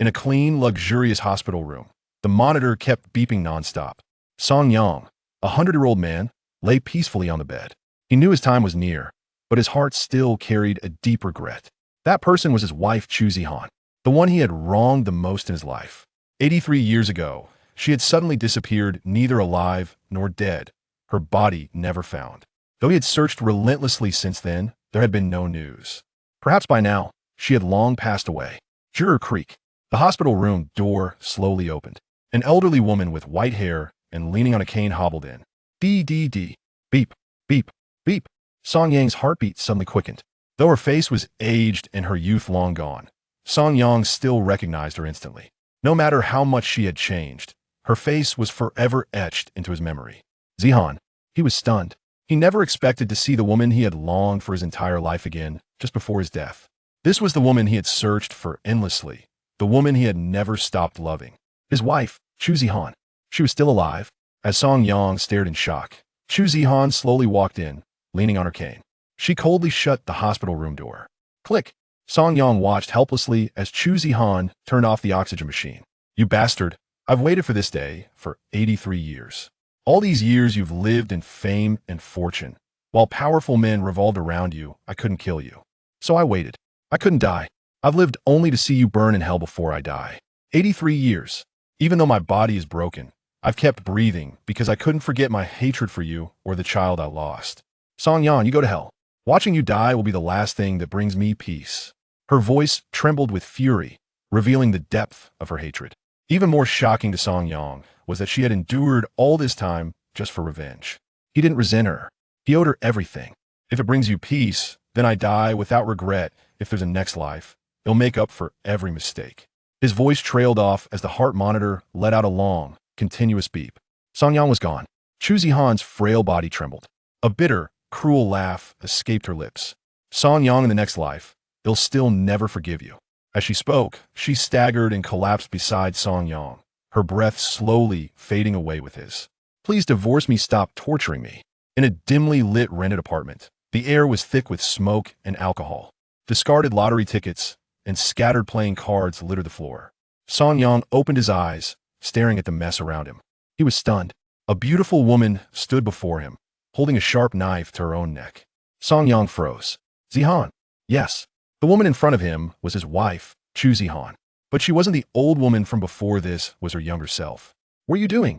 In a clean, luxurious hospital room, the monitor kept beeping nonstop. Song Yang, a 100-year-old man, lay peacefully on the bed. He knew his time was near, but his heart still carried a deep regret. That person was his wife, Chu Zihan, the one he had wronged the most in his life. 83 years ago, she had suddenly disappeared, neither alive nor dead, her body never found. Though he had searched relentlessly since then, there had been no news. Perhaps by now, she had long passed away. Juror Creek. The hospital room door slowly opened. An elderly woman with white hair and leaning on a cane hobbled in. D. Beep, beep, beep. Song Yang's heartbeat suddenly quickened. Though her face was aged and her youth long gone, Song Yang still recognized her instantly. No matter how much she had changed, her face was forever etched into his memory. Zihan. He was stunned. He never expected to see the woman he had longed for his entire life again, just before his death. This was the woman he had searched for endlessly, the woman he had never stopped loving. His wife, Chu Zihan. She was still alive. As Song Yang stared in shock, Chu Zihan slowly walked in, leaning on her cane. She coldly shut the hospital room door. Click. Song Yang watched helplessly as Chu Zihan turned off the oxygen machine. You bastard. I've waited for this day for 83 years. All these years you've lived in fame and fortune. While powerful men revolved around you, I couldn't kill you. So I waited. I couldn't die. I've lived only to see you burn in hell before I die. 83 years. Even though my body is broken, I've kept breathing because I couldn't forget my hatred for you or the child I lost. Song Yang, you go to hell. Watching you die will be the last thing that brings me peace. Her voice trembled with fury, revealing the depth of her hatred. Even more shocking to Song Yang was that she had endured all this time just for revenge. He didn't resent her. He owed her everything. If it brings you peace, then I die without regret. If there's a next life, it'll make up for every mistake. His voice trailed off as the heart monitor let out a long, continuous beep. Song Yang was gone. Chu Zihan's frail body trembled. A bitter, cruel laugh escaped her lips. Song Yang in the next life, they'll still never forgive you. As she spoke, she staggered and collapsed beside Song Yang, her breath slowly fading away with his. Please divorce me, stop torturing me. In a dimly lit rented apartment, the air was thick with smoke and alcohol. Discarded lottery tickets and scattered playing cards littered the floor. Song Yang opened his eyes, staring at the mess around him. He was stunned. A beautiful woman stood before him, holding a sharp knife to her own neck. Song Yang froze. Zihan. Yes. The woman in front of him was his wife, Chu Zihan. But she wasn't the old woman from before this was her younger self. What are you doing?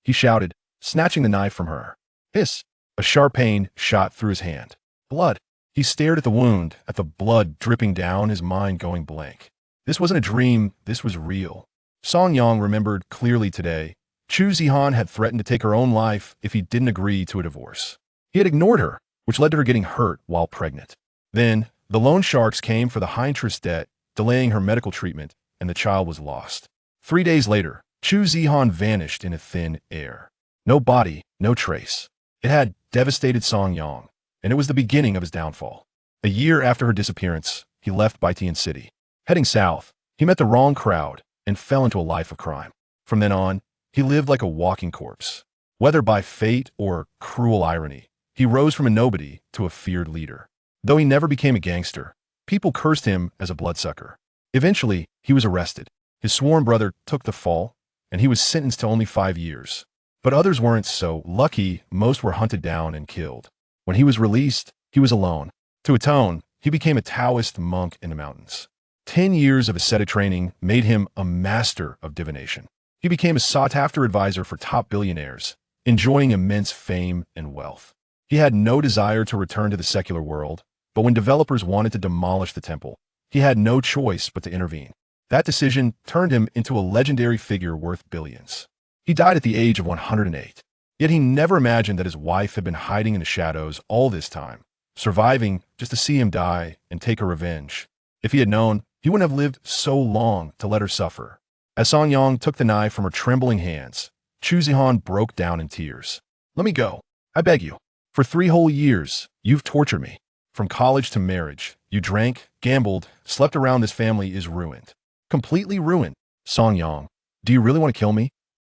He shouted, snatching the knife from her. Hiss. A sharp pain shot through his hand. Blood. He stared at the wound, at the blood dripping down, his mind going blank. This wasn't a dream, this was real. Song Yang remembered clearly today. Chu Zihan had threatened to take her own life if he didn't agree to a divorce. He had ignored her, which led to her getting hurt while pregnant. Then, the loan sharks came for the high-interest debt, delaying her medical treatment, and the child was lost. 3 days later, Chu Zihan vanished in a thin air. No body, no trace. It had devastated Song Yang, and it was the beginning of his downfall. A year after her disappearance, he left Baitian City. Heading south, he met the wrong crowd and fell into a life of crime. From then on, he lived like a walking corpse. Whether by fate or cruel irony, he rose from a nobody to a feared leader. Though he never became a gangster, people cursed him as a bloodsucker. Eventually, he was arrested. His sworn brother took the fall, and he was sentenced to only 5 years. But others weren't so lucky. Most were hunted down and killed. When he was released, he was alone. To atone, he became a Taoist monk in the mountains. 10 years of ascetic training made him a master of divination. He became a sought-after advisor for top billionaires, enjoying immense fame and wealth. He had no desire to return to the secular world, but when developers wanted to demolish the temple, he had no choice but to intervene. That decision turned him into a legendary figure worth billions. He died at the age of 108. Yet he never imagined that his wife had been hiding in the shadows all this time, surviving just to see him die and take her revenge. If he had known, he wouldn't have lived so long to let her suffer. As Song Yang took the knife from her trembling hands, Chu Zihan broke down in tears. Let me go. I beg you. For 3 whole years, you've tortured me. From college to marriage, you drank, gambled, slept around. This family is ruined. Completely ruined. Song Yang, do you really want to kill me?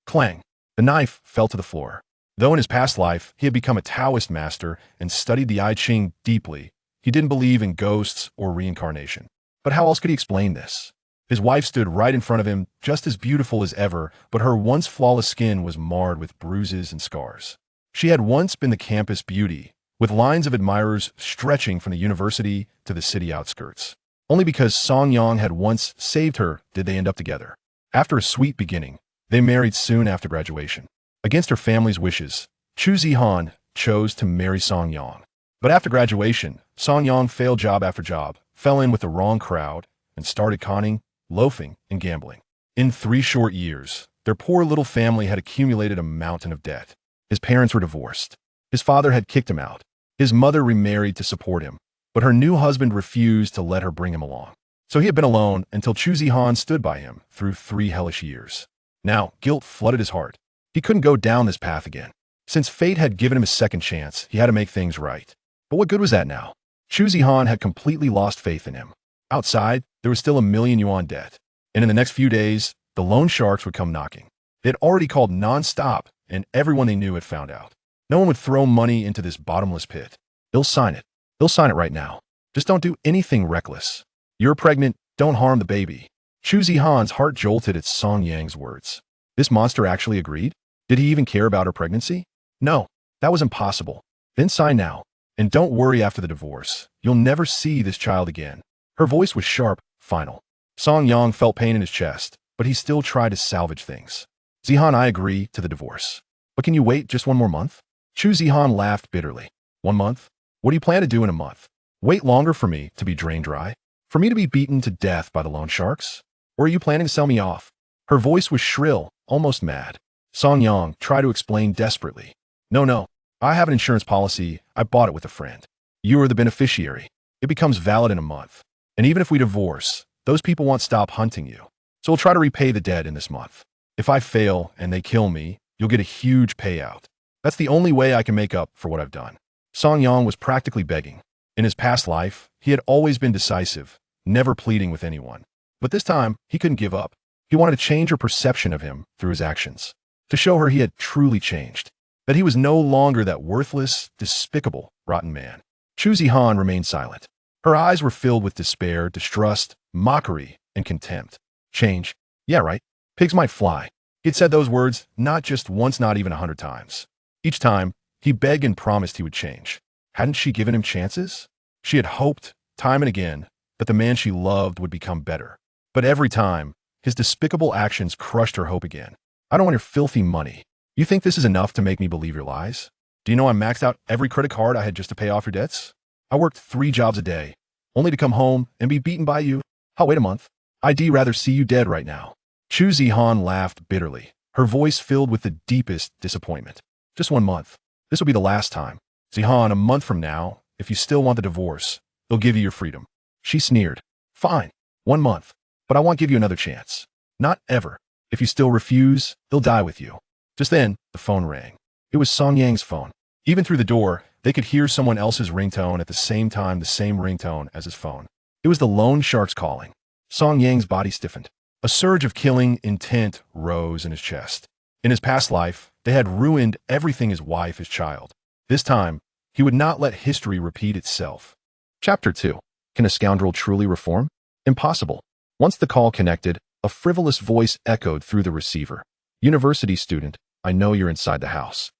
Clang. The knife fell to the floor. Though in his past life, he had become a Taoist master and studied the I Ching deeply, he didn't believe in ghosts or reincarnation. But how else could he explain this? His wife stood right in front of him, just as beautiful as ever, but her once flawless skin was marred with bruises and scars. She had once been the campus beauty, with lines of admirers stretching from the university to the city outskirts. Only because Song Yang had once saved her did they end up together. After a sweet beginning, they married soon after graduation. Against her family's wishes, Chu Zihan chose to marry Song Yang. But after graduation, Song Yang failed job after job, fell in with the wrong crowd, and started conning, loafing, and gambling. In 3 short years, their poor little family had accumulated a mountain of debt. His parents were divorced. His father had kicked him out. His mother remarried to support him, but her new husband refused to let her bring him along. So he had been alone until Chu Zihan stood by him through 3 hellish years. Now, guilt flooded his heart. He couldn't go down this path again. Since fate had given him a second chance, he had to make things right. But what good was that now? Chu Zihan had completely lost faith in him. Outside, there was still $1,000,000 debt. And in the next few days, the loan sharks would come knocking. They had already called non-stop, and everyone they knew had found out. No one would throw money into this bottomless pit. They'll sign it. They'll sign it right now. Just don't do anything reckless. You're pregnant, don't harm the baby. Chu Zihan's heart jolted at Song Yang's words. This monster actually agreed? Did he even care about her pregnancy? No, that was impossible. Then sign now. And don't worry after the divorce. You'll never see this child again. Her voice was sharp, final. Song Yang felt pain in his chest, but he still tried to salvage things. Zihan, I agree to the divorce. But can you wait just 1 more month? Chu Zihan laughed bitterly. 1 month? What do you plan to do in a month? Wait longer for me to be drained dry? For me to be beaten to death by the loan sharks? Or are you planning to sell me off? Her voice was shrill, almost mad. Song Yang tried to explain desperately. No. I have an insurance policy. I bought it with a friend. You are the beneficiary. It becomes valid in a month. And even if we divorce, those people won't stop hunting you. So we'll try to repay the debt in this month. If I fail and they kill me, you'll get a huge payout. That's the only way I can make up for what I've done. Song Yang was practically begging. In his past life, he had always been decisive, never pleading with anyone. But this time, he couldn't give up. He wanted to change her perception of him through his actions, to show her he had truly changed, that he was no longer that worthless, despicable, rotten man. Chu Zihan remained silent. Her eyes were filled with despair, distrust, mockery, and contempt. Change? Yeah, right. Pigs might fly. He'd said those words not just once, not even 100 times. Each time, he begged and promised he would change. Hadn't she given him chances? She had hoped, time and again, that the man she loved would become better. But every time, his despicable actions crushed her hope again. I don't want your filthy money. You think this is enough to make me believe your lies? Do you know I maxed out every credit card I had just to pay off your debts? I worked 3 jobs a day, only to come home and be beaten by you. I'll wait a month. I'd rather see you dead right now. Chu Zihan laughed bitterly, her voice filled with the deepest disappointment. Just 1 month. This will be the last time. Zihan, a month from now, if you still want the divorce, they'll give you your freedom. She sneered. Fine, 1 month, but I won't give you another chance. Not ever. If you still refuse, they'll die with you. Just then, the phone rang. It was Song Yang's phone. Even through the door, they could hear someone else's ringtone at the same time, the same ringtone as his phone. It was the loan sharks calling. Song Yang's body stiffened. A surge of killing intent rose in his chest. In his past life, they had ruined everything: his wife, his child. This time, he would not let history repeat itself. Chapter 2. Can a scoundrel truly reform? Impossible. Once the call connected, a frivolous voice echoed through the receiver. University student, I know you're inside the house.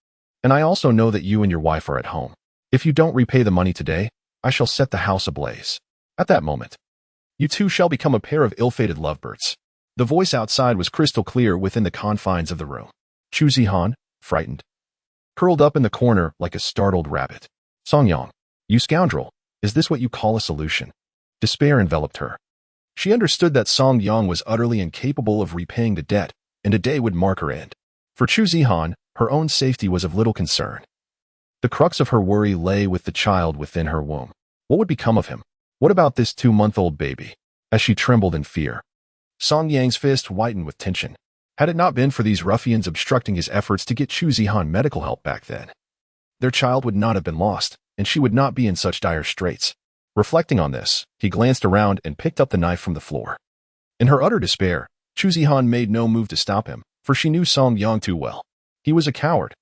And I also know that you and your wife are at home. If you don't repay the money today, I shall set the house ablaze. At that moment, you two shall become a pair of ill-fated lovebirds. The voice outside was crystal clear within the confines of the room. Chu Zihan, frightened, curled up in the corner like a startled rabbit. Song Yang, you scoundrel, is this what you call a solution? Despair enveloped her. She understood that Song Yang was utterly incapable of repaying the debt, and a day would mark her end. For Chu Zihan, her own safety was of little concern. The crux of her worry lay with the child within her womb. What would become of him? What about this 2-month-old baby? As she trembled in fear, Song Yang's fist whitened with tension. Had it not been for these ruffians obstructing his efforts to get Chu Zihan medical help back then, their child would not have been lost, and she would not be in such dire straits. Reflecting on this, he glanced around and picked up the knife from the floor. In her utter despair, Chu Zihan made no move to stop him, for she knew Song Yang too well. He was a coward,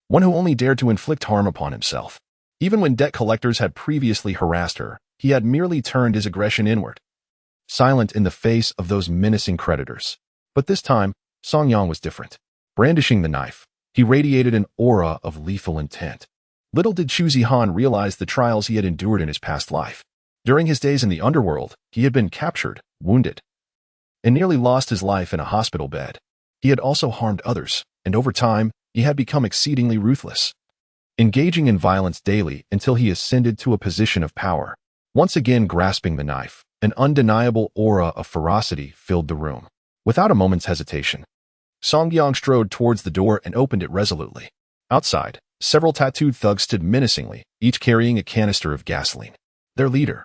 one who only dared to inflict harm upon himself. Even when debt collectors had previously harassed her, he had merely turned his aggression inward. silent in the face of those menacing creditors. But this time, Song Yang was different. Brandishing the knife, he radiated an aura of lethal intent. Little did Chu Zihan realize the trials he had endured in his past life. During his days in the underworld, he had been captured, wounded, and nearly lost his life in a hospital bed. He had also harmed others, and over time, he had become exceedingly ruthless, engaging in violence daily until he ascended to a position of power. Once again grasping the knife, an undeniable aura of ferocity filled the room. Without a moment's hesitation, Song Yang strode towards the door and opened it resolutely. Outside, several tattooed thugs stood menacingly, each carrying a canister of gasoline. Their leader,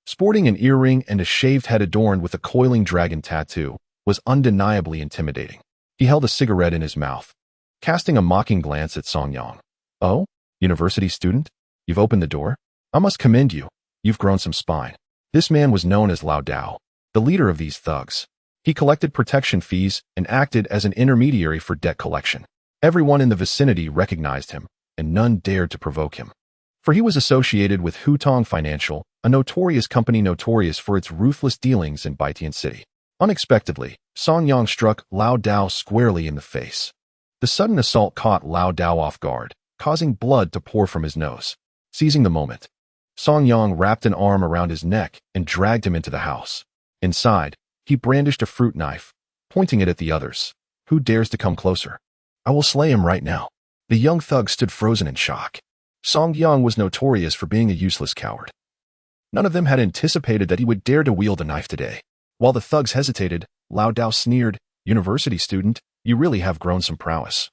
sporting an earring and a shaved head adorned with a coiling dragon tattoo, was undeniably intimidating. He held a cigarette in his mouth, casting a mocking glance at Song Yang. "Oh, university student? You've opened the door? I must commend you. You've grown some spine." This man was known as Lao Dao, the leader of these thugs. He collected protection fees and acted as an intermediary for debt collection. Everyone in the vicinity recognized him, and none dared to provoke him. For he was associated with Hutong Financial, a notorious company notorious for its ruthless dealings in Baitian City. Unexpectedly, Song Yang struck Lao Dao squarely in the face. The sudden assault caught Lao Dao off guard, causing blood to pour from his nose. Seizing the moment, Song Yang wrapped an arm around his neck and dragged him into the house. Inside, he brandished a fruit knife, pointing it at the others. "Who dares to come closer? I will slay him right now." The young thug stood frozen in shock. Song Yang was notorious for being a useless coward. None of them had anticipated that he would dare to wield a knife today. While the thugs hesitated, Lao Dao sneered, "University student, you really have grown some prowess.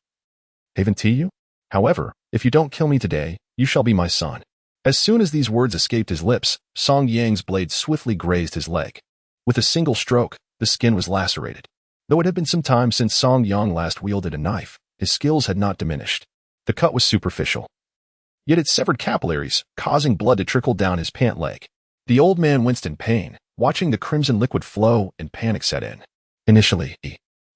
Haven't you? However, if you don't kill me today, you shall be my son." As soon as these words escaped his lips, Song Yang's blade swiftly grazed his leg. With a single stroke, the skin was lacerated. Though it had been some time since Song Yang last wielded a knife, his skills had not diminished. The cut was superficial, yet it severed capillaries, causing blood to trickle down his pant leg. The old man winced in pain, watching the crimson liquid flow, and panic set in. Initially,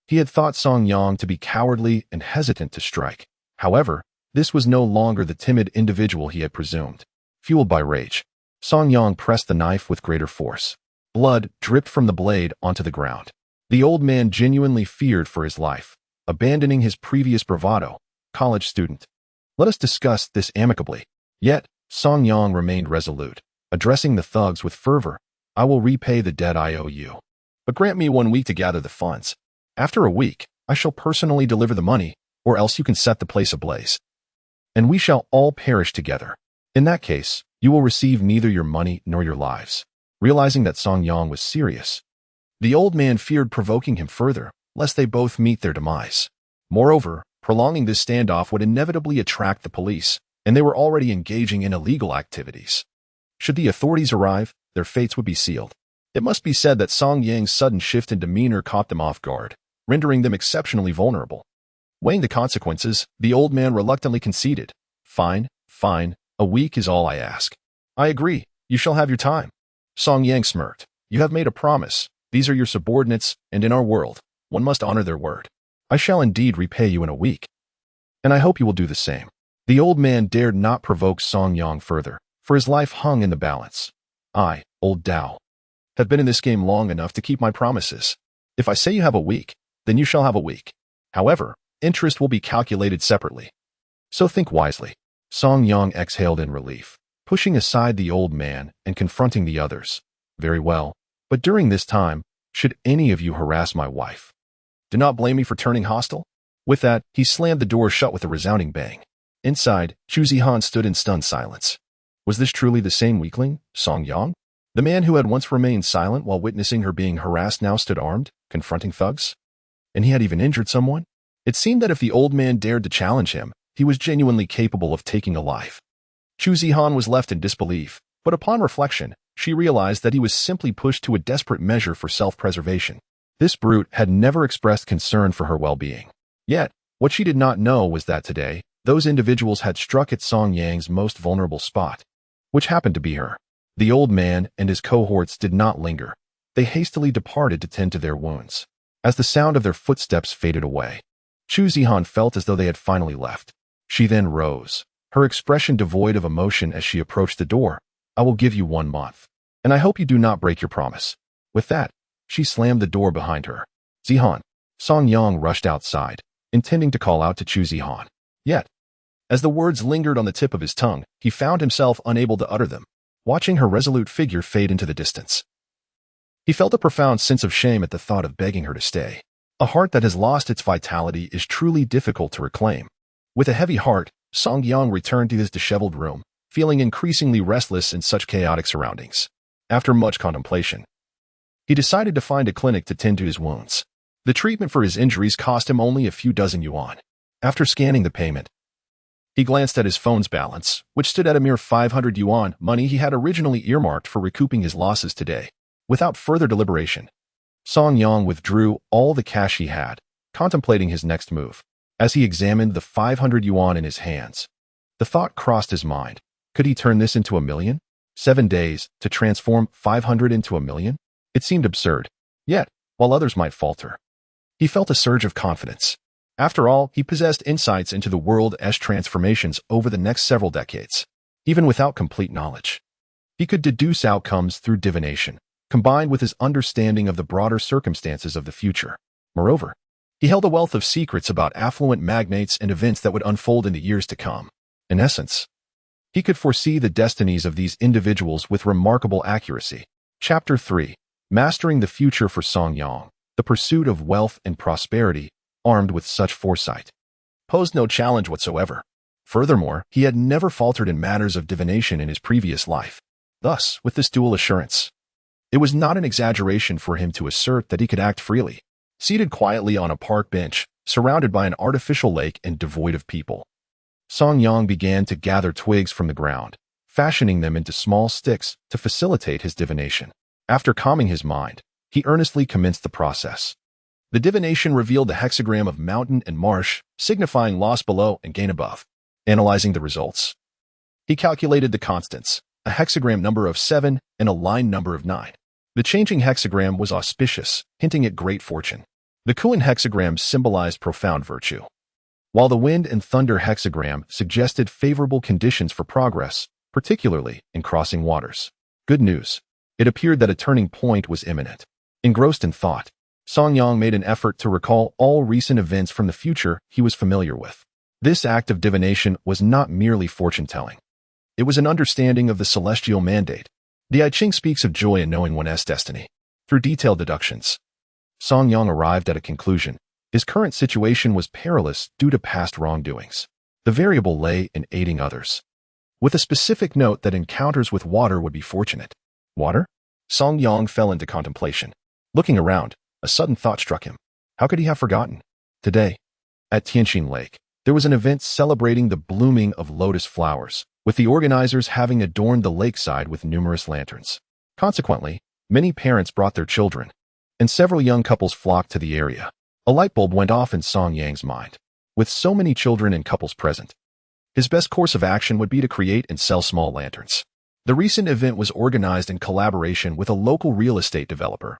he had thought Song Yang to be cowardly and hesitant to strike. However, this was no longer the timid individual he had presumed. Fueled by rage, Song Yang pressed the knife with greater force. Blood dripped from the blade onto the ground. The old man genuinely feared for his life, abandoning his previous bravado. "College student, let us discuss this amicably." Yet, Song Yang remained resolute, addressing the thugs with fervor. "I will repay the debt I owe you. But grant me 1 week to gather the funds. After a week, I shall personally deliver the money, or else you can set the place ablaze, and we shall all perish together. In that case, you will receive neither your money nor your lives." Realizing that Song Yang was serious, the old man feared provoking him further, lest they both meet their demise. Moreover, prolonging this standoff would inevitably attract the police, and they were already engaging in illegal activities. Should the authorities arrive, their fates would be sealed. It must be said that Song Yang's sudden shift in demeanor caught them off guard, rendering them exceptionally vulnerable. Weighing the consequences, the old man reluctantly conceded. Fine, a week is all I ask." "I agree, you shall have your time." Song Yang smirked. "You have made a promise. These are your subordinates, and in our world, one must honor their word. I shall indeed repay you in a week, and I hope you will do the same." The old man dared not provoke Song Yang further, for his life hung in the balance. "I, old Dao, have been in this game long enough to keep my promises. If I say you have a week, then you shall have a week. However, interest will be calculated separately. So think wisely." Song Yang exhaled in relief, pushing aside the old man and confronting the others. "Very well, but during this time, should any of you harass my wife, do not blame me for turning hostile." With that, he slammed the door shut with a resounding bang. Inside, Chu Zihan stood in stunned silence. Was this truly the same weakling, Song Yang? The man who had once remained silent while witnessing her being harassed now stood armed, confronting thugs? And he had even injured someone? It seemed that if the old man dared to challenge him, he was genuinely capable of taking a life. Chu Zihan was left in disbelief, but upon reflection, she realized that he was simply pushed to a desperate measure for self-preservation. This brute had never expressed concern for her well-being. Yet, what she did not know was that today, those individuals had struck at Song Yang's most vulnerable spot, which happened to be her. The old man and his cohorts did not linger. They hastily departed to tend to their wounds. As the sound of their footsteps faded away, Chu Zihan felt as though they had finally left. She then rose, her expression devoid of emotion as she approached the door. "I will give you 1 month, and I hope you do not break your promise." With that, she slammed the door behind her. Zihan. Song Yang rushed outside, intending to call out to Chu Zihan. Yet, as the words lingered on the tip of his tongue, he found himself unable to utter them, watching her resolute figure fade into the distance. He felt a profound sense of shame at the thought of begging her to stay. A heart that has lost its vitality is truly difficult to reclaim. With a heavy heart, Song Yang returned to his disheveled room, feeling increasingly restless in such chaotic surroundings. After much contemplation, he decided to find a clinic to tend to his wounds. The treatment for his injuries cost him only a few dozen yuan. After scanning the payment, he glanced at his phone's balance, which stood at a mere 500 yuan, money he had originally earmarked for recouping his losses today. Without further deliberation, Song Yang withdrew all the cash he had, contemplating his next move. As he examined the 500 yuan in his hands, the thought crossed his mind. Could he turn this into 1,000,000? 7 days to transform 500 into 1,000,000? It seemed absurd. Yet, while others might falter, he felt a surge of confidence. After all, he possessed insights into the world's transformations over the next several decades. Even without complete knowledge, he could deduce outcomes through divination, combined with his understanding of the broader circumstances of the future. Moreover, he held a wealth of secrets about affluent magnates and events that would unfold in the years to come. In essence, he could foresee the destinies of these individuals with remarkable accuracy. Chapter 3. Mastering the Future for Song Yang. The pursuit of wealth and prosperity, armed with such foresight, posed no challenge whatsoever. Furthermore, he had never faltered in matters of divination in his previous life. Thus, with this dual assurance, it was not an exaggeration for him to assert that he could act freely. Seated quietly on a park bench, surrounded by an artificial lake and devoid of people, Song Yang began to gather twigs from the ground, fashioning them into small sticks to facilitate his divination. After calming his mind, he earnestly commenced the process. The divination revealed the hexagram of mountain and marsh, signifying loss below and gain above. Analyzing the results, he calculated the constants, a hexagram number of 7 and a line number of 9. The changing hexagram was auspicious, hinting at great fortune. The Kuan hexagram symbolized profound virtue, while the wind and thunder hexagram suggested favorable conditions for progress, particularly in crossing waters. Good news. It appeared that a turning point was imminent. Engrossed in thought, Song Yang made an effort to recall all recent events from the future he was familiar with. This act of divination was not merely fortune-telling. It was an understanding of the celestial mandate. The I Ching speaks of joy in knowing one's destiny. Through detailed deductions, Song Yang arrived at a conclusion. His current situation was perilous due to past wrongdoings. The variable lay in aiding others, with a specific note that encounters with water would be fortunate. Water? Song Yang fell into contemplation. Looking around, a sudden thought struck him. How could he have forgotten? Today, at Tianxin Lake, there was an event celebrating the blooming of lotus flowers, with the organizers having adorned the lakeside with numerous lanterns. Consequently, many parents brought their children, and several young couples flocked to the area. A light bulb went off in Song Yang's mind. With so many children and couples present, his best course of action would be to create and sell small lanterns. The recent event was organized in collaboration with a local real estate developer,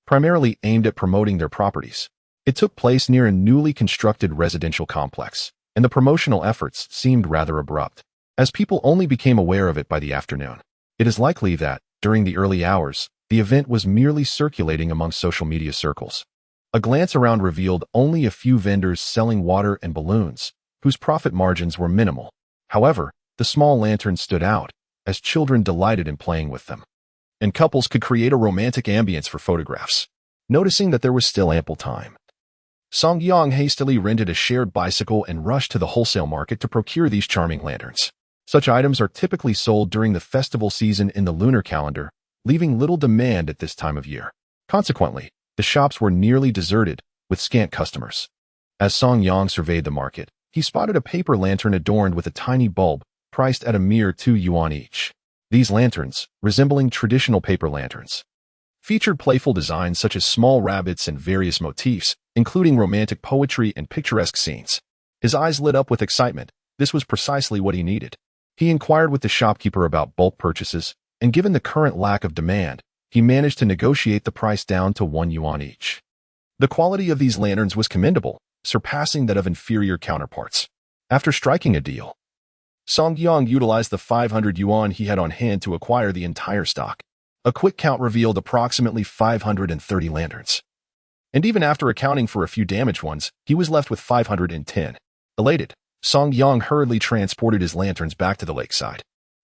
primarily aimed at promoting their properties. It took place near a newly constructed residential complex, and the promotional efforts seemed rather abrupt, as people only became aware of it by the afternoon. It is likely that, during the early hours, the event was merely circulating among social media circles. A glance around revealed only a few vendors selling water and balloons, whose profit margins were minimal. However, the small lanterns stood out, as children delighted in playing with them, and couples could create a romantic ambience for photographs. Noticing that there was still ample time, Song Yang hastily rented a shared bicycle and rushed to the wholesale market to procure these charming lanterns. Such items are typically sold during the festival season in the lunar calendar, leaving little demand at this time of year. Consequently, the shops were nearly deserted, with scant customers. As Song Yang surveyed the market, he spotted a paper lantern adorned with a tiny bulb, priced at a mere 2 yuan each. These lanterns, resembling traditional paper lanterns, featured playful designs such as small rabbits and various motifs, including romantic poetry and picturesque scenes. His eyes lit up with excitement. This was precisely what he needed. He inquired with the shopkeeper about bulk purchases, and given the current lack of demand, he managed to negotiate the price down to 1 yuan each. The quality of these lanterns was commendable, surpassing that of inferior counterparts. After striking a deal, Song Yang utilized the 500 yuan he had on hand to acquire the entire stock. A quick count revealed approximately 530 lanterns. And even after accounting for a few damaged ones, he was left with 510. Elated, Song Yang hurriedly transported his lanterns back to the lakeside.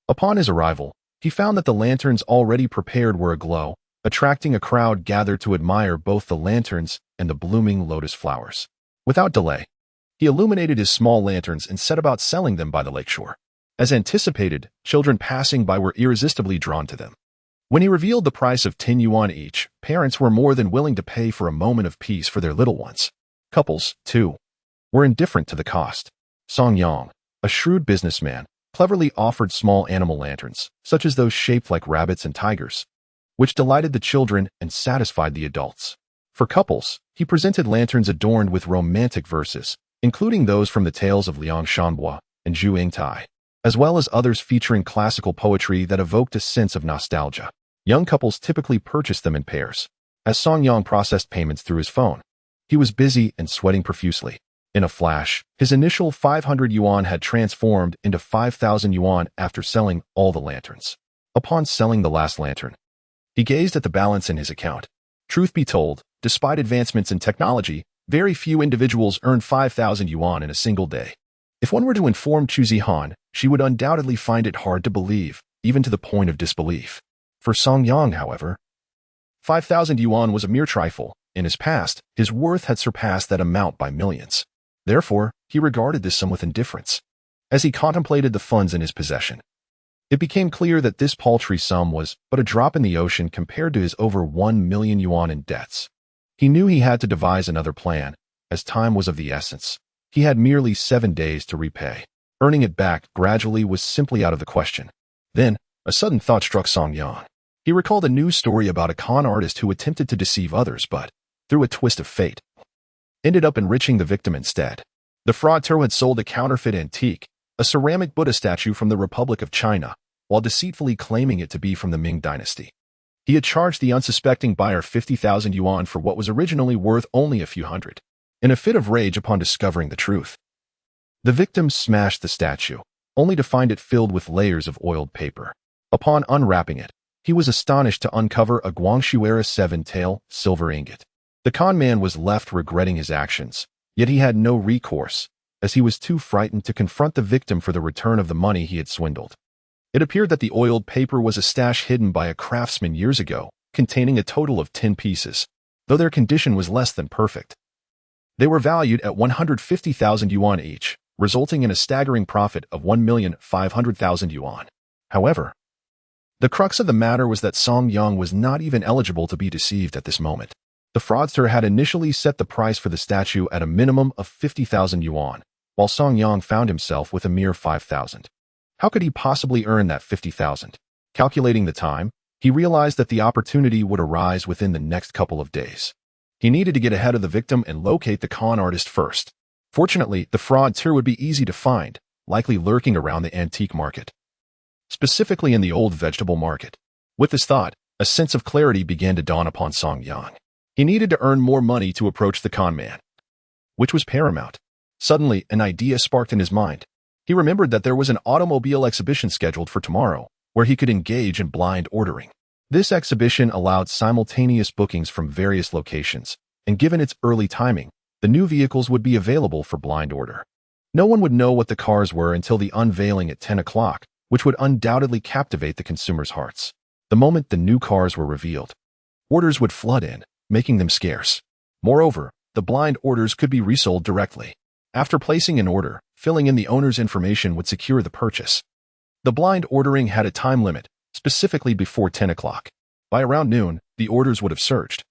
Upon his arrival, he found that the lanterns already prepared were aglow, attracting a crowd gathered to admire both the lanterns and the blooming lotus flowers. Without delay, he illuminated his small lanterns and set about selling them by the lakeshore. As anticipated, children passing by were irresistibly drawn to them. When he revealed the price of 10 yuan each, parents were more than willing to pay for a moment of peace for their little ones. Couples, too, were indifferent to the cost. Song Yang, a shrewd businessman, cleverly offered small animal lanterns, such as those shaped like rabbits and tigers, which delighted the children and satisfied the adults. For couples, he presented lanterns adorned with romantic verses, including those from the tales of Liang Shanbo and Zhu Yingtai, as well as others featuring classical poetry that evoked a sense of nostalgia. Young couples typically purchased them in pairs. As Song Yang processed payments through his phone, he was busy and sweating profusely. In a flash, his initial 500 yuan had transformed into 5,000 yuan after selling all the lanterns. Upon selling the last lantern, he gazed at the balance in his account. Truth be told, despite advancements in technology, very few individuals earn 5,000 yuan in a single day. If one were to inform Chu Zihan, she would undoubtedly find it hard to believe, even to the point of disbelief. For Song Yang, however, 5,000 yuan was a mere trifle. In his past, his worth had surpassed that amount by millions. Therefore, he regarded this sum with indifference. As he contemplated the funds in his possession, it became clear that this paltry sum was but a drop in the ocean compared to his over 1 million yuan in debts. He knew he had to devise another plan, as time was of the essence. He had merely 7 days to repay. Earning it back gradually was simply out of the question. Then, a sudden thought struck Song Yang. He recalled a news story about a con artist who attempted to deceive others but, through a twist of fate, ended up enriching the victim instead. The fraudster had sold a counterfeit antique, a ceramic Buddha statue from the Republic of China, while deceitfully claiming it to be from the Ming dynasty. He had charged the unsuspecting buyer 50,000 yuan for what was originally worth only a few hundred. In a fit of rage upon discovering the truth, the victim smashed the statue, only to find it filled with layers of oiled paper. Upon unwrapping it, he was astonished to uncover a Guangxuera 7-tael silver ingot. The con man was left regretting his actions, yet he had no recourse, as he was too frightened to confront the victim for the return of the money he had swindled. It appeared that the oiled paper was a stash hidden by a craftsman years ago, containing a total of 10 pieces, though their condition was less than perfect. They were valued at 150,000 yuan each, resulting in a staggering profit of 1,500,000 yuan. However, the crux of the matter was that Song Yang was not even eligible to be deceived at this moment. The fraudster had initially set the price for the statue at a minimum of 50,000 yuan, while Song Yang found himself with a mere 5,000. How could he possibly earn that 50,000? Calculating the time, he realized that the opportunity would arise within the next couple of days. He needed to get ahead of the victim and locate the con artist first. Fortunately, the fraudster would be easy to find, likely lurking around the antique market, specifically in the old vegetable market. With this thought, a sense of clarity began to dawn upon Song Yang. He needed to earn more money to approach the con man, which was paramount. Suddenly, an idea sparked in his mind. He remembered that there was an automobile exhibition scheduled for tomorrow, where he could engage in blind ordering. This exhibition allowed simultaneous bookings from various locations, and given its early timing, the new vehicles would be available for blind order. No one would know what the cars were until the unveiling at 10 o'clock, which would undoubtedly captivate the consumers' hearts. The moment the new cars were revealed, orders would flood in, making them scarce. Moreover, the blind orders could be resold directly. After placing an order, filling in the owner's information would secure the purchase. The blind ordering had a time limit, specifically before 10 o'clock. By around noon, the orders would have surged,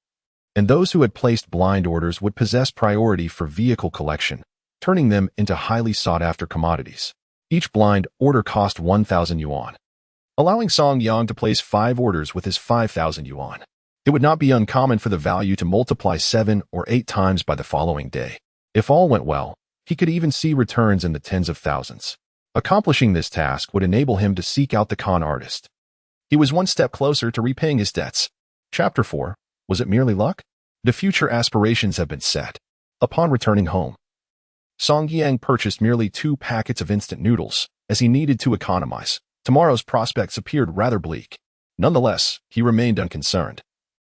and those who had placed blind orders would possess priority for vehicle collection, turning them into highly sought-after commodities. Each blind order cost 1,000 yuan, allowing Song Yang to place 5 orders with his 5,000 yuan. It would not be uncommon for the value to multiply 7 or 8 times by the following day. If all went well, he could even see returns in the tens of thousands. Accomplishing this task would enable him to seek out the con artist. He was one step closer to repaying his debts. Chapter 4. Was it merely luck? The future aspirations have been set. Upon returning home, Song Yang purchased merely 2 packets of instant noodles, as he needed to economize. Tomorrow's prospects appeared rather bleak. Nonetheless, he remained unconcerned,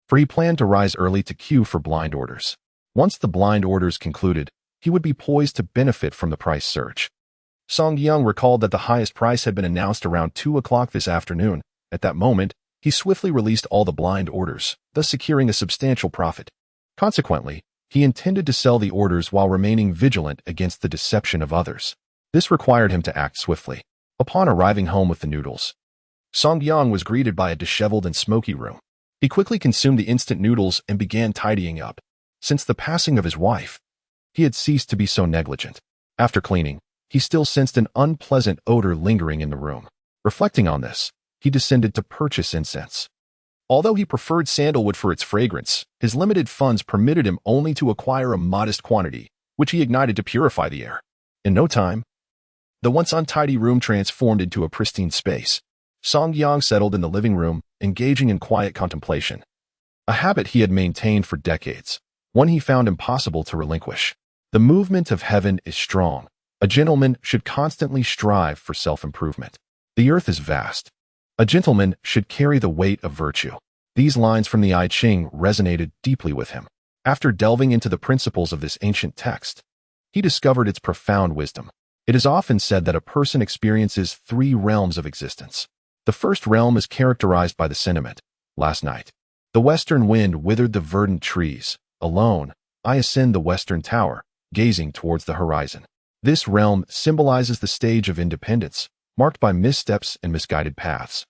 for he planned to rise early to queue for blind orders. Once the blind orders concluded, he would be poised to benefit from the price surge. Song Young recalled that the highest price had been announced around 2 o'clock this afternoon. At that moment, he swiftly released all the blind orders, thus securing a substantial profit. Consequently, he intended to sell the orders while remaining vigilant against the deception of others. This required him to act swiftly. Upon arriving home with the noodles, Song Young was greeted by a disheveled and smoky room. He quickly consumed the instant noodles and began tidying up. Since the passing of his wife, he had ceased to be so negligent. After cleaning, he still sensed an unpleasant odor lingering in the room. Reflecting on this, he descended to purchase incense. Although he preferred sandalwood for its fragrance, his limited funds permitted him only to acquire a modest quantity, which he ignited to purify the air. In no time, the once untidy room transformed into a pristine space. Song Yang settled in the living room, engaging in quiet contemplation. A habit he had maintained for decades, one he found impossible to relinquish. The movement of heaven is strong. A gentleman should constantly strive for self-improvement. The earth is vast. A gentleman should carry the weight of virtue. These lines from the I Ching resonated deeply with him. After delving into the principles of this ancient text, he discovered its profound wisdom. It is often said that a person experiences 3 realms of existence. The first realm is characterized by the sentiment, "Last night, the western wind withered the verdant trees. Alone, I ascend the western tower, gazing towards the horizon." This realm symbolizes the stage of independence, marked by missteps and misguided paths.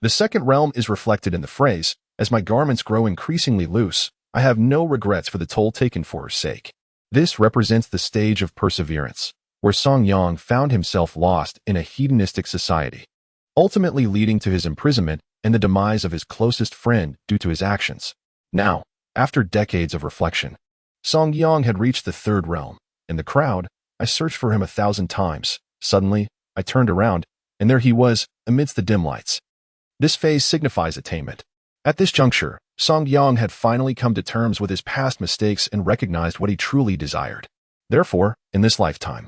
The second realm is reflected in the phrase, "As my garments grow increasingly loose, I have no regrets for the toll taken for her sake." This represents the stage of perseverance, where Song Yang found himself lost in a hedonistic society, ultimately leading to his imprisonment and the demise of his closest friend due to his actions. Now, after decades of reflection, Song Yang had reached the third realm. In the crowd, I searched for him 1,000 times. Suddenly, I turned around, and there he was, amidst the dim lights. This phase signifies attainment. At this juncture, Song Yang had finally come to terms with his past mistakes and recognized what he truly desired. Therefore, in this lifetime,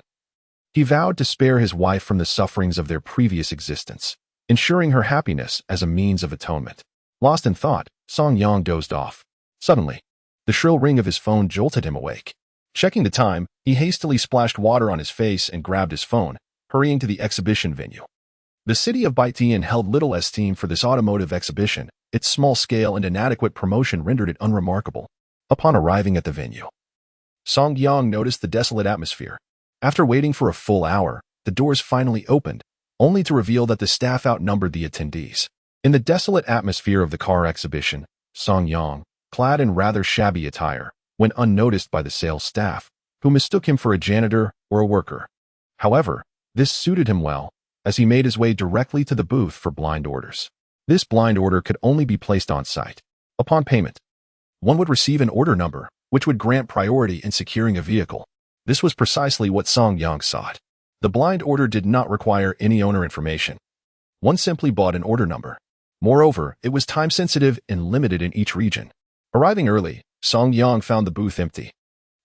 he vowed to spare his wife from the sufferings of their previous existence, ensuring her happiness as a means of atonement. Lost in thought, Song Yang dozed off. Suddenly, the shrill ring of his phone jolted him awake. Checking the time, he hastily splashed water on his face and grabbed his phone, hurrying to the exhibition venue. The city of Baitian held little esteem for this automotive exhibition. Its small scale and inadequate promotion rendered it unremarkable. Upon arriving at the venue, Song Yang noticed the desolate atmosphere. After waiting for a full hour, the doors finally opened, only to reveal that the staff outnumbered the attendees. In the desolate atmosphere of the car exhibition, Song Yang, clad in rather shabby attire, went unnoticed by the sales staff, who mistook him for a janitor or a worker. However, this suited him well, as he made his way directly to the booth for blind orders. This blind order could only be placed on site. Upon payment, one would receive an order number, which would grant priority in securing a vehicle. This was precisely what Song Yang sought. The blind order did not require any owner information. One simply bought an order number. Moreover, it was time-sensitive and limited in each region. Arriving early, Song Yang found the booth empty.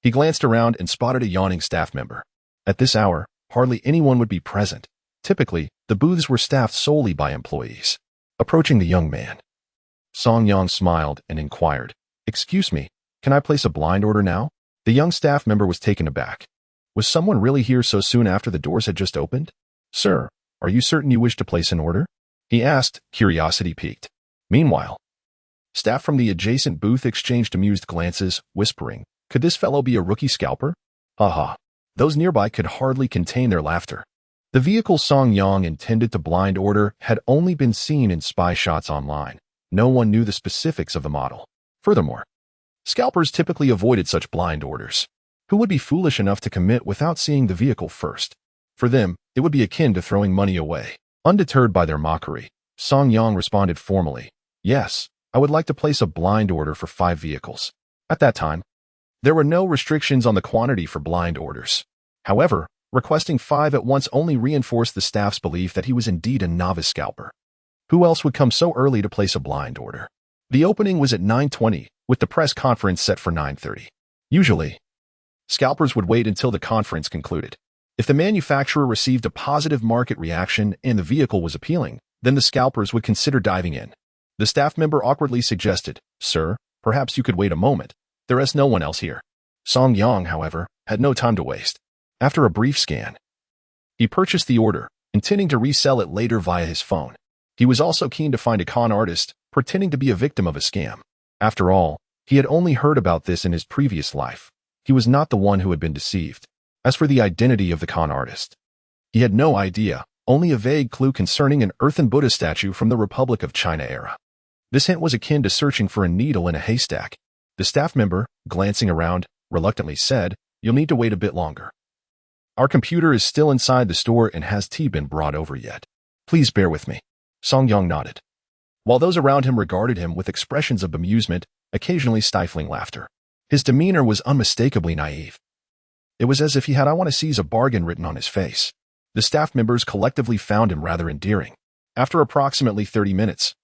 He glanced around and spotted a yawning staff member. At this hour, hardly anyone would be present. Typically, the booths were staffed solely by employees. Approaching the young man, Song Yang smiled and inquired, "Excuse me, can I place a blind order now?" The young staff member was taken aback. Was someone really here so soon after the doors had just opened? "Sir, are you certain you wish to place an order?" he asked, curiosity piqued. Meanwhile, staff from the adjacent booth exchanged amused glances, whispering, "Could this fellow be a rookie scalper?" Ha. Those nearby could hardly contain their laughter. The vehicle Song Yang intended to blind order had only been seen in spy shots online. No one knew the specifics of the model. Furthermore, scalpers typically avoided such blind orders. Who would be foolish enough to commit without seeing the vehicle first? For them, it would be akin to throwing money away. Undeterred by their mockery, Song Yang responded formally, "Yes, I would like to place a blind order for 5 vehicles." At that time, there were no restrictions on the quantity for blind orders. However, requesting 5 at once only reinforced the staff's belief that he was indeed a novice scalper. Who else would come so early to place a blind order? The opening was at 9:20, with the press conference set for 9:30. Usually, scalpers would wait until the conference concluded. If the manufacturer received a positive market reaction and the vehicle was appealing, then the scalpers would consider diving in. The staff member awkwardly suggested, "Sir, perhaps you could wait a moment. There is no one else here." Song Yang, however, had no time to waste. After a brief scan, he purchased the order, intending to resell it later via his phone. He was also keen to find a con artist, pretending to be a victim of a scam. After all, he had only heard about this in his previous life. He was not the one who had been deceived. As for the identity of the con artist, he had no idea, only a vague clue concerning an earthen Buddha statue from the Republic of China era. This hint was akin to searching for a needle in a haystack. The staff member, glancing around, reluctantly said, "You'll need to wait a bit longer. Our computer is still inside the store and has tea been brought over yet? Please bear with me." Song Yang nodded, while those around him regarded him with expressions of bemusement, occasionally stifling laughter. His demeanor was unmistakably naive. It was as if he had "I want to seize a bargain" written on his face. The staff members collectively found him rather endearing. After approximately 30 minutes,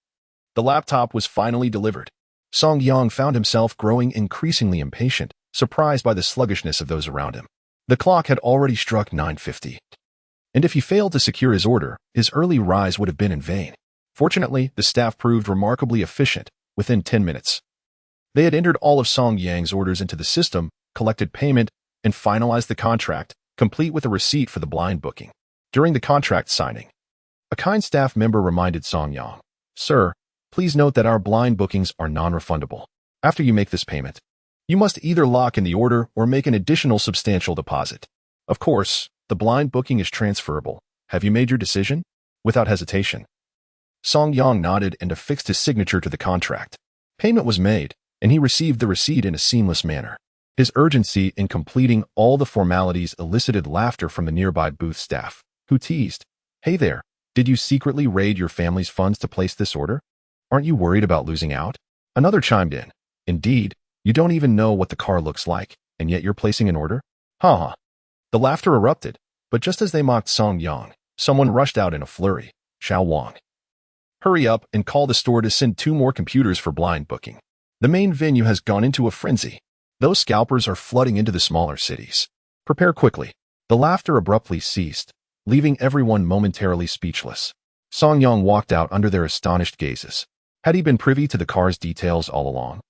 the laptop was finally delivered. Song Yang found himself growing increasingly impatient, surprised by the sluggishness of those around him. The clock had already struck 9:50. And if he failed to secure his order, his early rise would have been in vain. Fortunately, the staff proved remarkably efficient. Within 10 minutes, they had entered all of Song Yang's orders into the system, collected payment, and finalized the contract, complete with a receipt for the blind booking. During the contract signing, a kind staff member reminded Song Yang, "Sir, please note that our blind bookings are non-refundable. After you make this payment, you must either lock in the order or make an additional substantial deposit. Of course, the blind booking is transferable. Have you made your decision?" Without hesitation, Song Yang nodded and affixed his signature to the contract. Payment was made, and he received the receipt in a seamless manner. His urgency in completing all the formalities elicited laughter from the nearby booth staff, who teased, "Hey there, did you secretly raid your family's funds to place this order? Aren't you worried about losing out?" Another chimed in, "Indeed, you don't even know what the car looks like, and yet you're placing an order?" Ha ha. The laughter erupted, but just as they mocked Song Yang, someone rushed out in a flurry. "Xiao Wang, hurry up and call the store to send 2 more computers for blind booking. The main venue has gone into a frenzy. Those scalpers are flooding into the smaller cities. Prepare quickly." The laughter abruptly ceased, leaving everyone momentarily speechless. Song Yang walked out under their astonished gazes. Had he been privy to the car's details all along?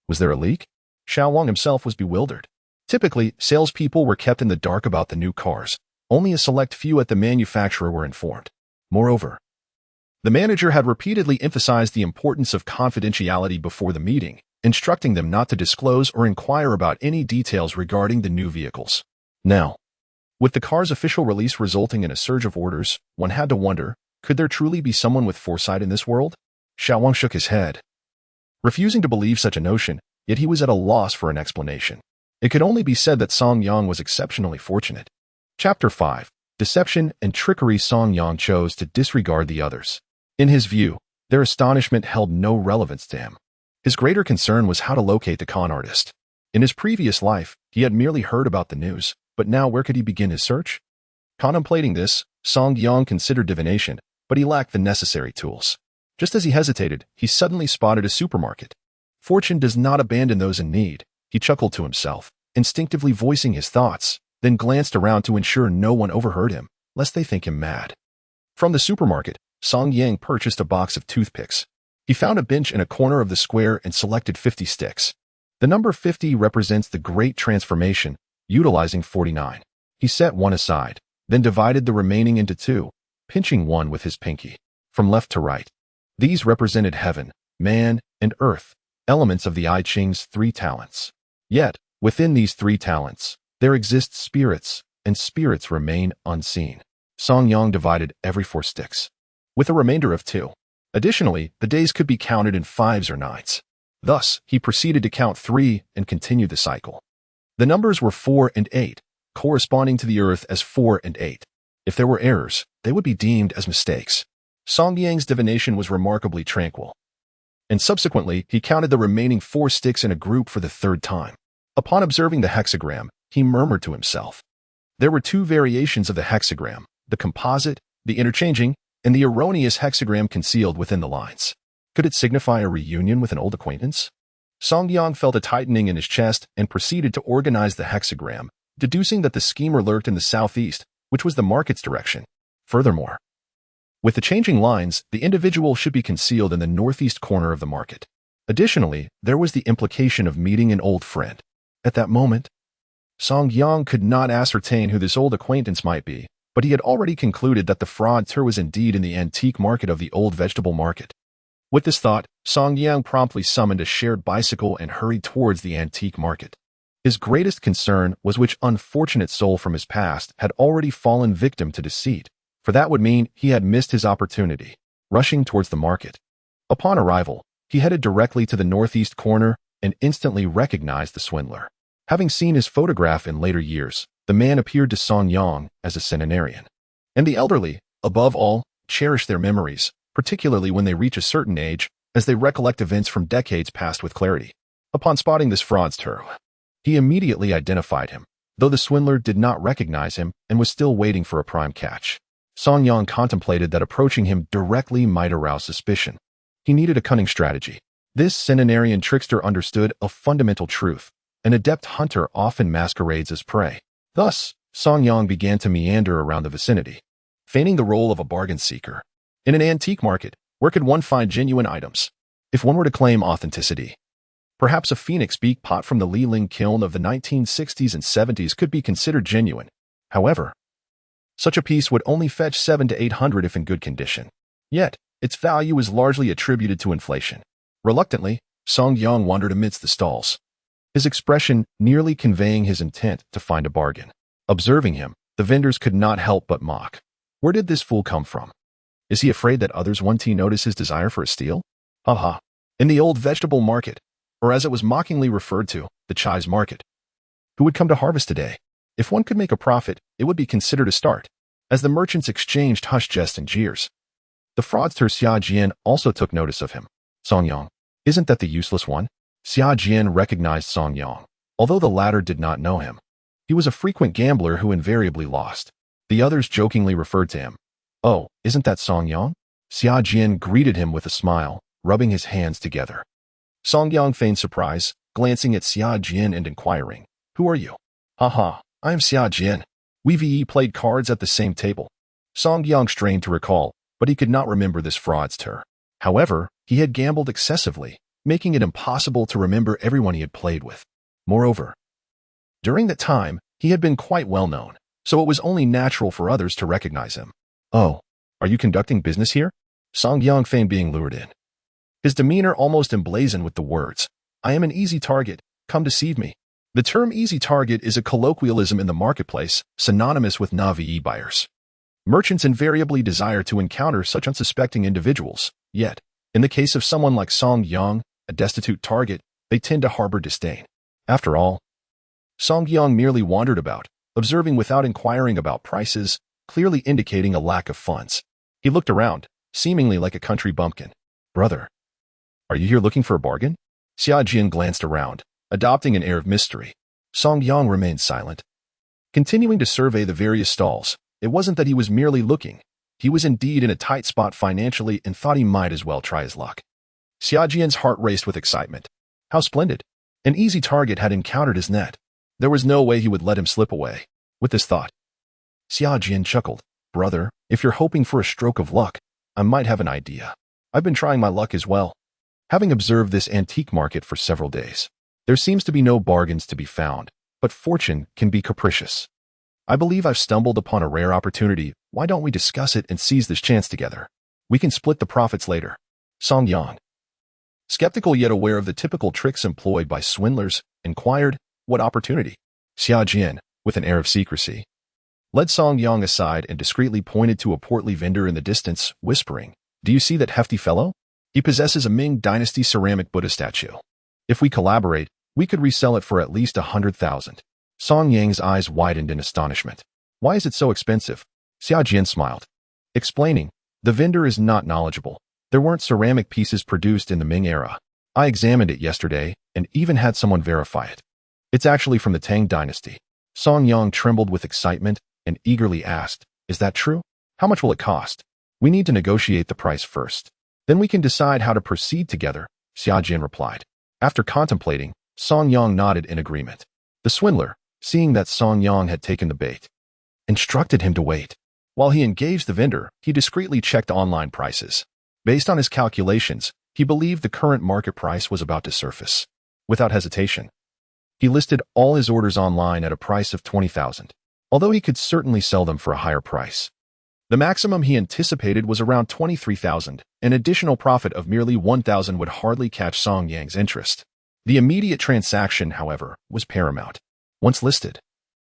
Was there a leak? Xiao Wang himself was bewildered. Typically, salespeople were kept in the dark about the new cars. Only a select few at the manufacturer were informed. Moreover, the manager had repeatedly emphasized the importance of confidentiality before the meeting, instructing them not to disclose or inquire about any details regarding the new vehicles. Now, with the car's official release resulting in a surge of orders, one had to wonder, could there truly be someone with foresight in this world? Xiao Wang shook his head, refusing to believe such a notion, yet he was at a loss for an explanation. It could only be said that Song Yang was exceptionally fortunate. Chapter 5. Deception and Trickery. Song Yang chose to disregard the others. In his view, their astonishment held no relevance to him. His greater concern was how to locate the con artist. In his previous life, he had merely heard about the news, but now where could he begin his search? Contemplating this, Song Yang considered divination, but he lacked the necessary tools. Just as he hesitated, he suddenly spotted a supermarket. Fortune does not abandon those in need, he chuckled to himself, instinctively voicing his thoughts, then glanced around to ensure no one overheard him, lest they think him mad. From the supermarket, Song Yang purchased a box of toothpicks. He found a bench in a corner of the square and selected 50 sticks. The number 50 represents the Great Transformation, utilizing 49. He set one aside, then divided the remaining into 2, pinching one with his pinky, from left to right. These represented heaven, man, and earth, elements of the I Ching's 3 talents. Yet, within these 3 talents, there exist spirits, and spirits remain unseen. Song Yang divided every 4 sticks, with a remainder of 2. Additionally, the days could be counted in 5s or 9s. Thus, he proceeded to count 3 and continue the cycle. The numbers were 4 and 8, corresponding to the earth as 4 and 8. If there were errors, they would be deemed as mistakes. Song Yang's divination was remarkably tranquil, and subsequently, he counted the remaining 4 sticks in a group for the 3rd time. Upon observing the hexagram, he murmured to himself. There were 2 variations of the hexagram, the composite, the interchanging, and the erroneous hexagram concealed within the lines. Could it signify a reunion with an old acquaintance? Song Yang felt a tightening in his chest and proceeded to organize the hexagram, deducing that the schemer lurked in the southeast, which was the market's direction. Furthermore, With the changing lines, the individual should be concealed in the northeast corner of the market. Additionally, there was the implication of meeting an old friend. At that moment, Song Yang could not ascertain who this old acquaintance might be, but he had already concluded that the fraudster was indeed in the antique market of the old vegetable market. With this thought, Song Yang promptly summoned a shared bicycle and hurried towards the antique market. His greatest concern was which unfortunate soul from his past had already fallen victim to deceit, for that would mean he had missed his opportunity. Rushing towards the market. Upon arrival, he headed directly to the northeast corner and instantly recognized the swindler. Having seen his photograph in later years, the man appeared to Song Yang as a centenarian. And the elderly, above all, cherish their memories, particularly when they reach a certain age, as they recollect events from decades past with clarity. Upon spotting this fraudster, he immediately identified him, though the swindler did not recognize him and was still waiting for a prime catch. Song Yang contemplated that approaching him directly might arouse suspicion. He needed a cunning strategy. This centenarian trickster understood a fundamental truth. An adept hunter often masquerades as prey. Thus, Song Yang began to meander around the vicinity, feigning the role of a bargain seeker. In an antique market, where could one find genuine items? If one were to claim authenticity, perhaps a phoenix beak pot from the Liling kiln of the 1960s and 70s could be considered genuine. However, such a piece would only fetch 700 to 800 if in good condition. Yet, its value is largely attributed to inflation. Reluctantly, Song Yang wandered amidst the stalls, his expression nearly conveying his intent to find a bargain. Observing him, the vendors could not help but mock. Where did this fool come from? Is he afraid that others won't notice his desire for a steal? Ha. In the old vegetable market, or as it was mockingly referred to, the Chai's market. Who would come to harvest today? If one could make a profit, it would be considered a start. As the merchants exchanged hushed jests and jeers, the fraudster Chu Zihan also took notice of him. Song Yang, isn't that the useless one? Chu Zihan recognized Song Yang, although the latter did not know him. He was a frequent gambler who invariably lost. The others jokingly referred to him. Oh, isn't that Song Yang? Chu Zihan greeted him with a smile, rubbing his hands together. Song Yang feigned surprise, glancing at Chu Zihan and inquiring, "Who are you?" "Haha, I am Chu Zihan. We've played cards at the same table." Song Yang strained to recall, but he could not remember this fraudster. However, he had gambled excessively, making it impossible to remember everyone he had played with. Moreover, during that time, he had been quite well known, so it was only natural for others to recognize him. "Oh, are you conducting business here?" Song Yang feigned being lured in, his demeanor almost emblazoned with the words, "I am an easy target, come deceive me." The term easy target is a colloquialism in the marketplace, synonymous with Navi buyers. Merchants invariably desire to encounter such unsuspecting individuals, yet, in the case of someone like Song Yang, a destitute target, they tend to harbor disdain. After all, Song Yang merely wandered about, observing without inquiring about prices, clearly indicating a lack of funds. He looked around, seemingly like a country bumpkin. "Brother, are you here looking for a bargain?" Chu Zihan glanced around, adopting an air of mystery. Song Yang remained silent, continuing to survey the various stalls. It wasn't that he was merely looking. He was indeed in a tight spot financially and thought he might as well try his luck. Chu Zihan's heart raced with excitement. How splendid! An easy target had encountered his net. There was no way he would let him slip away. With this thought, Chu Zihan chuckled. "Brother, if you're hoping for a stroke of luck, I might have an idea. I've been trying my luck as well." Having observed this antique market for several days, there seems to be no bargains to be found, but fortune can be capricious. "I believe I've stumbled upon a rare opportunity. Why don't we discuss it and seize this chance together? We can split the profits later." Song Yang, skeptical yet aware of the typical tricks employed by swindlers, inquired, "What opportunity?" Chu Zihan, with an air of secrecy, led Song Yang aside and discreetly pointed to a portly vendor in the distance, whispering, "Do you see that hefty fellow? He possesses a Ming Dynasty ceramic Buddha statue. If we collaborate, we could resell it for at least 100,000. Song Yang's eyes widened in astonishment. "Why is it so expensive?" Chu Zihan smiled, explaining, "The vendor is not knowledgeable. There weren't ceramic pieces produced in the Ming era. I examined it yesterday and even had someone verify it. It's actually from the Tang Dynasty." Song Yang trembled with excitement and eagerly asked, "Is that true? How much will it cost?" "We need to negotiate the price first. Then we can decide how to proceed together," Chu Zihan replied. After contemplating, Song Yang nodded in agreement. The swindler, seeing that Song Yang had taken the bait, instructed him to wait. While he engaged the vendor, he discreetly checked online prices. Based on his calculations, he believed the current market price was about to surface. Without hesitation, he listed all his orders online at a price of 20,000, although he could certainly sell them for a higher price. The maximum he anticipated was around 23,000. An additional profit of merely 1,000 would hardly catch Song Yang's interest. The immediate transaction, however, was paramount. Once listed,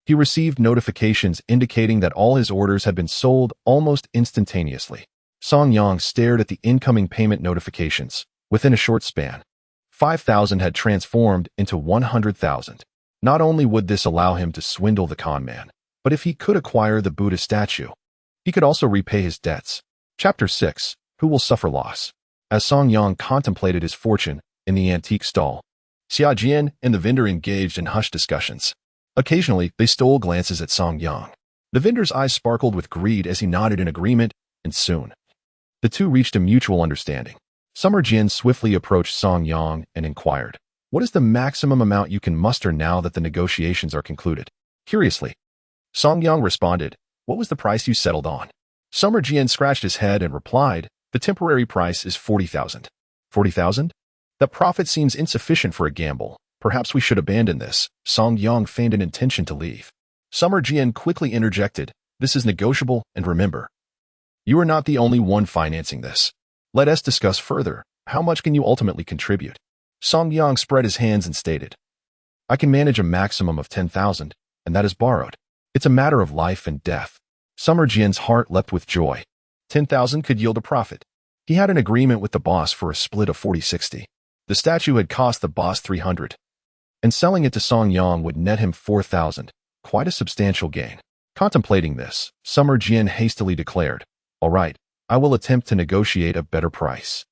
he received notifications indicating that all his orders had been sold almost instantaneously. Song Yang stared at the incoming payment notifications. Within a short span, 5,000 had transformed into 100,000. Not only would this allow him to swindle the con man, but if he could acquire the Buddha statue, he could also repay his debts. Chapter 6. Who will suffer loss? As Song Yang contemplated his fortune in the antique stall, Chu Zihan and the vendor engaged in hushed discussions. Occasionally, they stole glances at Song Yang. The vendor's eyes sparkled with greed as he nodded in agreement, and soon, the two reached a mutual understanding. Summer Jin swiftly approached Song Yang and inquired, "What is the maximum amount you can muster now that the negotiations are concluded?" Curiously, Song Yang responded, "What was the price you settled on?" Summer Jin scratched his head and replied, "The temporary price is 40,000. 40,000? That profit seems insufficient for a gamble. Perhaps we should abandon this." Song Yang feigned an intention to leave. Summer Jin quickly interjected, "This is negotiable, and remember, you are not the only one financing this. Let us discuss further. How much can you ultimately contribute?" Song Yang spread his hands and stated, "I can manage a maximum of 10,000, and that is borrowed. It's a matter of life and death." Summer Jin's heart leapt with joy. 10,000 could yield a profit. He had an agreement with the boss for a split of 40-60. The statue had cost the boss 300, and selling it to Song Yang would net him 4,000, quite a substantial gain. Contemplating this, Summer Jin hastily declared, "All right, I will attempt to negotiate a better price."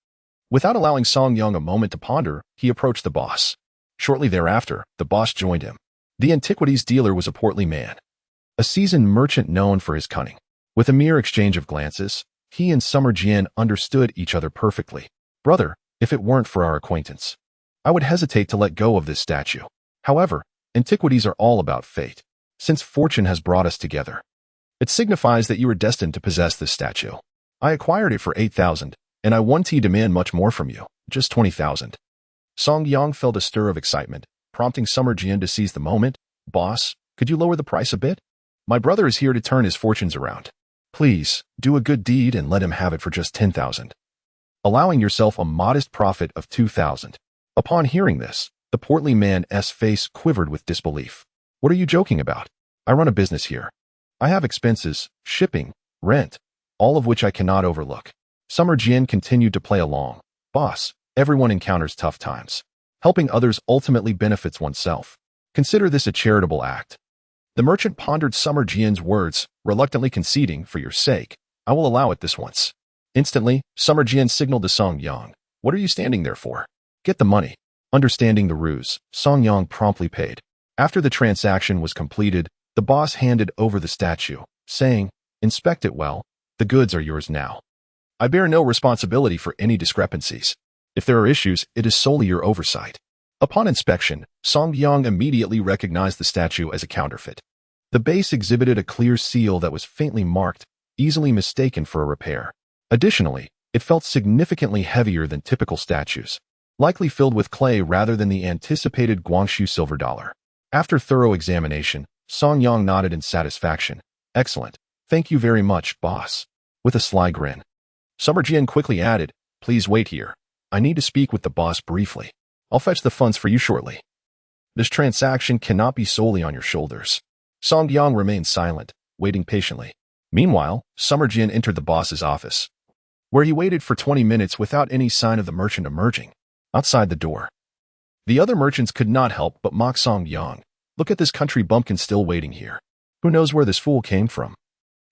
Without allowing Song Yang a moment to ponder, he approached the boss. Shortly thereafter, the boss joined him. The antiquities dealer was a portly man, a seasoned merchant known for his cunning. With a mere exchange of glances, he and Summer Jin understood each other perfectly. "Brother, if it weren't for our acquaintance, I would hesitate to let go of this statue. However, antiquities are all about fate. Since fortune has brought us together, it signifies that you are destined to possess this statue. I acquired it for 8,000, and I won't demand much more from you, just 20,000. Song Yang felt a stir of excitement, prompting Summer Jin to seize the moment. "Boss, could you lower the price a bit? My brother is here to turn his fortunes around. Please, do a good deed and let him have it for just 10,000. Allowing yourself a modest profit of 2,000. Upon hearing this, the portly man's face quivered with disbelief. "What are you joking about? I run a business here. I have expenses, shipping, rent, all of which I cannot overlook." Summer Jin continued to play along. "Boss, everyone encounters tough times. Helping others ultimately benefits oneself. Consider this a charitable act." The merchant pondered Summer Jin's words, reluctantly conceding, "For your sake, I will allow it this once." Instantly, Summer Jin signaled to Song Yang, "What are you standing there for? Get the money." Understanding the ruse, Song Yang promptly paid. After the transaction was completed, the boss handed over the statue, saying, "Inspect it well. The goods are yours now. I bear no responsibility for any discrepancies. If there are issues, it is solely your oversight." Upon inspection, Song Yang immediately recognized the statue as a counterfeit. The base exhibited a clear seal that was faintly marked, easily mistaken for a repair. Additionally, it felt significantly heavier than typical statues, likely filled with clay rather than the anticipated Guangxu silver dollar. After thorough examination, Song Yang nodded in satisfaction. "Excellent. Thank you very much, boss." With a sly grin, Summer Jin quickly added, "Please wait here. I need to speak with the boss briefly. I'll fetch the funds for you shortly. This transaction cannot be solely on your shoulders." Song Yang remained silent, waiting patiently. Meanwhile, Summer Jin entered the boss's office, where he waited for 20 minutes without any sign of the merchant emerging. Outside the door, the other merchants could not help but mock Song Yang. "Look at this country bumpkin still waiting here. Who knows where this fool came from?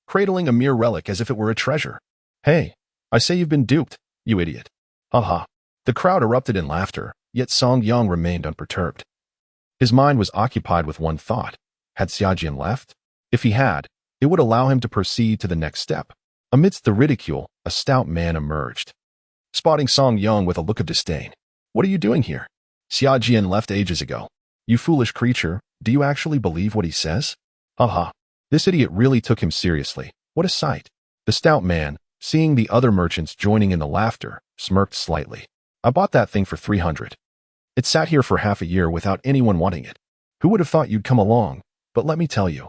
Cradling a mere relic as if it were a treasure. Hey, I say you've been duped, you idiot." Ha ha. The crowd erupted in laughter, yet Song Yang remained unperturbed. His mind was occupied with one thought. Had Chu Zihan left? If he had, it would allow him to proceed to the next step. Amidst the ridicule, a stout man emerged, spotting Song Yang with a look of disdain. "What are you doing here? Chu Zihan left ages ago. You foolish creature, do you actually believe what he says?" Ha ha. This idiot really took him seriously. What a sight. The stout man, seeing the other merchants joining in the laughter, smirked slightly. I bought that thing for 300. It sat here for half a year without anyone wanting it. Who would have thought you'd come along? But let me tell you,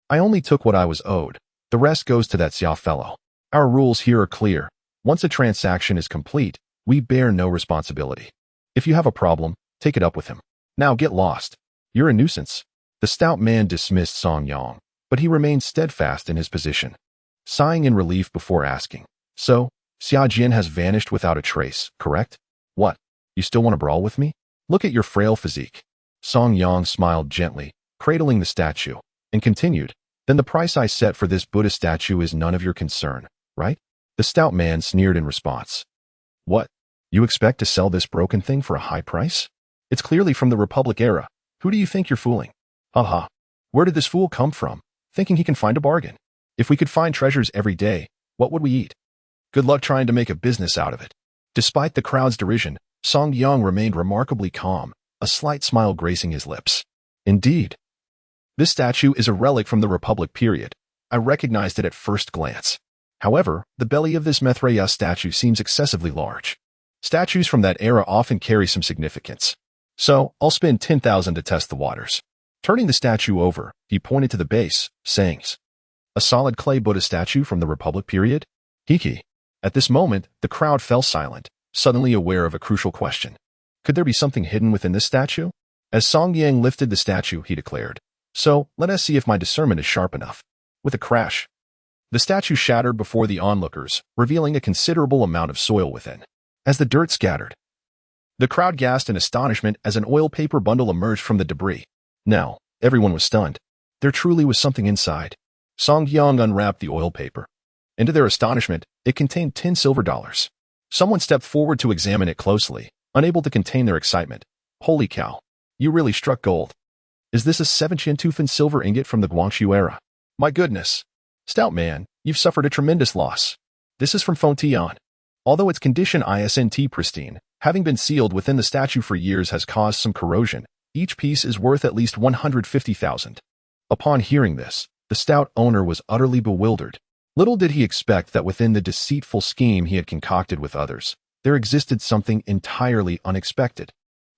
I only took what I was owed. The rest goes to that Xia fellow. Our rules here are clear. Once a transaction is complete, we bear no responsibility. If you have a problem, take it up with him. Now get lost. You're a nuisance. The stout man dismissed Song Yang, but he remained steadfast in his position, sighing in relief before asking. So, Xia Jian has vanished without a trace, correct? What? You still want to brawl with me? Look at your frail physique. Song Yang smiled gently, cradling the statue, and continued, then the price I set for this Buddha statue is none of your concern, right? The stout man sneered in response. What? You expect to sell this broken thing for a high price? It's clearly from the Republic era. Who do you think you're fooling? Haha. Where did this fool come from, thinking he can find a bargain? If we could find treasures every day, what would we eat? Good luck trying to make a business out of it. Despite the crowd's derision, Song Yang remained remarkably calm, a slight smile gracing his lips. Indeed. This statue is a relic from the Republic period. I recognized it at first glance. However, the belly of this Maitreya statue seems excessively large. Statues from that era often carry some significance. So, I'll spend 10,000 to test the waters. Turning the statue over, he pointed to the base, saying, a solid clay Buddha statue from the Republic period? Hiki. At this moment, the crowd fell silent, suddenly aware of a crucial question. Could there be something hidden within this statue? As Song Yang lifted the statue, he declared, so, let us see if my discernment is sharp enough. With a crash, the statue shattered before the onlookers, revealing a considerable amount of soil within. As the dirt scattered, the crowd gasped in astonishment as an oil paper bundle emerged from the debris. Now, everyone was stunned. There truly was something inside. Song Yang unwrapped the oil paper, and to their astonishment, it contained 10 silver dollars. Someone stepped forward to examine it closely, unable to contain their excitement. Holy cow, you really struck gold. Is this a 7-chin-tufan silver ingot from the Guangxu era? My goodness. Stout man, you've suffered a tremendous loss. This is from Confronting. Although its condition isn't pristine, having been sealed within the statue for years has caused some corrosion, each piece is worth at least 150,000. Upon hearing this, the stout owner was utterly bewildered. Little did he expect that within the deceitful scheme he had concocted with others, there existed something entirely unexpected.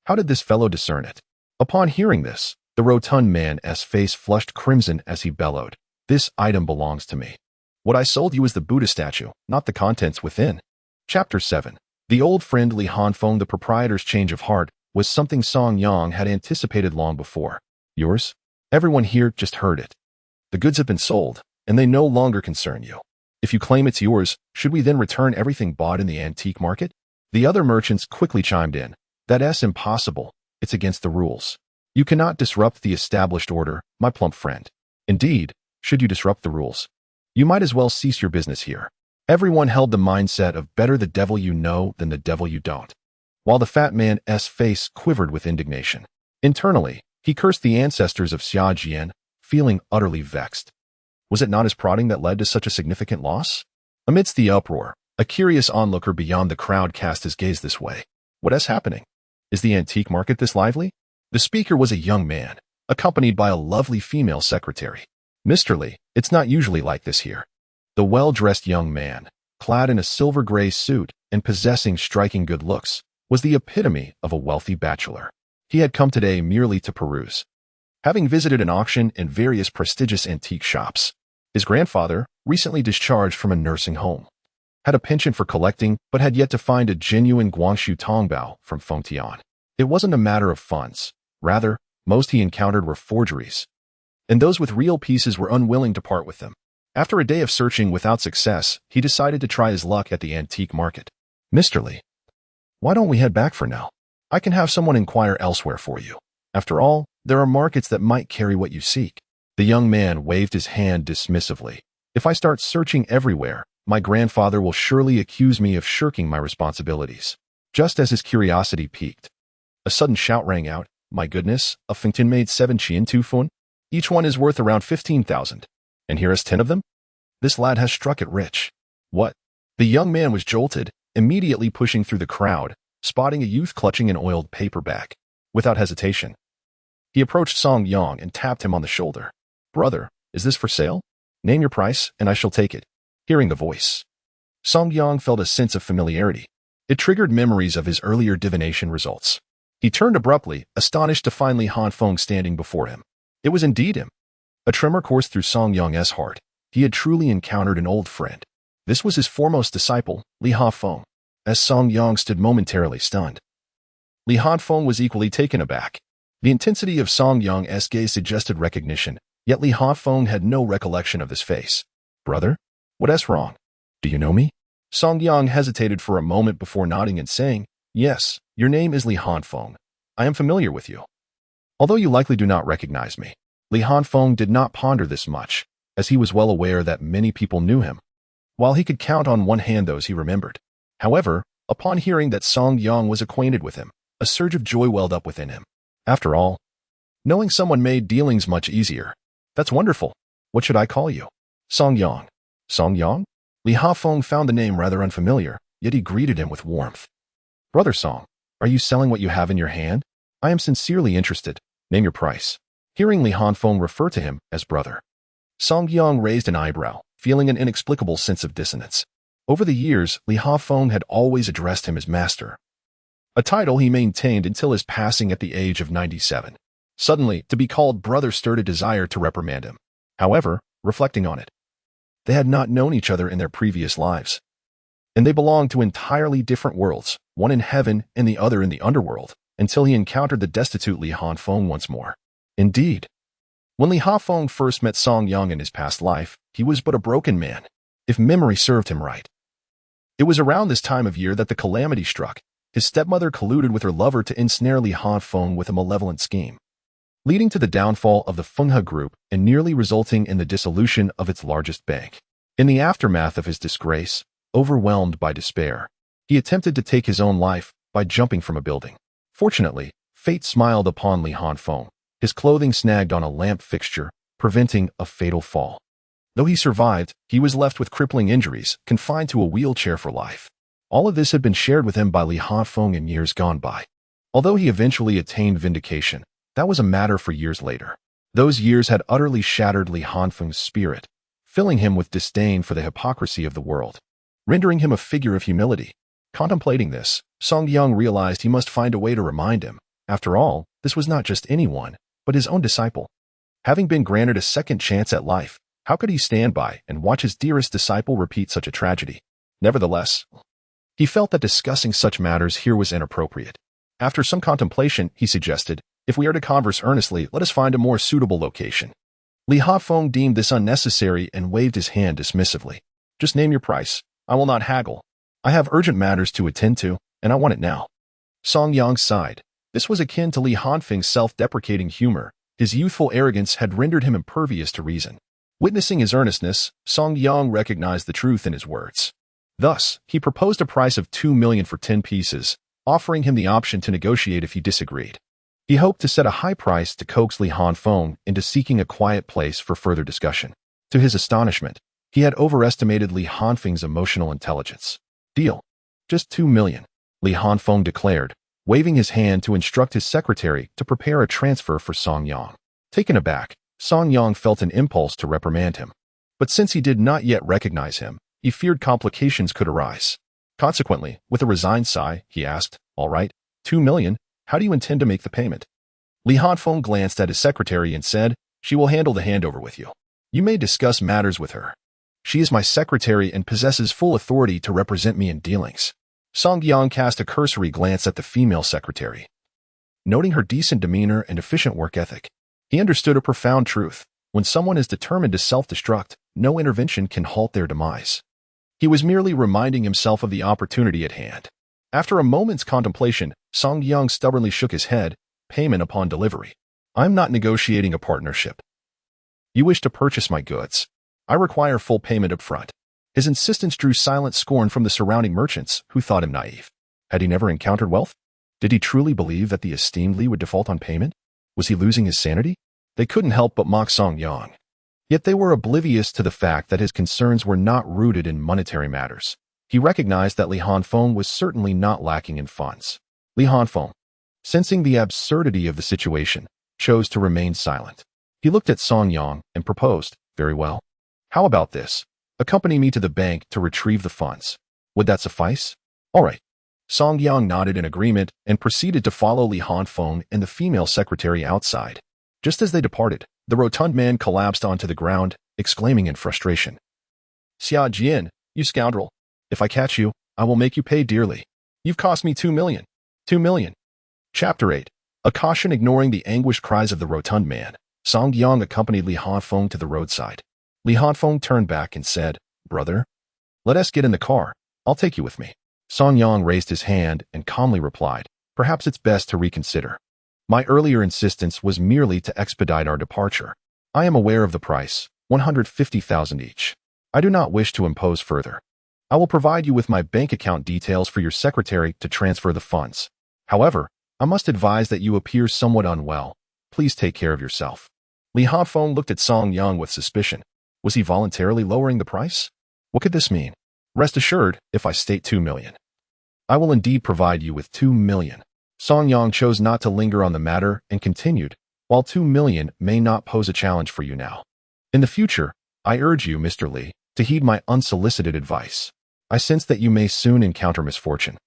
How did this fellow discern it? Upon hearing this, the rotund man's face flushed crimson as he bellowed, this item belongs to me. What I sold you is the Buddha statue, not the contents within. Chapter 7. The old friend Li Hanfeng, the proprietor's change of heart, was something Song Yang had anticipated long before. Yours? Everyone here just heard it. The goods have been sold, and they no longer concern you. If you claim it's yours, should we then return everything bought in the antique market? The other merchants quickly chimed in. That's impossible. It's against the rules. You cannot disrupt the established order, my plump friend. Indeed, should you disrupt the rules, you might as well cease your business here. Everyone held the mindset of better the devil you know than the devil you don't. While the fat man's face quivered with indignation. Internally, he cursed the ancestors of Xia Jian, feeling utterly vexed. Was it not his prodding that led to such a significant loss? Amidst the uproar, a curious onlooker beyond the crowd cast his gaze this way. What is happening? Is the antique market this lively? The speaker was a young man, accompanied by a lovely female secretary. Mr. Li, it's not usually like this here. The well-dressed young man, clad in a silver-gray suit and possessing striking good looks, was the epitome of a wealthy bachelor. He had come today merely to peruse. Having visited an auction and various prestigious antique shops, his grandfather, recently discharged from a nursing home, had a penchant for collecting but had yet to find a genuine Guangxu Tongbao from Fengtian. It wasn't a matter of funds. Rather, most he encountered were forgeries, and those with real pieces were unwilling to part with them. After a day of searching without success, he decided to try his luck at the antique market. Mr. Li, why don't we head back for now? I can have someone inquire elsewhere for you. After all, there are markets that might carry what you seek. The young man waved his hand dismissively. If I start searching everywhere, my grandfather will surely accuse me of shirking my responsibilities. Just as his curiosity piqued, a sudden shout rang out. My goodness, a Fengtian made 7 Qian-tu-fun? Each one is worth around 15,000. And here is 10 of them? This lad has struck it rich. What? The young man was jolted, immediately pushing through the crowd, spotting a youth clutching an oiled paper bag. Without hesitation, he approached Song Yang and tapped him on the shoulder. Brother, is this for sale? Name your price, and I shall take it. Hearing the voice, Song Yang felt a sense of familiarity. It triggered memories of his earlier divination results. He turned abruptly, astonished to find Li Hanfeng standing before him. It was indeed him. A tremor coursed through Song Yang's heart. He had truly encountered an old friend. This was his foremost disciple, Li Hanfeng. As Song Yang stood momentarily stunned, Li Hanfeng was equally taken aback. The intensity of Song Yang's gaze suggested recognition, yet Li Hanfeng had no recollection of this face. Brother? What's wrong? Do you know me? Song Yang hesitated for a moment before nodding and saying, Yes, your name is Li Hanfeng. I am familiar with you. Although you likely do not recognize me. Li Hanfeng did not ponder this much, as he was well aware that many people knew him, while he could count on one hand those he remembered. However, upon hearing that Song Yang was acquainted with him, a surge of joy welled up within him. After all, knowing someone made dealings much easier. That's wonderful. What should I call you? Song Yang. Song Yang? Li Hanfeng found the name rather unfamiliar, yet he greeted him with warmth. Brother Song, are you selling what you have in your hand? I am sincerely interested. Name your price. Hearing Li Hanfeng refer to him as brother, Song Yang raised an eyebrow, feeling an inexplicable sense of dissonance. Over the years, Li Hanfeng had always addressed him as master, a title he maintained until his passing at the age of 97. Suddenly, to be called brother stirred a desire to reprimand him. However, reflecting on it, they had not known each other in their previous lives, and they belonged to entirely different worlds, one in heaven and the other in the underworld, until he encountered the destitute Li Hanfeng once more. Indeed, when Li Hanfeng first met Song Yang in his past life, he was but a broken man, if memory served him right. It was around this time of year that the calamity struck. His stepmother colluded with her lover to ensnare Li Hanfeng with a malevolent scheme, leading to the downfall of the Fenghe group and nearly resulting in the dissolution of its largest bank. In the aftermath of his disgrace, overwhelmed by despair, he attempted to take his own life by jumping from a building. Fortunately, fate smiled upon Li Hanfeng. His clothing snagged on a lamp fixture, preventing a fatal fall. Though he survived, he was left with crippling injuries, confined to a wheelchair for life. All of this had been shared with him by Li Hanfeng in years gone by. Although he eventually attained vindication, that was a matter for years later. Those years had utterly shattered Li Hanfeng's spirit, filling him with disdain for the hypocrisy of the world, rendering him a figure of humility. Contemplating this, Song Yang realized he must find a way to remind him. After all, this was not just anyone, but his own disciple. Having been granted a second chance at life, how could he stand by and watch his dearest disciple repeat such a tragedy? Nevertheless, he felt that discussing such matters here was inappropriate. After some contemplation, he suggested, if we are to converse earnestly, let us find a more suitable location. Li Hanfeng deemed this unnecessary and waved his hand dismissively. Just name your price. I will not haggle. I have urgent matters to attend to, and I want it now. Song Yang sighed. This was akin to Li Hanfeng's self-deprecating humor. His youthful arrogance had rendered him impervious to reason. Witnessing his earnestness, Song Yang recognized the truth in his words. Thus, he proposed a price of 2 million for 10 pieces, offering him the option to negotiate if he disagreed. He hoped to set a high price to coax Li Hanfeng into seeking a quiet place for further discussion. To his astonishment, he had overestimated Li Hanfeng's emotional intelligence. Deal. Just 2 million, Li Hanfeng declared, waving his hand to instruct his secretary to prepare a transfer for Song Yang. Taken aback, Song Yang felt an impulse to reprimand him. But since he did not yet recognize him, he feared complications could arise. Consequently, with a resigned sigh, he asked, All right, 2 million, how do you intend to make the payment? Li Hanfeng glanced at his secretary and said, She will handle the handover with you. You may discuss matters with her. She is my secretary and possesses full authority to represent me in dealings. Song Yang cast a cursory glance at the female secretary. Noting her decent demeanor and efficient work ethic, he understood a profound truth. When someone is determined to self-destruct, no intervention can halt their demise. He was merely reminding himself of the opportunity at hand. After a moment's contemplation, Song Yang stubbornly shook his head, payment upon delivery. I'm not negotiating a partnership. You wish to purchase my goods. I require full payment up front. His insistence drew silent scorn from the surrounding merchants, who thought him naive. Had he never encountered wealth? Did he truly believe that the esteemed Li would default on payment? Was he losing his sanity? They couldn't help but mock Song Yang. Yet they were oblivious to the fact that his concerns were not rooted in monetary matters. He recognized that Li Hanfeng was certainly not lacking in funds. Li Hanfeng, sensing the absurdity of the situation, chose to remain silent. He looked at Song Yang and proposed, Very well. How about this? Accompany me to the bank to retrieve the funds. Would that suffice? All right. Song Yang nodded in agreement and proceeded to follow Li Hanfeng and the female secretary outside. Just as they departed, the rotund man collapsed onto the ground, exclaiming in frustration. Xia Jian, you scoundrel. If I catch you, I will make you pay dearly. You've cost me 2 million. 2 million. Chapter 8. A caution. Ignoring the anguished cries of the rotund man, Song Yang accompanied Li Hanfeng to the roadside. Li Hanfeng turned back and said, Brother, let us get in the car. I'll take you with me. Song Yang raised his hand and calmly replied, Perhaps it's best to reconsider. My earlier insistence was merely to expedite our departure. I am aware of the price, 150,000 each. I do not wish to impose further. I will provide you with my bank account details for your secretary to transfer the funds. However, I must advise that you appear somewhat unwell. Please take care of yourself. Li Hanfeng looked at Song Yang with suspicion. Was he voluntarily lowering the price? What could this mean? Rest assured, if I state 2 million, I will indeed provide you with 2 million. Song Yang chose not to linger on the matter and continued, While 2 million may not pose a challenge for you now, in the future, I urge you, Mr. Li, to heed my unsolicited advice. I sense that you may soon encounter misfortune.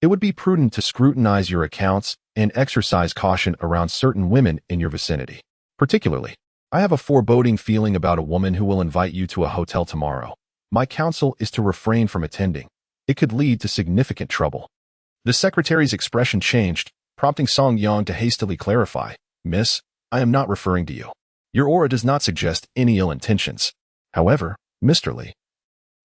It would be prudent to scrutinize your accounts and exercise caution around certain women in your vicinity. Particularly, I have a foreboding feeling about a woman who will invite you to a hotel tomorrow. My counsel is to refrain from attending. It could lead to significant trouble. The secretary's expression changed, prompting Song Yang to hastily clarify, Miss, I am not referring to you. Your aura does not suggest any ill intentions. However, Mr. Li,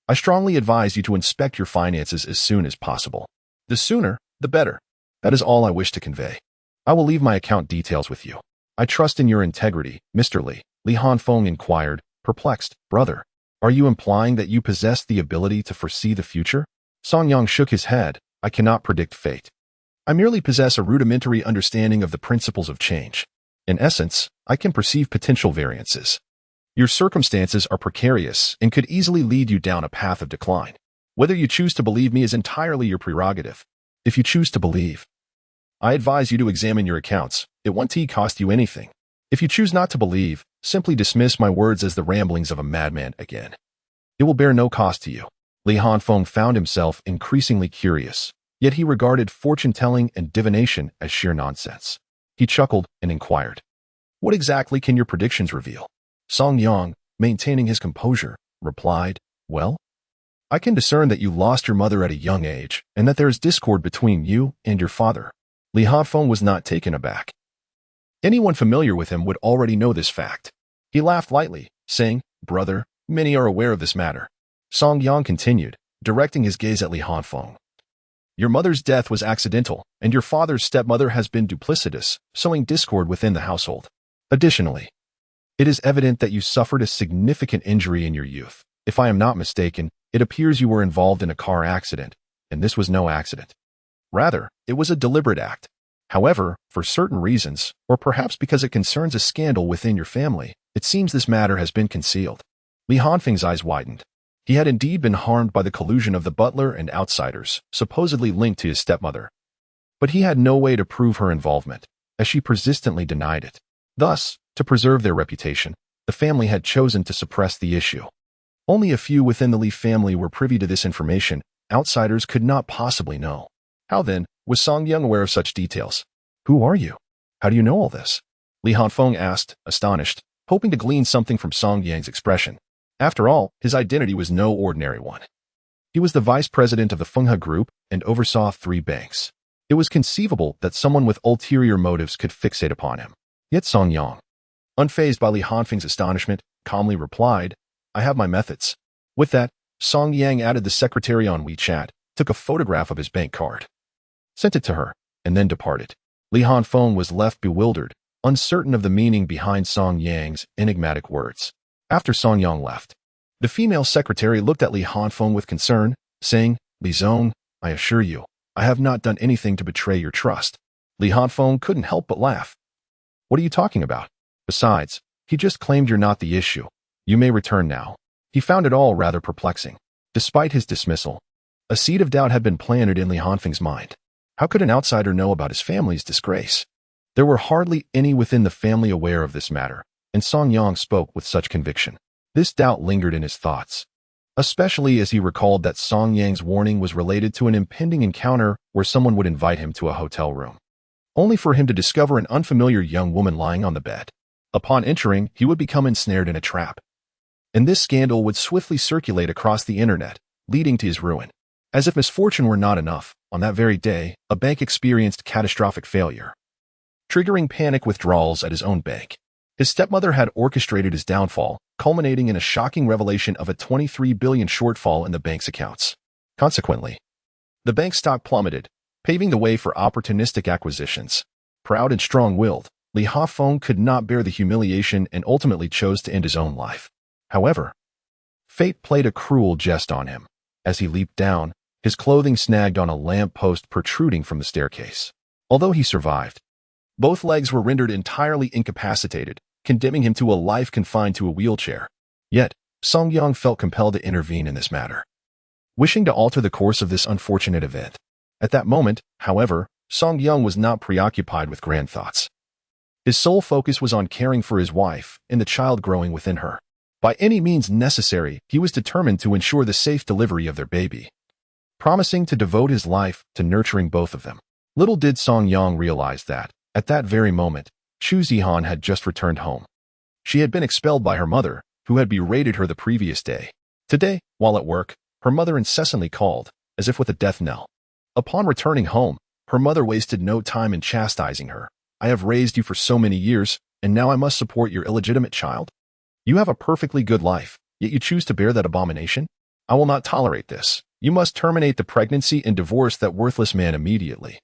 I strongly advise you to inspect your finances as soon as possible. The sooner, the better. That is all I wish to convey. I will leave my account details with you. I trust in your integrity, Mr. Li. Li Hanfeng inquired, perplexed. Brother, are you implying that you possess the ability to foresee the future? Song Yang shook his head. I cannot predict fate. I merely possess a rudimentary understanding of the principles of change. In essence, I can perceive potential variances. Your circumstances are precarious and could easily lead you down a path of decline. Whether you choose to believe me is entirely your prerogative. If you choose to believe, I advise you to examine your accounts. It won't cost you anything. If you choose not to believe, simply dismiss my words as the ramblings of a madman again. It will bear no cost to you. Li Hanfeng found himself increasingly curious, yet he regarded fortune-telling and divination as sheer nonsense. He chuckled and inquired, What exactly can your predictions reveal? Song Yang, maintaining his composure, replied, Well, I can discern that you lost your mother at a young age and that there is discord between you and your father. Li Hanfeng was not taken aback. Anyone familiar with him would already know this fact. He laughed lightly, saying, Brother, many are aware of this matter. Song Yang continued, directing his gaze at Li Hanfeng. Your mother's death was accidental, and your father's stepmother has been duplicitous, sowing discord within the household. Additionally, it is evident that you suffered a significant injury in your youth. If I am not mistaken, it appears you were involved in a car accident, and this was no accident. Rather, it was a deliberate act. However, for certain reasons, or perhaps because it concerns a scandal within your family, it seems this matter has been concealed. Li Hanfeng's eyes widened. He had indeed been harmed by the collusion of the butler and outsiders, supposedly linked to his stepmother. But he had no way to prove her involvement, as she persistently denied it. Thus, to preserve their reputation, the family had chosen to suppress the issue. Only a few within the Li family were privy to this information. Outsiders could not possibly know. How then was Song Yang aware of such details? Who are you? How do you know all this? Li Hanfeng asked, astonished, hoping to glean something from Song Yang's expression. After all, his identity was no ordinary one. He was the vice president of the Fenghe Group and oversaw 3 banks. It was conceivable that someone with ulterior motives could fixate upon him. Yet Song Yang, unfazed by Li Hanfeng's astonishment, calmly replied, I have my methods. With that, Song Yang added the secretary on WeChat, took a photograph of his bank card, sent it to her, and then departed. Li Hanfeng was left bewildered, uncertain of the meaning behind Song Yang's enigmatic words. After Song Yang left, the female secretary looked at Li Hanfeng with concern, saying, Li Zong, I assure you, I have not done anything to betray your trust. Li Hanfeng couldn't help but laugh. What are you talking about? Besides, he just claimed you're not the issue. You may return now. He found it all rather perplexing. Despite his dismissal, a seed of doubt had been planted in Li Hanfeng's mind. How could an outsider know about his family's disgrace? There were hardly any within the family aware of this matter, and Song Yang spoke with such conviction. This doubt lingered in his thoughts, especially as he recalled that Song Yang's warning was related to an impending encounter where someone would invite him to a hotel room, only for him to discover an unfamiliar young woman lying on the bed. Upon entering, he would become ensnared in a trap, and this scandal would swiftly circulate across the internet, leading to his ruin. As if misfortune were not enough, on that very day, a bank experienced catastrophic failure, triggering panic withdrawals at his own bank. His stepmother had orchestrated his downfall, culminating in a shocking revelation of a 23 billion shortfall in the bank's accounts. Consequently, the bank's stock plummeted, paving the way for opportunistic acquisitions. Proud and strong-willed, Li Hafeng could not bear the humiliation and ultimately chose to end his own life. However, fate played a cruel jest on him. As he leaped down, his clothing snagged on a lamp post protruding from the staircase. Although he survived, both legs were rendered entirely incapacitated, condemning him to a life confined to a wheelchair. Yet, Song Yang felt compelled to intervene in this matter, wishing to alter the course of this unfortunate event. At that moment, however, Song Yang was not preoccupied with grand thoughts. His sole focus was on caring for his wife and the child growing within her. By any means necessary, he was determined to ensure the safe delivery of their baby, promising to devote his life to nurturing both of them. Little did Song Yang realize that, at that very moment, Chu Zihan had just returned home. She had been expelled by her mother, who had berated her the previous day. Today, while at work, her mother incessantly called, as if with a death knell. Upon returning home, her mother wasted no time in chastising her. "I have raised you for so many years, and now I must support your illegitimate child? You have a perfectly good life, yet you choose to bear that abomination? I will not tolerate this. You must terminate the pregnancy and divorce that worthless man immediately,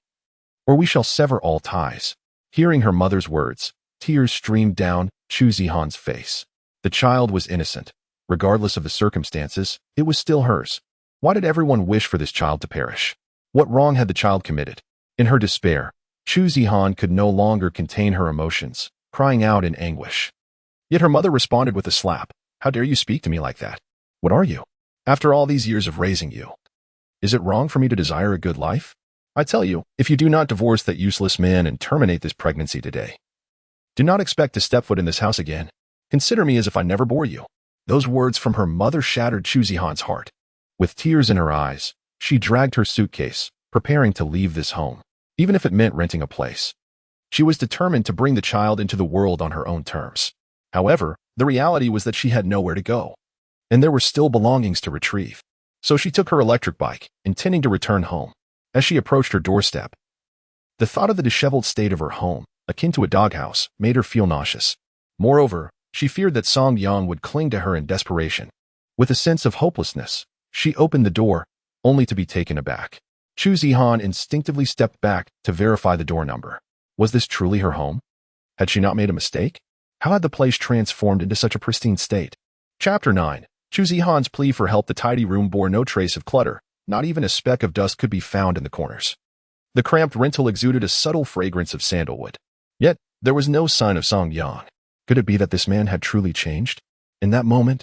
or we shall sever all ties." Hearing her mother's words, tears streamed down Chu Zihan's face. The child was innocent. Regardless of the circumstances, it was still hers. Why did everyone wish for this child to perish? What wrong had the child committed? In her despair, Chu Zihan could no longer contain her emotions, crying out in anguish. Yet her mother responded with a slap. "How dare you speak to me like that? What are you? After all these years of raising you, is it wrong for me to desire a good life? I tell you, if you do not divorce that useless man and terminate this pregnancy today, do not expect to step foot in this house again. Consider me as if I never bore you." Those words from her mother shattered Chu Zihan's heart. With tears in her eyes, she dragged her suitcase, preparing to leave this home, even if it meant renting a place. She was determined to bring the child into the world on her own terms. However, the reality was that she had nowhere to go, and there were still belongings to retrieve. So she took her electric bike, intending to return home. As she approached her doorstep, the thought of the disheveled state of her home, akin to a doghouse, made her feel nauseous. Moreover, she feared that Song Yang would cling to her in desperation. With a sense of hopelessness, she opened the door, only to be taken aback. Chu Zihan instinctively stepped back to verify the door number. Was this truly her home? Had she not made a mistake? How had the place transformed into such a pristine state? Chapter 9. Chu Zihan's plea for help. The tidy room bore no trace of clutter. Not even a speck of dust could be found in the corners. The cramped rental exuded a subtle fragrance of sandalwood. Yet, there was no sign of Song Yang. Could it be that this man had truly changed? In that moment,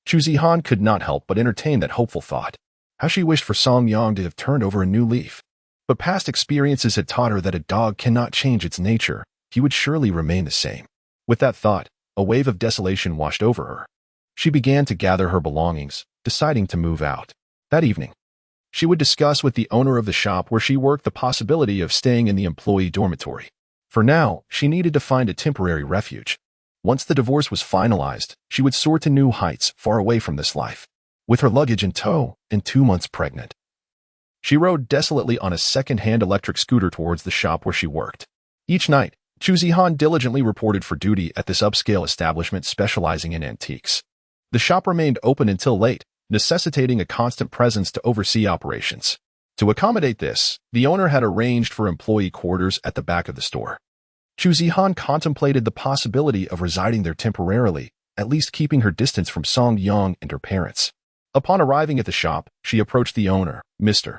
Chu Zihan could not help but entertain that hopeful thought. How she wished for Song Yang to have turned over a new leaf. But past experiences had taught her that a dog cannot change its nature. He would surely remain the same. With that thought, a wave of desolation washed over her. She began to gather her belongings, deciding to move out. That evening, she would discuss with the owner of the shop where she worked the possibility of staying in the employee dormitory. For now, she needed to find a temporary refuge. Once the divorce was finalized, she would soar to new heights far away from this life. With her luggage in tow and 2 months pregnant, she rode desolately on a second-hand electric scooter towards the shop where she worked. Each night, Chu Zihan diligently reported for duty at this upscale establishment specializing in antiques. The shop remained open until late, necessitating a constant presence to oversee operations. To accommodate this, the owner had arranged for employee quarters at the back of the store. Chu Zihan contemplated the possibility of residing there temporarily, at least keeping her distance from Song Yang and her parents. Upon arriving at the shop, she approached the owner, Mr.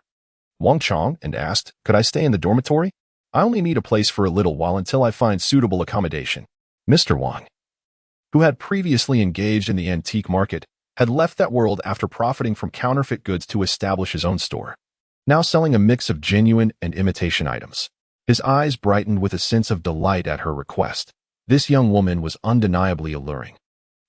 Wang Chong, and asked, "Could I stay in the dormitory? I only need a place for a little while until I find suitable accommodation." Mr. Wang, who had previously engaged in the antique market, had left that world after profiting from counterfeit goods to establish his own store, now selling a mix of genuine and imitation items. His eyes brightened with a sense of delight at her request. This young woman was undeniably alluring,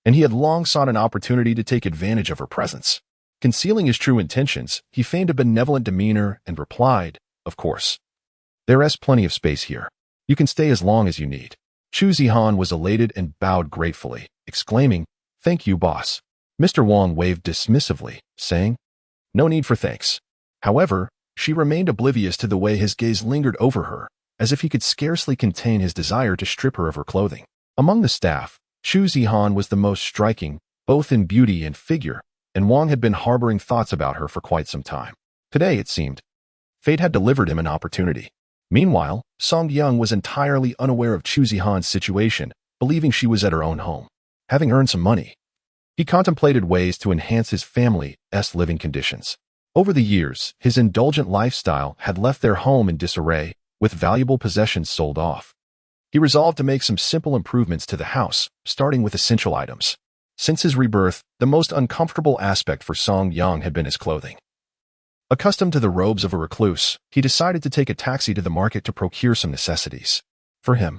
and he had long sought an opportunity to take advantage of her presence. Concealing his true intentions, he feigned a benevolent demeanor and replied, "Of course. There is plenty of space here. You can stay as long as you need." Chu Zihan was elated and bowed gratefully, exclaiming, "Thank you, boss." Mr. Wang waved dismissively, saying, "No need for thanks." However, she remained oblivious to the way his gaze lingered over her, as if he could scarcely contain his desire to strip her of her clothing. Among the staff, Chu Zihan was the most striking, both in beauty and figure, and Wang had been harboring thoughts about her for quite some time. Today, it seemed, fate had delivered him an opportunity. Meanwhile, Song Young was entirely unaware of Chu Zihan's situation, believing she was at her own home. Having earned some money, he contemplated ways to enhance his family's living conditions. Over the years, his indulgent lifestyle had left their home in disarray, with valuable possessions sold off. He resolved to make some simple improvements to the house, starting with essential items. Since his rebirth, the most uncomfortable aspect for Song Young had been his clothing. Accustomed to the robes of a recluse, he decided to take a taxi to the market to procure some necessities. For him,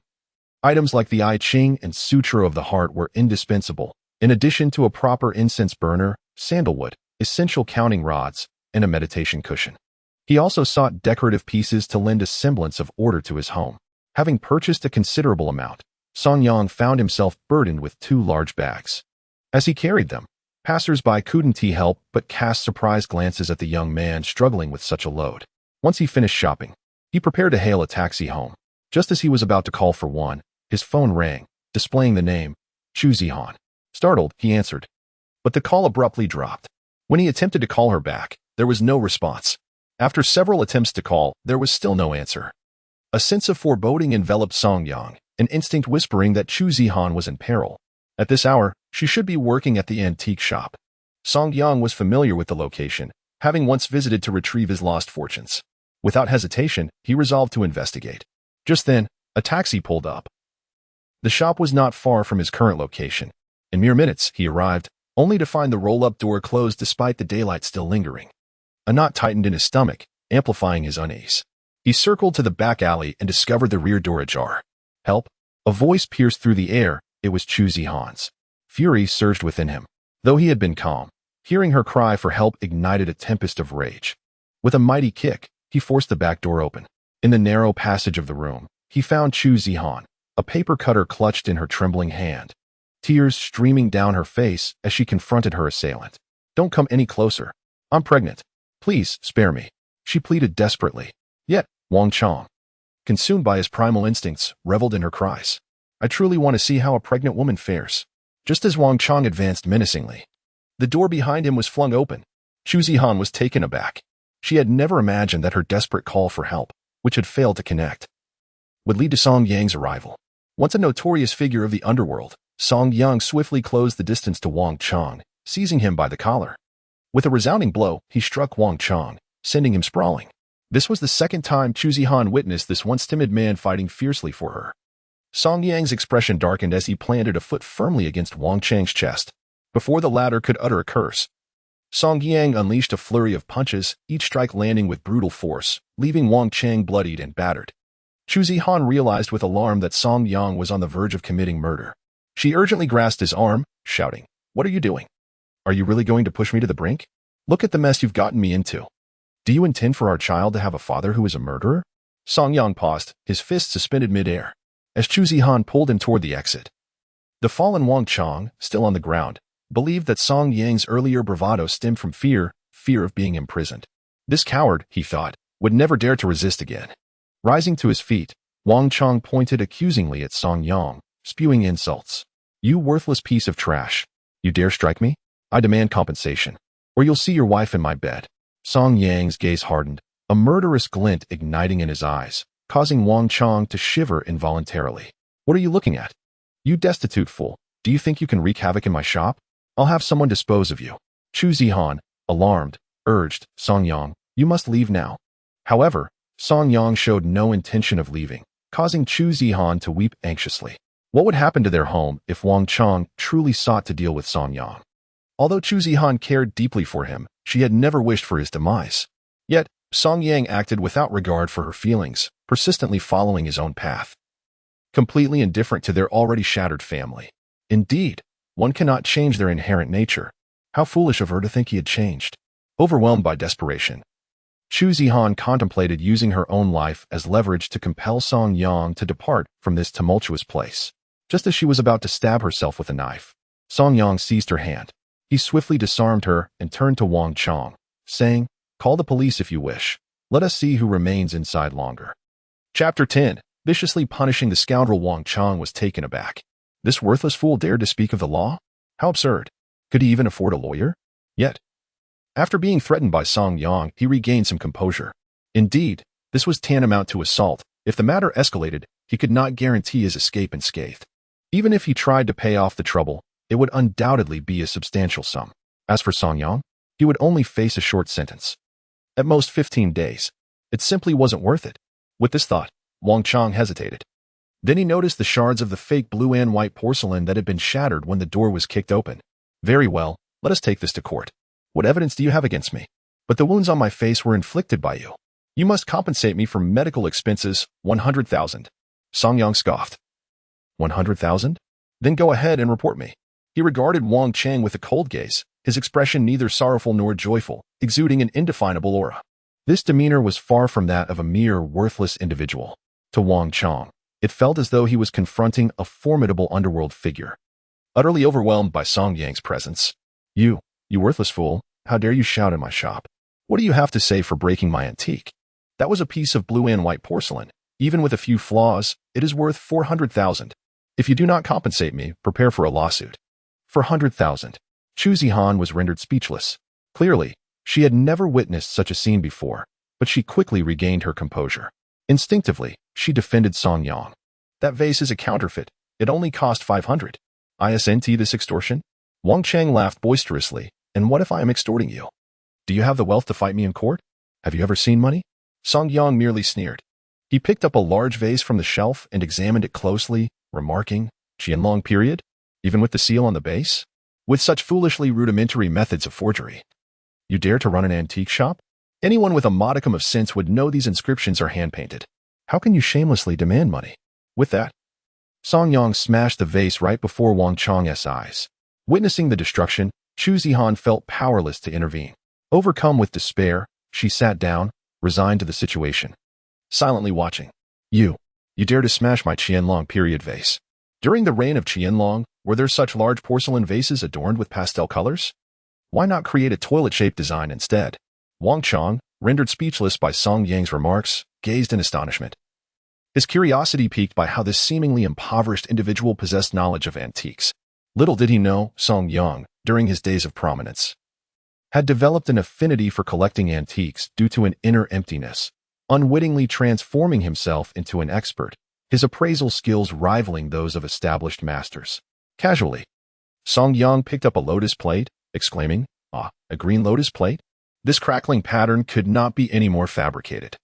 items like the I Ching and Sutra of the Heart were indispensable, in addition to a proper incense burner, sandalwood, essential counting rods, and a meditation cushion. He also sought decorative pieces to lend a semblance of order to his home. Having purchased a considerable amount, Song Young found himself burdened with 2 large bags. As he carried them, passers-by couldn't help but cast surprised glances at the young man struggling with such a load. Once he finished shopping, he prepared to hail a taxi home. Just as he was about to call for one, his phone rang, displaying the name, Chu Zihan. Startled, he answered, but the call abruptly dropped. When he attempted to call her back, there was no response. After several attempts to call, there was still no answer. A sense of foreboding enveloped Song Young, an instinct whispering that Chu Zihan was in peril. At this hour, she should be working at the antique shop. Song Young was familiar with the location, having once visited to retrieve his lost fortunes. Without hesitation, he resolved to investigate. Just then, a taxi pulled up. The shop was not far from his current location. In mere minutes, he arrived, only to find the roll-up door closed despite the daylight still lingering. A knot tightened in his stomach, amplifying his unease. He circled to the back alley and discovered the rear door ajar. "Help!" A voice pierced through the air. It was Chu Zihan's. Fury surged within him. Though he had been calm, hearing her cry for help ignited a tempest of rage. With a mighty kick, he forced the back door open. In the narrow passage of the room, he found Chu Zihan, a paper cutter clutched in her trembling hand. Tears streaming down her face as she confronted her assailant. "Don't come any closer. I'm pregnant. Please, spare me," she pleaded desperately. Yet, Wang Chong, consumed by his primal instincts, reveled in her cries. "I truly want to see how a pregnant woman fares." Just as Wang Chong advanced menacingly, the door behind him was flung open. Chu Zihan was taken aback. She had never imagined that her desperate call for help, which had failed to connect, would lead to Song Yang's arrival. Once a notorious figure of the underworld, Song Yang swiftly closed the distance to Wang Chong, seizing him by the collar. With a resounding blow, he struck Wang Chong, sending him sprawling. This was the second time Chu Zihan witnessed this once timid man fighting fiercely for her. Song Yang's expression darkened as he planted a foot firmly against Wang Chang's chest. Before the latter could utter a curse, Song Yang unleashed a flurry of punches, each strike landing with brutal force, leaving Wang Chang bloodied and battered. Chu Zihan realized with alarm that Song Yang was on the verge of committing murder. She urgently grasped his arm, shouting, "What are you doing? Are you really going to push me to the brink? Look at the mess you've gotten me into. Do you intend for our child to have a father who is a murderer?" Song Yang paused, his fist suspended mid-air, as Chu Zihan pulled him toward the exit. The fallen Wang Chong, still on the ground, believed that Song Yang's earlier bravado stemmed from fear of being imprisoned. This coward, he thought, would never dare to resist again. Rising to his feet, Wang Chong pointed accusingly at Song Yang, spewing insults. "You worthless piece of trash. You dare strike me? I demand compensation, or you'll see your wife in my bed." Song Yang's gaze hardened, a murderous glint igniting in his eyes, causing Wang Chong to shiver involuntarily. "What are you looking at? You destitute fool. Do you think you can wreak havoc in my shop? I'll have someone dispose of you." Chu Zihan, alarmed, urged Song Yang, "You must leave now." However, Song Yang showed no intention of leaving, causing Chu Zihan to weep anxiously. What would happen to their home if Wang Chong truly sought to deal with Song Yang? Although Chu Zihan cared deeply for him, she had never wished for his demise. Yet, Song Yang acted without regard for her feelings, persistently following his own path, completely indifferent to their already shattered family. Indeed, One cannot change their inherent nature. How foolish of her to think he had changed. Overwhelmed by desperation, Chu Zihan contemplated using her own life as leverage to compel Song Yang to depart from this tumultuous place. Just as she was about to stab herself with a knife, Song Yang seized her hand. He swiftly disarmed her and turned to Wang Chong, saying, "Call the police if you wish. Let us see who remains inside longer." Chapter 10. Viciously punishing the scoundrel. Wang Chong was taken aback. This worthless fool dared to speak of the law? How absurd. Could he even afford a lawyer? Yet, after being threatened by Song Yang, he regained some composure. Indeed, this was tantamount to assault. If the matter escalated, he could not guarantee his escape unscathed. Even if he tried to pay off the trouble, it would undoubtedly be a substantial sum. As for Song Yang, he would only face a short sentence. At most 15 days. It simply wasn't worth it. With this thought, Wang Chong hesitated. Then he noticed the shards of the fake blue and white porcelain that had been shattered when the door was kicked open. Very well, let us take this to court. What evidence do you have against me? But the wounds on my face were inflicted by you. You must compensate me for medical expenses, 100,000. Song Yang scoffed. 100,000? Then go ahead and report me. He regarded Wang Chang with a cold gaze, his expression neither sorrowful nor joyful, exuding an indefinable aura. This demeanor was far from that of a mere worthless individual. To Wang Chong, it felt as though he was confronting a formidable underworld figure. Utterly overwhelmed by Song Yang's presence. You worthless fool, how dare you shout in my shop? What do you have to say for breaking my antique? That was a piece of blue and white porcelain. Even with a few flaws, it is worth 400,000. If you do not compensate me, prepare for a lawsuit. 400,000. Chu Zihan was rendered speechless. Clearly, she had never witnessed such a scene before, but she quickly regained her composure. Instinctively, she defended Song Yang. That vase is a counterfeit. It only cost 500. Isn't this extortion? Wang Chang laughed boisterously. And what if I am extorting you? Do you have the wealth to fight me in court? Have you ever seen money? Song Yang merely sneered. He picked up a large vase from the shelf and examined it closely, remarking, Qianlong period? Even with the seal on the base? With such foolishly rudimentary methods of forgery. You dare to run an antique shop? Anyone with a modicum of sense would know these inscriptions are hand-painted. How can you shamelessly demand money? With that, Song Yang smashed the vase right before Wang Chong's eyes. Witnessing the destruction, Chu Zihan felt powerless to intervene. Overcome with despair, she sat down, resigned to the situation. Silently watching. You dare to smash my Qianlong period vase. During the reign of Qianlong, were there such large porcelain vases adorned with pastel colors? Why not create a toilet-shaped design instead? Wang Chong, rendered speechless by Song Yang's remarks, gazed in astonishment. His curiosity piqued by how this seemingly impoverished individual possessed knowledge of antiques. Little did he know, Song Yang, during his days of prominence, had developed an affinity for collecting antiques due to an inner emptiness, unwittingly transforming himself into an expert, his appraisal skills rivaling those of established masters. Casually, Song Yang picked up a lotus plate, exclaiming, "Ah, a green lotus plate? This crackling pattern could not be any more fabricated.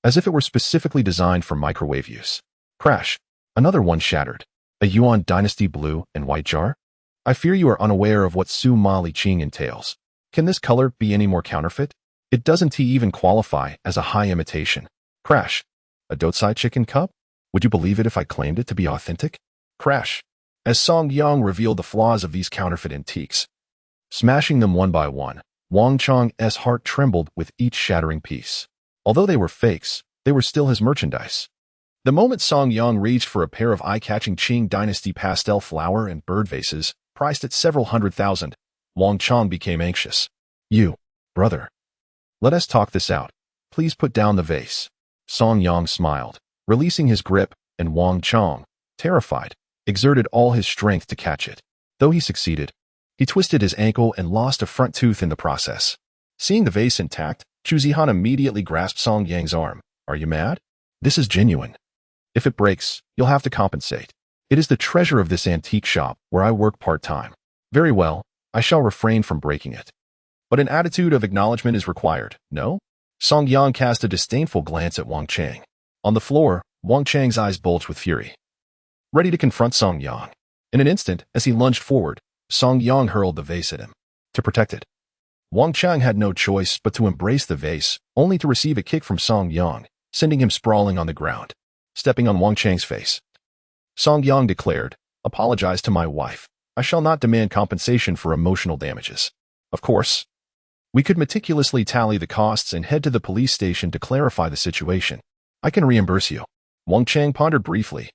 As if it were specifically designed for microwave use." Crash. Another one shattered. A Yuan dynasty blue and white jar? I fear you are unaware of what Su Ma Li Qing entails. Can this color be any more counterfeit? It doesn't even qualify as a high imitation. Crash. A Dotsai chicken cup? Would you believe it if I claimed it to be authentic? Crash. As Song Yang revealed the flaws of these counterfeit antiques, smashing them one by one, Wang Chong's heart trembled with each shattering piece. Although they were fakes, they were still his merchandise. The moment Song Yang reached for a pair of eye-catching Qing dynasty pastel flower and bird vases, priced at several 100,000, Wang Chong became anxious. You, brother. Let us talk this out. Please put down the vase. Song Yang smiled, releasing his grip, and Wang Chong, terrified, exerted all his strength to catch it. Though he succeeded, he twisted his ankle and lost a front tooth in the process. Seeing the vase intact, Chu Zihan immediately grasped Song Yang's arm. Are you mad? This is genuine. If it breaks, you'll have to compensate. It is the treasure of this antique shop where I work part-time. Very well, I shall refrain from breaking it. But an attitude of acknowledgement is required, no? Song Yang cast a disdainful glance at Wang Chang. On the floor, Wang Chang's eyes bulged with fury, ready to confront Song Yang. In an instant, as he lunged forward, Song Yang hurled the vase at him. To protect it, Wang Chang had no choice but to embrace the vase, only to receive a kick from Song Yang, sending him sprawling on the ground. Stepping on Wang Chang's face, Song Yang declared, "Apologize to my wife." I shall not demand compensation for emotional damages. Of course, we could meticulously tally the costs and head to the police station to clarify the situation. I can reimburse you. Wang Chang pondered briefly.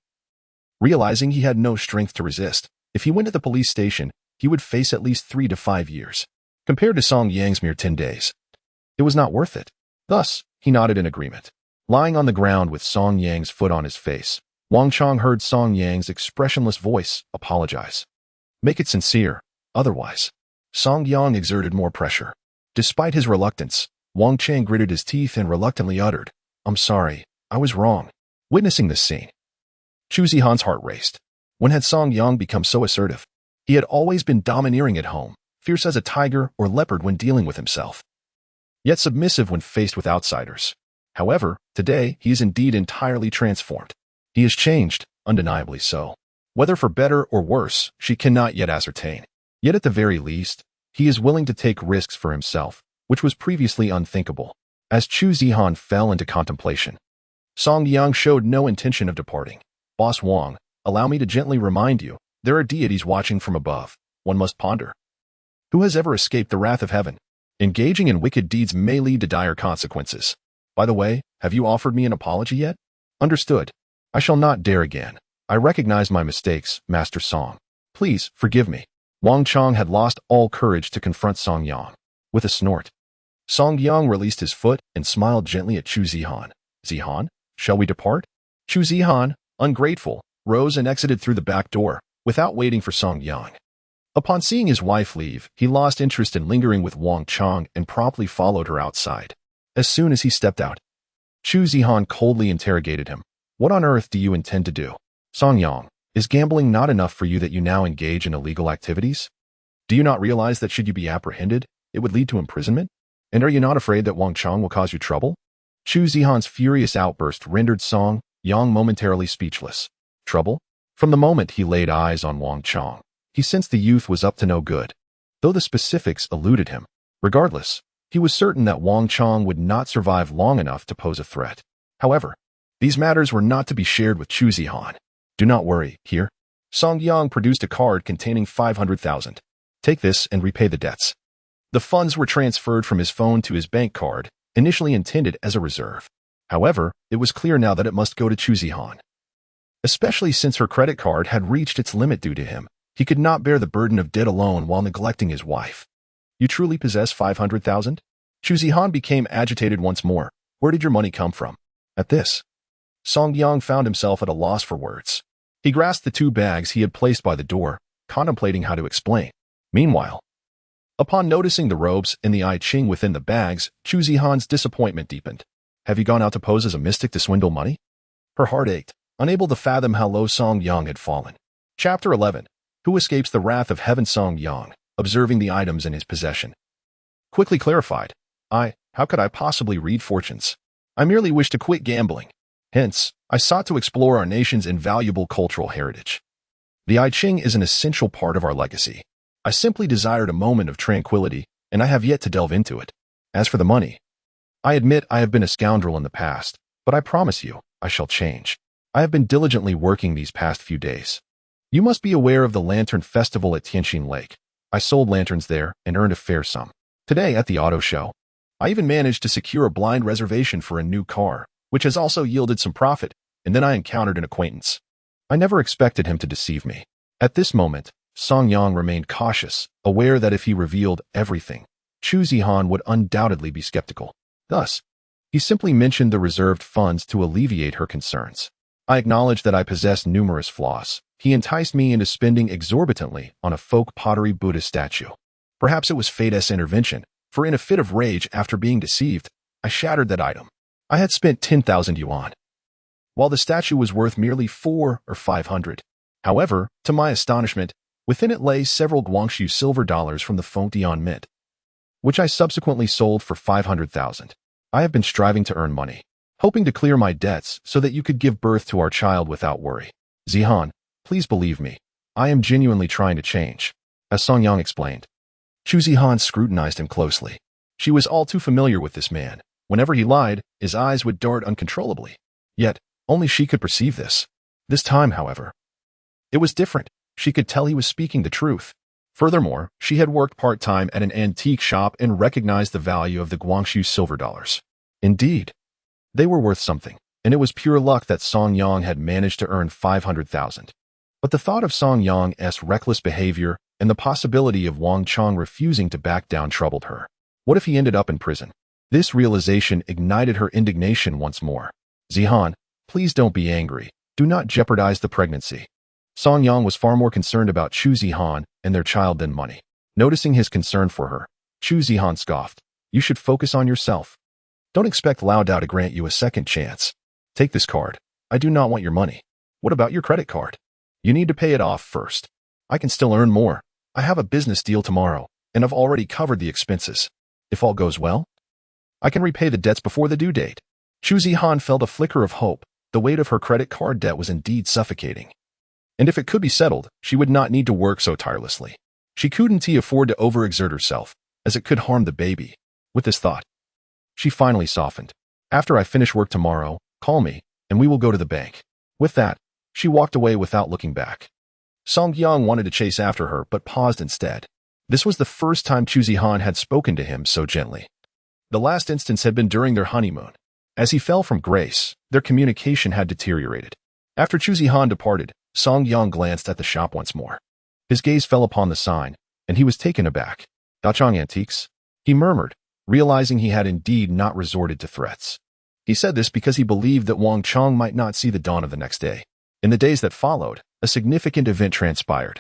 Realizing he had no strength to resist, if he went to the police station, he would face at least 3 to 5 years. Compared to Song Yang's mere 10 days, it was not worth it. Thus, he nodded in agreement. Lying on the ground with Song Yang's foot on his face, Wang Chang heard Song Yang's expressionless voice apologize. Make it sincere, otherwise. Song Yang exerted more pressure. Despite his reluctance, Wang Chang gritted his teeth and reluctantly uttered, I'm sorry, I was wrong. Witnessing this scene, Chu Zihan's heart raced. When had Song Yang become so assertive? He had always been domineering at home, fierce as a tiger or leopard when dealing with himself, yet submissive when faced with outsiders. However, today he is indeed entirely transformed. He has changed, undeniably so. Whether for better or worse, she cannot yet ascertain. Yet at the very least, he is willing to take risks for himself, which was previously unthinkable. As Chu Zihan fell into contemplation, Song Yang showed no intention of departing. Boss Wang, allow me to gently remind you, there are deities watching from above. One must ponder. Who has ever escaped the wrath of heaven? Engaging in wicked deeds may lead to dire consequences. By the way, have you offered me an apology yet? Understood. I shall not dare again. I recognize my mistakes, Master Song. Please, forgive me. Wang Chang had lost all courage to confront Song Yang. With a snort, Song Yang released his foot and smiled gently at Chu Zihan. Zihan, shall we depart? Chu Zihan, ungrateful, rose and exited through the back door, without waiting for Song Yang. Upon seeing his wife leave, he lost interest in lingering with Wang Chang and promptly followed her outside. As soon as he stepped out, Chu Zihan coldly interrogated him. What on earth do you intend to do? Song Yang, is gambling not enough for you that you now engage in illegal activities? Do you not realize that should you be apprehended, it would lead to imprisonment? And are you not afraid that Wang Chang will cause you trouble? Chu Zihan's furious outburst rendered Song Yang momentarily speechless. Trouble? From the moment he laid eyes on Wang Chang, he sensed the youth was up to no good, though the specifics eluded him. Regardless, he was certain that Wang Chang would not survive long enough to pose a threat. However, these matters were not to be shared with Chu Zihan. Do not worry, here. Song Yang produced a card containing 500,000. Take this and repay the debts. The funds were transferred from his phone to his bank card, initially intended as a reserve. However, it was clear now that it must go to Chu Zihan. Especially since her credit card had reached its limit due to him, he could not bear the burden of debt alone while neglecting his wife. You truly possess 500,000? Chu Zihan became agitated once more. Where did your money come from? At this, Song Yang found himself at a loss for words. He grasped the 2 bags he had placed by the door, contemplating how to explain. Meanwhile, upon noticing the robes and the I Ching within the bags, Chu Zihan's disappointment deepened. Have you gone out to pose as a mystic to swindle money? Her heart ached, unable to fathom how low Song Yang had fallen. Chapter 11. Who escapes the wrath of heaven? Song Yang, observing the items in his possession, quickly clarified. How could I possibly read fortunes? I merely wish to quit gambling. Hence, I sought to explore our nation's invaluable cultural heritage. The I Ching is an essential part of our legacy. I simply desired a moment of tranquility, and I have yet to delve into it. As for the money, I admit I have been a scoundrel in the past, but I promise you, I shall change. I have been diligently working these past few days. You must be aware of the Lantern Festival at Tianxin Lake. I sold lanterns there and earned a fair sum. Today at the auto show, I even managed to secure a blind reservation for a new car, which has also yielded some profit, and then I encountered an acquaintance. I never expected him to deceive me. At this moment, Song Yang remained cautious, aware that if he revealed everything, Chu Zihan would undoubtedly be skeptical. Thus, he simply mentioned the reserved funds to alleviate her concerns. I acknowledge that I possess numerous flaws. He enticed me into spending exorbitantly on a folk pottery Buddha statue. Perhaps it was fate's intervention, for in a fit of rage after being deceived, I shattered that item. I had spent 10,000 yuan, while the statue was worth merely 4 or 500. However, to my astonishment, within it lay several Guangxu silver dollars from the Fengtian Mint, which I subsequently sold for 500,000. I have been striving to earn money, hoping to clear my debts so that you could give birth to our child without worry. Zihan, please believe me, I am genuinely trying to change. As Song Yang explained, Chu Zihan scrutinized him closely. She was all too familiar with this man. Whenever he lied, his eyes would dart uncontrollably. Yet, only she could perceive this. This time, however, it was different. She could tell he was speaking the truth. Furthermore, she had worked part-time at an antique shop and recognized the value of the Guangxu silver dollars. Indeed, they were worth something, and it was pure luck that Song Yang had managed to earn 500,000. But the thought of Song Yang's reckless behavior and the possibility of Wang Chong refusing to back down troubled her. What if he ended up in prison? This realization ignited her indignation once more. Zihan, please don't be angry. Do not jeopardize the pregnancy. Song Yang was far more concerned about Chu Zihan and their child than money. Noticing his concern for her, Chu Zihan scoffed. You should focus on yourself. Don't expect Lao Dao to grant you a second chance. Take this card. I do not want your money. What about your credit card? You need to pay it off first. I can still earn more. I have a business deal tomorrow, and I've already covered the expenses. If all goes well, I can repay the debts before the due date. Chu Zihan felt a flicker of hope. The weight of her credit card debt was indeed suffocating. And if it could be settled, she would not need to work so tirelessly. She couldn't afford to overexert herself, as it could harm the baby. With this thought, she finally softened. After I finish work tomorrow, call me, and we will go to the bank. With that, she walked away without looking back. Song Yang wanted to chase after her, but paused instead. This was the first time Chu Zihan had spoken to him so gently. The last instance had been during their honeymoon. As he fell from grace, their communication had deteriorated. After Chu Zihan departed, Song Yang glanced at the shop once more. His gaze fell upon the sign, and he was taken aback. Daochang Antiques? He murmured, realizing he had indeed not resorted to threats. He said this because he believed that Wang Chong might not see the dawn of the next day. In the days that followed, a significant event transpired,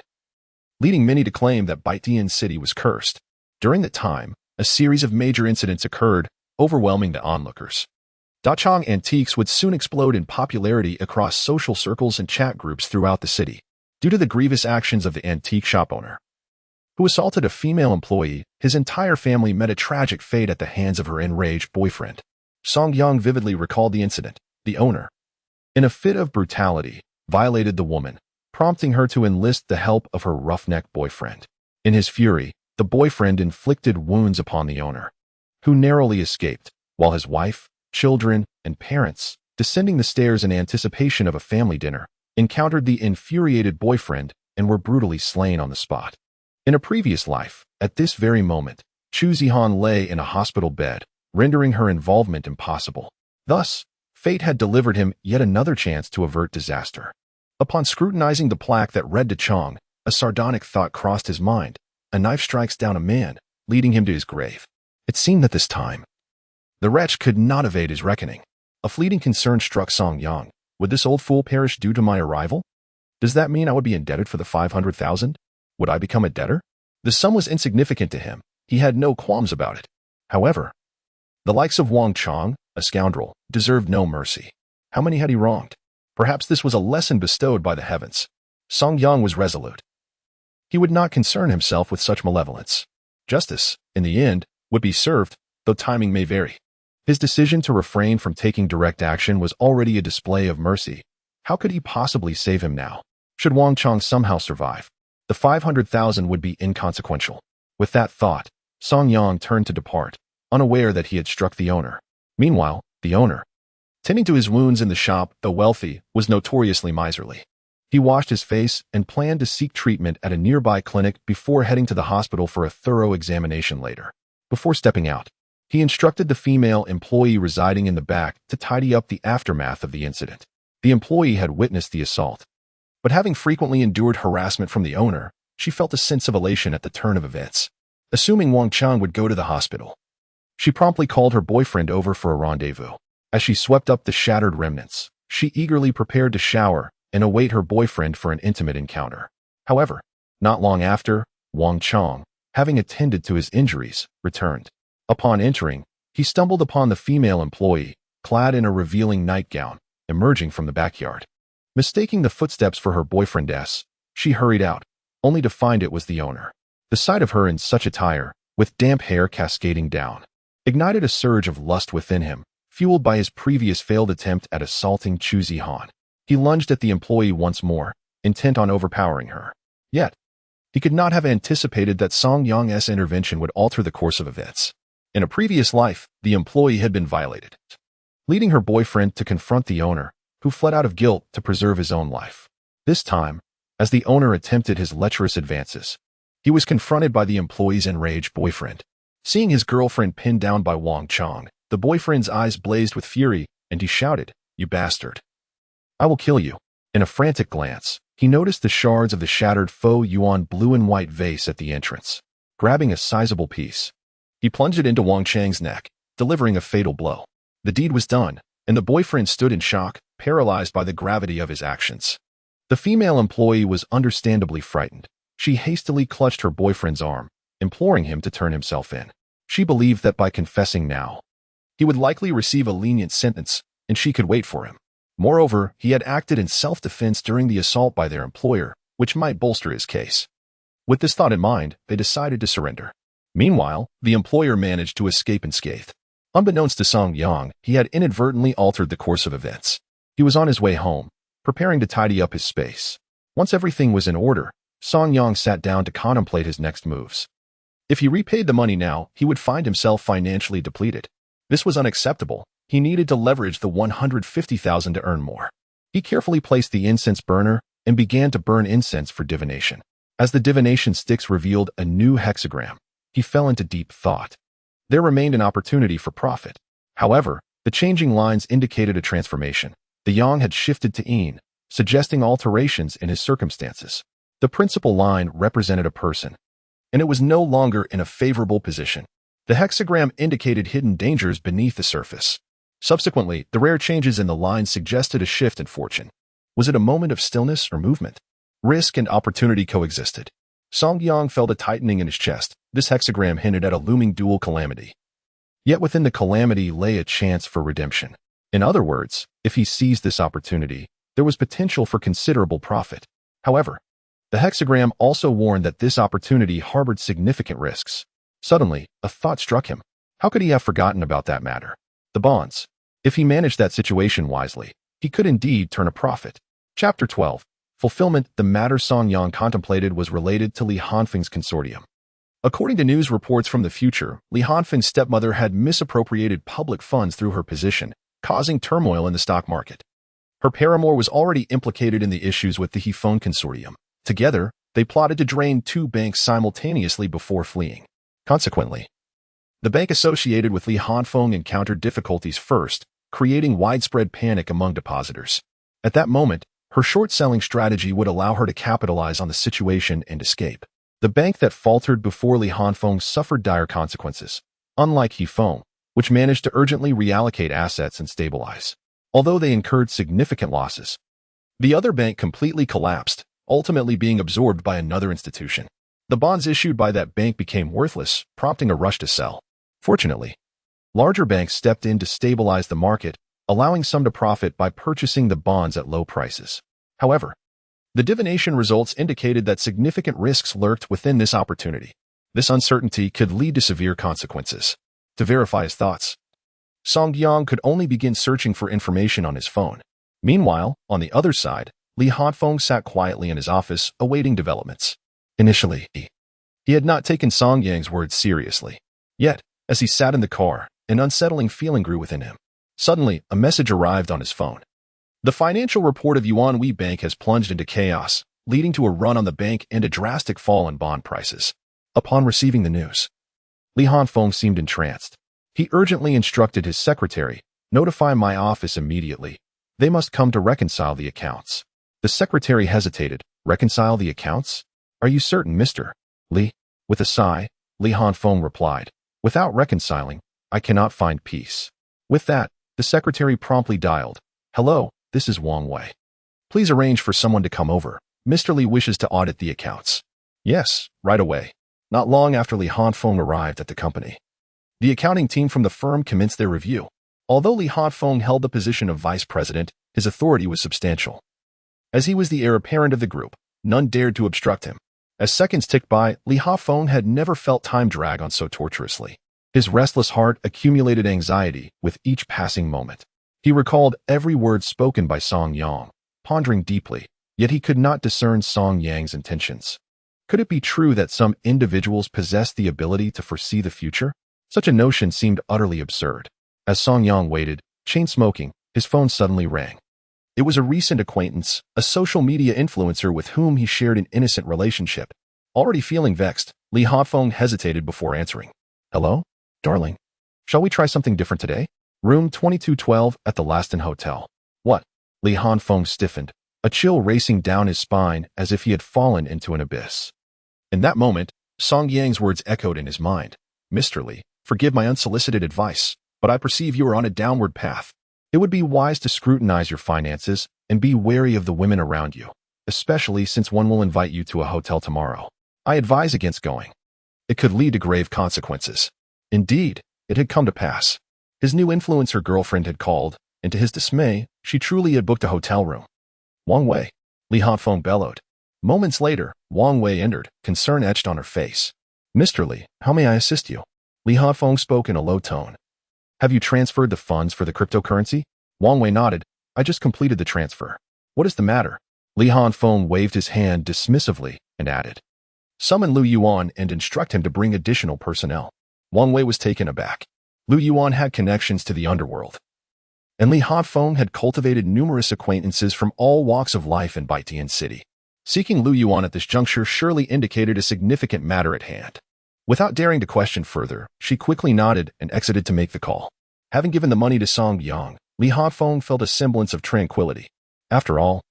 leading many to claim that Baitian City was cursed. During that time, a series of major incidents occurred, overwhelming the onlookers. Daochang Antiques would soon explode in popularity across social circles and chat groups throughout the city. Due to the grievous actions of the antique shop owner, who assaulted a female employee, his entire family met a tragic fate at the hands of her enraged boyfriend. Song Yang vividly recalled the incident. The owner, in a fit of brutality, violated the woman, prompting her to enlist the help of her roughneck boyfriend. In his fury, the boyfriend inflicted wounds upon the owner, who narrowly escaped, while his wife, children, and parents, descending the stairs in anticipation of a family dinner, encountered the infuriated boyfriend and were brutally slain on the spot. In a previous life, at this very moment, Chu Zihan lay in a hospital bed, rendering her involvement impossible. Thus, fate had delivered him yet another chance to avert disaster. Upon scrutinizing the plaque that read to Chong, a sardonic thought crossed his mind. A knife strikes down a man, leading him to his grave. It seemed that this time, the wretch could not evade his reckoning. A fleeting concern struck Song Yang. Would this old fool perish due to my arrival? Does that mean I would be indebted for the 500,000? Would I become a debtor? The sum was insignificant to him. He had no qualms about it. However, the likes of Wang Chong, a scoundrel, deserved no mercy. How many had he wronged? Perhaps this was a lesson bestowed by the heavens. Song Yang was resolute. He would not concern himself with such malevolence. Justice, in the end, would be served, though timing may vary. His decision to refrain from taking direct action was already a display of mercy. How could he possibly save him now? Should Wang Chong somehow survive, the 500,000 would be inconsequential. With that thought, Song Yang turned to depart, unaware that he had struck the owner. Meanwhile, the owner, tending to his wounds in the shop, though wealthy, was notoriously miserly. He washed his face and planned to seek treatment at a nearby clinic before heading to the hospital for a thorough examination later. Before stepping out, he instructed the female employee residing in the back to tidy up the aftermath of the incident. The employee had witnessed the assault, but having frequently endured harassment from the owner, she felt a sense of elation at the turn of events. Assuming Wang Chang would go to the hospital, she promptly called her boyfriend over for a rendezvous. As she swept up the shattered remnants, she eagerly prepared to shower and await her boyfriend for an intimate encounter. However, not long after, Wang Chang, having attended to his injuries, returned. Upon entering, he stumbled upon the female employee, clad in a revealing nightgown, emerging from the backyard. Mistaking the footsteps for her boyfriendess, she hurried out, only to find it was the owner. The sight of her in such attire, with damp hair cascading down, ignited a surge of lust within him, fueled by his previous failed attempt at assaulting Chu Zihan. He lunged at the employee once more, intent on overpowering her. Yet, he could not have anticipated that Song Yang's intervention would alter the course of events. In a previous life, the employee had been violated, leading her boyfriend to confront the owner, who fled out of guilt to preserve his own life. This time, As the owner attempted his lecherous advances, he was confronted by the employee's enraged boyfriend. Seeing his girlfriend pinned down by Wang Chong, the boyfriend's eyes blazed with fury, and he shouted, "You bastard! I will kill you." In a frantic glance, he noticed the shards of the shattered faux yuan blue and white vase at the entrance. Grabbing a sizable piece, he plunged it into Wang Chang's neck, delivering a fatal blow. The deed was done, and the boyfriend stood in shock, paralyzed by the gravity of his actions. The female employee was understandably frightened. She hastily clutched her boyfriend's arm, imploring him to turn himself in. She believed that by confessing now, he would likely receive a lenient sentence, and she could wait for him. Moreover, he had acted in self-defense during the assault by their employer, which might bolster his case. With this thought in mind, they decided to surrender. Meanwhile, the employer managed to escape unscathed. Unbeknownst to Song Yang, he had inadvertently altered the course of events. He was on his way home, preparing to tidy up his space. Once everything was in order, Song Yang sat down to contemplate his next moves. If he repaid the money now, he would find himself financially depleted. This was unacceptable. He needed to leverage the 150,000 to earn more. He carefully placed the incense burner and began to burn incense for divination. As the divination sticks revealed a new hexagram, he fell into deep thought. There remained an opportunity for profit. However, the changing lines indicated a transformation. The yang had shifted to yin, suggesting alterations in his circumstances. The principal line represented a person, and it was no longer in a favorable position. The hexagram indicated hidden dangers beneath the surface. Subsequently, the rare changes in the line suggested a shift in fortune. Was it a moment of stillness or movement? Risk and opportunity coexisted. Song Yang felt a tightening in his chest. This hexagram hinted at a looming dual calamity. Yet within the calamity lay a chance for redemption. In other words, if he seized this opportunity, there was potential for considerable profit. However, the hexagram also warned that this opportunity harbored significant risks. Suddenly, a thought struck him. How could he have forgotten about that matter? The bonds. If he managed that situation wisely, he could indeed turn a profit. Chapter 12. Fulfillment. The matter Song Yang contemplated was related to Li Hanfeng's consortium. According to news reports from the future, Li Hanfeng's stepmother had misappropriated public funds through her position, causing turmoil in the stock market. Her paramour was already implicated in the issues with the Hifeng consortium. Together, they plotted to drain two banks simultaneously before fleeing. Consequently, the bank associated with Li Hanfeng encountered difficulties first, creating widespread panic among depositors. At that moment, her short-selling strategy would allow her to capitalize on the situation and escape. The bank that faltered before Li Hanfeng suffered dire consequences, unlike Hifeng, which managed to urgently reallocate assets and stabilize. Although they incurred significant losses, the other bank completely collapsed, ultimately being absorbed by another institution. The bonds issued by that bank became worthless, prompting a rush to sell. Fortunately, larger banks stepped in to stabilize the market, allowing some to profit by purchasing the bonds at low prices. However, the divination results indicated that significant risks lurked within this opportunity. This uncertainty could lead to severe consequences. To verify his thoughts, Song Yang could only begin searching for information on his phone. Meanwhile, on the other side, Li Hanfeng sat quietly in his office, awaiting developments. Initially, he had not taken Song Yang's words seriously. Yet, as he sat in the car, an unsettling feeling grew within him. Suddenly, a message arrived on his phone. The financial report of Yuanhui Bank has plunged into chaos, leading to a run on the bank and a drastic fall in bond prices. Upon receiving the news, Li Hanfeng seemed entranced. He urgently instructed his secretary, "Notify my office immediately. They must come to reconcile the accounts." The secretary hesitated. "Reconcile the accounts? Are you certain, Mr. Li?" With a sigh, Li Hanfeng replied, "Without reconciling, I cannot find peace." With that, the secretary promptly dialed, "Hello, this is Wang Wei. Please arrange for someone to come over. Mr. Li wishes to audit the accounts." "Yes, right away." Not long after Li Hanfeng arrived at the company, the accounting team from the firm commenced their review. Although Li Hanfeng held the position of vice president, his authority was substantial. As he was the heir apparent of the group, none dared to obstruct him. As seconds ticked by, Li Hanfeng had never felt time drag on so torturously. His restless heart accumulated anxiety with each passing moment. He recalled every word spoken by Song Yang, pondering deeply, yet he could not discern Song Yang's intentions. Could it be true that some individuals possessed the ability to foresee the future? Such a notion seemed utterly absurd. As Song Yang waited, chain-smoking, his phone suddenly rang. It was a recent acquaintance, a social media influencer with whom he shared an innocent relationship. Already feeling vexed, Li Hanfeng hesitated before answering. Hello? Darling. Shall we try something different today? Room 2212 at the Laston Hotel. What? Li Hanfeng stiffened, a chill racing down his spine as if he had fallen into an abyss. In that moment, Song Yang's words echoed in his mind. Mr. Li, forgive my unsolicited advice, but I perceive you are on a downward path. It would be wise to scrutinize your finances and be wary of the women around you, especially since one will invite you to a hotel tomorrow. I advise against going. It could lead to grave consequences. Indeed, it had come to pass. His new influencer girlfriend had called, and to his dismay, she truly had booked a hotel room. Wang Wei, Li Hanfeng bellowed. Moments later, Wang Wei entered, concern etched on her face. Mr. Li, how may I assist you? Li Hanfeng spoke in a low tone. Have you transferred the funds for the cryptocurrency? Wang Wei nodded. I just completed the transfer. What is the matter? Li Hanfeng waved his hand dismissively and added. Summon Lu Yuan and instruct him to bring additional personnel. Wang Wei was taken aback. Lu Yuan had connections to the underworld, and Li Hanfeng had cultivated numerous acquaintances from all walks of life in Baitian City. Seeking Lu Yuan at this juncture surely indicated a significant matter at hand. Without daring to question further, she quickly nodded and exited to make the call. Having given the money to Song Yang, Li Hanfeng felt a semblance of tranquility. After all,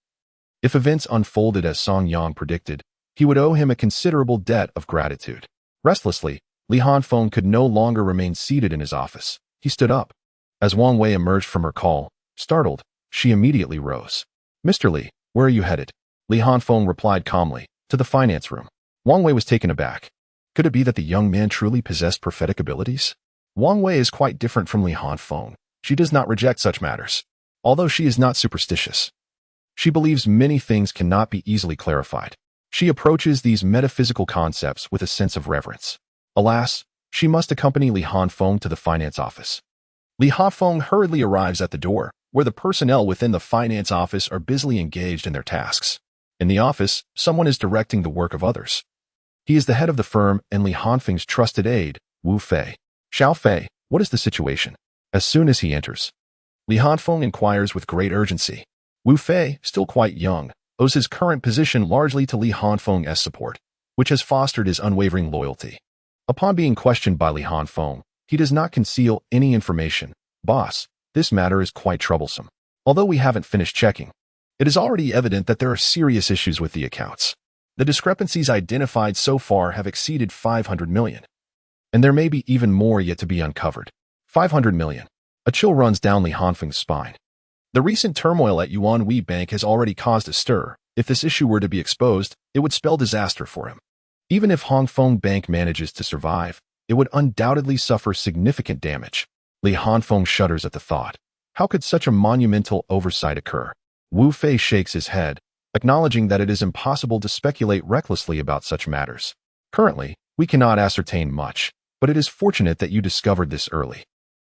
if events unfolded as Song Yang predicted, he would owe him a considerable debt of gratitude. Restlessly, Li Hanfeng could no longer remain seated in his office. He stood up. As Wang Wei emerged from her call, startled, she immediately rose. Mr. Li, where are you headed? Li Hanfeng replied calmly, to the finance room. Wang Wei was taken aback. Could it be that the young man truly possessed prophetic abilities? Wang Wei is quite different from Li Hanfeng. She does not reject such matters. Although she is not superstitious, she believes many things cannot be easily clarified. She approaches these metaphysical concepts with a sense of reverence. Alas, she must accompany Li Hanfeng to the finance office. Li Hanfeng hurriedly arrives at the door, where the personnel within the finance office are busily engaged in their tasks. In the office, someone is directing the work of others. He is the head of the firm and Li Hanfeng's trusted aide, Wu Fei. Xiao Fei, what is the situation? As soon as he enters, Li Hanfeng inquires with great urgency. Wu Fei, still quite young, owes his current position largely to Li Hanfeng's support, which has fostered his unwavering loyalty. Upon being questioned by Li Hanfeng, he does not conceal any information. Boss, this matter is quite troublesome. Although we haven't finished checking, it is already evident that there are serious issues with the accounts. The discrepancies identified so far have exceeded 500 million. And there may be even more yet to be uncovered. 500 million. A chill runs down Li Hanfeng's spine. The recent turmoil at Yuanhui Bank has already caused a stir. If this issue were to be exposed, it would spell disaster for him. Even if Hongfeng Bank manages to survive, it would undoubtedly suffer significant damage. Li Hanfeng shudders at the thought. How could such a monumental oversight occur? Wu Fei shakes his head, acknowledging that it is impossible to speculate recklessly about such matters. Currently, we cannot ascertain much, but it is fortunate that you discovered this early.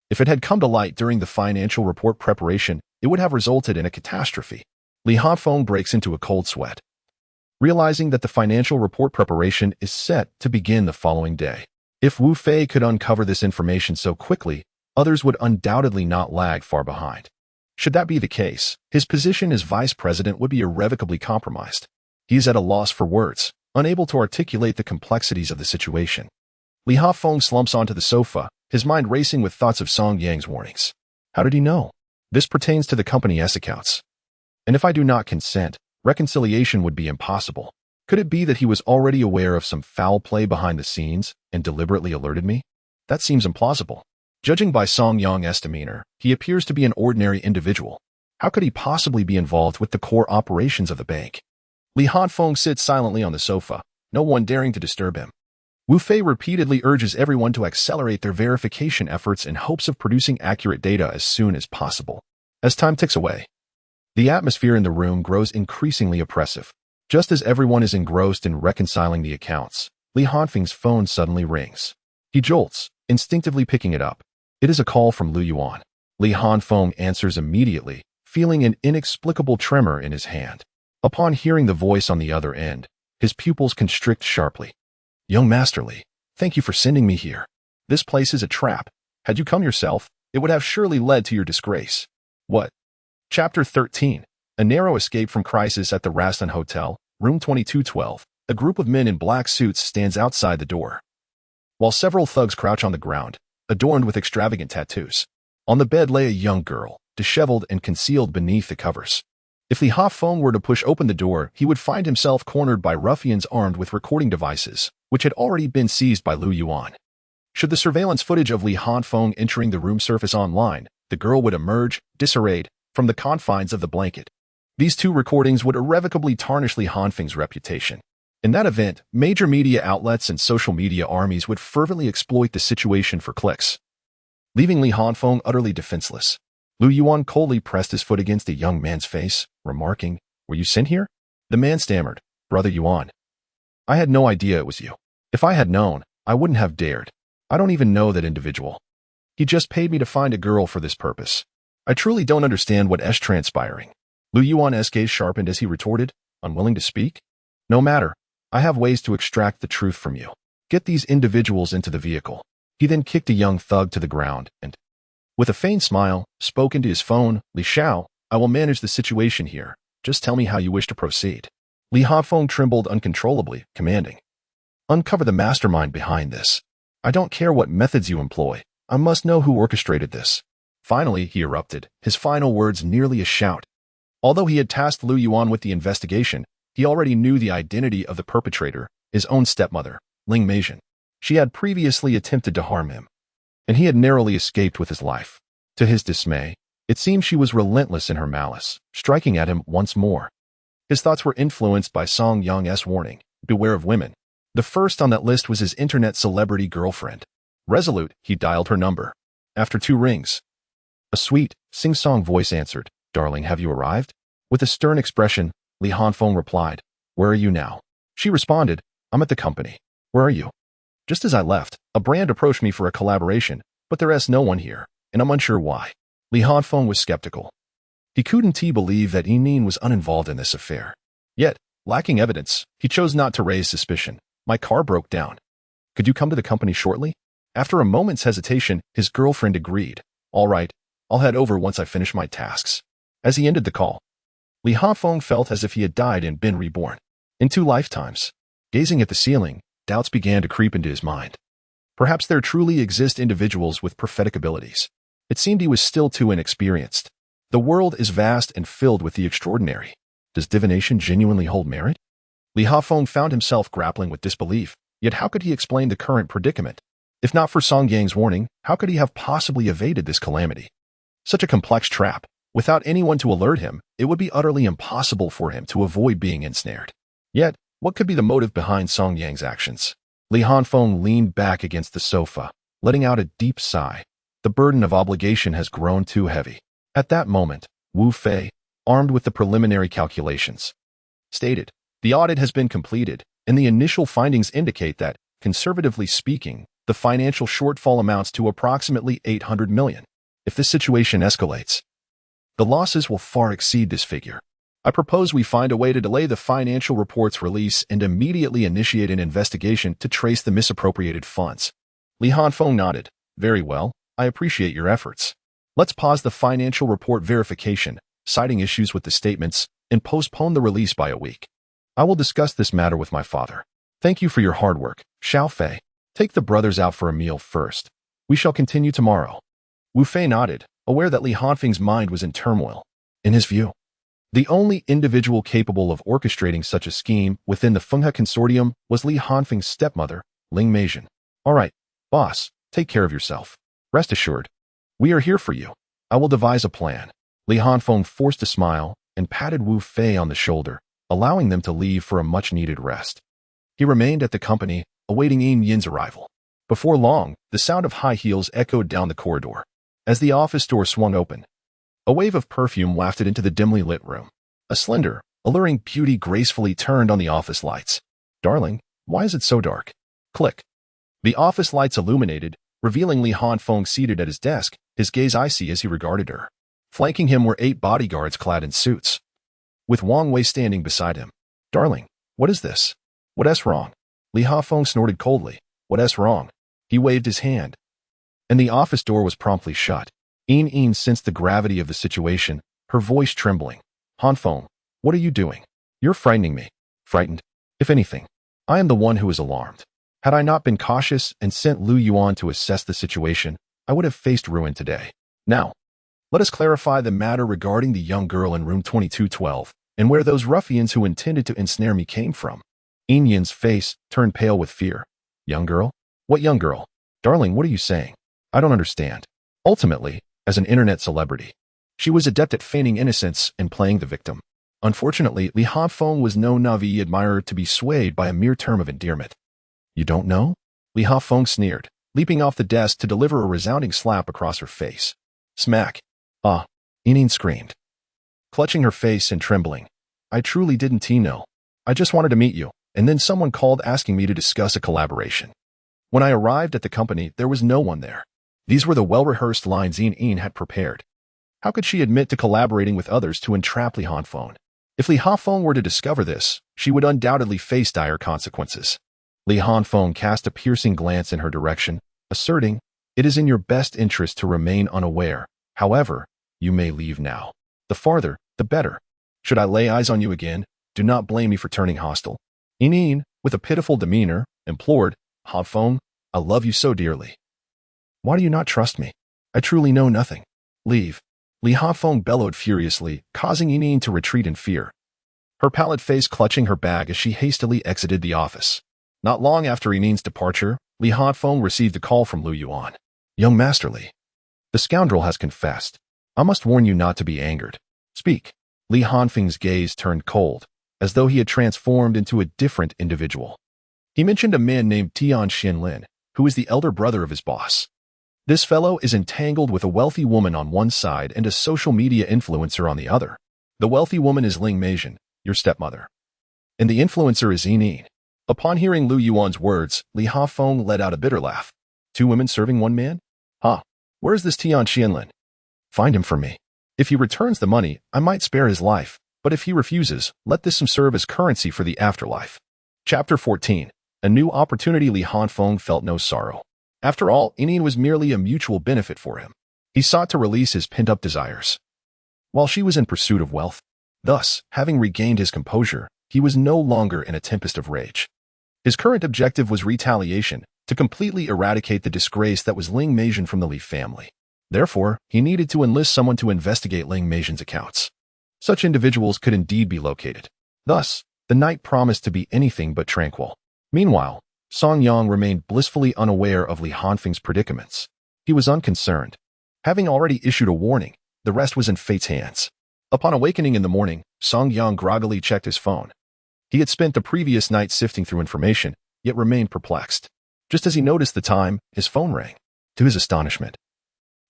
If it had come to light during the financial report preparation, it would have resulted in a catastrophe. Li Hanfeng breaks into a cold sweat, realizing that the financial report preparation is set to begin the following day. If Wu Fei could uncover this information so quickly, others would undoubtedly not lag far behind. Should that be the case, his position as vice president would be irrevocably compromised. He is at a loss for words, unable to articulate the complexities of the situation. Li Hanfeng slumps onto the sofa, his mind racing with thoughts of Song Yang's warnings. How did he know? This pertains to the company's accounts. And if I do not consent, reconciliation would be impossible. Could it be that he was already aware of some foul play behind the scenes and deliberately alerted me? That seems implausible. Judging by Song Yang's demeanor, he appears to be an ordinary individual. How could he possibly be involved with the core operations of the bank? Li Hanfeng sits silently on the sofa, no one daring to disturb him. Wu Fei repeatedly urges everyone to accelerate their verification efforts in hopes of producing accurate data as soon as possible. As time ticks away, the atmosphere in the room grows increasingly oppressive. Just as everyone is engrossed in reconciling the accounts, Li Hanfeng's phone suddenly rings. He jolts, instinctively picking it up. It is a call from Lu Yuan. Li Hanfeng answers immediately, feeling an inexplicable tremor in his hand. Upon hearing the voice on the other end, his pupils constrict sharply. Young Master Li, thank you for sending me here. This place is a trap. Had you come yourself, it would have surely led to your disgrace. What? Chapter 13. A narrow escape from crisis at the Rastan Hotel, room 2212. A group of men in black suits stands outside the door, while several thugs crouch on the ground, adorned with extravagant tattoos. On the bed lay a young girl, disheveled and concealed beneath the covers. If Li Hafeng were to push open the door, he would find himself cornered by ruffians armed with recording devices, which had already been seized by Lu Yuan. Should the surveillance footage of Li Hafeng entering the room surface online, the girl would emerge, disarrayed, from the confines of the blanket. These two recordings would irrevocably tarnish Li Hafeng's reputation. In that event, major media outlets and social media armies would fervently exploit the situation for clicks, leaving Li Hafeng utterly defenseless. Lu Yuan coldly pressed his foot against the young man's face, remarking, "Were you sent here?" The man stammered, "Brother Yuan, I had no idea it was you. If I had known, I wouldn't have dared. I don't even know that individual. He just paid me to find a girl for this purpose. I truly don't understand what is transpiring." Lu Yuan's gaze sharpened as he retorted, unwilling to speak. "No matter. I have ways to extract the truth from you. Get these individuals into the vehicle." He then kicked a young thug to the ground and, with a faint smile, spoke into his phone, "Li Xiao, I will manage the situation here. Just tell me how you wish to proceed." Li Hafeng trembled uncontrollably, commanding, "Uncover the mastermind behind this. I don't care what methods you employ. I must know who orchestrated this." Finally, he erupted, his final words nearly a shout. Although he had tasked Lu Yuan with the investigation, he already knew the identity of the perpetrator, his own stepmother, Ling Meizhen. She had previously attempted to harm him, and he had narrowly escaped with his life. To his dismay, it seemed she was relentless in her malice, striking at him once more. His thoughts were influenced by Song Yang's warning, "Beware of women." The first on that list was his internet celebrity girlfriend. Resolute, he dialed her number. After 2 rings, a sweet, sing-song voice answered, "Darling, have you arrived?" With a stern expression, Li Hafeng replied, "Where are you now?" She responded, "I'm at the company. Where are you?" "Just as I left, a brand approached me for a collaboration, but there is no one here, and I'm unsure why." Li Hafeng was skeptical. He couldn't believe that Yining was uninvolved in this affair. Yet, lacking evidence, he chose not to raise suspicion. "My car broke down. Could you come to the company shortly?" After a moment's hesitation, his girlfriend agreed. "All right, I'll head over once I finish my tasks." As he ended the call, Li Hafeng felt as if he had died and been reborn. In 2 lifetimes. Gazing at the ceiling, doubts began to creep into his mind. Perhaps there truly exist individuals with prophetic abilities. It seemed he was still too inexperienced. The world is vast and filled with the extraordinary. Does divination genuinely hold merit? Li Hafeng found himself grappling with disbelief, yet how could he explain the current predicament? If not for Song Yang's warning, how could he have possibly evaded this calamity? Such a complex trap. Without anyone to alert him, it would be utterly impossible for him to avoid being ensnared. Yet, what could be the motive behind Song Yang's actions? Li Hafeng leaned back against the sofa, letting out a deep sigh. The burden of obligation has grown too heavy. At that moment, Wu Fei, armed with the preliminary calculations, stated, "The audit has been completed, and the initial findings indicate that, conservatively speaking, the financial shortfall amounts to approximately 800 million. If this situation escalates, the losses will far exceed this figure. I propose we find a way to delay the financial report's release and immediately initiate an investigation to trace the misappropriated funds." Li Hafeng nodded. "Very well, I appreciate your efforts. Let's pause the financial report verification, citing issues with the statements, and postpone the release by a week. I will discuss this matter with my father. Thank you for your hard work, Xiao Fei. Take the brothers out for a meal first. We shall continue tomorrow." Wu Fei nodded, aware that Li Hafeng's mind was in turmoil. In his view, the only individual capable of orchestrating such a scheme within the Fenghe consortium was Li Hafeng's stepmother, Ling Meizhen. "All right, boss, take care of yourself. Rest assured, we are here for you. I will devise a plan." Li Hafeng forced a smile and patted Wu Fei on the shoulder, allowing them to leave for a much-needed rest. He remained at the company, awaiting Yin Yin's arrival. Before long, the sound of high heels echoed down the corridor. As the office door swung open, a wave of perfume wafted into the dimly lit room. A slender, alluring beauty gracefully turned on the office lights. "Darling, why is it so dark?" Click. The office lights illuminated, revealing Li Hafeng seated at his desk, his gaze icy as he regarded her. Flanking him were 8 bodyguards clad in suits, with Wang Wei standing beside him. "Darling, what is this? What's wrong?" Li Hafeng snorted coldly. "What's wrong?" He waved his hand, and the office door was promptly shut. Yin sensed the gravity of the situation, her voice trembling. Hanfeng, what are you doing? You're frightening me. Frightened? If anything, I am the one who is alarmed. Had I not been cautious and sent Lu Yuan to assess the situation, I would have faced ruin today. Now, let us clarify the matter regarding the young girl in room 2212 and where those ruffians who intended to ensnare me came from. Yin's face turned pale with fear. Young girl? What young girl? Darling, what are you saying? I don't understand. Ultimately, as an internet celebrity, she was adept at feigning innocence and playing the victim. Unfortunately, Li Hafeng was no Navi admirer to be swayed by a mere term of endearment. You don't know? Li Hafeng sneered, leaping off the desk to deliver a resounding slap across her face. Smack. Ah, Yin screamed, clutching her face and trembling. I truly didn't know. I just wanted to meet you, and then someone called asking me to discuss a collaboration. When I arrived at the company, there was no one there. These were the well-rehearsed lines Yin had prepared. How could she admit to collaborating with others to entrap Li Hafeng? If Li Hafeng were to discover this, she would undoubtedly face dire consequences. Li Hafeng cast a piercing glance in her direction, asserting, "It is in your best interest to remain unaware. However, you may leave now. The farther, the better. Should I lay eyes on you again, do not blame me for turning hostile." Yin, with a pitiful demeanor, implored, "Hafeng, I love you so dearly. Why do you not trust me? I truly know nothing. Leave." Li Hafeng bellowed furiously, causing Yin to retreat in fear, her pallid face clutching her bag as she hastily exited the office. Not long after Yin's departure, Li Hafeng received a call from Lu Yuan. "Young Master Li, the scoundrel has confessed. I must warn you not to be angered. Speak." Li Hafeng's gaze turned cold, as though he had transformed into a different individual. He mentioned a man named Tian Xinlin, who is the elder brother of his boss. This fellow is entangled with a wealthy woman on one side and a social media influencer on the other. The wealthy woman is Ling Meizhen, your stepmother, and the influencer is Yin. Upon hearing Lu Yuan's words, Li Hafeng let out a bitter laugh. Two women serving one man? Where is this Tian Xinlin? Find him for me. If he returns the money, I might spare his life, but if he refuses, let this serve as currency for the afterlife. Chapter 14. A new opportunity. Li Hafeng felt no sorrow. After all, Yin was merely a mutual benefit for him. He sought to release his pent-up desires, while she was in pursuit of wealth. Thus, having regained his composure, he was no longer in a tempest of rage. His current objective was retaliation, to completely eradicate the disgrace that was Ling Meizhen from the Li family. Therefore, he needed to enlist someone to investigate Ling Meizhen's accounts. Such individuals could indeed be located. Thus, the night promised to be anything but tranquil. Meanwhile, Song Yang remained blissfully unaware of Li Hafeng's predicaments. He was unconcerned. Having already issued a warning, the rest was in fate's hands. Upon awakening in the morning, Song Yang groggily checked his phone. He had spent the previous night sifting through information, yet remained perplexed. Just as he noticed the time, his phone rang. To his astonishment,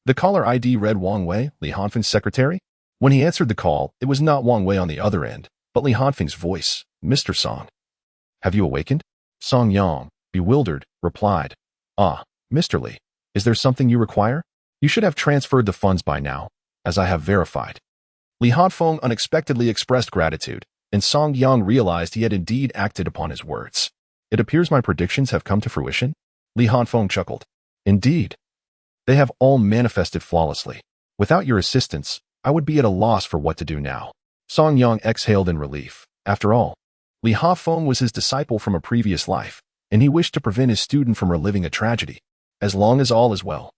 the caller ID read Wang Wei, Li Hafeng's secretary. When he answered the call, it was not Wang Wei on the other end, but Li Hafeng's voice. "Mr. Song, have you awakened?" Song Yang, bewildered, replied, Mr. Li, is there something you require? You should have transferred the funds by now, as I have verified." Li Hafeng unexpectedly expressed gratitude, and Song Yang realized he had indeed acted upon his words. "It appears my predictions have come to fruition?" Li Hafeng chuckled. "Indeed. They have all manifested flawlessly. Without your assistance, I would be at a loss for what to do now." Song Yang exhaled in relief. After all, Li Hafeng was his disciple from a previous life, and he wished to prevent his student from reliving a tragedy. As long as all is well.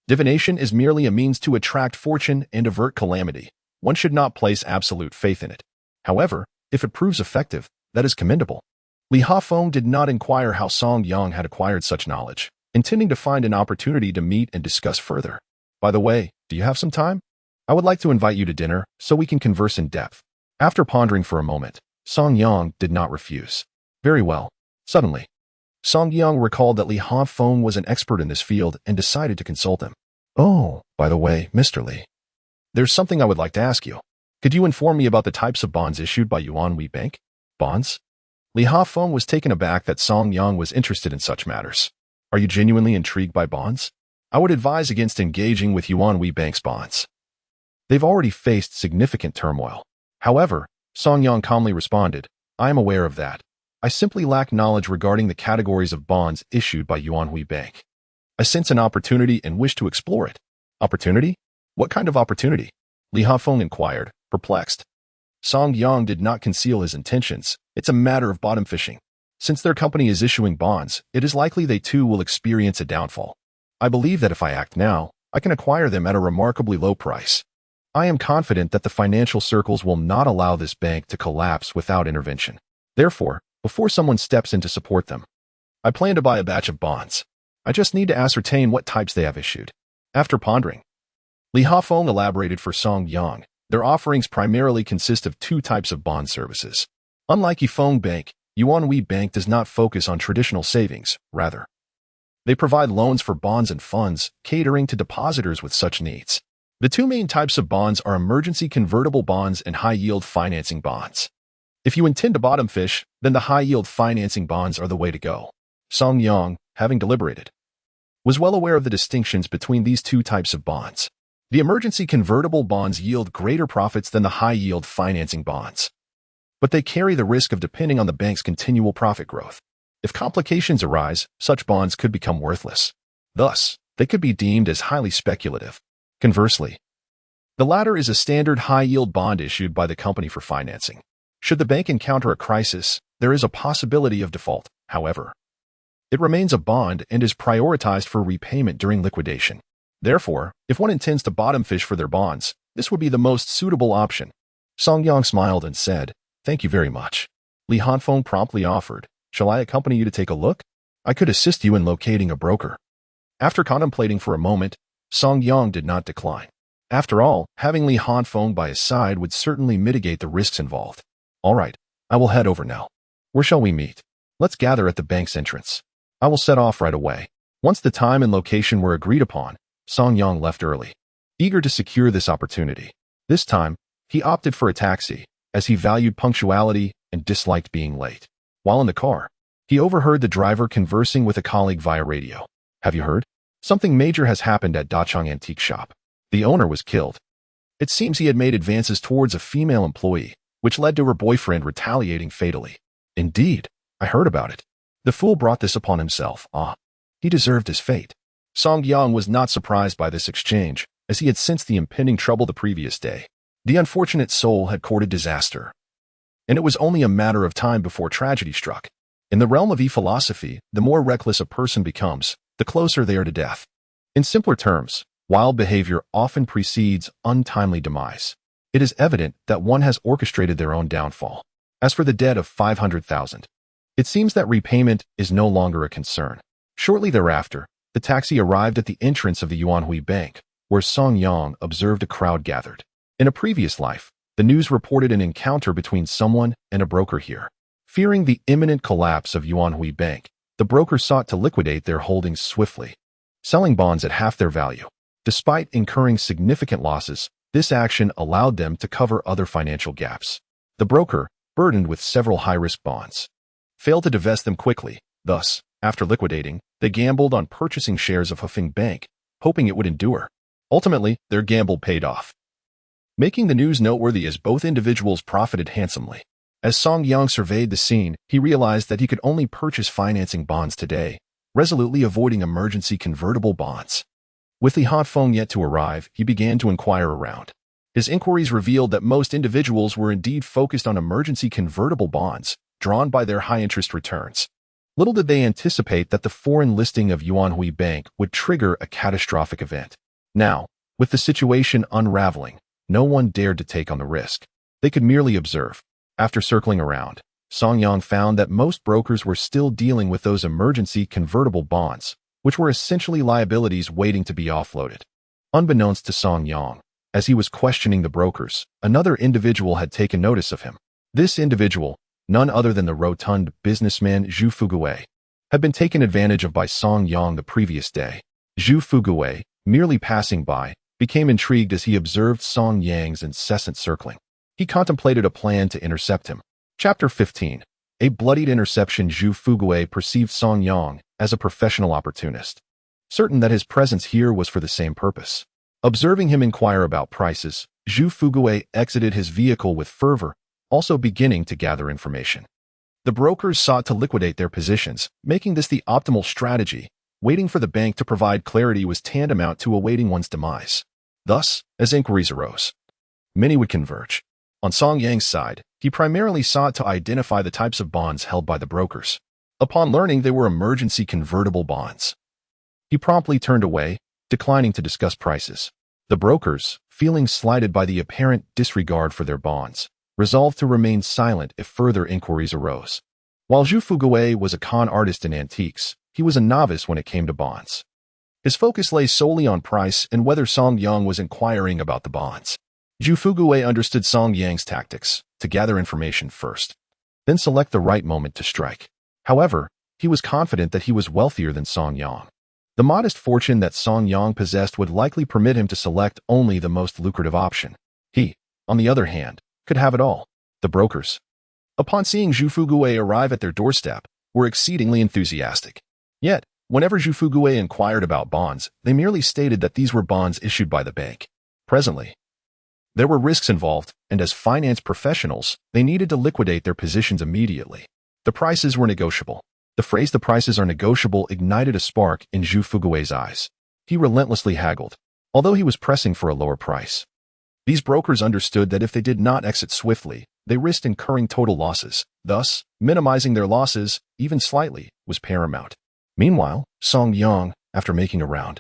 Divination is merely a means to attract fortune and avert calamity. One should not place absolute faith in it. However, if it proves effective, that is commendable. Li Hafeng did not inquire how Song Yang had acquired such knowledge, intending to find an opportunity to meet and discuss further. "By the way, do you have some time? I would like to invite you to dinner, so we can converse in depth." After pondering for a moment, Song Yang did not refuse. "Very well." Suddenly, Song Yang recalled that Li Hafeng was an expert in this field and decided to consult him. "Oh, by the way, Mr. Li, there's something I would like to ask you. Could you inform me about the types of bonds issued by Yuanhui Bank?" "Bonds?" Li Hafeng was taken aback that Song Yang was interested in such matters. "Are you genuinely intrigued by bonds? I would advise against engaging with Yuanhui Bank's bonds. They've already faced significant turmoil." However, Song Yang calmly responded, "I am aware of that. I simply lack knowledge regarding the categories of bonds issued by Yuanhui Bank. I sense an opportunity and wish to explore it." "Opportunity? What kind of opportunity?" Li Hafeng inquired, perplexed. Song Yang did not conceal his intentions. It's a matter of bottom fishing. Since their company is issuing bonds, it is likely they too will experience a downfall. I believe that if I act now, I can acquire them at a remarkably low price. I am confident that the financial circles will not allow this bank to collapse without intervention. Therefore, before someone steps in to support them, I plan to buy a batch of bonds. I just need to ascertain what types they have issued. After pondering, Li Hafeng elaborated for Song Yang. Their offerings primarily consist of two types of bond services. Unlike Yifeng Bank, Yuanhui Bank does not focus on traditional savings. Rather, they provide loans for bonds and funds, catering to depositors with such needs. The two main types of bonds are emergency convertible bonds and high-yield financing bonds. If you intend to bottom fish, then the high-yield financing bonds are the way to go. Song Yang, having deliberated, was well aware of the distinctions between these two types of bonds. The emergency convertible bonds yield greater profits than the high-yield financing bonds, but they carry the risk of depending on the bank's continual profit growth. If complications arise, such bonds could become worthless. Thus, they could be deemed as highly speculative. Conversely, the latter is a standard high-yield bond issued by the company for financing. Should the bank encounter a crisis, there is a possibility of default. However, it remains a bond and is prioritized for repayment during liquidation. Therefore, if one intends to bottom fish for their bonds, this would be the most suitable option. Song Yang smiled and said, "Thank you very much." Li Hafeng promptly offered, "Shall I accompany you to take a look? I could assist you in locating a broker." After contemplating for a moment, Song Yang did not decline. After all, having Li Hafeng by his side would certainly mitigate the risks involved. "All right, I will head over now. Where shall we meet?" "Let's gather at the bank's entrance. I will set off right away." Once the time and location were agreed upon, Song Yang left early, eager to secure this opportunity. This time, he opted for a taxi, as he valued punctuality and disliked being late. While in the car, he overheard the driver conversing with a colleague via radio. "Have you heard? Something major has happened at Dachang Antique Shop. The owner was killed. It seems he had made advances towards a female employee, which led to her boyfriend retaliating fatally." "Indeed, I heard about it. The fool brought this upon himself. He deserved his fate." Song Yang was not surprised by this exchange, as he had sensed the impending trouble the previous day. The unfortunate soul had courted disaster, and it was only a matter of time before tragedy struck. In the realm of philosophy, the more reckless a person becomes, the closer they are to death. In simpler terms, wild behavior often precedes untimely demise. It is evident that one has orchestrated their own downfall. As for the debt of 500,000, it seems that repayment is no longer a concern. Shortly thereafter, the taxi arrived at the entrance of the Yuanhui Bank, where Song Yang observed a crowd gathered. In a previous life, the news reported an encounter between someone and a broker here. Fearing the imminent collapse of Yuanhui Bank, the broker sought to liquidate their holdings swiftly, selling bonds at half their value. Despite incurring significant losses, this action allowed them to cover other financial gaps. The broker, burdened with several high-risk bonds, failed to divest them quickly. Thus, after liquidating, they gambled on purchasing shares of Hafeng Bank, hoping it would endure. Ultimately, their gamble paid off, making the news noteworthy as both individuals profited handsomely. As Song Yang surveyed the scene, he realized that he could only purchase financing bonds today, resolutely avoiding emergency convertible bonds. With Li Hafeng yet to arrive, he began to inquire around. His inquiries revealed that most individuals were indeed focused on emergency convertible bonds, drawn by their high-interest returns. Little did they anticipate that the foreign listing of Yuanhui Bank would trigger a catastrophic event. Now, with the situation unraveling, no one dared to take on the risk. They could merely observe. After circling around, Song Yang found that most brokers were still dealing with those emergency convertible bonds, which were essentially liabilities waiting to be offloaded. Unbeknownst to Song Yang, as he was questioning the brokers, another individual had taken notice of him. This individual, none other than the rotund businessman Zhu Fuguwei, had been taken advantage of by Song Yang the previous day. Zhu Fuguwei, merely passing by, became intrigued as he observed Song Yang's incessant circling. He contemplated a plan to intercept him. Chapter 15. A bloodied interception. Zhu Fuguwei perceived Song Yang as a professional opportunist, certain that his presence here was for the same purpose. Observing him inquire about prices, Zhu Fuguwei exited his vehicle with fervor, also beginning to gather information. The brokers sought to liquidate their positions, making this the optimal strategy. Waiting for the bank to provide clarity was tantamount to awaiting one's demise. Thus, as inquiries arose, many would converge On Song Yang's side, he primarily sought to identify the types of bonds held by the brokers. Upon learning they were emergency convertible bonds, he promptly turned away, declining to discuss prices. The brokers, feeling slighted by the apparent disregard for their bonds, resolved to remain silent if further inquiries arose. While Zhu Fugui was a con artist in antiques, he was a novice when it came to bonds. His focus lay solely on price and whether Song Yang was inquiring about the bonds. Zhu Fugui understood Song Yang's tactics, to gather information first, then select the right moment to strike. However, he was confident that he was wealthier than Song Yang. The modest fortune that Song Yang possessed would likely permit him to select only the most lucrative option. He, on the other hand, could have it all. The brokers, upon seeing Zhu Fugui arrive at their doorstep, were exceedingly enthusiastic. Yet, whenever Zhu Fugui inquired about bonds, they merely stated that these were bonds issued by the bank. Presently, there were risks involved, and as finance professionals, they needed to liquidate their positions immediately. The prices were negotiable. The phrase "the prices are negotiable" ignited a spark in Zhu Fugui's eyes. He relentlessly haggled, although he was pressing for a lower price. These brokers understood that if they did not exit swiftly, they risked incurring total losses. Thus, minimizing their losses, even slightly, was paramount. Meanwhile, Song Yang, after making a round,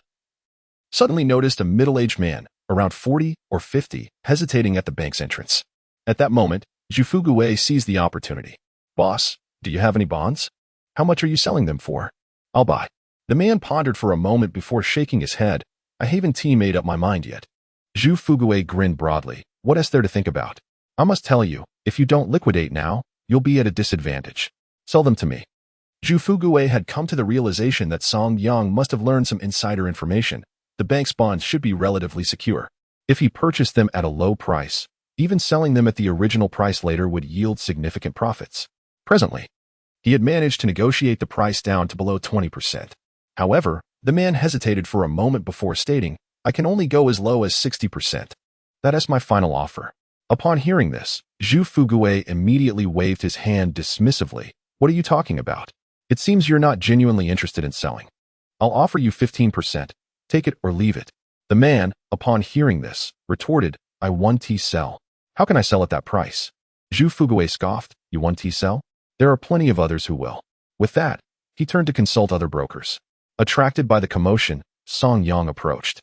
suddenly noticed a middle-aged man, around 40 or 50, hesitating at the bank's entrance. At that moment, Zhu Fugui seized the opportunity. "Boss, do you have any bonds? How much are you selling them for?" "I'll buy." The man pondered for a moment before shaking his head. "I haven't made up my mind yet." Zhu Fugui grinned broadly. "What is there to think about? I must tell you, if you don't liquidate now, you'll be at a disadvantage. Sell them to me." Zhu Fugui had come to the realization that Song Yang must have learned some insider information. The bank's bonds should be relatively secure. If he purchased them at a low price, even selling them at the original price later would yield significant profits. Presently, he had managed to negotiate the price down to below 20%. However, the man hesitated for a moment before stating, "I can only go as low as 60%. That is my final offer." Upon hearing this, Zhu Fugui immediately waved his hand dismissively. "What are you talking about? It seems you're not genuinely interested in selling. I'll offer you 15%. Take it or leave it." The man, upon hearing this, retorted, "I want to sell. How can I sell at that price?" Zhu Fugui scoffed, "You want to sell? There are plenty of others who will." With that, he turned to consult other brokers. Attracted by the commotion, Song Yang approached.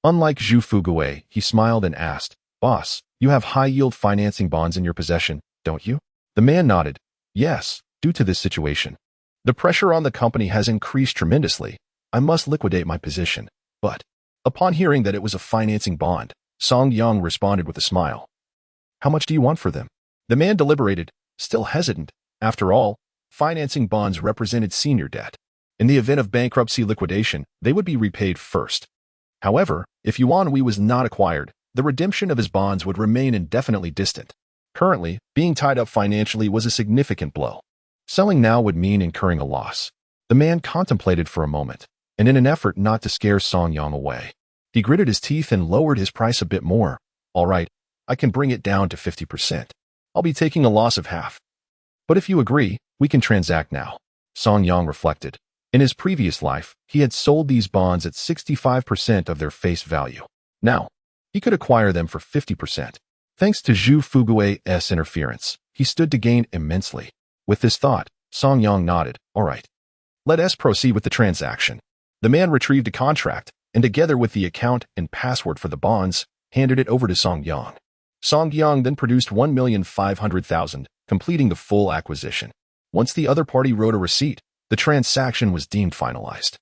Unlike Zhu Fugui, he smiled and asked, "Boss, you have high-yield financing bonds in your possession, don't you?" The man nodded. "Yes, due to this situation. The pressure on the company has increased tremendously. I must liquidate my position." But, upon hearing that it was a financing bond, Song Yang responded with a smile. "How much do you want for them?" The man deliberated, still hesitant. After all, financing bonds represented senior debt. In the event of bankruptcy liquidation, they would be repaid first. However, if Yuan Wei was not acquired, the redemption of his bonds would remain indefinitely distant. Currently, being tied up financially was a significant blow. Selling now would mean incurring a loss. The man contemplated for a moment, and in an effort not to scare Song Yang away, he gritted his teeth and lowered his price a bit more. "All right, I can bring it down to 50%. I'll be taking a loss of half. But if you agree, we can transact now." Song Yang reflected. In his previous life, he had sold these bonds at 65% of their face value. Now, he could acquire them for 50%. Thanks to Zhu Fugui's interference, he stood to gain immensely. With this thought, Song Yang nodded. "All right. Let us proceed with the transaction." The man retrieved a contract, and together with the account and password for the bonds, handed it over to Song Yang. Song Yang then produced 1,500,000, completing the full acquisition. Once the other party wrote a receipt, the transaction was deemed finalized.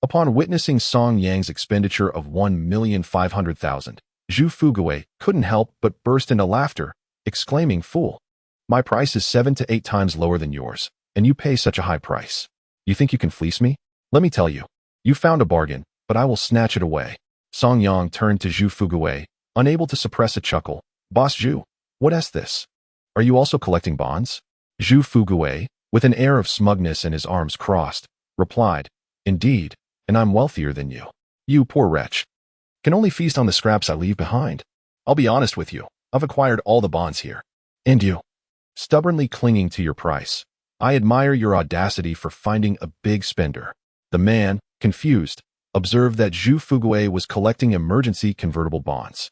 Upon witnessing Song Yang's expenditure of 1,500,000, Zhu Fugui couldn't help but burst into laughter, exclaiming, "Fool! My price is 7 to 8 times lower than yours, and you pay such a high price. You think you can fleece me? Let me tell you, you found a bargain, but I will snatch it away." Song Yang turned to Zhu Fugui, unable to suppress a chuckle. "Boss Zhu, what is this? Are you also collecting bonds?" Zhu Fugui, with an air of smugness and his arms crossed, replied, "Indeed, and I'm wealthier than you. You, poor wretch, can only feast on the scraps I leave behind. I'll be honest with you, I've acquired all the bonds here. And you, stubbornly clinging to your price. I admire your audacity for finding a big spender." The man, confused, observed that Zhu Fugui was collecting emergency convertible bonds.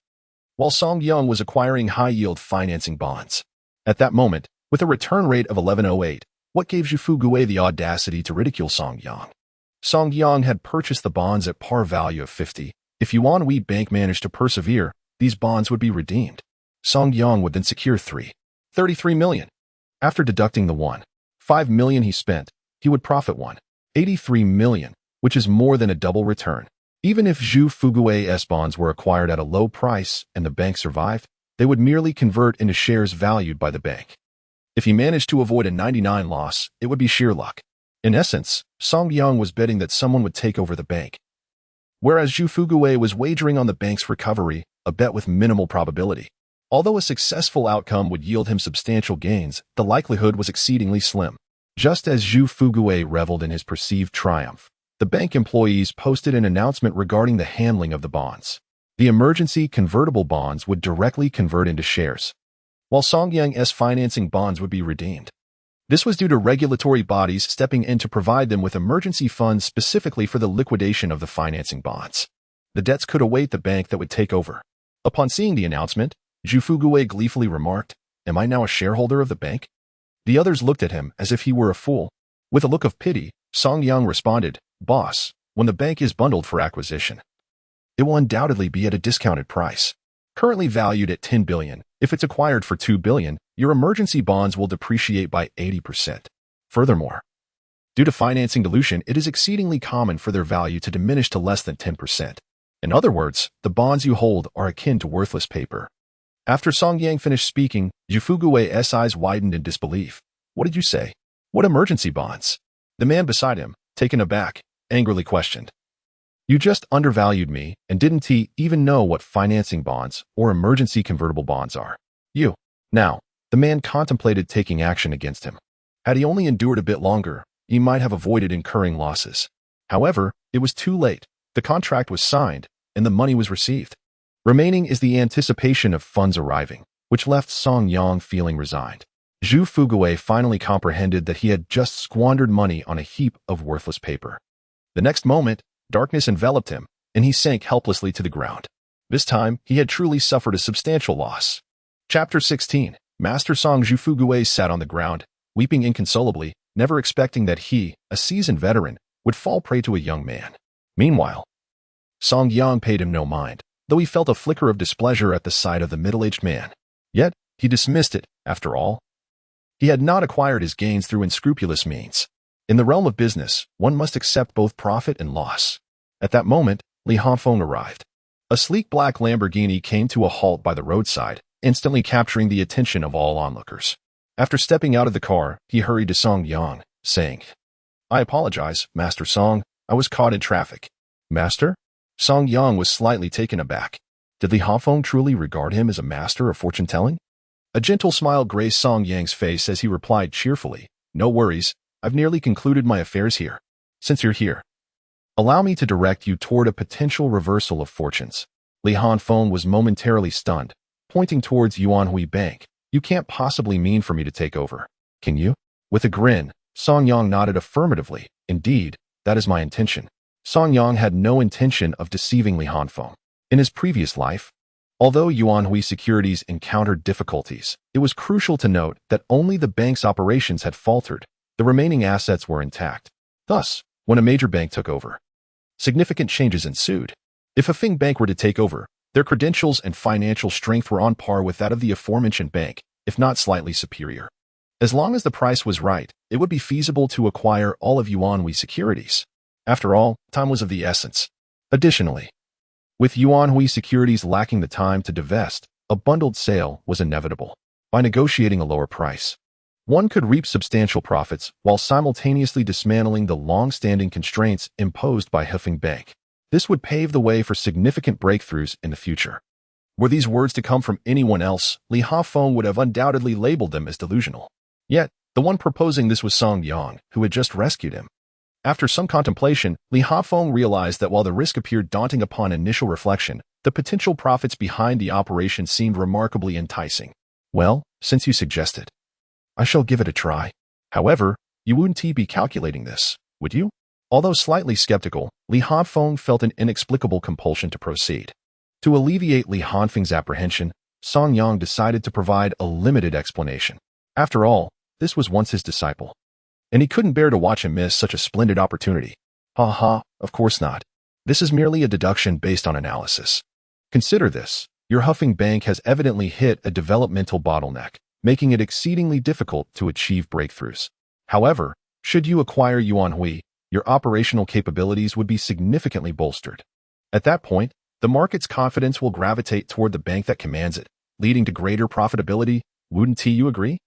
while Song Yang was acquiring high-yield financing bonds. At that moment, with a return rate of 1108, what gave Zhu Fugui the audacity to ridicule Song Yang? Song Yang had purchased the bonds at par value of 50. If Yuan Wheat Bank managed to persevere, these bonds would be redeemed. Song Yang would then secure 33 million. After deducting the 5 million he spent, he would profit 83 million, which is more than a double return. Even if Zhu Fugui's bonds were acquired at a low price and the bank survived, they would merely convert into shares valued by the bank. If he managed to avoid a 99 loss, it would be sheer luck. In essence, Song Yang was betting that someone would take over the bank, whereas Zhu Fugui was wagering on the bank's recovery, a bet with minimal probability. Although a successful outcome would yield him substantial gains, the likelihood was exceedingly slim. Just as Zhu Fugui reveled in his perceived triumph, the bank employees posted an announcement regarding the handling of the bonds. The emergency convertible bonds would directly convert into shares, while Song Yang's financing bonds would be redeemed. This was due to regulatory bodies stepping in to provide them with emergency funds specifically for the liquidation of the financing bonds. The debts could await the bank that would take over. Upon seeing the announcement, Zhu Fugui gleefully remarked, "Am I now a shareholder of the bank?" The others looked at him as if he were a fool. With a look of pity, Song Yang responded, "Boss, when the bank is bundled for acquisition, it will undoubtedly be at a discounted price. Currently valued at 10 billion, if it's acquired for 2 billion, your emergency bonds will depreciate by 80%. Furthermore, due to financing dilution, it is exceedingly common for their value to diminish to less than 10%. In other words, the bonds you hold are akin to worthless paper." After Song Yang finished speaking, Zhu Fugui's eyes widened in disbelief. "What did you say? What emergency bonds?" The man beside him, taken aback, angrily questioned. "You just undervalued me and didn't even know what financing bonds or emergency convertible bonds are. You." Now, the man contemplated taking action against him. Had he only endured a bit longer, he might have avoided incurring losses. However, it was too late. The contract was signed, and the money was received. Remaining is the anticipation of funds arriving, which left Song Yang feeling resigned. Zhu Fugui finally comprehended that he had just squandered money on a heap of worthless paper. The next moment, darkness enveloped him, and he sank helplessly to the ground. This time, he had truly suffered a substantial loss. Chapter 16. Master Song Zhu Fugui sat on the ground, weeping inconsolably, never expecting that he, a seasoned veteran, would fall prey to a young man. Meanwhile, Song Yang paid him no mind, though he felt a flicker of displeasure at the sight of the middle-aged man. Yet, he dismissed it, after all. He had not acquired his gains through unscrupulous means. In the realm of business, one must accept both profit and loss. At that moment, Li Hanfeng arrived. A sleek black Lamborghini came to a halt by the roadside, instantly capturing the attention of all onlookers. After stepping out of the car, he hurried to Song Yang, saying, "I apologize, Master Song. I was caught in traffic." "Master?" Song Yang was slightly taken aback. Did Li Hanfeng truly regard him as a master of fortune-telling? A gentle smile graced Song Yang's face as he replied cheerfully, "No worries. I've nearly concluded my affairs here. Since you're here, allow me to direct you toward a potential reversal of fortunes." Li Hanfeng was momentarily stunned, pointing towards Yuanhui Bank. "You can't possibly mean for me to take over, can you?" With a grin, Song Yang nodded affirmatively. "Indeed, that is my intention." Song Yang had no intention of deceiving Li Hanfeng. In his previous life, although Yuanhui Securities encountered difficulties, it was crucial to note that only the bank's operations had faltered. The remaining assets were intact. Thus, when a major bank took over, significant changes ensued. If a Fing bank were to take over, their credentials and financial strength were on par with that of the aforementioned bank, if not slightly superior. As long as the price was right, it would be feasible to acquire all of Yuanhui Securities. After all, time was of the essence. Additionally, with Yuanhui Securities lacking the time to divest, a bundled sale was inevitable. By negotiating a lower price, one could reap substantial profits while simultaneously dismantling the long-standing constraints imposed by Hefeng Bank. This would pave the way for significant breakthroughs in the future. Were these words to come from anyone else, Li Hanfeng would have undoubtedly labeled them as delusional. Yet, the one proposing this was Song Yang, who had just rescued him. After some contemplation, Li Hanfeng realized that while the risk appeared daunting upon initial reflection, the potential profits behind the operation seemed remarkably enticing. "Well, since you suggest it, I shall give it a try. However, you wouldn't be calculating this, would you?" Although slightly skeptical, Li Hanfeng felt an inexplicable compulsion to proceed. To alleviate Li Hanfeng's apprehension, Song Yang decided to provide a limited explanation. After all, this was once his disciple, and he couldn't bear to watch him miss such a splendid opportunity. Ha ha, of course not. This is merely a deduction based on analysis. Consider this. Your huffing bank has evidently hit a developmental bottleneck, making it exceedingly difficult to achieve breakthroughs. However, should you acquire Yuan Hui, your operational capabilities would be significantly bolstered. At that point, the market's confidence will gravitate toward the bank that commands it, leading to greater profitability. Wouldn't you agree?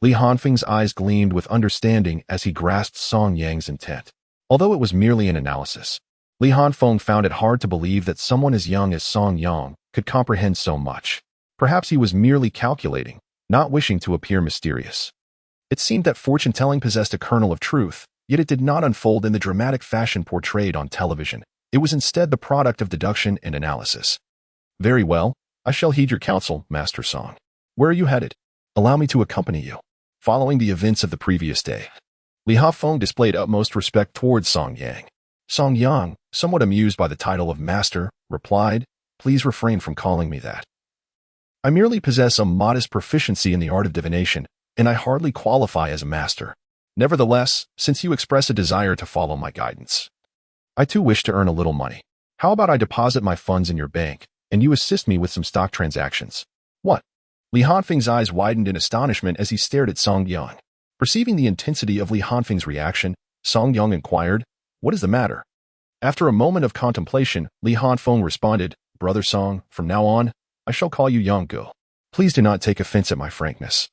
Li Hanfeng's eyes gleamed with understanding as he grasped Song Yang's intent. Although it was merely an analysis, Li Hanfeng found it hard to believe that someone as young as Song Yang could comprehend so much. Perhaps he was merely calculating, not wishing to appear mysterious. It seemed that fortune-telling possessed a kernel of truth, yet it did not unfold in the dramatic fashion portrayed on television. It was instead the product of deduction and analysis. Very well, I shall heed your counsel, Master Song. Where are you headed? Allow me to accompany you. Following the events of the previous day, Li Hanfeng displayed utmost respect towards Song Yang. Song Yang, somewhat amused by the title of Master, replied, "Please refrain from calling me that. I merely possess a modest proficiency in the art of divination, and I hardly qualify as a master. Nevertheless, since you express a desire to follow my guidance, I too wish to earn a little money. How about I deposit my funds in your bank, and you assist me with some stock transactions?" What? Li Hanfeng's eyes widened in astonishment as he stared at Song Yang. Perceiving the intensity of Li Hanfeng's reaction, Song Yang inquired, "What is the matter?" After a moment of contemplation, Li Hanfeng responded, "Brother Song, from now on, I shall call you Yang Gu. Please do not take offense at my frankness,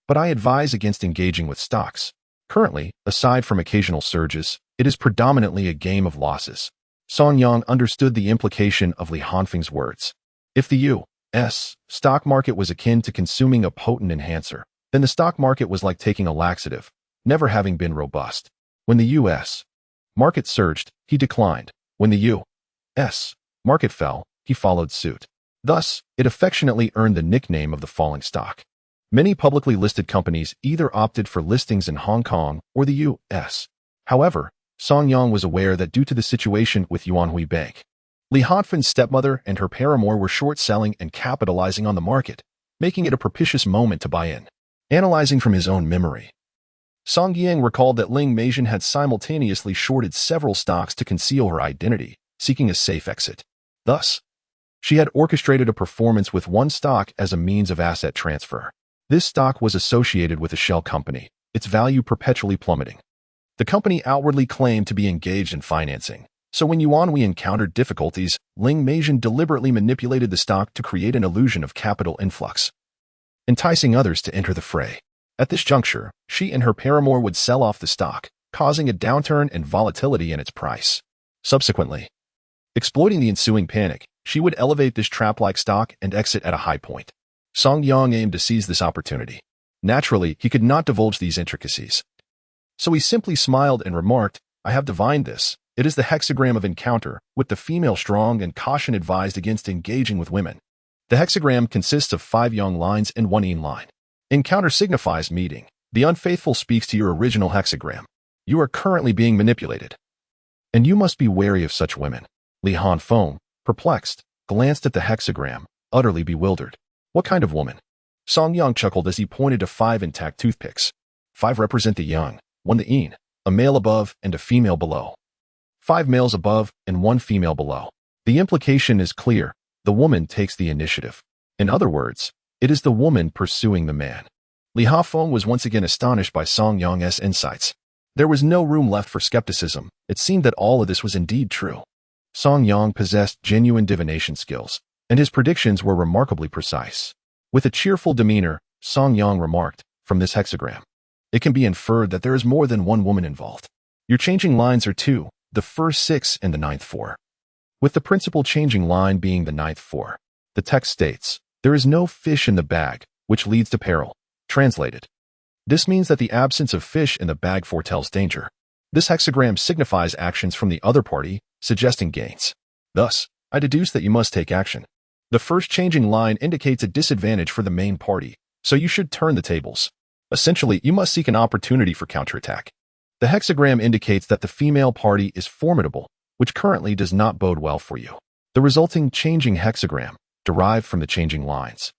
but I advise against engaging with stocks. Currently, aside from occasional surges, it is predominantly a game of losses." Song Yang understood the implication of Li Hanfeng's words. If the U.S. stock market was akin to consuming a potent enhancer, then the stock market was like taking a laxative, never having been robust. When the U.S. market surged, he declined. When the U.S. market fell, he followed suit. Thus, it affectionately earned the nickname of the falling stock. Many publicly listed companies either opted for listings in Hong Kong or the U.S. However, Song Yang was aware that due to the situation with Yuan Hui Bank, Li Hanfeng's stepmother and her paramour were short-selling and capitalizing on the market, making it a propitious moment to buy in. Analyzing from his own memory, Song Yang recalled that Ling Meizhen had simultaneously shorted several stocks to conceal her identity, seeking a safe exit. Thus, she had orchestrated a performance with one stock as a means of asset transfer. This stock was associated with a shell company, its value perpetually plummeting. The company outwardly claimed to be engaged in financing, so when Yuan Hui encountered difficulties, Ling Meizhen deliberately manipulated the stock to create an illusion of capital influx, enticing others to enter the fray. At this juncture, she and her paramour would sell off the stock, causing a downturn and volatility in its price. Subsequently, exploiting the ensuing panic, she would elevate this trap-like stock and exit at a high point. Song Yang aimed to seize this opportunity. Naturally, he could not divulge these intricacies. So he simply smiled and remarked, "I have divined this. It is the hexagram of encounter, with the female strong and caution advised against engaging with women. The hexagram consists of 5 yang lines and 1 yin line. Encounter signifies meeting. The unfaithful speaks to your original hexagram. You are currently being manipulated, and you must be wary of such women." Li Hanfeng, perplexed, glanced at the hexagram, utterly bewildered. What kind of woman? Song Yang chuckled as he pointed to 5 intact toothpicks. 5 represent the yang, 1 the yin, a male above and a female below. 5 males above and 1 female below. The implication is clear. The woman takes the initiative. In other words, it is the woman pursuing the man. Li Hanfeng was once again astonished by Song Yang's insights. There was no room left for skepticism. It seemed that all of this was indeed true. Song Yang possessed genuine divination skills, and his predictions were remarkably precise. With a cheerful demeanor, Song Yang remarked, "From this hexagram, it can be inferred that there is more than one woman involved. Your changing lines are 2, the first 6 and the 9th 4. With the principal changing line being the 9th 4. The text states, 'There is no fish in the bag, which leads to peril.' Translated, this means that the absence of fish in the bag foretells danger. This hexagram signifies actions from the other party, suggesting gains. Thus, I deduce that you must take action. The first changing line indicates a disadvantage for the main party, so you should turn the tables. Essentially, you must seek an opportunity for counterattack. The hexagram indicates that the female party is formidable, which currently does not bode well for you. The resulting changing hexagram, derived from the changing lines,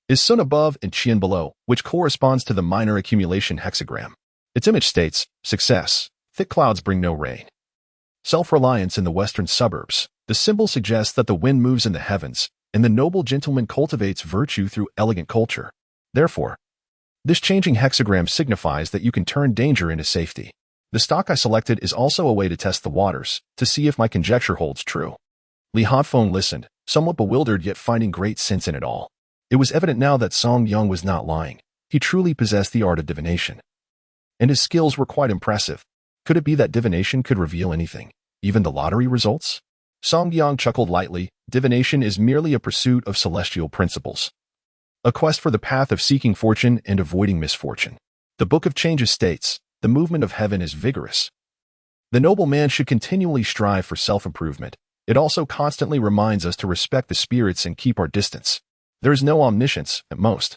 is Sun above and Qian below, which corresponds to the minor accumulation hexagram. Its image states, success, thick clouds bring no rain. Self-reliance in the western suburbs. The symbol suggests that the wind moves in the heavens, and the noble gentleman cultivates virtue through elegant culture. Therefore, this changing hexagram signifies that you can turn danger into safety. The stock I selected is also a way to test the waters, to see if my conjecture holds true. Li Hanfeng listened, somewhat bewildered yet finding great sense in it all. It was evident now that Song Yang was not lying. He truly possessed the art of divination. And his skills were quite impressive. Could it be that divination could reveal anything, even the lottery results? Song Yang chuckled lightly. Divination is merely a pursuit of celestial principles, a quest for the path of seeking fortune and avoiding misfortune. The Book of Changes states, the movement of heaven is vigorous. The noble man should continually strive for self-improvement. It also constantly reminds us to respect the spirits and keep our distance. There is no omniscience, at most.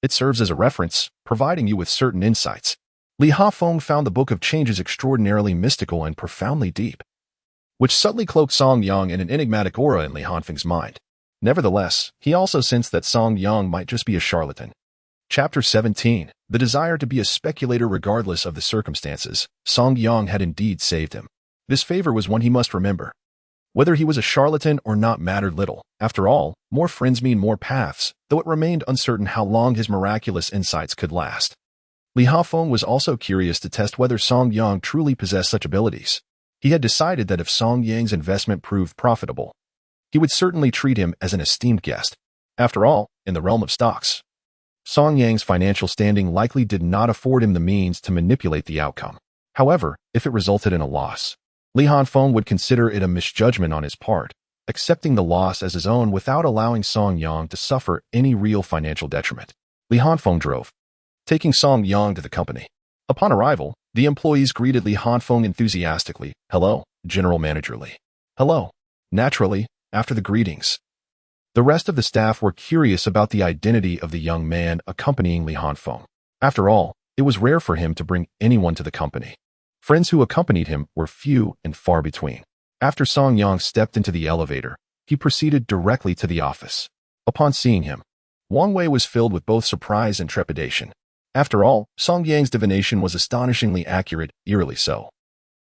It serves as a reference, providing you with certain insights. Li Hafeng found the Book of Changes extraordinarily mystical and profoundly deep, which subtly cloaked Song Yang in an enigmatic aura in Li Hanfeng's mind. Nevertheless, he also sensed that Song Yang might just be a charlatan. Chapter 17. The desire to be a speculator regardless of the circumstances. Song Yang had indeed saved him. This favor was one he must remember. Whether he was a charlatan or not mattered little. After all, more friends mean more paths, though it remained uncertain how long his miraculous insights could last. Li Hafeng was also curious to test whether Song Yang truly possessed such abilities. He had decided that if Song Yang's investment proved profitable, he would certainly treat him as an esteemed guest. After all, in the realm of stocks, Song Yang's financial standing likely did not afford him the means to manipulate the outcome. However, if it resulted in a loss, Li Hanfeng would consider it a misjudgment on his part, accepting the loss as his own without allowing Song Yang to suffer any real financial detriment. Li Hanfeng drove, taking Song Yang to the company. Upon arrival, the employees greeted Li Hanfeng enthusiastically. Hello, General Manager Li. Hello. Naturally, after the greetings, the rest of the staff were curious about the identity of the young man accompanying Li Hanfeng. After all, it was rare for him to bring anyone to the company. Friends who accompanied him were few and far between. After Song Yang stepped into the elevator, he proceeded directly to the office. Upon seeing him, Wang Wei was filled with both surprise and trepidation. After all, Song Yang's divination was astonishingly accurate, eerily so.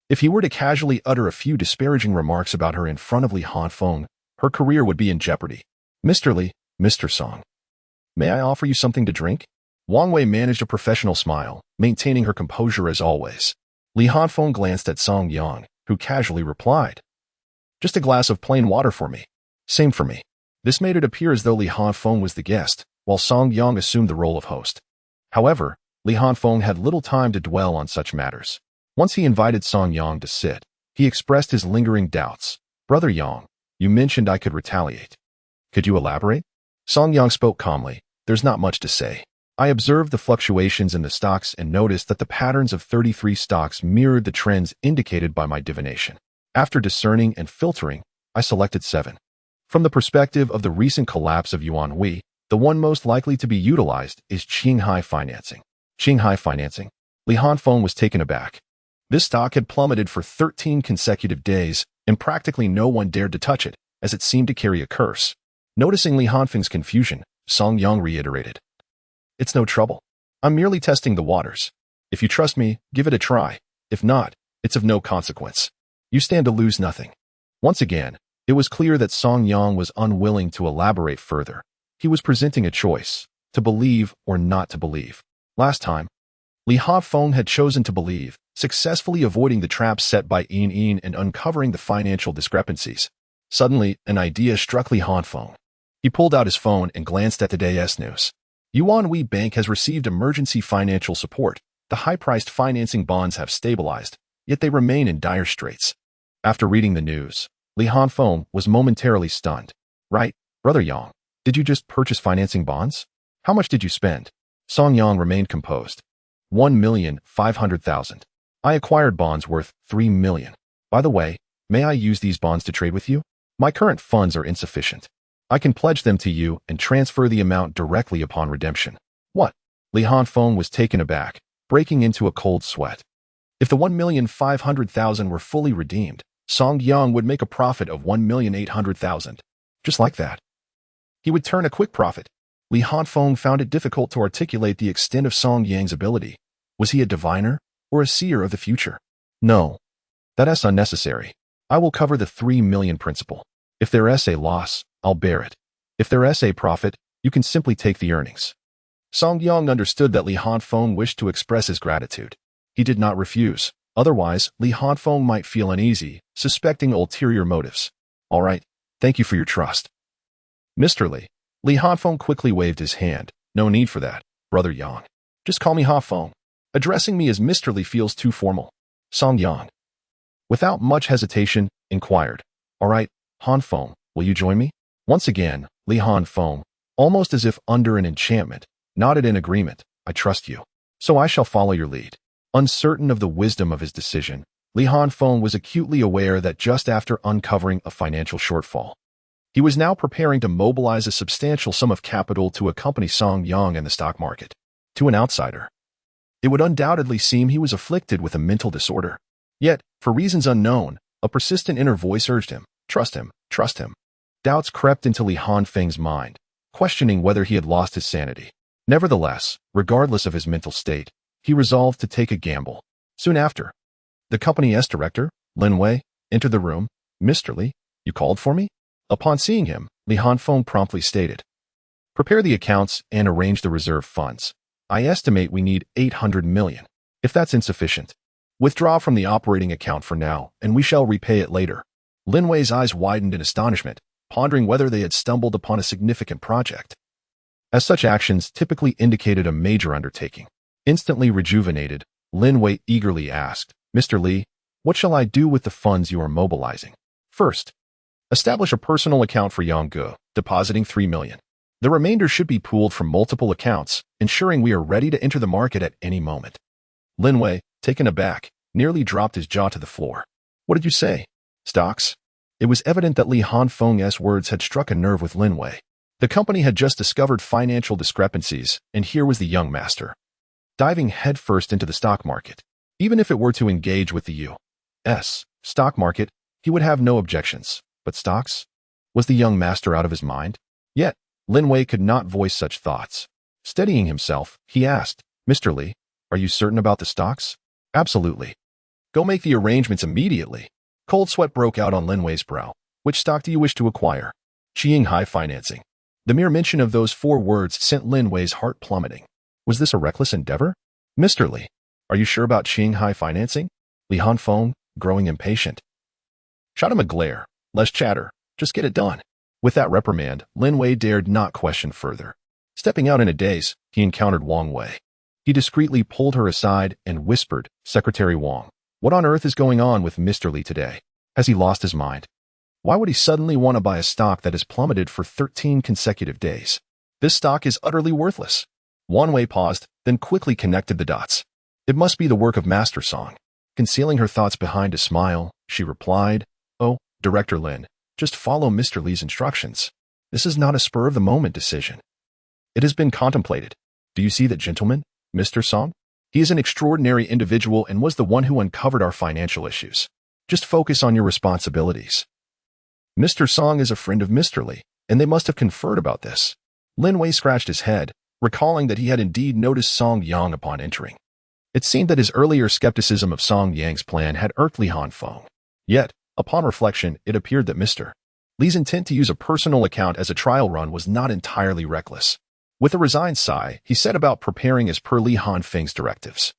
If he were to casually utter a few disparaging remarks about her in front of Li Hanfeng, her career would be in jeopardy. Mr. Li, Mr. Song, may I offer you something to drink? Wang Wei managed a professional smile, maintaining her composure as always. Li Hanfeng glanced at Song Yang, who casually replied, just a glass of plain water for me. Same for me. This made it appear as though Li Hanfeng was the guest, while Song Yang assumed the role of host. However, Li Hanfeng had little time to dwell on such matters. Once he invited Song Yang to sit, he expressed his lingering doubts. Brother Yang, you mentioned I could retaliate. Could you elaborate? Song Yang spoke calmly. There's not much to say. I observed the fluctuations in the stocks and noticed that the patterns of 33 stocks mirrored the trends indicated by my divination. After discerning and filtering, I selected 7. From the perspective of the recent collapse of Yuan Hui, the one most likely to be utilized is Qinghai financing. Qinghai financing? Li Hanfeng was taken aback. This stock had plummeted for 13 consecutive days, and practically no one dared to touch it, as it seemed to carry a curse. Noticing Li Hanfeng's confusion, Song Yang reiterated, it's no trouble. I'm merely testing the waters. If you trust me, give it a try. If not, it's of no consequence. You stand to lose nothing. Once again, it was clear that Song Yang was unwilling to elaborate further. He was presenting a choice, to believe or not to believe. Last time, Li Hanfeng had chosen to believe, successfully avoiding the traps set by Yin and uncovering the financial discrepancies. Suddenly, an idea struck Li Hanfeng. He pulled out his phone and glanced at today's news. Yuan Hui Bank has received emergency financial support. The high-priced financing bonds have stabilized, yet they remain in dire straits. After reading the news, Li Hanfeng was momentarily stunned. Right, Brother Yang, did you just purchase financing bonds? How much did you spend? Song Yang remained composed. 1,500,000. I acquired bonds worth 3 million. By the way, may I use these bonds to trade with you? My current funds are insufficient. I can pledge them to you and transfer the amount directly upon redemption. What? Li Hanfeng was taken aback, breaking into a cold sweat. If the 1,500,000 were fully redeemed, Song Yang would make a profit of 1,800,000. Just like that. He would turn a quick profit. Li Hanfeng found it difficult to articulate the extent of Song Yang's ability. Was he a diviner or a seer of the future? No. That's unnecessary. I will cover the 3 million principal. If there's a loss, I'll bear it. If there's a profit, you can simply take the earnings. Song Yang understood that Li Hanfeng wished to express his gratitude. He did not refuse. Otherwise, Li Hanfeng might feel uneasy, suspecting ulterior motives. All right, thank you for your trust. Mr. Li Hanfeng quickly waved his hand. No need for that, Brother Yang. Just call me Hanfeng. Addressing me as Mr. Li feels too formal. Song Yang, without much hesitation, inquired. All right, Hanfeng, will you join me? Once again, Li Hanfeng, almost as if under an enchantment, nodded in agreement. I trust you. So I shall follow your lead. Uncertain of the wisdom of his decision, Li Hanfeng was acutely aware that just after uncovering a financial shortfall, he was now preparing to mobilize a substantial sum of capital to accompany Song Yang in the stock market. To an outsider, it would undoubtedly seem he was afflicted with a mental disorder. Yet, for reasons unknown, a persistent inner voice urged him, trust him, trust him. Doubts crept into Li Hanfeng's mind, questioning whether he had lost his sanity. Nevertheless, regardless of his mental state, he resolved to take a gamble. Soon after, the company's director, Lin Wei, entered the room. Mr. Li, you called for me? Upon seeing him, Li Hanfeng promptly stated, prepare the accounts and arrange the reserve funds. I estimate we need 800 million. If that's insufficient, withdraw from the operating account for now, and we shall repay it later. Lin Wei's eyes widened in astonishment, pondering whether they had stumbled upon a significant project, as such actions typically indicated a major undertaking. Instantly rejuvenated, Lin Wei eagerly asked, Mr. Li, what shall I do with the funds you are mobilizing? First, establish a personal account for Yang Ge, depositing 3 million. The remainder should be pooled from multiple accounts, ensuring we are ready to enter the market at any moment. Lin Wei, taken aback, nearly dropped his jaw to the floor. What did you say? Stocks? It was evident that Li Hanfeng's words had struck a nerve with Lin Wei. The company had just discovered financial discrepancies, and here was the young master, diving headfirst into the stock market. Even if it were to engage with the U.S. stock market, he would have no objections. But stocks? Was the young master out of his mind? Yet, Lin Wei could not voice such thoughts. Steadying himself, he asked, Mr. Li, are you certain about the stocks? Absolutely. Go make the arrangements immediately. Cold sweat broke out on Lin Wei's brow. Which stock do you wish to acquire? Qinghai Financing. The mere mention of those 4 words sent Lin Wei's heart plummeting. Was this a reckless endeavor? Mr. Li, are you sure about Qinghai Financing? Li Hanfeng, growing impatient, shot him a glare. Less chatter. Just get it done. With that reprimand, Lin Wei dared not question further. Stepping out in a daze, he encountered Wang Wei. He discreetly pulled her aside and whispered, Secretary Wang, what on earth is going on with Mr. Li today? Has he lost his mind? Why would he suddenly want to buy a stock that has plummeted for 13 consecutive days? This stock is utterly worthless. Wang Wei paused, then quickly connected the dots. It must be the work of Master Song. Concealing her thoughts behind a smile, she replied, Oh, Director Lin, just follow Mr. Li's instructions. This is not a spur-of-the-moment decision. It has been contemplated. Do you see that gentleman, Mr. Song? He is an extraordinary individual and was the one who uncovered our financial issues. Just focus on your responsibilities. Mr. Song is a friend of Mr. Li, and they must have conferred about this. Lin Wei scratched his head, recalling that he had indeed noticed Song Yang upon entering. It seemed that his earlier skepticism of Song Yang's plan had irked Li Hanfeng. Yet, upon reflection, it appeared that Mr. Li's intent to use a personal account as a trial run was not entirely reckless. With a resigned sigh, he set about preparing as per Li Hanfeng's directives.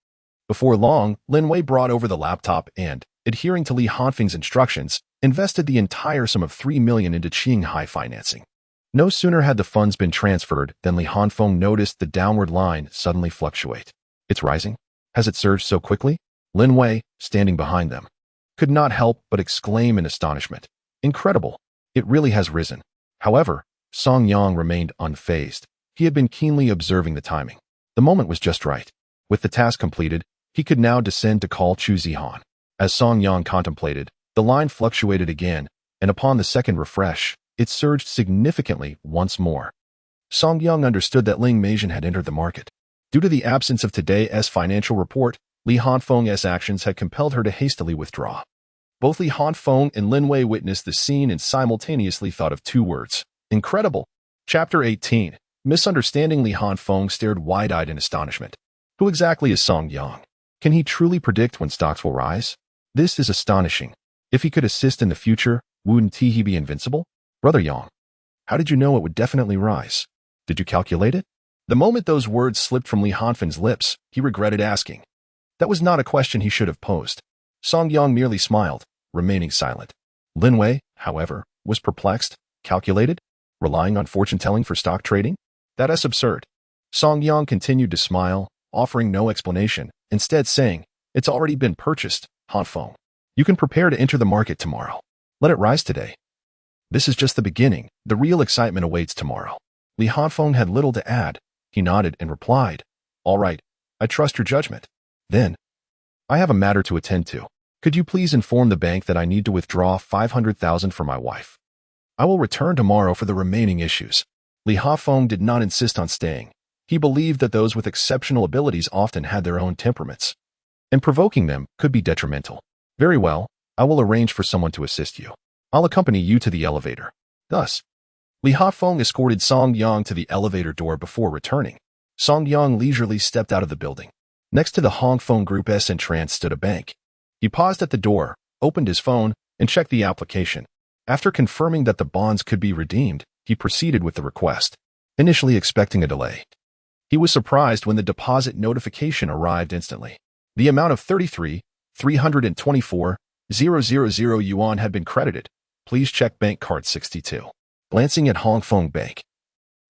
Before long, Lin Wei brought over the laptop and, adhering to Li Hanfeng's instructions, invested the entire sum of 3 million into Qinghai Financing. No sooner had the funds been transferred than Li Hanfeng noticed the downward line suddenly fluctuate. It's rising? Has it surged so quickly? Lin Wei, standing behind them, could not help but exclaim in astonishment. Incredible! It really has risen. However, Song Yang remained unfazed. He had been keenly observing the timing. The moment was just right. With the task completed, he could now descend to call Chu Zihan. As Song Yang contemplated, the line fluctuated again, and upon the second refresh, it surged significantly once more. Song Yang understood that Ling Meijian had entered the market. Due to the absence of today's financial report, Li Hanfeng's actions had compelled her to hastily withdraw. Both Li Hanfeng and Lin Wei witnessed the scene and simultaneously thought of two words: incredible. Chapter 18. Misunderstanding. Li Hanfeng stared wide-eyed in astonishment. Who exactly is Song Yang? Can he truly predict when stocks will rise? This is astonishing. If he could assist in the future, wouldn't he be invincible? Brother Yang, how did you know it would definitely rise? Did you calculate it? The moment those words slipped from Li Hanfeng's lips, he regretted asking. That was not a question he should have posed. Song Yang merely smiled, remaining silent. Lin Wei, however, was perplexed. Calculated? Relying on fortune-telling for stock trading? That is absurd. Song Yang continued to smile, offering no explanation, instead saying, it's already been purchased, Hanfeng. You can prepare to enter the market tomorrow. Let it rise today. This is just the beginning. The real excitement awaits tomorrow. Li Hanfeng had little to add. He nodded and replied, all right, I trust your judgment. Then, I have a matter to attend to. Could you please inform the bank that I need to withdraw 500,000 for my wife? I will return tomorrow for the remaining issues. Li Hanfeng did not insist on staying. He believed that those with exceptional abilities often had their own temperaments, and provoking them could be detrimental. Very well, I will arrange for someone to assist you. I'll accompany you to the elevator. Thus, Li Hanfeng escorted Song Yang to the elevator door before returning. Song Yang leisurely stepped out of the building. Next to the Hanfeng Group's entrance stood a bank. He paused at the door, opened his phone, and checked the application. After confirming that the bonds could be redeemed, he proceeded with the request, initially expecting a delay. He was surprised when the deposit notification arrived instantly. The amount of 33,324,000 yuan had been credited. Please check bank card 62. Glancing at Hanfeng Bank,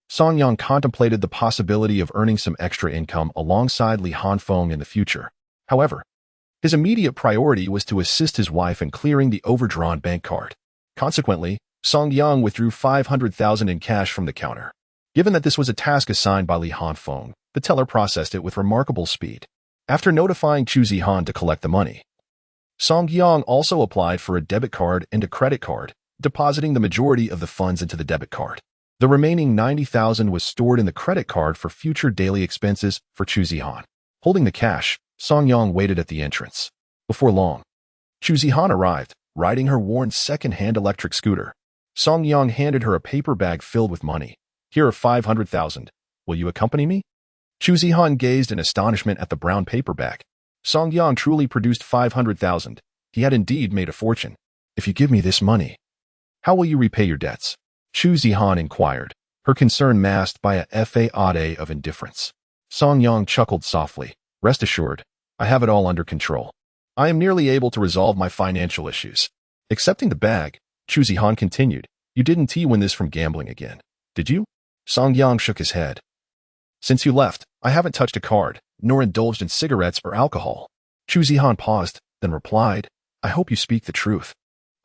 Song Yang contemplated the possibility of earning some extra income alongside Li Hanfeng in the future. However, his immediate priority was to assist his wife in clearing the overdrawn bank card. Consequently, Song Yang withdrew 500,000 in cash from the counter. Given that this was a task assigned by Li Hanfeng, the teller processed it with remarkable speed. After notifying Chu Zihan to collect the money, Song Yang also applied for a debit card and a credit card, depositing the majority of the funds into the debit card. The remaining 90,000 was stored in the credit card for future daily expenses for Chu Zihan. Holding the cash, Song Yang waited at the entrance. Before long, Chu Zihan arrived, riding her worn second-hand electric scooter. Song Yang handed her a paper bag filled with money. Here are 500,000. Will you accompany me? Chu Zihan gazed in astonishment at the brown paper bag. Song Yang truly produced 500,000. He had indeed made a fortune. If you give me this money, how will you repay your debts? Chu Zihan inquired, her concern masked by a facade of indifference. Song Yang chuckled softly. Rest assured, I have it all under control. I am nearly able to resolve my financial issues. Accepting the bag, Chu Zihan continued, you didn't win this from gambling again, did you? Song Yang shook his head. Since you left, I haven't touched a card, nor indulged in cigarettes or alcohol. Chu Zihan paused, then replied, I hope you speak the truth.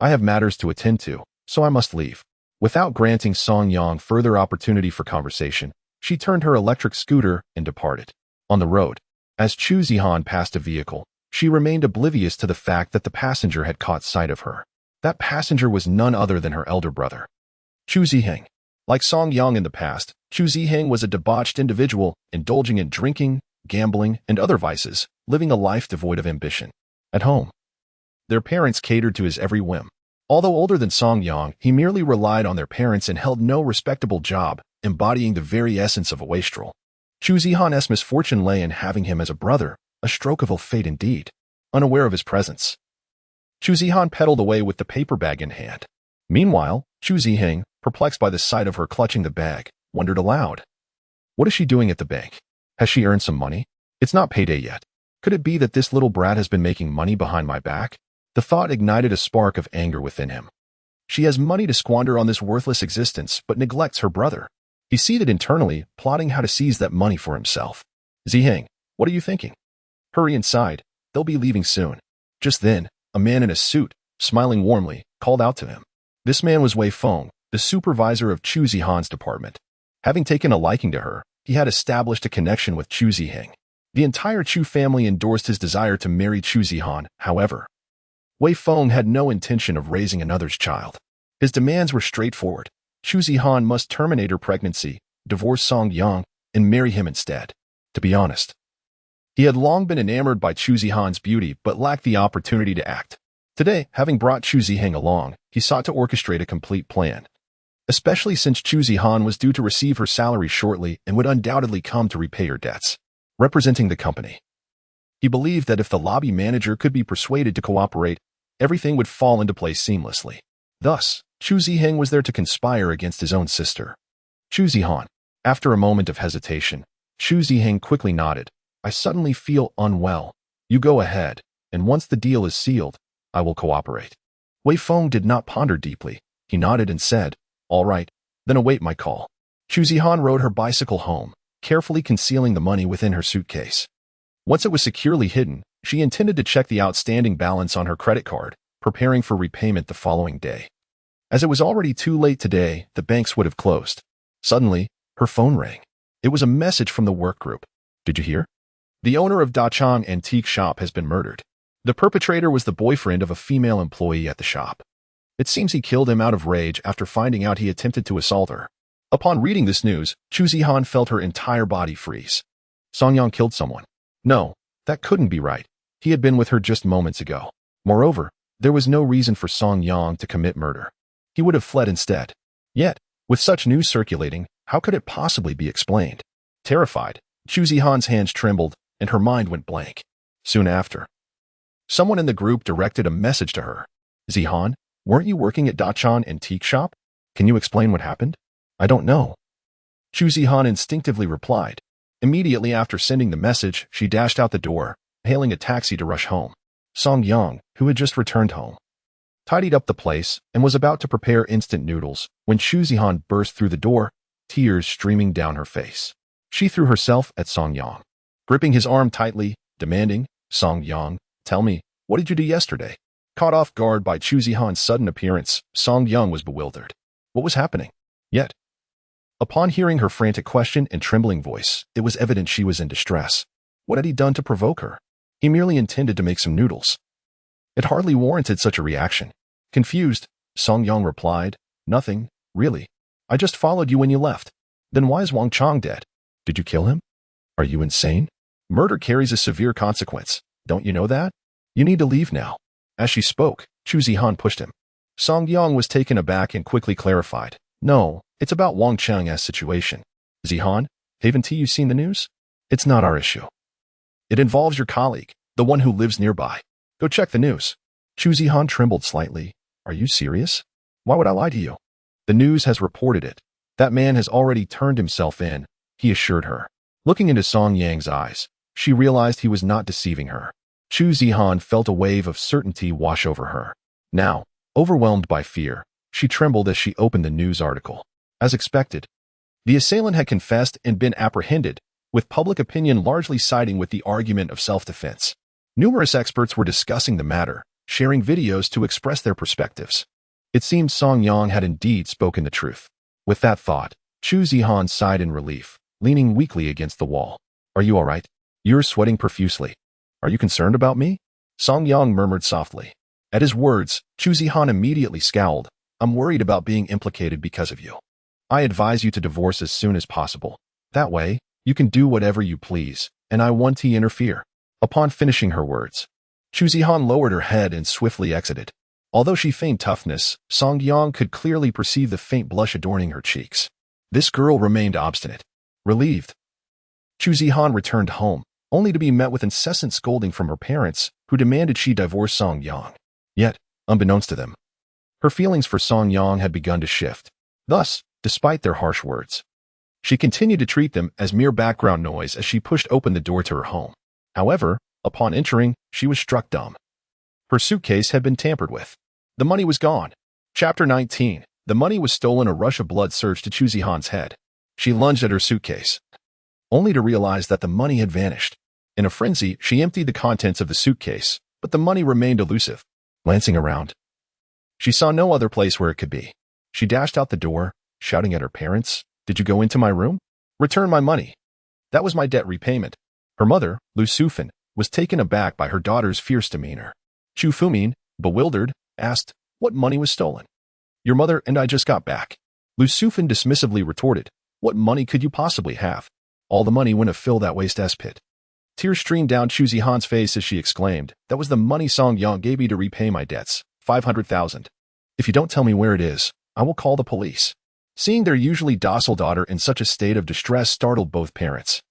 I have matters to attend to, so I must leave. Without granting Song Yang further opportunity for conversation, she turned her electric scooter and departed. On the road, as Chu Zihan passed a vehicle, she remained oblivious to the fact that the passenger had caught sight of her. That passenger was none other than her elder brother, Chu Zihan. Like Song Yang in the past, Chu Zihan was a debauched individual, indulging in drinking, gambling, and other vices, living a life devoid of ambition. At home, their parents catered to his every whim. Although older than Song Yang, he merely relied on their parents and held no respectable job, embodying the very essence of a wastrel. Chu Zihan's misfortune lay in having him as a brother, a stroke of ill fate indeed. Unaware of his presence, Chu Zihan pedaled away with the paper bag in hand. Meanwhile, Chu Zihan, perplexed by the sight of her clutching the bag, wondered aloud. What is she doing at the bank? Has she earned some money? It's not payday yet. Could it be that this little brat has been making money behind my back? The thought ignited a spark of anger within him. She has money to squander on this worthless existence, but neglects her brother. He seethed internally, plotting how to seize that money for himself. Zihan, what are you thinking? Hurry inside. They'll be leaving soon. Just then, a man in a suit, smiling warmly, called out to him. This man was Wei Feng, the supervisor of Chu Zihan's department. Having taken a liking to her, he had established a connection with Chu Zihan. The entire Chu family endorsed his desire to marry Chu Zihan, however. Wei Feng had no intention of raising another's child. His demands were straightforward. Chu Zihan must terminate her pregnancy, divorce Song Yang, and marry him instead. To be honest, he had long been enamored by Chu Zihan's beauty but lacked the opportunity to act. Today, having brought Chu Zihan along, he sought to orchestrate a complete plan, especially since Chu Zihan was due to receive her salary shortly and would undoubtedly come to repay her debts. Representing the company, he believed that if the lobby manager could be persuaded to cooperate, everything would fall into place seamlessly. Thus, Chu Zihan was there to conspire against his own sister. Chu Zihan. After a moment of hesitation, Chu Zihan quickly nodded. I suddenly feel unwell. You go ahead, and once the deal is sealed, I will cooperate. Wei Feng did not ponder deeply. He nodded and said, all right, then await my call. Chu Zihan rode her bicycle home, carefully concealing the money within her suitcase. Once it was securely hidden, she intended to check the outstanding balance on her credit card, preparing for repayment the following day. As it was already too late today, the banks would have closed. Suddenly, her phone rang. It was a message from the work group. Did you hear? The owner of Dachang Antique Shop has been murdered. The perpetrator was the boyfriend of a female employee at the shop. It seems he killed him out of rage after finding out he attempted to assault her. Upon reading this news, Chu Zihan felt her entire body freeze. Song Yang killed someone. No, that couldn't be right. He had been with her just moments ago. Moreover, there was no reason for Song Yang to commit murder. He would have fled instead. Yet, with such news circulating, how could it possibly be explained? Terrified, Chu Zihan's hands trembled and her mind went blank. Soon after, someone in the group directed a message to her. Zihan, weren't you working at Dachang Antique Shop? Can you explain what happened? I don't know. Chu Zihan instinctively replied. Immediately after sending the message, she dashed out the door, hailing a taxi to rush home. Song Yang, who had just returned home, tidied up the place and was about to prepare instant noodles when Chu Zihan burst through the door, tears streaming down her face. She threw herself at Song Yang, gripping his arm tightly, demanding, Song Yang, tell me, what did you do yesterday? Caught off guard by Chu Zihan's sudden appearance, Song Yang was bewildered. What was happening? Yet, upon hearing her frantic question and trembling voice, it was evident she was in distress. What had he done to provoke her? He merely intended to make some noodles. It hardly warranted such a reaction. Confused, Song Yang replied, nothing, really. I just followed you when you left. Then why is Wang Chang dead? Did you kill him? Are you insane? Murder carries a severe consequence. Don't you know that? You need to leave now. As she spoke, Chu Zihan pushed him. Song Yang was taken aback and quickly clarified. No, it's about Wang Chang's situation. Zihan, haven't you seen the news? It's not our issue. It involves your colleague, the one who lives nearby. Go check the news. Chu Zihan trembled slightly. Are you serious? Why would I lie to you? The news has reported it. That man has already turned himself in, he assured her. Looking into Song Yang's eyes, she realized he was not deceiving her. Chu Zihan felt a wave of certainty wash over her. Now, overwhelmed by fear, she trembled as she opened the news article. As expected, the assailant had confessed and been apprehended, with public opinion largely siding with the argument of self-defense. Numerous experts were discussing the matter, sharing videos to express their perspectives. It seemed Song Yang had indeed spoken the truth. With that thought, Chu Zihan sighed in relief, leaning weakly against the wall. Are you all right? You're sweating profusely. Are you concerned about me? Song Yang murmured softly. At his words, Chu Zihan immediately scowled. I'm worried about being implicated because of you. I advise you to divorce as soon as possible. That way, you can do whatever you please, and I won't interfere. Upon finishing her words, Chu Zihan lowered her head and swiftly exited. Although she feigned toughness, Song Yang could clearly perceive the faint blush adorning her cheeks. This girl remained obstinate. Relieved, Chu Zihan returned home, only to be met with incessant scolding from her parents, who demanded she divorce Song Yang. Yet, unbeknownst to them, her feelings for Song Yang had begun to shift. Thus, despite their harsh words, she continued to treat them as mere background noise as she pushed open the door to her home. However, upon entering, she was struck dumb. Her suitcase had been tampered with. The money was gone. Chapter 19. The money was stolen. A rush of blood surged to Chu Zihan's head. She lunged at her suitcase, only to realize that the money had vanished. In a frenzy, she emptied the contents of the suitcase, but the money remained elusive. Glancing around, she saw no other place where it could be. She dashed out the door, shouting at her parents, Did you go into my room? Return my money. That was my debt repayment. Her mother, Lu Sufan, was taken aback by her daughter's fierce demeanor. Chu Fumin, bewildered, asked, What money was stolen? Your mother and I just got back. Lu Sufan dismissively retorted, What money could you possibly have? All the money wouldn't have filled that waste pit. Tears streamed down Chu Zihan's face as she exclaimed, "That was the money Song Yang gave me to repay my debts. 500,000. If you don't tell me where it is, I will call the police." Seeing their usually docile daughter in such a state of distress startled both parents.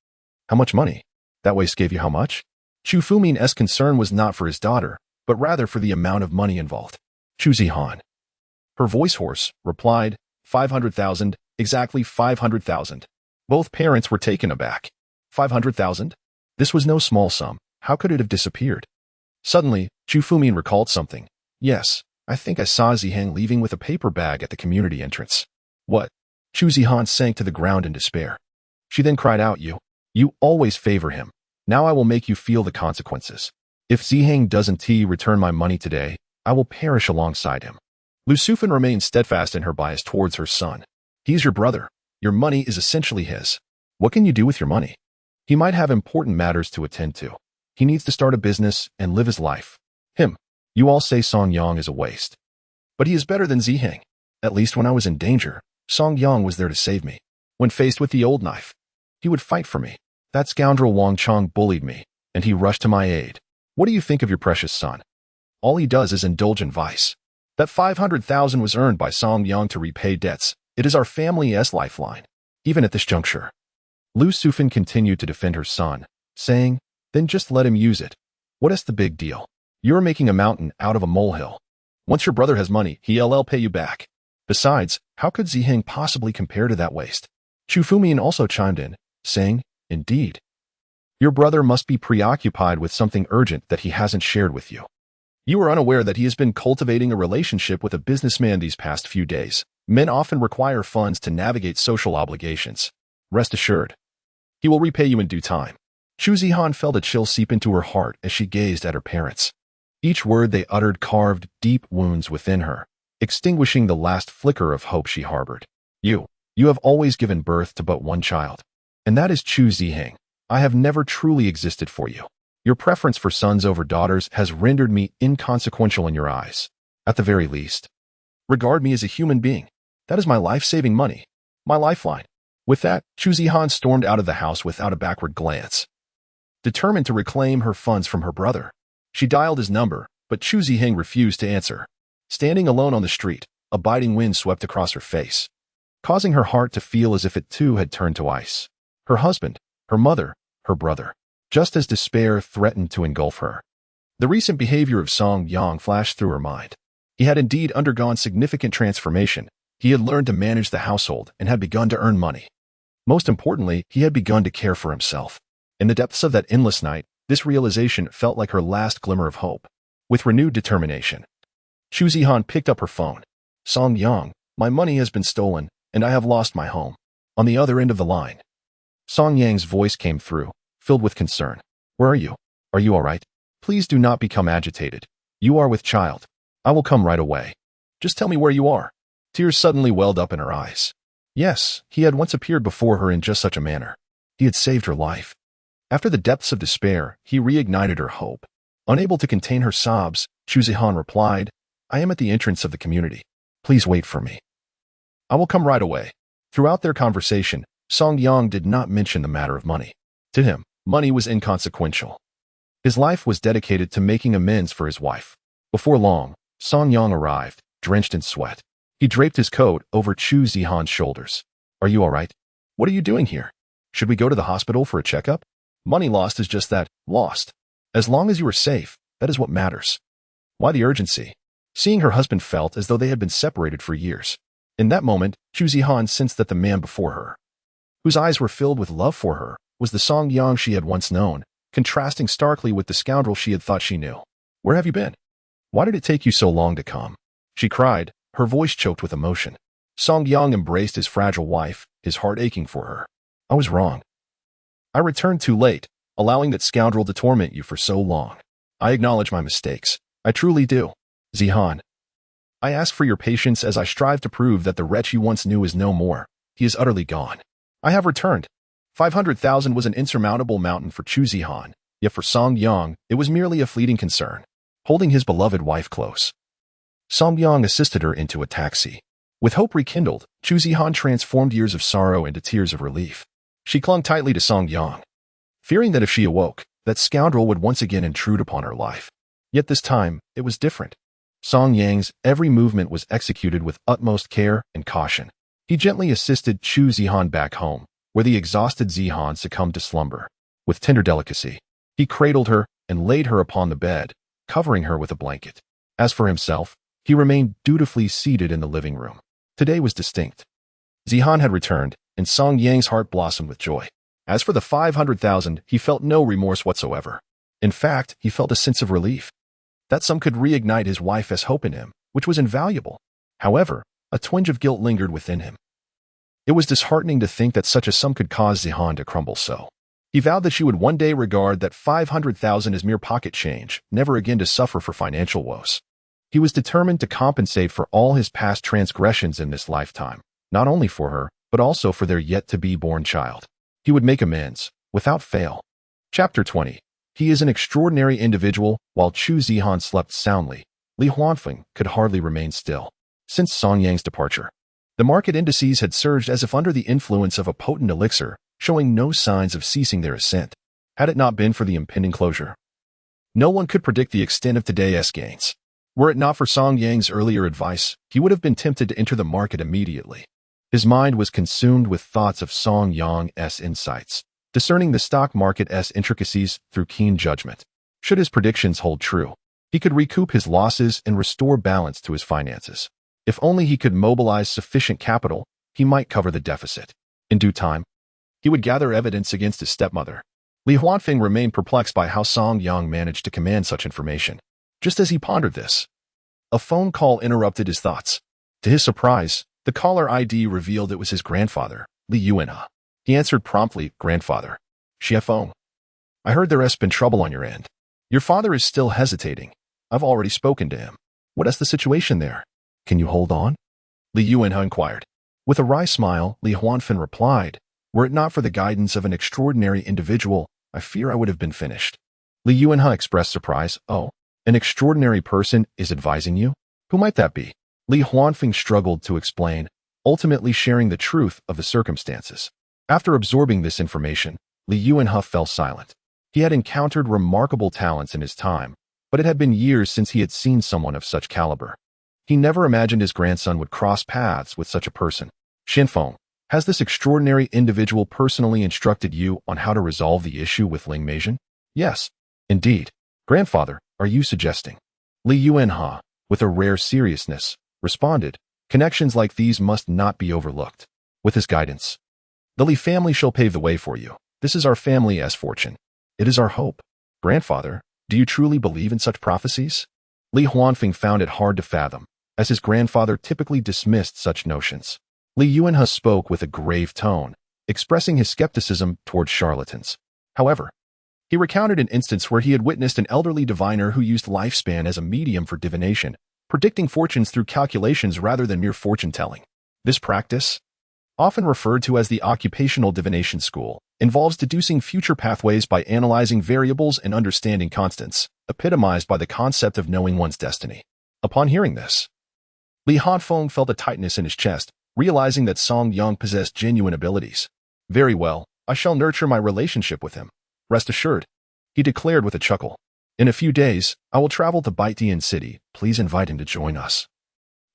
"How much money? That waste gave you how much?" Chu Fumin's concern was not for his daughter, but rather for the amount of money involved. Chu Zihan, her voice hoarse, replied, 500,000, exactly 500,000. Both parents were taken aback. 500,000? This was no small sum. How could it have disappeared? Suddenly, Chu Fumin recalled something. "Yes, I think I saw Zihan leaving with a paper bag at the community entrance." "What?" Chu Zihan sank to the ground in despair. She then cried out, You always favor him. Now I will make you feel the consequences. If Zihan doesn't return my money today, I will perish alongside him." Lu Sufan remained steadfast in her bias towards her son. "He is your brother. Your money is essentially his. What can you do with your money? He might have important matters to attend to. He needs to start a business and live his life. You all say Song Yang is a waste. But he is better than Zihan. At least when I was in danger, Song Yang was there to save me. When faced with the old knife, he would fight for me. That scoundrel Wang Chong bullied me, and he rushed to my aid. What do you think of your precious son? All he does is indulge in vice. That 500,000 was earned by Song Yang to repay debts. It is our family's lifeline. Even at this juncture." Lu Sufan continued to defend her son, saying, "Then just let him use it. What is the big deal? You're making a mountain out of a molehill. Once your brother has money, he'll pay you back. Besides, how could Zihan possibly compare to that waste?" Chu Fumin also chimed in, saying, "Indeed. Your brother must be preoccupied with something urgent that he hasn't shared with you. You are unaware that he has been cultivating a relationship with a businessman these past few days. Men often require funds to navigate social obligations. Rest assured, he will repay you in due time." Chu Zihan felt a chill seep into her heart as she gazed at her parents. Each word they uttered carved deep wounds within her, extinguishing the last flicker of hope she harbored. You have always given birth to but one child, and that is Chu Zihan. I have never truly existed for you. Your preference for sons over daughters has rendered me inconsequential in your eyes. At the very least, regard me as a human being. That is my life-saving money, my lifeline." With that, Chu Zihan stormed out of the house without a backward glance. Determined to reclaim her funds from her brother, she dialed his number, but Chu Zihan refused to answer. Standing alone on the street, a biting wind swept across her face, causing her heart to feel as if it too had turned to ice. Her husband, her mother, her brother, just as despair threatened to engulf her. The recent behavior of Song Yang flashed through her mind. He had indeed undergone significant transformation. He had learned to manage the household and had begun to earn money. Most importantly, he had begun to care for himself. In the depths of that endless night, this realization felt like her last glimmer of hope. With renewed determination, Chu Zihan picked up her phone. "Song Yang, my money has been stolen, and I have lost my home." On the other end of the line, Song Yang's voice came through, filled with concern. "Where are you? Are you all right? Please do not become agitated. You are with child. I will come right away. Just tell me where you are." Tears suddenly welled up in her eyes. Yes, he had once appeared before her in just such a manner. He had saved her life. After the depths of despair, he reignited her hope. Unable to contain her sobs, Chu Zihan replied, "I am at the entrance of the community. Please wait for me. I will come right away." Throughout their conversation, Song Yang did not mention the matter of money. To him, money was inconsequential. His life was dedicated to making amends for his wife. Before long, Song Yang arrived, drenched in sweat. He draped his coat over Chu Zihan's shoulders. "Are you all right? What are you doing here? Should we go to the hospital for a checkup? Money lost is just that, lost. As long as you are safe, that is what matters." Why the urgency? Seeing her husband felt as though they had been separated for years. In that moment, Chu Zihan sensed that the man before her, whose eyes were filled with love for her, was the Song Yang she had once known, contrasting starkly with the scoundrel she had thought she knew. "Where have you been? Why did it take you so long to come?" she cried, her voice choked with emotion. Song Yang embraced his fragile wife, his heart aching for her. "I was wrong. I returned too late, allowing that scoundrel to torment you for so long. I acknowledge my mistakes. I truly do. Zihan, I ask for your patience as I strive to prove that the wretch you once knew is no more. He is utterly gone. I have returned." 500,000 was an insurmountable mountain for Chu Zihan, yet for Song Yang, it was merely a fleeting concern. Holding his beloved wife close, Song Yang assisted her into a taxi. With hope rekindled, Chu Zihan transformed years of sorrow into tears of relief. She clung tightly to Song Yang, fearing that if she awoke, that scoundrel would once again intrude upon her life. Yet this time, it was different. Song Yang's every movement was executed with utmost care and caution. He gently assisted Chu Zihan back home, where the exhausted Zihan succumbed to slumber. With tender delicacy, he cradled her and laid her upon the bed, covering her with a blanket. As for himself, he remained dutifully seated in the living room. Today was distinct. Zihan had returned, and Song Yang's heart blossomed with joy. As for the 500,000, he felt no remorse whatsoever. In fact, he felt a sense of relief. That sum could reignite his wife's hope in him, which was invaluable. However, a twinge of guilt lingered within him. It was disheartening to think that such a sum could cause Zihan to crumble so. He vowed that she would one day regard that 500,000 as mere pocket change, never again to suffer for financial woes. He was determined to compensate for all his past transgressions in this lifetime, not only for her, but also for their yet-to-be-born child. He would make amends, without fail. Chapter 20. He is an extraordinary individual. While Chu Zihan slept soundly, Li Huanfeng could hardly remain still. Since Song Yang's departure, the market indices had surged as if under the influence of a potent elixir, showing no signs of ceasing their ascent. Had it not been for the impending closure, no one could predict the extent of today's gains. Were it not for Song Yang's earlier advice, he would have been tempted to enter the market immediately. His mind was consumed with thoughts of Song Yang's insights, discerning the stock market's intricacies through keen judgment. Should his predictions hold true, he could recoup his losses and restore balance to his finances. If only he could mobilize sufficient capital, he might cover the deficit. In due time, he would gather evidence against his stepmother. Li Huanfeng remained perplexed by how Song Yang managed to command such information. Just as he pondered this, a phone call interrupted his thoughts. To his surprise, the caller ID revealed it was his grandfather, Li Yuanhe. He answered promptly, "Grandfather." "Xiefeng, I heard there has been trouble on your end. Your father is still hesitating. I've already spoken to him. What is the situation there? Can you hold on?" Li Yuanhe inquired. With a wry smile, Li Huanfeng replied, "Were it not for the guidance of an extraordinary individual, I fear I would have been finished." Li Yuanhe expressed surprise. "Oh, an extraordinary person is advising you? Who might that be?" Li Huanfeng struggled to explain, ultimately sharing the truth of the circumstances. After absorbing this information, Li Yuanhe fell silent. He had encountered remarkable talents in his time, but it had been years since he had seen someone of such caliber. He never imagined his grandson would cross paths with such a person. "Xiefeng, has this extraordinary individual personally instructed you on how to resolve the issue with Ling Meijian?" "Yes, indeed." "Grandfather, are you suggesting?" Li Yuanhe, with a rare seriousness, responded, "Connections like these must not be overlooked. With his guidance, the Li family shall pave the way for you. This is our family's fortune. It is our hope." "Grandfather, do you truly believe in such prophecies?" Li Huanfeng found it hard to fathom, as his grandfather typically dismissed such notions. Li Yuanhe spoke with a grave tone, expressing his skepticism towards charlatans. However, he recounted an instance where he had witnessed an elderly diviner who used lifespan as a medium for divination, predicting fortunes through calculations rather than mere fortune-telling. This practice, often referred to as the occupational divination school, involves deducing future pathways by analyzing variables and understanding constants, epitomized by the concept of knowing one's destiny. Upon hearing this, Li Huanfeng felt a tightness in his chest, realizing that Song Yang possessed genuine abilities. "Very well, I shall nurture my relationship with him. Rest assured," he declared with a chuckle. "In a few days, I will travel to Baitian City. Please invite him to join us,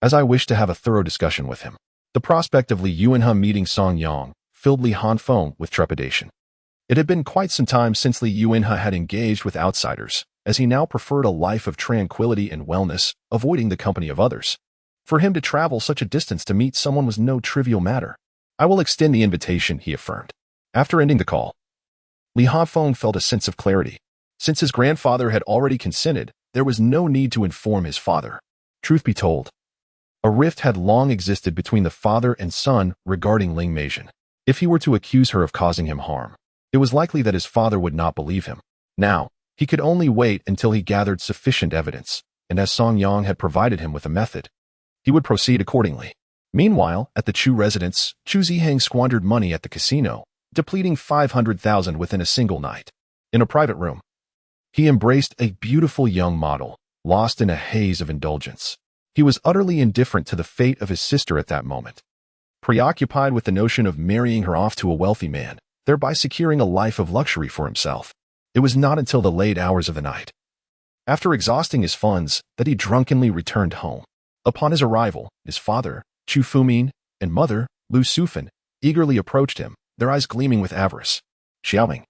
as I wish to have a thorough discussion with him." The prospect of Li Yuanhe meeting Song Yang filled Li Huanfeng with trepidation. It had been quite some time since Li Yuanhe had engaged with outsiders, as he now preferred a life of tranquility and wellness, avoiding the company of others. For him to travel such a distance to meet someone was no trivial matter. "I will extend the invitation," he affirmed. After ending the call, Li Huanfeng felt a sense of clarity. Since his grandfather had already consented, there was no need to inform his father. Truth be told, a rift had long existed between the father and son regarding Ling Meijian. If he were to accuse her of causing him harm, it was likely that his father would not believe him. Now, he could only wait until he gathered sufficient evidence, and as Song Yang had provided him with a method, he would proceed accordingly. Meanwhile, at the Chu residence, Chu Zihan squandered money at the casino, depleting 500,000 within a single night. In a private room, he embraced a beautiful young model, lost in a haze of indulgence. He was utterly indifferent to the fate of his sister at that moment, preoccupied with the notion of marrying her off to a wealthy man, thereby securing a life of luxury for himself. It was not until the late hours of the night, after exhausting his funds, that he drunkenly returned home. Upon his arrival, his father, Chu Fumin, and mother, Lu Sufan, eagerly approached him, their eyes gleaming with avarice. Xiaoming,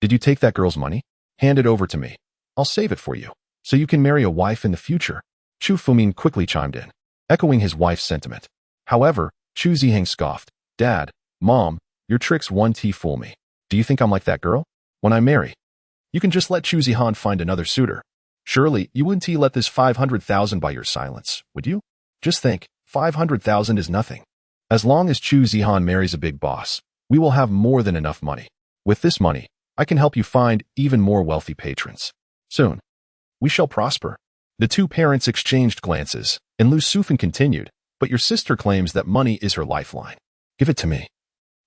did you take that girl's money? Hand it over to me. I'll save it for you, so you can marry a wife in the future. Chu Fumin quickly chimed in, echoing his wife's sentiment. However, Chu Zihan scoffed. Dad, Mom, your tricks won't fool me. Do you think I'm like that girl? When I marry, you can just let Chu Zihan find another suitor. Surely, you wouldn't let this 500,000 by your silence, would you? Just think, 500,000 is nothing. As long as Chu Zihan marries a big boss, we will have more than enough money. With this money, I can help you find even more wealthy patrons. Soon, we shall prosper. The two parents exchanged glances, and Lu Sufan continued, but your sister claims that money is her lifeline. Give it to me,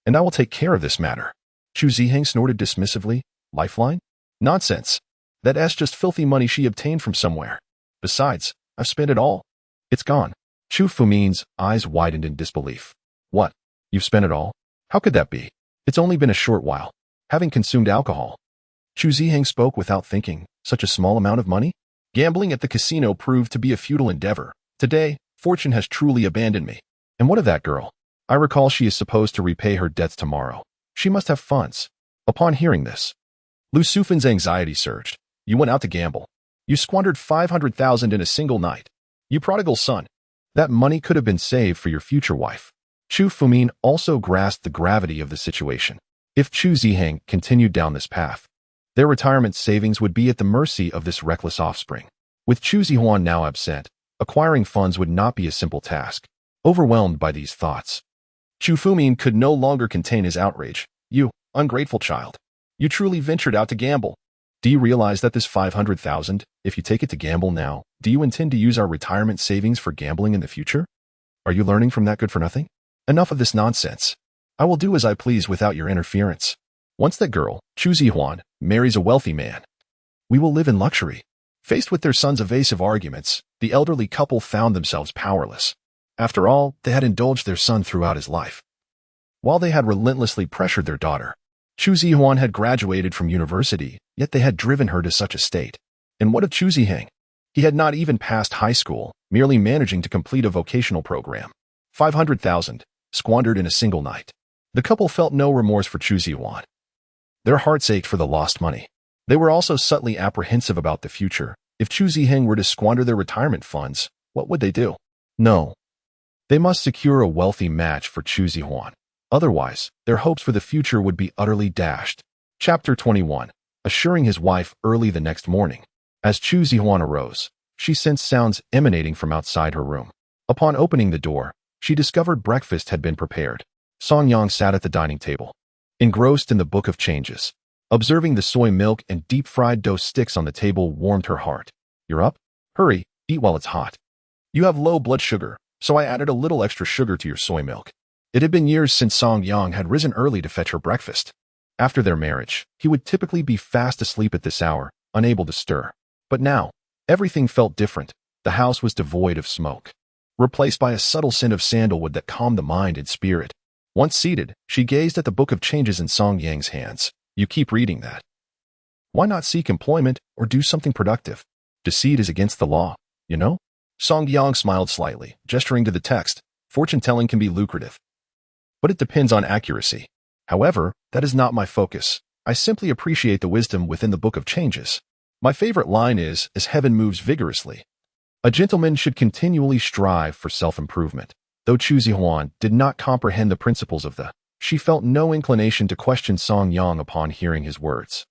and I will take care of this matter. Chu Zihan snorted dismissively. Lifeline? Nonsense. That's just filthy money she obtained from somewhere. Besides, I've spent it all. It's gone. Chu Fumin's eyes widened in disbelief. What? You've spent it all? How could that be? It's only been a short while. Having consumed alcohol. Chu Zihan spoke without thinking. Such a small amount of money? Gambling at the casino proved to be a futile endeavor. Today, fortune has truly abandoned me. And what of that girl? I recall she is supposed to repay her debts tomorrow. She must have funds. Upon hearing this, Lu Sufan's anxiety surged. You went out to gamble. You squandered 500,000 in a single night. You prodigal son. That money could have been saved for your future wife. Chu Fumin also grasped the gravity of the situation. If Chu Zihan continued down this path, their retirement savings would be at the mercy of this reckless offspring. With Chu Zihan now absent, acquiring funds would not be a simple task. Overwhelmed by these thoughts, Chu Fumin could no longer contain his outrage. You, ungrateful child. You truly ventured out to gamble. Do you realize that this 500,000, if you take it to gamble now, do you intend to use our retirement savings for gambling in the future? Are you learning from that good-for-nothing? Enough of this nonsense. I will do as I please without your interference. Once that girl, Chu Zihan, marries a wealthy man, we will live in luxury. Faced with their son's evasive arguments, the elderly couple found themselves powerless. After all, they had indulged their son throughout his life, while they had relentlessly pressured their daughter. Chu Zihan had graduated from university, yet they had driven her to such a state. And what of Chu Zihan? He had not even passed high school, merely managing to complete a vocational program. 500,000, squandered in a single night. The couple felt no remorse for Chu Zihan. Their hearts ached for the lost money. They were also subtly apprehensive about the future. If Chu Zihan were to squander their retirement funds, what would they do? No. They must secure a wealthy match for Chu Zihan. Otherwise, their hopes for the future would be utterly dashed. Chapter 21. Assuring his wife early the next morning. As Chu Zihan arose, she sensed sounds emanating from outside her room. Upon opening the door, she discovered breakfast had been prepared. Song Yang sat at the dining table, engrossed in the book of changes. Observing the soy milk and deep-fried dough sticks on the table warmed her heart. You're up? Hurry, eat while it's hot. You have low blood sugar, so I added a little extra sugar to your soy milk. It had been years since Song Yang had risen early to fetch her breakfast. After their marriage, he would typically be fast asleep at this hour, unable to stir. But now, everything felt different. The house was devoid of smoke, replaced by a subtle scent of sandalwood that calmed the mind and spirit. Once seated, she gazed at the book of changes in Song Yang's hands. You keep reading that. Why not seek employment or do something productive? Deceit is against the law, you know? Song Yang smiled slightly, gesturing to the text. Fortune-telling can be lucrative, but it depends on accuracy. However, that is not my focus. I simply appreciate the wisdom within the book of changes. My favorite line is, as heaven moves vigorously, a gentleman should continually strive for self-improvement. Though Chu Zihan did not comprehend the principles of she felt no inclination to question Song Yang upon hearing his words.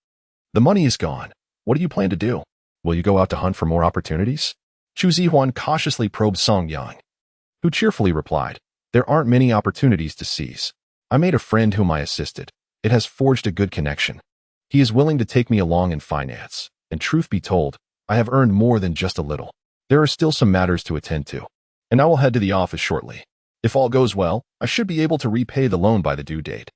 The money is gone. What do you plan to do? Will you go out to hunt for more opportunities? Chu Zihan cautiously probed Song Yang, who cheerfully replied, there aren't many opportunities to seize. I made a friend whom I assisted. It has forged a good connection. He is willing to take me along in finance, and truth be told, I have earned more than just a little. There are still some matters to attend to, and I will head to the office shortly. If all goes well, I should be able to repay the loan by the due date,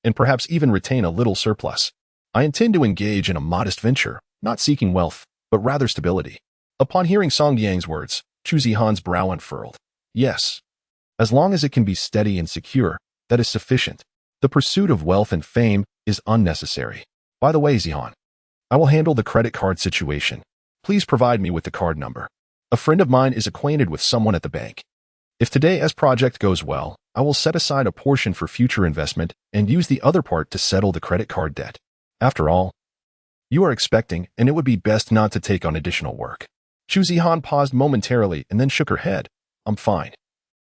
and perhaps even retain a little surplus. I intend to engage in a modest venture, not seeking wealth, but rather stability. Upon hearing Song Yang's words, Chu Zihan's brow unfurled. Yes. As long as it can be steady and secure, that is sufficient. The pursuit of wealth and fame is unnecessary. By the way, Zihan, I will handle the credit card situation. Please provide me with the card number. A friend of mine is acquainted with someone at the bank. If today's project goes well, I will set aside a portion for future investment and use the other part to settle the credit card debt. After all, you are expecting, and it would be best not to take on additional work. Chu Zihan paused momentarily and then shook her head. I'm fine.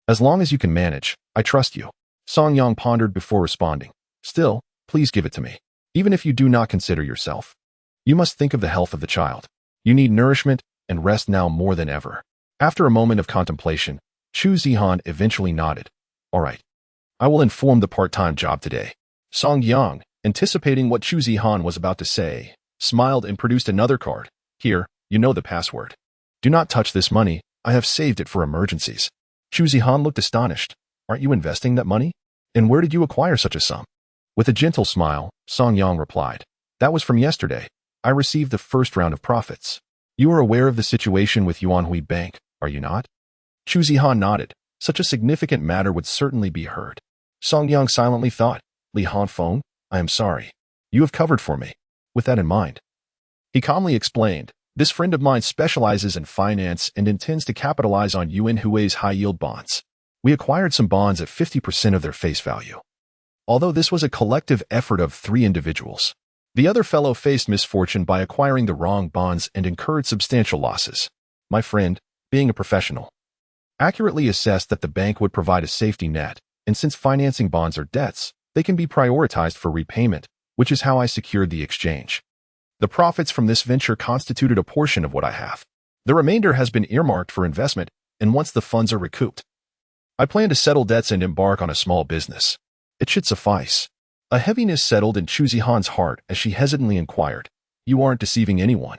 As long as you can manage, I trust you. Song Yang pondered before responding. Still, please give it to me. Even if you do not consider yourself. You must think of the health of the child. You need nourishment and rest now more than ever. After a moment of contemplation, Chu Zihan eventually nodded. All right. I will inform the part-time job today. Song Yang, anticipating what Chu Zihan was about to say, smiled and produced another card. Here, you know the password. Do not touch this money. I have saved it for emergencies. Chu Zihan looked astonished. Aren't you investing that money? And where did you acquire such a sum? With a gentle smile, Song Yang replied. That was from yesterday. I received the first round of profits. You are aware of the situation with Yuanhui Bank, are you not? Chu Zihan nodded. Such a significant matter would certainly be heard. Song Yang silently thought, Li Hanfeng, I am sorry. You have covered for me. With that in mind. He calmly explained, this friend of mine specializes in finance and intends to capitalize on Yuanhui's high-yield bonds. We acquired some bonds at 50% of their face value. Although this was a collective effort of 3 individuals, the other fellow faced misfortune by acquiring the wrong bonds and incurred substantial losses. My friend, being a professional, accurately assessed that the bank would provide a safety net, and since financing bonds are debts, they can be prioritized for repayment, which is how I secured the exchange. The profits from this venture constituted a portion of what I have. The remainder has been earmarked for investment, and once the funds are recouped, I plan to settle debts and embark on a small business. It should suffice. A heaviness settled in Chu Zihan's heart as she hesitantly inquired, You aren't deceiving anyone.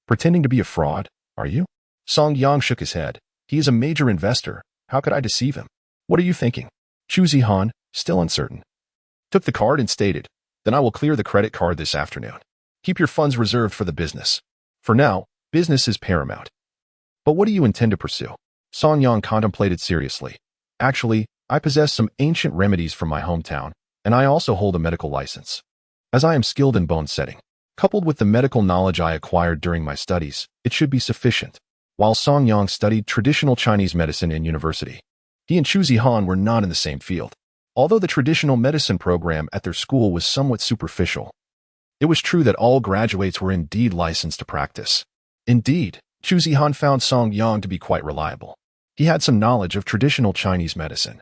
Pretending to be a fraud, are you? Song Yang shook his head. He is a major investor. How could I deceive him? What are you thinking? Chu Zihan, still uncertain, took the card and stated, Then I will clear the credit card this afternoon. Keep your funds reserved for the business. For now, business is paramount. But what do you intend to pursue? Song Yang contemplated seriously. Actually, I possess some ancient remedies from my hometown, and I also hold a medical license. As I am skilled in bone setting, coupled with the medical knowledge I acquired during my studies, it should be sufficient. While Song Yang studied traditional Chinese medicine in university, he and Chu Zihan were not in the same field. Although the traditional medicine program at their school was somewhat superficial, it was true that all graduates were indeed licensed to practice. Indeed, Chu Zihan found Song Yang to be quite reliable. He had some knowledge of traditional Chinese medicine,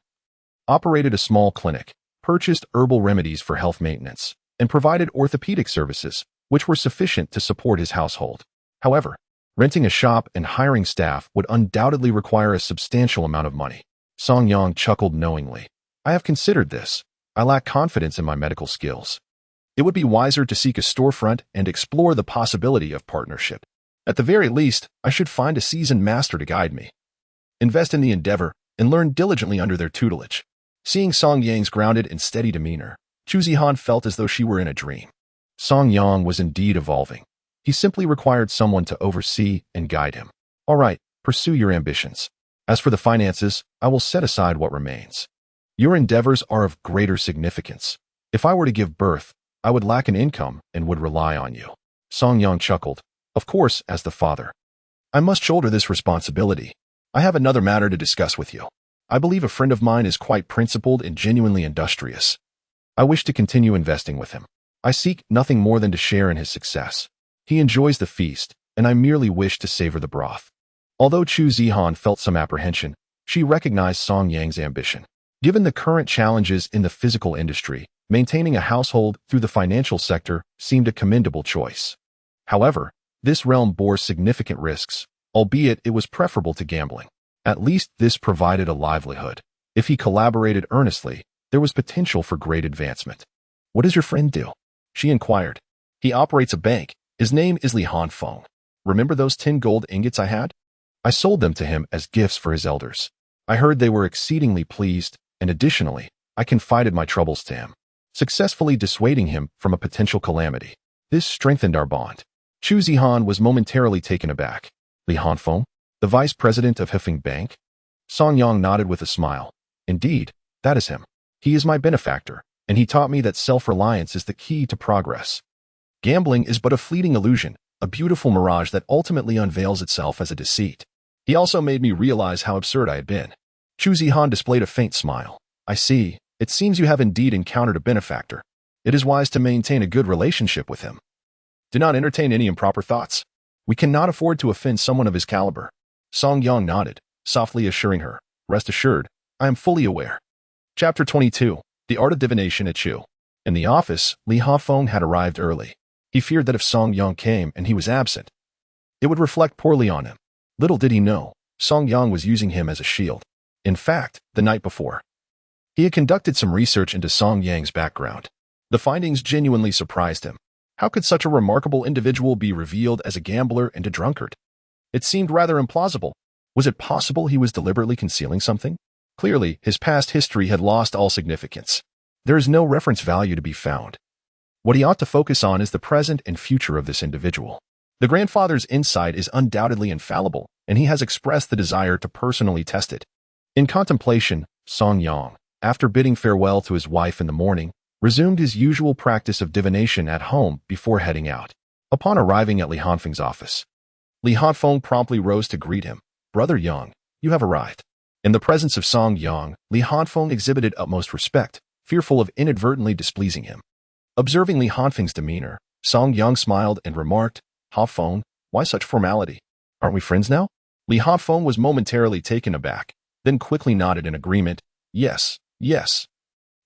operated a small clinic, purchased herbal remedies for health maintenance, and provided orthopedic services, which were sufficient to support his household. However, renting a shop and hiring staff would undoubtedly require a substantial amount of money. Song Yang chuckled knowingly. I have considered this. I lack confidence in my medical skills. It would be wiser to seek a storefront and explore the possibility of partnership. At the very least, I should find a seasoned master to guide me. Invest in the endeavor and learn diligently under their tutelage. Seeing Song Yang's grounded and steady demeanor, Chu Zihan felt as though she were in a dream. Song Yang was indeed evolving. He simply required someone to oversee and guide him. All right, pursue your ambitions. As for the finances, I will set aside what remains. Your endeavors are of greater significance. If I were to give birth, I would lack an income and would rely on you. Song Yang chuckled. Of course, as the father, I must shoulder this responsibility. I have another matter to discuss with you. I believe a friend of mine is quite principled and genuinely industrious. I wish to continue investing with him. I seek nothing more than to share in his success. He enjoys the feast, and I merely wish to savor the broth. Although Chu Zihan felt some apprehension, she recognized Song Yang's ambition. Given the current challenges in the physical industry, maintaining a household through the financial sector seemed a commendable choice. However, this realm bore significant risks, albeit it was preferable to gambling. At least this provided a livelihood. If he collaborated earnestly, there was potential for great advancement. What does your friend do? She inquired. He operates a bank. His name is Li Hanfeng. Remember those 10 gold ingots I had? I sold them to him as gifts for his elders. I heard they were exceedingly pleased, and additionally, I confided my troubles to him, successfully dissuading him from a potential calamity. This strengthened our bond. Chu Zihan was momentarily taken aback. Li Hanfeng, the vice president of Hefeng Bank? Song Yang nodded with a smile. Indeed, that is him. He is my benefactor, and he taught me that self-reliance is the key to progress. Gambling is but a fleeting illusion, a beautiful mirage that ultimately unveils itself as a deceit. He also made me realize how absurd I had been. Chu Zihan displayed a faint smile. I see. It seems you have indeed encountered a benefactor. It is wise to maintain a good relationship with him. Do not entertain any improper thoughts. We cannot afford to offend someone of his caliber. Song Yang nodded, softly assuring her, rest assured, I am fully aware. Chapter 22. The Art of Divination at Chu. In the office, Li Hafeng had arrived early. He feared that if Song Yang came and he was absent, it would reflect poorly on him. Little did he know, Song Yang was using him as a shield. In fact, the night before, he had conducted some research into Song Yang's background. The findings genuinely surprised him. How could such a remarkable individual be revealed as a gambler and a drunkard? It seemed rather implausible. Was it possible he was deliberately concealing something? Clearly, his past history had lost all significance. There is no reference value to be found. What he ought to focus on is the present and future of this individual. The grandfather's insight is undoubtedly infallible, and he has expressed the desire to personally test it. In contemplation, Song Yang, after bidding farewell to his wife in the morning, resumed his usual practice of divination at home before heading out. Upon arriving at Li Hanfeng's office, Li Hanfeng promptly rose to greet him. Brother Yang, you have arrived. In the presence of Song Yang, Li Hanfeng exhibited utmost respect, fearful of inadvertently displeasing him. Observing Li Hanfeng's demeanor, Song Yang smiled and remarked, Hanfeng, why such formality? Aren't we friends now? Li Hanfeng was momentarily taken aback, then quickly nodded in agreement. Yes, yes.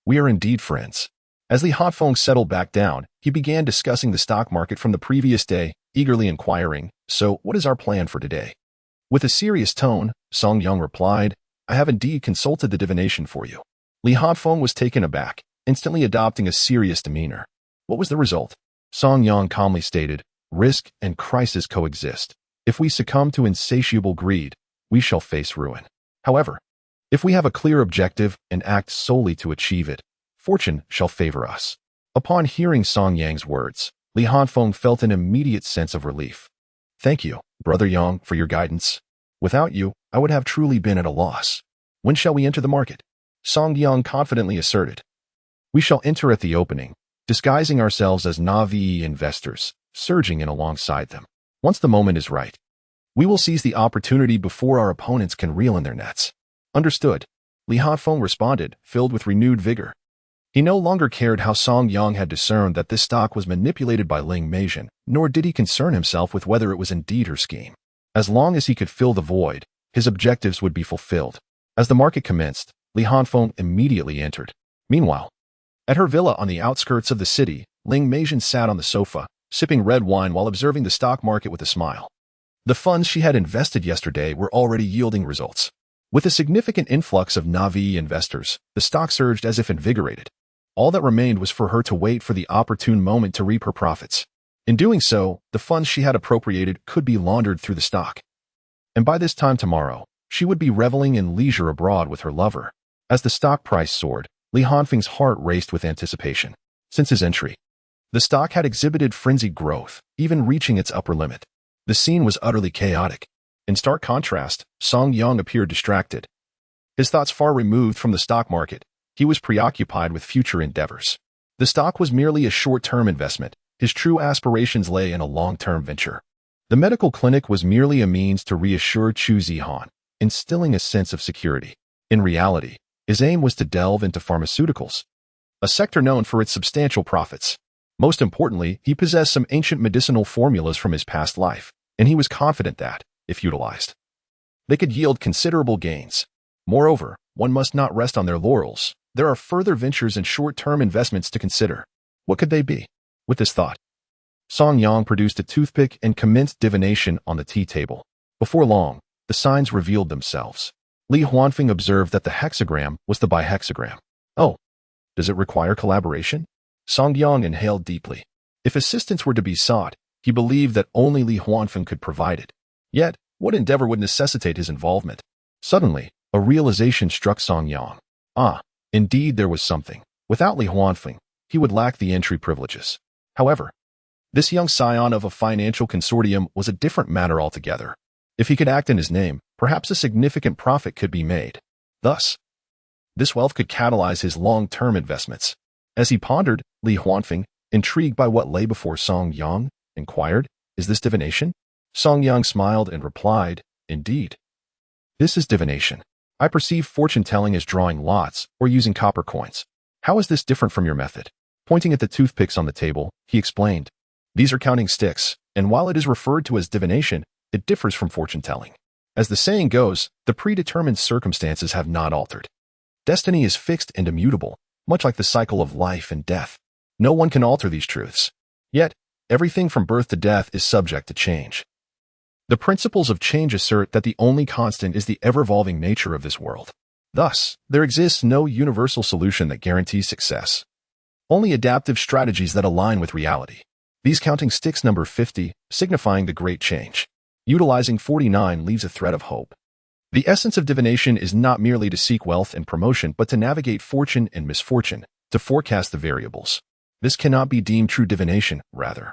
We are indeed friends. As Li Hanfeng settled back down, he began discussing the stock market from the previous day, eagerly inquiring, so what is our plan for today? With a serious tone, Song Yang replied, I have indeed consulted the divination for you. Li Hanfeng was taken aback, instantly adopting a serious demeanor. What was the result? Song Yang calmly stated, risk and crisis coexist. If we succumb to insatiable greed, we shall face ruin. However, if we have a clear objective and act solely to achieve it, fortune shall favor us. Upon hearing Song Yang's words, Li Hanfeng felt an immediate sense of relief. Thank you, Brother Yang, for your guidance. Without you, I would have truly been at a loss. When shall we enter the market? Song Yang confidently asserted. We shall enter at the opening, disguising ourselves as Navi investors, surging in alongside them. Once the moment is right, we will seize the opportunity before our opponents can reel in their nets. Understood. Li Hanfeng responded, filled with renewed vigor. He no longer cared how Song Yang had discerned that this stock was manipulated by Ling Meizhen, nor did he concern himself with whether it was indeed her scheme. As long as he could fill the void, his objectives would be fulfilled. As the market commenced, Li Hanfeng immediately entered. Meanwhile, at her villa on the outskirts of the city, Ling Meizhen sat on the sofa, sipping red wine while observing the stock market with a smile. The funds she had invested yesterday were already yielding results. With a significant influx of Navi investors, the stock surged as if invigorated. All that remained was for her to wait for the opportune moment to reap her profits. In doing so, the funds she had appropriated could be laundered through the stock. And by this time tomorrow, she would be reveling in leisure abroad with her lover. As the stock price soared, Li Hanfeng's heart raced with anticipation. Since his entry, the stock had exhibited frenzied growth, even reaching its upper limit. The scene was utterly chaotic. In stark contrast, Song Yang appeared distracted. His thoughts far removed from the stock market, he was preoccupied with future endeavors. The stock was merely a short-term investment. His true aspirations lay in a long-term venture. The medical clinic was merely a means to reassure Chu Zihan, instilling a sense of security. In reality, his aim was to delve into pharmaceuticals, a sector known for its substantial profits. Most importantly, he possessed some ancient medicinal formulas from his past life, and he was confident that, if utilized, they could yield considerable gains. Moreover, one must not rest on their laurels. There are further ventures and short-term investments to consider. What could they be? With this thought, Song Yang produced a toothpick and commenced divination on the tea table. Before long, the signs revealed themselves. Li Hanfeng observed that the hexagram was the bihexagram. Oh, does it require collaboration? Song Yang inhaled deeply. If assistance were to be sought, he believed that only Li Hanfeng could provide it. Yet, what endeavor would necessitate his involvement? Suddenly, a realization struck Song Yang. Indeed there was something. Without Li Hanfeng, he would lack the entry privileges. However, this young scion of a financial consortium was a different matter altogether. If he could act in his name, perhaps a significant profit could be made. Thus, this wealth could catalyze his long-term investments. As he pondered, Li Hanfeng, Intrigued by what lay before, Song Yang inquired, "Is this divination?" Song Yang smiled and replied, "Indeed. This is divination. I perceive fortune-telling as drawing lots or using copper coins. How is this different from your method?" Pointing at the toothpicks on the table, he explained, "These are counting sticks, and while it is referred to as divination, it differs from fortune-telling. As the saying goes, the predetermined circumstances have not altered. Destiny is fixed and immutable, much like the cycle of life and death. No one can alter these truths. Yet, everything from birth to death is subject to change. The principles of change assert that the only constant is the ever-evolving nature of this world. Thus, there exists no universal solution that guarantees success. Only adaptive strategies that align with reality. These counting sticks number 50, signifying the great change. Utilizing 49 leaves a thread of hope. The essence of divination is not merely to seek wealth and promotion, but to navigate fortune and misfortune, to forecast the variables. This cannot be deemed true divination, rather.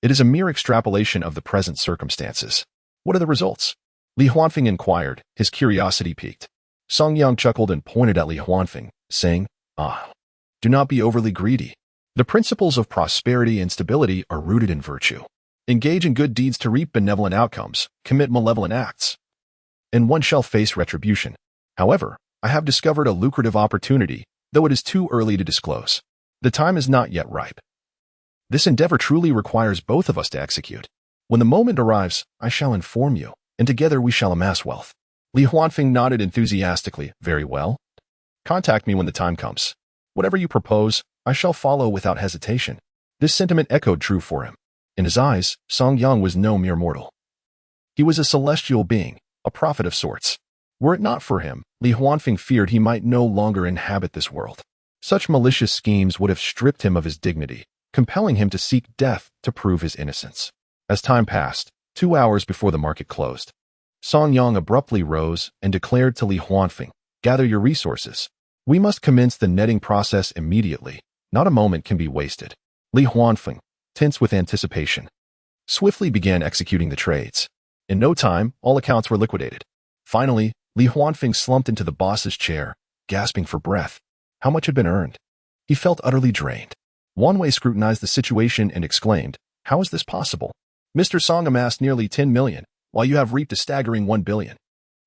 It is a mere extrapolation of the present circumstances. What are the results? Li Huanfeng inquired, his curiosity piqued. Song Yang chuckled and pointed at Li Huanfeng, saying, "Do not be overly greedy. The principles of prosperity and stability are rooted in virtue. Engage in good deeds to reap benevolent outcomes, commit malevolent acts, and one shall face retribution. However, I have discovered a lucrative opportunity, though it is too early to disclose. The time is not yet ripe. This endeavor truly requires both of us to execute. When the moment arrives, I shall inform you, and together we shall amass wealth." Li Huanfeng nodded enthusiastically. "Very well. Contact me when the time comes. Whatever you propose, I shall follow without hesitation." This sentiment echoed true for him. In his eyes, Song Yang was no mere mortal. He was a celestial being, a prophet of sorts. Were it not for him, Li Huanfeng feared he might no longer inhabit this world. Such malicious schemes would have stripped him of his dignity, compelling him to seek death to prove his innocence. As time passed, 2 hours before the market closed, Song Yang abruptly rose and declared to Li Huanfeng, "Gather your resources. We must commence the netting process immediately. Not a moment can be wasted." Li Huanfeng, tense with anticipation, swiftly began executing the trades. In no time, all accounts were liquidated. Finally, Li Huanfeng slumped into the boss's chair, gasping for breath. How much had been earned? He felt utterly drained. Wanwei scrutinized the situation and exclaimed, "How is this possible? Mr. Song amassed nearly 10 million, while you have reaped a staggering 1 billion.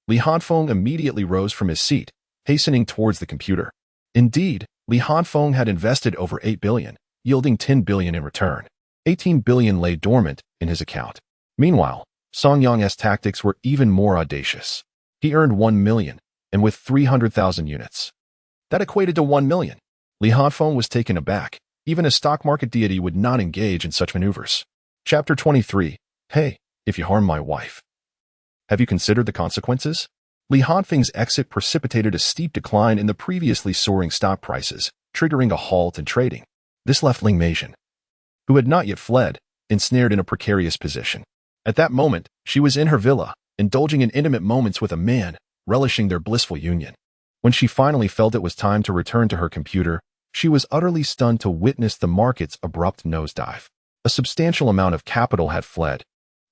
Li Hanfeng immediately rose from his seat, hastening towards the computer. Indeed, Li Hanfeng had invested over 8 billion, yielding 10 billion in return. 18 billion lay dormant in his account. Meanwhile, Song Yang's tactics were even more audacious. He earned 1 million, and with 300,000 units. That equated to 1 million. Li Hanfeng was taken aback. Even a stock market deity would not engage in such maneuvers. Chapter 23. Hey, if you harm my wife. Have you considered the consequences? Li Hanfeng's exit precipitated a steep decline in the previously soaring stock prices, triggering a halt in trading. This left Ling Meizhen, who had not yet fled, ensnared in a precarious position. At that moment, she was in her villa, indulging in intimate moments with a man, relishing their blissful union. When she finally felt it was time to return to her computer, she was utterly stunned to witness the market's abrupt nosedive. A substantial amount of capital had fled,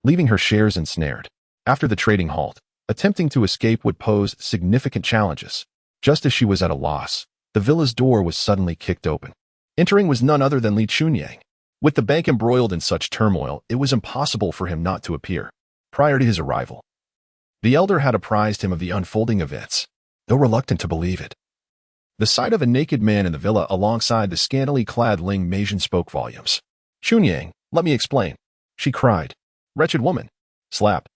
leaving her shares ensnared. After the trading halt, attempting to escape would pose significant challenges. Just as she was at a loss, the villa's door was suddenly kicked open. Entering was none other than Li Chunyang. With the bank embroiled in such turmoil, it was impossible for him not to appear. Prior to his arrival, the elder had apprised him of the unfolding events, though reluctant to believe it. The sight of a naked man in the villa alongside the scantily clad Ling Meizhen spoke volumes. "Chunyang, let me explain," she cried. "Wretched woman." Slap.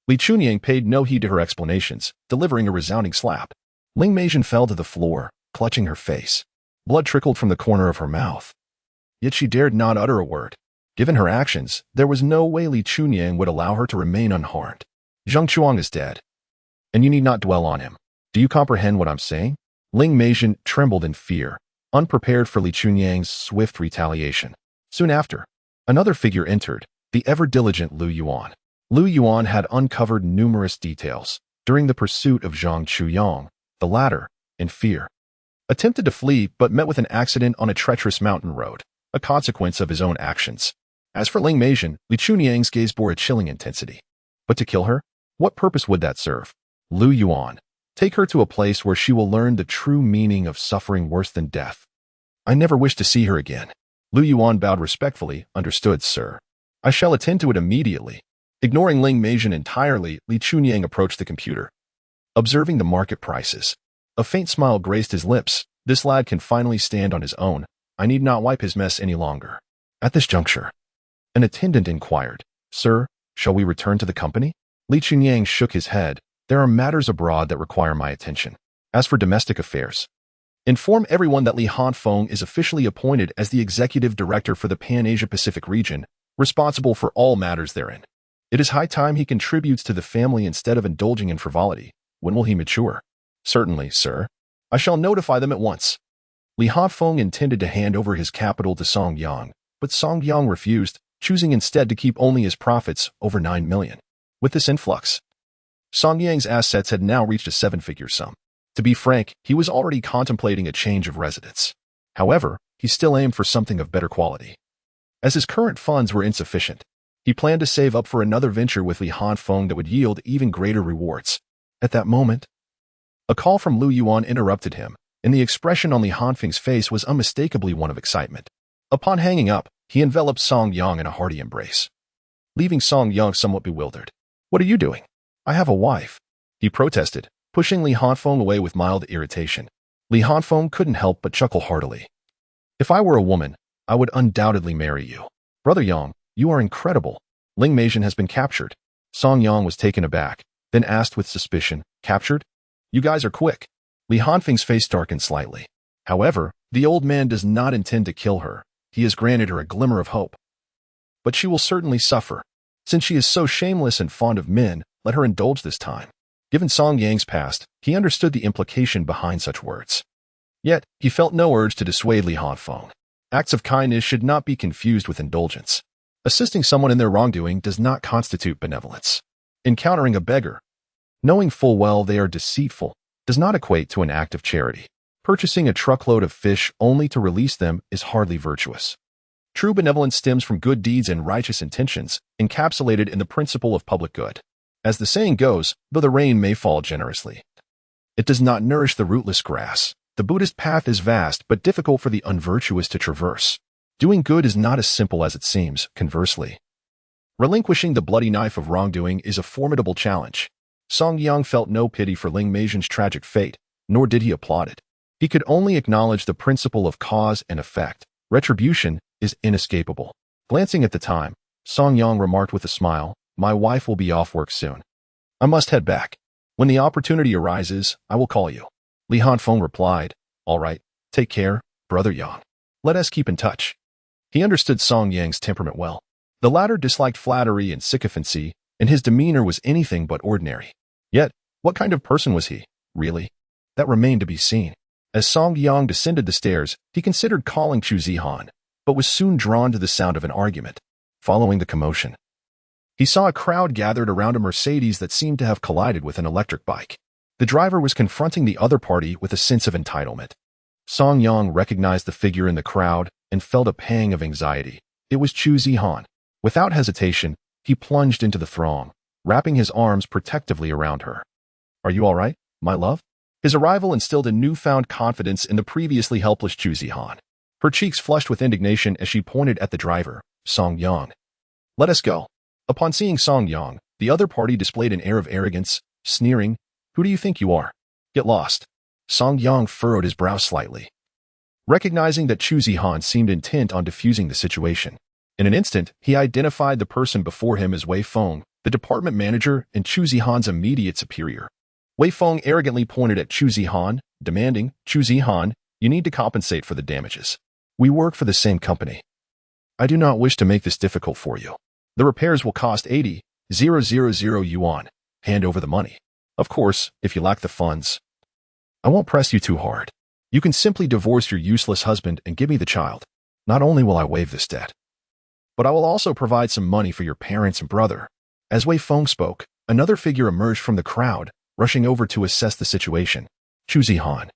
Li Chunyang paid no heed to her explanations, delivering a resounding slap. Ling Meizhen fell to the floor, clutching her face. Blood trickled from the corner of her mouth. Yet she dared not utter a word. Given her actions, there was no way Li Chunyang would allow her to remain unharmed. Zheng Chuang is dead, and you need not dwell on him. Do you comprehend what I'm saying? Ling Meizhen trembled in fear, unprepared for Li Chunyang's swift retaliation. Soon after, another figure entered, the ever-diligent Lu Yuan. Lu Yuan had uncovered numerous details during the pursuit of Zhang Chuyang. The latter, in fear, attempted to flee but met with an accident on a treacherous mountain road, a consequence of his own actions. As for Ling Meizhen, Li Chunyang's gaze bore a chilling intensity. But to kill her? What purpose would that serve? Lu Yuan, take her to a place where she will learn the true meaning of suffering worse than death. I never wish to see her again. Lu Yuan bowed respectfully. Understood, sir. I shall attend to it immediately. Ignoring Ling Meijian entirely, Li Chunyang approached the computer. Observing the market prices, a faint smile graced his lips. This lad can finally stand on his own. I need not wipe his mess any longer. At this juncture, an attendant inquired, Sir, shall we return to the company? Li Chunyang shook his head. There are matters abroad that require my attention. As for domestic affairs, inform everyone that Li Hanfeng is officially appointed as the executive director for the Pan-Asia-Pacific region, responsible for all matters therein. It is high time he contributes to the family instead of indulging in frivolity. When will he mature? Certainly, sir. I shall notify them at once. Li Hanfeng intended to hand over his capital to Song Yang, but Song Yang refused, choosing instead to keep only his profits, over 9 million. With this influx, Song Yang's assets had now reached a 7-figure sum. To be frank, he was already contemplating a change of residence. However, he still aimed for something of better quality. As his current funds were insufficient, he planned to save up for another venture with Li Hanfeng that would yield even greater rewards. At that moment, a call from Lu Yuan interrupted him, and the expression on Li Hanfeng's face was unmistakably one of excitement. Upon hanging up, he enveloped Song Yang in a hearty embrace, leaving Song Yang somewhat bewildered. What are you doing? I have a wife, he protested, pushing Li Hanfeng away with mild irritation. Li Hanfeng couldn't help but chuckle heartily. If I were a woman, I would undoubtedly marry you. Brother Yang, you are incredible. Ling Meijian has been captured. Song Yang was taken aback, then asked with suspicion, Captured? You guys are quick. Li Hanfeng's face darkened slightly. However, the old man does not intend to kill her. He has granted her a glimmer of hope. But she will certainly suffer. Since she is so shameless and fond of men, let her indulge this time. Given Song Yang's past, he understood the implication behind such words. Yet, he felt no urge to dissuade Li Hanfeng. Acts of kindness should not be confused with indulgence. Assisting someone in their wrongdoing does not constitute benevolence. Encountering a beggar, knowing full well they are deceitful, does not equate to an act of charity. Purchasing a truckload of fish only to release them is hardly virtuous. True benevolence stems from good deeds and righteous intentions, encapsulated in the principle of public good. As the saying goes, though the rain may fall generously, it does not nourish the rootless grass. The Buddhist path is vast but difficult for the unvirtuous to traverse. Doing good is not as simple as it seems, conversely. Relinquishing the bloody knife of wrongdoing is a formidable challenge. Song Yang felt no pity for Ling Meijian's tragic fate, nor did he applaud it. He could only acknowledge the principle of cause and effect. Retribution is inescapable. Glancing at the time, Song Yang remarked with a smile, My wife will be off work soon. I must head back. When the opportunity arises, I will call you. Li Hanfeng replied, All right, take care, Brother Yang. Let us keep in touch. He understood Song Yang's temperament well. The latter disliked flattery and sycophancy, and his demeanor was anything but ordinary. Yet, what kind of person was he, really? That remained to be seen. As Song Yang descended the stairs, he considered calling Chu Zihan, but was soon drawn to the sound of an argument. Following the commotion, he saw a crowd gathered around a Mercedes that seemed to have collided with an electric bike. The driver was confronting the other party with a sense of entitlement. Song Yang recognized the figure in the crowd and felt a pang of anxiety. It was Chu Zihan. Without hesitation, he plunged into the throng, wrapping his arms protectively around her. Are you all right, my love? His arrival instilled a newfound confidence in the previously helpless Chu Zihan. Her cheeks flushed with indignation as she pointed at the driver, Song Yang. Let us go. Upon seeing Song Yang, the other party displayed an air of arrogance, sneering, Who do you think you are? Get lost. Song Yang furrowed his brow slightly, recognizing that Chu Zihan seemed intent on diffusing the situation. In an instant, he identified the person before him as Wei Feng, the department manager and Chu Zihan's immediate superior. Wei Feng arrogantly pointed at Chu Zihan, demanding, Chu Zihan, you need to compensate for the damages. We work for the same company. I do not wish to make this difficult for you. The repairs will cost 80,000 yuan. Hand over the money. Of course, if you lack the funds, I won't press you too hard. You can simply divorce your useless husband and give me the child. Not only will I waive this debt, but I will also provide some money for your parents and brother. As Wei Feng spoke, another figure emerged from the crowd, rushing over to assess the situation. Chu Zihan.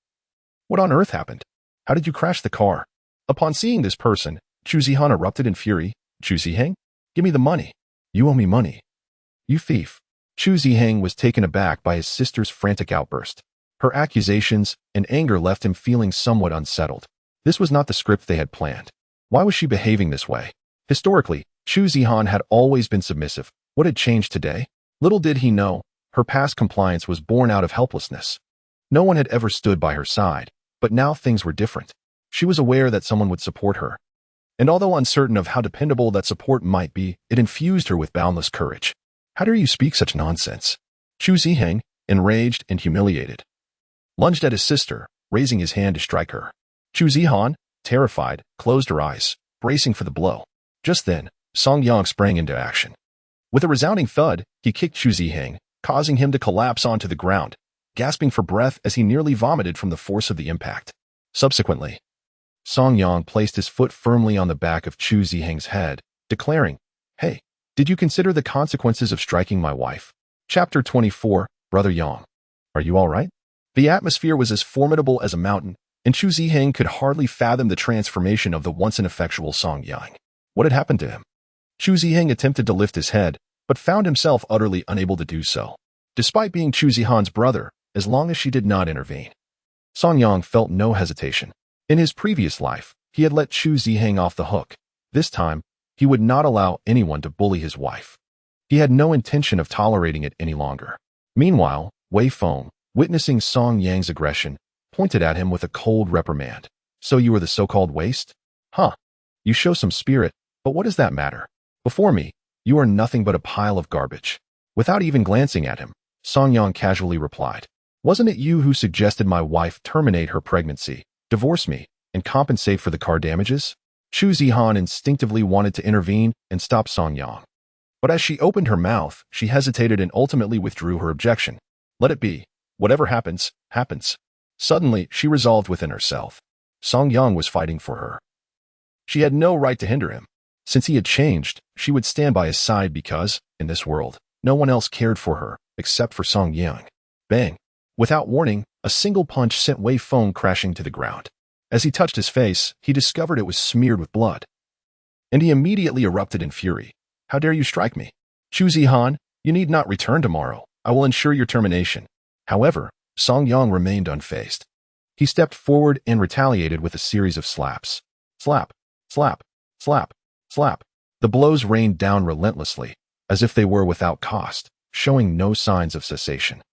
What on earth happened? How did you crash the car? Upon seeing this person, Chu Zihan erupted in fury. Chu Zihang? Give me the money. You owe me money. You thief. Chu Zihang was taken aback by his sister's frantic outburst. Her accusations and anger left him feeling somewhat unsettled. This was not the script they had planned. Why was she behaving this way? Historically, Chu Zihan had always been submissive. What had changed today? Little did he know, her past compliance was born out of helplessness. No one had ever stood by her side, but now things were different. She was aware that someone would support her. And although uncertain of how dependable that support might be, it infused her with boundless courage. How dare you speak such nonsense? Chu Zihan, enraged and humiliated, lunged at his sister, raising his hand to strike her. Chu Zihan, terrified, closed her eyes, bracing for the blow. Just then, Song Yang sprang into action. With a resounding thud, he kicked Chu Zihan, causing him to collapse onto the ground, gasping for breath as he nearly vomited from the force of the impact. Subsequently, Song Yang placed his foot firmly on the back of Chu Zihan's head, declaring, "Hey, did you consider the consequences of striking my wife?" Chapter 24, Brother Yang. Are you all right? The atmosphere was as formidable as a mountain, and Chu Zihan could hardly fathom the transformation of the once ineffectual Song Yang. What had happened to him? Chu Zihan attempted to lift his head, but found himself utterly unable to do so. Despite being Chu Zihan's brother, as long as she did not intervene, Song Yang felt no hesitation. In his previous life, he had let Chu Zihan off the hook. This time, he would not allow anyone to bully his wife. He had no intention of tolerating it any longer. Meanwhile, Wei Feng, witnessing Song Yang's aggression, pointed at him with a cold reprimand. "So you are the so-called waste? Huh. You show some spirit, but what does that matter? Before me, you are nothing but a pile of garbage." Without even glancing at him, Song Yang casually replied, "Wasn't it you who suggested my wife terminate her pregnancy, divorce me, and compensate for the car damages?" Chu Zihan instinctively wanted to intervene and stop Song Yang. But as she opened her mouth, she hesitated and ultimately withdrew her objection. Let it be. Whatever happens, happens. Suddenly, she resolved within herself. Song Yang was fighting for her. She had no right to hinder him. Since he had changed, she would stand by his side because, in this world, no one else cared for her, except for Song Yang. Bang! Without warning, a single punch sent Wei Feng crashing to the ground. As he touched his face, he discovered it was smeared with blood. And he immediately erupted in fury. "How dare you strike me? Chu Zihan, you need not return tomorrow. I will ensure your termination." However, Song Yang remained unfazed. He stepped forward and retaliated with a series of slaps. Slap, slap, slap, slap. The blows rained down relentlessly, as if they were without cost, showing no signs of cessation.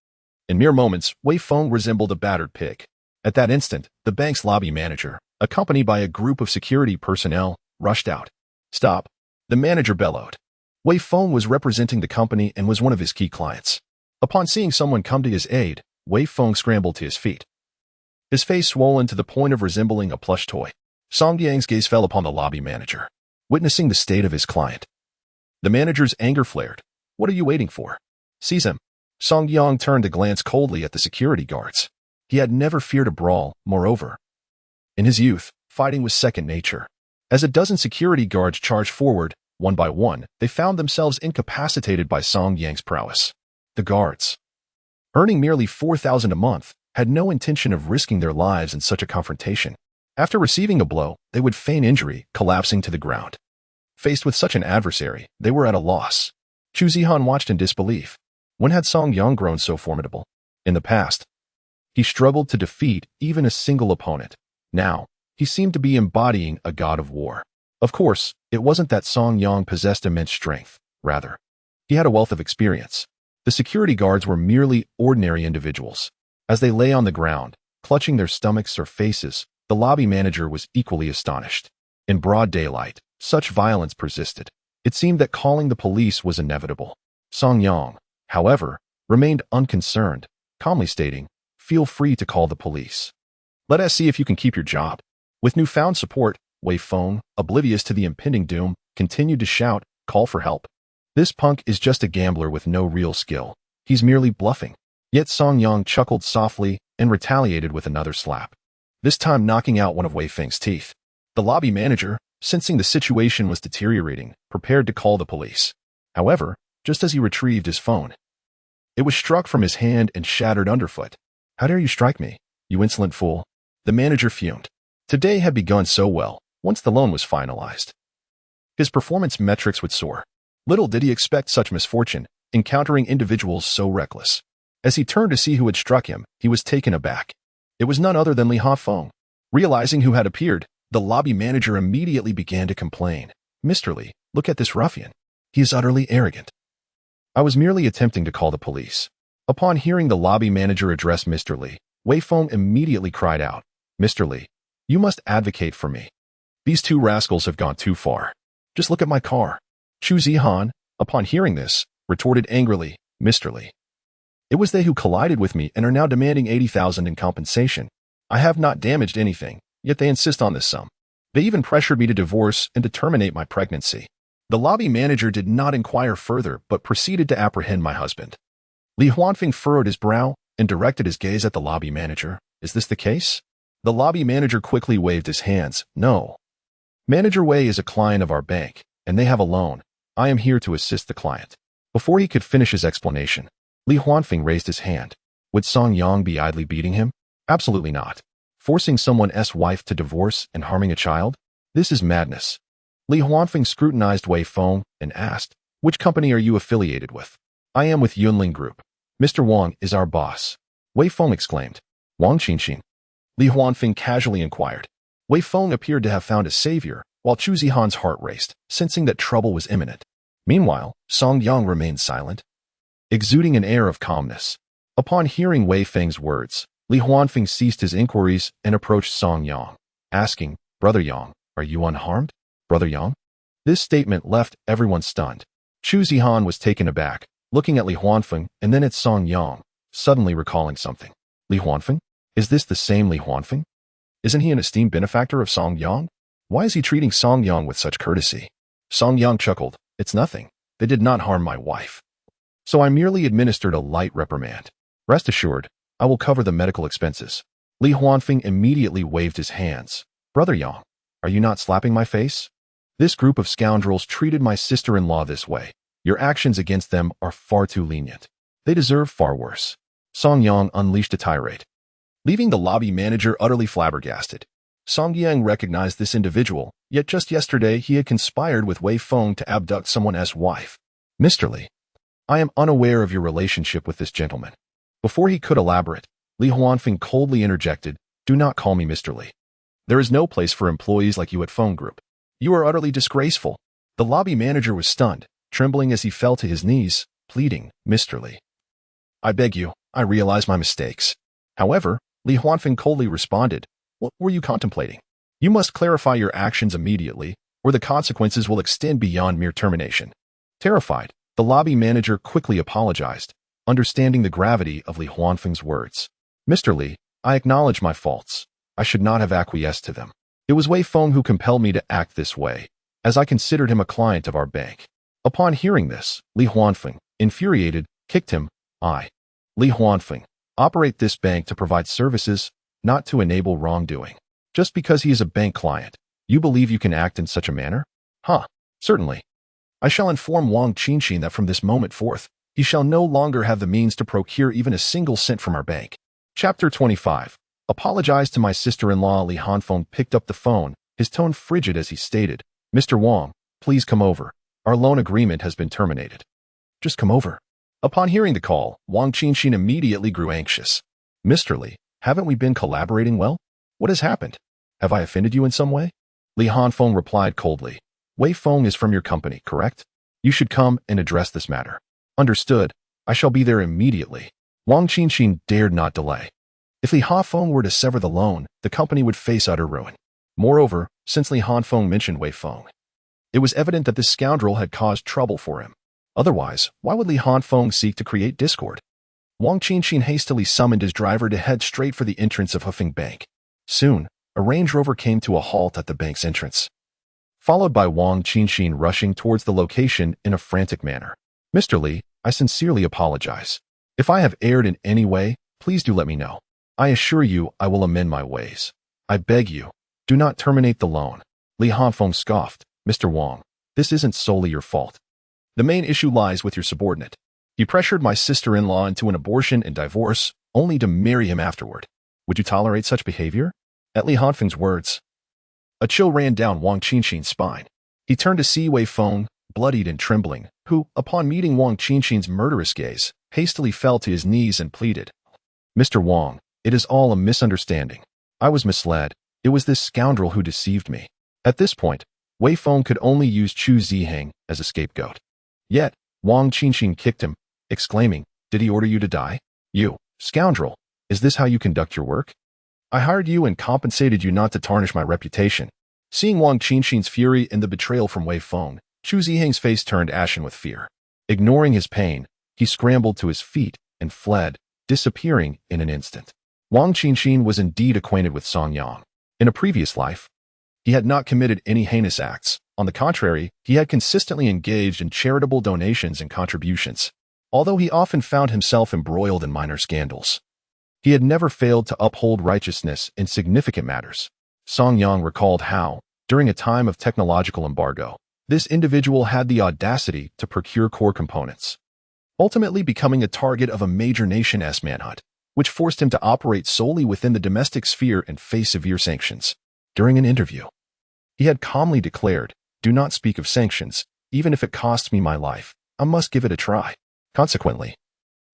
In mere moments, Wei Feng resembled a battered pig. At that instant, the bank's lobby manager, accompanied by a group of security personnel, rushed out. "Stop," the manager bellowed. Wei Feng was representing the company and was one of his key clients. Upon seeing someone come to his aid, Wei Feng scrambled to his feet, his face swollen to the point of resembling a plush toy. Song Yang's gaze fell upon the lobby manager, witnessing the state of his client. The manager's anger flared. "What are you waiting for? Seize him." Song Yang turned to glance coldly at the security guards. He had never feared a brawl, moreover. In his youth, fighting was second nature. As a dozen security guards charged forward, one by one, they found themselves incapacitated by Song Yang's prowess. The guards, earning merely 4,000 a month, had no intention of risking their lives in such a confrontation. After receiving a blow, they would feign injury, collapsing to the ground. Faced with such an adversary, they were at a loss. Chu Zihan watched in disbelief. When had Song Yang grown so formidable? In the past, he struggled to defeat even a single opponent. Now, he seemed to be embodying a god of war. Of course, it wasn't that Song Yang possessed immense strength. Rather, he had a wealth of experience. The security guards were merely ordinary individuals. As they lay on the ground, clutching their stomachs or faces, the lobby manager was equally astonished. In broad daylight, such violence persisted. It seemed that calling the police was inevitable. Song Yang, however, remained unconcerned, calmly stating, "Feel free to call the police. Let us see if you can keep your job." With newfound support, Wei Feng, oblivious to the impending doom, continued to shout, "Call for help. This punk is just a gambler with no real skill. He's merely bluffing." Yet Song Yang chuckled softly and retaliated with another slap, this time knocking out one of Wei Feng's teeth. The lobby manager, sensing the situation was deteriorating, prepared to call the police. However, just as he retrieved his phone, it was struck from his hand and shattered underfoot. "How dare you strike me, you insolent fool?" The manager fumed. Today had begun so well, once the loan was finalized. His performance metrics would soar. Little did he expect such misfortune, encountering individuals so reckless. As he turned to see who had struck him, he was taken aback. It was none other than Li Hafeng. Realizing who had appeared, The lobby manager immediately began to complain. "Mr. Li, look at this ruffian. He is utterly arrogant." I was merely attempting to call the police. Upon hearing the lobby manager address Mr. Li, Wei Feng immediately cried out, "Mr. Li, you must advocate for me. These two rascals have gone too far. Just look at my car." Chu Zihan, upon hearing this, retorted angrily, "Mr. Li, it was they who collided with me and are now demanding 80,000 in compensation. I have not damaged anything, yet they insist on this sum. They even pressured me to divorce and to terminate my pregnancy." The lobby manager did not inquire further but proceeded to apprehend my husband. Li Huanfeng furrowed his brow and directed his gaze at the lobby manager. "Is this the case?" The lobby manager quickly waved his hands. "No. Manager Wei is a client of our bank, and they have a loan. I am here to assist the client." Before he could finish his explanation, Li Huanfeng raised his hand. Would Song Yang be idly beating him? Absolutely not. Forcing someone's wife to divorce and harming a child? This is madness. Li Huanfeng scrutinized Wei Feng and asked, "Which company are you affiliated with?" "I am with Yunling Group. Mr. Wang is our boss." Wei Feng exclaimed. "Wang Qinxin?" Li Huanfeng casually inquired. Wei Feng appeared to have found a savior, while Chu Zihan's heart raced, sensing that trouble was imminent. Meanwhile, Song Yang remained silent, exuding an air of calmness. Upon hearing Wei Feng's words, Li Huanfeng ceased his inquiries and approached Song Yang, asking, "Brother Yang, are you unharmed? Brother Yang?" This statement left everyone stunned. Chu Zihan was taken aback, looking at Li Huanfeng and then at Song Yang, suddenly recalling something. Li Huanfeng? Is this the same Li Huanfeng? Isn't he an esteemed benefactor of Song Yang? Why is he treating Song Yang with such courtesy? Song Yang chuckled. "It's nothing. They did not harm my wife. So I merely administered a light reprimand. Rest assured, I will cover the medical expenses." Li Huanfeng immediately waved his hands. "Brother Yang, are you not slapping my face? This group of scoundrels treated my sister-in-law this way. Your actions against them are far too lenient. They deserve far worse." Song Yang unleashed a tirade, leaving the lobby manager utterly flabbergasted. Song Yang recognized this individual, yet just yesterday he had conspired with Wei Feng to abduct someone's wife. "Mr. Li, I am unaware of your relationship with this gentleman." Before he could elaborate, Li Huanfeng coldly interjected, "Do not call me Mr. Li. There is no place for employees like you at Phone Group. You are utterly disgraceful." The lobby manager was stunned, trembling as he fell to his knees, pleading, "Mr. Li, I beg you, I realize my mistakes." However, Li Huanfeng coldly responded, "What were you contemplating? You must clarify your actions immediately, or the consequences will extend beyond mere termination." Terrified, the lobby manager quickly apologized, understanding the gravity of Li Huanfeng's words. "Mr. Li, I acknowledge my faults. I should not have acquiesced to them. It was Wei Feng who compelled me to act this way, as I considered him a client of our bank." Upon hearing this, Li Huanfeng, infuriated, kicked him. Li Huanfeng, operate this bank to provide services, not to enable wrongdoing. Just because he is a bank client, you believe you can act in such a manner? Certainly. I shall inform Wang Qinxin that from this moment forth, he shall no longer have the means to procure even a single cent from our bank. Chapter 25. Apologize to my sister-in-law. Li Huanfeng picked up the phone, his tone frigid as he stated, "Mr. Wang, please come over. Our loan agreement has been terminated." "Just come over." Upon hearing the call, Wang Qinxin immediately grew anxious. "Mr. Li, haven't we been collaborating well? What has happened? Have I offended you in some way?" Li Huanfeng replied coldly, "Wei Feng is from your company, correct? You should come and address this matter." "Understood. I shall be there immediately." Wang Qinxin dared not delay. If Li Huanfeng were to sever the loan, the company would face utter ruin. Moreover, since Li Huanfeng mentioned Wei Feng, it was evident that this scoundrel had caused trouble for him. Otherwise, why would Li Huanfeng seek to create discord? Wang Qinxin hastily summoned his driver to head straight for the entrance of Hufeng Bank. Soon, a Range Rover came to a halt at the bank's entrance, followed by Wang Qinxin rushing towards the location in a frantic manner. "Mr. Li, I sincerely apologize. If I have erred in any way, please do let me know. I assure you I will amend my ways. I beg you, do not terminate the loan." Li Huanfeng scoffed, "Mr. Wang, this isn't solely your fault. The main issue lies with your subordinate. He pressured my sister-in-law into an abortion and divorce, only to marry him afterward. Would you tolerate such behavior?" At Li Huanfeng's words, a chill ran down Wang Qinxin's spine. He turned to see Wei Feng, bloodied and trembling, who, upon meeting Wang Qinxin's murderous gaze, hastily fell to his knees and pleaded, "Mr. Wang, it is all a misunderstanding. I was misled. It was this scoundrel who deceived me. At this point, Wei Feng could only use Chu Zihan as a scapegoat. Yet, Wang Qinxin kicked him, exclaiming, "Did he order you to die? You, scoundrel, is this how you conduct your work? I hired you and compensated you not to tarnish my reputation." Seeing Wang Qinxin's fury and the betrayal from Wei Feng, Chu Zihan's face turned ashen with fear. Ignoring his pain, he scrambled to his feet and fled, disappearing in an instant. Wang Qinxin was indeed acquainted with Song Yang. In a previous life, he had not committed any heinous acts. On the contrary, he had consistently engaged in charitable donations and contributions. Although he often found himself embroiled in minor scandals, he had never failed to uphold righteousness in significant matters. Song Yang recalled how, during a time of technological embargo, this individual had the audacity to procure core components, ultimately becoming a target of a major nation's manhunt, which forced him to operate solely within the domestic sphere and face severe sanctions. During an interview, he had calmly declared, "Do not speak of sanctions, even if it costs me my life. I must give it a try." Consequently,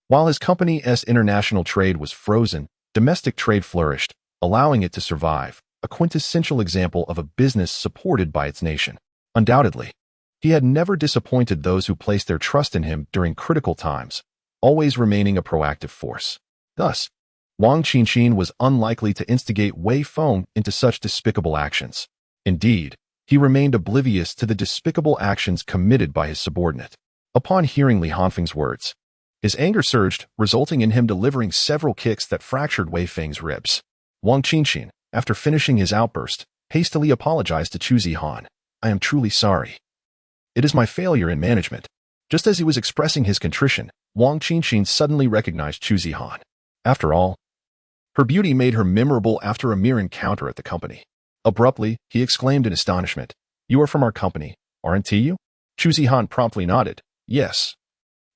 while his company's international trade was frozen, domestic trade flourished, allowing it to survive, a quintessential example of a business supported by its nation. Undoubtedly, he had never disappointed those who placed their trust in him during critical times, always remaining a proactive force. Thus, Wang Qinxin was unlikely to instigate Wei Feng into such despicable actions. Indeed, he remained oblivious to the despicable actions committed by his subordinate. Upon hearing Li Hanfeng's words, his anger surged, resulting in him delivering several kicks that fractured Wei Feng's ribs. Wang Qinxin, after finishing his outburst, hastily apologized to Chu Zihan. "I am truly sorry. It is my failure in management." Just as he was expressing his contrition, Wang Qinxin suddenly recognized Chu Zihan. After all, her beauty made her memorable after a mere encounter at the company. Abruptly, he exclaimed in astonishment, "You are from our company, aren't you?" Chu Zihan promptly nodded, "Yes.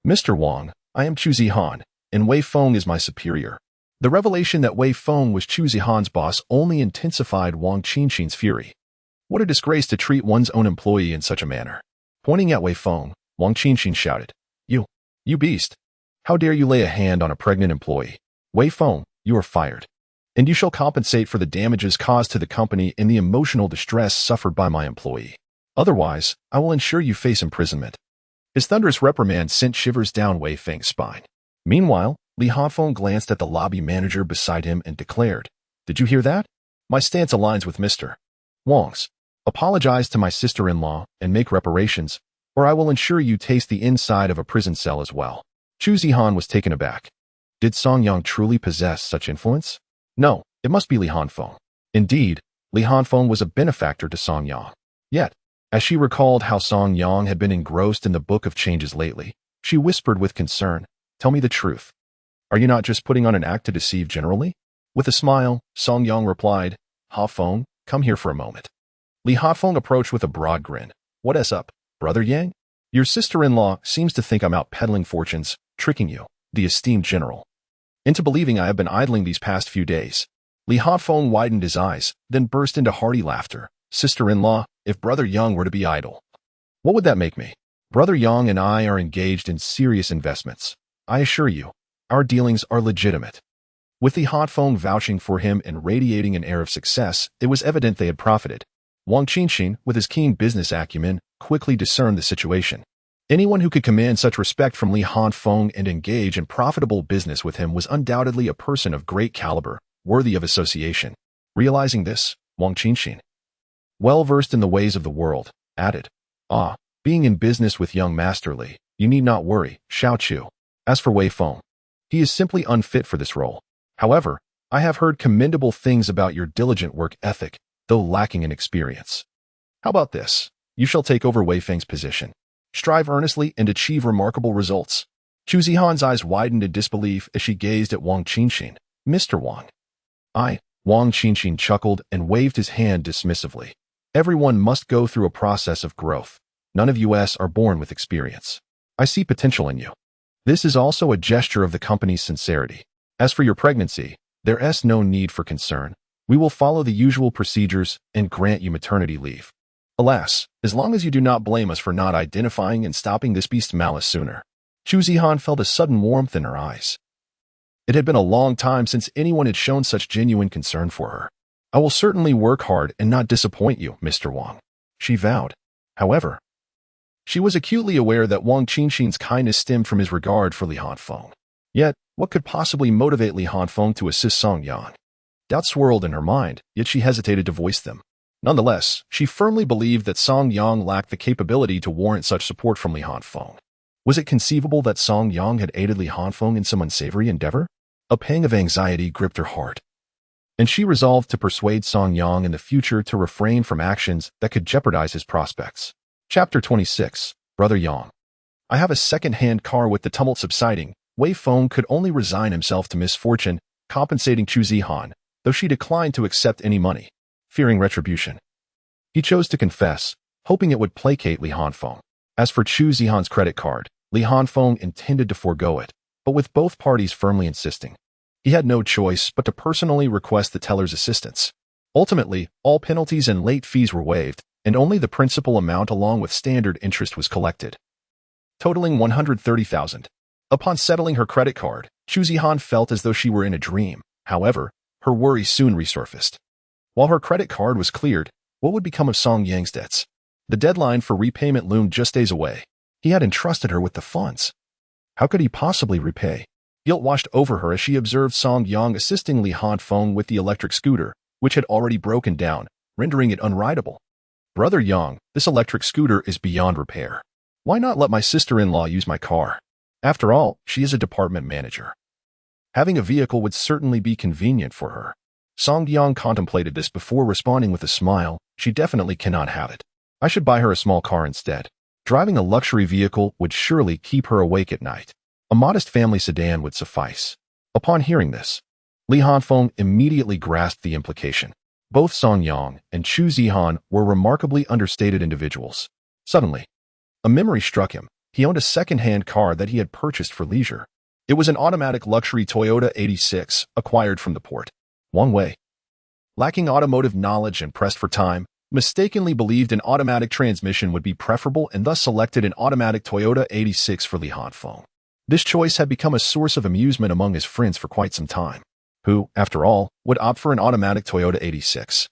Mr. Wang, I am Chu Zihan, and Wei Feng is my superior." The revelation that Wei Feng was Chu Zihan's boss only intensified Wang Qinxin's fury. What a disgrace to treat one's own employee in such a manner. Pointing at Wei Feng, Wang Qinxin shouted, You beast! How dare you lay a hand on a pregnant employee? Wei Feng, you are fired, and you shall compensate for the damages caused to the company and the emotional distress suffered by my employee. Otherwise, I will ensure you face imprisonment." His thunderous reprimand sent shivers down Wei Feng's spine. Meanwhile, Li Hanfeng glanced at the lobby manager beside him and declared, "Did you hear that? My stance aligns with Mr. Wang's. Apologize to my sister-in-law and make reparations, or I will ensure you taste the inside of a prison cell as well." Chu Zihan was taken aback. Did Song Yang truly possess such influence? No, it must be Li Hanfeng. Indeed, Li Hanfeng was a benefactor to Song Yang. Yet, as she recalled how Song Yang had been engrossed in the Book of Changes lately, she whispered with concern, "Tell me the truth. Are you not just putting on an act to deceive generally?" With a smile, Song Yang replied, "Ha Feng, come here for a moment." Li Hanfeng approached with a broad grin. "What's up, brother Yang? Your sister-in-law seems to think I'm out peddling fortunes, tricking you, the esteemed general, into believing I have been idling these past few days." Li Hanfeng widened his eyes, then burst into hearty laughter. "Sister-in-law, if Brother Yang were to be idle, what would that make me? Brother Yang and I are engaged in serious investments. I assure you, our dealings are legitimate." With Li Hanfeng vouching for him and radiating an air of success, it was evident they had profited. Wang Qinxin, with his keen business acumen, quickly discerned the situation. Anyone who could command such respect from Li Hanfeng and engage in profitable business with him was undoubtedly a person of great caliber, worthy of association. Realizing this, Wang Qinxin, well versed in the ways of the world, added, "Being in business with young Master Li, you need not worry, Xiao Chu. As for Wei Feng, he is simply unfit for this role. However, I have heard commendable things about your diligent work ethic, though lacking in experience. How about this? You shall take over Wei Feng's position. Strive earnestly and achieve remarkable results." Chu Zihan's eyes widened in disbelief as she gazed at Wang Qinxin. "Mr. Wang." Wang Qinxin chuckled and waved his hand dismissively. "Everyone must go through a process of growth. None of us are born with experience. I see potential in you. This is also a gesture of the company's sincerity. As for your pregnancy, there is no need for concern. We will follow the usual procedures and grant you maternity leave. Alas, as long as you do not blame us for not identifying and stopping this beast's malice sooner." Chu Zihan felt a sudden warmth in her eyes. It had been a long time since anyone had shown such genuine concern for her. I will certainly work hard and not disappoint you, Mr. Wang, she vowed. However, she was acutely aware that Wang Qinxin's kindness stemmed from his regard for Li Hanfeng. Yet, what could possibly motivate Li Hanfeng to assist Song Yang? Doubts swirled in her mind, yet she hesitated to voice them. Nonetheless, she firmly believed that Song Yang lacked the capability to warrant such support from Li Hanfeng. Was it conceivable that Song Yang had aided Li Hanfeng in some unsavory endeavor? A pang of anxiety gripped her heart, and she resolved to persuade Song Yang in the future to refrain from actions that could jeopardize his prospects. Chapter 26. Brother Yang. I have a second-hand car. With the tumult subsiding, Wei Feng could only resign himself to misfortune, compensating Chu Zihan, though she declined to accept any money, fearing retribution. He chose to confess, hoping it would placate Li Hanfeng. As for Chu Zihan's credit card, Li Hanfeng intended to forego it, but with both parties firmly insisting, he had no choice but to personally request the teller's assistance. Ultimately, all penalties and late fees were waived, and only the principal amount along with standard interest was collected, totaling 130,000. Upon settling her credit card, Chu Zihan felt as though she were in a dream. However, her worry soon resurfaced. While her credit card was cleared, what would become of Song Yang's debts? The deadline for repayment loomed just days away. He had entrusted her with the funds. How could he possibly repay? Guilt washed over her as she observed Song Yang assisting Li Hanfeng with the electric scooter, which had already broken down, rendering it unrideable. Brother Yang, this electric scooter is beyond repair. Why not let my sister-in-law use my car? After all, she is a department manager. Having a vehicle would certainly be convenient for her. Song Yang contemplated this before responding with a smile. She definitely cannot have it. I should buy her a small car instead. Driving a luxury vehicle would surely keep her awake at night. A modest family sedan would suffice. Upon hearing this, Li Hanfeng immediately grasped the implication. Both Song Yang and Chu Zihan were remarkably understated individuals. Suddenly, a memory struck him. He owned a second-hand car that he had purchased for leisure. It was an automatic luxury Toyota 86, acquired from the port. Wang Wei, lacking automotive knowledge and pressed for time, mistakenly believed an automatic transmission would be preferable and thus selected an automatic Toyota 86 for Li Hanfeng. This choice had become a source of amusement among his friends for quite some time, who, after all, would opt for an automatic Toyota 86.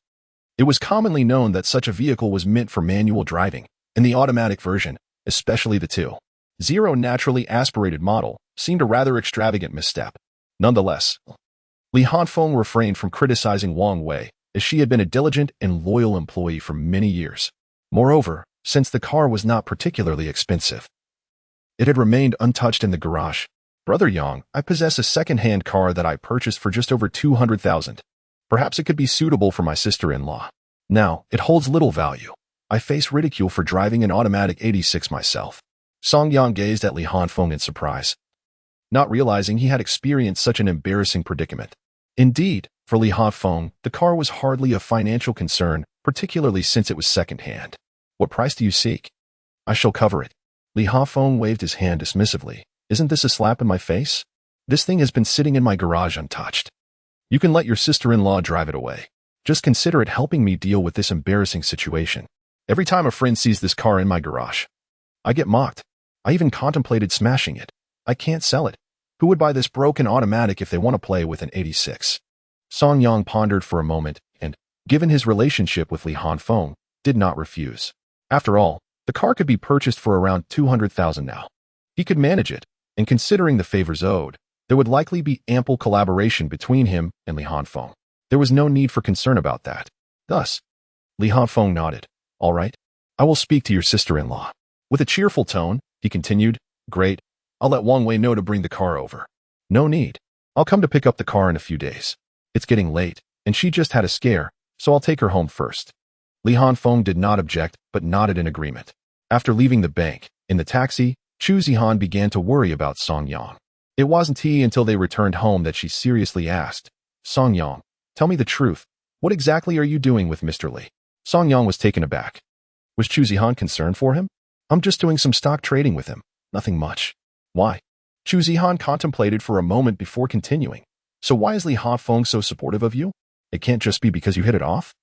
It was commonly known that such a vehicle was meant for manual driving, and the automatic version, especially the 2.0 naturally aspirated model, seemed a rather extravagant misstep. Nonetheless, Li Hanfeng refrained from criticizing Wang Wei, as she had been a diligent and loyal employee for many years. Moreover, since the car was not particularly expensive, it had remained untouched in the garage. Brother Yang, I possess a second-hand car that I purchased for just over 200,000. Perhaps it could be suitable for my sister-in-law. Now, it holds little value. I face ridicule for driving an automatic 86 myself. Song Yang gazed at Li Hanfeng in surprise, not realizing he had experienced such an embarrassing predicament. Indeed, for Li Hanfeng, the car was hardly a financial concern, particularly since it was second-hand. What price do you seek? I shall cover it. Li Hanfeng waved his hand dismissively. Isn't this a slap in my face? This thing has been sitting in my garage untouched. You can let your sister-in-law drive it away. Just consider it helping me deal with this embarrassing situation. Every time a friend sees this car in my garage, I get mocked. I even contemplated smashing it. I can't sell it. Who would buy this broken automatic if they want to play with an 86? Song Yang pondered for a moment and, given his relationship with Li Hanfeng, did not refuse. After all, the car could be purchased for around 200,000 now. He could manage it, and considering the favors owed, there would likely be ample collaboration between him and Li Hanfeng. There was no need for concern about that. Thus, Li Hanfeng nodded. All right, I will speak to your sister-in-law. With a cheerful tone, he continued, Great, I'll let Wang Wei know to bring the car over. No need. I'll come to pick up the car in a few days. It's getting late, and she just had a scare, so I'll take her home first. Li Hanfeng did not object, but nodded in agreement. After leaving the bank, in the taxi, Chu Zihan began to worry about Song Yang. It wasn't until they returned home that she seriously asked, Song Yang, tell me the truth. What exactly are you doing with Mr. Li? Song Yang was taken aback. Was Chu Zihan concerned for him? I'm just doing some stock trading with him. Nothing much. Why? Chu Zihan contemplated for a moment before continuing. So why is Li Hanfeng so supportive of you? It can't just be because you hit it off?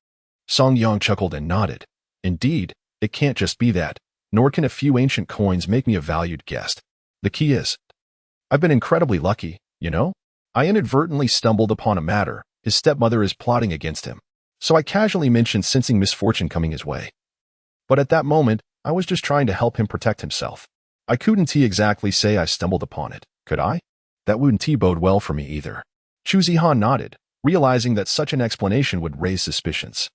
Song Yang chuckled and nodded. Indeed, it can't just be that, nor can a few ancient coins make me a valued guest. The key is, I've been incredibly lucky, you know? I inadvertently stumbled upon a matter. His stepmother is plotting against him. so I casually mentioned sensing misfortune coming his way. But at that moment, I was just trying to help him protect himself. I couldn't exactly say I stumbled upon it, could I? That wouldn't bode well for me either. Chu Zihan nodded, realizing that such an explanation would raise suspicions.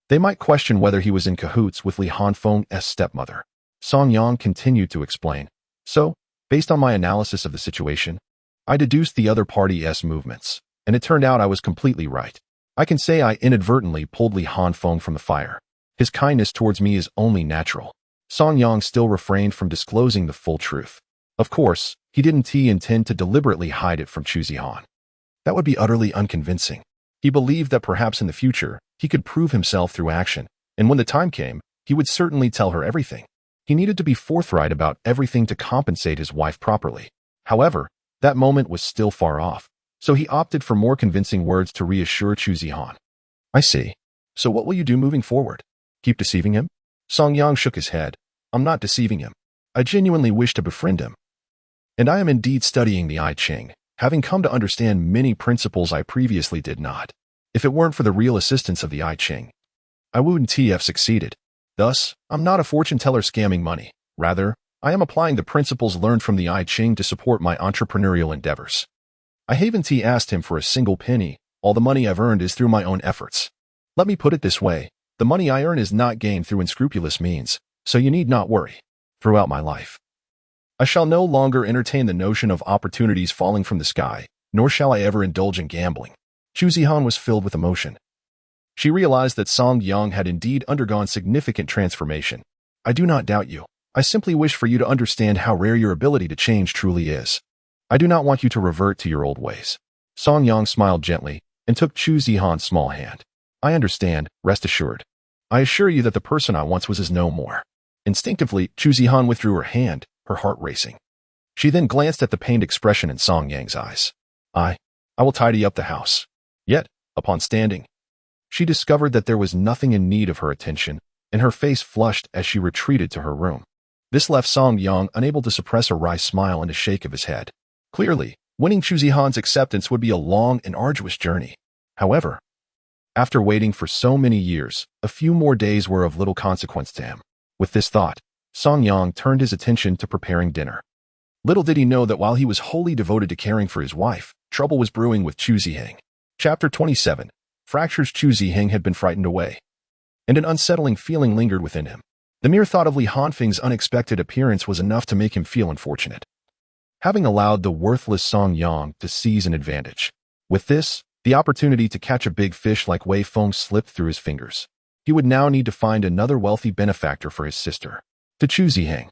They might question whether he was in cahoots with Li Hanfeng's stepmother. Song Yang continued to explain. So, based on my analysis of the situation, I deduced the other party's movements, and it turned out I was completely right. I can say I inadvertently pulled Li Hanfeng from the fire. His kindness towards me is only natural. Song Yang still refrained from disclosing the full truth. Of course, he didn't intend to deliberately hide it from Chu Zihan. That would be utterly unconvincing. He believed that perhaps in the future, he could prove himself through action, and when the time came, he would certainly tell her everything. He needed to be forthright about everything to compensate his wife properly. However, that moment was still far off, so he opted for more convincing words to reassure Chu Zihan. I see. So what will you do moving forward? Keep deceiving him? Song Yang shook his head. I'm not deceiving him. I genuinely wish to befriend him. And I am indeed studying the I Ching, having come to understand many principles I previously did not. If it weren't for the real assistance of the I Ching, I wouldn't have succeeded. Thus, I'm not a fortune teller scamming money. Rather, I am applying the principles learned from the I Ching to support my entrepreneurial endeavors. I haven't asked him for a single penny. All the money I've earned is through my own efforts. Let me put it this way. The money I earn is not gained through unscrupulous means, so you need not worry. Throughout my life, I shall no longer entertain the notion of opportunities falling from the sky, nor shall I ever indulge in gambling. Chu Zihan was filled with emotion. She realized that Song Yang had indeed undergone significant transformation. I do not doubt you. I simply wish for you to understand how rare your ability to change truly is. I do not want you to revert to your old ways. Song Yang smiled gently and took Chu Zihan's small hand. I understand, rest assured. I assure you that the person I once was is no more. Instinctively, Chu Zihan withdrew her hand, her heart racing. She then glanced at the pained expression in Song Yang's eyes. I will tidy up the house. Yet, upon standing, she discovered that there was nothing in need of her attention, and her face flushed as she retreated to her room. This left Song Yang unable to suppress a wry smile and a shake of his head. Clearly, winning Chu Zihan's acceptance would be a long and arduous journey. However, after waiting for so many years, a few more days were of little consequence to him. With this thought, Song Yang turned his attention to preparing dinner. Little did he know that while he was wholly devoted to caring for his wife, trouble was brewing with Chu Zihan. Chapter 27. Fractures. Chu Zihan had been frightened away, and an unsettling feeling lingered within him. The mere thought of Li Hanfeng's unexpected appearance was enough to make him feel unfortunate, having allowed the worthless Song Yang to seize an advantage. With this, the opportunity to catch a big fish like Wei Feng slipped through his fingers. He would now need to find another wealthy benefactor for his sister. To Chu Zihan,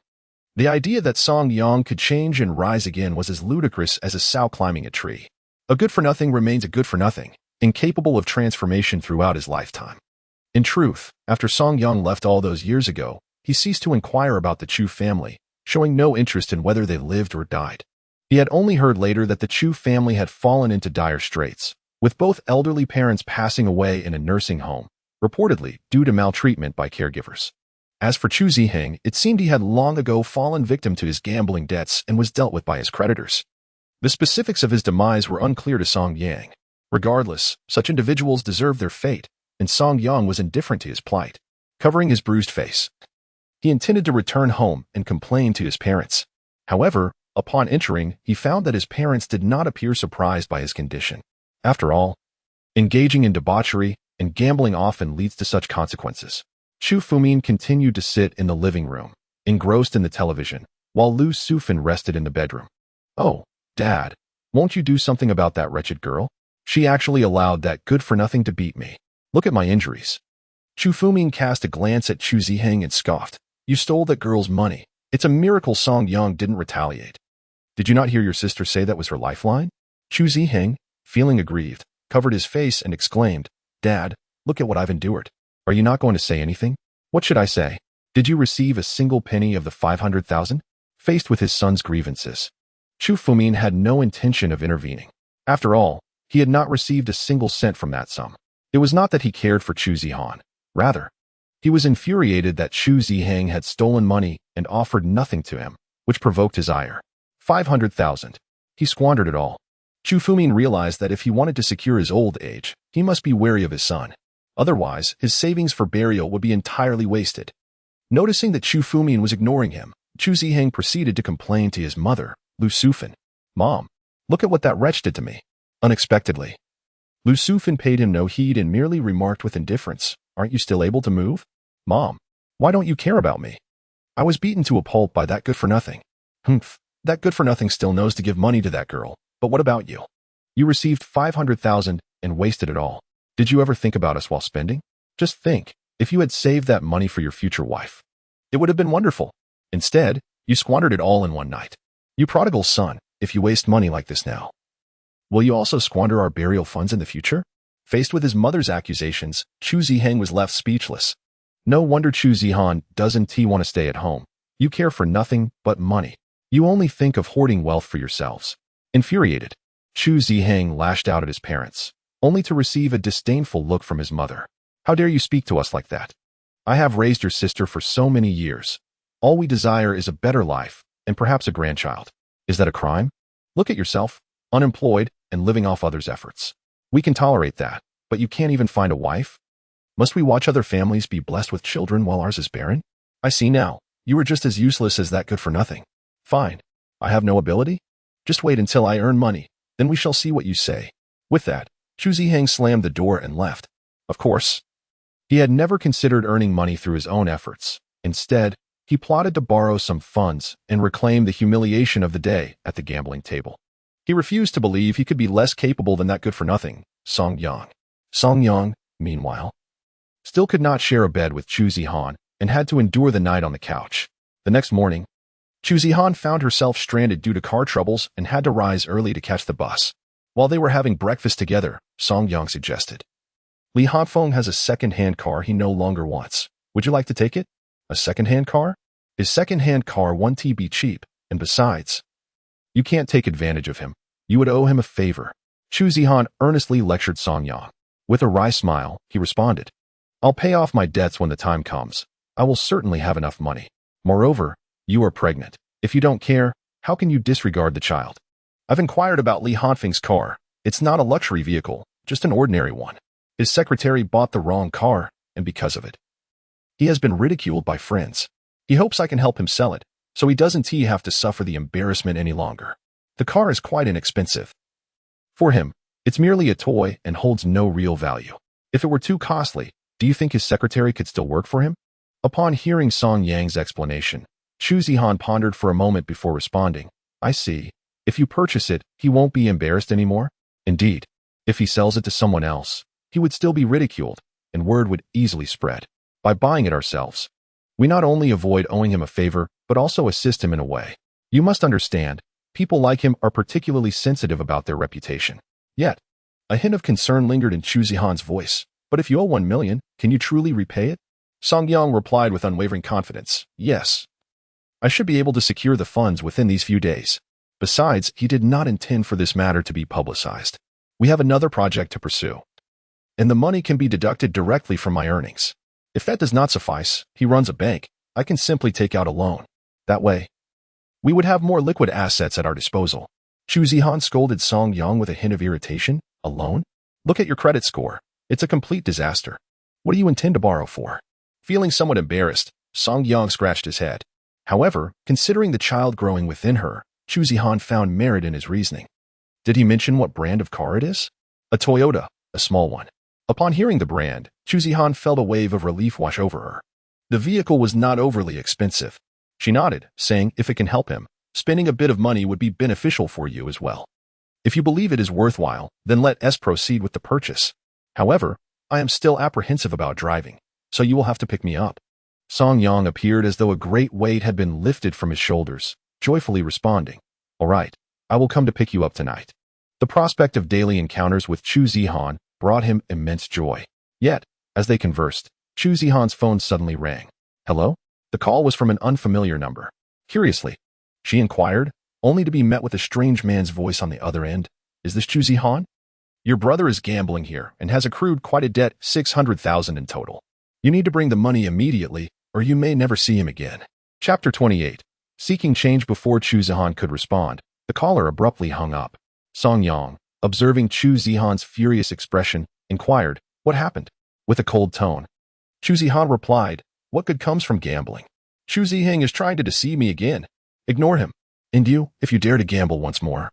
the idea that Song Yang could change and rise again was as ludicrous as a sow climbing a tree. A good-for-nothing remains a good-for-nothing, incapable of transformation throughout his lifetime. In truth, after Song Yang left all those years ago, he ceased to inquire about the Chu family, showing no interest in whether they lived or died. He had only heard later that the Chu family had fallen into dire straits, with both elderly parents passing away in a nursing home, reportedly due to maltreatment by caregivers. As for Chu Zihan, it seemed he had long ago fallen victim to his gambling debts and was dealt with by his creditors. The specifics of his demise were unclear to Song Yang. Regardless, such individuals deserved their fate, and Song Yang was indifferent to his plight. Covering his bruised face, he intended to return home and complain to his parents. However, upon entering, he found that his parents did not appear surprised by his condition. After all, engaging in debauchery and gambling often leads to such consequences. Chu Fumin continued to sit in the living room, engrossed in the television, while Lu Sufan rested in the bedroom. Oh, Dad, won't you do something about that wretched girl? She actually allowed that good-for-nothing to beat me. Look at my injuries. Chu Fumin cast a glance at Chu Zihan and scoffed. You stole that girl's money. It's a miracle Song Yang didn't retaliate. Did you not hear your sister say that was her lifeline? Chu Zihan, feeling aggrieved, covered his face and exclaimed, Dad, look at what I've endured. Are you not going to say anything? What should I say? Did you receive a single penny of the 500,000? Faced with his son's grievances, Chu Fumin had no intention of intervening. After all, he had not received a single cent from that sum. It was not that he cared for Chu Zihan. Rather, he was infuriated that Chu Zihan had stolen money and offered nothing to him, which provoked his ire. 500,000. He squandered it all. Chu Fumin realized that if he wanted to secure his old age, he must be wary of his son. Otherwise, his savings for burial would be entirely wasted. Noticing that Chu Fumian was ignoring him, Chu Zihan proceeded to complain to his mother, Lu Sufan. "Mom, look at what that wretch did to me." Unexpectedly, Lu Sufan paid him no heed and merely remarked with indifference, "Aren't you still able to move? Mom, why don't you care about me? I was beaten to a pulp by that good-for-nothing." "Humph, that good-for-nothing still knows to give money to that girl, but what about you? You received 500,000 and wasted it all. Did you ever think about us while spending? Just think, if you had saved that money for your future wife, it would have been wonderful. Instead, you squandered it all in one night. You prodigal son, if you waste money like this now, will you also squander our burial funds in the future?" Faced with his mother's accusations, Chu Zihan was left speechless. No wonder Chu Zihan doesn't want to stay at home. You care for nothing but money. You only think of hoarding wealth for yourselves. Infuriated, Chu Zihan lashed out at his parents, only to receive a disdainful look from his mother. "How dare you speak to us like that? I have raised your sister for so many years. All we desire is a better life, and perhaps a grandchild. Is that a crime? Look at yourself, unemployed and living off others' efforts. We can tolerate that, but you can't even find a wife? Must we watch other families be blessed with children while ours is barren? I see now, you are just as useless as that good-for-nothing. Fine, I have no ability? Just wait until I earn money, then we shall see what you say." With that, Chu Zihan slammed the door and left. Of course, he had never considered earning money through his own efforts. Instead, he plotted to borrow some funds and reclaim the humiliation of the day at the gambling table. He refused to believe he could be less capable than that good-for-nothing, Song Yang. Song Yang, meanwhile, still could not share a bed with Chu Zihan and had to endure the night on the couch. The next morning, Chu Zihan found herself stranded due to car troubles and had to rise early to catch the bus. While they were having breakfast together, Song Yang suggested, "Li Hanfeng has a second-hand car he no longer wants. Would you like to take it?" "A second-hand car? His second-hand car won't be cheap, and besides, you can't take advantage of him. You would owe him a favor." Chu Zihan earnestly lectured Song Yang. With a wry smile, he responded, "I'll pay off my debts when the time comes. I will certainly have enough money. Moreover, you are pregnant. If you don't care, how can you disregard the child? I've inquired about Li Hanfeng's car. It's not a luxury vehicle, just an ordinary one. His secretary bought the wrong car, and because of it, he has been ridiculed by friends. He hopes I can help him sell it, so he doesn't have to suffer the embarrassment any longer. The car is quite inexpensive. For him, it's merely a toy and holds no real value. If it were too costly, do you think his secretary could still work for him?" Upon hearing Song Yang's explanation, Chu Zihan pondered for a moment before responding, "I see. If you purchase it, he won't be embarrassed anymore? Indeed, if he sells it to someone else, he would still be ridiculed, and word would easily spread. By buying it ourselves, we not only avoid owing him a favor, but also assist him in a way. You must understand, people like him are particularly sensitive about their reputation." Yet, a hint of concern lingered in Chu Zihan's voice. "But if you owe 1 million, can you truly repay it?" Song Yang replied with unwavering confidence, "Yes. I should be able to secure the funds within these few days." Besides, he did not intend for this matter to be publicized. "We have another project to pursue, and the money can be deducted directly from my earnings. If that does not suffice, he runs a bank. I can simply take out a loan. That way, we would have more liquid assets at our disposal." Chu Zihan scolded Song Yang with a hint of irritation. "A loan? Look at your credit score. It's a complete disaster. What do you intend to borrow for?" Feeling somewhat embarrassed, Song Yang scratched his head. However, considering the child growing within her, Chu Zihan found merit in his reasoning. "Did he mention what brand of car it is?" "A Toyota, a small one." Upon hearing the brand, Chu Zihan felt a wave of relief wash over her. The vehicle was not overly expensive. She nodded, saying, "If it can help him, spending a bit of money would be beneficial for you as well. If you believe it is worthwhile, then let us proceed with the purchase. However, I am still apprehensive about driving, so you will have to pick me up." Song Yang appeared as though a great weight had been lifted from his shoulders, joyfully responding, "All right, I will come to pick you up tonight." The prospect of daily encounters with Chu Zihan brought him immense joy. Yet, as they conversed, Chu Zihan's phone suddenly rang. "Hello?" The call was from an unfamiliar number. Curiously, she inquired, only to be met with a strange man's voice on the other end. "Is this Chu Zihan? Your brother is gambling here and has accrued quite a debt, 600,000 in total. You need to bring the money immediately, or you may never see him again." Chapter 28. Seeking change. Before Chu Zihan could respond, the caller abruptly hung up. Song Yang, observing Chu Zihan's furious expression, inquired, "What happened? With a cold tone, Chu Zihan replied, "What good comes from gambling? Chu Zihan is trying to deceive me again. Ignore him. And you, if you dare to gamble once more,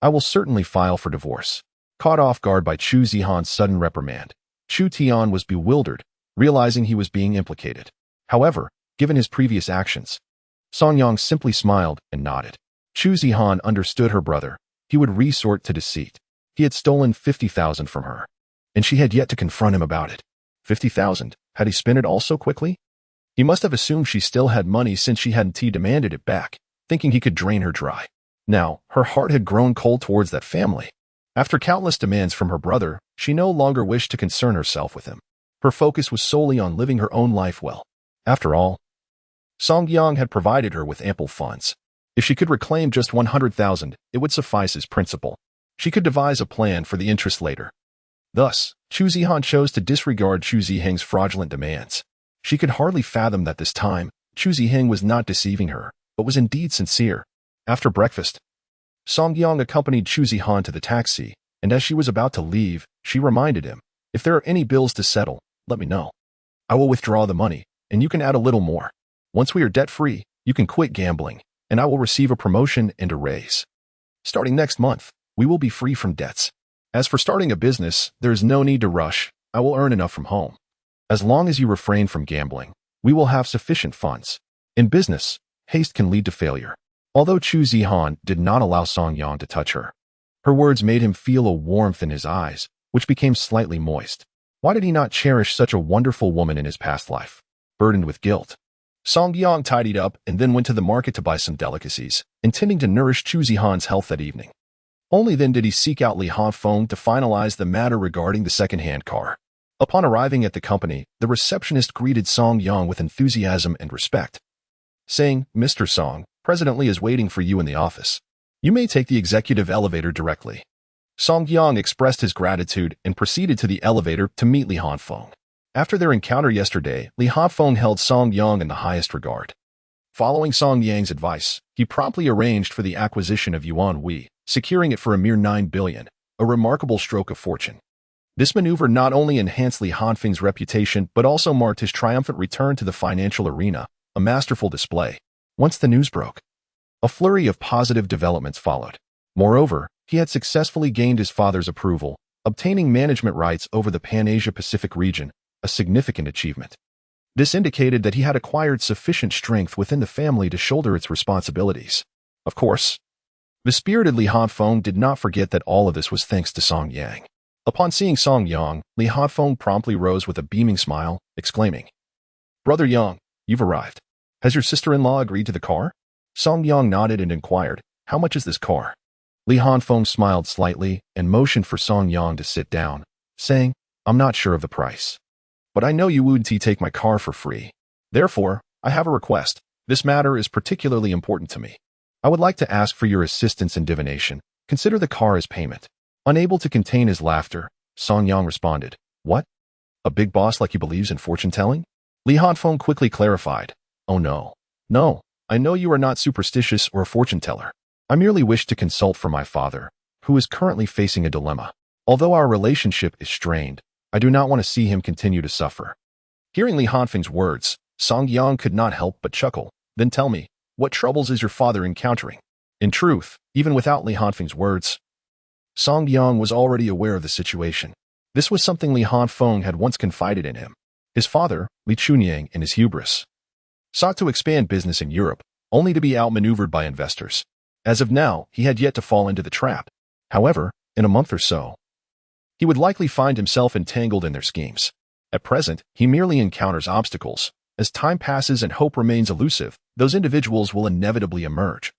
I will certainly file for divorce." Caught off guard by Chu Zihan's sudden reprimand, Chu Tian was bewildered, realizing he was being implicated. However, given his previous actions, Song Yang simply smiled and nodded. Chu Zihan understood her brother. He would resort to deceit. He had stolen 50,000 from her, and she had yet to confront him about it. 50,000? Had he spent it all so quickly? He must have assumed she still had money since she hadn't demanded it back, thinking he could drain her dry. Now, her heart had grown cold towards that family. After countless demands from her brother, she no longer wished to concern herself with him. Her focus was solely on living her own life well. After all, Song Yang had provided her with ample funds. If she could reclaim just 100,000, it would suffice as principal. She could devise a plan for the interest later. Thus, Chu Zihan chose to disregard Chu Zihang's fraudulent demands. She could hardly fathom that this time, Chu Zihan was not deceiving her, but was indeed sincere. After breakfast, Song Yang accompanied Chu Zihan to the taxi, and as she was about to leave, she reminded him, "If there are any bills to settle, let me know. I will withdraw the money, and you can add a little more. Once we are debt-free, you can quit gambling, and I will receive a promotion and a raise. Starting next month, we will be free from debts. As for starting a business, there is no need to rush. I will earn enough from home. As long as you refrain from gambling, we will have sufficient funds. In business, haste can lead to failure." Although Chu Zihan did not allow Song Yang to touch her, her words made him feel a warmth in his eyes, which became slightly moist. Why did he not cherish such a wonderful woman in his past life? Burdened with guilt, Song Yang tidied up and then went to the market to buy some delicacies, intending to nourish Chu Zihan's health that evening. Only then did he seek out Li Hanfeng to finalize the matter regarding the second-hand car. Upon arriving at the company, the receptionist greeted Song Yang with enthusiasm and respect, saying, "Mr. Song, President Li is waiting for you in the office. You may take the executive elevator directly." Song Yang expressed his gratitude and proceeded to the elevator to meet Li Hanfeng. After their encounter yesterday, Li Hanfeng held Song Yang in the highest regard. Following Song Yang's advice, he promptly arranged for the acquisition of Yuan Wei, securing it for a mere 9 billion, a remarkable stroke of fortune. This maneuver not only enhanced Li Hanfeng's reputation but also marked his triumphant return to the financial arena, a masterful display. Once the news broke, a flurry of positive developments followed. Moreover, he had successfully gained his father's approval, obtaining management rights over the Pan-Asia-Pacific region, a significant achievement. This indicated that he had acquired sufficient strength within the family to shoulder its responsibilities. Of course, the spirited Li Hanfeng did not forget that all of this was thanks to Song Yang. Upon seeing Song Yang, Li Hanfeng promptly rose with a beaming smile, exclaiming, "Brother Yang, you've arrived. Has your sister-in-law agreed to the car?" Song Yang nodded and inquired, "How much is this car?" Li Hanfeng smiled slightly and motioned for Song Yang to sit down, saying, "I'm not sure of the price, but I know you would take my car for free. Therefore, I have a request. This matter is particularly important to me. I would like to ask for your assistance in divination. Consider the car as payment." Unable to contain his laughter, Song Yang responded, "What? A big boss like you believes in fortune-telling?" Li Hanfeng quickly clarified, "Oh no. No, I know you are not superstitious or a fortune-teller. I merely wish to consult for my father, who is currently facing a dilemma. Although our relationship is strained, I do not want to see him continue to suffer." Hearing Li Hanfeng's words, Song Yang could not help but chuckle. "Then tell me, what troubles is your father encountering?" In truth, even without Li Hanfeng's words, Song Yang was already aware of the situation. This was something Li Hanfeng had once confided in him. His father, Li Chunyang, in his hubris, sought to expand business in Europe, only to be outmaneuvered by investors. As of now, he had yet to fall into the trap. However, in a month or so, he would likely find himself entangled in their schemes. At present, he merely encounters obstacles. As time passes and hope remains elusive, those individuals will inevitably emerge,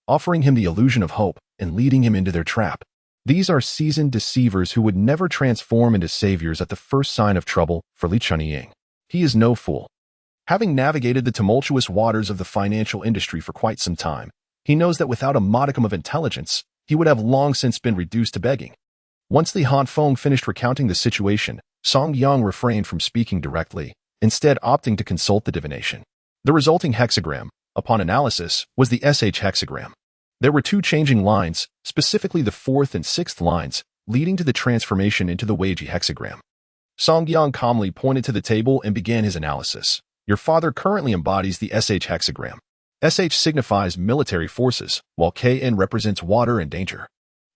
offering him the illusion of hope and leading him into their trap. These are seasoned deceivers who would never transform into saviors at the first sign of trouble. For Li Chunyang, he is no fool. Having navigated the tumultuous waters of the financial industry for quite some time, he knows that without a modicum of intelligence, he would have long since been reduced to begging. Once Li Hanfeng finished recounting the situation, Song Yang refrained from speaking directly, instead opting to consult the divination. The resulting hexagram, upon analysis, was the SH hexagram. There were two changing lines, specifically the fourth and sixth lines, leading to the transformation into the Weiji hexagram. Song Yang calmly pointed to the table and began his analysis. Your father currently embodies the SH hexagram. SH signifies military forces, while KN represents water and danger.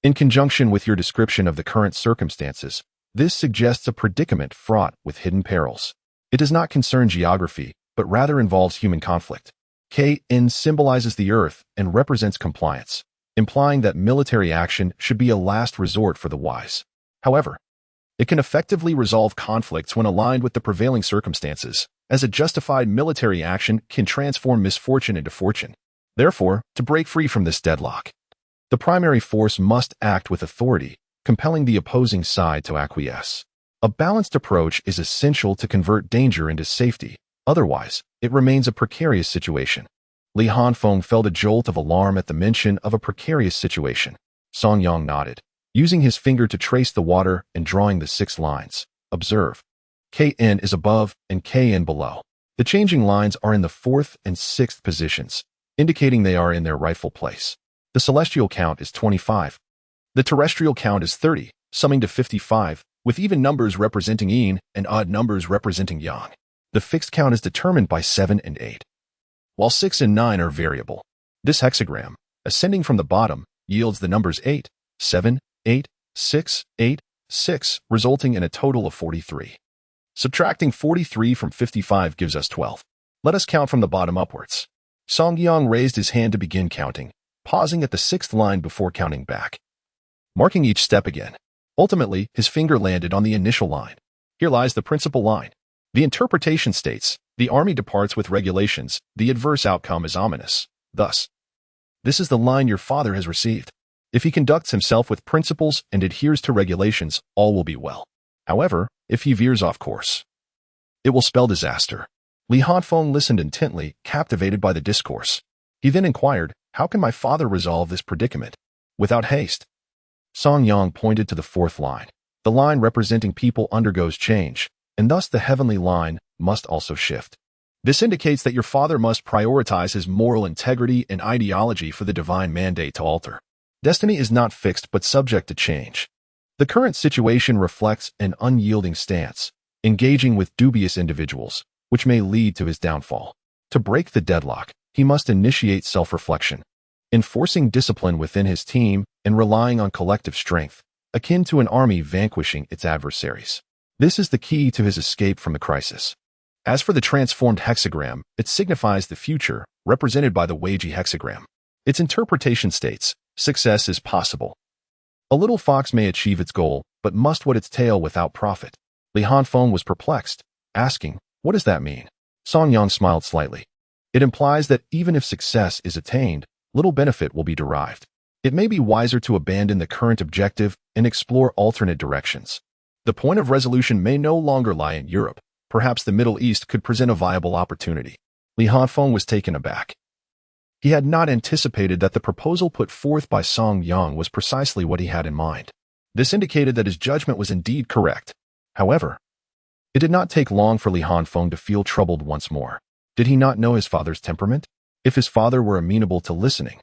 In conjunction with your description of the current circumstances, this suggests a predicament fraught with hidden perils. It does not concern geography, but rather involves human conflict. KN symbolizes the earth and represents compliance, implying that military action should be a last resort for the wise. However, it can effectively resolve conflicts when aligned with the prevailing circumstances, as a justified military action can transform misfortune into fortune. Therefore, to break free from this deadlock, the primary force must act with authority, compelling the opposing side to acquiesce. A balanced approach is essential to convert danger into safety. Otherwise, it remains a precarious situation. Li Hanfeng felt a jolt of alarm at the mention of a precarious situation. Song Yang nodded, using his finger to trace the water and drawing the 6 lines. Observe. KN is above and KN below. The changing lines are in the 4th and 6th positions, indicating they are in their rightful place. The celestial count is 25. The terrestrial count is 30, summing to 55, with even numbers representing yin and odd numbers representing yang. The fixed count is determined by 7 and 8, while 6 and 9 are variable. This hexagram, ascending from the bottom, yields the numbers 8, 7, 8, 6, 8, 6, resulting in a total of 43. Subtracting 43 from 55 gives us 12. Let us count from the bottom upwards. Song Yang raised his hand to begin counting, pausing at the 6th line before counting back, marking each step again. Ultimately, his finger landed on the initial line. Here lies the principal line. The interpretation states, the army departs with regulations, the adverse outcome is ominous. Thus, this is the line your father has received. If he conducts himself with principles and adheres to regulations, all will be well. However, if he veers off course, it will spell disaster. Li Hanfeng listened intently, captivated by the discourse. He then inquired, how can my father resolve this predicament? Without haste. Song Yang pointed to the 4th line. The line representing people undergoes change, and thus the heavenly line must also shift. This indicates that your father must prioritize his moral integrity and ideology for the divine mandate to alter. Destiny is not fixed but subject to change. The current situation reflects an unyielding stance, engaging with dubious individuals, which may lead to his downfall. To break the deadlock, he must initiate self-reflection, enforcing discipline within his team and relying on collective strength, akin to an army vanquishing its adversaries. This is the key to his escape from the crisis. As for the transformed hexagram, it signifies the future, represented by the Weiji hexagram. Its interpretation states, success is possible. A little fox may achieve its goal, but must whet its tail without profit. Li Hanfeng was perplexed, asking, what does that mean? Song Yang smiled slightly. It implies that even if success is attained, little benefit will be derived. It may be wiser to abandon the current objective and explore alternate directions. The point of resolution may no longer lie in Europe. Perhaps the Middle East could present a viable opportunity. Li Hanfeng was taken aback. He had not anticipated that the proposal put forth by Song Yang was precisely what he had in mind. This indicated that his judgment was indeed correct. However, it did not take long for Li Hanfeng to feel troubled once more. Did he not know his father's temperament? If his father were amenable to listening,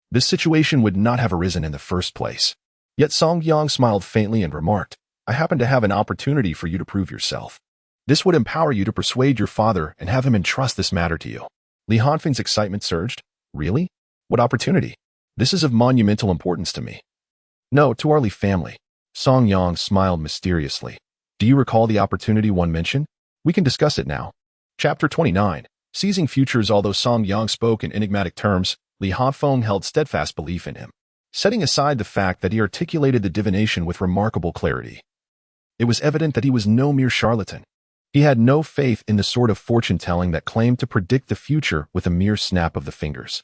this situation would not have arisen in the first place. Yet Song Yang smiled faintly and remarked, I happen to have an opportunity for you to prove yourself. This would empower you to persuade your father and have him entrust this matter to you. Li Hanfeng's excitement surged. Really? What opportunity? This is of monumental importance to me. No, to our Li family. Song Yang smiled mysteriously. Do you recall the opportunity one mentioned? We can discuss it now. Chapter 29. Seizing futures. Although Song Yang spoke in enigmatic terms, Li Hanfeng held steadfast belief in him, setting aside the fact that he articulated the divination with remarkable clarity. It was evident that he was no mere charlatan. He had no faith in the sort of fortune-telling that claimed to predict the future with a mere snap of the fingers.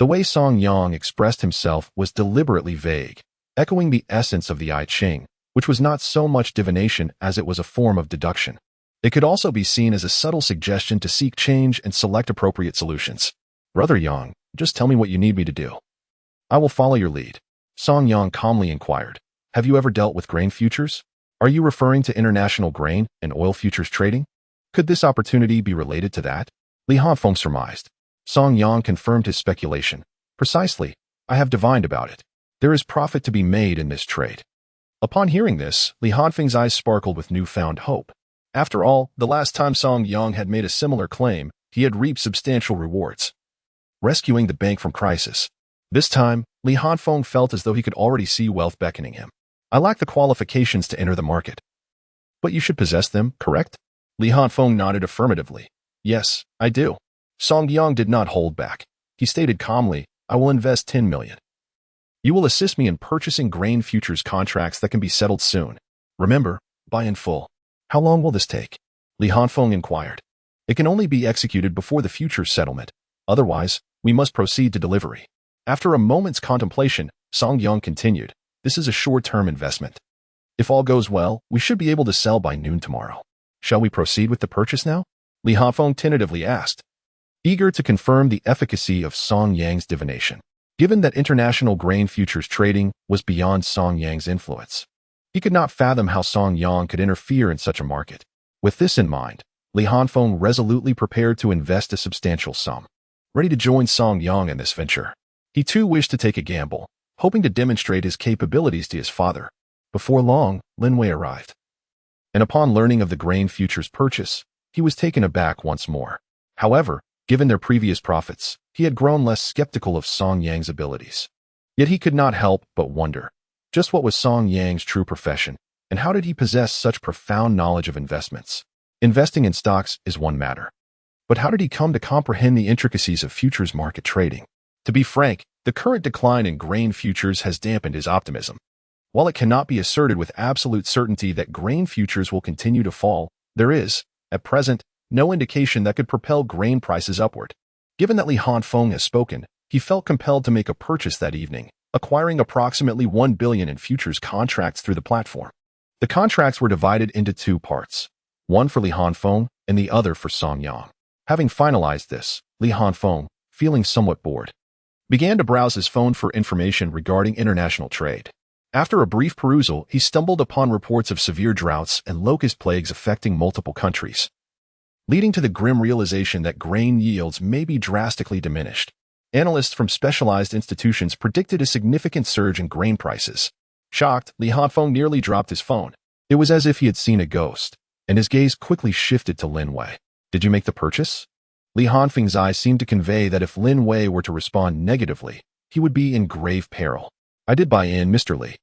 The way Song Yang expressed himself was deliberately vague, echoing the essence of the I Ching, which was not so much divination as it was a form of deduction. It could also be seen as a subtle suggestion to seek change and select appropriate solutions. Brother Yang, just tell me what you need me to do. I will follow your lead. Song Yang calmly inquired. Have you ever dealt with grain futures? Are you referring to international grain and oil futures trading? Could this opportunity be related to that? Li Hanfeng surmised. Song Yang confirmed his speculation. Precisely. I have divined about it. There is profit to be made in this trade. Upon hearing this, Li Hanfeng's eyes sparkled with newfound hope. After all, the last time Song Yang had made a similar claim, he had reaped substantial rewards, rescuing the bank from crisis. This time, Li Hanfeng felt as though he could already see wealth beckoning him. I lack the qualifications to enter the market. But you should possess them, correct? Li Hanfeng nodded affirmatively. Yes, I do. Song Yang did not hold back. He stated calmly, I will invest 10 million. You will assist me in purchasing grain futures contracts that can be settled soon. Remember, buy in full. How long will this take? Li Hanfeng inquired. It can only be executed before the futures settlement. Otherwise, we must proceed to delivery. After a moment's contemplation, Song Yang continued, this is a short-term investment. If all goes well, we should be able to sell by noon tomorrow. Shall we proceed with the purchase now? Li Hanfeng tentatively asked, eager to confirm the efficacy of Song Yang's divination. Given that international grain futures trading was beyond Song Yang's influence, he could not fathom how Song Yang could interfere in such a market. With this in mind, Li Hanfeng resolutely prepared to invest a substantial sum, ready to join Song Yang in this venture. He too wished to take a gamble, hoping to demonstrate his capabilities to his father. Before long, Lin Wei arrived. And upon learning of the grain futures purchase, he was taken aback once more. However, given their previous profits, he had grown less skeptical of Song Yang's abilities. Yet he could not help but wonder, just what was Song Yang's true profession, and how did he possess such profound knowledge of investments? Investing in stocks is one matter. But how did he come to comprehend the intricacies of futures market trading? To be frank, the current decline in grain futures has dampened his optimism. While it cannot be asserted with absolute certainty that grain futures will continue to fall, there is, at present, no indication that could propel grain prices upward. Given that Li Hanfeng has spoken, he felt compelled to make a purchase that evening, acquiring approximately 1 billion in futures contracts through the platform. The contracts were divided into two parts, one for Li Hanfeng and the other for Song Yang. Having finalized this, Li Hanfeng, feeling somewhat bored, began to browse his phone for information regarding international trade. After a brief perusal, he stumbled upon reports of severe droughts and locust plagues affecting multiple countries, leading to the grim realization that grain yields may be drastically diminished. Analysts from specialized institutions predicted a significant surge in grain prices. Shocked, Li Hanfeng nearly dropped his phone. It was as if he had seen a ghost, and his gaze quickly shifted to Lin Wei. Did you make the purchase? Li Hanfeng's eyes seemed to convey that if Lin Wei were to respond negatively, he would be in grave peril. I did buy in, Mr. Li.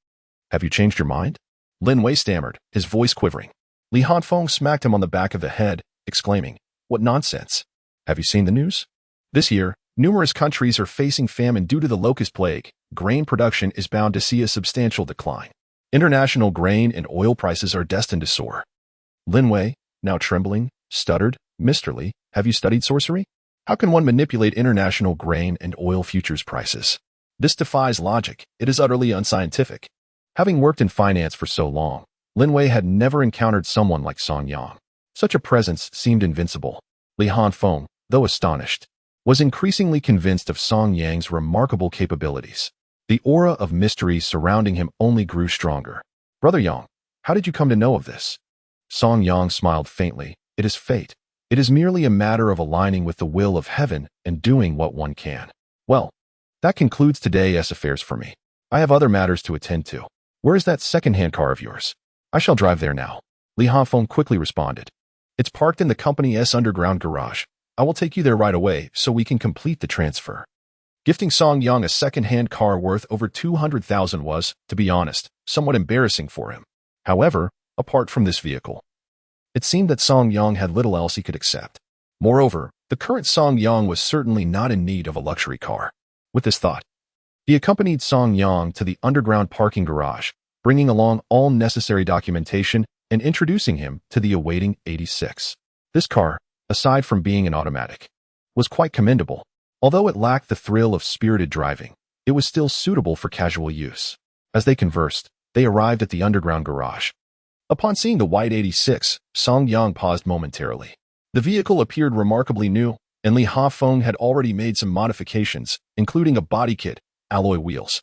Have you changed your mind? Lin Wei stammered, his voice quivering. Li Hanfeng smacked him on the back of the head, exclaiming, what nonsense! Have you seen the news? This year, numerous countries are facing famine due to the locust plague. Grain production is bound to see a substantial decline. International grain and oil prices are destined to soar. Lin Wei, now trembling, stuttered, Mr. Li, have you studied sorcery? How can one manipulate international grain and oil futures prices? This defies logic. It is utterly unscientific. Having worked in finance for so long, Lin Wei had never encountered someone like Song Yang. Such a presence seemed invincible. Li Hanfeng, though astonished, was increasingly convinced of Song Yang's remarkable capabilities. The aura of mystery surrounding him only grew stronger. Brother Yang, how did you come to know of this? Song Yang smiled faintly. It is fate. It is merely a matter of aligning with the will of heaven and doing what one can. Well, that concludes today's affairs for me. I have other matters to attend to. Where is that second-hand car of yours? I shall drive there now. Li Hanfeng quickly responded. It's parked in the company's underground garage. I will take you there right away so we can complete the transfer. Gifting Song Yang a second-hand car worth over 200,000 was, to be honest, somewhat embarrassing for him. However, apart from this vehicle, it seemed that Song Yang had little else he could accept. Moreover, the current Song Yang was certainly not in need of a luxury car. With this thought, he accompanied Song Yang to the underground parking garage, bringing along all necessary documentation and introducing him to the awaiting 86. This car, aside from being an automatic, was quite commendable. Although it lacked the thrill of spirited driving, it was still suitable for casual use. As they conversed, they arrived at the underground garage. Upon seeing the white 86, Song Yang paused momentarily. The vehicle appeared remarkably new, and Li Hanfeng had already made some modifications, including a body kit, alloy wheels,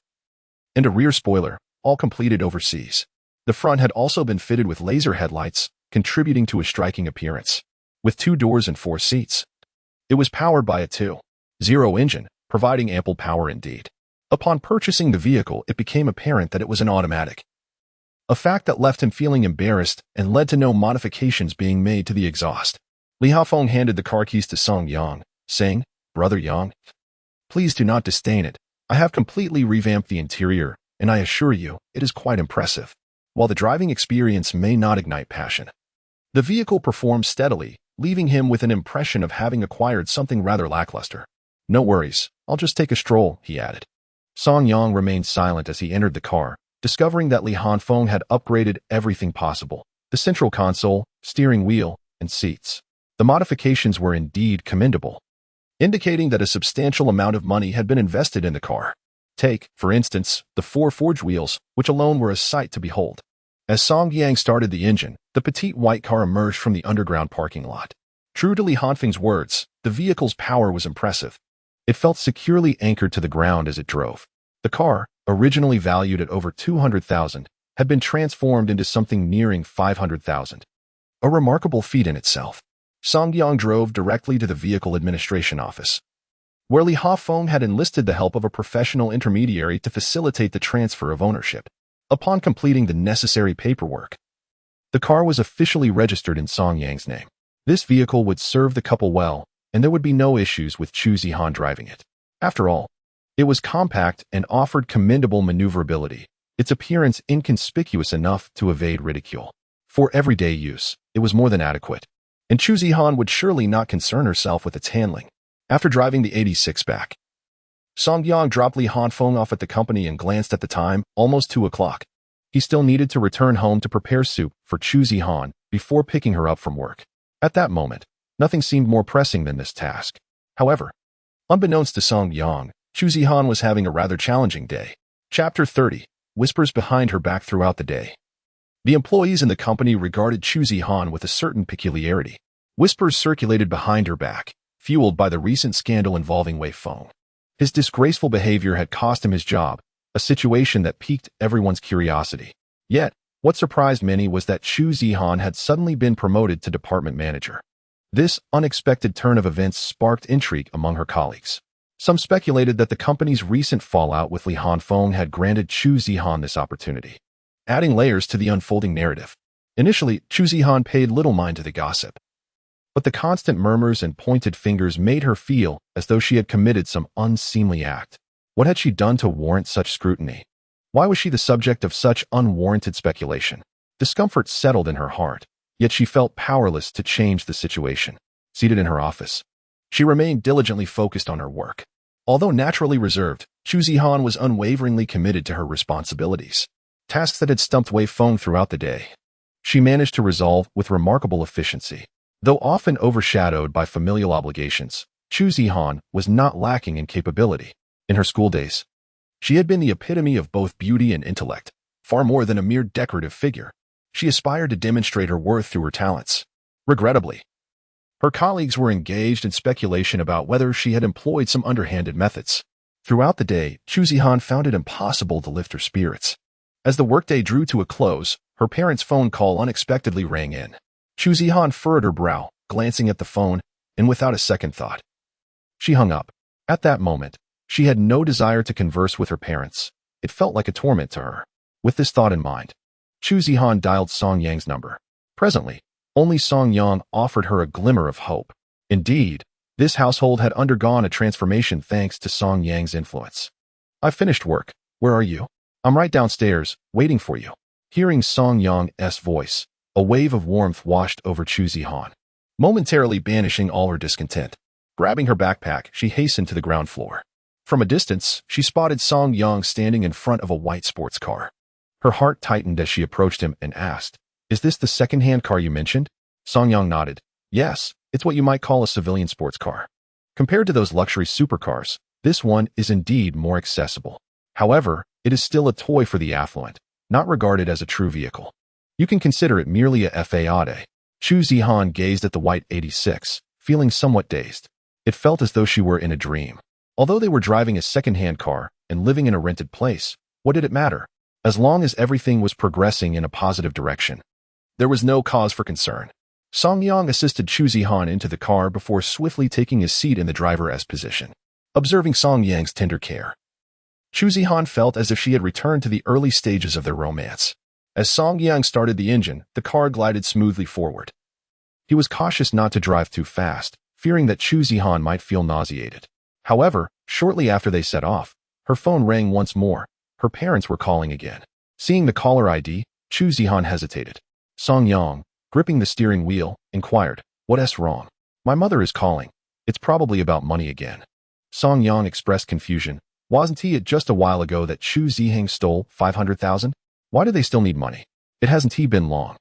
and a rear spoiler, all completed overseas. The front had also been fitted with laser headlights, contributing to a striking appearance. With 2 doors and 4 seats, it was powered by a 2.0 engine, providing ample power indeed. Upon purchasing the vehicle, it became apparent that it was an automatic. a fact that left him feeling embarrassed and led to no modifications being made to the exhaust. Li Hafeng handed the car keys to Song Yang, saying, "Brother Yang, please do not disdain it. I have completely revamped the interior, and I assure you, it is quite impressive. While the driving experience may not ignite passion, the vehicle performs steadily, leaving him with an impression of having acquired something rather lackluster. No worries, I'll just take a stroll," he added. Song Yang remained silent as he entered the car, discovering that Li Hanfeng had upgraded everything possible: the central console, steering wheel, and seats. The modifications were indeed commendable, indicating that a substantial amount of money had been invested in the car. Take, for instance, the 4 forged wheels, which alone were a sight to behold. As Song Yang started the engine, the petite white car emerged from the underground parking lot. True to Li Hanfeng's words, the vehicle's power was impressive. It felt securely anchored to the ground as it drove. The car, originally valued at over 200,000, had been transformed into something nearing 500,000. A remarkable feat in itself. Song Yang drove directly to the vehicle administration office, where Li Hafeng had enlisted the help of a professional intermediary to facilitate the transfer of ownership. Upon completing the necessary paperwork, the car was officially registered in Song Yang's name. This vehicle would serve the couple well, and there would be no issues with Chu Zihan driving it. After all, it was compact and offered commendable maneuverability, its appearance inconspicuous enough to evade ridicule. For everyday use, it was more than adequate, and Chu Zihan would surely not concern herself with its handling. After driving the 86 back, Song Yang dropped Li Hanfeng off at the company and glanced at the time, almost 2 o'clock. He still needed to return home to prepare soup for Chu Zihan before picking her up from work. At that moment, nothing seemed more pressing than this task. However, unbeknownst to Song Yang, Chu Zihan was having a rather challenging day. Chapter 30. Whispers behind her back throughout the day. The employees in the company regarded Chu Zihan with a certain peculiarity. Whispers circulated behind her back, fueled by the recent scandal involving Wei Feng. His disgraceful behavior had cost him his job, a situation that piqued everyone's curiosity. Yet, what surprised many was that Chu Zihan had suddenly been promoted to department manager. This unexpected turn of events sparked intrigue among her colleagues. Some speculated that the company's recent fallout with Li Hanfeng had granted Chu Zihan this opportunity, adding layers to the unfolding narrative. Initially, Chu Zihan paid little mind to the gossip, but the constant murmurs and pointed fingers made her feel as though she had committed some unseemly act. What had she done to warrant such scrutiny? Why was she the subject of such unwarranted speculation? Discomfort settled in her heart, yet she felt powerless to change the situation. Seated in her office, she remained diligently focused on her work. Although naturally reserved, Chu Zihan was unwaveringly committed to her responsibilities. Tasks that had stumped Wei Feng throughout the day, she managed to resolve with remarkable efficiency. Though often overshadowed by familial obligations, Chu Zihan was not lacking in capability. In her school days, she had been the epitome of both beauty and intellect, far more than a mere decorative figure. She aspired to demonstrate her worth through her talents. Regrettably, her colleagues were engaged in speculation about whether she had employed some underhanded methods. Throughout the day, Chu Zihan found it impossible to lift her spirits. As the workday drew to a close, her parents' phone call unexpectedly rang in. Chu Zihan furrowed her brow, glancing at the phone, and without a second thought, she hung up. At that moment, she had no desire to converse with her parents. It felt like a torment to her. With this thought in mind, Chu Zihan dialed Song Yang's number. Presently, only Song Yang offered her a glimmer of hope. Indeed, this household had undergone a transformation thanks to Song Yang's influence. "I've finished work. Where are you?" "I'm right downstairs, waiting for you." Hearing Song Yang's voice, a wave of warmth washed over Chu Zihan, momentarily banishing all her discontent. Grabbing her backpack, she hastened to the ground floor. From a distance, she spotted Song Yang standing in front of a white sports car. Her heart tightened as she approached him and asked, "Is this the second-hand car you mentioned?" Song Yang nodded. "Yes, it's what you might call a civilian sports car. Compared to those luxury supercars, this one is indeed more accessible. However, it is still a toy for the affluent, not regarded as a true vehicle. You can consider it merely a fade." Chu Zihan gazed at the white 86, feeling somewhat dazed. It felt as though she were in a dream. Although they were driving a second-hand car and living in a rented place, what did it matter? As long as everything was progressing in a positive direction, there was no cause for concern. Song Yang assisted Chu Zihan into the car before swiftly taking his seat in the driver's position. Observing Song Yang's tender care, Chu Zihan felt as if she had returned to the early stages of their romance. As Song Yang started the engine, the car glided smoothly forward. He was cautious not to drive too fast, fearing that Chu Zihan might feel nauseated. However, shortly after they set off, her phone rang once more. Her parents were calling again. Seeing the caller ID, Chu Zihan hesitated. Song Yang, gripping the steering wheel, inquired, "What's wrong?" "My mother is calling. It's probably about money again." Song Yang expressed confusion. Wasn't it just a while ago that Chu Zihan stole 500,000? Why do they still need money? It hasn't been long.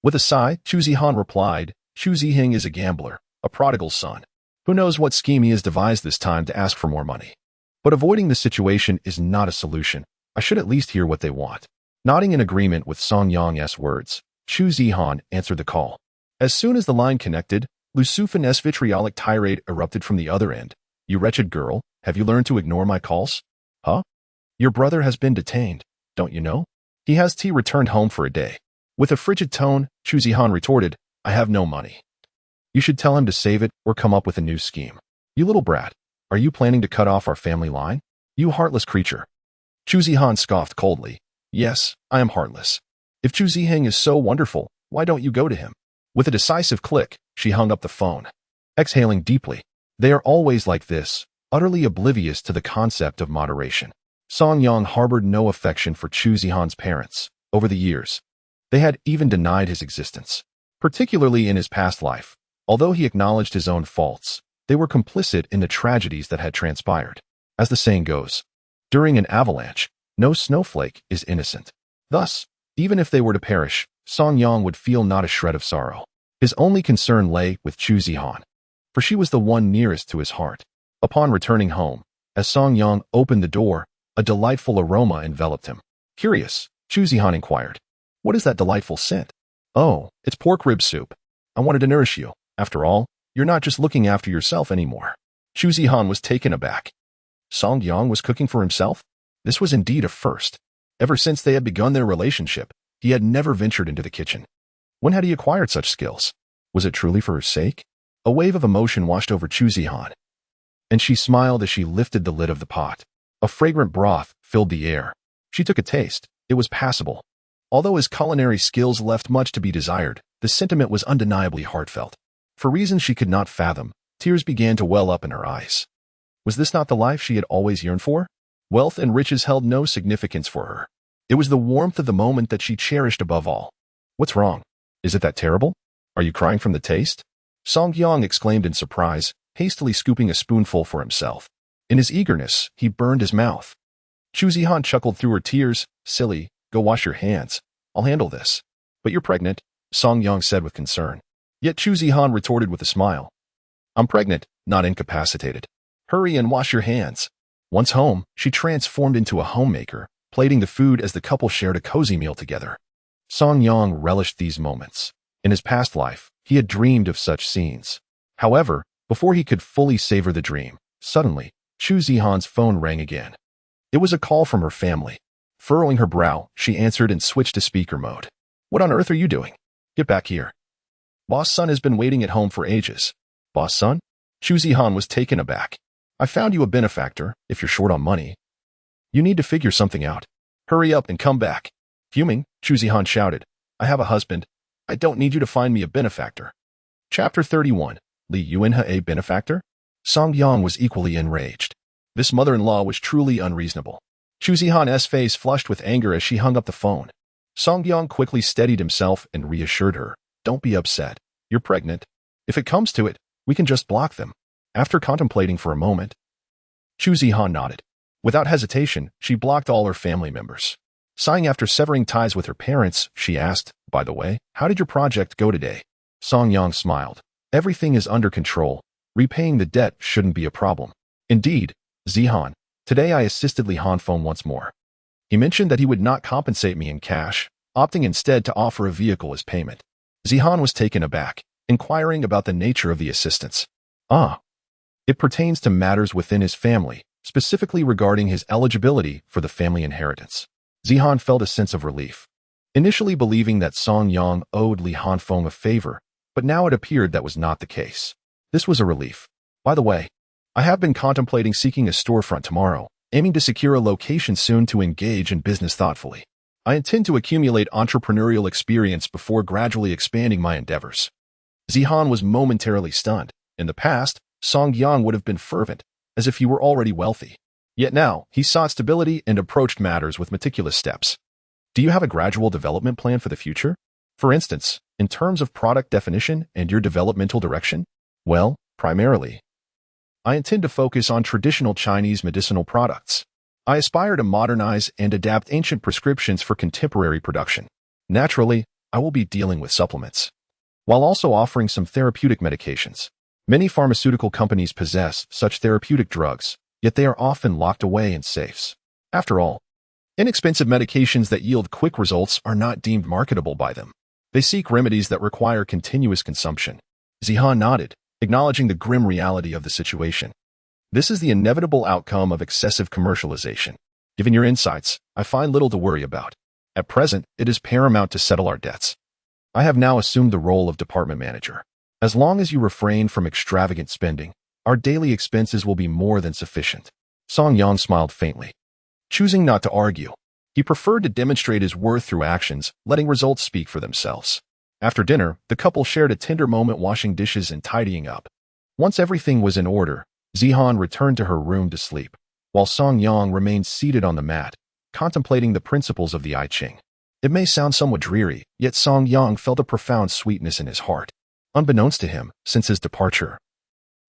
With a sigh, Chu Zihan replied, "Chu Zihan is a gambler, a prodigal son. Who knows what scheme he has devised this time to ask for more money. But avoiding the situation is not a solution. I should at least hear what they want." Nodding in agreement with Song Yang's words, Chu Zihan answered the call. As soon as the line connected, Lucifan's vitriolic tirade erupted from the other end. "You wretched girl, have you learned to ignore my calls? Huh? Your brother has been detained, don't you know? He has returned home for a day." With a frigid tone, Chu Zihan retorted, "I have no money. You should tell him to save it or come up with a new scheme. You little brat, are you planning to cut off our family line? You heartless creature." Chu Zihan scoffed coldly. "Yes, I am heartless. If Chu Zihan is so wonderful, why don't you go to him?" With a decisive click, she hung up the phone. Exhaling deeply, they are always like this, utterly oblivious to the concept of moderation. Song Yang harbored no affection for Chu Zihan's parents. Over the years, they had even denied his existence, particularly in his past life. Although he acknowledged his own faults, they were complicit in the tragedies that had transpired. As the saying goes, during an avalanche, no snowflake is innocent. Thus, even if they were to perish, Song Yang would feel not a shred of sorrow. His only concern lay with Chu Zihan, for she was the one nearest to his heart. Upon returning home, as Song Yang opened the door, a delightful aroma enveloped him. Curious, Chu Zihan inquired, "What is that delightful scent?" "Oh, it's pork rib soup. I wanted to nourish you. After all, you're not just looking after yourself anymore." Chu Zihan was taken aback. Song Yang was cooking for himself? This was indeed a first. Ever since they had begun their relationship, he had never ventured into the kitchen. When had he acquired such skills? Was it truly for her sake? A wave of emotion washed over Chu Zihan, and she smiled as she lifted the lid of the pot. A fragrant broth filled the air. She took a taste. It was passable. Although his culinary skills left much to be desired, the sentiment was undeniably heartfelt. For reasons she could not fathom, tears began to well up in her eyes. Was this not the life she had always yearned for? Wealth and riches held no significance for her. It was the warmth of the moment that she cherished above all. "What's wrong? Is it that terrible? Are you crying from the taste?" Song Yang exclaimed in surprise, hastily scooping a spoonful for himself. In his eagerness, he burned his mouth. Chu Zihan chuckled through her tears. "Silly, go wash your hands. I'll handle this." "But you're pregnant," Song Yang said with concern. Yet Chu Zihan retorted with a smile. "I'm pregnant, not incapacitated. Hurry and wash your hands." Once home, she transformed into a homemaker, plating the food as the couple shared a cozy meal together. Song Yang relished these moments. In his past life, he had dreamed of such scenes. However, before he could fully savor the dream, suddenly, Chu Zihan's phone rang again. It was a call from her family. Furrowing her brow, she answered and switched to speaker mode. "What on earth are you doing? Get back here. Boss Son has been waiting at home for ages." "Boss Son?" Chu Zihan was taken aback. "I found you a benefactor, if you're short on money. You need to figure something out. Hurry up and come back." Fuming, Chu Zihan shouted, "I have a husband. I don't need you to find me a benefactor." Chapter 31. Li Yuanhe a benefactor? Song Yang was equally enraged. This mother-in-law was truly unreasonable. Chu Zihan's face flushed with anger as she hung up the phone. Song Yang quickly steadied himself and reassured her, "Don't be upset. You're pregnant. If it comes to it, we can just block them." After contemplating for a moment, Chu Zihan nodded. Without hesitation, she blocked all her family members. Sighing after severing ties with her parents, she asked, "By the way, how did your project go today?" Song Yang smiled. "Everything is under control. Repaying the debt shouldn't be a problem." "Indeed, Zihan, today I assisted Li Hanfeng once more. He mentioned that he would not compensate me in cash, opting instead to offer a vehicle as payment." Zihan was taken aback, inquiring about the nature of the assistance. "Ah, it pertains to matters within his family, specifically regarding his eligibility for the family inheritance." Zihan felt a sense of relief, initially believing that Song Yang owed Li Hanfeng a favor, but now it appeared that was not the case. This was a relief. "By the way, I have been contemplating seeking a storefront tomorrow, aiming to secure a location soon to engage in business thoughtfully. I intend to accumulate entrepreneurial experience before gradually expanding my endeavors. Zihan was momentarily stunned. In the past, Song Yang would have been fervent, as if he were already wealthy. Yet now, he sought stability and approached matters with meticulous steps. Do you have a gradual development plan for the future? For instance, in terms of product definition and your developmental direction? Well, primarily, I intend to focus on traditional Chinese medicinal products. I aspire to modernize and adapt ancient prescriptions for contemporary production. Naturally, I will be dealing with supplements, while also offering some therapeutic medications. Many pharmaceutical companies possess such therapeutic drugs, yet they are often locked away in safes. After all, inexpensive medications that yield quick results are not deemed marketable by them. They seek remedies that require continuous consumption. Zihan nodded, acknowledging the grim reality of the situation. This is the inevitable outcome of excessive commercialization. Given your insights, I find little to worry about. At present, it is paramount to settle our debts. I have now assumed the role of department manager. As long as you refrain from extravagant spending, our daily expenses will be more than sufficient. Song Yang smiled faintly. Choosing not to argue, he preferred to demonstrate his worth through actions, letting results speak for themselves. After dinner, the couple shared a tender moment washing dishes and tidying up. Once everything was in order, Zihan returned to her room to sleep, while Song Yang remained seated on the mat, contemplating the principles of the I Ching. It may sound somewhat dreary, yet Song Yang felt a profound sweetness in his heart. Unbeknownst to him, since his departure,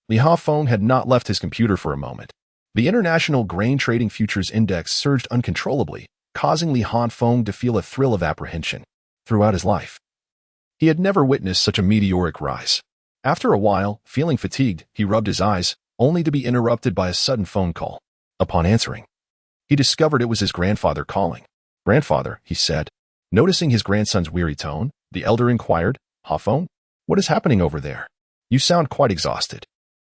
Li Hafeng had not left his computer for a moment. The International Grain Trading Futures Index surged uncontrollably, causing Li Hafeng to feel a thrill of apprehension. Throughout his life, he had never witnessed such a meteoric rise. After a while, feeling fatigued, he rubbed his eyes, only to be interrupted by a sudden phone call. Upon answering, he discovered it was his grandfather calling. "Grandfather," he said. Noticing his grandson's weary tone, the elder inquired, "Hafeng, what is happening over there? You sound quite exhausted."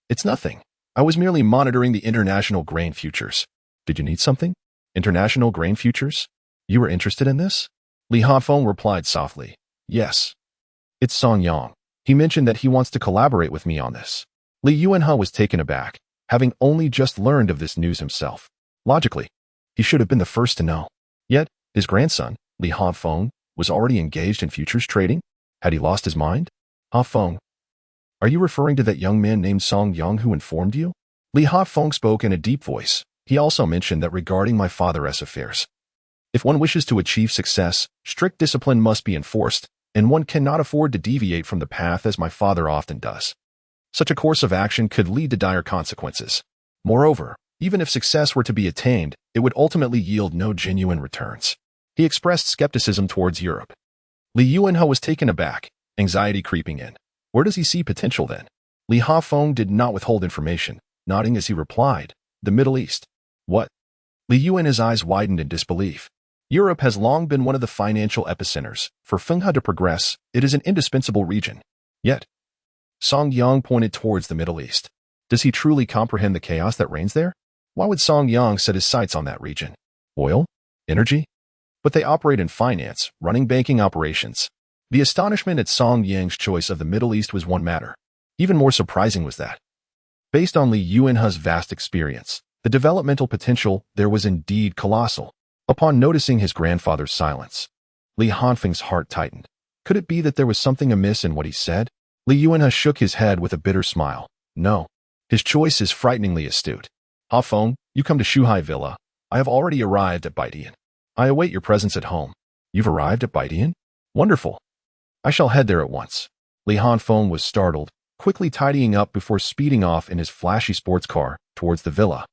"It's nothing. I was merely monitoring the international grain futures." "Did you need something?" "International grain futures? You were interested in this?" Li Hafeng replied softly, "Yes. It's Song Yang. He mentioned that he wants to collaborate with me on this." Li Yuanhe was taken aback, having only just learned of this news himself. Logically, he should have been the first to know. Yet, his grandson, Li Hafeng, was already engaged in futures trading? Had he lost his mind? "Hafeng, are you referring to that young man named Song Yang who informed you?" Li Hafeng spoke in a deep voice. He also mentioned that regarding my father's affairs, if one wishes to achieve success, strict discipline must be enforced, and one cannot afford to deviate from the path as my father often does. Such a course of action could lead to dire consequences. Moreover, even if success were to be attained, it would ultimately yield no genuine returns. He expressed skepticism towards Europe. Li Yuanhe was taken aback, anxiety creeping in. Where does he see potential then? Li Hafeng did not withhold information, nodding as he replied, "The Middle East." "What?" Li Yuanhe's eyes widened in disbelief. Europe has long been one of the financial epicenters. For Fenghe to progress, it is an indispensable region. Yet, Song Yang pointed towards the Middle East. Does he truly comprehend the chaos that reigns there? Why would Song Yang set his sights on that region? Oil? Energy? But they operate in finance, running banking operations. The astonishment at Song Yang's choice of the Middle East was one matter. Even more surprising was that, based on Li Yuanhe's vast experience, the developmental potential there was indeed colossal. Upon noticing his grandfather's silence, Li Hafeng's heart tightened. Could it be that there was something amiss in what he said? Li Yuanhe shook his head with a bitter smile. No. His choice is frighteningly astute. "Hafeng, you come to Shuhai Villa. I have already arrived at Baidian. I await your presence at home." "You've arrived at Baidian? Wonderful. I shall head there at once." Li Hafeng was startled, quickly tidying up before speeding off in his flashy sports car towards the villa.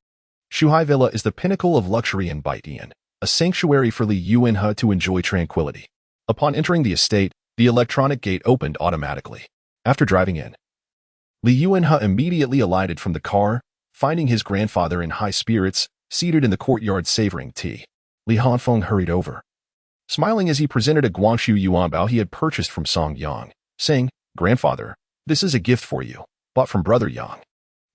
Shuhai Villa is the pinnacle of luxury in Baidian, a sanctuary for Li Yuanhe to enjoy tranquility. Upon entering the estate, the electronic gate opened automatically. After driving in, Li Yuanhe immediately alighted from the car, finding his grandfather in high spirits, seated in the courtyard savoring tea. Li Hafeng hurried over, smiling as he presented a Guangxu yuan bao he had purchased from Song Yang, saying, "Grandfather, this is a gift for you, bought from Brother Yang."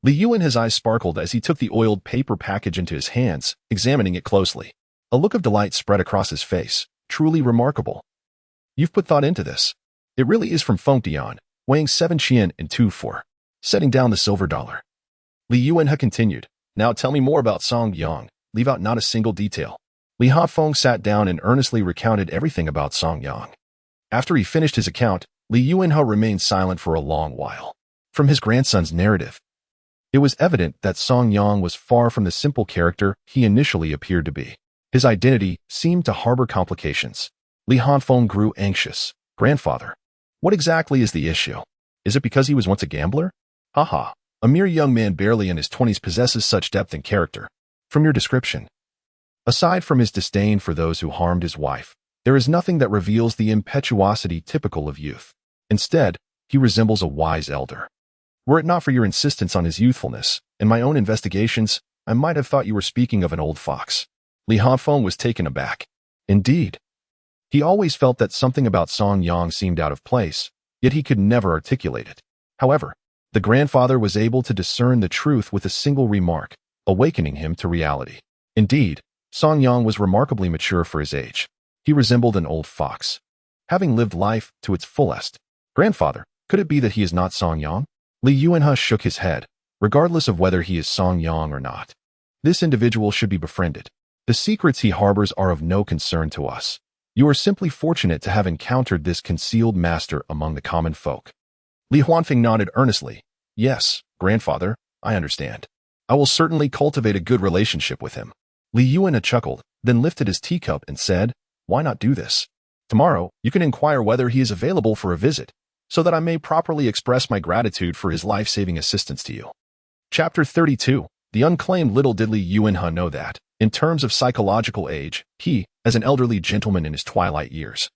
Li Yuanhe's eyes sparkled as he took the oiled paper package into his hands, examining it closely. A look of delight spread across his face. "Truly remarkable. You've put thought into this. It really is from Fengdian, weighing 7 qian and 2 for." Setting down the silver dollar, Li Yuanhe continued, "Now tell me more about Song Yang. Leave out not a single detail." Li Hafeng sat down and earnestly recounted everything about Song Yang. After he finished his account, Li Yuanhe remained silent for a long while. From his grandson's narrative, it was evident that Song Yang was far from the simple character he initially appeared to be. His identity seemed to harbor complications. Li Hafeng grew anxious. Grandfather, what exactly is the issue? Is it because he was once a gambler? Haha, a mere young man barely in his 20s possesses such depth and character. From your description, aside from his disdain for those who harmed his wife, there is nothing that reveals the impetuosity typical of youth. Instead, he resembles a wise elder. Were it not for your insistence on his youthfulness, in my own investigations, I might have thought you were speaking of an old fox. Li Hafeng was taken aback. Indeed. He always felt that something about Song Yang seemed out of place, yet he could never articulate it. However, the grandfather was able to discern the truth with a single remark, awakening him to reality. Indeed, Song Yang was remarkably mature for his age. He resembled an old fox, having lived life to its fullest. Grandfather, could it be that he is not Song Yang? Li Yuanhe shook his head, regardless of whether he is Song Yang or not. This individual should be befriended. The secrets he harbors are of no concern to us. You are simply fortunate to have encountered this concealed master among the common folk. Li Huanfeng nodded earnestly. Yes, grandfather, I understand. I will certainly cultivate a good relationship with him. Li Yuanhe chuckled, then lifted his teacup and said, why not do this? Tomorrow, you can inquire whether he is available for a visit, so that I may properly express my gratitude for his life-saving assistance to you. Chapter 32. The unclaimed. Little did Li Yuanhe know that, in terms of psychological age, he, as an elderly gentleman in his twilight years,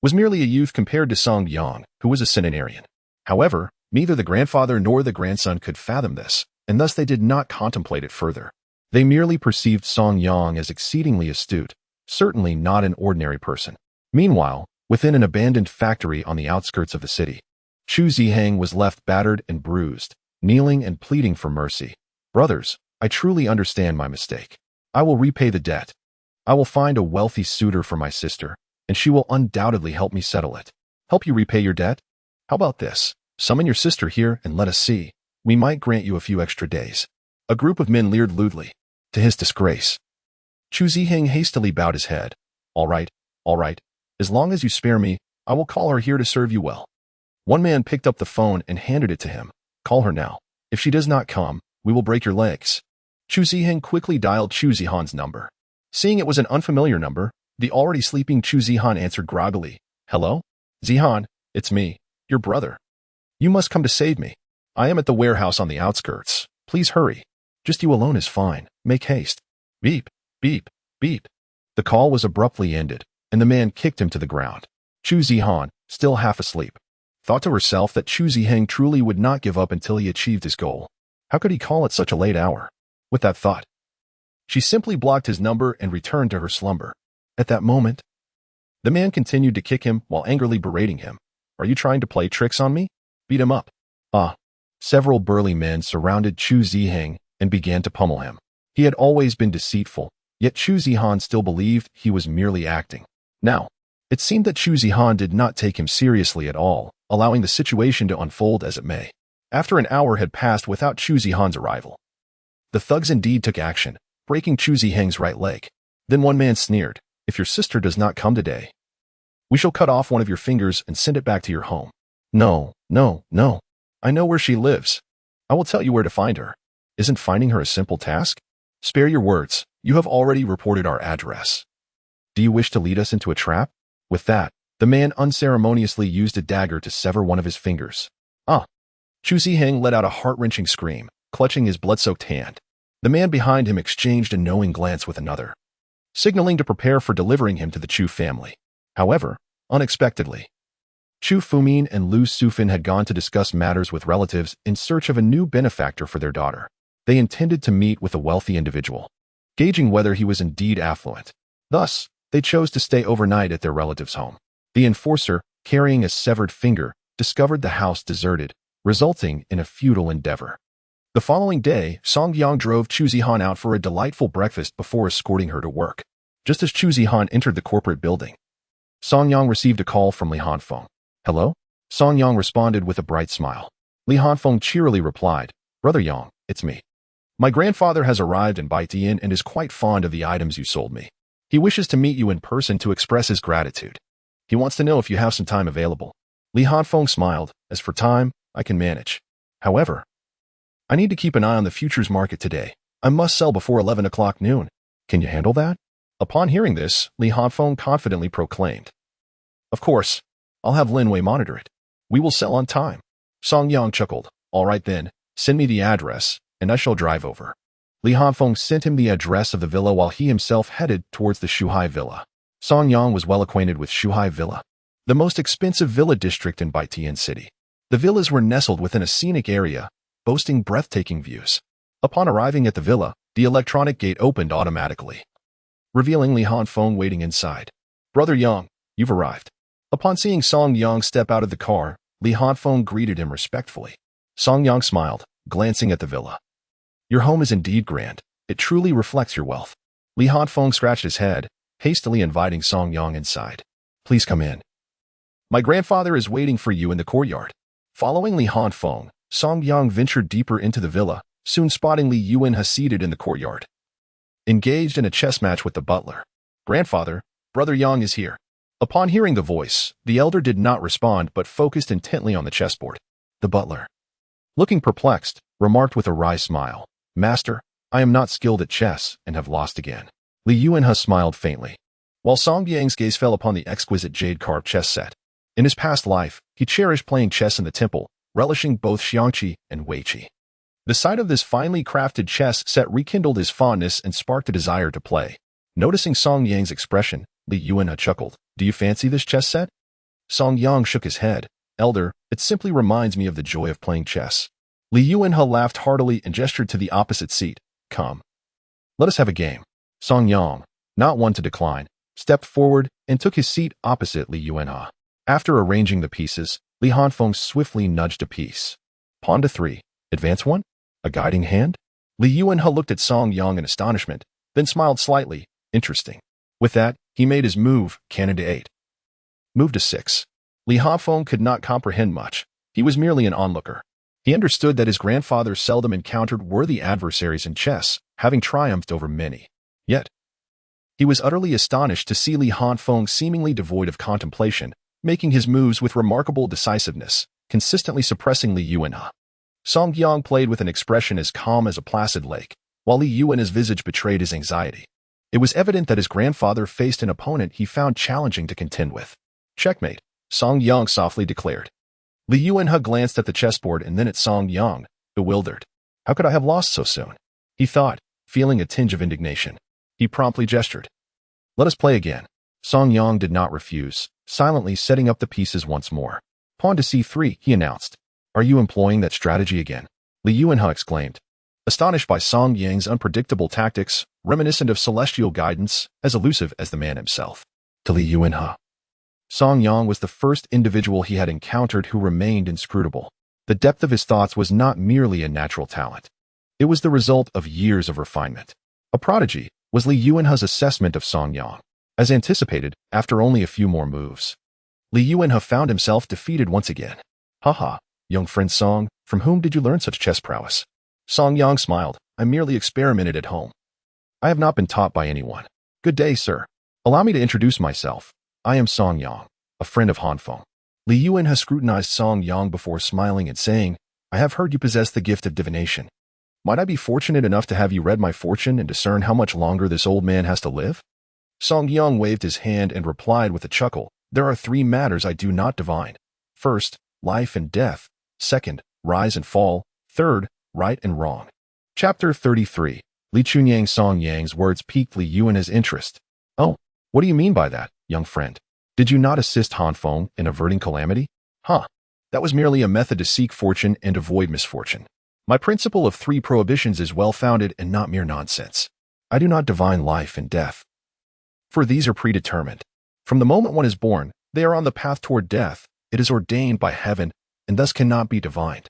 was merely a youth compared to Song Yang, who was a centenarian. However, neither the grandfather nor the grandson could fathom this, and thus they did not contemplate it further. They merely perceived Song Yang as exceedingly astute, certainly not an ordinary person. Meanwhile, within an abandoned factory on the outskirts of the city, Chu Zihan was left battered and bruised, kneeling and pleading for mercy. Brothers, I truly understand my mistake. I will repay the debt. I will find a wealthy suitor for my sister, and she will undoubtedly help me settle it. Help you repay your debt? How about this? Summon your sister here and let us see. We might grant you a few extra days. A group of men leered lewdly. To his disgrace, Chu Zihan hastily bowed his head. All right. As long as you spare me, I will call her here to serve you well. One man picked up the phone and handed it to him. Call her now. If she does not come, we will break your legs. Chu Zihan quickly dialed Chu Zihan's number. Seeing it was an unfamiliar number, the already sleeping Chu Zihan answered groggily. Hello? Zihan, it's me, your brother. You must come to save me. I am at the warehouse on the outskirts. Please hurry. Just you alone is fine. Make haste. Beep, beep, beep. The call was abruptly ended, and the man kicked him to the ground. Chu Zihan, still half asleep, thought to herself that Chu Zihan truly would not give up until he achieved his goal. How could he call at such a late hour? With that thought, she simply blocked his number and returned to her slumber. At that moment, the man continued to kick him while angrily berating him. Are you trying to play tricks on me? Beat him up. Several burly men surrounded Chu Zihan and began to pummel him. He had always been deceitful, yet Chu Zihan still believed he was merely acting. Now, it seemed that Chu Zihan did not take him seriously at all, allowing the situation to unfold as it may. After an hour had passed without Chu Zihan's arrival, the thugs indeed took action, breaking Chu Zihan's right leg. Then one man sneered, if your sister does not come today, we shall cut off one of your fingers and send it back to your home. No. I know where she lives. I will tell you where to find her. Isn't finding her a simple task? Spare your words. You have already reported our address. Do you wish to lead us into a trap? With that, the man unceremoniously used a dagger to sever one of his fingers. Chu Zihan let out a heart-wrenching scream, clutching his blood-soaked hand. The man behind him exchanged a knowing glance with another, signaling to prepare for delivering him to the Chu family. However, unexpectedly, Chu Fumin and Lu Sufin had gone to discuss matters with relatives in search of a new benefactor for their daughter. They intended to meet with a wealthy individual, gauging whether he was indeed affluent. Thus, they chose to stay overnight at their relative's home. The enforcer, carrying a severed finger, discovered the house deserted, resulting in a futile endeavor. The following day, Song Yang drove Chu Zihan out for a delightful breakfast before escorting her to work. Just as Chu Zihan entered the corporate building, Song Yang received a call from Li Hanfeng. Hello? Song Yang responded with a bright smile. Li Hanfeng cheerily replied, Brother Yang, it's me. My grandfather has arrived in Baitian and is quite fond of the items you sold me. He wishes to meet you in person to express his gratitude. He wants to know if you have some time available. Li Hanfeng smiled. As for time, I can manage. However, I need to keep an eye on the futures market today. I must sell before 11 o'clock noon. Can you handle that? Upon hearing this, Li Hanfeng confidently proclaimed, Of course, I'll have Lin Wei monitor it. We will sell on time. Song Yang chuckled. All right then, send me the address, and I shall drive over. Li Hanfeng sent him the address of the villa while he himself headed towards the Shuhai Villa. Song Yang was well acquainted with Shuhai Villa, the most expensive villa district in Baitian City. The villas were nestled within a scenic area, boasting breathtaking views. Upon arriving at the villa, the electronic gate opened automatically, revealing Li Hanfeng waiting inside. Brother Yang, you've arrived. Upon seeing Song Yang step out of the car, Li Hanfeng greeted him respectfully. Song Yang smiled, glancing at the villa. Your home is indeed grand. It truly reflects your wealth. Li Hanfeng scratched his head, hastily inviting Song Yang inside. Please come in. My grandfather is waiting for you in the courtyard. Following Li Hanfeng, Song Yang ventured deeper into the villa, soon spotting Li Yuanhe seated in the courtyard, engaged in a chess match with the butler. Grandfather, Brother Yang is here. Upon hearing the voice, the elder did not respond but focused intently on the chessboard. The butler, looking perplexed, remarked with a wry smile, Master, I am not skilled at chess and have lost again. Li Yuanhe smiled faintly, while Song Yang's gaze fell upon the exquisite jade-carved chess set. In his past life, he cherished playing chess in the temple, relishing both xiangqi and weiqi. The sight of this finely crafted chess set rekindled his fondness and sparked a desire to play. Noticing Song Yang's expression, Li Yuanhe chuckled. Do you fancy this chess set? Song Yang shook his head. Elder, it simply reminds me of the joy of playing chess. Li Yuanhe laughed heartily and gestured to the opposite seat. Come. Let us have a game. Song Yang, not one to decline, stepped forward and took his seat opposite Li Yuanhe. After arranging the pieces, Li Hanfeng swiftly nudged a piece. Pawn to 3. Advance 1? A guiding hand? Li Yuanhe looked at Song Yang in astonishment, then smiled slightly. Interesting. With that, he made his move, cannon to 8. Move to 6. Li Hanfeng could not comprehend much. He was merely an onlooker. He understood that his grandfather seldom encountered worthy adversaries in chess, having triumphed over many. Yet, he was utterly astonished to see Li Hanfeng seemingly devoid of contemplation, making his moves with remarkable decisiveness, consistently suppressing Li Yuanhe. Song Yang played with an expression as calm as a placid lake, while Li Yuanhe's visage betrayed his anxiety. It was evident that his grandfather faced an opponent he found challenging to contend with. Checkmate, Song Yang softly declared. Li Yuanhe glanced at the chessboard and then at Song Yang, bewildered. How could I have lost so soon? He thought, feeling a tinge of indignation. He promptly gestured. Let us play again. Song Yang did not refuse, silently setting up the pieces once more. Pawn to c3, he announced. Are you employing that strategy again? Li Yuanhe exclaimed, astonished by Song Yang's unpredictable tactics, reminiscent of celestial guidance, as elusive as the man himself. To Li Yuanhe, Song Yang was the first individual he had encountered who remained inscrutable. The depth of his thoughts was not merely a natural talent. It was the result of years of refinement. A prodigy was Li Yuanhe's assessment of Song Yang. As anticipated, after only a few more moves, Li Yuanhe found himself defeated once again. Haha, young friend Song, from whom did you learn such chess prowess? Song Yang smiled. I merely experimented at home. I have not been taught by anyone. Good day, sir. Allow me to introduce myself. I am Song Yang, a friend of Hanfeng. Li Yuanhe scrutinized Song Yang before smiling and saying, I have heard you possess the gift of divination. Might I be fortunate enough to have you read my fortune and discern how much longer this old man has to live? Song Yang waved his hand and replied with a chuckle, There are 3 matters I do not divine. First, life and death. Second, rise and fall. Third, right and wrong. Chapter 33. Li Chunyang Song Yang's words piqued Li Yuanhe's interest. Oh, what do you mean by that, young friend? Did you not assist Hanfeng in averting calamity? Huh. That was merely a method to seek fortune and avoid misfortune. My principle of 3 prohibitions is well-founded and not mere nonsense. I do not divine life and death, for these are predetermined. From the moment one is born, they are on the path toward death. It is ordained by heaven, and thus cannot be divined.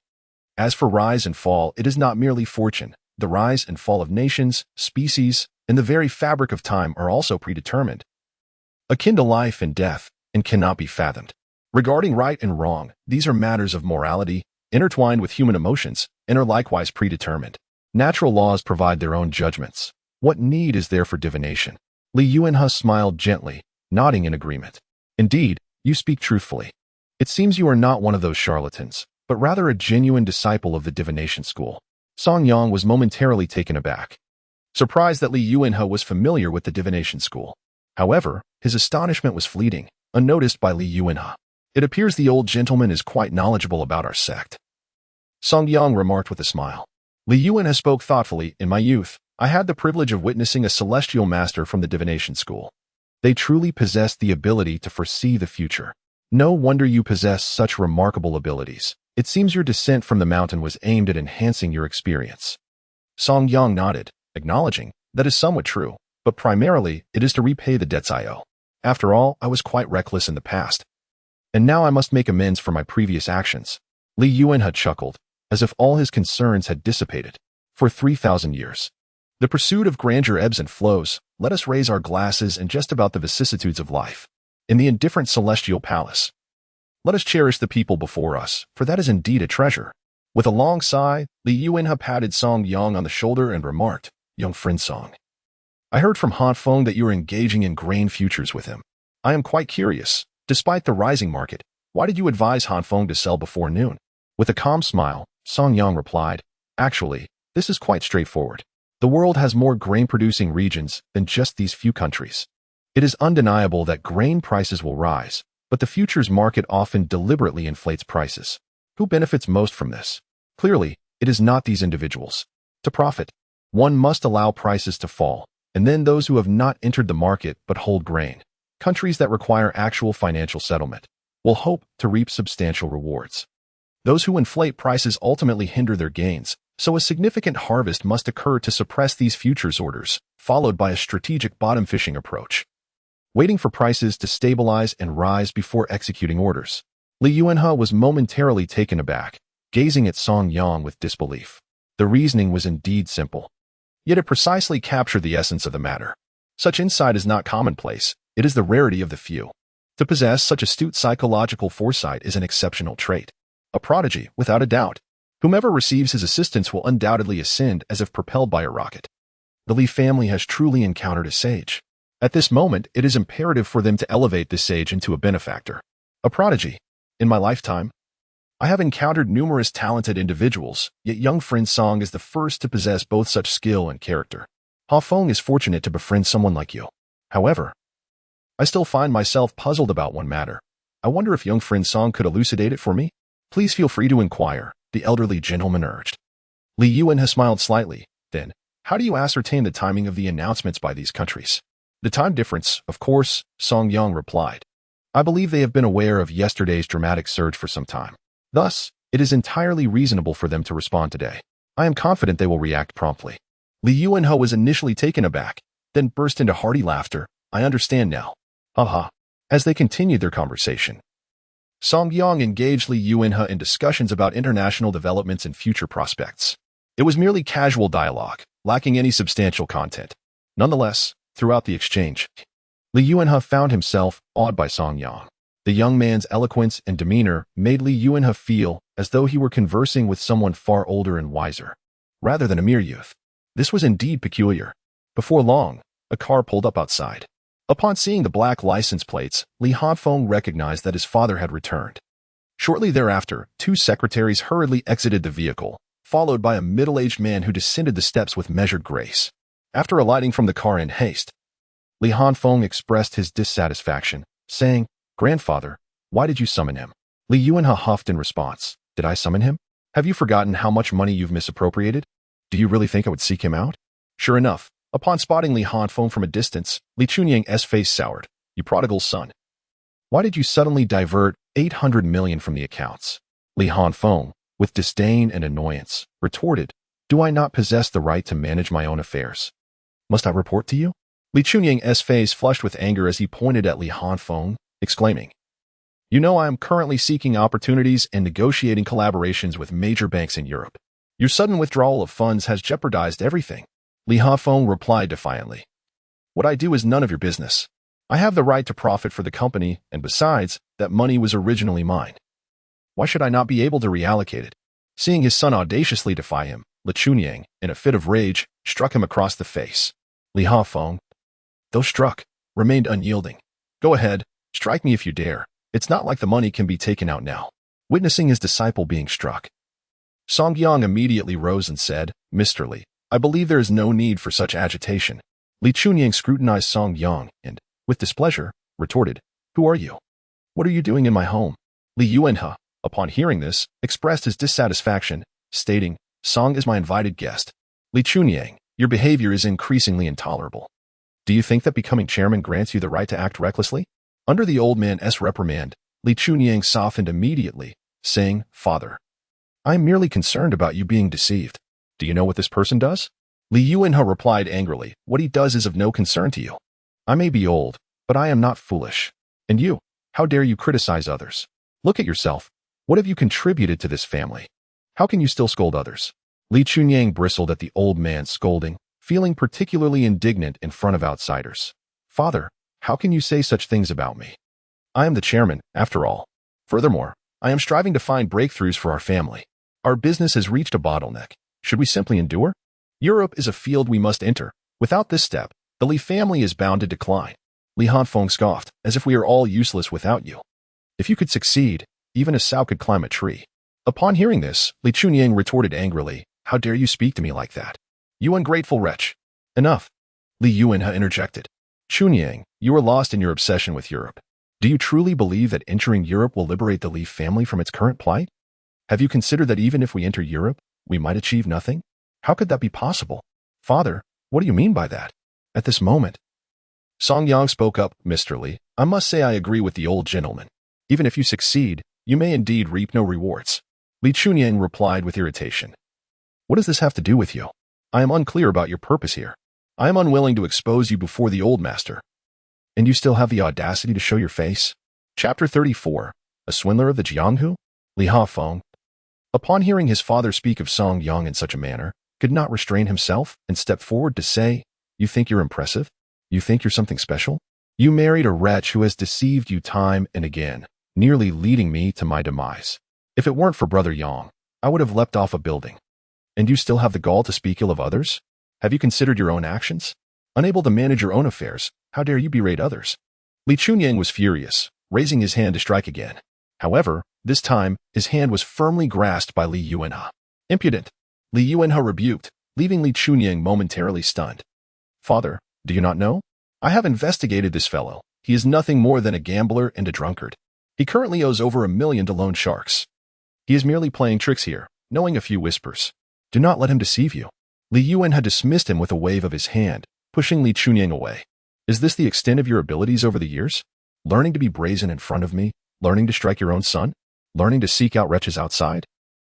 As for rise and fall, it is not merely fortune. The rise and fall of nations, species, and the very fabric of time are also predetermined, akin to life and death, and cannot be fathomed. Regarding right and wrong, these are matters of morality, intertwined with human emotions, and are likewise predetermined. Natural laws provide their own judgments. What need is there for divination? Li Yuanhe smiled gently, nodding in agreement. Indeed, you speak truthfully. It seems you are not one of those charlatans, but rather a genuine disciple of the divination school. Song Yang was momentarily taken aback, surprised that Li Yuanhe was familiar with the divination school. However, his astonishment was fleeting, unnoticed by Li Yuanhe. It appears the old gentleman is quite knowledgeable about our sect. Song Yang remarked with a smile. Li Yuanhe spoke thoughtfully. In my youth, I had the privilege of witnessing a celestial master from the divination school. They truly possessed the ability to foresee the future. No wonder you possess such remarkable abilities. It seems your descent from the mountain was aimed at enhancing your experience. Song Yang nodded, acknowledging that is somewhat true, but primarily it is to repay the debts I owe. After all, I was quite reckless in the past, and now I must make amends for my previous actions. Li Yuanhe chuckled, as if all his concerns had dissipated. For 3,000 years, the pursuit of grandeur ebbs and flows. Let us raise our glasses and jest about the vicissitudes of life. In the indifferent celestial palace, let us cherish the people before us, for that is indeed a treasure. With a long sigh, Li Yuanhe patted Song Yang on the shoulder and remarked, Young friend Song, I heard from Han Feng that you are engaging in grain futures with him. I am quite curious. Despite the rising market, why did you advise Han Feng to sell before noon? With a calm smile, Song Yang replied, Actually, this is quite straightforward. The world has more grain-producing regions than just these few countries. It is undeniable that grain prices will rise, but the futures market often deliberately inflates prices. Who benefits most from this? Clearly, it is not these individuals. To profit, one must allow prices to fall, and then those who have not entered the market but hold grain, countries that require actual financial settlement, will hope to reap substantial rewards. Those who inflate prices ultimately hinder their gains, so a significant harvest must occur to suppress these futures orders, followed by a strategic bottom-fishing approach, waiting for prices to stabilize and rise before executing orders. Li Yuanhe was momentarily taken aback, gazing at Song Yang with disbelief. The reasoning was indeed simple, yet it precisely captured the essence of the matter. Such insight is not commonplace. It is the rarity of the few. To possess such astute psychological foresight is an exceptional trait. A prodigy, without a doubt. Whomever receives his assistance will undoubtedly ascend as if propelled by a rocket. The Li family has truly encountered a sage. At this moment, it is imperative for them to elevate this sage into a benefactor. A prodigy. In my lifetime, I have encountered numerous talented individuals, yet young friend Song is the first to possess both such skill and character. Ha Feng is fortunate to befriend someone like you. However, I still find myself puzzled about one matter. I wonder if young friend Song could elucidate it for me? Please feel free to inquire, the elderly gentleman urged. Li Yuanhe smiled slightly. Then, how do you ascertain the timing of the announcements by these countries? The time difference, of course, Song Yang replied. I believe they have been aware of yesterday's dramatic surge for some time. Thus, it is entirely reasonable for them to respond today. I am confident they will react promptly. Li Yuanhe was initially taken aback, then burst into hearty laughter. I understand now. Haha. As they continued their conversation, Song Yang engaged Li Yuanhe in discussions about international developments and future prospects. It was merely casual dialogue, lacking any substantial content. Nonetheless, throughout the exchange, Li Yuanhe found himself awed by Song Yang. The young man's eloquence and demeanor made Li Yuanhe feel as though he were conversing with someone far older and wiser, rather than a mere youth. This was indeed peculiar. Before long, a car pulled up outside. Upon seeing the black license plates, Li Hanfeng recognized that his father had returned. Shortly thereafter, two secretaries hurriedly exited the vehicle, followed by a middle-aged man who descended the steps with measured grace. After alighting from the car in haste, Li Hanfeng expressed his dissatisfaction, saying, Grandfather, why did you summon him? Li Yuanhe huffed in response. Did I summon him? Have you forgotten how much money you've misappropriated? Do you really think I would seek him out? Sure enough, upon spotting Li Hanfeng from a distance, Li Chunyang's face soured. You prodigal son. Why did you suddenly divert 800 million from the accounts? Li Hanfeng, with disdain and annoyance, retorted, Do I not possess the right to manage my own affairs? Must I report to you? Li Chunyang's face flushed with anger as he pointed at Li Hanfeng, exclaiming, You know I am currently seeking opportunities and negotiating collaborations with major banks in Europe. Your sudden withdrawal of funds has jeopardized everything. Li Hanfeng replied defiantly. What I do is none of your business. I have the right to profit for the company, and besides, that money was originally mine. Why should I not be able to reallocate it? Seeing his son audaciously defy him, Li Chunyang, in a fit of rage, struck him across the face. Li Hanfeng, though struck, remained unyielding. Go ahead, strike me if you dare. It's not like the money can be taken out now. Witnessing his disciple being struck, Song Yang immediately rose and said, Mr. Li, I believe there is no need for such agitation. Li Chunying scrutinized Song Yang and, with displeasure, retorted, Who are you? What are you doing in my home? Li Yuanhe, upon hearing this, expressed his dissatisfaction, stating, Song is my invited guest. Li Chunying, your behavior is increasingly intolerable. Do you think that becoming chairman grants you the right to act recklessly? Under the old man's reprimand, Li Chunying softened immediately, saying, Father, I am merely concerned about you being deceived. Do you know what this person does? Li Yuanhe replied angrily, What he does is of no concern to you. I may be old, but I am not foolish. And you, how dare you criticize others? Look at yourself. What have you contributed to this family? How can you still scold others? Li Chunying bristled at the old man's scolding, feeling particularly indignant in front of outsiders. Father, how can you say such things about me? I am the chairman, after all. Furthermore, I am striving to find breakthroughs for our family. Our business has reached a bottleneck. Should we simply endure? Europe is a field we must enter. Without this step, the Li family is bound to decline. Li Hanfeng scoffed, as if we are all useless without you. If you could succeed, even a sow could climb a tree. Upon hearing this, Li Chunying retorted angrily, How dare you speak to me like that? You ungrateful wretch. Enough. Li Yuanhe interjected. Chunying, you are lost in your obsession with Europe. Do you truly believe that entering Europe will liberate the Li family from its current plight? Have you considered that even if we enter Europe, we might achieve nothing? How could that be possible? Father, what do you mean by that? At this moment, Song Yang spoke up, Mr. Li, I must say I agree with the old gentleman. Even if you succeed, you may indeed reap no rewards. Li Chunying replied with irritation. What does this have to do with you? I am unclear about your purpose here. I am unwilling to expose you before the old master. And you still have the audacity to show your face? Chapter 34, A Swindler of the Jianghu? Li Hafeng, upon hearing his father speak of Song Yang in such a manner, could not restrain himself and stepped forward to say, You think you're impressive? You think you're something special? You married a wretch who has deceived you time and again, nearly leading me to my demise. If it weren't for Brother Yang, I would have leapt off a building. And you still have the gall to speak ill of others? Have you considered your own actions? Unable to manage your own affairs, how dare you berate others? Li Chunying was furious, raising his hand to strike again. However, this time, his hand was firmly grasped by Li Yuanhe. Impudent! Li Yuanhe rebuked, leaving Li Chunying momentarily stunned. Father, do you not know? I have investigated this fellow. He is nothing more than a gambler and a drunkard. He currently owes over $1 million to loan sharks. He is merely playing tricks here, knowing a few whispers. Do not let him deceive you. Li Yuanhe had dismissed him with a wave of his hand, pushing Li Chunying away. Is this the extent of your abilities over the years? Learning to be brazen in front of me? Learning to strike your own son? Learning to seek out wretches outside?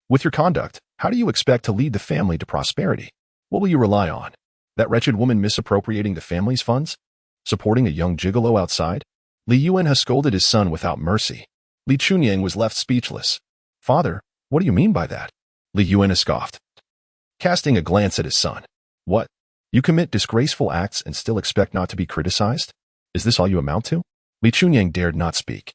With your conduct, how do you expect to lead the family to prosperity? What will you rely on? That wretched woman misappropriating the family's funds? Supporting a young gigolo outside? Li Yuanhe scolded his son without mercy. Li Chunying was left speechless. Father, what do you mean by that? Li Yuanhe scoffed, casting a glance at his son. What? You commit disgraceful acts and still expect not to be criticized? Is this all you amount to? Li Chunying dared not speak.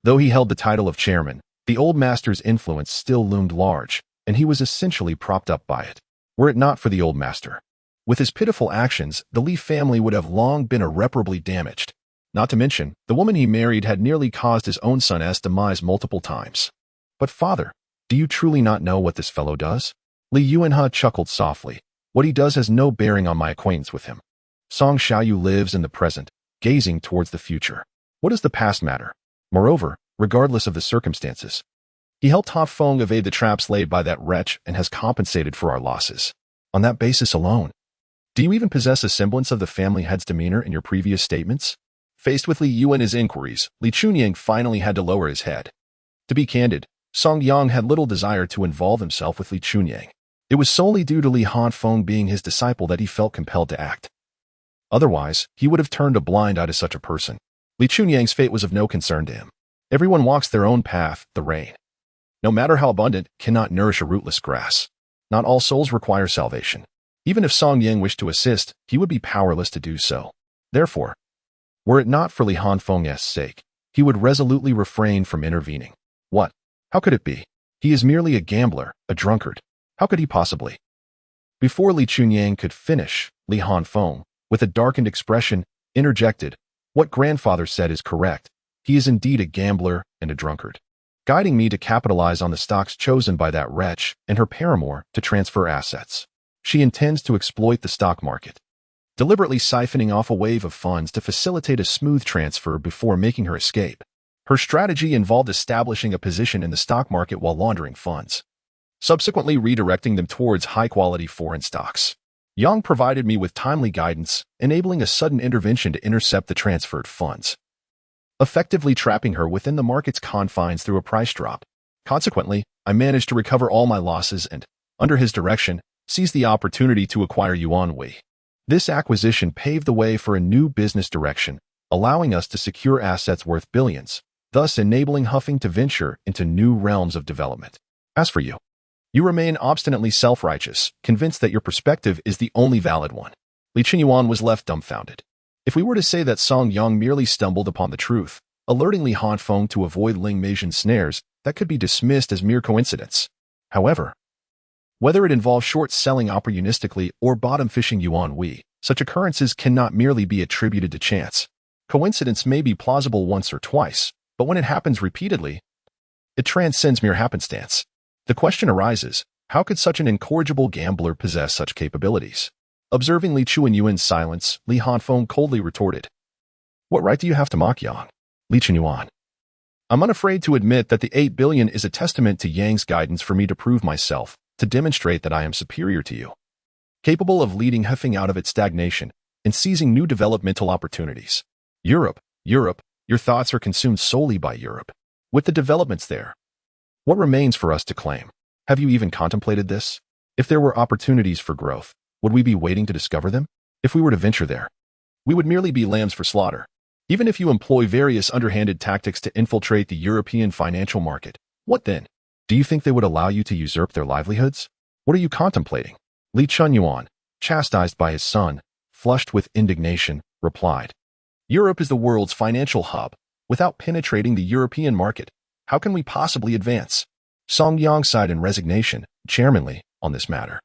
Though he held the title of chairman, the old master's influence still loomed large, and he was essentially propped up by it. Were it not for the old master, with his pitiful actions, the Li family would have long been irreparably damaged. Not to mention, the woman he married had nearly caused his own son's demise multiple times. But father, do you truly not know what this fellow does? Li Yuanhe chuckled softly. What he does has no bearing on my acquaintance with him. Song Xiaoyu lives in the present, gazing towards the future. What does the past matter? Moreover, regardless of the circumstances, he helped Ha Feng evade the traps laid by that wretch and has compensated for our losses. On that basis alone, do you even possess a semblance of the family head's demeanor in your previous statements? Faced with Li Yuanhe's inquiries, Li Chunying finally had to lower his head. To be candid, Song Yang had little desire to involve himself with Li Chunying. It was solely due to Li Hanfeng being his disciple that he felt compelled to act. Otherwise, he would have turned a blind eye to such a person. Li Chunying's fate was of no concern to him. Everyone walks their own path, the rain, no matter how abundant, cannot nourish a rootless grass. Not all souls require salvation. Even if Song Yang wished to assist, he would be powerless to do so. Therefore, were it not for Li Hanfeng's sake, he would resolutely refrain from intervening. What? How could it be? He is merely a gambler, a drunkard. How could he possibly? Before Li Chunying could finish, Li Hanfeng, with a darkened expression, interjected, "What grandfather said is correct. He is indeed a gambler and a drunkard," guiding me to capitalize on the stocks chosen by that wretch and her paramour to transfer assets. She intends to exploit the stock market, deliberately siphoning off a wave of funds to facilitate a smooth transfer before making her escape. Her strategy involved establishing a position in the stock market while laundering funds, subsequently redirecting them towards high-quality foreign stocks. Yang provided me with timely guidance, enabling a sudden intervention to intercept the transferred funds, effectively trapping her within the market's confines through a price drop. Consequently, I managed to recover all my losses and, under his direction, seized the opportunity to acquire Yuan Wei. This acquisition paved the way for a new business direction, allowing us to secure assets worth billions, thus enabling Huffing to venture into new realms of development. As for you, you remain obstinately self-righteous, convinced that your perspective is the only valid one. Li Qinyuan was left dumbfounded. If we were to say that Song Yang merely stumbled upon the truth, alerting Li Hanfeng to avoid Ling Meijian's snares, that could be dismissed as mere coincidence. However, whether it involves short-selling opportunistically or bottom-fishing Yuan Wei, such occurrences cannot merely be attributed to chance. Coincidence may be plausible once or twice, but when it happens repeatedly, it transcends mere happenstance. The question arises, how could such an incorrigible gambler possess such capabilities? Observing Li Chuanyuan's silence, Li Hanfeng coldly retorted, "What right do you have to mock Yang, Li Chuanyuan? I'm unafraid to admit that the 8 billion is a testament to Yang's guidance for me to prove myself, to demonstrate that I am superior to you, capable of leading Huffing out of its stagnation and seizing new developmental opportunities. Europe, your thoughts are consumed solely by Europe. With the developments there, what remains for us to claim? Have you even contemplated this? If there were opportunities for growth, would we be waiting to discover them? If we were to venture there, we would merely be lambs for slaughter. Even if you employ various underhanded tactics to infiltrate the European financial market, what then? Do you think they would allow you to usurp their livelihoods? What are you contemplating?" Li Chuanyuan, chastised by his son, flushed with indignation, replied, "Europe is the world's financial hub. Without penetrating the European market, how can we possibly advance?" Song Yang sighed in resignation, chairmanly, on this matter.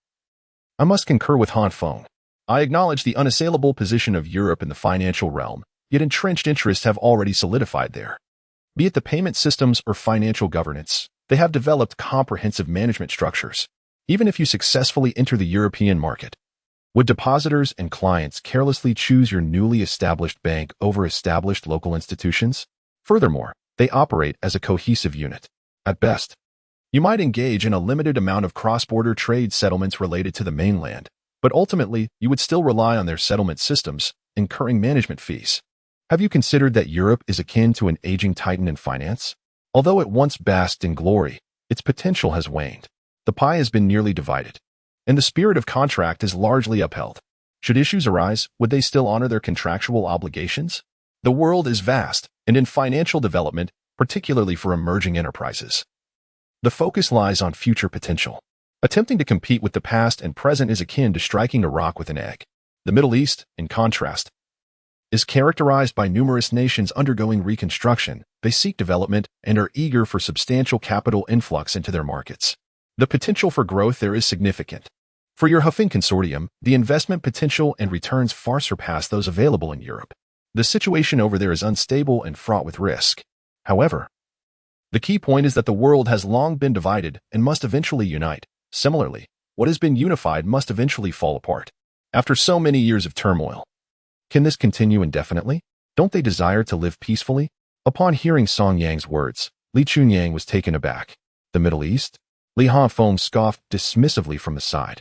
"I must concur with Han Feng. I acknowledge the unassailable position of Europe in the financial realm, yet entrenched interests have already solidified there. Be it the payment systems or financial governance, they have developed comprehensive management structures. Even if you successfully enter the European market, would depositors and clients carelessly choose your newly established bank over established local institutions? Furthermore, they operate as a cohesive unit. At best, you might engage in a limited amount of cross-border trade settlements related to the mainland, but ultimately you would still rely on their settlement systems, incurring management fees. Have you considered that Europe is akin to an aging titan in finance? Although it once basked in glory, its potential has waned. The pie has been nearly divided, and the spirit of contract is largely upheld. Should issues arise, would they still honor their contractual obligations? The world is vast, and in financial development, particularly for emerging enterprises, the focus lies on future potential. Attempting to compete with the past and present is akin to striking a rock with an egg. The Middle East, in contrast, is characterized by numerous nations undergoing reconstruction. They seek development and are eager for substantial capital influx into their markets. The potential for growth there is significant. For your Huffing Consortium, the investment potential and returns far surpass those available in Europe. The situation over there is unstable and fraught with risk. However, the key point is that the world has long been divided and must eventually unite. Similarly, what has been unified must eventually fall apart. After so many years of turmoil, can this continue indefinitely? Don't they desire to live peacefully? Upon hearing Song Yang's words, Li Chuanyang was taken aback. The Middle East? Li Hanfeng scoffed dismissively from the side.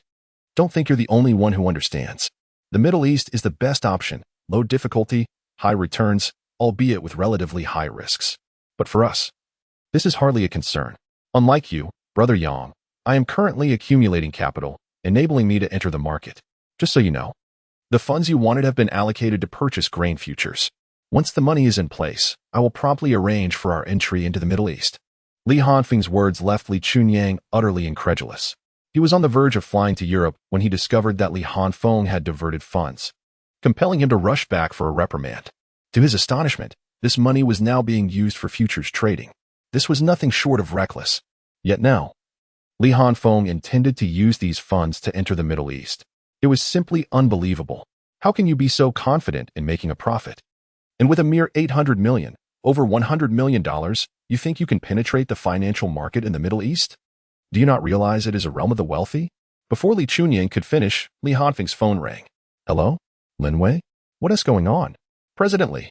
Don't think you're the only one who understands. The Middle East is the best option, low difficulty, high returns, albeit with relatively high risks. But for us, this is hardly a concern. Unlike you, Brother Yang, I am currently accumulating capital, enabling me to enter the market. Just so you know, the funds you wanted have been allocated to purchase grain futures. Once the money is in place, I will promptly arrange for our entry into the Middle East." Li Hanfeng's words left Li Chuanyang utterly incredulous. He was on the verge of flying to Europe when he discovered that Li Hanfeng had diverted funds, compelling him to rush back for a reprimand. To his astonishment, this money was now being used for futures trading. This was nothing short of reckless. Yet now, Li Hanfeng intended to use these funds to enter the Middle East. It was simply unbelievable. How can you be so confident in making a profit? And with a mere 800 million, over $100 million, you think you can penetrate the financial market in the Middle East? Do you not realize it is a realm of the wealthy? Before Li Chunying could finish, Li Hanfeng's phone rang. Hello? Lin Wei? What is going on? President Li,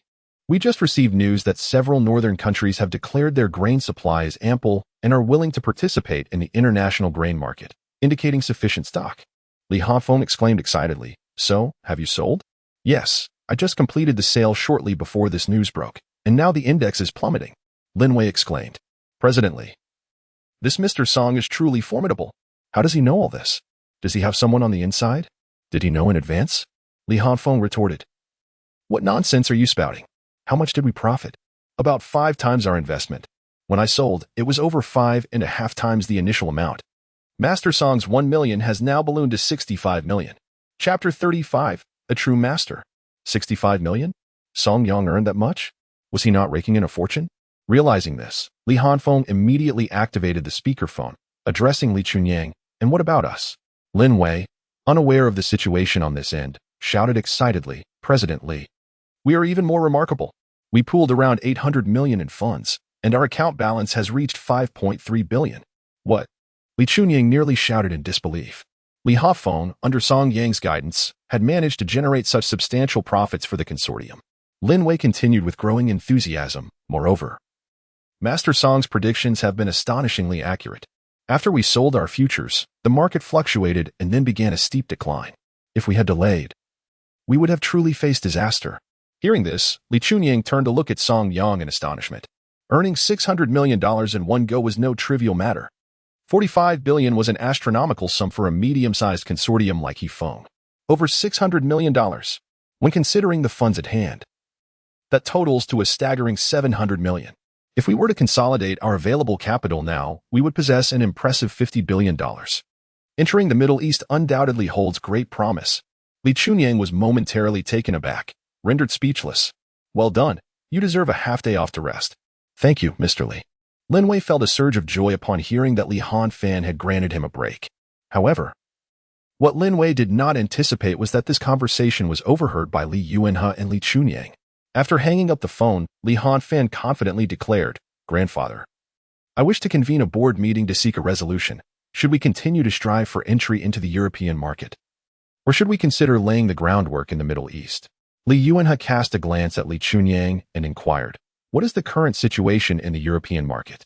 we just received news that several northern countries have declared their grain supply is ample and are willing to participate in the international grain market, indicating sufficient stock. Li Hanfeng exclaimed excitedly. So, have you sold? Yes, I just completed the sale shortly before this news broke, and now the index is plummeting. Lin Wei exclaimed. President Li, this Mr. Song is truly formidable. How does he know all this? Does he have someone on the inside? Did he know in advance? Li Hanfeng retorted. What nonsense are you spouting? How much did we profit? About 5 times our investment. When I sold, it was over 5.5 times the initial amount. Master Song's 1 million has now ballooned to 65 million. Chapter 35, A True Master. 65 million? Song Yang earned that much? Was he not raking in a fortune? Realizing this, Li Hanfeng immediately activated the speakerphone, addressing Li Chunying. And what about us? Lin Wei, unaware of the situation on this end, shouted excitedly, President Li. We are even more remarkable. We pooled around 800 million in funds, and our account balance has reached 5.3 billion. What? Li Chunying nearly shouted in disbelief. Li Hanfeng, under Song Yang's guidance, had managed to generate such substantial profits for the consortium. Lin Wei continued with growing enthusiasm. Moreover, Master Song's predictions have been astonishingly accurate. After we sold our futures, the market fluctuated and then began a steep decline. If we had delayed, we would have truly faced disaster. Hearing this, Li Chunying turned to look at Song Yang in astonishment. Earning $600 million in one go was no trivial matter. 45 billion was an astronomical sum for a medium-sized consortium like Yifeng. Over $600 million. When considering the funds at hand, that totals to a staggering 700 million. If we were to consolidate our available capital now, we would possess an impressive $50 billion. Entering the Middle East undoubtedly holds great promise. Li Chunying was momentarily taken aback, rendered speechless. Well done. You deserve a half-day off to rest. Thank you, Mr. Li. Lin Wei felt a surge of joy upon hearing that Li Hanfeng had granted him a break. However, what Lin Wei did not anticipate was that this conversation was overheard by Li Yuanhe and Li Chunying. After hanging up the phone, Li Hanfeng confidently declared, Grandfather, I wish to convene a board meeting to seek a resolution. Should we continue to strive for entry into the European market? Or should we consider laying the groundwork in the Middle East? Li Yuanhe cast a glance at Li Chunying and inquired, what is the current situation in the European market?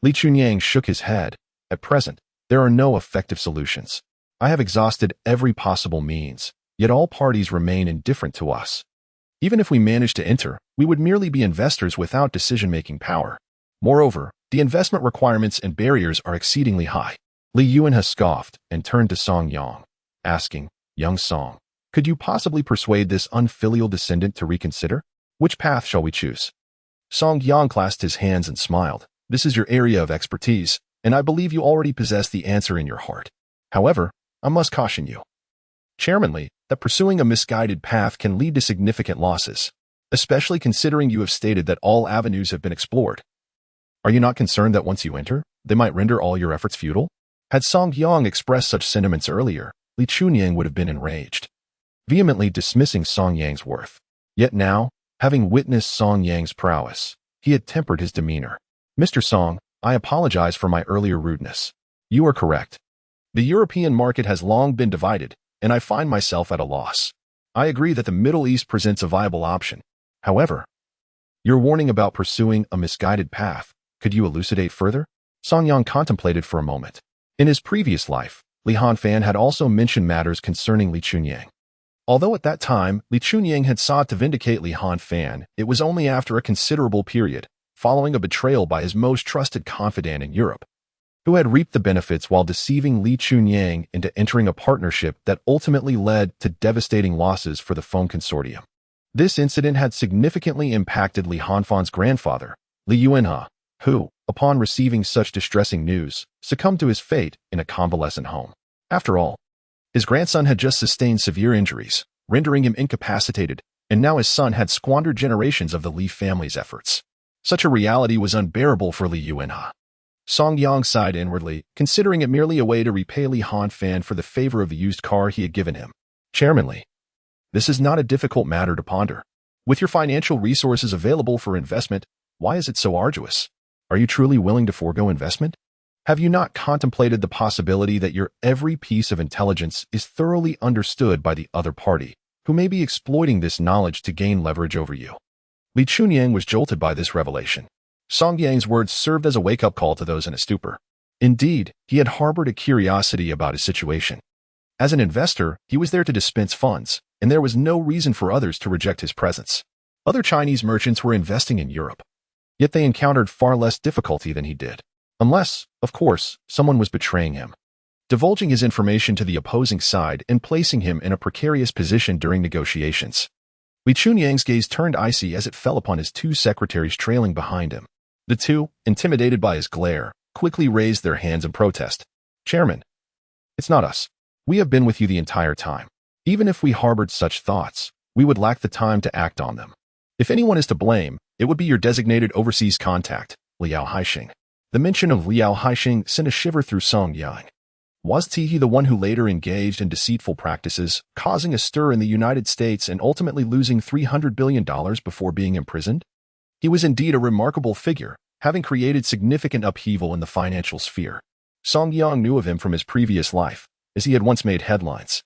Li Chunying shook his head. At present, there are no effective solutions. I have exhausted every possible means, yet all parties remain indifferent to us. Even if we manage to enter, we would merely be investors without decision-making power. Moreover, the investment requirements and barriers are exceedingly high. Li Yuanhe scoffed and turned to Song Yang, asking, Young Song, could you possibly persuade this unfilial descendant to reconsider? Which path shall we choose? Song Yang clasped his hands and smiled. This is your area of expertise, and I believe you already possess the answer in your heart. However, I must caution you, Chairman Li, that pursuing a misguided path can lead to significant losses, especially considering you have stated that all avenues have been explored. Are you not concerned that once you enter, they might render all your efforts futile? Had Song Yang expressed such sentiments earlier, Li Chunying would have been enraged, vehemently dismissing Song Yang's worth. Yet now, having witnessed Song Yang's prowess, he had tempered his demeanor. Mr. Song, I apologize for my earlier rudeness. You are correct. The European market has long been divided, and I find myself at a loss. I agree that the Middle East presents a viable option. However, your warning about pursuing a misguided path, could you elucidate further? Song Yang contemplated for a moment. In his previous life, Li Hanfeng had also mentioned matters concerning Li Chunying. Although at that time, Li Chunying had sought to vindicate Li Hanfeng, it was only after a considerable period, following a betrayal by his most trusted confidant in Europe, who had reaped the benefits while deceiving Li Chunying into entering a partnership that ultimately led to devastating losses for the phone consortium. This incident had significantly impacted Li Hanfeng's grandfather, Li Yuanhe, who, upon receiving such distressing news, succumbed to his fate in a convalescent home. After all, his grandson had just sustained severe injuries, rendering him incapacitated, and now his son had squandered generations of the Li family's efforts. Such a reality was unbearable for Li Yuanhe. Song Yang sighed inwardly, considering it merely a way to repay Li Hanfeng for the favor of the used car he had given him. Chairman Li, This is not a difficult matter to ponder. With your financial resources available for investment, why is it so arduous? Are you truly willing to forego investment? Have you not contemplated the possibility that your every piece of intelligence is thoroughly understood by the other party, who may be exploiting this knowledge to gain leverage over you? Li Chunyang was jolted by this revelation. Song Yang's words served as a wake-up call to those in a stupor. Indeed, he had harbored a curiosity about his situation. As an investor, he was there to dispense funds, and there was no reason for others to reject his presence. Other Chinese merchants were investing in Europe, yet they encountered far less difficulty than he did. Unless, of course, someone was betraying him, divulging his information to the opposing side and placing him in a precarious position during negotiations. Li Chunyang's gaze turned icy as it fell upon his two secretaries trailing behind him. The two, intimidated by his glare, quickly raised their hands in protest. "Chairman, it's not us. We have been with you the entire time. Even if we harbored such thoughts, we would lack the time to act on them. If anyone is to blame, it would be your designated overseas contact, Liao Haixing." The mention of Liao Haixing sent a shiver through Song Yang. Was he the one who later engaged in deceitful practices, causing a stir in the United States and ultimately losing $300 billion before being imprisoned? He was indeed a remarkable figure, having created significant upheaval in the financial sphere. Song Yang knew of him from his previous life, as he had once made headlines.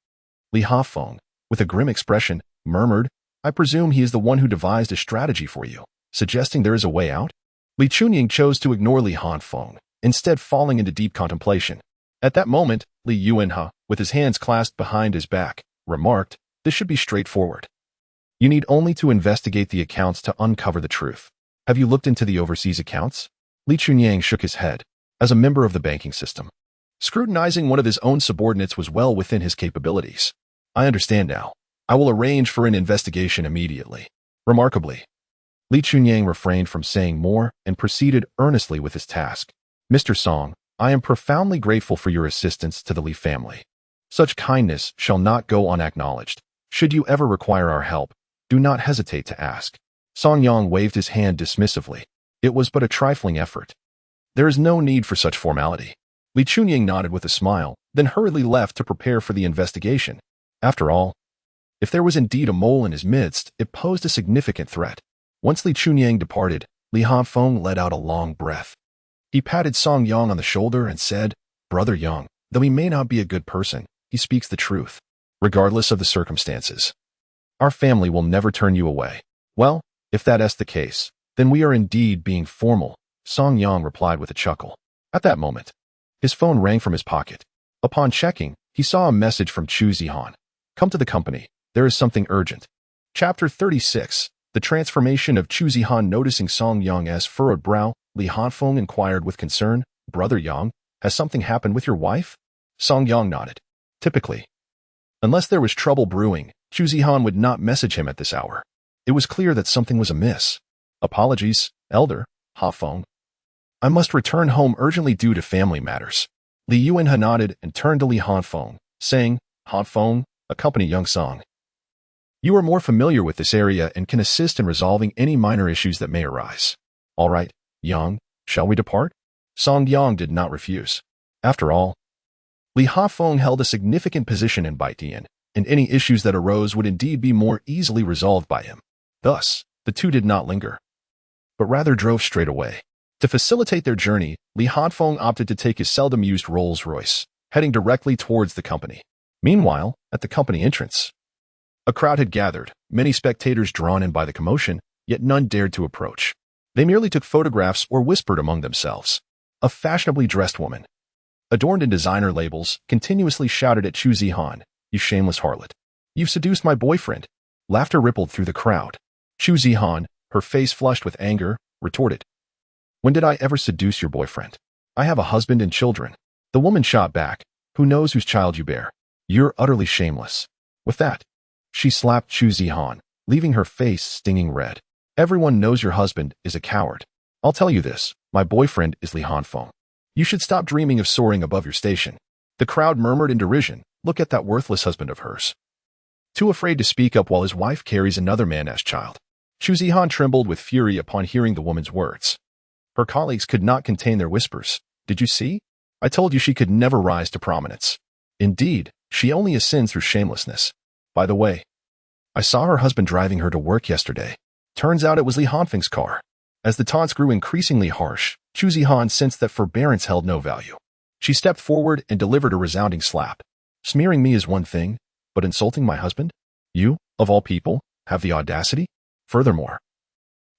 Li Hafeng, with a grim expression, murmured, "I presume he is the one who devised a strategy for you, suggesting there is a way out?" Li Chunying chose to ignore Li Hanfeng, instead falling into deep contemplation. At that moment, Li Yuanhe, with his hands clasped behind his back, remarked, "This should be straightforward. You need only to investigate the accounts to uncover the truth. Have you looked into the overseas accounts?" Li Chunying shook his head. As a member of the banking system, scrutinizing one of his own subordinates was well within his capabilities. "I understand now. I will arrange for an investigation immediately." Remarkably, Li Chunying refrained from saying more and proceeded earnestly with his task. "Mr. Song, I am profoundly grateful for your assistance to the Li family. Such kindness shall not go unacknowledged. Should you ever require our help, do not hesitate to ask." Song Yang waved his hand dismissively. It was but a trifling effort. There is no need for such formality. Li Chunying nodded with a smile, then hurriedly left to prepare for the investigation. After all, if there was indeed a mole in his midst, it posed a significant threat. Once Li Chunying departed, Li Hanfeng let out a long breath. He patted Song Yang on the shoulder and said, "Brother Yang, though he may not be a good person, he speaks the truth, regardless of the circumstances. Our family will never turn you away." "Well, if that is the case, then we are indeed being formal," Song Yang replied with a chuckle. At that moment, his phone rang from his pocket. Upon checking, he saw a message from Chu Zihan. "Come to the company. There is something urgent." Chapter 36. The transformation of Chu Zihan. Noticing Song Yang's furrowed brow, Li Hanfeng inquired with concern, "Brother Yang, has something happened with your wife?" Song Yang nodded. Typically, unless there was trouble brewing, Chu Zihan would not message him at this hour. It was clear that something was amiss. "Apologies, Elder Hafeng. I must return home urgently due to family matters." Li Yuanhe nodded and turned to Li Hanfeng, saying, "Hanfeng, accompany young Song. You are more familiar with this area and can assist in resolving any minor issues that may arise." "All right, Yang, shall we depart?" Song Yang did not refuse. After all, Li Hafeng held a significant position in Baitian, and any issues that arose would indeed be more easily resolved by him. Thus, the two did not linger, but rather drove straight away. To facilitate their journey, Li Hanfeng opted to take his seldom-used Rolls-Royce, heading directly towards the company. Meanwhile, at the company entrance, a crowd had gathered, many spectators drawn in by the commotion, yet none dared to approach. They merely took photographs or whispered among themselves. A fashionably dressed woman, adorned in designer labels, continuously shouted at Chu Zihan, "You shameless harlot. You've seduced my boyfriend." Laughter rippled through the crowd. Chu Zihan, her face flushed with anger, retorted, "When did I ever seduce your boyfriend? I have a husband and children." The woman shot back, "Who knows whose child you bear? You're utterly shameless." With that, she slapped Chu Zihan, leaving her face stinging red. "Everyone knows your husband is a coward. I'll tell you this, my boyfriend is Li Hanfeng. You should stop dreaming of soaring above your station." The crowd murmured in derision, "Look at that worthless husband of hers. Too afraid to speak up while his wife carries another man's child." Chu Zihan trembled with fury upon hearing the woman's words. Her colleagues could not contain their whispers. "Did you see? I told you she could never rise to prominence. Indeed, she only ascends through shamelessness. By the way, I saw her husband driving her to work yesterday. Turns out it was Li Hanfeng's car. As the taunts grew increasingly harsh, Chu Zihan sensed that forbearance held no value. She stepped forward and delivered a resounding slap. Smearing me is one thing, but insulting my husband? You, of all people, have the audacity? Furthermore,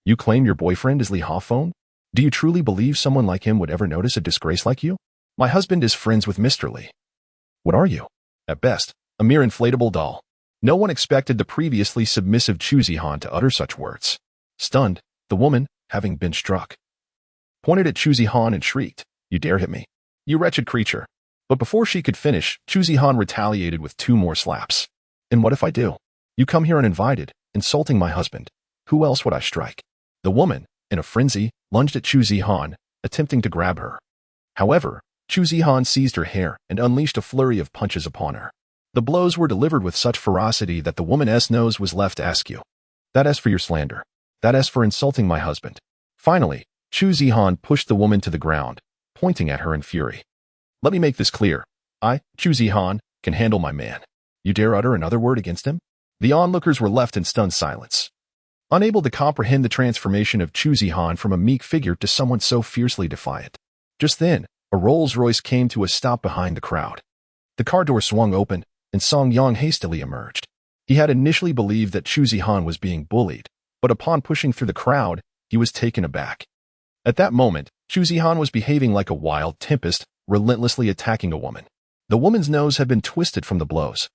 you claim your boyfriend is Li Hafeng? Do you truly believe someone like him would ever notice a disgrace like you? My husband is friends with Mr. Li. What are you? At best, a mere inflatable doll. No one expected the previously submissive Chu Zihan to utter such words. Stunned, the woman, having been struck, pointed at Chu Zihan and shrieked, "You dare hit me, you wretched creature." But before she could finish, Chu Zihan retaliated with 2 more slaps. And what if I do? You come here uninvited, insulting my husband. Who else would I strike? The woman, in a frenzy, lunged at Chu Zihan, attempting to grab her. However, Chu Zihan seized her hair and unleashed a flurry of punches upon her. The blows were delivered with such ferocity that the woman's nose was left askew. That as for your slander. That as for insulting my husband. Finally, Chu Zihan pushed the woman to the ground, pointing at her in fury. Let me make this clear. I, Chu Zihan, can handle my man. You dare utter another word against him? The onlookers were left in stunned silence, unable to comprehend the transformation of Chu Zihan from a meek figure to someone so fiercely defiant. Just then, a Rolls-Royce came to a stop behind the crowd. The car door swung open, and Song Yang hastily emerged. He had initially believed that Chu Zihan was being bullied, but upon pushing through the crowd, he was taken aback. At that moment, Chu Zihan was behaving like a wild tempest, relentlessly attacking a woman. The woman's nose had been twisted from the blows.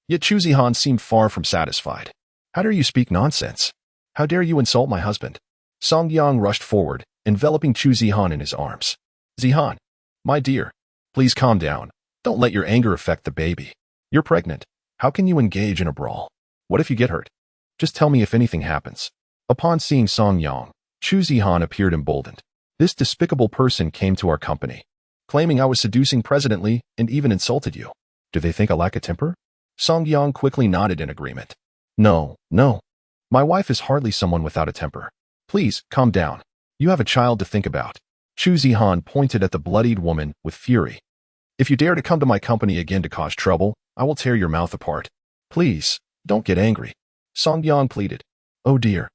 Yet Chu Zihan seemed far from satisfied. How dare you speak nonsense? How dare you insult my husband? Song Yang rushed forward, enveloping Chu Zihan in his arms. Zihan, my dear, please calm down. Don't let your anger affect the baby. You're pregnant. How can you engage in a brawl? What if you get hurt? Just tell me if anything happens. Upon seeing Song Yang, Chu Zihan appeared emboldened. This despicable person came to our company, claiming I was seducing President Li and even insulted you. Do they think I lack a temper? Song Yang quickly nodded in agreement. No. My wife is hardly someone without a temper. Please, calm down. You have a child to think about. Chu Zihan pointed at the bloodied woman with fury. If you dare to come to my company again to cause trouble, I will tear your mouth apart. Please, don't get angry. Song Yang pleaded. Oh dear.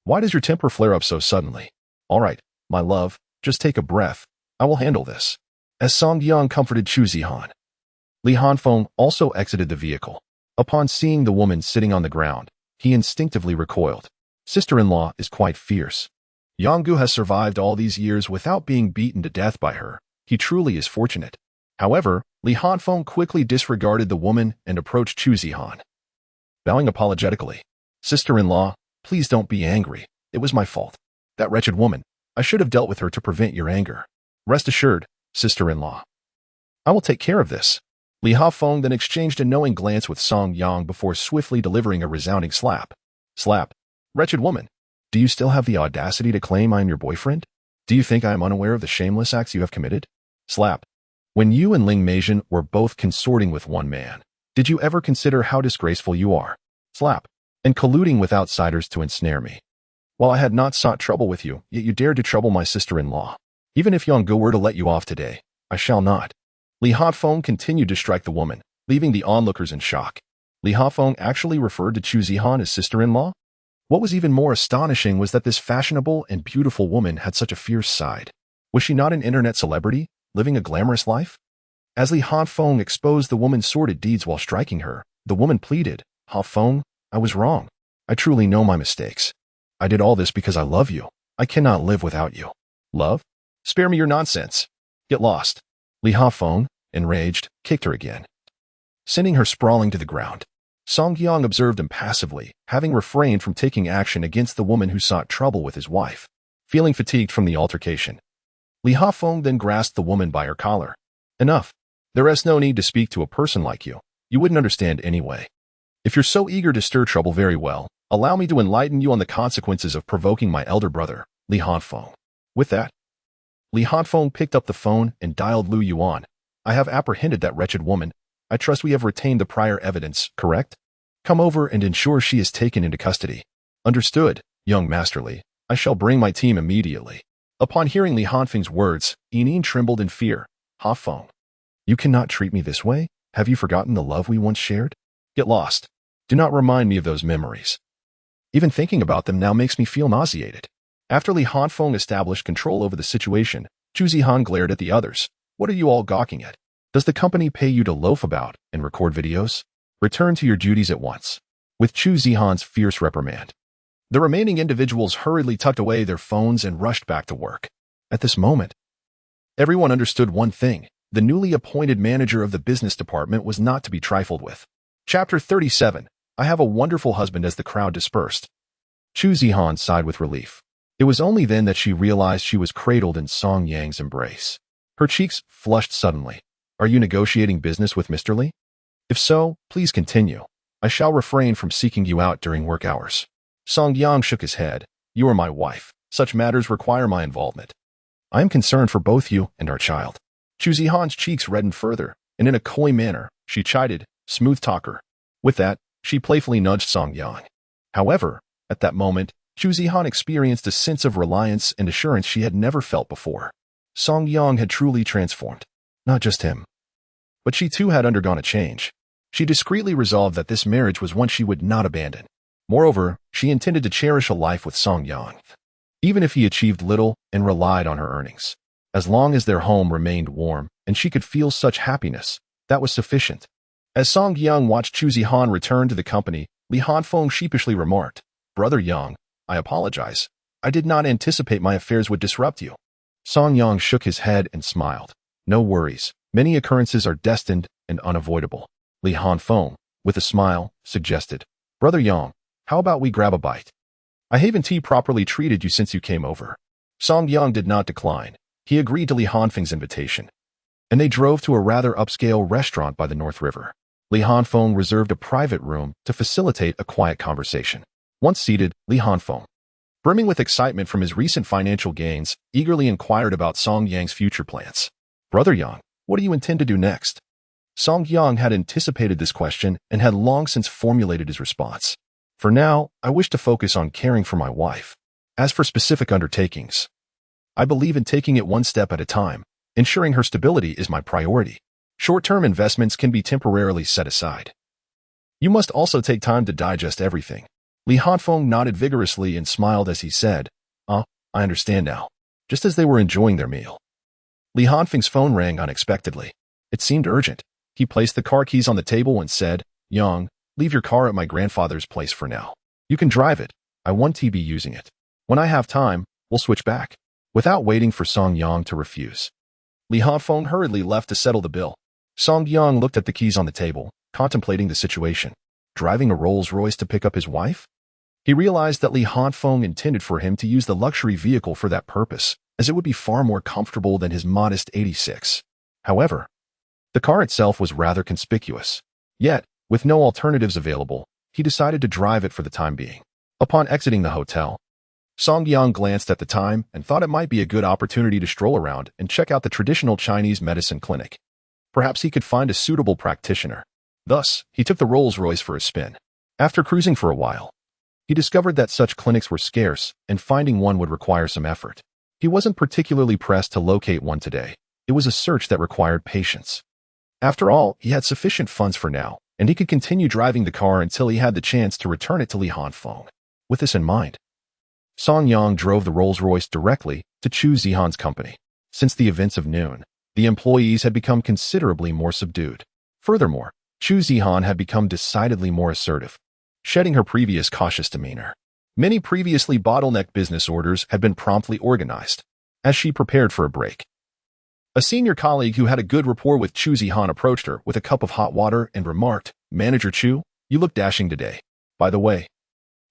Why does your temper flare up so suddenly? All right, my love, just take a breath. I will handle this. As Song Yang comforted Chu Zihan, Li Hanfeng also exited the vehicle. Upon seeing the woman sitting on the ground, he instinctively recoiled. Sister-in-law is quite fierce. Yanggu has survived all these years without being beaten to death by her. He truly is fortunate. However, Li Hanfeng quickly disregarded the woman and approached Chu Zihan, bowing apologetically. Sister-in-law, please don't be angry. It was my fault. That wretched woman. I should have dealt with her to prevent your anger. Rest assured, sister-in-law, I will take care of this. Li Hafeng then exchanged a knowing glance with Song Yang before swiftly delivering a resounding slap. Slap. Wretched woman. Do you still have the audacity to claim I am your boyfriend? Do you think I am unaware of the shameless acts you have committed? Slap. When you and Ling Meijian were both consorting with one man, did you ever consider how disgraceful you are? Slap. And colluding with outsiders to ensnare me. While I had not sought trouble with you, yet you dared to trouble my sister-in-law. Even if Yanggu were to let you off today, I shall not. Li Hafeng continued to strike the woman, leaving the onlookers in shock. Li Hafeng actually referred to Chu Zihan as sister-in-law? What was even more astonishing was that this fashionable and beautiful woman had such a fierce side. Was she not an internet celebrity, living a glamorous life? As Li Hafeng exposed the woman's sordid deeds while striking her, the woman pleaded, Hafeng, I was wrong. I truly know my mistakes. I did all this because I love you. I cannot live without you. Love? Spare me your nonsense. Get lost. Li Hafeng, enraged, kicked her again, sending her sprawling to the ground. Song Yang observed impassively, having refrained from taking action against the woman who sought trouble with his wife. Feeling fatigued from the altercation, Li Hafeng then grasped the woman by her collar. Enough. There is no need to speak to a person like you. You wouldn't understand anyway. If you're so eager to stir trouble, very well. Allow me to enlighten you on the consequences of provoking my elder brother, Li Hanfeng. With that, Li Hanfeng picked up the phone and dialed Lu Yuan. I have apprehended that wretched woman. I trust we have retained the prior evidence, correct? Come over and ensure she is taken into custody. Understood, young Master Li. I shall bring my team immediately. Upon hearing Li Hanfeng's words, Yining trembled in fear. Hafeng, you cannot treat me this way. Have you forgotten the love we once shared? Get lost. Do not remind me of those memories. Even thinking about them now makes me feel nauseated. After Li Hanfeng established control over the situation, Chu Zihan glared at the others. What are you all gawking at? Does the company pay you to loaf about and record videos? Return to your duties at once. With Chu Zihan's fierce reprimand, the remaining individuals hurriedly tucked away their phones and rushed back to work. At this moment, everyone understood one thing. The newly appointed manager of the business department was not to be trifled with. Chapter 37. I have a wonderful husband. As the crowd dispersed, Chu Zihan sighed with relief. It was only then that she realized she was cradled in Song Yang's embrace. Her cheeks flushed suddenly. Are you negotiating business with Mr. Li? If so, please continue. I shall refrain from seeking you out during work hours. Song Yang shook his head. You are my wife. Such matters require my involvement. I am concerned for both you and our child. Chu Zihan's cheeks reddened further, and in a coy manner, she chided, smooth talker. With that, she playfully nudged Song Yang. However, at that moment, Chu Zihan experienced a sense of reliance and assurance she had never felt before. Song Yang had truly transformed. Not just him, but she too had undergone a change. She discreetly resolved that this marriage was one she would not abandon. Moreover, she intended to cherish a life with Song Yang, even if he achieved little and relied on her earnings. As long as their home remained warm and she could feel such happiness, that was sufficient. As Song Yang watched Chu Zihan return to the company, Li Hanfeng sheepishly remarked, Brother Yang, I apologize. I did not anticipate my affairs would disrupt you. Song Yang shook his head and smiled. No worries. Many occurrences are destined and unavoidable. Li Hanfeng, with a smile, suggested, Brother Yang, how about we grab a bite? I haven't properly treated you since you came over. Song Yang did not decline. He agreed to Li Hanfeng's invitation, and they drove to a rather upscale restaurant by the North River. Li Hanfeng reserved a private room to facilitate a quiet conversation. Once seated, Li Hanfeng, brimming with excitement from his recent financial gains, eagerly inquired about Song Yang's future plans. Brother Yang, what do you intend to do next? Song Yang had anticipated this question and had long since formulated his response. For now, I wish to focus on caring for my wife. As for specific undertakings, I believe in taking it one step at a time. Ensuring her stability is my priority. Short-term investments can be temporarily set aside. You must also take time to digest everything. Li Hanfeng nodded vigorously and smiled as he said, I understand now. Just as they were enjoying their meal, Li Hanfeng's phone rang unexpectedly. It seemed urgent. He placed the car keys on the table and said, Yang, leave your car at my grandfather's place for now. You can drive it. I want to be using it. When I have time, we'll switch back. Without waiting for Song Yang to refuse, Li Hanfeng hurriedly left to settle the bill. Song Yang looked at the keys on the table, contemplating the situation. Driving a Rolls-Royce to pick up his wife? He realized that Li Hanfeng intended for him to use the luxury vehicle for that purpose, as it would be far more comfortable than his modest 86. However, the car itself was rather conspicuous. Yet, with no alternatives available, he decided to drive it for the time being. Upon exiting the hotel, Song Yang glanced at the time and thought it might be a good opportunity to stroll around and check out the traditional Chinese medicine clinic. Perhaps he could find a suitable practitioner. Thus, he took the Rolls-Royce for a spin. After cruising for a while, he discovered that such clinics were scarce and finding one would require some effort. He wasn't particularly pressed to locate one today. It was a search that required patience. After all, he had sufficient funds for now, and he could continue driving the car until he had the chance to return it to Li Hanfeng. With this in mind, Song Yang drove the Rolls-Royce directly to Chu Zihan's company. Since the events of noon, the employees had become considerably more subdued. Furthermore, Chu Zihan had become decidedly more assertive, shedding her previous cautious demeanor. Many previously bottlenecked business orders had been promptly organized. As she prepared for a break, a senior colleague who had a good rapport with Chu Zihan approached her with a cup of hot water and remarked, Manager Chu, you look dashing today. By the way,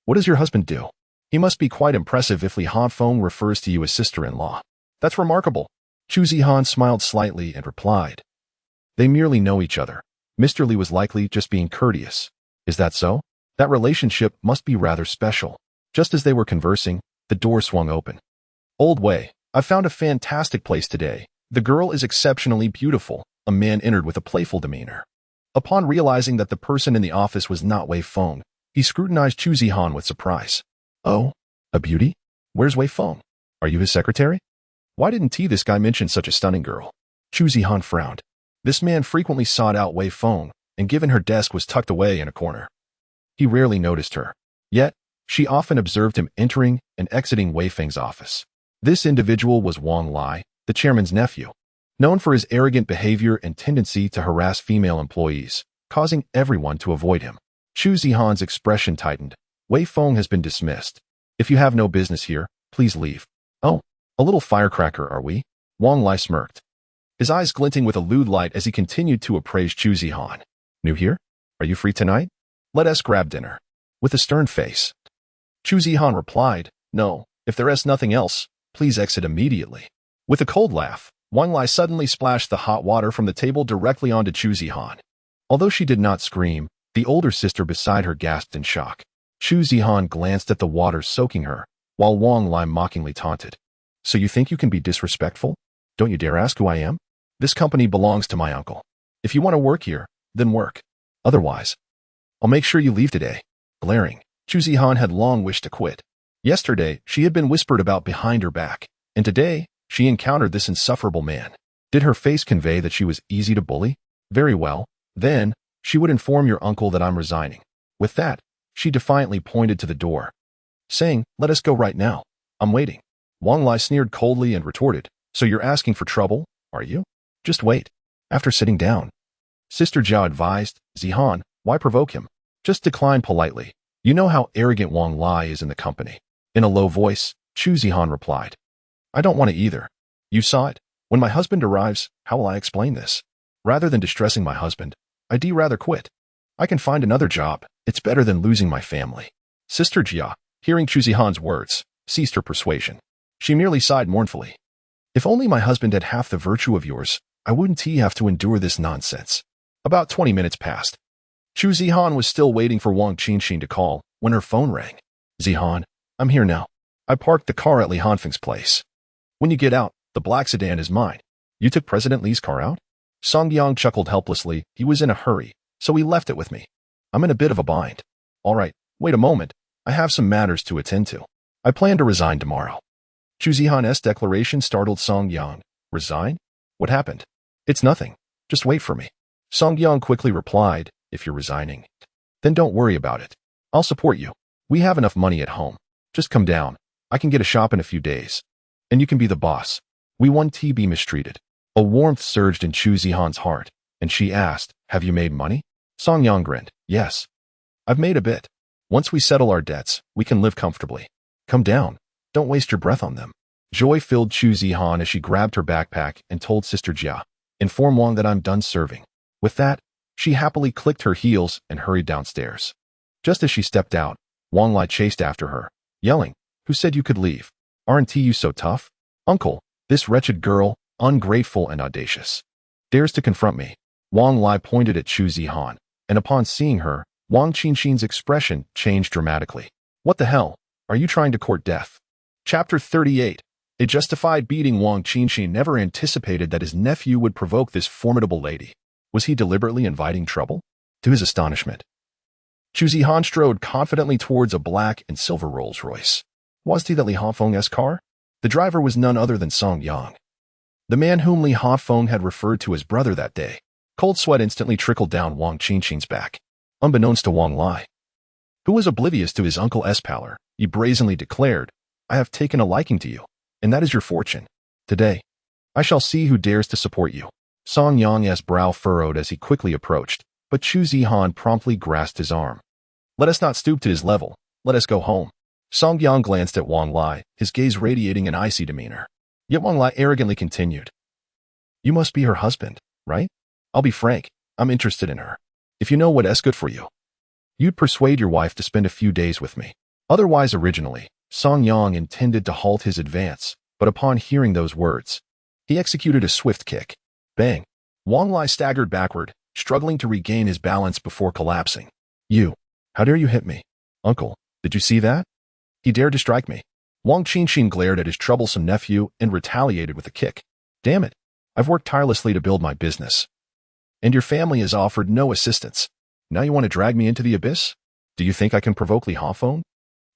what does your husband do? He must be quite impressive if Li Hanfeng refers to you as sister-in-law. That's remarkable. Chu Zihan smiled slightly and replied, They merely know each other. Mr. Li was likely just being courteous. Is that so? That relationship must be rather special. Just as they were conversing, the door swung open. Old Wei, I found a fantastic place today. The girl is exceptionally beautiful. A man entered with a playful demeanor. Upon realizing that the person in the office was not Wei Feng, he scrutinized Chu Zihan with surprise. Oh, a beauty? Where's Wei Feng? Are you his secretary? Why didn't this guy mention such a stunning girl? Chu Zihan frowned. This man frequently sought out Wei Feng, and given her desk was tucked away in a corner. He rarely noticed her. Yet, she often observed him entering and exiting Wei Feng's office. This individual was Wang Lai, the chairman's nephew, known for his arrogant behavior and tendency to harass female employees, causing everyone to avoid him. Chu Zihan's expression tightened. Wei Feng has been dismissed. If you have no business here, please leave. Oh, a little firecracker, are we? Wang Lai smirked, his eyes glinting with a lewd light as he continued to appraise Chu Zihan. New here? Are you free tonight? Let us grab dinner. With a stern face, Chu Zihan replied, no, if there is nothing else, please exit immediately. With a cold laugh, Wang Lai suddenly splashed the hot water from the table directly onto Chu Zihan. Although she did not scream, the older sister beside her gasped in shock. Chu Zihan glanced at the water soaking her, while Wang Lai mockingly taunted. So you think you can be disrespectful? Don't you dare ask who I am? This company belongs to my uncle. If you want to work here, then work. Otherwise, I'll make sure you leave today. Glaring, Chu Zihan had long wished to quit. Yesterday, she had been whispered about behind her back, and today, she encountered this insufferable man. Did her face convey that she was easy to bully? Very well, then, she would inform your uncle that I'm resigning. With that, she defiantly pointed to the door, saying, let us go right now. I'm waiting. Wang Lai sneered coldly and retorted, so you're asking for trouble, are you? Just wait. After sitting down, Sister Jia advised, Zihan, why provoke him? Just decline politely. You know how arrogant Wang Lai is in the company. In a low voice, Chu Zihan replied, I don't want to either. You saw it. When my husband arrives, how will I explain this? Rather than distressing my husband, I'd rather quit. I can find another job. It's better than losing my family. Sister Jia, hearing Chu Zihan's words, ceased her persuasion. She merely sighed mournfully. If only my husband had half the virtue of yours, I wouldn't have to endure this nonsense. About 20 minutes passed. Chu Zihan was still waiting for Wang Qinxin to call when her phone rang. Zihan, I'm here now. I parked the car at Li Hanfeng's place. When you get out, the black sedan is mine. You took President Li's car out? Song Yang chuckled helplessly. He was in a hurry, so he left it with me. I'm in a bit of a bind. All right, wait a moment. I have some matters to attend to. I plan to resign tomorrow. Chu Zihan's declaration startled Song Yang. Resign? What happened? It's nothing. Just wait for me. Song Yang quickly replied, if you're resigning, then don't worry about it. I'll support you. We have enough money at home. Just come down. I can get a shop in a few days. And you can be the boss. We won't be mistreated. A warmth surged in Chu Zihan's heart, and she asked, have you made money? Song Yang grinned, yes. I've made a bit. Once we settle our debts, we can live comfortably. Come down. Don't waste your breath on them. Joy filled Chu Zihan as she grabbed her backpack and told Sister Jia, inform Wang that I'm done serving. With that, she happily clicked her heels and hurried downstairs. Just as she stepped out, Wang Lai chased after her, yelling, who said you could leave? Aren't you so tough? Uncle, this wretched girl, ungrateful and audacious, dares to confront me. Wang Lai pointed at Chu Zihan, and upon seeing her, Wang Qinxin's expression changed dramatically. What the hell? Are you trying to court death? Chapter 38. A justified beating. Wang Qinxin never anticipated that his nephew would provoke this formidable lady. Was he deliberately inviting trouble? To his astonishment, Chu Zihan strode confidently towards a black and silver Rolls-Royce. Was he that Li Hanfeng's car? The driver was none other than Song Yang, the man whom Li Hanfeng had referred to as brother that day. Cold sweat instantly trickled down Wang Qinxin's back. Unbeknownst to Wang Lai, who was oblivious to his uncle's pallor, he brazenly declared, I have taken a liking to you, and that is your fortune. Today, I shall see who dares to support you. Song Yang's brow furrowed as he quickly approached, but Chu Zihan promptly grasped his arm. Let us not stoop to his level. Let us go home. Song Yang glanced at Wang Lai, his gaze radiating an icy demeanor. Yet Wang Lai arrogantly continued. You must be her husband, right? I'll be frank. I'm interested in her. If you know what's good for you, you'd persuade your wife to spend a few days with me. Otherwise, originally, Song Yang intended to halt his advance, but upon hearing those words, he executed a swift kick. Bang! Wang Lai staggered backward, struggling to regain his balance before collapsing. You! How dare you hit me? Uncle, did you see that? He dared to strike me. Wang Qinxin glared at his troublesome nephew and retaliated with a kick. Damn it! I've worked tirelessly to build my business. And your family has offered no assistance. Now you want to drag me into the abyss? Do you think I can provoke Li Hanfeng?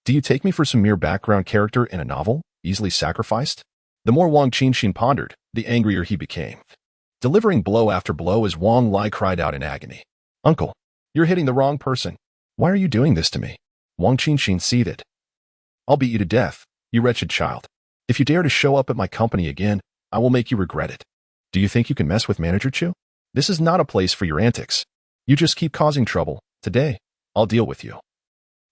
Do you take me for some mere background character in a novel, easily sacrificed? The more Wang Qinxin pondered, the angrier he became, delivering blow after blow as Wang Lai cried out in agony. Uncle, you're hitting the wrong person. Why are you doing this to me? Wang Qinxin seethed. I'll beat you to death, you wretched child. If you dare to show up at my company again, I will make you regret it. Do you think you can mess with Manager Chu? This is not a place for your antics. You just keep causing trouble. Today, I'll deal with you.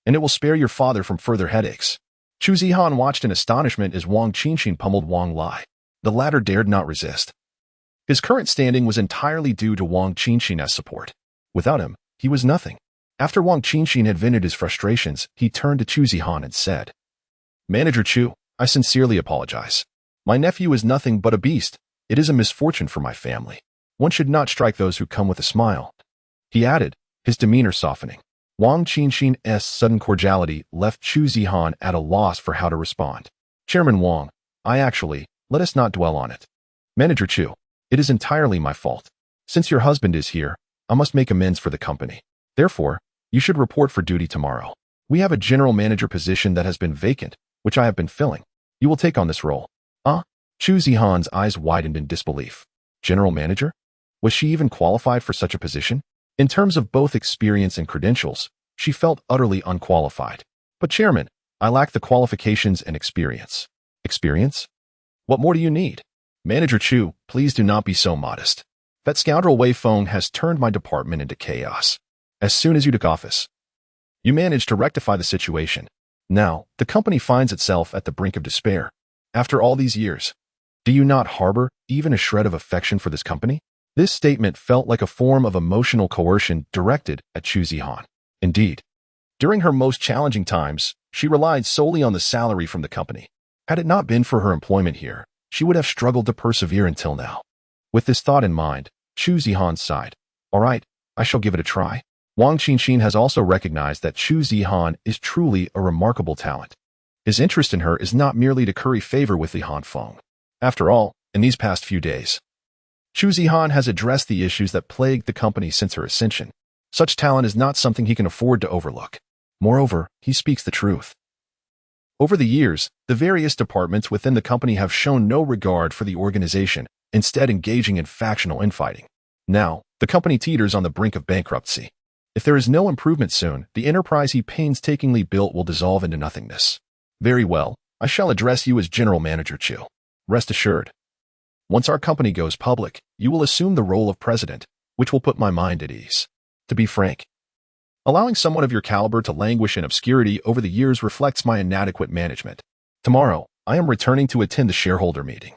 And it will spare your father from further headaches. Chu Zihan watched in astonishment as Wang Qinxin pummeled Wang Lai. The latter dared not resist. His current standing was entirely due to Wang Qinxin as support. Without him, he was nothing. After Wang Qinxin had vented his frustrations, he turned to Chu Zihan and said, Manager Chu, I sincerely apologize. My nephew is nothing but a beast. It is a misfortune for my family. One should not strike those who come with a smile. He added, his demeanor softening. Wang Qinxin's sudden cordiality left Chu Zihan at a loss for how to respond. Chairman Wang, let us not dwell on it. Manager Chu, it is entirely my fault. Since your husband is here, I must make amends for the company. Therefore, you should report for duty tomorrow. We have a general manager position that has been vacant, which I have been filling. You will take on this role. Chu Zihan's eyes widened in disbelief. General manager? Was she even qualified for such a position? In terms of both experience and credentials, she felt utterly unqualified. But chairman, I lack the qualifications and experience. Experience? What more do you need? Manager Chu, please do not be so modest. That scoundrel Wei Feng has turned my department into chaos. As soon as you took office, you managed to rectify the situation. Now, the company finds itself at the brink of despair. After all these years, do you not harbor even a shred of affection for this company? This statement felt like a form of emotional coercion directed at Chu Zihan. Indeed, during her most challenging times, she relied solely on the salary from the company. Had it not been for her employment here, she would have struggled to persevere until now. With this thought in mind, Chu Zihan sighed. All right, I shall give it a try. Wang Qinxin has also recognized that Chu Zihan is truly a remarkable talent. His interest in her is not merely to curry favor with Li Hanfeng. After all, in these past few days, Chu Zihan has addressed the issues that plagued the company since her ascension. Such talent is not something he can afford to overlook. Moreover, he speaks the truth. Over the years, the various departments within the company have shown no regard for the organization, instead engaging in factional infighting. Now, the company teeters on the brink of bankruptcy. If there is no improvement soon, the enterprise he painstakingly built will dissolve into nothingness. Very well, I shall address you as General Manager Chu. Rest assured. Once our company goes public, you will assume the role of president, which will put my mind at ease. To be frank, allowing someone of your caliber to languish in obscurity over the years reflects my inadequate management. Tomorrow, I am returning to attend the shareholder meeting.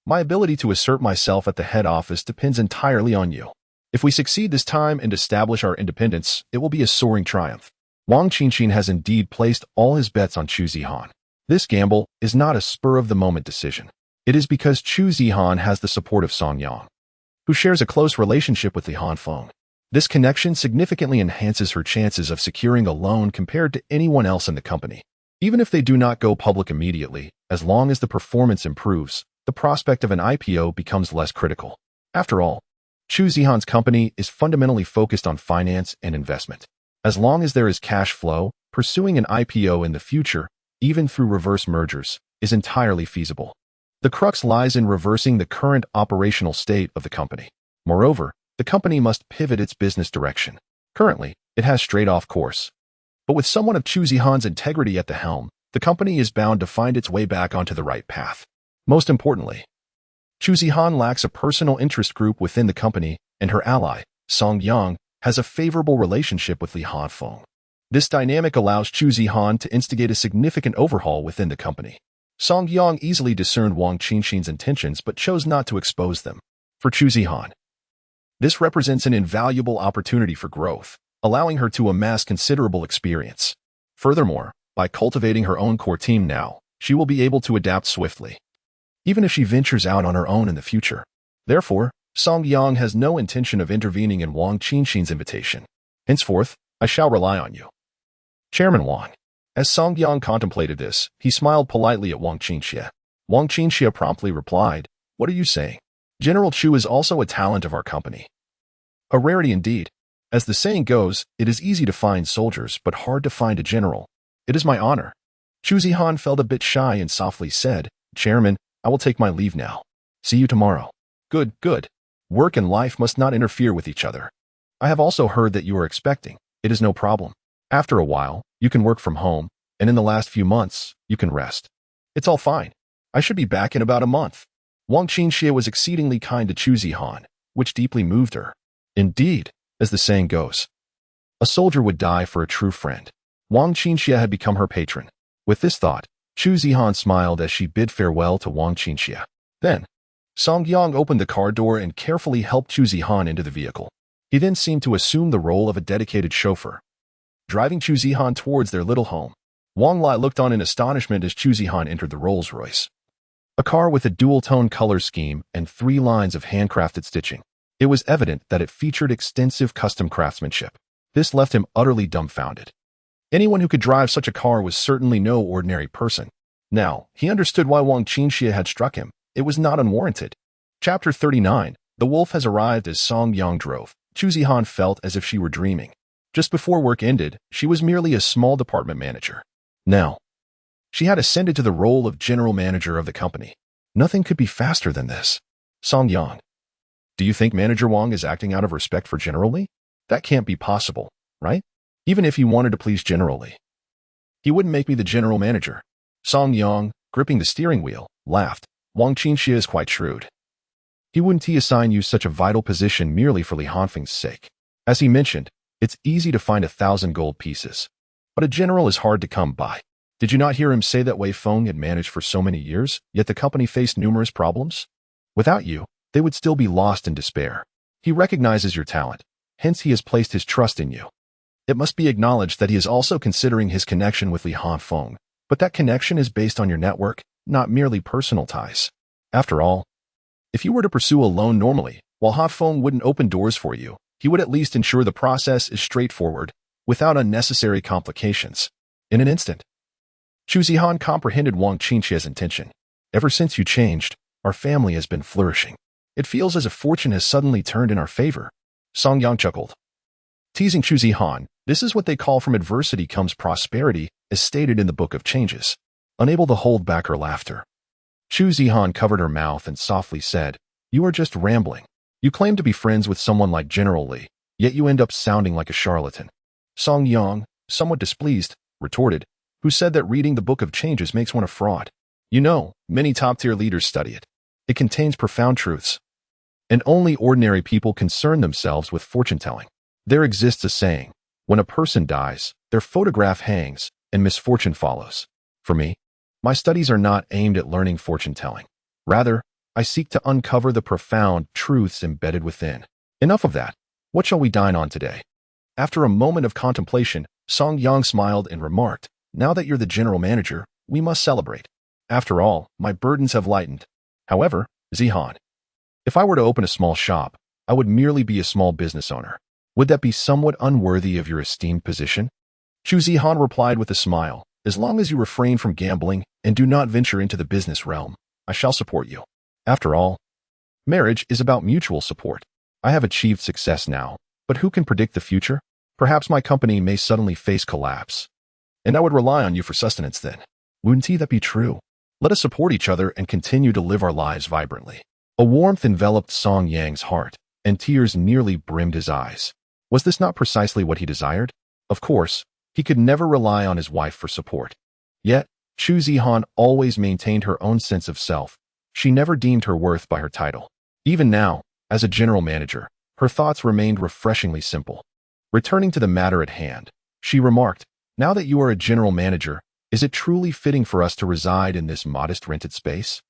My ability to assert myself at the head office depends entirely on you. If we succeed this time and establish our independence, it will be a soaring triumph. Wang Qinxin has indeed placed all his bets on Chu Zihan. This gamble is not a spur-of-the-moment decision. It is because Chu Zihan has the support of Song Yang, who shares a close relationship with Li Hanfeng. This connection significantly enhances her chances of securing a loan compared to anyone else in the company. Even if they do not go public immediately, as long as the performance improves, the prospect of an IPO becomes less critical. After all, Chu Zihan's company is fundamentally focused on finance and investment. As long as there is cash flow, pursuing an IPO in the future, even through reverse mergers, is entirely feasible. The crux lies in reversing the current operational state of the company. Moreover, the company must pivot its business direction. Currently, it has strayed off course. But with someone of Chu Zihan's integrity at the helm, the company is bound to find its way back onto the right path. Most importantly, Chu Zihan lacks a personal interest group within the company, and her ally, Song Yang, has a favorable relationship with Li Hanfeng. This dynamic allows Chu Zihan to instigate a significant overhaul within the company. Song Yang easily discerned Wang Qinxin's intentions but chose not to expose them. For Chu Zihan, this represents an invaluable opportunity for growth, allowing her to amass considerable experience. Furthermore, by cultivating her own core team now, she will be able to adapt swiftly, even if she ventures out on her own in the future. Therefore, Song Yang has no intention of intervening in Wang Qinxin's invitation. Henceforth, I shall rely on you. Chairman Wang. As Song Yang contemplated this, he smiled politely at Wang Qinxia. Wang Qinxia promptly replied, "What are you saying? General Chu is also a talent of our company. A rarity indeed. As the saying goes, it is easy to find soldiers, but hard to find a general. It is my honor." Chu Zihan felt a bit shy and softly said, "Chairman, I will take my leave now. See you tomorrow." Good, good. Work and life must not interfere with each other. I have also heard that you are expecting. It is no problem. After a while, you can work from home, and in the last few months, you can rest. It's all fine. I should be back in about a month. Wang Qinxie was exceedingly kind to Chu Zihan, which deeply moved her. Indeed, as the saying goes, a soldier would die for a true friend. Wang Qinxie had become her patron. With this thought, Chu Zihan smiled as she bid farewell to Wang Qinxie. Then, Song Yang opened the car door and carefully helped Chu Zihan into the vehicle. He then seemed to assume the role of a dedicated chauffeur, driving Chu Zihan towards their little home. Wang Lai looked on in astonishment as Chu Zihan entered the Rolls-Royce, a car with a dual-tone color scheme and 3 lines of handcrafted stitching. It was evident that it featured extensive custom craftsmanship. This left him utterly dumbfounded. Anyone who could drive such a car was certainly no ordinary person. Now, he understood why Wang Qinxie had struck him. It was not unwarranted. Chapter 39. The wolf has arrived. As Song Yang drove, Chu Zihan felt as if she were dreaming. Just before work ended, she was merely a small department manager. Now, she had ascended to the role of general manager of the company. Nothing could be faster than this. Song Yang, do you think Manager Wang is acting out of respect for General Li? That can't be possible, right? Even if he wanted to please General Li, he wouldn't make me the general manager. Song Yang, gripping the steering wheel, laughed. Wang Qinxie is quite shrewd. He wouldn't assign you such a vital position merely for Li Hanfeng's sake. As he mentioned, it's easy to find 1,000 gold pieces, but a general is hard to come by. Did you not hear him say that Wei Feng had managed for so many years, yet the company faced numerous problems? Without you, they would still be lost in despair. He recognizes your talent, hence he has placed his trust in you. It must be acknowledged that he is also considering his connection with Li Hanfeng, but that connection is based on your network, not merely personal ties. After all, if you were to pursue a loan normally, while Hanfeng wouldn't open doors for you, he would at least ensure the process is straightforward, without unnecessary complications. In an instant, Chu Zihan comprehended Wang Qinxie's intention. Ever since you changed, our family has been flourishing. It feels as if fortune has suddenly turned in our favor. Song Yang chuckled, teasing Chu Zihan. This is what they call from adversity comes prosperity, as stated in the Book of Changes. Unable to hold back her laughter, Chu Zihan covered her mouth and softly said, you are just rambling. You claim to be friends with someone like General Li, yet you end up sounding like a charlatan. Song Yang, somewhat displeased, retorted, who said that reading the Book of Changes makes one a fraud? You know, many top-tier leaders study it. It contains profound truths, and only ordinary people concern themselves with fortune-telling. There exists a saying, when a person dies, their photograph hangs, and misfortune follows. For me, my studies are not aimed at learning fortune-telling. Rather, I seek to uncover the profound truths embedded within. Enough of that. What shall we dine on today? After a moment of contemplation, Song Yang smiled and remarked, now that you're the general manager, we must celebrate. After all, my burdens have lightened. However, Zihan, if I were to open a small shop, I would merely be a small business owner. Would that be somewhat unworthy of your esteemed position? Chu Zihan replied with a smile, as long as you refrain from gambling and do not venture into the business realm, I shall support you. After all, marriage is about mutual support. I have achieved success now, but who can predict the future? Perhaps my company may suddenly face collapse, and I would rely on you for sustenance then. Wouldn't that be true? Let us support each other and continue to live our lives vibrantly. A warmth enveloped Song Yang's heart, and tears nearly brimmed his eyes. Was this not precisely what he desired? Of course, he could never rely on his wife for support. Yet, Chu Zihan always maintained her own sense of self. She never deemed her worth by her title. Even now, as a general manager, her thoughts remained refreshingly simple. Returning to the matter at hand, she remarked, now that you are a general manager, is it truly fitting for us to reside in this modest rented space?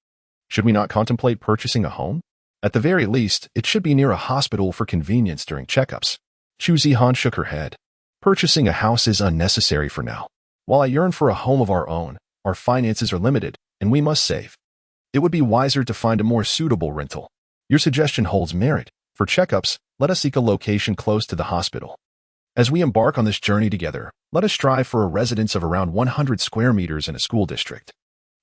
Should we not contemplate purchasing a home? At the very least, it should be near a hospital for convenience during checkups. Chu Zihan shook her head. Purchasing a house is unnecessary for now. While I yearn for a home of our own, our finances are limited, and we must save. It would be wiser to find a more suitable rental. Your suggestion holds merit. For checkups, let us seek a location close to the hospital. As we embark on this journey together, let us strive for a residence of around 100 square meters in a school district.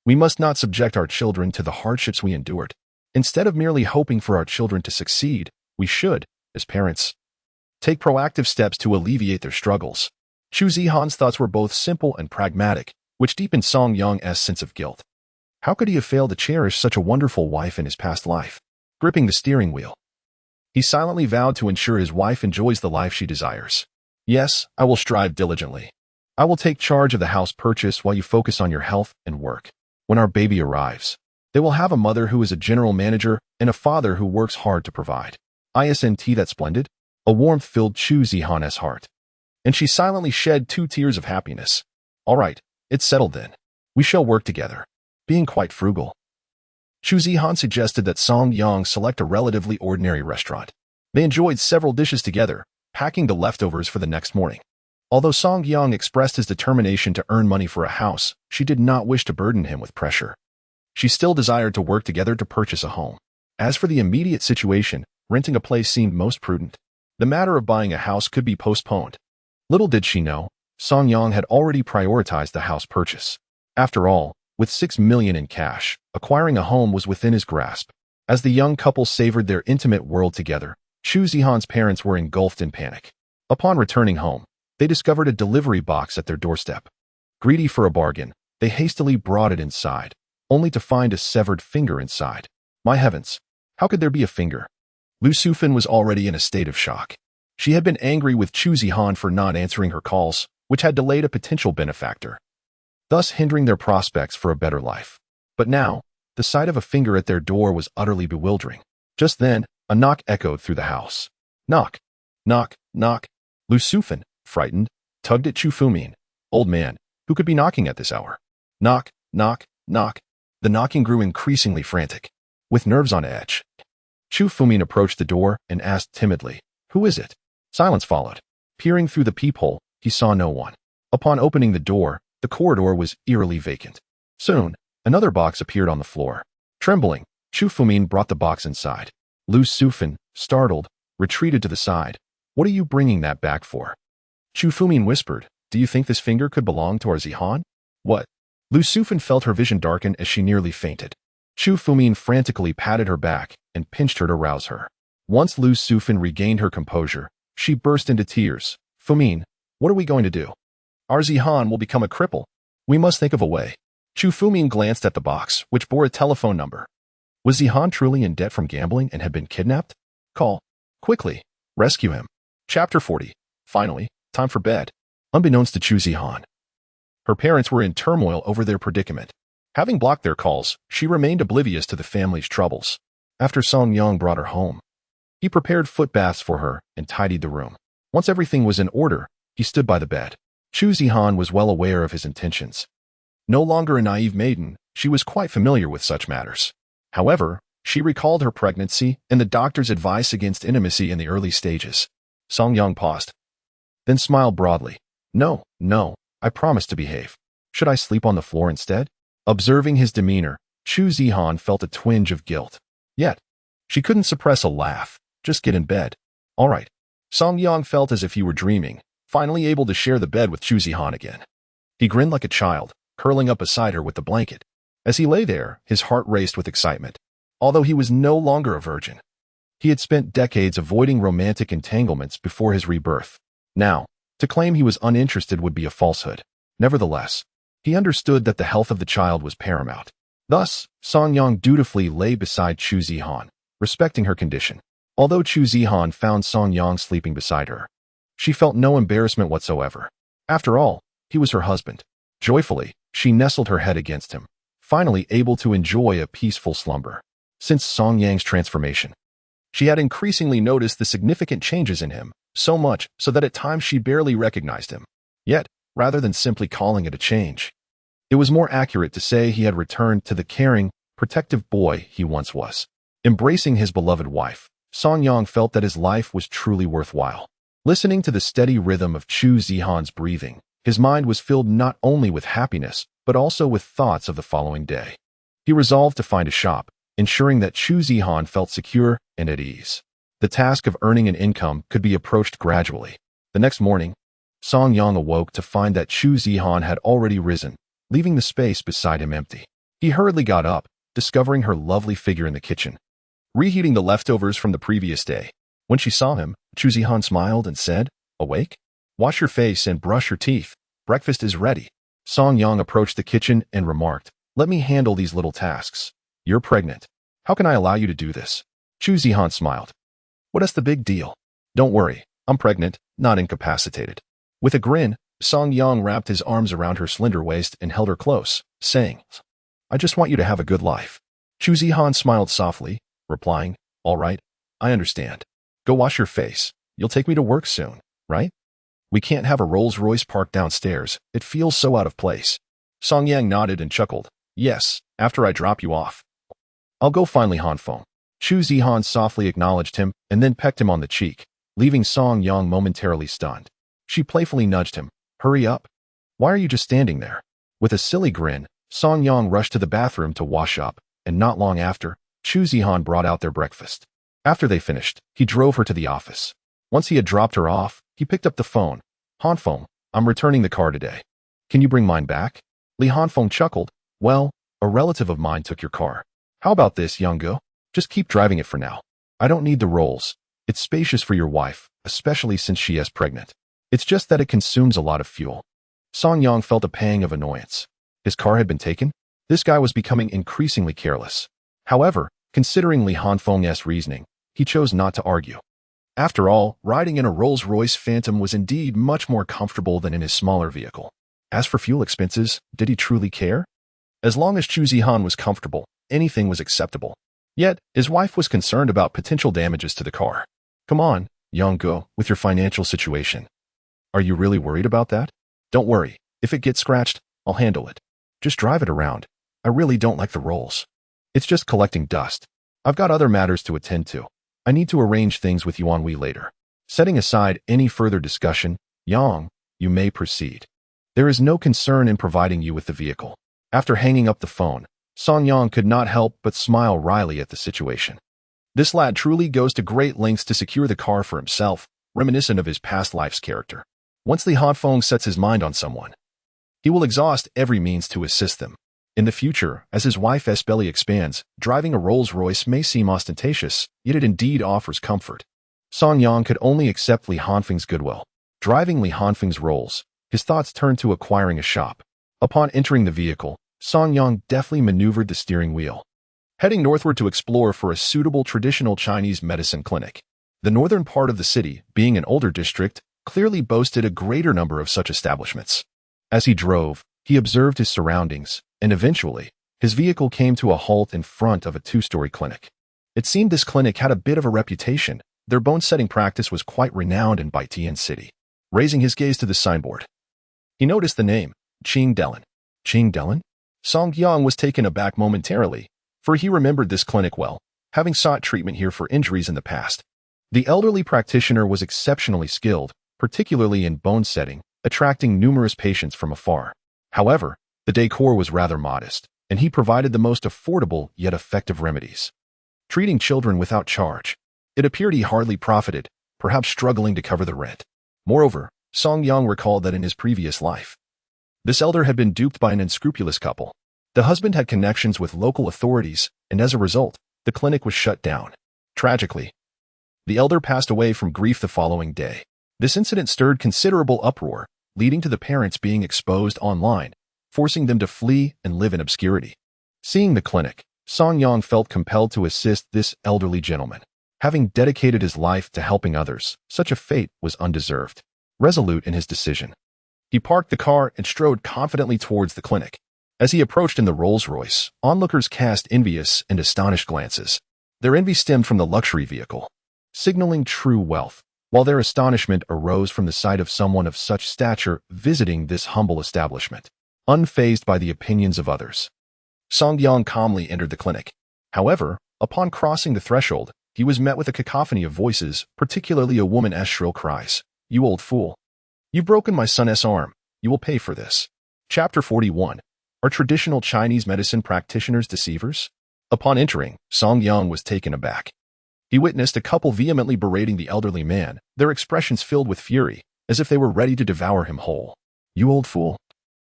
We must not subject our children to the hardships we endured. Instead of merely hoping for our children to succeed, we should, as parents, take proactive steps to alleviate their struggles. Chu Zihan's thoughts were both simple and pragmatic, which deepened Song Yang's sense of guilt. How could he have failed to cherish such a wonderful wife in his past life? Gripping the steering wheel, he silently vowed to ensure his wife enjoys the life she desires. Yes, I will strive diligently. I will take charge of the house purchase while you focus on your health and work. When our baby arrives, they will have a mother who is a general manager and a father who works hard to provide. Isn't that splendid? A warmth filled Chu Zihan's heart, and she silently shed 2 tears of happiness. All right, it's settled then. We shall work together. Being quite frugal, Chu Zihan suggested that Song Yang select a relatively ordinary restaurant. They enjoyed several dishes together, packing the leftovers for the next morning. Although Song Yang expressed his determination to earn money for a house, she did not wish to burden him with pressure. She still desired to work together to purchase a home. As for the immediate situation, renting a place seemed most prudent. The matter of buying a house could be postponed. Little did she know, Song Yang had already prioritized the house purchase. After all, with 6 million in cash, acquiring a home was within his grasp. As the young couple savored their intimate world together, Chu Zihan's parents were engulfed in panic. Upon returning home, they discovered a delivery box at their doorstep. Greedy for a bargain, they hastily brought it inside, only to find a severed finger inside. My heavens, how could there be a finger? Lu Sufan was already in a state of shock. She had been angry with Chu Zihan for not answering her calls, which had delayed a potential benefactor, thus hindering their prospects for a better life. But now, the sight of a finger at their door was utterly bewildering. Just then, a knock echoed through the house. Knock, knock, knock. Lu Sufan, frightened, tugged at Chu Fumin. Old man, who could be knocking at this hour? Knock, knock, knock. The knocking grew increasingly frantic. With nerves on edge, Chu Fumin approached the door and asked timidly, "Who is it?" Silence followed. Peering through the peephole, he saw no one. Upon opening the door, the corridor was eerily vacant. Soon, another box appeared on the floor. Trembling, Chu Fumin brought the box inside. Lu Sufan, startled, retreated to the side. "What are you bringing that back for?" Chu Fumin whispered, "Do you think this finger could belong to our Zihan?" "What?" Lu Sufan felt her vision darken as she nearly fainted. Chu Fumin frantically patted her back and pinched her to rouse her. Once Lu Sufan regained her composure, she burst into tears. "Fumin, what are we going to do? Our Zihan will become a cripple. We must think of a way." Chu Fumin glanced at the box, which bore a telephone number. Was Zihan truly in debt from gambling and had been kidnapped? Call. Quickly. Rescue him. Chapter 40. Finally, time for bed. Unbeknownst to Chu Zihan, her parents were in turmoil over their predicament. Having blocked their calls, she remained oblivious to the family's troubles. After Song Yang brought her home, he prepared foot baths for her and tidied the room. Once everything was in order, he stood by the bed. Chu Zihan was well aware of his intentions. No longer a naive maiden, she was quite familiar with such matters. However, she recalled her pregnancy and the doctor's advice against intimacy in the early stages. Song Yang paused, then smiled broadly. No, I promise to behave. Should I sleep on the floor instead? Observing his demeanor, Chu Zihan felt a twinge of guilt. Yet, she couldn't suppress a laugh. Just get in bed. All right. Song Yang felt as if he were dreaming, finally able to share the bed with Chu Zihan again. He grinned like a child, curling up beside her with the blanket. As he lay there, his heart raced with excitement. Although he was no longer a virgin, he had spent decades avoiding romantic entanglements before his rebirth. Now, to claim he was uninterested would be a falsehood. Nevertheless, he understood that the health of the child was paramount. Thus, Song Yang dutifully lay beside Chu Zihan, respecting her condition. Although Chu Zihan found Song Yang sleeping beside her, she felt no embarrassment whatsoever. After all, he was her husband. Joyfully, she nestled her head against him, finally able to enjoy a peaceful slumber. Since Song Yang's transformation, she had increasingly noticed the significant changes in him, so much so that at times she barely recognized him. Yet, rather than simply calling it a change, it was more accurate to say he had returned to the caring, protective boy he once was. Embracing his beloved wife, Song Yang felt that his life was truly worthwhile. Listening to the steady rhythm of Chu Zihan's breathing, his mind was filled not only with happiness, but also with thoughts of the following day. He resolved to find a shop, ensuring that Chu Zihan felt secure and at ease. The task of earning an income could be approached gradually. The next morning, Song Yang awoke to find that Chu Zihan had already risen, leaving the space beside him empty. He hurriedly got up, discovering her lovely figure in the kitchen, reheating the leftovers from the previous day. When she saw him, Chu Zihan smiled and said, "Awake? Wash your face and brush your teeth. Breakfast is ready." Song Yang approached the kitchen and remarked, "Let me handle these little tasks. You're pregnant. How can I allow you to do this?" Chu Zihan smiled. "What is the big deal? Don't worry. I'm pregnant, not incapacitated. With a grin, Song Yang wrapped his arms around her slender waist and held her close, saying, I just want you to have a good life. Chu Zihan smiled softly, replying, All right, I understand. Go wash your face. You'll take me to work soon, right? We can't have a Rolls-Royce parked downstairs. It feels so out of place. Song Yang nodded and chuckled. Yes, after I drop you off. I'll go find Li Hanfeng. Chu Zihan softly acknowledged him and then pecked him on the cheek, leaving Song Yang momentarily stunned. She playfully nudged him. Hurry up. Why are you just standing there? With a silly grin, Song Yang rushed to the bathroom to wash up, and not long after, Chu Zihan brought out their breakfast. After they finished, he drove her to the office. Once he had dropped her off, he picked up the phone. Hanfeng, I'm returning the car today. Can you bring mine back? Li Hanfeng chuckled. Well, a relative of mine took your car. How about this, Younggo? Just keep driving it for now. I don't need the rolls. It's spacious for your wife, especially since she is pregnant. It's just that it consumes a lot of fuel. Song Yang felt a pang of annoyance. His car had been taken? This guy was becoming increasingly careless. However, considering Li Hanfeng's reasoning, he chose not to argue. After all, riding in a Rolls-Royce Phantom was indeed much more comfortable than in his smaller vehicle. As for fuel expenses, did he truly care? As long as Chu Zihan was comfortable, anything was acceptable. Yet, his wife was concerned about potential damages to the car. Come on, Younggo, with your financial situation. Are you really worried about that? Don't worry. If it gets scratched, I'll handle it. Just drive it around. I really don't like the rolls. It's just collecting dust. I've got other matters to attend to. I need to arrange things with Yuan Wei later. Setting aside any further discussion, Yang, you may proceed. There is no concern in providing you with the vehicle. After hanging up the phone, Song Yang could not help but smile wryly at the situation. This lad truly goes to great lengths to secure the car for himself, reminiscent of his past life's character. Once Li Hanfeng sets his mind on someone, he will exhaust every means to assist them. In the future, as his wife's belly expands, driving a Rolls-Royce may seem ostentatious, yet it indeed offers comfort. Song Yang could only accept Li Hanfeng's goodwill. Driving Li Hanfeng's Rolls, his thoughts turned to acquiring a shop. Upon entering the vehicle, Song Yang deftly maneuvered the steering wheel, heading northward to explore for a suitable traditional Chinese medicine clinic. The northern part of the city, being an older district, clearly boasted a greater number of such establishments. As he drove, he observed his surroundings, and eventually, his vehicle came to a halt in front of a two-story clinic. It seemed this clinic had a bit of a reputation. Their bone-setting practice was quite renowned in Baitian City. Raising his gaze to the signboard, he noticed the name, Qing Dellen. Qing Dellen? Song Yang was taken aback momentarily, for he remembered this clinic well, having sought treatment here for injuries in the past. The elderly practitioner was exceptionally skilled, particularly in bone setting, attracting numerous patients from afar. However, the decor was rather modest, and he provided the most affordable yet effective remedies. Treating children without charge. It appeared he hardly profited, perhaps struggling to cover the rent. Moreover, Song Yang recalled that in his previous life, this elder had been duped by an unscrupulous couple. The husband had connections with local authorities, and as a result, the clinic was shut down. Tragically, the elder passed away from grief the following day. This incident stirred considerable uproar, leading to the parents being exposed online, forcing them to flee and live in obscurity. Seeing the clinic, Song Yang felt compelled to assist this elderly gentleman. Having dedicated his life to helping others, such a fate was undeserved. Resolute in his decision, he parked the car and strode confidently towards the clinic. As he approached in the Rolls-Royce, onlookers cast envious and astonished glances. Their envy stemmed from the luxury vehicle, signaling true wealth, while their astonishment arose from the sight of someone of such stature visiting this humble establishment, unfazed by the opinions of others. Song Yang calmly entered the clinic. However, upon crossing the threshold, he was met with a cacophony of voices, particularly a woman's shrill cries. You old fool. You've broken my son's arm. You will pay for this. Chapter 41. Are traditional Chinese medicine practitioners deceivers? Upon entering, Song Yang was taken aback. He witnessed a couple vehemently berating the elderly man, their expressions filled with fury, as if they were ready to devour him whole. You old fool.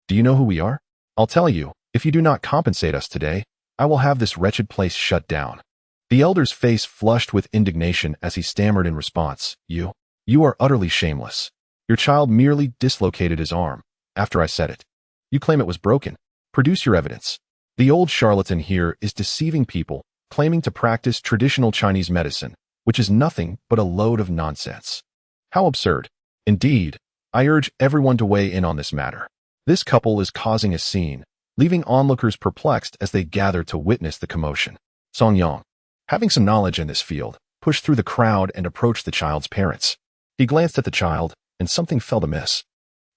Do you know who we are? I'll tell you, if you do not compensate us today, I will have this wretched place shut down. The elder's face flushed with indignation as he stammered in response. You are utterly shameless. Your child merely dislocated his arm. After I said it. You claim it was broken. Produce your evidence. The old charlatan here is deceiving people, claiming to practice traditional Chinese medicine, which is nothing but a load of nonsense. How absurd. Indeed, I urge everyone to weigh in on this matter. This couple is causing a scene, leaving onlookers perplexed as they gather to witness the commotion. Song Yang, having some knowledge in this field, pushed through the crowd and approached the child's parents. He glanced at the child, and something felt amiss.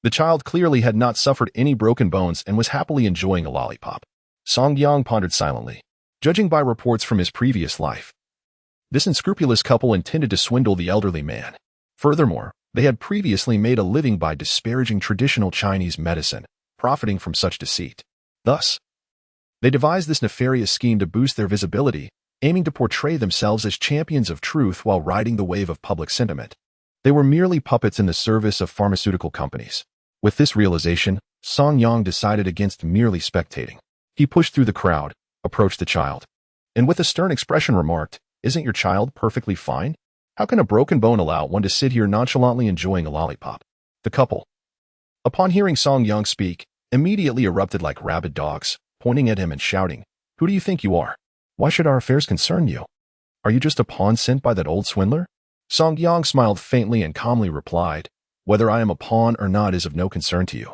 The child clearly had not suffered any broken bones and was happily enjoying a lollipop. Song Yang pondered silently. Judging by reports from his previous life, this unscrupulous couple intended to swindle the elderly man. Furthermore, they had previously made a living by disparaging traditional Chinese medicine, profiting from such deceit. Thus, they devised this nefarious scheme to boost their visibility, aiming to portray themselves as champions of truth while riding the wave of public sentiment. They were merely puppets in the service of pharmaceutical companies. With this realization, Song Yang decided against merely spectating. He pushed through the crowd, approached the child, and with a stern expression remarked, "Isn't your child perfectly fine? How can a broken bone allow one to sit here nonchalantly enjoying a lollipop?" The couple, upon hearing Song Yang speak, immediately erupted like rabid dogs, pointing at him and shouting, "Who do you think you are? Why should our affairs concern you? Are you just a pawn sent by that old swindler?" Song Yang smiled faintly and calmly replied, "Whether I am a pawn or not is of no concern to you.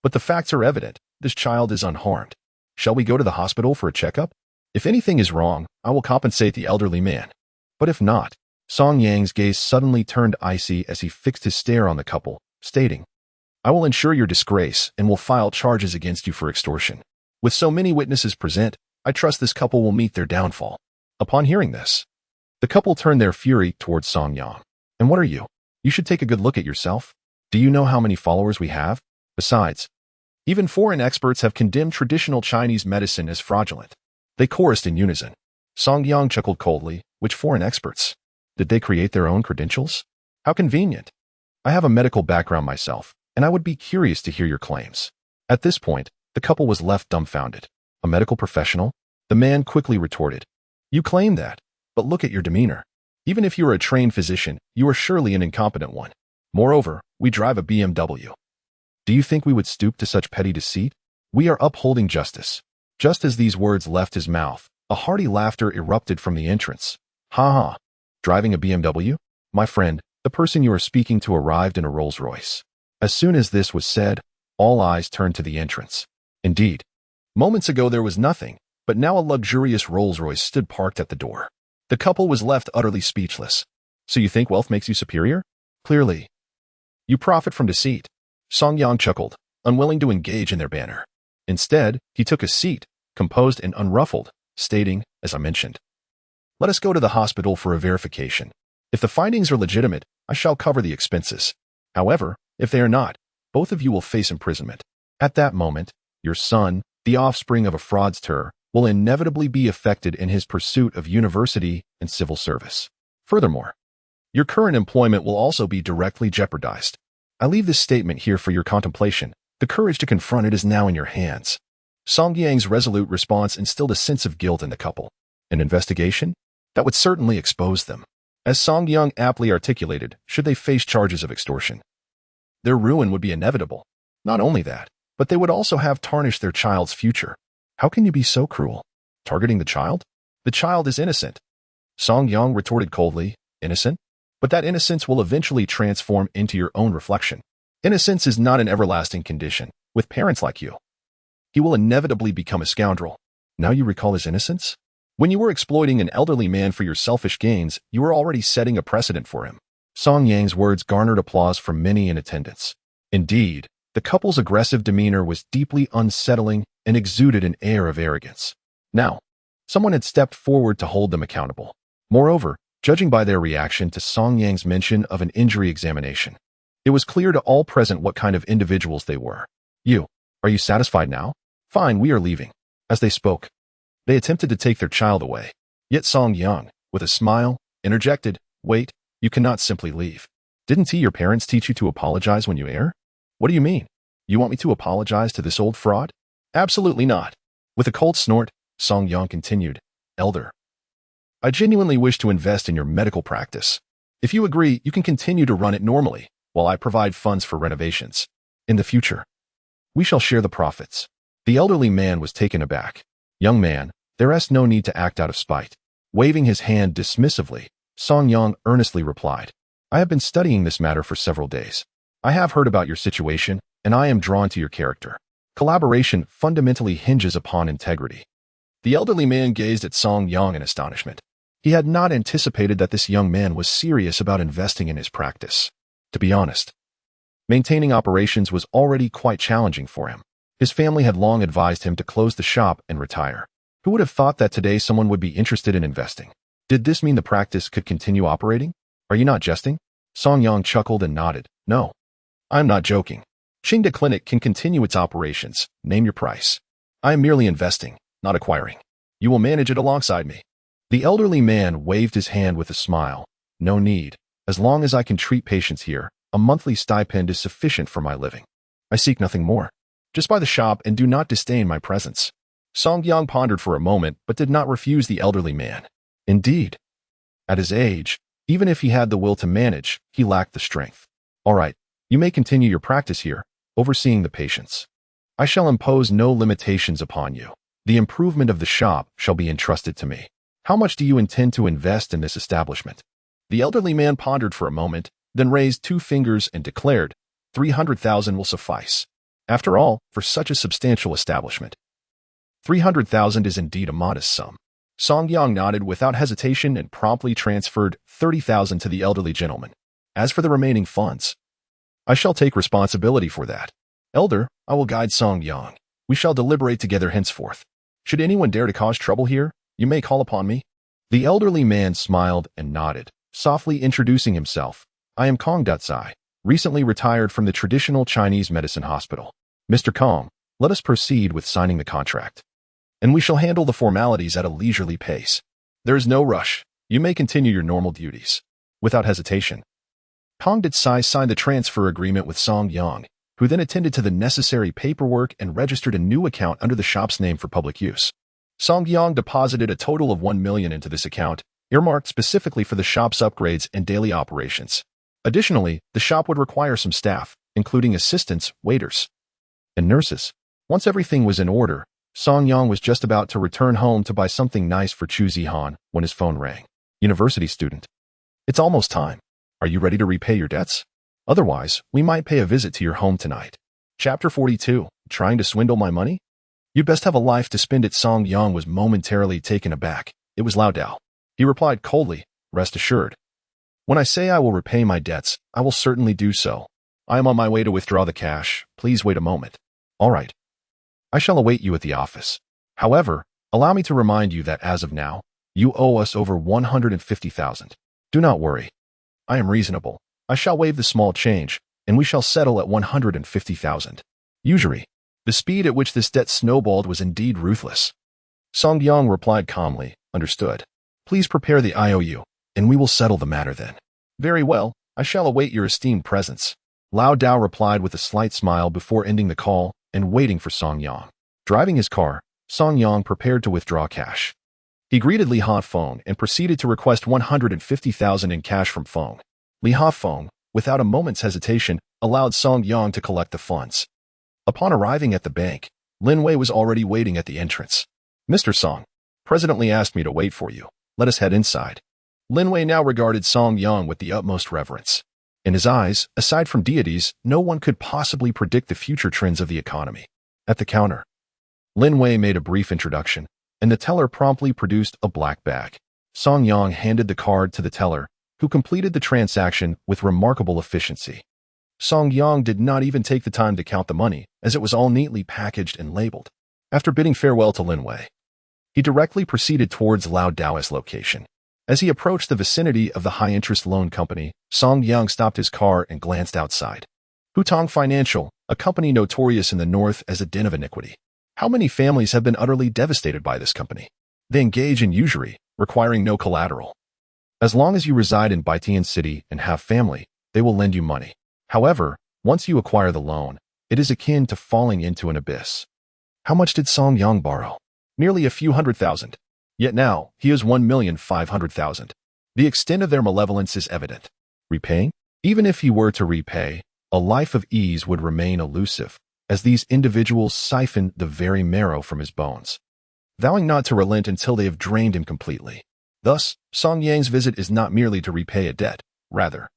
But the facts are evident. This child is unharmed. Shall we go to the hospital for a checkup? If anything is wrong, I will compensate the elderly man. But if not..." Song Yang's gaze suddenly turned icy as he fixed his stare on the couple, stating, "I will ensure your disgrace and will file charges against you for extortion. With so many witnesses present, I trust this couple will meet their downfall." Upon hearing this, the couple turned their fury towards Song Yang. "And what are you? You should take a good look at yourself. Do you know how many followers we have? Besides, even foreign experts have condemned traditional Chinese medicine as fraudulent." They chorused in unison. Song Yang chuckled coldly. "Which foreign experts? Did they create their own credentials? How convenient. I have a medical background myself, and I would be curious to hear your claims." At this point, the couple was left dumbfounded. "A medical professional?" The man quickly retorted. "You claim that, but look at your demeanor. Even if you are a trained physician, you are surely an incompetent one. Moreover, we drive a BMW. Do you think we would stoop to such petty deceit? We are upholding justice." Just as these words left his mouth, a hearty laughter erupted from the entrance. "Ha ha. Driving a BMW? My friend, the person you are speaking to arrived in a Rolls-Royce." As soon as this was said, all eyes turned to the entrance. Indeed, moments ago there was nothing, but now a luxurious Rolls-Royce stood parked at the door. The couple was left utterly speechless. "So you think wealth makes you superior? Clearly, you profit from deceit." Song Yang chuckled, unwilling to engage in their banter. Instead, he took a seat, composed and unruffled, stating, "As I mentioned, let us go to the hospital for a verification. If the findings are legitimate, I shall cover the expenses. However, if they are not, both of you will face imprisonment. At that moment, your son, the offspring of a fraudster, will inevitably be affected in his pursuit of university and civil service. Furthermore, your current employment will also be directly jeopardized. I leave this statement here for your contemplation. The courage to confront it is now in your hands." Song Yang's resolute response instilled a sense of guilt in the couple. An investigation? That would certainly expose them. As Song Yang aptly articulated, should they face charges of extortion, their ruin would be inevitable. Not only that, but they would also have tarnished their child's future. "How can you be so cruel? Targeting the child? The child is innocent." Song Yang retorted coldly, "Innocent? But that innocence will eventually transform into your own reflection. Innocence is not an everlasting condition. With parents like you, he will inevitably become a scoundrel." Now you recall his innocence? When you were exploiting an elderly man for your selfish gains, you were already setting a precedent for him. Song Yang's words garnered applause from many in attendance. Indeed, the couple's aggressive demeanor was deeply unsettling and exuded an air of arrogance. Now, someone had stepped forward to hold them accountable. Moreover, judging by their reaction to Song Yang's mention of an injury examination, it was clear to all present what kind of individuals they were. Are you satisfied now? Fine, we are leaving." As they spoke, they attempted to take their child away. Yet Song Yang, with a smile, interjected, "Wait, you cannot simply leave. Didn't your parents teach you to apologize when you err? What do you mean? You want me to apologize to this old fraud? Absolutely not." With a cold snort, Song Yang continued, "Elder, I genuinely wish to invest in your medical practice. If you agree, you can continue to run it normally, while I provide funds for renovations. In the future, we shall share the profits." The elderly man was taken aback. "Young man, there is no need to act out of spite." Waving his hand dismissively, Song Yang earnestly replied, I have been studying this matter for several days. I have heard about your situation, and I am drawn to your character. Collaboration fundamentally hinges upon integrity. The elderly man gazed at Song Yang in astonishment. He had not anticipated that this young man was serious about investing in his practice. To be honest, maintaining operations was already quite challenging for him. His family had long advised him to close the shop and retire. Who would have thought that today someone would be interested in investing? Did this mean the practice could continue operating? Are you not jesting? Song Yang chuckled and nodded. No, I'm not joking. Qingda Clinic can continue its operations. Name your price. I am merely investing, not acquiring. You will manage it alongside me. The elderly man waved his hand with a smile. No need. As long as I can treat patients here, a monthly stipend is sufficient for my living. I seek nothing more. Just buy the shop and do not disdain my presence. Song Yang pondered for a moment, but did not refuse the elderly man. Indeed, at his age, even if he had the will to manage, he lacked the strength. All right, you may continue your practice here, overseeing the patients. I shall impose no limitations upon you. The improvement of the shop shall be entrusted to me. How much do you intend to invest in this establishment? The elderly man pondered for a moment, then raised 2 fingers and declared, 300,000 will suffice. After all, for such a substantial establishment, 300,000 is indeed a modest sum. Song Yang nodded without hesitation and promptly transferred 30,000 to the elderly gentleman. As for the remaining funds, I shall take responsibility for that. Elder, I will guide Song Yang. We shall deliberate together henceforth. Should anyone dare to cause trouble here, you may call upon me. The elderly man smiled and nodded, softly introducing himself. I am Kong Dutsai, recently retired from the traditional Chinese medicine hospital. Mr. Kong, let us proceed with signing the contract, and we shall handle the formalities at a leisurely pace. There is no rush. You may continue your normal duties. Without hesitation, Kong Dutsai signed the transfer agreement with Song Yang, who then attended to the necessary paperwork and registered a new account under the shop's name for public use. Song Yang deposited a total of 1 million into this account, earmarked specifically for the shop's upgrades and daily operations. Additionally, the shop would require some staff, including assistants, waiters, and nurses. Once everything was in order, Song Yang was just about to return home to buy something nice for Chu Zihan when his phone rang. University student. It's almost time. Are you ready to repay your debts? Otherwise, we might pay a visit to your home tonight. Chapter 42. Trying to swindle my money? You'd best have a life to spend it. Song Yang was momentarily taken aback. It was Lao Dao. He replied coldly, rest assured. When I say I will repay my debts, I will certainly do so. I am on my way to withdraw the cash. Please wait a moment. All right. I shall await you at the office. However, allow me to remind you that as of now, you owe us over 150,000. Do not worry. I am reasonable. I shall waive the small change, and we shall settle at 150,000. Usury. The speed at which this debt snowballed was indeed ruthless. Song Yang replied calmly, understood. Please prepare the IOU, and we will settle the matter then. Very well, I shall await your esteemed presence. Lao Dao replied with a slight smile before ending the call and waiting for Song Yang. Driving his car, Song Yang prepared to withdraw cash. He greeted Li Hafeng and proceeded to request 150,000 in cash from Feng. Li Hafeng, without a moment's hesitation, allowed Song Yang to collect the funds. Upon arriving at the bank, Lin Wei was already waiting at the entrance. Mr. Song, President Li asked me to wait for you. Let us head inside. Lin Wei now regarded Song Yang with the utmost reverence. In his eyes, aside from deities, no one could possibly predict the future trends of the economy. At the counter, Lin Wei made a brief introduction, and the teller promptly produced a black bag. Song Yang handed the card to the teller, who completed the transaction with remarkable efficiency. Song Yang did not even take the time to count the money, as it was all neatly packaged and labeled. After bidding farewell to Lin Wei, he directly proceeded towards Lao Dao's location. As he approached the vicinity of the high-interest loan company, Song Yang stopped his car and glanced outside. Hutong Financial, a company notorious in the north as a den of iniquity. How many families have been utterly devastated by this company? They engage in usury, requiring no collateral. As long as you reside in Baitian City and have family, they will lend you money. However, once you acquire the loan, it is akin to falling into an abyss. How much did Song Yang borrow? Nearly a few 100,000. Yet now, he owes 1,500,000. The extent of their malevolence is evident. Repaying? Even if he were to repay, a life of ease would remain elusive, as these individuals siphon the very marrow from his bones, vowing not to relent until they have drained him completely. Thus, Song Yang's visit is not merely to repay a debt. Rather,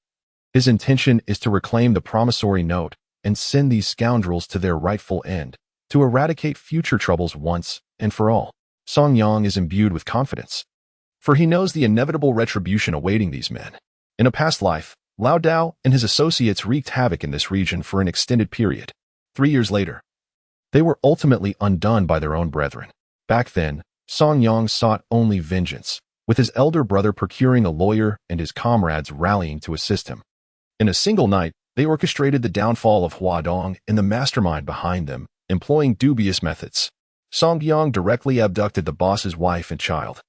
His intention is to reclaim the promissory note and send these scoundrels to their rightful end, to eradicate future troubles once and for all. Song Yang is imbued with confidence, for he knows the inevitable retribution awaiting these men. In a past life, Lao Dao and his associates wreaked havoc in this region for an extended period. 3 years later, they were ultimately undone by their own brethren. Back then, Song Yang sought only vengeance, with his elder brother procuring a lawyer and his comrades rallying to assist him. In a single night, they orchestrated the downfall of Hua Dong and the mastermind behind them, employing dubious methods. Song Yang directly abducted the boss's wife and child,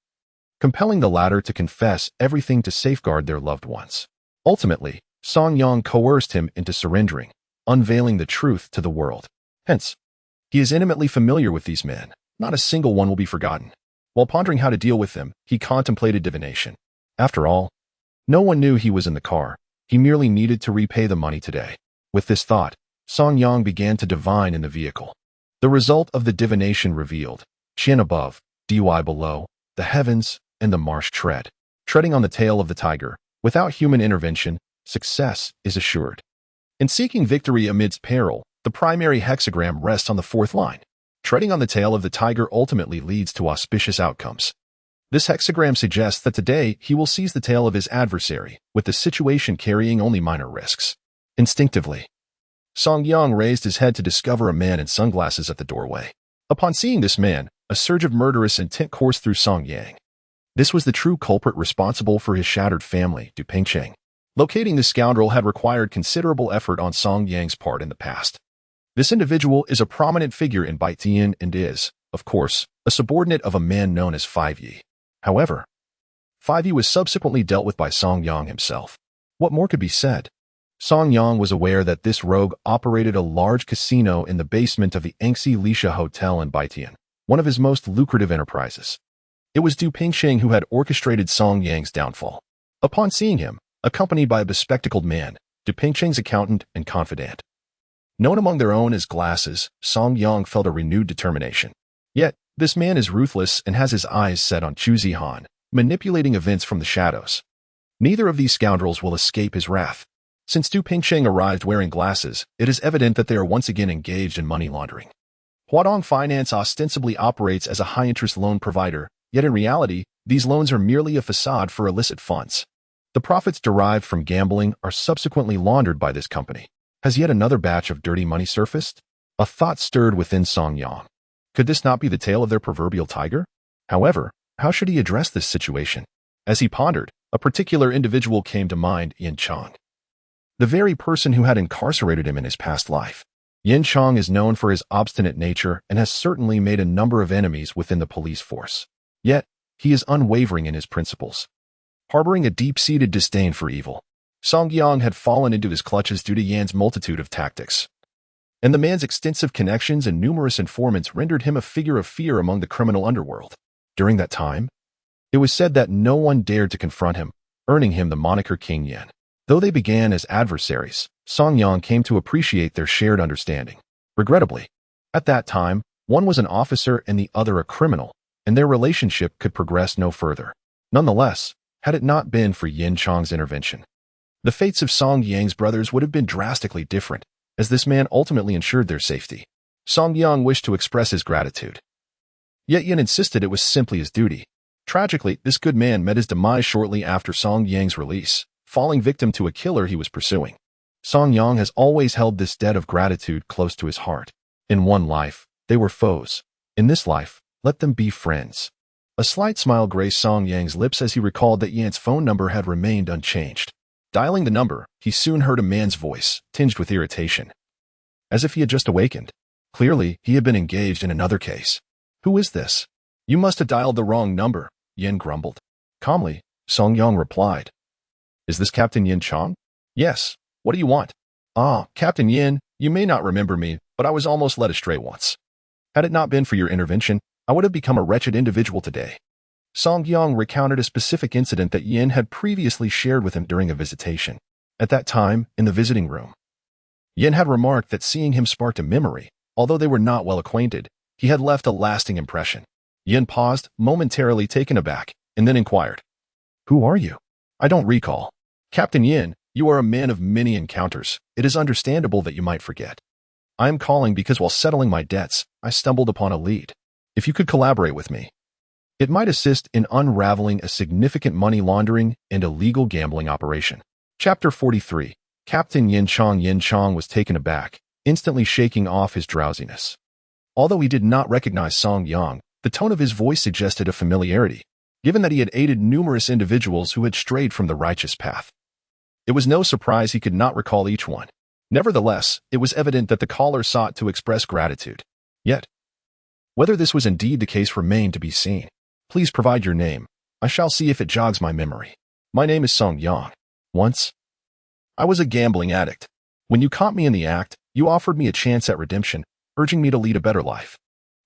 compelling the latter to confess everything to safeguard their loved ones. Ultimately, Song Yang coerced him into surrendering, unveiling the truth to the world. Hence, he is intimately familiar with these men. Not a single one will be forgotten. While pondering how to deal with them, he contemplated divination. After all, no one knew he was in the car. He merely needed to repay the money today. With this thought, Song Yang began to divine in the vehicle. The result of the divination revealed: Qian above, Dy below, the heavens, and the marsh tread. Treading on the tail of the tiger, without human intervention, success is assured. In seeking victory amidst peril, the primary hexagram rests on the fourth line. Treading on the tail of the tiger ultimately leads to auspicious outcomes. This hexagram suggests that today he will seize the tail of his adversary, with the situation carrying only minor risks. Instinctively, Song Yang raised his head to discover a man in sunglasses at the doorway. Upon seeing this man, a surge of murderous intent coursed through Song Yang. This was the true culprit responsible for his shattered family, Du Pingcheng. Locating the scoundrel had required considerable effort on Song Yang's part in the past. This individual is a prominent figure in Baitian and is, of course, a subordinate of a man known as 5Yi. However, 5Yi was subsequently dealt with by Song Yang himself. What more could be said? Song Yang was aware that this rogue operated a large casino in the basement of the Engxi Lisha Hotel in Baitian, one of his most lucrative enterprises. It was Du Pingcheng who had orchestrated Song Yang's downfall. Upon seeing him, accompanied by a bespectacled man, Du Pingcheng's accountant and confidant, known among their own as Glasses, Song Yang felt a renewed determination. Yet, this man is ruthless and has his eyes set on Chu Zihan, manipulating events from the shadows. Neither of these scoundrels will escape his wrath. Since Du Pingcheng arrived wearing glasses, it is evident that they are once again engaged in money laundering. Huadong Finance ostensibly operates as a high-interest loan provider, yet in reality, these loans are merely a facade for illicit funds. The profits derived from gambling are subsequently laundered by this company. Has yet another batch of dirty money surfaced? A thought stirred within Song Yang. Could this not be the tail of their proverbial tiger? However, how should he address this situation? As he pondered, a particular individual came to mind: Yin Chong, the very person who had incarcerated him in his past life. Yin Chong is known for his obstinate nature and has certainly made a number of enemies within the police force. Yet, he is unwavering in his principles, harboring a deep-seated disdain for evil. Song Yang had fallen into his clutches due to Yan's multitude of tactics, and the man's extensive connections and numerous informants rendered him a figure of fear among the criminal underworld. During that time, it was said that no one dared to confront him, earning him the moniker King Yan. Though they began as adversaries, Song Yang came to appreciate their shared understanding. Regrettably, at that time, one was an officer and the other a criminal, and their relationship could progress no further. Nonetheless, had it not been for Yin Chong's intervention, the fates of Song Yang's brothers would have been drastically different, as this man ultimately ensured their safety. Song Yang wished to express his gratitude, yet Yin insisted it was simply his duty. Tragically, this good man met his demise shortly after Song Yang's release, falling victim to a killer he was pursuing. Song Yang has always held this debt of gratitude close to his heart. In one life, they were foes. In this life, let them be friends. A slight smile graced Song Yang's lips as he recalled that Yan's phone number had remained unchanged. Dialing the number, he soon heard a man's voice, tinged with irritation, as if he had just awakened. Clearly, he had been engaged in another case. Who is this? You must have dialed the wrong number, Yin grumbled. Calmly, Song Yang replied. Is this Captain Yin Chong? Yes. What do you want? Ah, Captain Yin, you may not remember me, but I was almost led astray once. Had it not been for your intervention, I would have become a wretched individual today. Song Yang recounted a specific incident that Yin had previously shared with him during a visitation. At that time, in the visiting room, Yin had remarked that seeing him sparked a memory. Although they were not well acquainted, he had left a lasting impression. Yin paused, momentarily taken aback, and then inquired, Who are you? I don't recall. Captain Yin, You are a man of many encounters. It is understandable that you might forget. I am calling because while settling my debts, I stumbled upon a lead. If you could collaborate with me, it might assist in unraveling a significant money laundering and illegal gambling operation. Chapter 43. Captain Yin Chong was taken aback, instantly shaking off his drowsiness. Although he did not recognize Song Yang, the tone of his voice suggested a familiarity, given that he had aided numerous individuals who had strayed from the righteous path. It was no surprise he could not recall each one. Nevertheless, it was evident that the caller sought to express gratitude. Yet, whether this was indeed the case remained to be seen. Please provide your name. I shall see if it jogs my memory. My name is Song Yang. Once, I was a gambling addict. When you caught me in the act, you offered me a chance at redemption, urging me to lead a better life.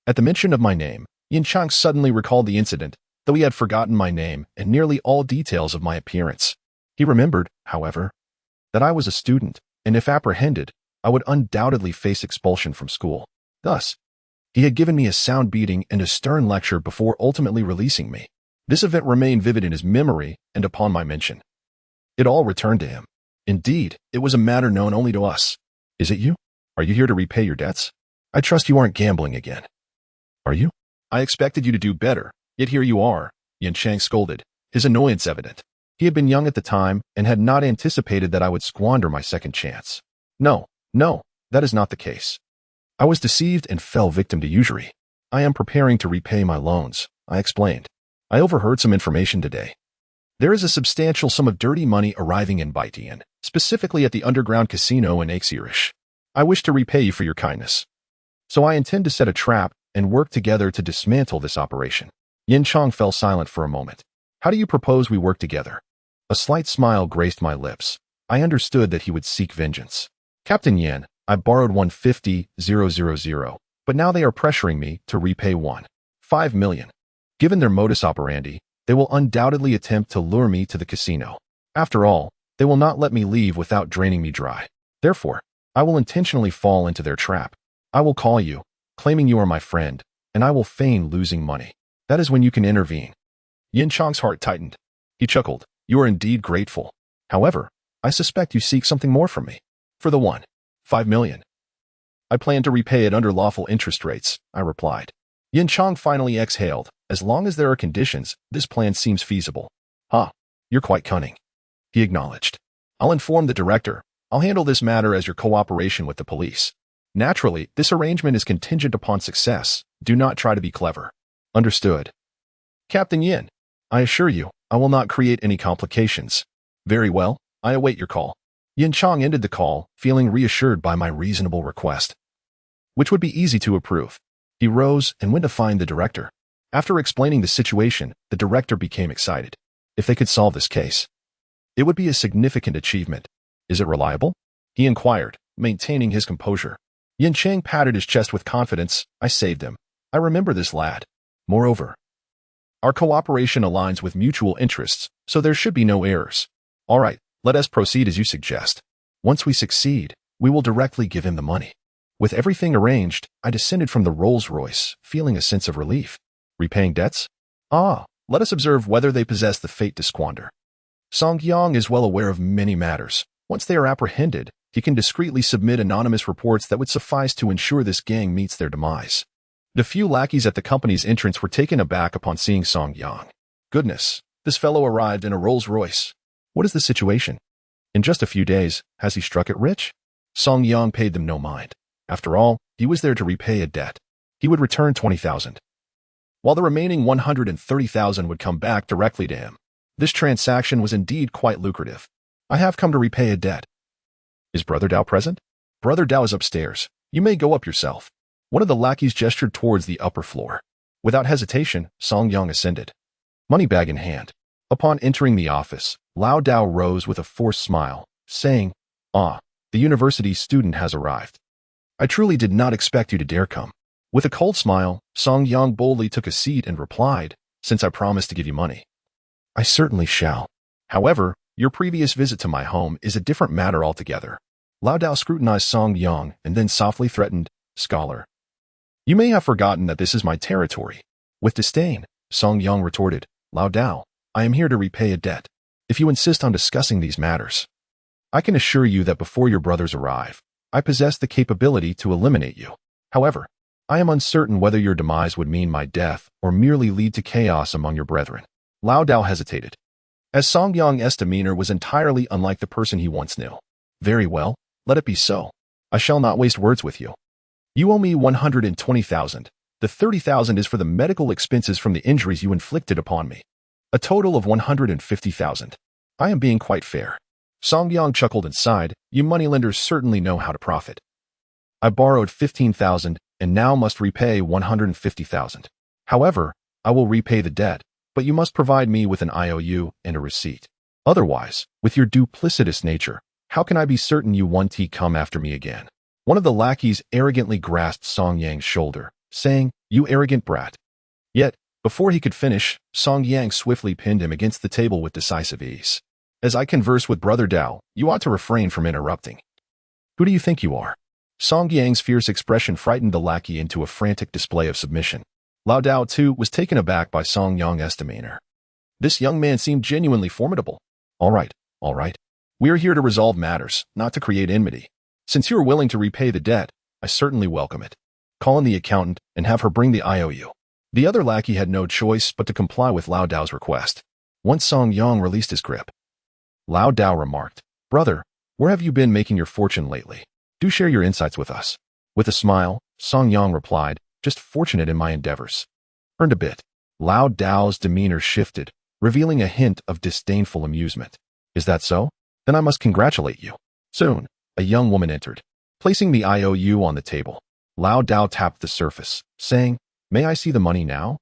At the mention of my name, Yin Chang suddenly recalled the incident, though he had forgotten my name and nearly all details of my appearance. He remembered, however, that I was a student, and if apprehended, I would undoubtedly face expulsion from school. Thus, he had given me a sound beating and a stern lecture before ultimately releasing me. This event remained vivid in his memory, and upon my mention, it all returned to him. Indeed, it was a matter known only to us. Is it you? Are you here to repay your debts? I trust you aren't gambling again. Are you? I expected you to do better, yet here you are, Yin Chang scolded, his annoyance evident. He had been young at the time and had not anticipated that I would squander my second chance. No, that is not the case. I was deceived and fell victim to usury. I am preparing to repay my loans, I explained. I overheard some information today. There is a substantial sum of dirty money arriving in Baitian, specifically at the underground casino in Aixirish. I wish to repay you for your kindness. So I intend to set a trap and work together to dismantle this operation. Yin Chang fell silent for a moment. How do you propose we work together? A slight smile graced my lips. I understood that he would seek vengeance. Captain Yan, I borrowed 150,000, but now they are pressuring me to repay 1.5 million. Given their modus operandi, they will undoubtedly attempt to lure me to the casino. After all, they will not let me leave without draining me dry. Therefore, I will intentionally fall into their trap. I will call you, claiming you are my friend, and I will feign losing money. That is when you can intervene. Yin Chang's heart tightened. He chuckled. You are indeed grateful. However, I suspect you seek something more from me. For the 1.5 million. I plan to repay it under lawful interest rates, I replied. Yin Chang finally exhaled. As long as there are conditions, this plan seems feasible. You're quite cunning, he acknowledged. I'll inform the director. I'll handle this matter as your cooperation with the police. Naturally, this arrangement is contingent upon success. Do not try to be clever. Understood. Captain Yin, I assure you, I will not create any complications. Very well, I await your call. Yin Chang ended the call, feeling reassured by my reasonable request, which would be easy to approve. He rose and went to find the director. After explaining the situation, the director became excited. If they could solve this case, it would be a significant achievement. Is it reliable? He inquired, maintaining his composure. Yin Chang patted his chest with confidence. I saved him. I remember this lad. Moreover, our cooperation aligns with mutual interests, so there should be no errors. All right, let us proceed as you suggest. Once we succeed, we will directly give him the money. With everything arranged, I descended from the Rolls-Royce, feeling a sense of relief. Repaying debts? Let us observe whether they possess the fate to squander. Song Yang is well aware of many matters. Once they are apprehended, he can discreetly submit anonymous reports that would suffice to ensure this gang meets their demise. The few lackeys at the company's entrance were taken aback upon seeing Song Yang. Goodness, this fellow arrived in a Rolls-Royce. What is the situation? In just a few days, has he struck it rich? Song Yang paid them no mind. After all, he was there to repay a debt. He would return 20,000, while the remaining 130,000 would come back directly to him. This transaction was indeed quite lucrative. I have come to repay a debt. Is Brother Dao present? Brother Dao is upstairs. You may go up yourself. One of the lackeys gestured towards the upper floor. Without hesitation, Song Yang ascended, money bag in hand. Upon entering the office, Lao Dao rose with a forced smile, saying, the university student has arrived. I truly did not expect you to dare come. With a cold smile, Song Yang boldly took a seat and replied, since I promised to give you money, I certainly shall. However, your previous visit to my home is a different matter altogether. Lao Dao scrutinized Song Yang and then softly threatened, Scholar, you may have forgotten that this is my territory. With disdain, Song Yang retorted, Lao Dao, I am here to repay a debt. If you insist on discussing these matters, I can assure you that before your brothers arrive, I possess the capability to eliminate you. However, I am uncertain whether your demise would mean my death or merely lead to chaos among your brethren. Lao Dao hesitated, as Song Yang's demeanor was entirely unlike the person he once knew. Very well, let it be so. I shall not waste words with you. You owe me 120,000. The 30,000 is for the medical expenses from the injuries you inflicted upon me. A total of 150,000. I am being quite fair. Song Yang chuckled and sighed. You moneylenders certainly know how to profit. I borrowed 15,000 and now must repay 150,000. However, I will repay the debt, but you must provide me with an IOU and a receipt. Otherwise, with your duplicitous nature, how can I be certain you won't come after me again? One of the lackeys arrogantly grasped Song Yang's shoulder, saying, You arrogant brat. Yet, before he could finish, Song Yang swiftly pinned him against the table with decisive ease. As I converse with Brother Dao, you ought to refrain from interrupting. Who do you think you are? Song Yang's fierce expression frightened the lackey into a frantic display of submission. Lao Dao, too, was taken aback by Song Yang's demeanor. This young man seemed genuinely formidable. All right. We are here to resolve matters, not to create enmity. Since you are willing to repay the debt, I certainly welcome it. Call in the accountant and have her bring the IOU. The other lackey had no choice but to comply with Lao Dao's request. Once Song Yang released his grip, Lao Dao remarked, Brother, where have you been making your fortune lately? Do share your insights with us. With a smile, Song Yang replied, Just fortunate in my endeavors. Earned a bit. Lao Dao's demeanor shifted, revealing a hint of disdainful amusement. Is that so? Then I must congratulate you. Soon, a young woman entered. Placing the IOU on the table, Lao Dao tapped the surface, saying, May I see the money now?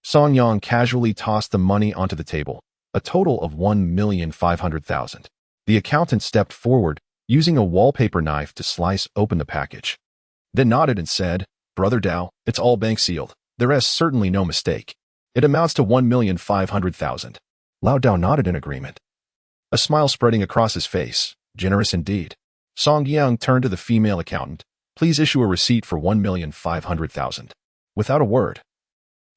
Song Yang casually tossed the money onto the table, a total of 1,500,000. The accountant stepped forward, using a wallpaper knife to slice open the package. Then nodded and said, Brother Dao, it's all bank sealed. There is certainly no mistake. It amounts to 1,500,000. Lao Dao nodded in agreement, a smile spreading across his face. Generous indeed. Song Yang turned to the female accountant. Please issue a receipt for 1,500,000. Without a word,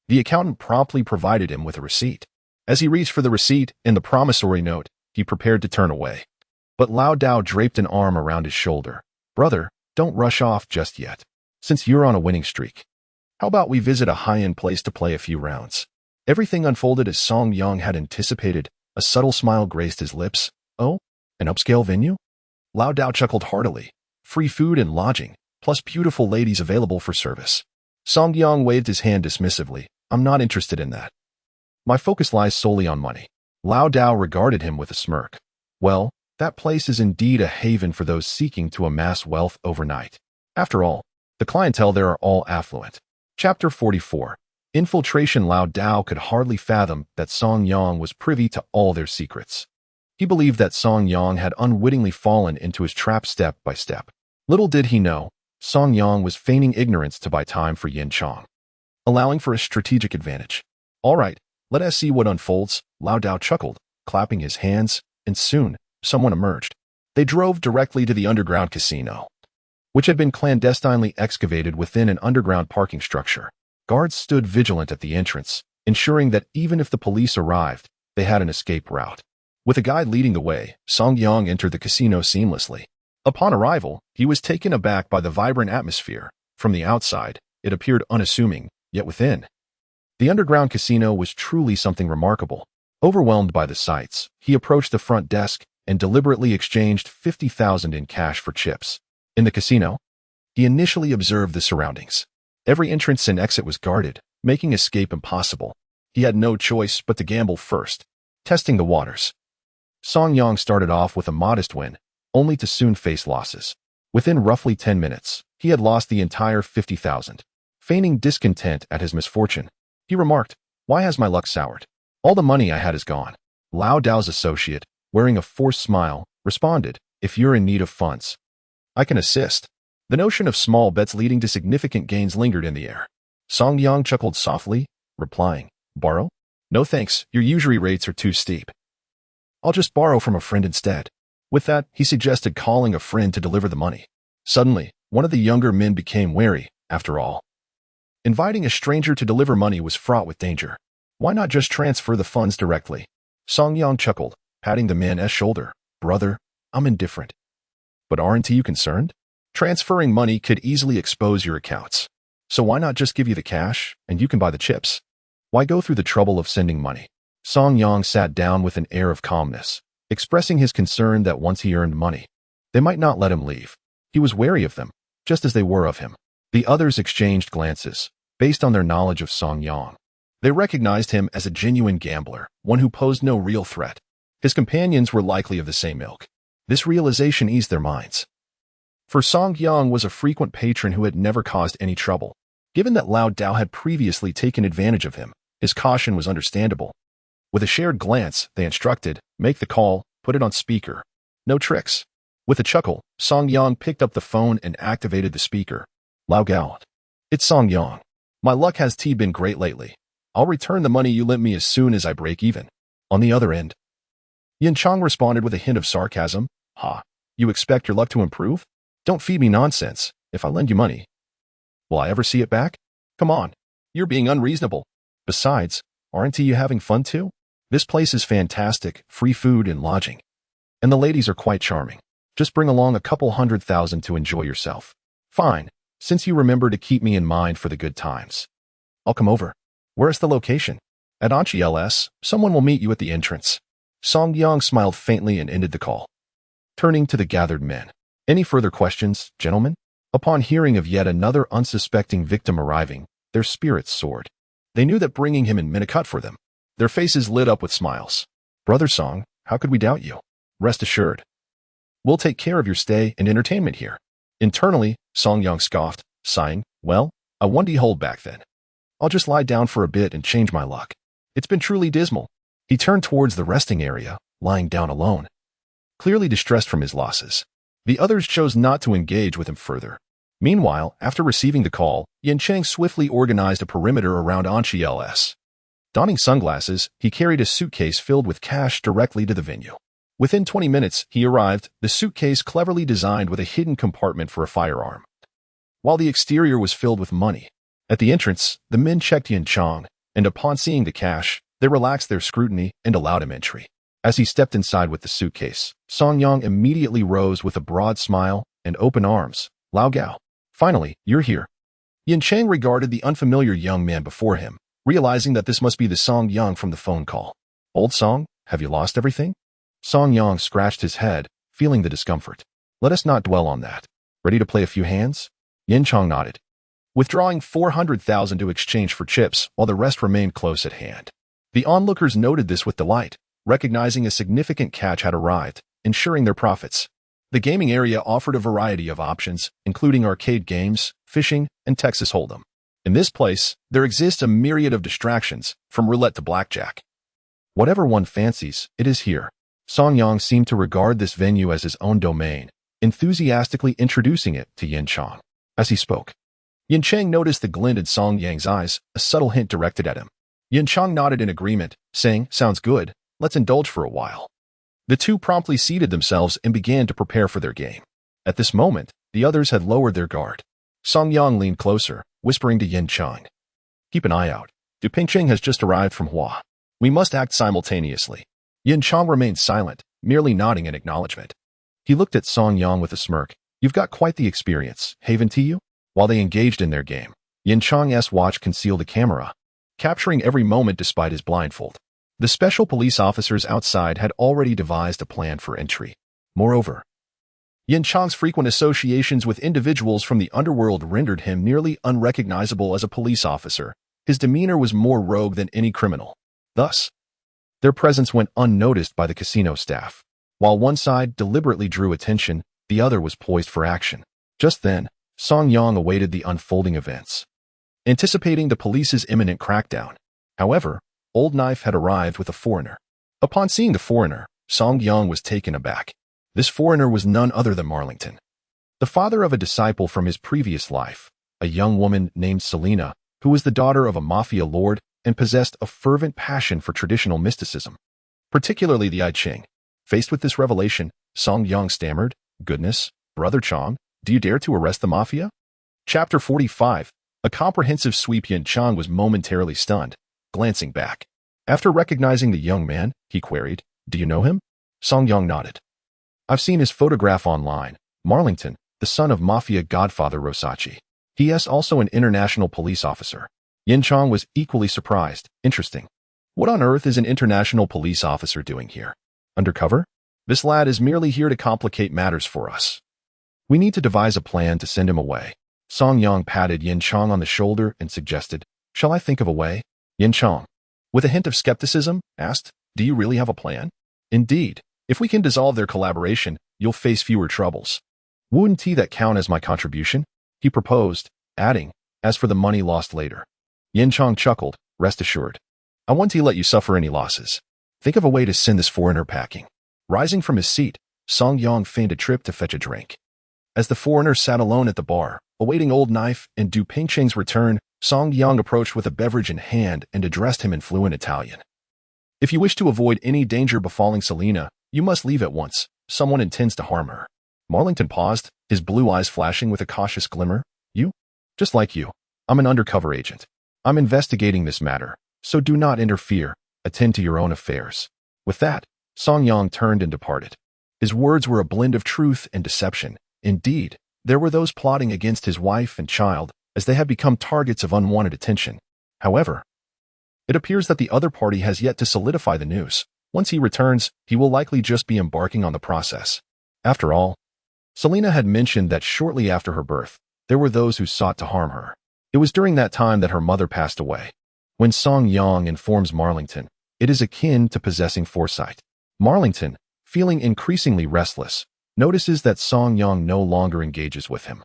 the accountant promptly provided him with a receipt. As he reached for the receipt and the promissory note, he prepared to turn away. But Lao Dao draped an arm around his shoulder. Brother, don't rush off just yet. Since you're on a winning streak, how about we visit a high-end place to play a few rounds? Everything unfolded as Song Yang had anticipated. A subtle smile graced his lips. Oh, an upscale venue? Lao Dao chuckled heartily. Free food and lodging, plus beautiful ladies available for service. Song Yang waved his hand dismissively. I'm not interested in that. My focus lies solely on money. Lao Dao regarded him with a smirk. Well, that place is indeed a haven for those seeking to amass wealth overnight. After all, the clientele there are all affluent. Chapter 44. Infiltration. Lao Dao could hardly fathom that Song Yang was privy to all their secrets. He believed that Song Yang had unwittingly fallen into his trap step by step. Little did he know, Song Yang was feigning ignorance to buy time for Yin Chong, allowing for a strategic advantage. All right, let us see what unfolds, Lao Dao chuckled, clapping his hands, and soon, someone emerged. They drove directly to the underground casino, which had been clandestinely excavated within an underground parking structure. Guards stood vigilant at the entrance, ensuring that even if the police arrived, they had an escape route. With a guide leading the way, Song Yang entered the casino seamlessly. Upon arrival, he was taken aback by the vibrant atmosphere. From the outside, it appeared unassuming, yet within, the underground casino was truly something remarkable. Overwhelmed by the sights, he approached the front desk and deliberately exchanged 50,000 in cash for chips. In the casino, he initially observed the surroundings. Every entrance and exit was guarded, making escape impossible. He had no choice but to gamble first, testing the waters. Song Yang started off with a modest win, only to soon face losses. Within roughly 10 minutes, he had lost the entire 50,000. Feigning discontent at his misfortune, he remarked, Why has my luck soured? All the money I had is gone. Lao Dao's associate, wearing a forced smile, responded, If you're in need of funds, I can assist. The notion of small bets leading to significant gains lingered in the air. Song Yang chuckled softly, replying, Borrow? No thanks, your usury rates are too steep. I'll just borrow from a friend instead. With that, he suggested calling a friend to deliver the money. Suddenly, one of the younger men became wary. After all, inviting a stranger to deliver money was fraught with danger. Why not just transfer the funds directly? Song Yang chuckled, patting the man's shoulder. Brother, I'm indifferent. But aren't you concerned? Transferring money could easily expose your accounts. So why not just give you the cash and you can buy the chips? Why go through the trouble of sending money? Song Yang sat down with an air of calmness, expressing his concern that once he earned money, they might not let him leave. He was wary of them, just as they were of him. The others exchanged glances, based on their knowledge of Song Yang. They recognized him as a genuine gambler, one who posed no real threat. His companions were likely of the same ilk. This realization eased their minds. For Song Yang was a frequent patron who had never caused any trouble. Given that Lao Dao had previously taken advantage of him, his caution was understandable. With a shared glance, they instructed, make the call, put it on speaker. No tricks. With a chuckle, Song Yang picked up the phone and activated the speaker. Lao Gao. It's Song Yang. My luck has been great lately. I'll return the money you lent me as soon as I break even. On the other end, Yin Chang responded with a hint of sarcasm. Ha, you expect your luck to improve? Don't feed me nonsense. If I lend you money, will I ever see it back? Come on, you're being unreasonable. Besides, aren't you having fun too? This place is fantastic, free food and lodging. And the ladies are quite charming. Just bring along a couple 100,000 to enjoy yourself. Fine, since you remember to keep me in mind for the good times. I'll come over. Where is the location? At Anchi LS, someone will meet you at the entrance. Song Yang smiled faintly and ended the call. Turning to the gathered men. Any further questions, gentlemen? Upon hearing of yet another unsuspecting victim arriving, their spirits soared. They knew that bringing him in meant a cut for them. Their faces lit up with smiles. Brother Song, how could we doubt you? Rest assured. We'll take care of your stay and entertainment here. Internally, Song Yang scoffed, sighing, well, I won't hold back then. I'll just lie down for a bit and change my luck. It's been truly dismal. He turned towards the resting area, lying down alone. Clearly distressed from his losses. The others chose not to engage with him further. Meanwhile, after receiving the call, Yin Chang swiftly organized a perimeter around Anchi LS. Donning sunglasses, he carried a suitcase filled with cash directly to the venue. Within 20 minutes, he arrived, the suitcase cleverly designed with a hidden compartment for a firearm. While the exterior was filled with money. At the entrance, the men checked Yin Chang, and upon seeing the cash, they relaxed their scrutiny and allowed him entry. As he stepped inside with the suitcase, Song Yang immediately rose with a broad smile and open arms. Lao Gao. Finally, you're here. Yin Chang regarded the unfamiliar young man before him, realizing that this must be the Song Yang from the phone call. Old Song, have you lost everything? Song Yang scratched his head, feeling the discomfort. Let us not dwell on that. Ready to play a few hands? Yin Chang nodded, withdrawing 400,000 to exchange for chips while the rest remained close at hand. The onlookers noted this with delight, recognizing a significant catch had arrived, ensuring their profits. The gaming area offered a variety of options, including arcade games, fishing, and Texas Hold'em. In this place, there exists a myriad of distractions, from roulette to blackjack. Whatever one fancies, it is here. Song Yang seemed to regard this venue as his own domain, enthusiastically introducing it to Yin Chang. As he spoke, Yin Chang noticed the glint in Song Yang's eyes, a subtle hint directed at him. Yin Chang nodded in agreement, saying, sounds good, let's indulge for a while. The two promptly seated themselves and began to prepare for their game. At this moment, the others had lowered their guard. Song Yang leaned closer, whispering to Yin Chang. Keep an eye out. Du Pingcheng has just arrived from Hua. We must act simultaneously. Yin Chang remained silent, merely nodding in acknowledgement. He looked at Song Yang with a smirk. You've got quite the experience, haven't you? While they engaged in their game, Yin Chang's watch concealed a camera, capturing every moment despite his blindfold. The special police officers outside had already devised a plan for entry. Moreover, Yin Chang's frequent associations with individuals from the underworld rendered him nearly unrecognizable as a police officer. His demeanor was more rogue than any criminal. Thus, their presence went unnoticed by the casino staff. While one side deliberately drew attention, the other was poised for action. Just then, Song Yang awaited the unfolding events, anticipating the police's imminent crackdown. However, Old Knife had arrived with a foreigner. Upon seeing the foreigner, Song Yang was taken aback. This foreigner was none other than Marlington, the father of a disciple from his previous life, a young woman named Selena, who was the daughter of a mafia lord and possessed a fervent passion for traditional mysticism, particularly the I Ching. Faced with this revelation, Song Yang stammered, Goodness, Brother Chang, do you dare to arrest the mafia? Chapter 45. A comprehensive sweep. Yin Chang was momentarily stunned, glancing back. After recognizing the young man, he queried, Do you know him? Song Yang nodded. I've seen his photograph online. Marlington, the son of mafia godfather Rosachi. He is also an international police officer. Yin Chang was equally surprised. Interesting. What on earth is an international police officer doing here? Undercover? This lad is merely here to complicate matters for us. We need to devise a plan to send him away. Song Yang patted Yin Chang on the shoulder and suggested, "Shall I think of a way?" Yin Chang, with a hint of skepticism, asked, "Do you really have a plan?" "Indeed. If we can dissolve their collaboration, you'll face fewer troubles." "Wouldn't that count as my contribution?" he proposed, adding, "As for the money lost later." Yin Chang chuckled, "Rest assured. I won't let you suffer any losses. Think of a way to send this foreigner packing." Rising from his seat, Song Yang feigned a trip to fetch a drink. As the foreigner sat alone at the bar, awaiting Old Knife and Du Pingqing's return, Song Yang approached with a beverage in hand and addressed him in fluent Italian. "If you wish to avoid any danger befalling Selina, you must leave at once. Someone intends to harm her." Marlington paused, his blue eyes flashing with a cautious glimmer. "You? Just like you. I'm an undercover agent. I'm investigating this matter, so do not interfere. Attend to your own affairs." With that, Song Yang turned and departed. His words were a blend of truth and deception. Indeed, there were those plotting against his wife and child, as they had become targets of unwanted attention. However, it appears that the other party has yet to solidify the news. Once he returns, he will likely just be embarking on the process. After all, Selina had mentioned that shortly after her birth, there were those who sought to harm her. It was during that time that her mother passed away. When Song Yang informs Marlington, it is akin to possessing foresight. Marlington, feeling increasingly restless, notices that Song Yang no longer engages with him,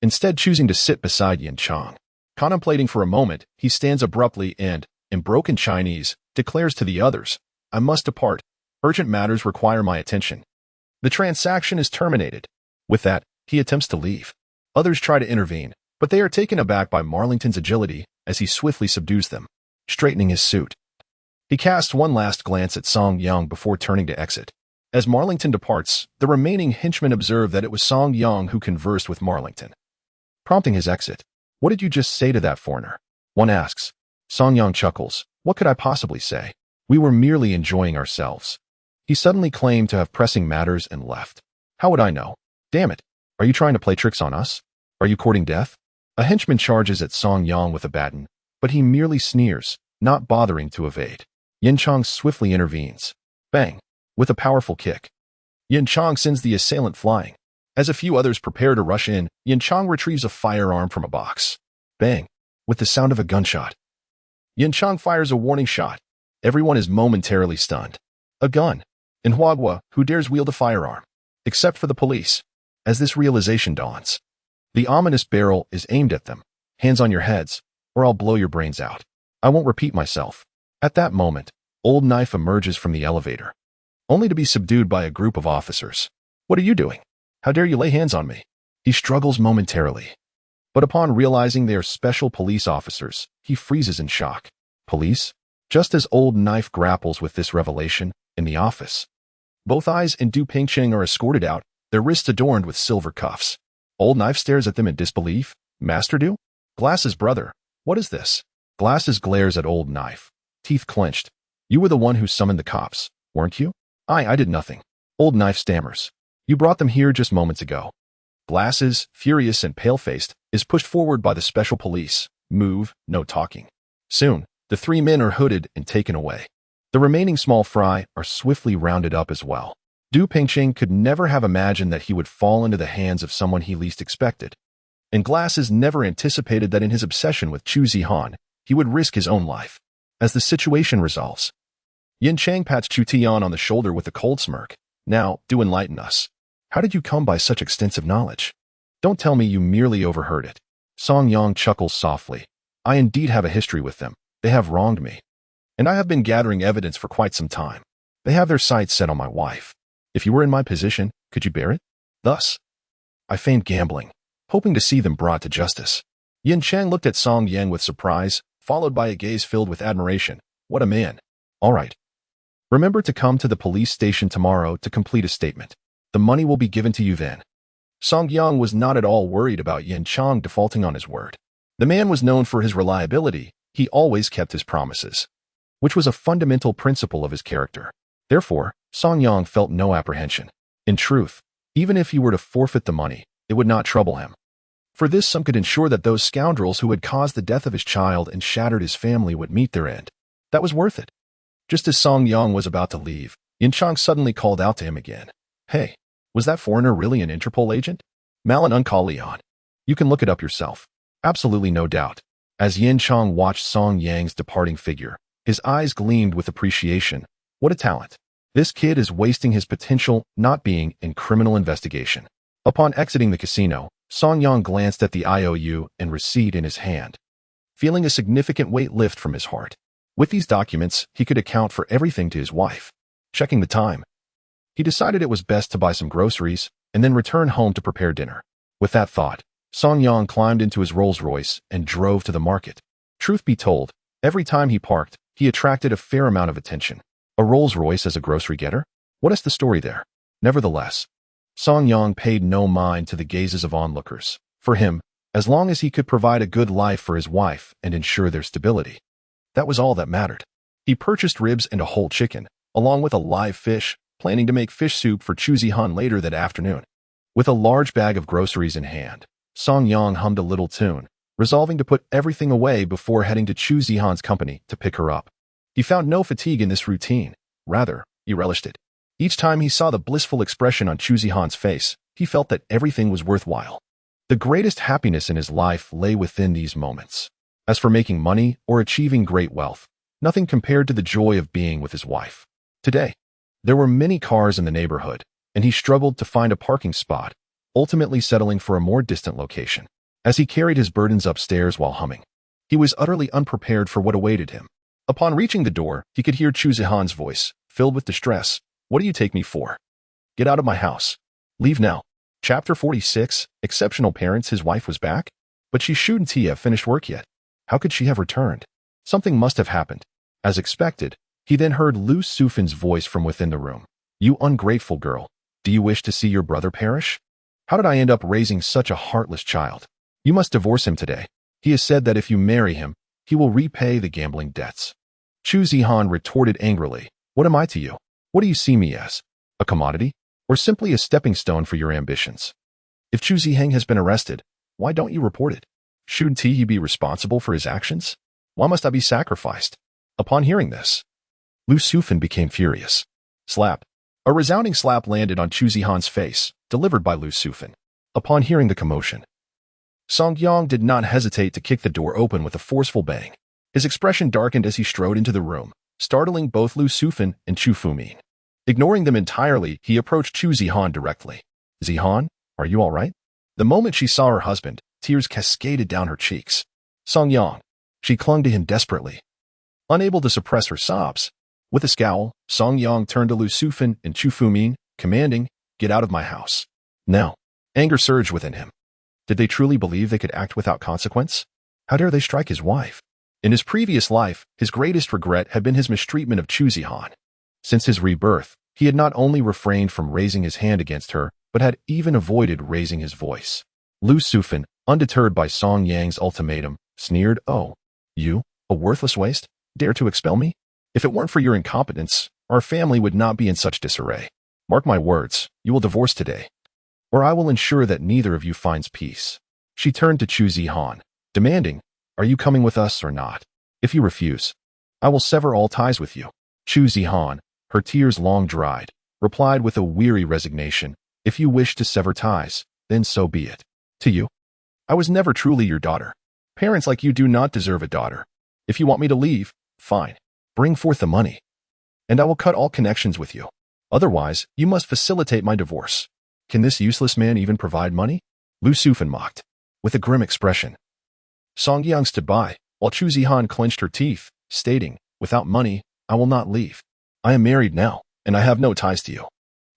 instead choosing to sit beside Yin Chang. Contemplating for a moment, he stands abruptly and, in broken Chinese, declares to the others, "I must depart. Urgent matters require my attention." The transaction is terminated. With that, he attempts to leave. Others try to intervene, but they are taken aback by Marlington's agility as he swiftly subdues them, straightening his suit. He casts one last glance at Song Yang before turning to exit. As Marlington departs, the remaining henchmen observe that it was Song Yang who conversed with Marlington, prompting his exit. "What did you just say to that foreigner?" one asks. Song Yang chuckles. "What could I possibly say? We were merely enjoying ourselves." He suddenly claimed to have pressing matters and left. "How would I know? Damn it. Are you trying to play tricks on us? Are you courting death?" A henchman charges at Song Yang with a baton, but he merely sneers, not bothering to evade. Yin Chang swiftly intervenes. Bang! With a powerful kick, Yin Chang sends the assailant flying. As a few others prepare to rush in, Yin Chang retrieves a firearm from a box. Bang! With the sound of a gunshot, Yin Chang fires a warning shot. Everyone is momentarily stunned. A gun. In Huagua, who dares wield a firearm? Except for the police. As this realization dawns, the ominous barrel is aimed at them. "Hands on your heads, or I'll blow your brains out." I won't repeat myself. At that moment, Old Knife emerges from the elevator, only to be subdued by a group of officers. "What are you doing? How dare you lay hands on me?" He struggles momentarily, but upon realizing they are special police officers, he freezes in shock. Police? Just as Old Knife grapples with this revelation, in the office, both Eyes and Du Pingqing are escorted out, their wrists adorned with silver cuffs. Old Knife stares at them in disbelief. "Master Du? Glass's brother. What is this?" Glasses glares at Old Knife, teeth clenched. "You were the one who summoned the cops, weren't you?" I did nothing." Old Knife stammers. "You brought them here just moments ago." Glasses, furious and pale-faced, is pushed forward by the special police. Move, no talking. Soon, the three men are hooded and taken away. The remaining small fry are swiftly rounded up as well. Du Pingqing could never have imagined that he would fall into the hands of someone he least expected. And Glasses never anticipated that in his obsession with Chu Zihan, he would risk his own life. As the situation resolves, Yin Chang pats Chu Tian on the shoulder with a cold smirk. "Now, do enlighten us. How did you come by such extensive knowledge? Don't tell me you merely overheard it." Song Yang chuckles softly. "I indeed have a history with them. They have wronged me. And I have been gathering evidence for quite some time. They have their sights set on my wife. If you were in my position, could you bear it? Thus, I feigned gambling, hoping to see them brought to justice." Yin Chang looked at Song Yang with surprise, followed by a gaze filled with admiration. "What a man. All right. Remember to come to the police station tomorrow to complete a statement. The money will be given to you then." Song Yang was not at all worried about Yin Chang defaulting on his word. The man was known for his reliability. He always kept his promises, which was a fundamental principle of his character. Therefore, Song Yang felt no apprehension. In truth, even if he were to forfeit the money, it would not trouble him. For this sum could ensure that those scoundrels who had caused the death of his child and shattered his family would meet their end. That was worth it. Just as Song Yang was about to leave, Yin Chang suddenly called out to him again. Hey, was that foreigner really an Interpol agent? Malin Unkal Leon. You can look it up yourself. Absolutely no doubt. As Yin Chang watched Song Yang's departing figure, his eyes gleamed with appreciation. What a talent. This kid is wasting his potential not being in criminal investigation. Upon exiting the casino, Song Yang glanced at the IOU and receipt in his hand, feeling a significant weight lift from his heart. With these documents, he could account for everything to his wife. Checking the time, he decided it was best to buy some groceries and then return home to prepare dinner. With that thought, Song Yang climbed into his Rolls-Royce and drove to the market. Truth be told, every time he parked, he attracted a fair amount of attention. A Rolls-Royce as a grocery getter? What is the story there? Nevertheless, Song Yang paid no mind to the gazes of onlookers. For him, as long as he could provide a good life for his wife and ensure their stability, that was all that mattered. He purchased ribs and a whole chicken, along with a live fish, planning to make fish soup for Chu Zihan later that afternoon. With a large bag of groceries in hand, Song Yang hummed a little tune, resolving to put everything away before heading to Chu Zihan's company to pick her up. He found no fatigue in this routine. Rather, he relished it. Each time he saw the blissful expression on Chu Zihan's face, he felt that everything was worthwhile. The greatest happiness in his life lay within these moments. As for making money or achieving great wealth, nothing compared to the joy of being with his wife. Today, there were many cars in the neighborhood, and he struggled to find a parking spot, ultimately settling for a more distant location. As he carried his burdens upstairs while humming, he was utterly unprepared for what awaited him. Upon reaching the door, he could hear Chu Zihan's voice, filled with distress. What do you take me for? Get out of my house. Leave now. Chapter 46, Exceptional Parents. His wife was back, but she shouldn't have finished work yet. How could she have returned? Something must have happened. As expected, he then heard Lu Sufin's voice from within the room. You ungrateful girl. Do you wish to see your brother perish? How did I end up raising such a heartless child? You must divorce him today. He has said that if you marry him, he will repay the gambling debts. Chu Zihan retorted angrily. What am I to you? What do you see me as? A commodity? Or simply a stepping stone for your ambitions? If Chu Zihan has been arrested, why don't you report it? Shouldn't he be responsible for his actions? Why must I be sacrificed? Upon hearing this, Lu Sufin became furious. Slap. A resounding slap landed on Chu Zihan's face, delivered by Lu Sufin. Upon hearing the commotion, Song Yang did not hesitate to kick the door open with a forceful bang. His expression darkened as he strode into the room, startling both Lu Sufin and Chu Fumin. Ignoring them entirely, he approached Chu Zihan directly. Zihan, are you all right? The moment she saw her husband, tears cascaded down her cheeks. Song Yang. She clung to him desperately, unable to suppress her sobs. With a scowl, Song Yang turned to Lu Sufin and Chu Fumin, commanding, get out of my house. Now, anger surged within him. Did they truly believe they could act without consequence? How dare they strike his wife? In his previous life, his greatest regret had been his mistreatment of Chu Zihan. Since his rebirth, he had not only refrained from raising his hand against her, but had even avoided raising his voice. Lu Sufin, undeterred by Song Yang's ultimatum, sneered, Oh, you, a worthless waste, dare to expel me? If it weren't for your incompetence, our family would not be in such disarray. Mark my words, you will divorce today, or I will ensure that neither of you finds peace. She turned to Chu Zihan, demanding, Are you coming with us or not? If you refuse, I will sever all ties with you. Chu Zihan, her tears long dried, replied with a weary resignation, If you wish to sever ties, then so be it. To you, I was never truly your daughter. Parents like you do not deserve a daughter. If you want me to leave, fine. Bring forth the money, and I will cut all connections with you. Otherwise, you must facilitate my divorce. Can this useless man even provide money? Lu Sufin mocked, with a grim expression. Song Yang stood by, while Chu Zihan clenched her teeth, stating, Without money, I will not leave. I am married now, and I have no ties to you.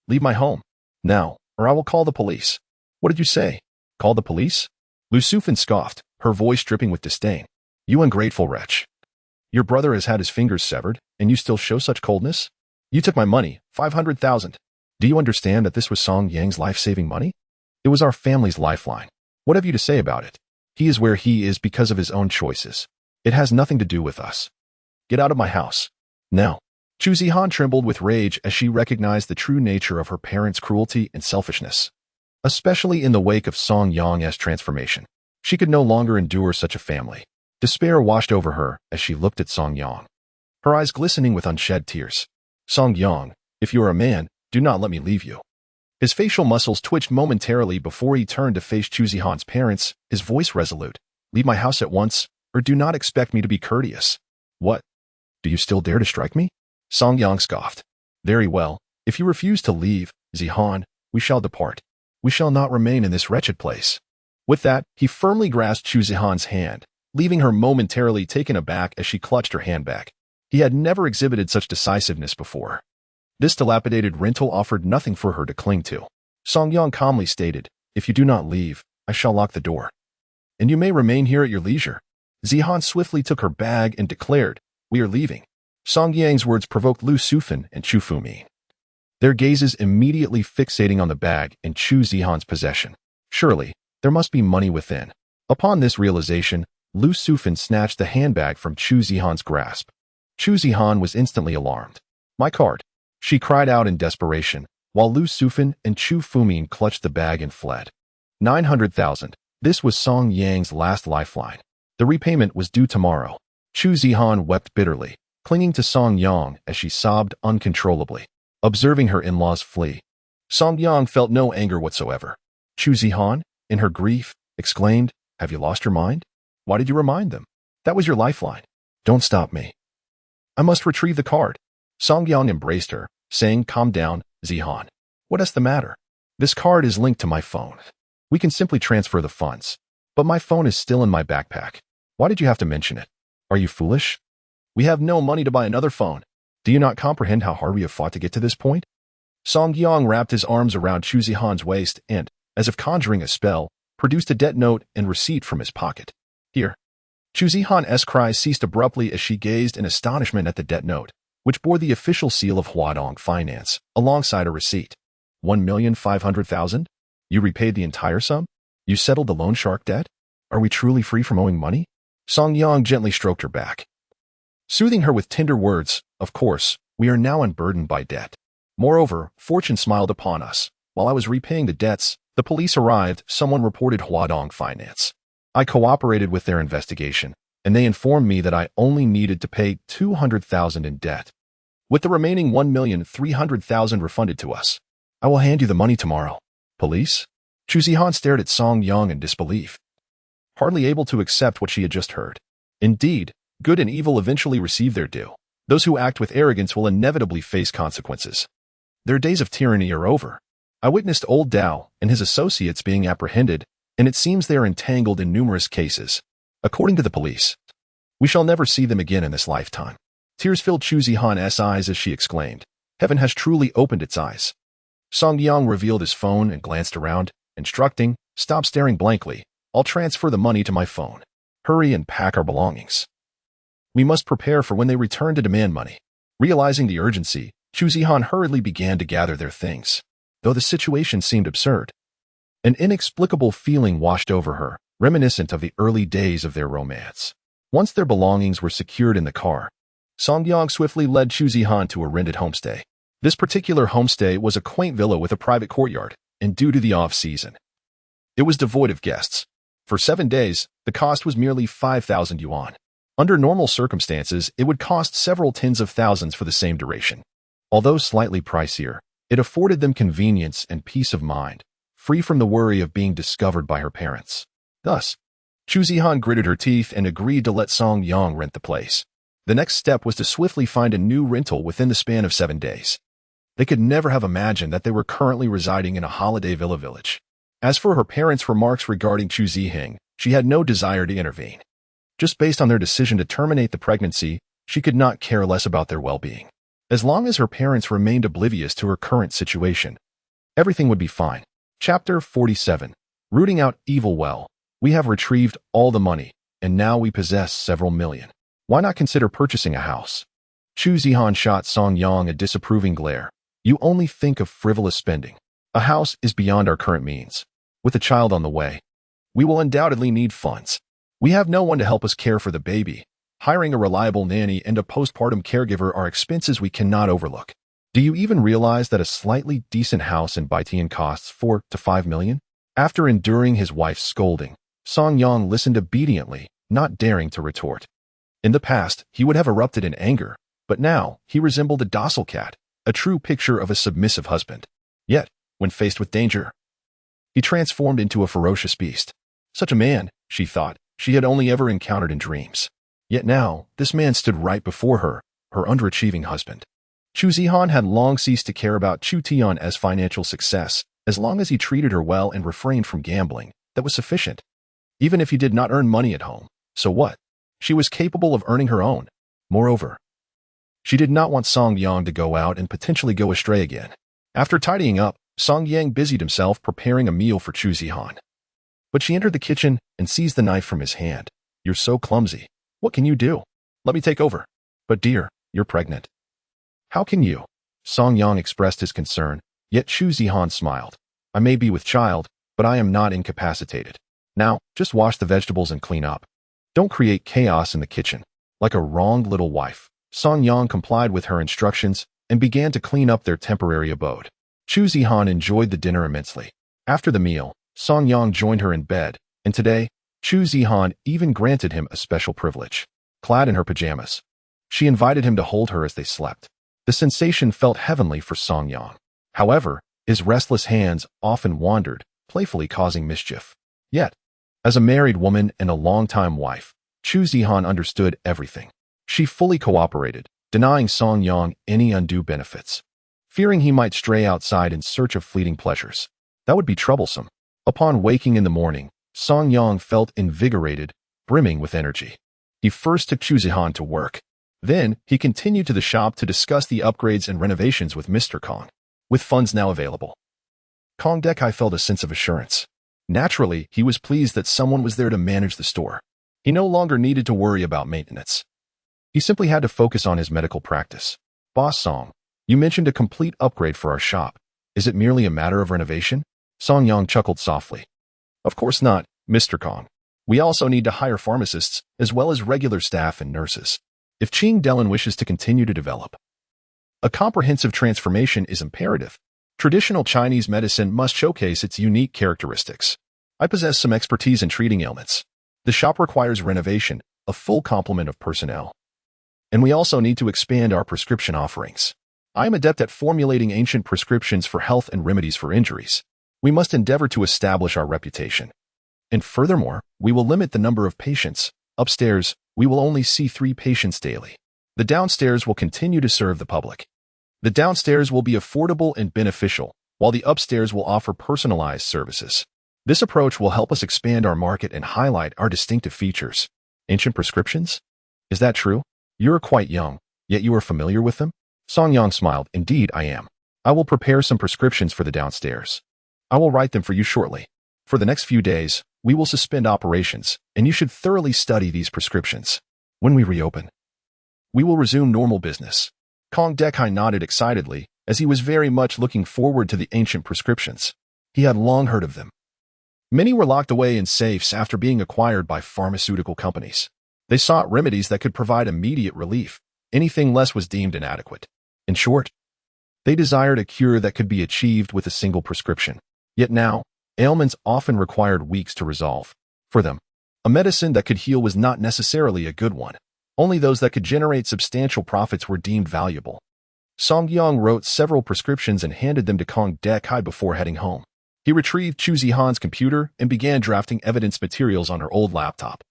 Leave my home, now, or I will call the police. What did you say? Call the police? Lu Sufin scoffed, her voice dripping with disdain. You ungrateful wretch. Your brother has had his fingers severed, and you still show such coldness? You took my money, 500,000. Do you understand that this was Song Yang's life-saving money? It was our family's lifeline. What have you to say about it? He is where he is because of his own choices. It has nothing to do with us. Get out of my house. Now. Chu Zihan trembled with rage as she recognized the true nature of her parents' cruelty and selfishness, especially in the wake of Song Yang's transformation. She could no longer endure such a family. Despair washed over her as she looked at Song Yang, her eyes glistening with unshed tears. Song Yang, if you are a man, do not let me leave you. His facial muscles twitched momentarily before he turned to face Chu Zihan's parents, his voice resolute. Leave my house at once, or do not expect me to be courteous. What? Do you still dare to strike me? Song Yang scoffed. Very well. If you refuse to leave, Zihan, we shall depart. We shall not remain in this wretched place. With that, he firmly grasped Chu Zihan's hand, leaving her momentarily taken aback as she clutched her handbag. He had never exhibited such decisiveness before. This dilapidated rental offered nothing for her to cling to. Song Yang calmly stated, if you do not leave, I shall lock the door. And you may remain here at your leisure. Zihan swiftly took her bag and declared, we are leaving. Song Yang's words provoked Lu Sufan and Chu Fumin, their gazes immediately fixating on the bag in Chu Zihan's possession. Surely, there must be money within. Upon this realization, Lu Sufan snatched the handbag from Chu Zihan's grasp. Chu Zihan was instantly alarmed. My card, she cried out in desperation, while Lu Sufan and Chu Fumin clutched the bag and fled. 900,000. This was Song Yang's last lifeline. The repayment was due tomorrow. Chu Zihan wept bitterly, clinging to Song Yang as she sobbed uncontrollably, observing her in-laws flee. Song Yang felt no anger whatsoever. Chu Zihan, in her grief, exclaimed, have you lost your mind? Why did you remind them? That was your lifeline. Don't stop me. I must retrieve the card. Song Yang embraced her, saying, calm down, Zihan. What is the matter? This card is linked to my phone. We can simply transfer the funds. But my phone is still in my backpack. Why did you have to mention it? Are you foolish? We have no money to buy another phone. Do you not comprehend how hard we have fought to get to this point? Song Yang wrapped his arms around Chu Zihan's waist and, as if conjuring a spell, produced a debt note and receipt from his pocket. Here. Chu Zihan's cries ceased abruptly as she gazed in astonishment at the debt note, which bore the official seal of Huadong Finance, alongside a receipt. 1,500,000? You repaid the entire sum? You settled the loan shark debt? Are we truly free from owing money? Song Yang gently stroked her back, soothing her with tender words. Of course, we are now unburdened by debt. Moreover, fortune smiled upon us. While I was repaying the debts, the police arrived. Someone reported Huadong Finance. I cooperated with their investigation, and they informed me that I only needed to pay 200,000 in debt, with the remaining 1,300,000 refunded to us. I will hand you the money tomorrow. Police? Chu Zihan stared at Song Yang in disbelief, hardly able to accept what she had just heard. Indeed, good and evil eventually receive their due. Those who act with arrogance will inevitably face consequences. Their days of tyranny are over. I witnessed old Dao and his associates being apprehended, and it seems they are entangled in numerous cases. According to the police, we shall never see them again in this lifetime. Tears filled Chu Zihan's eyes as she exclaimed, heaven has truly opened its eyes. Song Yang revealed his phone and glanced around, instructing, stop staring blankly. I'll transfer the money to my phone. Hurry and pack our belongings. We must prepare for when they return to demand money. Realizing the urgency, Chu Zihan hurriedly began to gather their things. Though the situation seemed absurd, an inexplicable feeling washed over her, reminiscent of the early days of their romance. Once their belongings were secured in the car, Song Yang swiftly led Chu Zihan to a rented homestay. This particular homestay was a quaint villa with a private courtyard, and due to the off-season, it was devoid of guests. For 7 days, the cost was merely 5,000 yuan. Under normal circumstances, it would cost several tens of thousands for the same duration. Although slightly pricier, it afforded them convenience and peace of mind, free from the worry of being discovered by her parents. Thus, Chu Zihan gritted her teeth and agreed to let Song Yang rent the place. The next step was to swiftly find a new rental within the span of 7 days. They could never have imagined that they were currently residing in a holiday village. As for her parents' remarks regarding Chu Zihan, she had no desire to intervene. Just based on their decision to terminate the pregnancy, she could not care less about their well-being. As long as her parents remained oblivious to her current situation, everything would be fine. Chapter 47. Rooting out evil well. We have retrieved all the money, and now we possess several million. Why not consider purchasing a house? Chu Zihan shot Song Yang a disapproving glare. You only think of frivolous spending. A house is beyond our current means. With a child on the way, we will undoubtedly need funds. We have no one to help us care for the baby, Hiring a reliable nanny and a postpartum caregiver are expenses we cannot overlook. Do you even realize that a slightly decent house in Baitian costs 4 to 5 million? After enduring his wife's scolding, Song Yang listened obediently, not daring to retort. In the past, he would have erupted in anger, but now he resembled a docile cat, a true picture of a submissive husband. Yet, when faced with danger, he transformed into a ferocious beast. Such a man, she thought, she had only ever encountered in dreams. Yet now, this man stood right before her, her underachieving husband. Chu Zihan had long ceased to care about Chu Tian's financial success. As long as he treated her well and refrained from gambling, that was sufficient. Even if he did not earn money at home, so what? She was capable of earning her own. Moreover, she did not want Song Yang to go out and potentially go astray again. After tidying up, Song Yang busied himself preparing a meal for Chu Zihan. But she entered the kitchen and seized the knife from his hand. You're so clumsy. What can you do? Let me take over. But dear, you're pregnant. How can you? Song Yang expressed his concern, yet Chu Zihan smiled. I may be with child, but I am not incapacitated. Now, just wash the vegetables and clean up. Don't create chaos in the kitchen. Like a wronged little wife, Song Yang complied with her instructions and began to clean up their temporary abode. Chu Zihan enjoyed the dinner immensely. After the meal, Song Yang joined her in bed, and today, Chu Zihan even granted him a special privilege. Clad in her pajamas, she invited him to hold her as they slept. The sensation felt heavenly for Song Yang. However, his restless hands often wandered, playfully causing mischief. Yet, as a married woman and a longtime wife, Chu Zihan understood everything. She fully cooperated, denying Song Yang any undue benefits, fearing he might stray outside in search of fleeting pleasures. That would be troublesome. Upon waking in the morning, Song Yang felt invigorated, brimming with energy. He first took Chu Zihan to work. Then, he continued to the shop to discuss the upgrades and renovations with Mr. Kong. With funds now available, Kong Dekai felt a sense of assurance. Naturally, he was pleased that someone was there to manage the store. He no longer needed to worry about maintenance. He simply had to focus on his medical practice. Boss Song, you mentioned a complete upgrade for our shop. Is it merely a matter of renovation? Song Yang chuckled softly. Of course not, Mr. Kong. We also need to hire pharmacists, as well as regular staff and nurses. If Qing Dellen wishes to continue to develop, a comprehensive transformation is imperative. Traditional Chinese medicine must showcase its unique characteristics. I possess some expertise in treating ailments. The shop requires renovation, a full complement of personnel. And we also need to expand our prescription offerings. I am adept at formulating ancient prescriptions for health and remedies for injuries. We must endeavor to establish our reputation. And furthermore, we will limit the number of patients. Upstairs, we will only see 3 patients daily. The downstairs will continue to serve the public. The downstairs will be affordable and beneficial, while the upstairs will offer personalized services. This approach will help us expand our market and highlight our distinctive features. Ancient prescriptions? Is that true? You are quite young, yet you are familiar with them? Song Yang smiled. Indeed, I am. I will prepare some prescriptions for the downstairs. I will write them for you shortly. For the next few days, we will suspend operations, and you should thoroughly study these prescriptions. When we reopen, we will resume normal business. Kong Dekai nodded excitedly, as he was very much looking forward to the ancient prescriptions. He had long heard of them. Many were locked away in safes after being acquired by pharmaceutical companies. They sought remedies that could provide immediate relief. Anything less was deemed inadequate. In short, they desired a cure that could be achieved with a single prescription. Yet now, ailments often required weeks to resolve. For them, a medicine that could heal was not necessarily a good one. Only those that could generate substantial profits were deemed valuable. Song Yang wrote several prescriptions and handed them to Kong Dekai before heading home. He retrieved Chu Zihan's computer and began drafting evidence materials on her old laptop.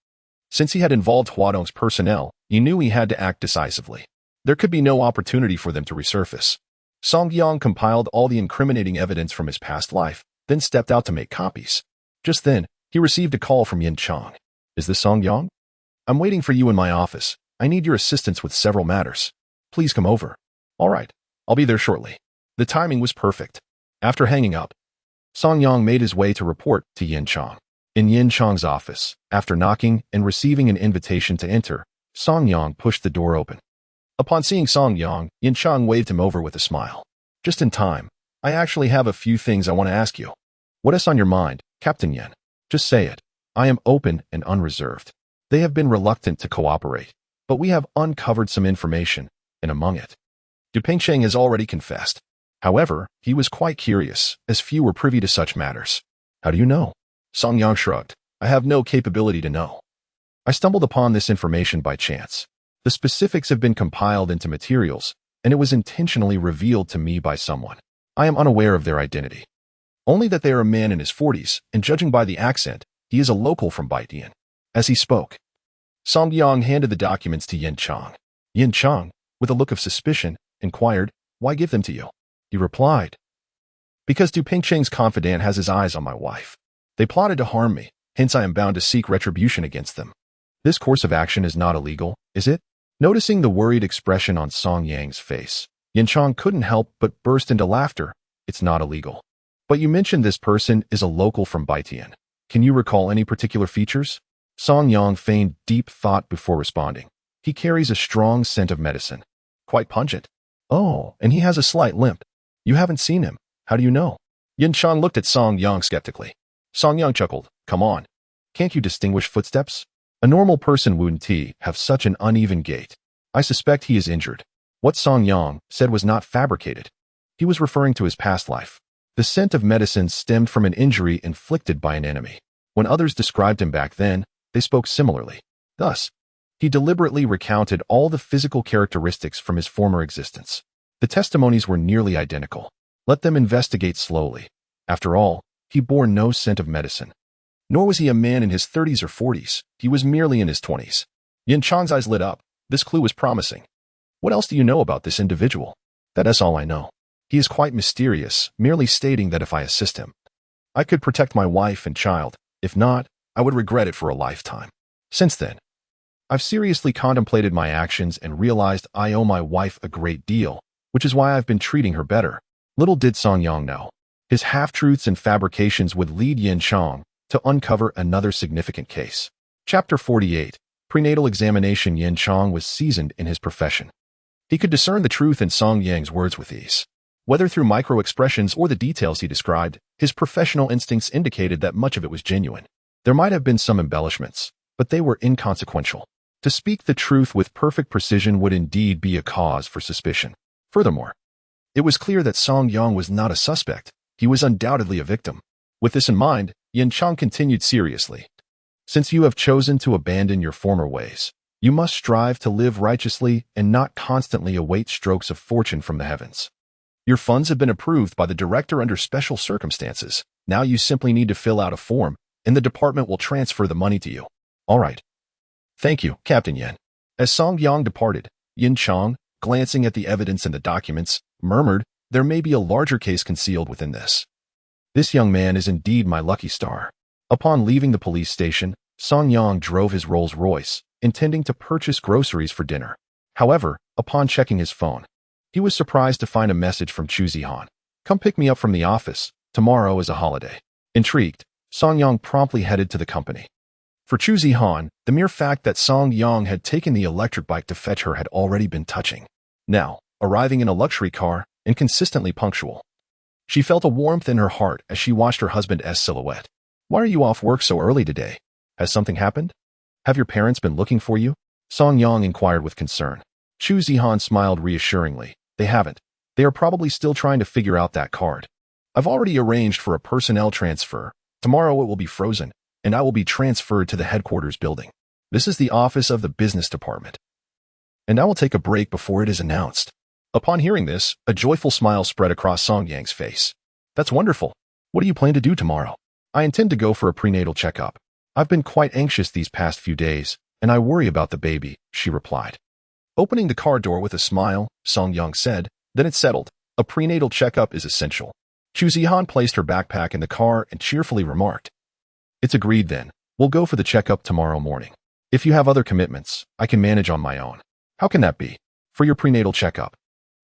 Since he had involved Huadong's personnel, he knew he had to act decisively. There could be no opportunity for them to resurface. Song Yang compiled all the incriminating evidence from his past life, then stepped out to make copies. Just then, he received a call from Yin Chang. Is this Song Yang? I'm waiting for you in my office. I need your assistance with several matters. Please come over. All right, I'll be there shortly. The timing was perfect. After hanging up, Song Yang made his way to report to Yin Chang. In Yin Chang's office, after knocking and receiving an invitation to enter, Song Yang pushed the door open. Upon seeing Song Yang, Yin Chang waved him over with a smile. Just in time. I actually have a few things I want to ask you. What is on your mind, Captain Yin? Just say it. I am open and unreserved. They have been reluctant to cooperate, but we have uncovered some information, and among it, Du Pingcheng has already confessed. However, he was quite curious, as few were privy to such matters. How do you know? Song Yang shrugged. I have no capability to know. I stumbled upon this information by chance. The specifics have been compiled into materials, and it was intentionally revealed to me by someone. I am unaware of their identity. Only that they are a man in his 40s, and judging by the accent, he is a local from Baitian. As he spoke, Song Yang handed the documents to Yin Chang. Yin Chang, with a look of suspicion, inquired, "Why give them to you?" He replied, "Because Du Pingcheng's confidant has his eyes on my wife. They plotted to harm me, hence I am bound to seek retribution against them. This course of action is not illegal, is it?" Noticing the worried expression on Song Yang's face, Yin Chang couldn't help but burst into laughter. "It's not illegal. But you mentioned this person is a local from Baitian. Can you recall any particular features?" Song Yang feigned deep thought before responding. "He carries a strong scent of medicine. Quite pungent. Oh, and he has a slight limp. You haven't seen him. How do you know?" Yin Chang looked at Song Yang skeptically. Song Yang chuckled. "Come on. Can't you distinguish footsteps? A normal person wouldn't have such an uneven gait. I suspect he is injured." What Song Yang said was not fabricated. He was referring to his past life. The scent of medicine stemmed from an injury inflicted by an enemy. When others described him back then, they spoke similarly. Thus, he deliberately recounted all the physical characteristics from his former existence. The testimonies were nearly identical. Let them investigate slowly. After all, he bore no scent of medicine. Nor was he a man in his 30s or 40s. He was merely in his 20s. Yin Chang's eyes lit up. This clue was promising. "What else do you know about this individual?" "That's all I know. He is quite mysterious, merely stating that if I assist him, I could protect my wife and child. If not, I would regret it for a lifetime. Since then, I've seriously contemplated my actions and realized I owe my wife a great deal, which is why I've been treating her better." Little did Song Yang know, his half-truths and fabrications would lead Yin Chang to uncover another significant case. Chapter 48. Prenatal Examination. Yin Chang was seasoned in his profession. He could discern the truth in Song Yang's words with ease. Whether through micro-expressions or the details he described, his professional instincts indicated that much of it was genuine. There might have been some embellishments, but they were inconsequential. To speak the truth with perfect precision would indeed be a cause for suspicion. Furthermore, it was clear that Song Yang was not a suspect. He was undoubtedly a victim. With this in mind, Yin Chang continued seriously. "Since you have chosen to abandon your former ways, you must strive to live righteously and not constantly await strokes of fortune from the heavens. Your funds have been approved by the director under special circumstances. Now you simply need to fill out a form, and the department will transfer the money to you." "All right. Thank you, Captain Yen." As Song Yang departed, Yin Chang, glancing at the evidence in the documents, murmured, "There may be a larger case concealed within this. This young man is indeed my lucky star." Upon leaving the police station, Song Yang drove his Rolls-Royce, intending to purchase groceries for dinner. However, upon checking his phone, he was surprised to find a message from Chu Zihan. "Come pick me up from the office. Tomorrow is a holiday." Intrigued, Song Yang promptly headed to the company. For Chu Zihan, the mere fact that Song Yang had taken the electric bike to fetch her had already been touching. Now, arriving in a luxury car and consistently punctual, she felt a warmth in her heart as she watched her husband's silhouette. "Why are you off work so early today? Has something happened? Have your parents been looking for you?" Song Yang inquired with concern. Chu Zihan smiled reassuringly. "They haven't. They are probably still trying to figure out that card. I've already arranged for a personnel transfer. Tomorrow it will be frozen, and I will be transferred to the headquarters building. This is the office of the business department. And I will take a break before it is announced." Upon hearing this, a joyful smile spread across Song Yang's face. "That's wonderful. What do you plan to do tomorrow?" "I intend to go for a prenatal checkup. I've been quite anxious these past few days, and I worry about the baby," she replied. Opening the car door with a smile, Song Yang said, "Then it's settled. A prenatal checkup is essential." Chu Zihan placed her backpack in the car and cheerfully remarked, "It's agreed then. We'll go for the checkup tomorrow morning. If you have other commitments, I can manage on my own." "How can that be?" "For your prenatal checkup,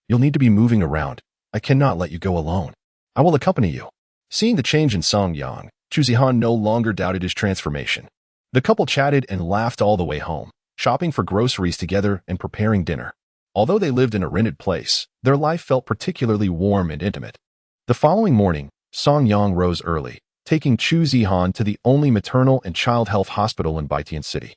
you'll need to be moving around. I cannot let you go alone. I will accompany you." Seeing the change in Song Yang, Chu Zihan no longer doubted his transformation. The couple chatted and laughed all the way home, shopping for groceries together and preparing dinner. Although they lived in a rented place, their life felt particularly warm and intimate. The following morning, Song Yang rose early, taking Chu Zihan to the only maternal and child health hospital in Baitian City.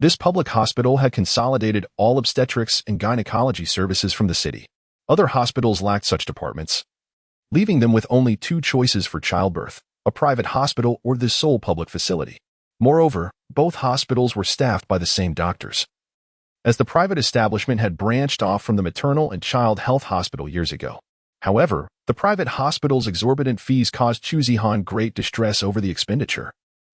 This public hospital had consolidated all obstetrics and gynecology services from the city. Other hospitals lacked such departments, leaving them with only two choices for childbirth: a private hospital or the sole public facility. Moreover, both hospitals were staffed by the same doctors, as the private establishment had branched off from the maternal and child health hospital years ago. However, the private hospital's exorbitant fees caused Chu Zihan great distress over the expenditure.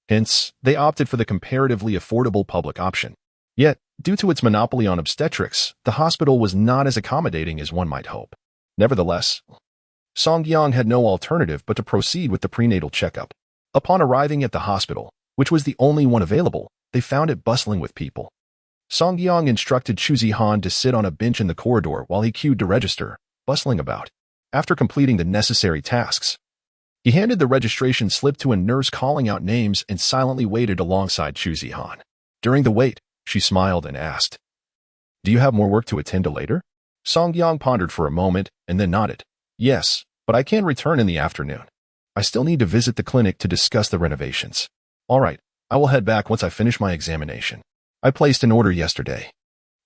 Hence, they opted for the comparatively affordable public option. Yet, due to its monopoly on obstetrics, the hospital was not as accommodating as one might hope. Nevertheless, Song Yang had no alternative but to proceed with the prenatal checkup. Upon arriving at the hospital, which was the only one available, they found it bustling with people. Song Yang instructed Chu Zihan to sit on a bench in the corridor while he queued to register, bustling about. After completing the necessary tasks, he handed the registration slip to a nurse calling out names and silently waited alongside Chu Zihan. During the wait, she smiled and asked, "Do you have more work to attend to later?" Song Yang pondered for a moment and then nodded. "Yes, but I can return in the afternoon. I still need to visit the clinic to discuss the renovations." "All right, I will head back once I finish my examination. I placed an order yesterday,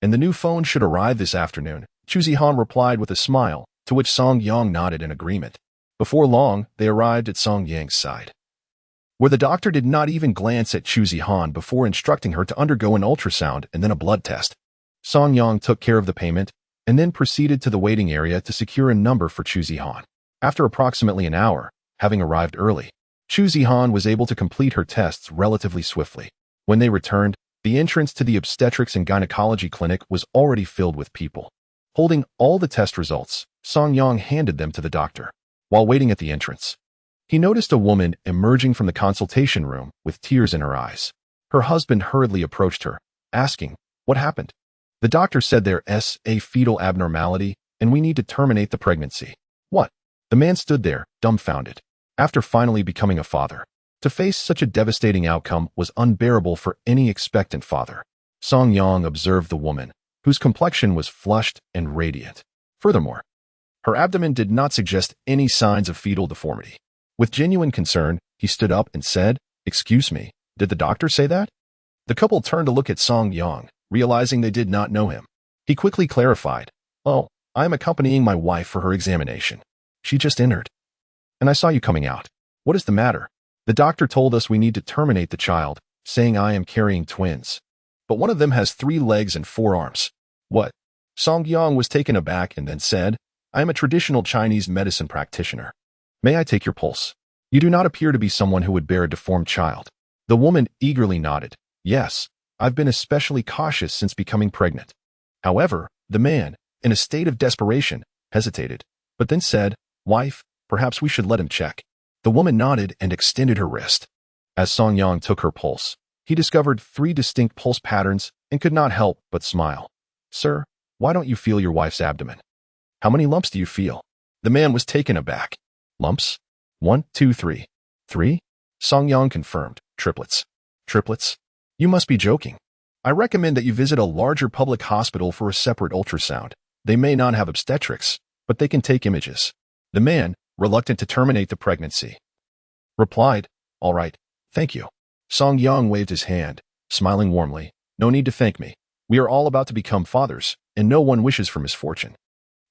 and the new phone should arrive this afternoon," Chu Zihan replied with a smile, to which Song Yang nodded in agreement. Before long, they arrived at Song Yang's side, where the doctor did not even glance at Chu Zihan before instructing her to undergo an ultrasound and then a blood test. Song Yang took care of the payment and then proceeded to the waiting area to secure a number for Chu Zihan. After approximately an hour, having arrived early, Chu Zihan was able to complete her tests relatively swiftly. When they returned, the entrance to the obstetrics and gynecology clinic was already filled with people. Holding all the test results, Song Yang handed them to the doctor. While waiting at the entrance, he noticed a woman emerging from the consultation room with tears in her eyes. Her husband hurriedly approached her, asking, "What happened?" The doctor said there's a fetal abnormality and we need to terminate the pregnancy. "What?" The man stood there, dumbfounded. After finally becoming a father, to face such a devastating outcome was unbearable for any expectant father. Song Yang observed the woman, whose complexion was flushed and radiant. Furthermore, her abdomen did not suggest any signs of fetal deformity. With genuine concern, he stood up and said, "Excuse me, did the doctor say that?" The couple turned to look at Song Yang, realizing they did not know him. He quickly clarified, "Oh, I am accompanying my wife for her examination. She just entered, and I saw you coming out. What is the matter?" "The doctor told us we need to terminate the child, saying I am carrying twins. But one of them has 3 legs and 4 arms. "What?" Song Yang was taken aback and then said, "I am a traditional Chinese medicine practitioner. May I take your pulse? You do not appear to be someone who would bear a deformed child." The woman eagerly nodded. "Yes, I've been especially cautious since becoming pregnant." However, the man, in a state of desperation, hesitated, but then said, "Wife, perhaps we should let him check." The woman nodded and extended her wrist. As Song Yang took her pulse, he discovered 3 distinct pulse patterns and could not help but smile. "Sir, why don't you feel your wife's abdomen? How many lumps do you feel?" The man was taken aback. "Lumps? 1, 2, 3. 3? Song Yang confirmed. "Triplets." "Triplets? You must be joking. I recommend that you visit a larger public hospital for a separate ultrasound. They may not have obstetrics, but they can take images." The man, reluctant to terminate the pregnancy, replied, "All right, thank you." Song Yang waved his hand, smiling warmly. "No need to thank me. We are all about to become fathers, and no one wishes for misfortune.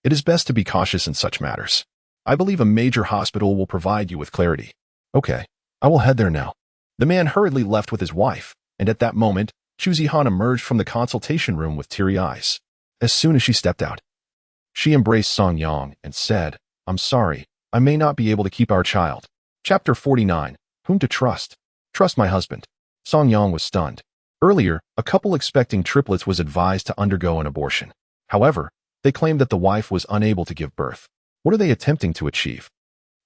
It is best to be cautious in such matters. I believe a major hospital will provide you with clarity." "Okay, I will head there now." The man hurriedly left with his wife, and at that moment, Chu Zihan emerged from the consultation room with teary eyes. As soon as she stepped out, she embraced Song Yang and said, "I'm sorry, I may not be able to keep our child." Chapter 49. Whom to trust? Trust my husband. Song Yang was stunned. Earlier, a couple expecting triplets was advised to undergo an abortion. However, they claimed that the wife was unable to give birth. What are they attempting to achieve?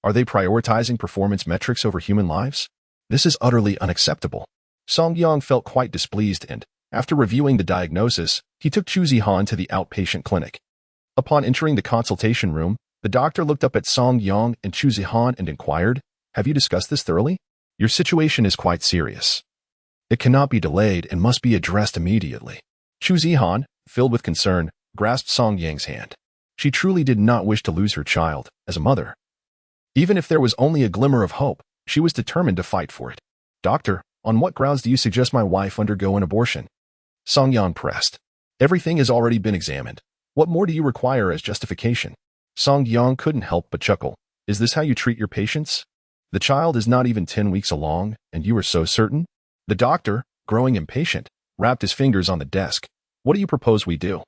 Are they prioritizing performance metrics over human lives? This is utterly unacceptable. Song Yang felt quite displeased and, after reviewing the diagnosis, he took Chu Zihan to the outpatient clinic. Upon entering the consultation room, the doctor looked up at Song Yang and Chu Zihan and inquired, "Have you discussed this thoroughly? Your situation is quite serious. It cannot be delayed and must be addressed immediately." Chu Zihan, filled with concern, grasped Song Yang's hand. She truly did not wish to lose her child, as a mother. Even if there was only a glimmer of hope, she was determined to fight for it. "Doctor, on what grounds do you suggest my wife undergo an abortion?" Song Yang pressed. Everything has already been examined. What more do you require as justification? Song Yang couldn't help but chuckle. Is this how you treat your patients? The child is not even 10 weeks along, and you are so certain? The doctor, growing impatient, rapped his fingers on the desk. What do you propose we do?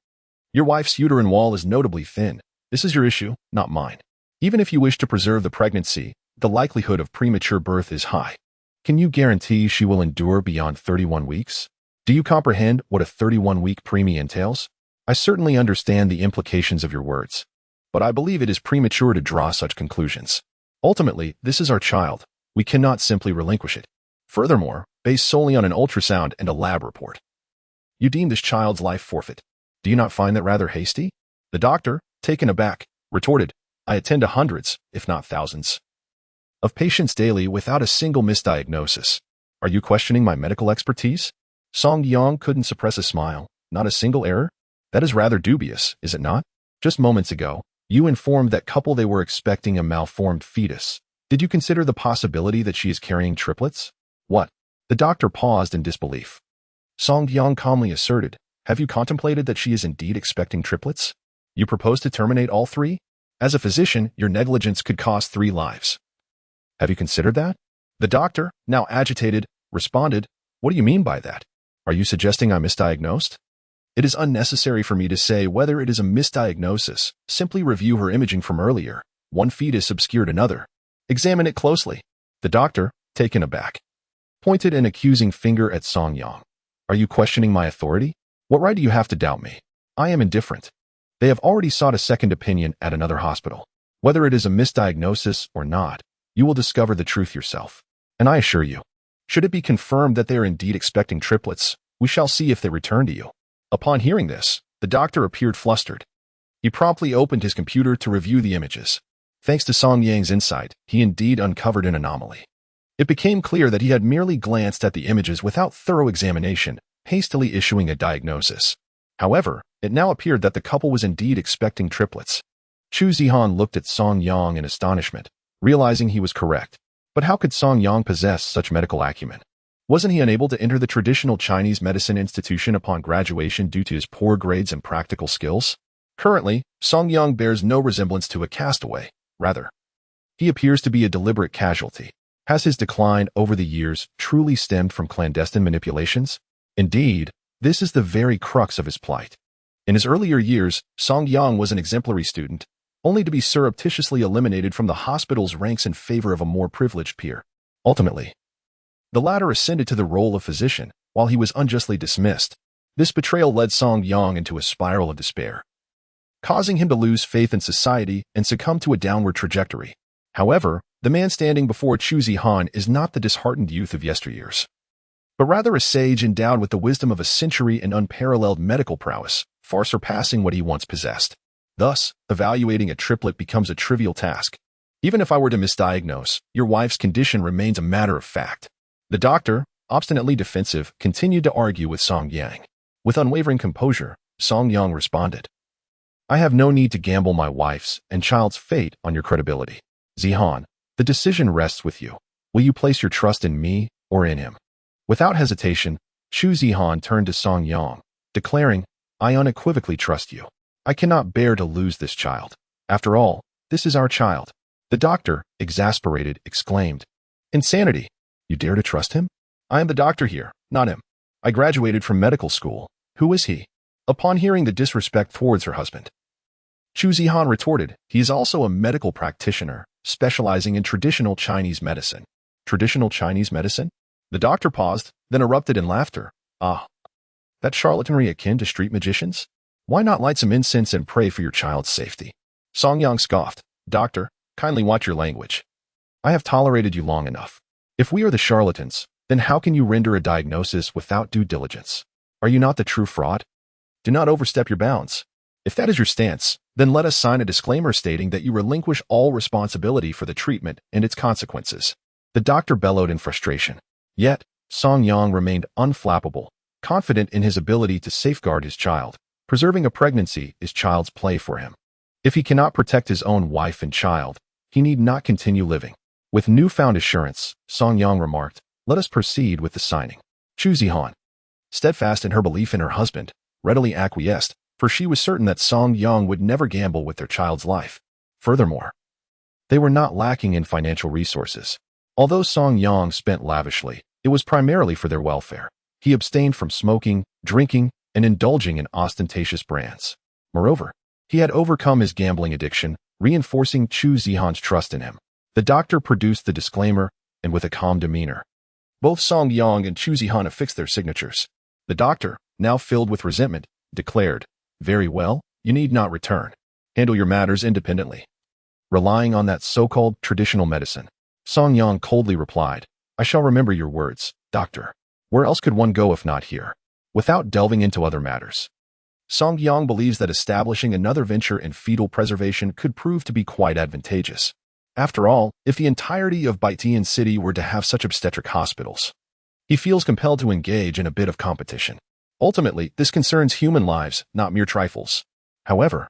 Your wife's uterine wall is notably thin. This is your issue, not mine. Even if you wish to preserve the pregnancy, the likelihood of premature birth is high. Can you guarantee she will endure beyond 31 weeks? Do you comprehend what a 31-week preemie entails? I certainly understand the implications of your words, but I believe it is premature to draw such conclusions. Ultimately, this is our child. We cannot simply relinquish it. Furthermore, based solely on an ultrasound and a lab report, you deem this child's life forfeit. Do you not find that rather hasty? The doctor, taken aback, retorted, I attend to hundreds, if not thousands, of patients daily without a single misdiagnosis. Are you questioning my medical expertise? Song Yang couldn't suppress a smile. Not a single error? That is rather dubious, is it not? Just moments ago, you informed that couple they were expecting a malformed fetus. Did you consider the possibility that she is carrying triplets? What? The doctor paused in disbelief. Song Yang calmly asserted, have you contemplated that she is indeed expecting triplets? You propose to terminate all three? As a physician, your negligence could cost 3 lives. Have you considered that? The doctor, now agitated, responded, what do you mean by that? Are you suggesting I misdiagnosed? It is unnecessary for me to say whether it is a misdiagnosis. Simply review her imaging from earlier. One fetus obscured another. Examine it closely. The doctor, taken aback, pointed an accusing finger at Song Yang. Are you questioning my authority? What right do you have to doubt me? I am indifferent. They have already sought a second opinion at another hospital. Whether it is a misdiagnosis or not, you will discover the truth yourself. And I assure you, should it be confirmed that they are indeed expecting triplets, we shall see if they return to you. Upon hearing this, the doctor appeared flustered. He promptly opened his computer to review the images. Thanks to Song Yang's insight, he indeed uncovered an anomaly. It became clear that he had merely glanced at the images without thorough examination, hastily issuing a diagnosis. However, it now appeared that the couple was indeed expecting triplets. Chu Zihan looked at Song Yang in astonishment, realizing he was correct. But how could Song Yang possess such medical acumen? Wasn't he unable to enter the traditional Chinese medicine institution upon graduation due to his poor grades and practical skills? Currently, Song Yang bears no resemblance to a castaway. Rather, he appears to be a deliberate casualty. Has his decline over the years truly stemmed from clandestine manipulations? Indeed, this is the very crux of his plight. In his earlier years, Song Yang was an exemplary student, only to be surreptitiously eliminated from the hospital's ranks in favor of a more privileged peer. Ultimately, the latter ascended to the role of physician, while he was unjustly dismissed. This betrayal led Song Yang into a spiral of despair, causing him to lose faith in society and succumb to a downward trajectory. However, the man standing before Chu Zihan is not the disheartened youth of yesteryears, but rather a sage endowed with the wisdom of a century and unparalleled medical prowess, far surpassing what he once possessed. Thus, evaluating a triplet becomes a trivial task. Even if I were to misdiagnose, your wife's condition remains a matter of fact. The doctor, obstinately defensive, continued to argue with Song Yang. With unwavering composure, Song Yang responded, I have no need to gamble my wife's and child's fate on your credibility. Zihan, the decision rests with you. Will you place your trust in me or in him? Without hesitation, Chu Zihan turned to Song Yang, declaring, I unequivocally trust you. I cannot bear to lose this child. After all, this is our child. The doctor, exasperated, exclaimed, Insanity! You dare to trust him? I am the doctor here, not him. I graduated from medical school. Who is he? Upon hearing the disrespect towards her husband, Chu Zihan retorted, he is also a medical practitioner, specializing in traditional Chinese medicine. Traditional Chinese medicine? The doctor paused, then erupted in laughter. Ah, that charlatanry akin to street magicians? Why not light some incense and pray for your child's safety? Song Yang scoffed, Doctor, kindly watch your language. I have tolerated you long enough. If we are the charlatans, then how can you render a diagnosis without due diligence? Are you not the true fraud? Do not overstep your bounds. If that is your stance, then let us sign a disclaimer stating that you relinquish all responsibility for the treatment and its consequences. The doctor bellowed in frustration. Yet, Song Yang remained unflappable, confident in his ability to safeguard his child. Preserving a pregnancy is child's play for him. If he cannot protect his own wife and child, he need not continue living. With newfound assurance, Song Yang remarked, let us proceed with the signing. Chu Zihan, steadfast in her belief in her husband, readily acquiesced, for she was certain that Song Yang would never gamble with their child's life. Furthermore, they were not lacking in financial resources. Although Song Yang spent lavishly, it was primarily for their welfare. He abstained from smoking, drinking, and indulging in ostentatious brands. Moreover, he had overcome his gambling addiction, reinforcing Chu Zihan's trust in him. The doctor produced the disclaimer, and with a calm demeanor, both Song Yang and Chu Zihan affixed their signatures. The doctor, now filled with resentment, declared, "Very well, you need not return. Handle your matters independently." Relying on that so-called traditional medicine, Song Yang coldly replied, "I shall remember your words, doctor. Where else could one go if not here?" Without delving into other matters, Song Yang believes that establishing another venture in fetal preservation could prove to be quite advantageous. After all, if the entirety of Baitian City were to have such obstetric hospitals, he feels compelled to engage in a bit of competition. Ultimately, this concerns human lives, not mere trifles. However,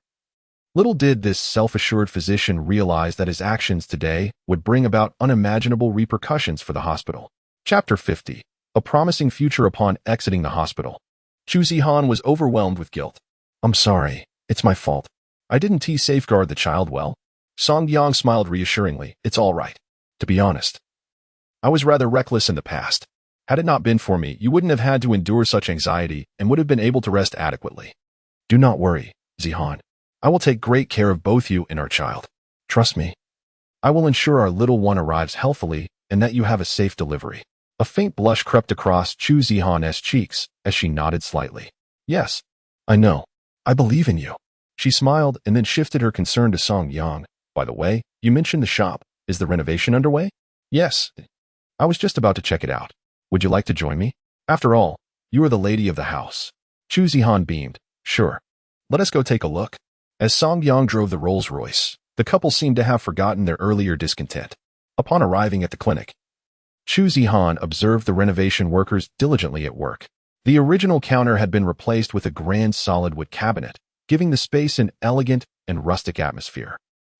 little did this self-assured physician realize that his actions today would bring about unimaginable repercussions for the hospital. Chapter 50. A promising future upon exiting the hospital. Chu Zihan was overwhelmed with guilt. "I'm sorry. It's my fault. I didn't safeguard the child well." Song Yang smiled reassuringly. "It's all right. To be honest, I was rather reckless in the past. Had it not been for me, you wouldn't have had to endure such anxiety and would have been able to rest adequately. Do not worry, Zihan. I will take great care of both you and our child. Trust me. I will ensure our little one arrives healthily and that you have a safe delivery." A faint blush crept across Chu Zihan's cheeks as she nodded slightly. "Yes, I know. I believe in you." She smiled and then shifted her concern to Song Yang. "By the way, you mentioned the shop. Is the renovation underway?" "Yes. I was just about to check it out. Would you like to join me? After all, you are the lady of the house." Chu Zihan beamed. "Sure. Let us go take a look." As Song Yang drove the Rolls-Royce, the couple seemed to have forgotten their earlier discontent. Upon arriving at the clinic, Chu Zihan observed the renovation workers diligently at work. The original counter had been replaced with a grand solid wood cabinet, giving the space an elegant and rustic atmosphere.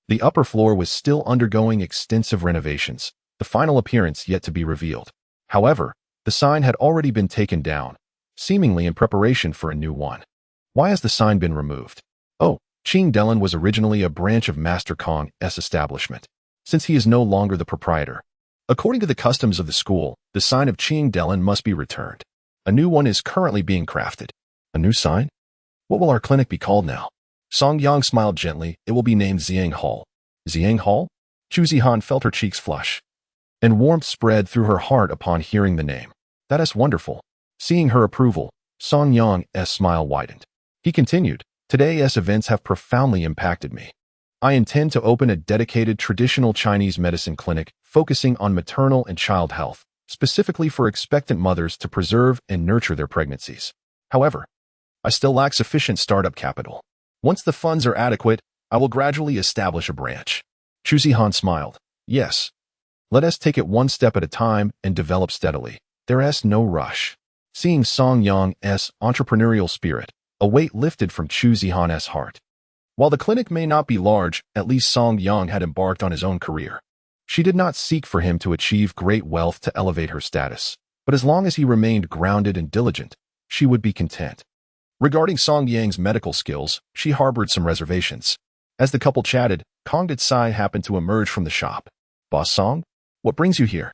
The upper floor was still undergoing extensive renovations, the final appearance yet to be revealed. However, the sign had already been taken down, seemingly in preparation for a new one. Why has the sign been removed? Oh, Qing Delan was originally a branch of Master Kong's establishment. Since he is no longer the proprietor, according to the customs of the school, the sign of Qing Delan must be returned. A new one is currently being crafted. A new sign? What will our clinic be called now? Song Yang smiled gently. "It will be named Ziang Hall." Ziang Hall? Chu Zihan felt her cheeks flush, and warmth spread through her heart upon hearing the name. "That is wonderful." Seeing her approval, Song Yang's smile widened. He continued, "Today's events have profoundly impacted me. I intend to open a dedicated traditional Chinese medicine clinic focusing on maternal and child health, specifically for expectant mothers to preserve and nurture their pregnancies. However, I still lack sufficient startup capital. Once the funds are adequate, I will gradually establish a branch." Chu Zihan smiled. "Yes. Let us take it one step at a time and develop steadily. There is no rush." Seeing Song Yang's entrepreneurial spirit, a weight lifted from Chu Zihan's heart. While the clinic may not be large, at least Song Yang had embarked on his own career. She did not seek for him to achieve great wealth to elevate her status, but as long as he remained grounded and diligent, she would be content. Regarding Song Yang's medical skills, she harbored some reservations. As the couple chatted, Kong Sai happened to emerge from the shop. "Boss Song, what brings you here?"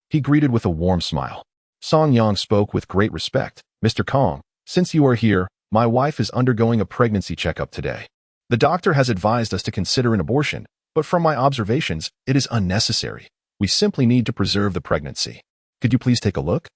He greeted with a warm smile. Song Yang spoke with great respect. "Mr. Kong, since you are here, my wife is undergoing a pregnancy checkup today. The doctor has advised us to consider an abortion, but from my observations, it is unnecessary. We simply need to preserve the pregnancy. Could you please take a look?"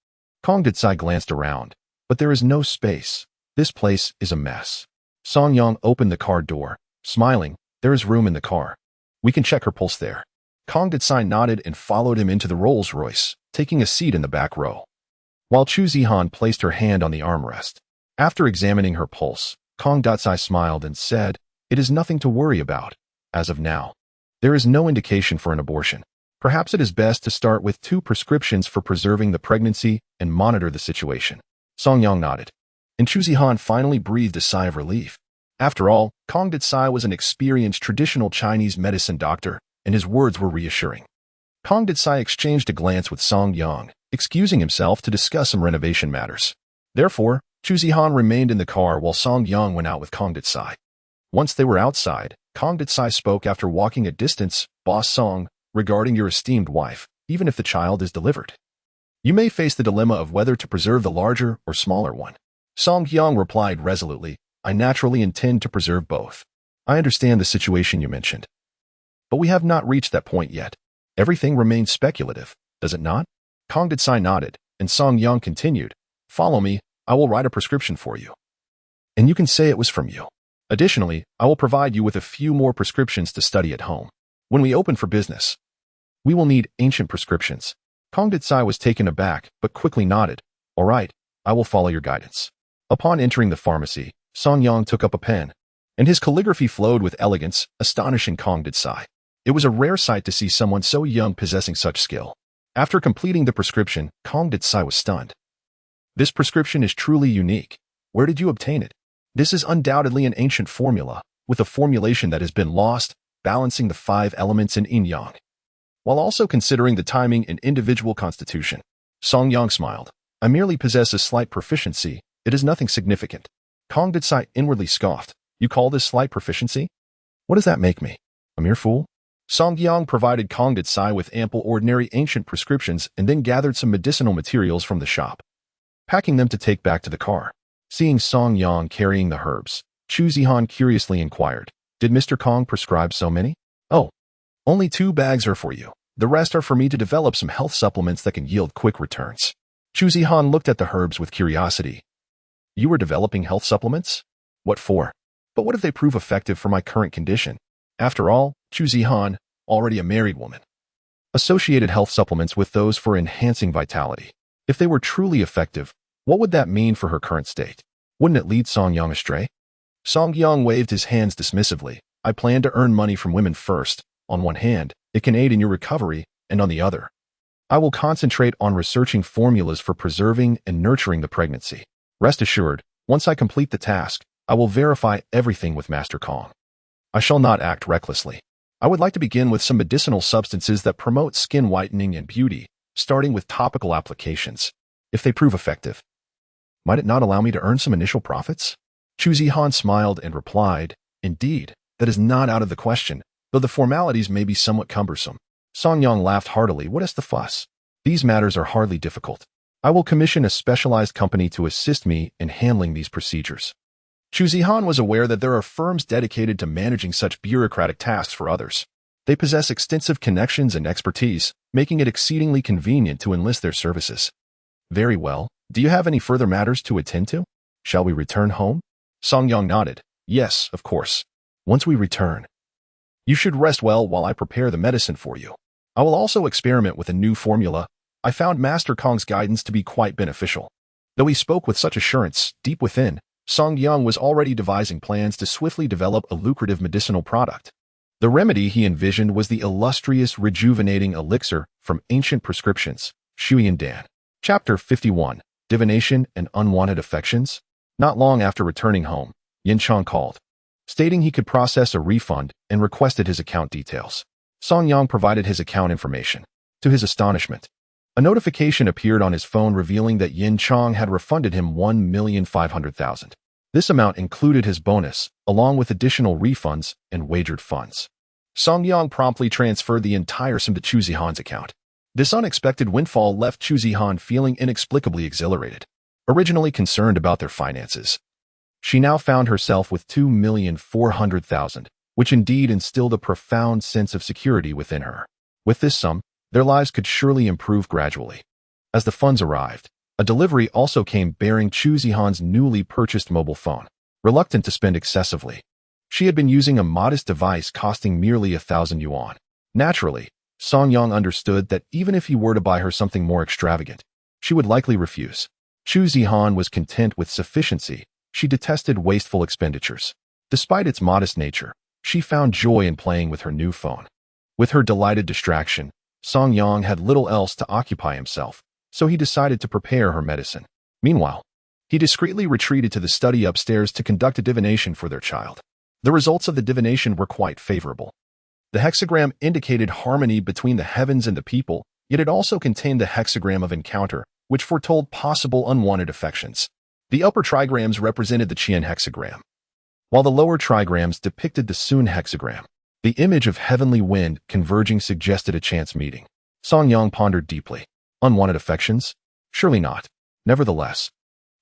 Kong Sai glanced around, but there is no space. This place is a mess. Song Yang opened the car door, smiling. "There is room in the car. We can check her pulse there." Kong Sai nodded and followed him into the Rolls-Royce, taking a seat in the back row, while Chu Zihan placed her hand on the armrest. After examining her pulse, Kong Sai smiled and said, "It is nothing to worry about. As of now, there is no indication for an abortion. Perhaps it is best to start with 2 prescriptions for preserving the pregnancy and monitor the situation." Song Yang nodded, and Chu Zihan finally breathed a sigh of relief. After all, Kong Sai was an experienced traditional Chinese medicine doctor, and his words were reassuring. Kong Sai exchanged a glance with Song Yang, excusing himself to discuss some renovation matters. Therefore, Chu Zihan remained in the car while Song Yang went out with Kong Ditsai. Once they were outside, Kong Ditsai spoke after walking a distance, "Boss Song, regarding your esteemed wife, even if the child is delivered, you may face the dilemma of whether to preserve the larger or smaller one." Song Yang replied resolutely, "I naturally intend to preserve both. I understand the situation you mentioned, but we have not reached that point yet. Everything remains speculative, does it not?" Kong Ditsai nodded, and Song Yang continued, "Follow me, I will write a prescription for you, and you can say it was from you. Additionally, I will provide you with a few more prescriptions to study at home. When we open for business, we will need ancient prescriptions." Kong Ditsai was taken aback, but quickly nodded, "All right, I will follow your guidance." Upon entering the pharmacy, Song Yang took up a pen, and his calligraphy flowed with elegance, astonishing Kong Ditsai. It was a rare sight to see someone so young possessing such skill. After completing the prescription, Kong Ditsai was stunned. "This prescription is truly unique. Where did you obtain it?" "This is undoubtedly an ancient formula, with a formulation that has been lost, balancing the 5 elements in yin-yang, while also considering the timing and individual constitution." Song Yang smiled. "I merely possess a slight proficiency. It is nothing significant." Kong Ditsai inwardly scoffed. "You call this slight proficiency? What does that make me? A mere fool?" Song Yang provided Kong Ditsai with ample ordinary ancient prescriptions and then gathered some medicinal materials from the shop, packing them to take back to the car. Seeing Song Yang carrying the herbs, Chu Zihan curiously inquired, "Did Mr. Kong prescribe so many?" "Oh, only 2 bags are for you. The rest are for me to develop some health supplements that can yield quick returns." Chu Zihan looked at the herbs with curiosity. "You are developing health supplements? What for? But what if they prove effective for my current condition?" After all, Chu Zihan, already a married woman, associated health supplements with those for enhancing vitality. If they were truly effective, what would that mean for her current state? Wouldn't it lead Song Yang astray? Song Yang waved his hands dismissively. "I plan to earn money from women first. On one hand, it can aid in your recovery, and on the other, I will concentrate on researching formulas for preserving and nurturing the pregnancy. Rest assured, once I complete the task, I will verify everything with Master Kong. I shall not act recklessly. I would like to begin with some medicinal substances that promote skin whitening and beauty, starting with topical applications. If they prove effective, might it not allow me to earn some initial profits?" Chu Zihan smiled and replied, "Indeed, that is not out of the question, though the formalities may be somewhat cumbersome." Song Yang laughed heartily. "What is the fuss? These matters are hardly difficult. I will commission a specialized company to assist me in handling these procedures." Chu Zihan was aware that there are firms dedicated to managing such bureaucratic tasks for others. They possess extensive connections and expertise, making it exceedingly convenient to enlist their services. "Very well. Do you have any further matters to attend to? Shall we return home?" Song Yang nodded. "Yes, of course. Once we return, you should rest well while I prepare the medicine for you. I will also experiment with a new formula. I found Master Kong's guidance to be quite beneficial." Though he spoke with such assurance, deep within, Song Yang was already devising plans to swiftly develop a lucrative medicinal product. The remedy he envisioned was the illustrious rejuvenating elixir from ancient prescriptions, Shuyan Dan. Chapter 51, Divination and Unwanted Affections. Not long after returning home, Yin Chang called, stating he could process a refund and requested his account details. Song Yang provided his account information. To his astonishment, a notification appeared on his phone revealing that Yin Chang had refunded him 1,500,000. This amount included his bonus, along with additional refunds and wagered funds. Song Yang promptly transferred the entire sum to Chu Zihan's account. This unexpected windfall left Chu Zihan feeling inexplicably exhilarated. Originally concerned about their finances, she now found herself with 2,400,000, which indeed instilled a profound sense of security within her. With this sum, their lives could surely improve gradually. As the funds arrived, a delivery also came bearing Chu Zihan's newly purchased mobile phone. Reluctant to spend excessively, she had been using a modest device costing merely 1,000 yuan. Naturally, Song Yang understood that even if he were to buy her something more extravagant, she would likely refuse. Chu Zihan was content with sufficiency. She detested wasteful expenditures. Despite its modest nature, she found joy in playing with her new phone. With her delighted distraction, Song Yang had little else to occupy himself, so he decided to prepare her medicine. Meanwhile, he discreetly retreated to the study upstairs to conduct a divination for their child. The results of the divination were quite favorable. The hexagram indicated harmony between the heavens and the people, yet it also contained the hexagram of encounter, which foretold possible unwanted affections. The upper trigrams represented the Qian hexagram, while the lower trigrams depicted the Sun hexagram. The image of heavenly wind converging suggested a chance meeting. Song Yang pondered deeply. Unwanted affections? Surely not. Nevertheless,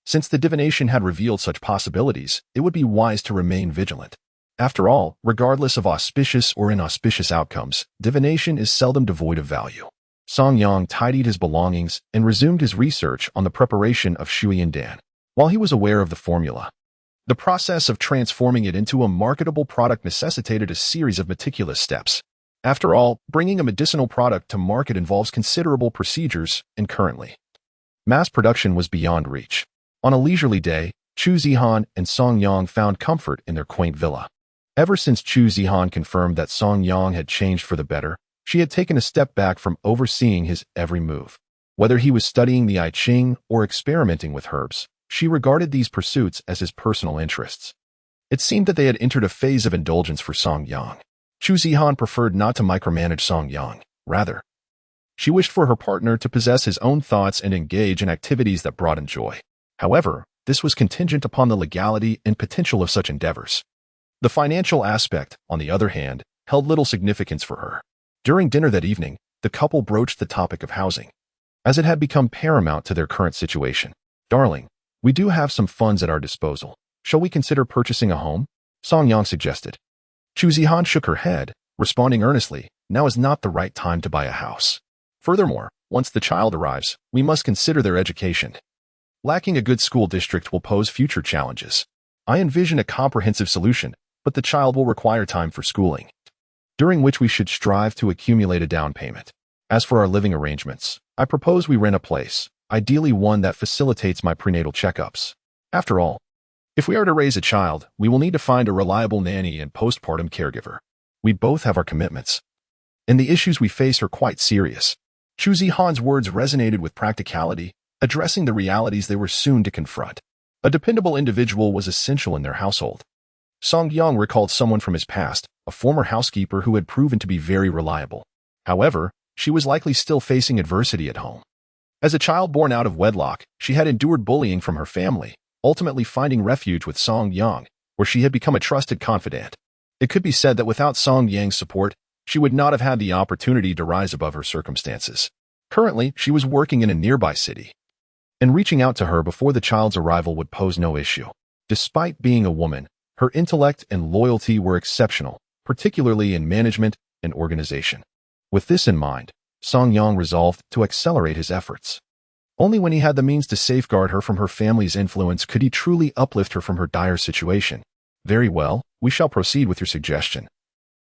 since the divination had revealed such possibilities, it would be wise to remain vigilant. After all, regardless of auspicious or inauspicious outcomes, divination is seldom devoid of value. Song Yang tidied his belongings and resumed his research on the preparation of Shuyandan. While he was aware of the formula, the process of transforming it into a marketable product necessitated a series of meticulous steps. After all, bringing a medicinal product to market involves considerable procedures, and currently, mass production was beyond reach. On a leisurely day, Chu Zihan and Song Yang found comfort in their quaint villa. Ever since Chu Zihan confirmed that Song Yang had changed for the better, she had taken a step back from overseeing his every move. Whether he was studying the I Ching or experimenting with herbs, she regarded these pursuits as his personal interests. It seemed that they had entered a phase of indulgence for Song Yang. Chu Zihan preferred not to micromanage Song Yang. Rather, she wished for her partner to possess his own thoughts and engage in activities that brought him joy. However, this was contingent upon the legality and potential of such endeavors. The financial aspect, on the other hand, held little significance for her. During dinner that evening, the couple broached the topic of housing, as it had become paramount to their current situation. "Darling, we do have some funds at our disposal. Shall we consider purchasing a home?" Song Yang suggested. Chu Zihan shook her head, responding earnestly, "Now is not the right time to buy a house. Furthermore, once the child arrives, we must consider their education. Lacking a good school district will pose future challenges. I envision a comprehensive solution, but the child will require time for schooling, during which we should strive to accumulate a down payment. As for our living arrangements, I propose we rent a place, ideally one that facilitates my prenatal checkups. After all, if we are to raise a child, we will need to find a reliable nanny and postpartum caregiver. We both have our commitments, and the issues we face are quite serious." Chu Zihan's words resonated with practicality, addressing the realities they were soon to confront. A dependable individual was essential in their household. Song Yang recalled someone from his past, a former housekeeper who had proven to be very reliable. However, she was likely still facing adversity at home. As a child born out of wedlock, she had endured bullying from her family, ultimately finding refuge with Song Yang, where she had become a trusted confidant. It could be said that without Song Yang's support, she would not have had the opportunity to rise above her circumstances. Currently, she was working in a nearby city, and reaching out to her before the child's arrival would pose no issue. Despite being a woman, her intellect and loyalty were exceptional, particularly in management and organization. With this in mind, Song Yang resolved to accelerate his efforts. Only when he had the means to safeguard her from her family's influence could he truly uplift her from her dire situation. "Very well, we shall proceed with your suggestion.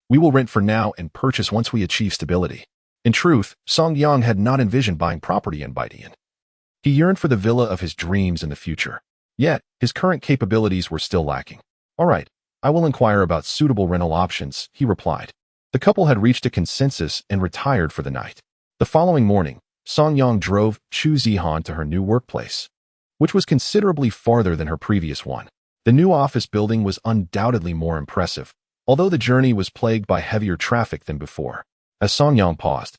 We will rent for now and purchase once we achieve stability." In truth, Song Yang had not envisioned buying property in Baitian. He yearned for the villa of his dreams in the future. Yet, his current capabilities were still lacking. "All right, I will inquire about suitable rental options," he replied. The couple had reached a consensus and retired for the night. The following morning, Song Yang drove Chu Zihan to her new workplace, which was considerably farther than her previous one. The new office building was undoubtedly more impressive, although the journey was plagued by heavier traffic than before. As Song Yang paused,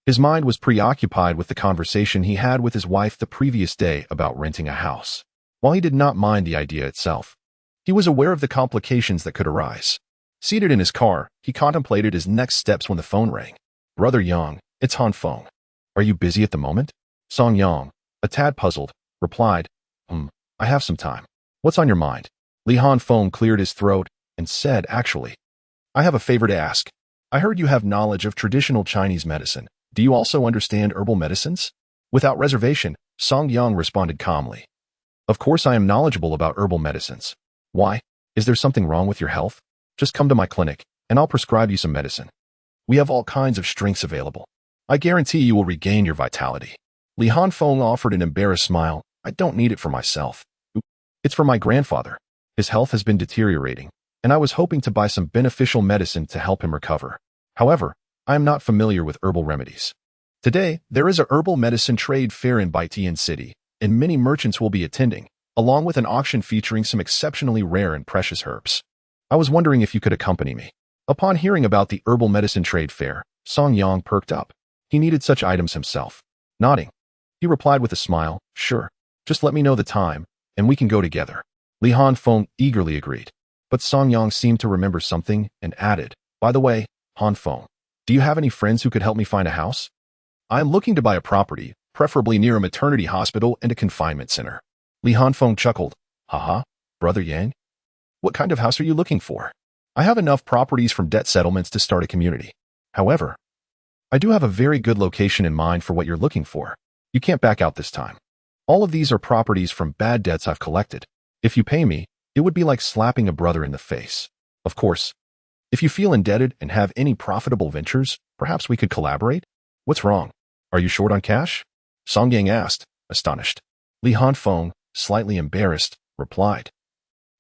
his mind was preoccupied with the conversation he had with his wife the previous day about renting a house. While he did not mind the idea itself, he was aware of the complications that could arise. Seated in his car, he contemplated his next steps when the phone rang. "Brother Yang, it's Han Feng. Are you busy at the moment?" Song Yang, a tad puzzled, replied, I have some time. What's on your mind?" Li Han Feng cleared his throat and said, "Actually, I have a favor to ask. I heard you have knowledge of traditional Chinese medicine. Do you also understand herbal medicines?" Without reservation, Song Yang responded calmly. "Of course I am knowledgeable about herbal medicines. Why? Is there something wrong with your health? Just come to my clinic, and I'll prescribe you some medicine. We have all kinds of strengths available. I guarantee you will regain your vitality." Li Han Feng offered an embarrassed smile. "I don't need it for myself. It's for my grandfather. His health has been deteriorating, and I was hoping to buy some beneficial medicine to help him recover. However, I am not familiar with herbal remedies. Today, there is a herbal medicine trade fair in Baitian City, and many merchants will be attending, along with an auction featuring some exceptionally rare and precious herbs. I was wondering if you could accompany me." Upon hearing about the herbal medicine trade fair, Song Yang perked up. He needed such items himself. Nodding, he replied with a smile, "Sure. Just let me know the time, and we can go together. Li Hanfeng eagerly agreed. But Song Yang seemed to remember something and added, by the way, Hanfeng, do you have any friends who could help me find a house? I am looking to buy a property, preferably near a maternity hospital and a confinement center. Li Hanfeng chuckled. Haha, Brother Yang? What kind of house are you looking for? I have enough properties from debt settlements to start a community. However, I do have a very good location in mind for what you're looking for. You can't back out this time. All of these are properties from bad debts I've collected. If you pay me, it would be like slapping a brother in the face. Of course, if you feel indebted and have any profitable ventures, perhaps we could collaborate? What's wrong? Are you short on cash? Song Yang asked, astonished. Li Hanfeng, slightly embarrassed, replied.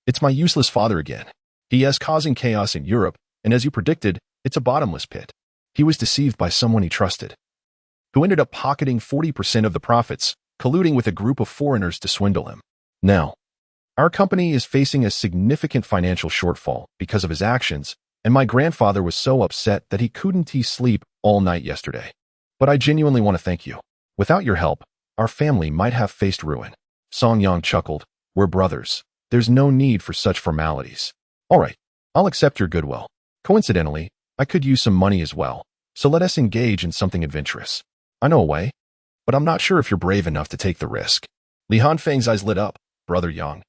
It's my useless father again. He is causing chaos in Europe, and as you predicted, it's a bottomless pit. He was deceived by someone he trusted, who ended up pocketing 40% of the profits, colluding with a group of foreigners to swindle him. Now, our company is facing a significant financial shortfall because of his actions, and my grandfather was so upset that he couldn't sleep all night yesterday. But I genuinely want to thank you. Without your help, our family might have faced ruin. Song Yang chuckled. We're brothers. There's no need for such formalities. All right, I'll accept your goodwill. Coincidentally, I could use some money as well, so let us engage in something adventurous. I know a way, but I'm not sure if you're brave enough to take the risk. Li Hanfeng's eyes lit up. Brother Yang,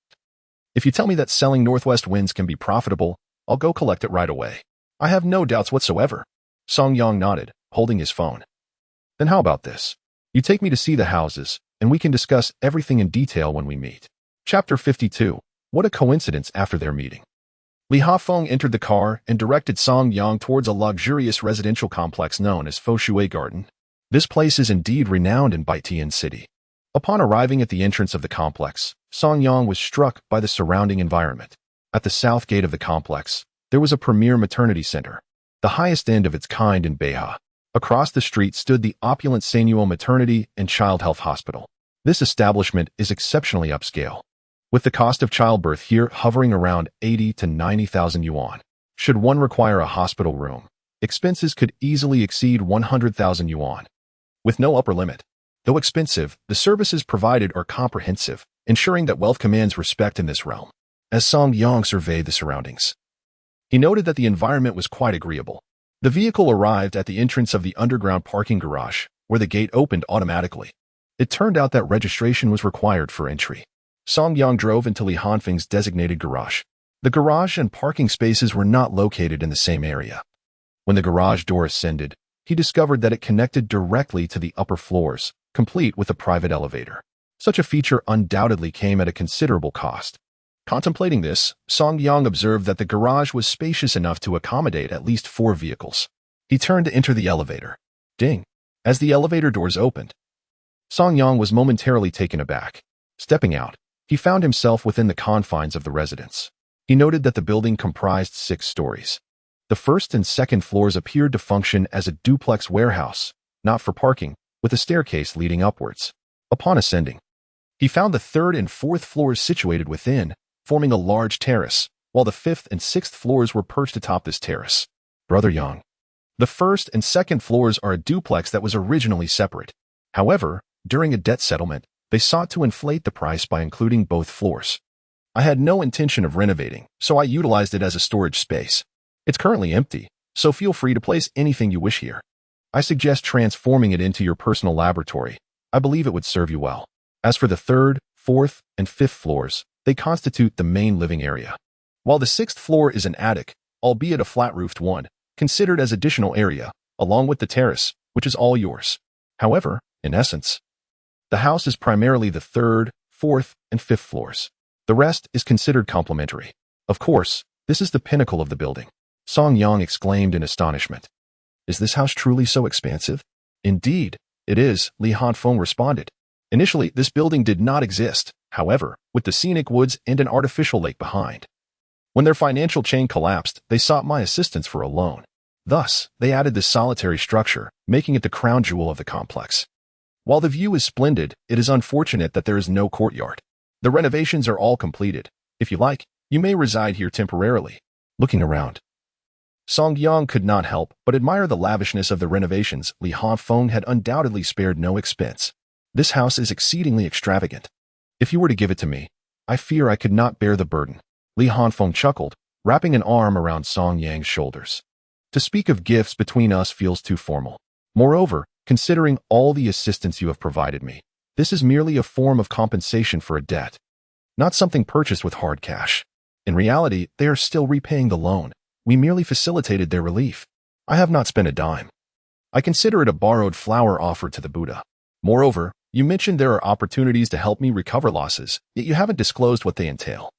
if you tell me that selling Northwest Winds can be profitable, I'll go collect it right away. I have no doubts whatsoever. Song Yang nodded, holding his phone. Then how about this? You take me to see the houses, and we can discuss everything in detail when we meet. Chapter 52. What a coincidence after their meeting. Li Hafeng entered the car and directed Song Yang towards a luxurious residential complex known as Foshui Garden. This place is indeed renowned in Baitian City. Upon arriving at the entrance of the complex, Song Yang was struck by the surrounding environment. At the south gate of the complex, there was a premier maternity center, the highest end of its kind in Beha. Across the street stood the opulent Sanyuo Maternity and Child Health Hospital. This establishment is exceptionally upscale, with the cost of childbirth here hovering around 80 to 90,000 yuan. Should one require a hospital room, expenses could easily exceed 100,000 yuan. With no upper limit. Though expensive, the services provided are comprehensive, ensuring that wealth commands respect in this realm. As Song Yang surveyed the surroundings, he noted that the environment was quite agreeable. The vehicle arrived at the entrance of the underground parking garage, where the gate opened automatically. It turned out that registration was required for entry. Song Yang drove into Li Hanfeng's designated garage. The garage and parking spaces were not located in the same area. When the garage door ascended, he discovered that it connected directly to the upper floors, complete with a private elevator. Such a feature undoubtedly came at a considerable cost. Contemplating this, Song Yang observed that the garage was spacious enough to accommodate at least 4 vehicles. He turned to enter the elevator. Ding! As the elevator doors opened, Song Yang was momentarily taken aback. Stepping out, he found himself within the confines of the residence. He noted that the building comprised 6 stories. The first and second floors appeared to function as a duplex warehouse, not for parking, with a staircase leading upwards. Upon ascending, he found the third and fourth floors situated within, forming a large terrace, while the fifth and sixth floors were perched atop this terrace. Brother Yang. The first and second floors are a duplex that was originally separate. However, during a debt settlement, they sought to inflate the price by including both floors. I had no intention of renovating, so I utilized it as a storage space. It's currently empty, so feel free to place anything you wish here. I suggest transforming it into your personal laboratory. I believe it would serve you well. As for the third, fourth, and fifth floors, they constitute the main living area. While the sixth floor is an attic, albeit a flat-roofed one, considered as additional area, along with the terrace, which is all yours. However, in essence, the house is primarily the third, fourth, and fifth floors. The rest is considered complementary. Of course, this is the pinnacle of the building. Song Yang exclaimed in astonishment. Is this house truly so expansive? Indeed, it is, Li Hanfeng responded. Initially, this building did not exist, however, with the scenic woods and an artificial lake behind. When their financial chain collapsed, they sought my assistance for a loan. Thus, they added this solitary structure, making it the crown jewel of the complex. While the view is splendid, it is unfortunate that there is no courtyard. The renovations are all completed. If you like, you may reside here temporarily. Looking around, Song Yang could not help but admire the lavishness of the renovations. Li Hanfeng had undoubtedly spared no expense. This house is exceedingly extravagant. If you were to give it to me, I fear I could not bear the burden. Li Hanfeng chuckled, wrapping an arm around Song Yang's shoulders. To speak of gifts between us feels too formal. Moreover, considering all the assistance you have provided me, this is merely a form of compensation for a debt, not something purchased with hard cash. In reality, they are still repaying the loan. We merely facilitated their relief. I have not spent a dime. I consider it a borrowed flower offered to the Buddha. Moreover, you mentioned there are opportunities to help me recover losses, yet you haven't disclosed what they entail.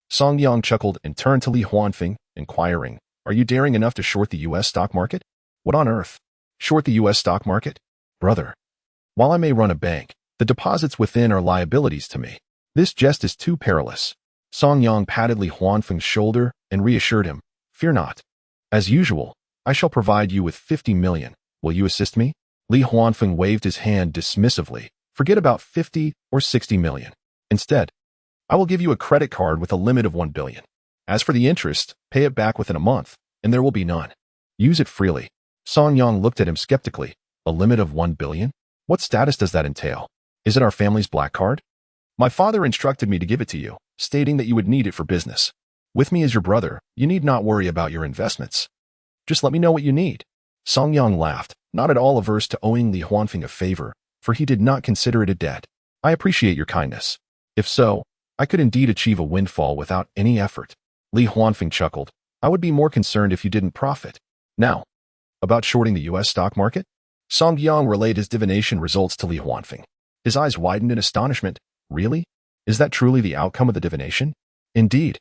Song Yang chuckled and turned to Li Huanfeng, inquiring, are you daring enough to short the U.S. stock market? What on earth? Short the U.S. stock market? Brother. While I may run a bank, the deposits within are liabilities to me. This jest is too perilous. Song Yang patted Li Huanfeng's shoulder and reassured him, fear not. As usual, I shall provide you with 50 million. Will you assist me? Li Huanfeng waved his hand dismissively. Forget about 50 or 60 million. Instead, I will give you a credit card with a limit of 1 billion. As for the interest, pay it back within a month, and there will be none. Use it freely. Song Yang looked at him skeptically. A limit of 1 billion? What status does that entail? Is it our family's black card? My father instructed me to give it to you, stating that you would need it for business. With me as your brother, you need not worry about your investments. Just let me know what you need. Song Yang laughed, not at all averse to owing Li Huanfeng a favor, for he did not consider it a debt. I appreciate your kindness. If so, I could indeed achieve a windfall without any effort. Li Huanfeng chuckled. I would be more concerned if you didn't profit. Now, about shorting the U.S. stock market? Song Yang relayed his divination results to Li Huanfeng. His eyes widened in astonishment. Really? Is that truly the outcome of the divination? Indeed.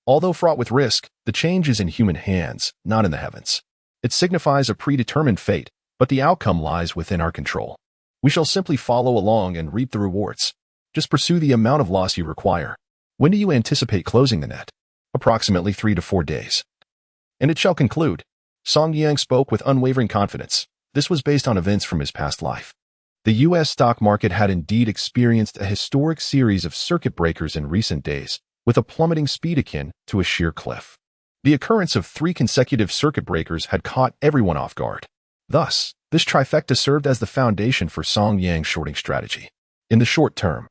Although fraught with risk, the change is in human hands, not in the heavens. It signifies a predetermined fate, but the outcome lies within our control. We shall simply follow along and reap the rewards. Just pursue the amount of loss you require. When do you anticipate closing the net? Approximately 3 to 4 days. And it shall conclude. Song Yang spoke with unwavering confidence. This was based on events from his past life. The U.S. stock market had indeed experienced a historic series of circuit breakers in recent days, with a plummeting speed akin to a sheer cliff. The occurrence of 3 consecutive circuit breakers had caught everyone off guard. Thus, this trifecta served as the foundation for Song Yang's shorting strategy. In the short term,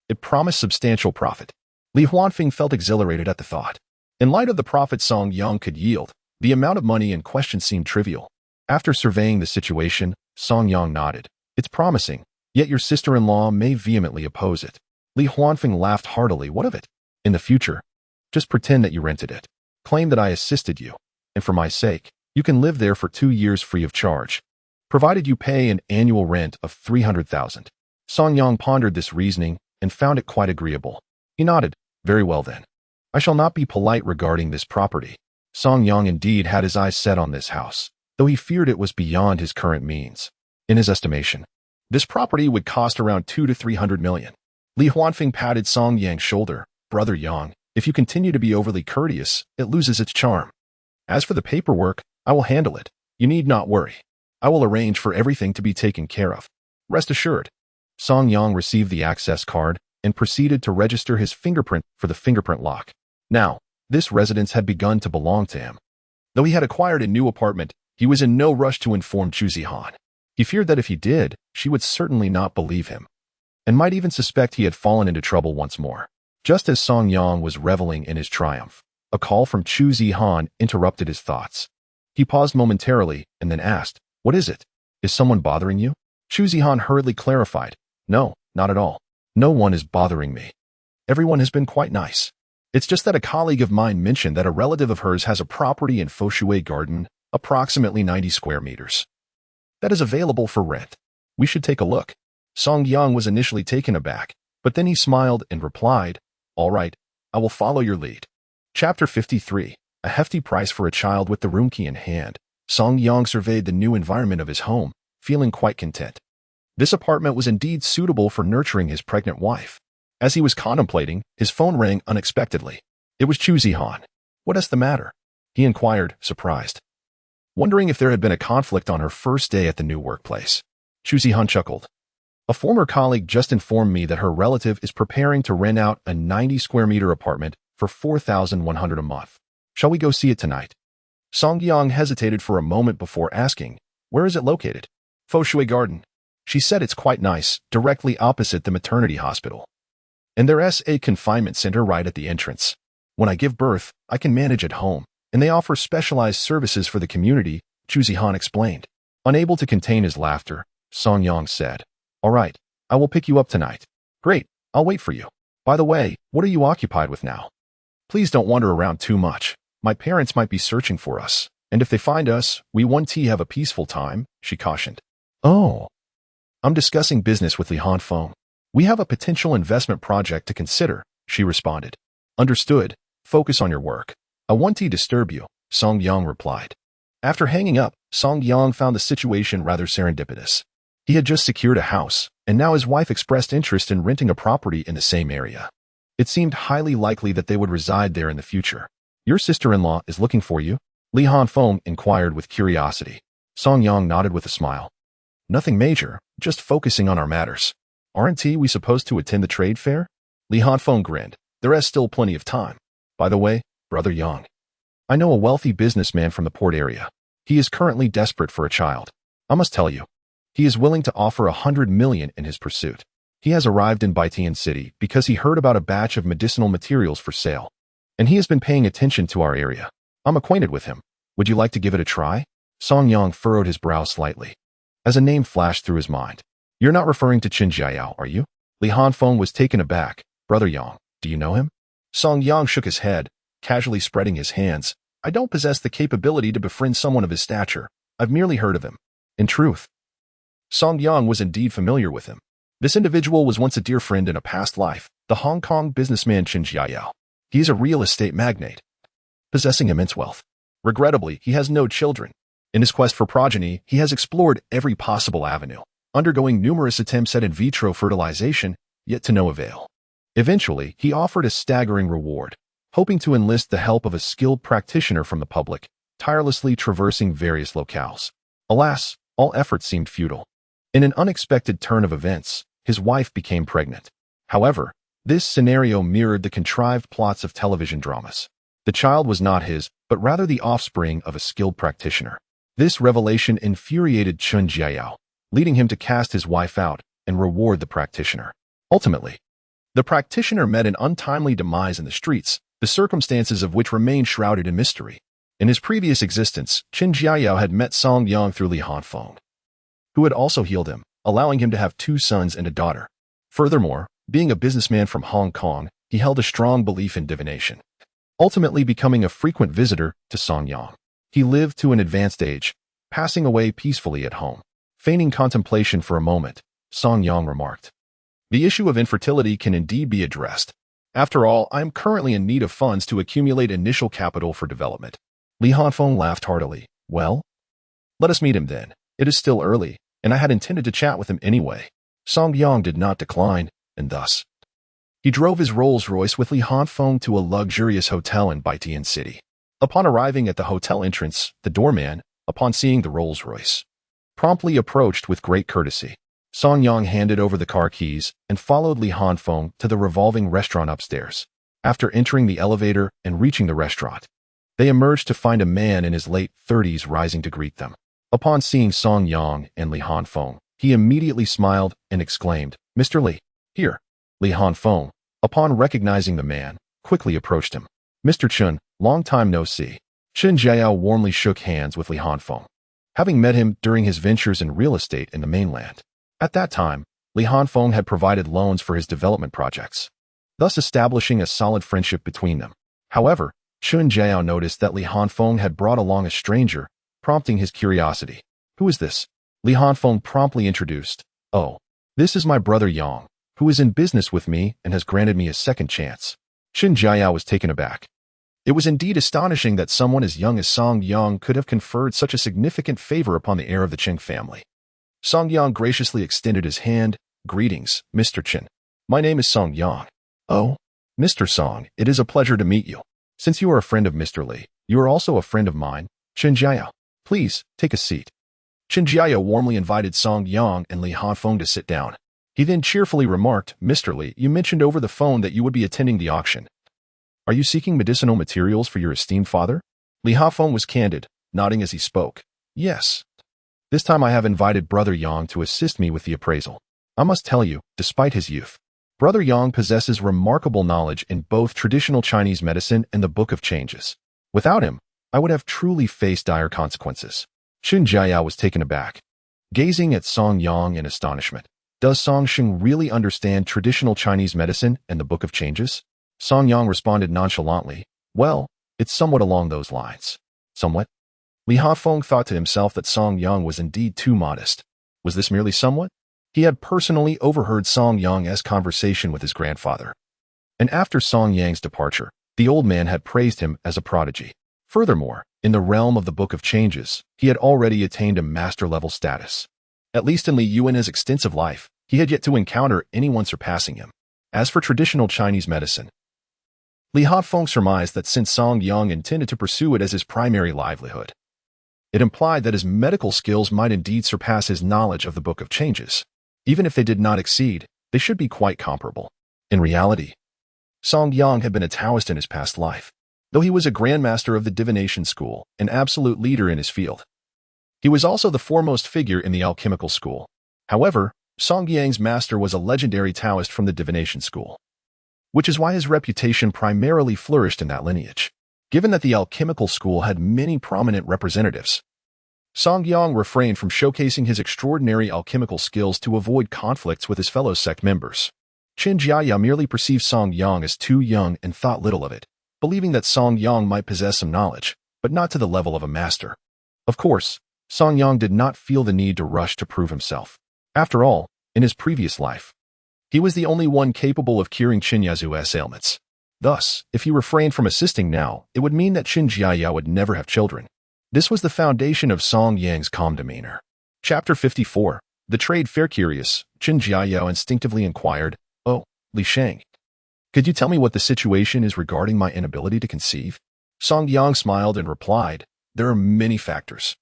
it promised substantial profit. Li Huanfeng felt exhilarated at the thought. In light of the profit Song Yang could yield, the amount of money in question seemed trivial. After surveying the situation, Song Yang nodded. It's promising, yet your sister-in-law may vehemently oppose it. Li Huanfeng laughed heartily. What of it? In the future, just pretend that you rented it. Claim that I assisted you, and for my sake, you can live there for 2 years free of charge, provided you pay an annual rent of 300,000. Song Yang pondered this reasoning and found it quite agreeable. He nodded. Very well then. I shall not be polite regarding this property. Song Yang indeed had his eyes set on this house, though he feared it was beyond his current means. In his estimation, this property would cost around 2 to 300 million. Li Huanfeng patted Song Yang's shoulder. Brother Yang, if you continue to be overly courteous, it loses its charm. As for the paperwork, I will handle it. You need not worry. I will arrange for everything to be taken care of. Rest assured. Song Yang received the access card and proceeded to register his fingerprint for the fingerprint lock. Now, this residence had begun to belong to him. Though he had acquired a new apartment, he was in no rush to inform Chu Zihan. He feared that if he did, she would certainly not believe him, and might even suspect he had fallen into trouble once more. Just as Song Yang was reveling in his triumph, a call from Chu Zihan interrupted his thoughts. He paused momentarily and then asked, "What is it? Is someone bothering you?" Chu Zihan hurriedly clarified, "No, not at all. No one is bothering me. Everyone has been quite nice. It's just that a colleague of mine mentioned that a relative of hers has a property in Foshui Garden, approximately 90 square meters, that is available for rent. We should take a look." Song Yang was initially taken aback, but then he smiled and replied, "All right, I will follow your lead." Chapter 53. A hefty price for a child with the room key in hand. Song Yang surveyed the new environment of his home, feeling quite content. This apartment was indeed suitable for nurturing his pregnant wife. As he was contemplating, his phone rang unexpectedly. It was Chu Zihan. "What is the matter?" he inquired, surprised, wondering if there had been a conflict on her first day at the new workplace. Chu Zihan chuckled. "A former colleague just informed me that her relative is preparing to rent out a 90 square meter apartment for 4,100 a month. Shall we go see it tonight?" Song Yang hesitated for a moment before asking, "Where is it located?" "Foshui Garden." She said, "It's quite nice, directly opposite the maternity hospital." and there's a confinement center right at the entrance. When I give birth, I can manage at home, and they offer specialized services for the community, Chu Zihan explained. Unable to contain his laughter, Song Yang said, "All right, I will pick you up tonight." "Great, I'll wait for you. By the way, what are you occupied with now?" "Please don't wander around too much. My parents might be searching for us, and if they find us, we want to have a peaceful time," she cautioned. "Oh, I'm discussing business with Li Hanfeng. We have a potential investment project to consider," she responded. "Understood. Focus on your work. I won't disturb you," Song Yang replied. After hanging up, Song Yang found the situation rather serendipitous. He had just secured a house, and now his wife expressed interest in renting a property in the same area. It seemed highly likely that they would reside there in the future. "Your sister-in-law is looking for you?" Li Hanfeng inquired with curiosity. Song Yang nodded with a smile. "Nothing major, just focusing on our matters. Aren't we supposed to attend the trade fair?" Li Hanfeng grinned. "There is still plenty of time. By the way, Brother Yang, I know a wealthy businessman from the port area. He is currently desperate for a child. I must tell you, he is willing to offer 100 million in his pursuit. He has arrived in Baitian City because he heard about a batch of medicinal materials for sale, and he has been paying attention to our area. I'm acquainted with him. Would you like to give it a try?" Song Yang furrowed his brow slightly, as a name flashed through his mind. "You're not referring to Qin Jiayao, are you?" Li Hanfeng was taken aback. "Brother Yang, do you know him?" Song Yang shook his head, casually spreading his hands. "I don't possess the capability to befriend someone of his stature. I've merely heard of him." In truth, Song Yang was indeed familiar with him. This individual was once a dear friend in a past life, the Hong Kong businessman Qin Jiayao. He is a real estate magnate, possessing immense wealth. Regrettably, he has no children. In his quest for progeny, he has explored every possible avenue, undergoing numerous attempts at in vitro fertilization, yet to no avail. Eventually, he offered a staggering reward, hoping to enlist the help of a skilled practitioner from the public, tirelessly traversing various locales. Alas, all efforts seemed futile. In an unexpected turn of events, his wife became pregnant. However, this scenario mirrored the contrived plots of television dramas. The child was not his, but rather the offspring of a skilled practitioner. This revelation infuriated Qin Jiayao, leading him to cast his wife out and reward the practitioner. Ultimately, the practitioner met an untimely demise in the streets, the circumstances of which remain shrouded in mystery. In his previous existence, Qin Jiayao had met Song Yang through Li Hanfeng, who had also healed him, allowing him to have 2 sons and a daughter. Furthermore, being a businessman from Hong Kong, he held a strong belief in divination, ultimately becoming a frequent visitor to Song Yang. He lived to an advanced age, passing away peacefully at home. Feigning contemplation for a moment, Song Yang remarked, "The issue of infertility can indeed be addressed. After all, I am currently in need of funds to accumulate initial capital for development." Li Hanfeng laughed heartily. "Well, let us meet him then. It is still early, and I had intended to chat with him anyway." Song Yang did not decline, and thus, he drove his Rolls-Royce with Li Hanfeng to a luxurious hotel in Baitian City. Upon arriving at the hotel entrance, the doorman, upon seeing the Rolls-Royce, promptly approached with great courtesy. Song Yang handed over the car keys and followed Li Hanfeng to the revolving restaurant upstairs. After entering the elevator and reaching the restaurant, they emerged to find a man in his late 30s rising to greet them. Upon seeing Song Yang and Li Hanfeng, he immediately smiled and exclaimed, "Mr. Li, here." Li Hanfeng, upon recognizing the man, quickly approached him. "Mr. Chun, long time no see." Qin Jiayao warmly shook hands with Li Hanfeng, having met him during his ventures in real estate in the mainland. At that time, Li Hanfeng had provided loans for his development projects, thus establishing a solid friendship between them. However, Qin Jiayao noticed that Li Hanfeng had brought along a stranger, prompting his curiosity. "Who is this?" Li Hanfeng promptly introduced. "Oh, this is my brother Yang, who is in business with me and has granted me a second chance." Qin Jiayao was taken aback. It was indeed astonishing that someone as young as Song Yang could have conferred such a significant favor upon the heir of the Qing family. Song Yang graciously extended his hand. "Greetings, Mr. Qin. My name is Song Yang." "Oh, Mr. Song, it is a pleasure to meet you. Since you are a friend of Mr. Li, you are also a friend of mine, Qin Jiayao. Please, take a seat." Qin Jiayao warmly invited Song Yang and Li Hanfeng to sit down. He then cheerfully remarked, "Mr. Li, you mentioned over the phone that you would be attending the auction. Are you seeking medicinal materials for your esteemed father?" Li Hanfeng was candid, nodding as he spoke. "Yes. This time I have invited Brother Yang to assist me with the appraisal. I must tell you, despite his youth, Brother Yang possesses remarkable knowledge in both traditional Chinese medicine and the Book of Changes. Without him, I would have truly faced dire consequences. Chen Jiayao was taken aback, gazing at Song Yang in astonishment. Does Song Sheng really understand traditional Chinese medicine and the Book of Changes? Song Yang responded nonchalantly, well, it's somewhat along those lines. Somewhat? Li Hafeng thought to himself that Song Yang was indeed too modest. Was this merely somewhat? He had personally overheard Song Yang's conversation with his grandfather. And after Song Yang's departure, the old man had praised him as a prodigy. Furthermore, in the realm of the Book of Changes, he had already attained a master-level status. At least in Li Yuan's extensive life, he had yet to encounter anyone surpassing him. As for traditional Chinese medicine, Li Hafeng surmised that since Song Yang intended to pursue it as his primary livelihood, it implied that his medical skills might indeed surpass his knowledge of the Book of Changes. Even if they did not exceed, they should be quite comparable. In reality, Song Yang had been a Taoist in his past life, though he was a grandmaster of the divination school, an absolute leader in his field. He was also the foremost figure in the alchemical school. However, Song Yang's master was a legendary Taoist from the divination school, which is why his reputation primarily flourished in that lineage. Given that the alchemical school had many prominent representatives, Song Yang refrained from showcasing his extraordinary alchemical skills to avoid conflicts with his fellow sect members. Chen Jiaya merely perceived Song Yang as too young and thought little of it, believing that Song Yang might possess some knowledge, but not to the level of a master. Of course, Song Yang did not feel the need to rush to prove himself. After all, in his previous life, he was the only one capable of curing Qin Yazu's ailments. Thus, if he refrained from assisting now, it would mean that Chen Jiaya would never have children. This was the foundation of Song Yang's calm demeanor. Chapter 54. The Trade Fair. Curious, Chen Jiaya instinctively inquired, "Oh, Li Sheng, could you tell me what the situation is regarding my inability to conceive?" Song Yang smiled and replied, "There are many factors,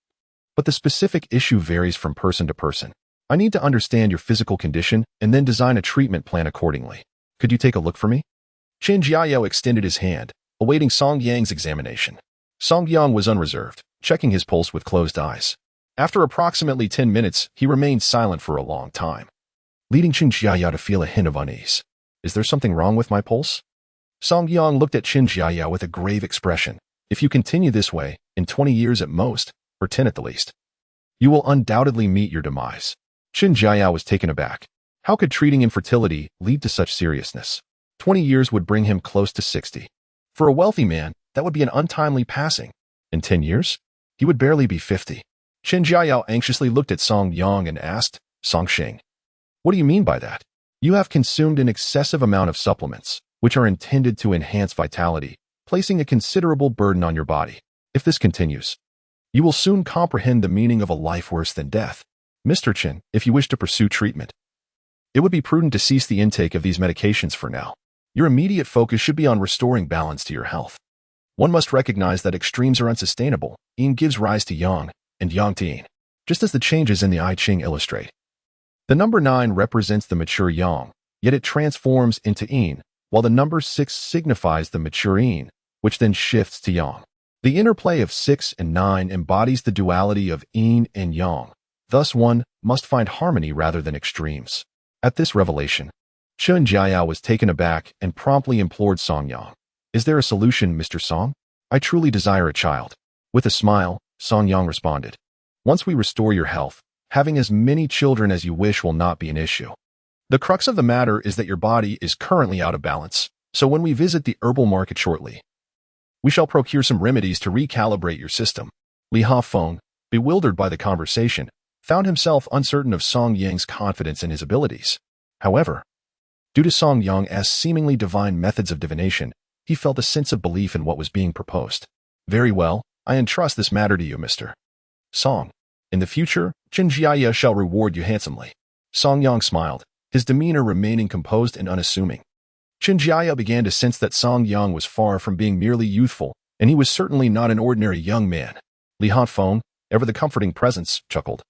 but the specific issue varies from person to person. I need to understand your physical condition and then design a treatment plan accordingly. Could you take a look for me?" Chen Jiaya extended his hand, awaiting Song Yang's examination. Song Yang was unreserved, checking his pulse with closed eyes. After approximately 10 minutes, he remained silent for a long time, leading Chen Jiaya to feel a hint of unease. "Is there something wrong with my pulse?" Song Yang looked at Chen Jiaya with a grave expression. "If you continue this way, in 20 years at most, or 10 at the least, you will undoubtedly meet your demise." Chen Jiaya was taken aback. How could treating infertility lead to such seriousness? 20 years would bring him close to 60. For a wealthy man, that would be an untimely passing. In 10 years, he would barely be 50. Chen Jiayao anxiously looked at Song Yang and asked, "Song Sheng, what do you mean by that? You have consumed an excessive amount of supplements, which are intended to enhance vitality, placing a considerable burden on your body. If this continues, you will soon comprehend the meaning of a life worse than death. Mr. Chen, if you wish to pursue treatment, it would be prudent to cease the intake of these medications for now. Your immediate focus should be on restoring balance to your health. One must recognize that extremes are unsustainable. Yin gives rise to yang, and yang to yin, just as the changes in the I Ching illustrate. The number 9 represents the mature yang, yet it transforms into yin, while the number 6 signifies the mature yin, which then shifts to yang. The interplay of 6 and 9 embodies the duality of yin and yang. Thus one must find harmony rather than extremes. At this revelation, Chen Jiayao was taken aback and promptly implored Song Yang. "Is there a solution, Mr. Song? I truly desire a child." With a smile, Song Yang responded, "Once we restore your health, having as many children as you wish will not be an issue. The crux of the matter is that your body is currently out of balance, so when we visit the herbal market shortly, we shall procure some remedies to recalibrate your system." Li Hafeng, bewildered by the conversation, found himself uncertain of Song Yang's confidence in his abilities. However, due to Song Yang's seemingly divine methods of divination, he felt a sense of belief in what was being proposed. "Very well, I entrust this matter to you, Mr. Song. In the future, Chen Jiaya shall reward you handsomely." Song Yang smiled, his demeanor remaining composed and unassuming. Chen Jiaya began to sense that Song Yang was far from being merely youthful, and he was certainly not an ordinary young man. Li Hafeng, ever the comforting presence, chuckled.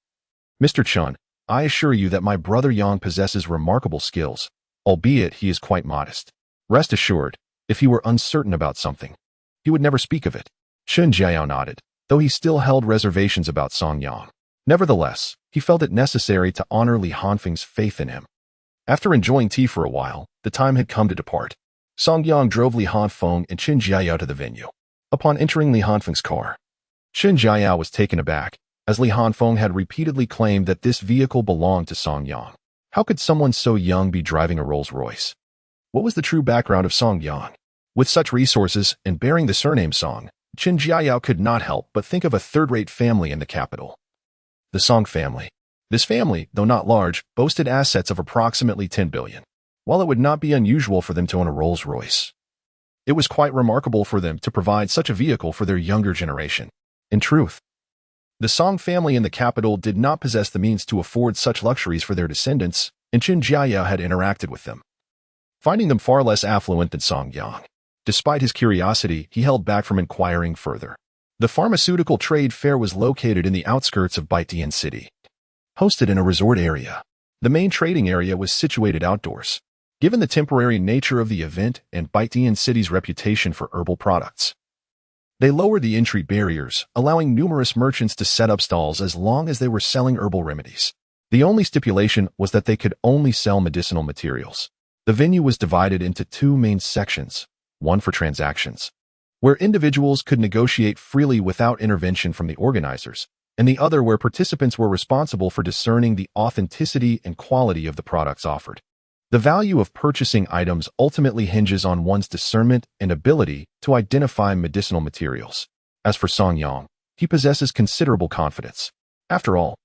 "Mr. Chen, I assure you that my brother Yang possesses remarkable skills, albeit he is quite modest. Rest assured, if he were uncertain about something, he would never speak of it." Chen Jiao nodded, though he still held reservations about Song Yang. Nevertheless, he felt it necessary to honor Li Hanfeng's faith in him. After enjoying tea for a while, the The time had come to depart. Song Yang drove Li Hanfeng and Qin Jiayao to the venue. Upon entering Li Hanfeng's car, Qin Jiayao was taken aback, as Li Hanfeng had repeatedly claimed that this vehicle belonged to Song Yang. How could someone so young be driving a Rolls-Royce? What was the true background of Song Yang? With such resources and bearing the surname Song, Qin Jiayao could not help but think of a third-rate family in the capital. The Song family. This family, though not large, boasted assets of approximately 10 billion. While it would not be unusual for them to own a Rolls-Royce, it was quite remarkable for them to provide such a vehicle for their younger generation. In truth, the Song family in the capital did not possess the means to afford such luxuries for their descendants, and Qin Jiayao had interacted with them, finding them far less affluent than Song Yang. Despite his curiosity, he held back from inquiring further. The pharmaceutical trade fair was located in the outskirts of Baitian City, hosted in a resort area. The main trading area was situated outdoors. Given the temporary nature of the event and Baitian City's reputation for herbal products, they lowered the entry barriers, allowing numerous merchants to set up stalls as long as they were selling herbal remedies. The only stipulation was that they could only sell medicinal materials. The venue was divided into two main sections, one for transactions, where individuals could negotiate freely without intervention from the organizers, and the other where participants were responsible for discerning the authenticity and quality of the products offered. The value of purchasing items ultimately hinges on one's discernment and ability to identify medicinal materials. As for Song Yang, he possesses considerable confidence. After all,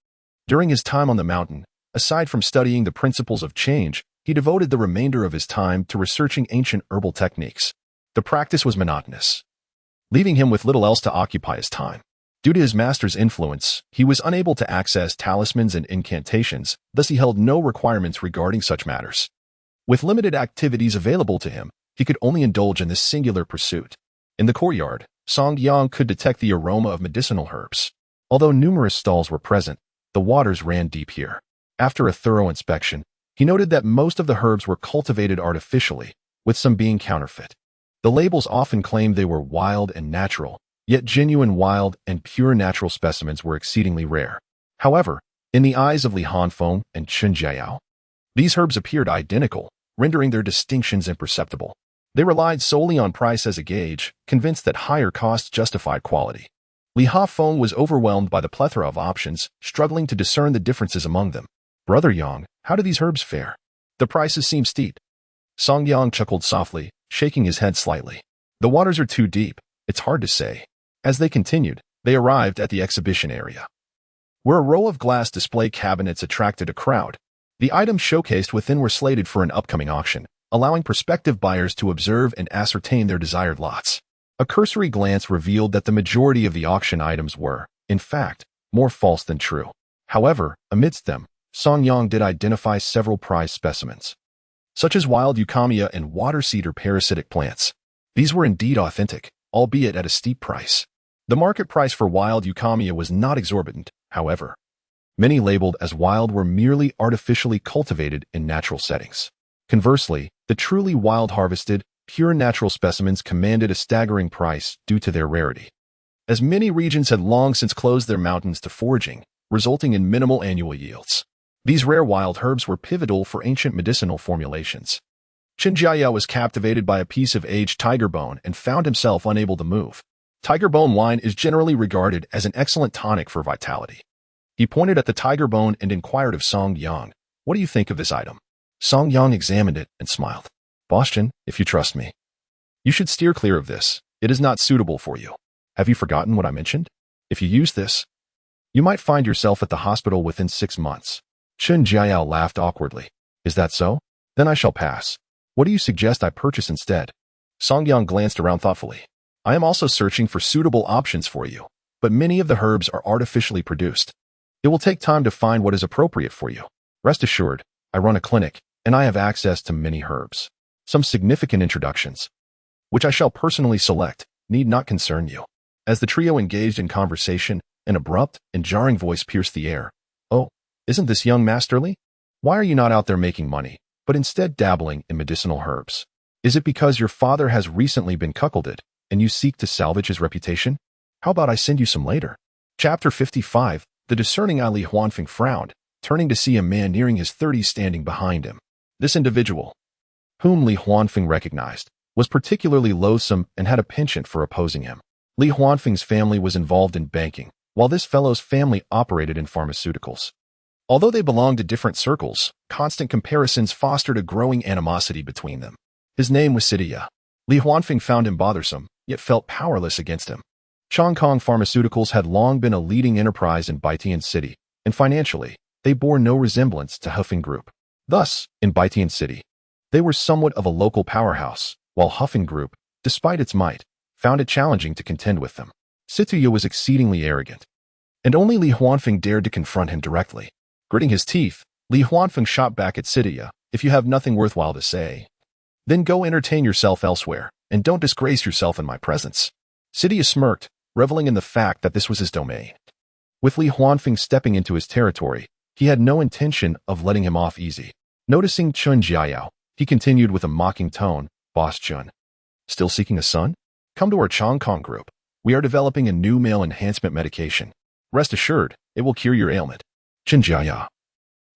during his time on the mountain, aside from studying the principles of change, he devoted the remainder of his time to researching ancient herbal techniques. The practice was monotonous, leaving him with little else to occupy his time. Due to his master's influence, he was unable to access talismans and incantations, thus he held no requirements regarding such matters. With limited activities available to him, he could only indulge in this singular pursuit. In the courtyard, Song Yang could detect the aroma of medicinal herbs. Although numerous stalls were present, the waters ran deep here. After a thorough inspection, he noted that most of the herbs were cultivated artificially, with some being counterfeit. The labels often claimed they were wild and natural, yet genuine wild and pure natural specimens were exceedingly rare. However, in the eyes of Li Hanfeng and Qin Jiayao, these herbs appeared identical, rendering their distinctions imperceptible. They relied solely on price as a gauge, convinced that higher costs justified quality. Li Hanfeng was overwhelmed by the plethora of options, struggling to discern the differences among them. Brother Yang, how do these herbs fare? The prices seem steep. Song Yang chuckled softly, shaking his head slightly. The waters are too deep, it's hard to say. As they continued, they arrived at the exhibition area, where a row of glass display cabinets attracted a crowd. The items showcased within were slated for an upcoming auction, allowing prospective buyers to observe and ascertain their desired lots. A cursory glance revealed that the majority of the auction items were, in fact, more false than true. However, amidst them, Song Yang did identify several prized specimens, such as wild euphorbium and water cedar parasitic plants. These were indeed authentic, albeit at a steep price. The market price for wild euphorbium was not exorbitant, however. Many labeled as wild were merely artificially cultivated in natural settings. Conversely, the truly wild harvested, pure natural specimens commanded a staggering price due to their rarity, as many regions had long since closed their mountains to foraging, resulting in minimal annual yields. These rare wild herbs were pivotal for ancient medicinal formulations. Qin Jiayao was captivated by a piece of aged tiger bone and found himself unable to move. Tiger bone wine is generally regarded as an excellent tonic for vitality. He pointed at the tiger bone and inquired of Song Yang, "What do you think of this item?" Song Yang examined it and smiled. "Bastian, if you trust me, you should steer clear of this. It is not suitable for you. Have you forgotten what I mentioned? If you use this, you might find yourself at the hospital within 6 months. Qin Jiayao laughed awkwardly. "Is that so? Then I shall pass. What do you suggest I purchase instead?" Song Yang glanced around thoughtfully. "I am also searching for suitable options for you, but many of the herbs are artificially produced. It will take time to find what is appropriate for you. Rest assured, I run a clinic, and I have access to many herbs. Some significant introductions, which I shall personally select, need not concern you." As the trio engaged in conversation, an abrupt and jarring voice pierced the air. "Oh, isn't this young masterly? Why are you not out there making money, but instead dabbling in medicinal herbs? Is it because your father has recently been cuckolded, and you seek to salvage his reputation? How about I send you some later?" Chapter 55. The discerning eye. Li Hanfeng frowned, turning to see a man nearing his 30s standing behind him. This individual, whom Li Huanfeng recognized, was particularly loathsome and had a penchant for opposing him. Li Huanfeng's family was involved in banking, while this fellow's family operated in pharmaceuticals. Although they belonged to different circles, constant comparisons fostered a growing animosity between them. His name was Sidia. Li Huanfeng found him bothersome, yet felt powerless against him. Chongqing Pharmaceuticals had long been a leading enterprise in Baitian City, and financially, they bore no resemblance to Huffing Group. Thus, in Baitian City, they were somewhat of a local powerhouse, while Huffing Group, despite its might, found it challenging to contend with them. Situya was exceedingly arrogant, and only Li Huanfeng dared to confront him directly. Gritting his teeth, Li Huanfeng shot back at Situya, "If you have nothing worthwhile to say, then go entertain yourself elsewhere, and don't disgrace yourself in my presence." Situya smirked, reveling in the fact that this was his domain. With Li Huanfeng stepping into his territory, he had no intention of letting him off easy. Noticing Chun Jiayao, he continued with a mocking tone, "Boss Chun, still seeking a son? Come to our Chongqing group. We are developing a new male enhancement medication. Rest assured, it will cure your ailment." Chun Jiayao,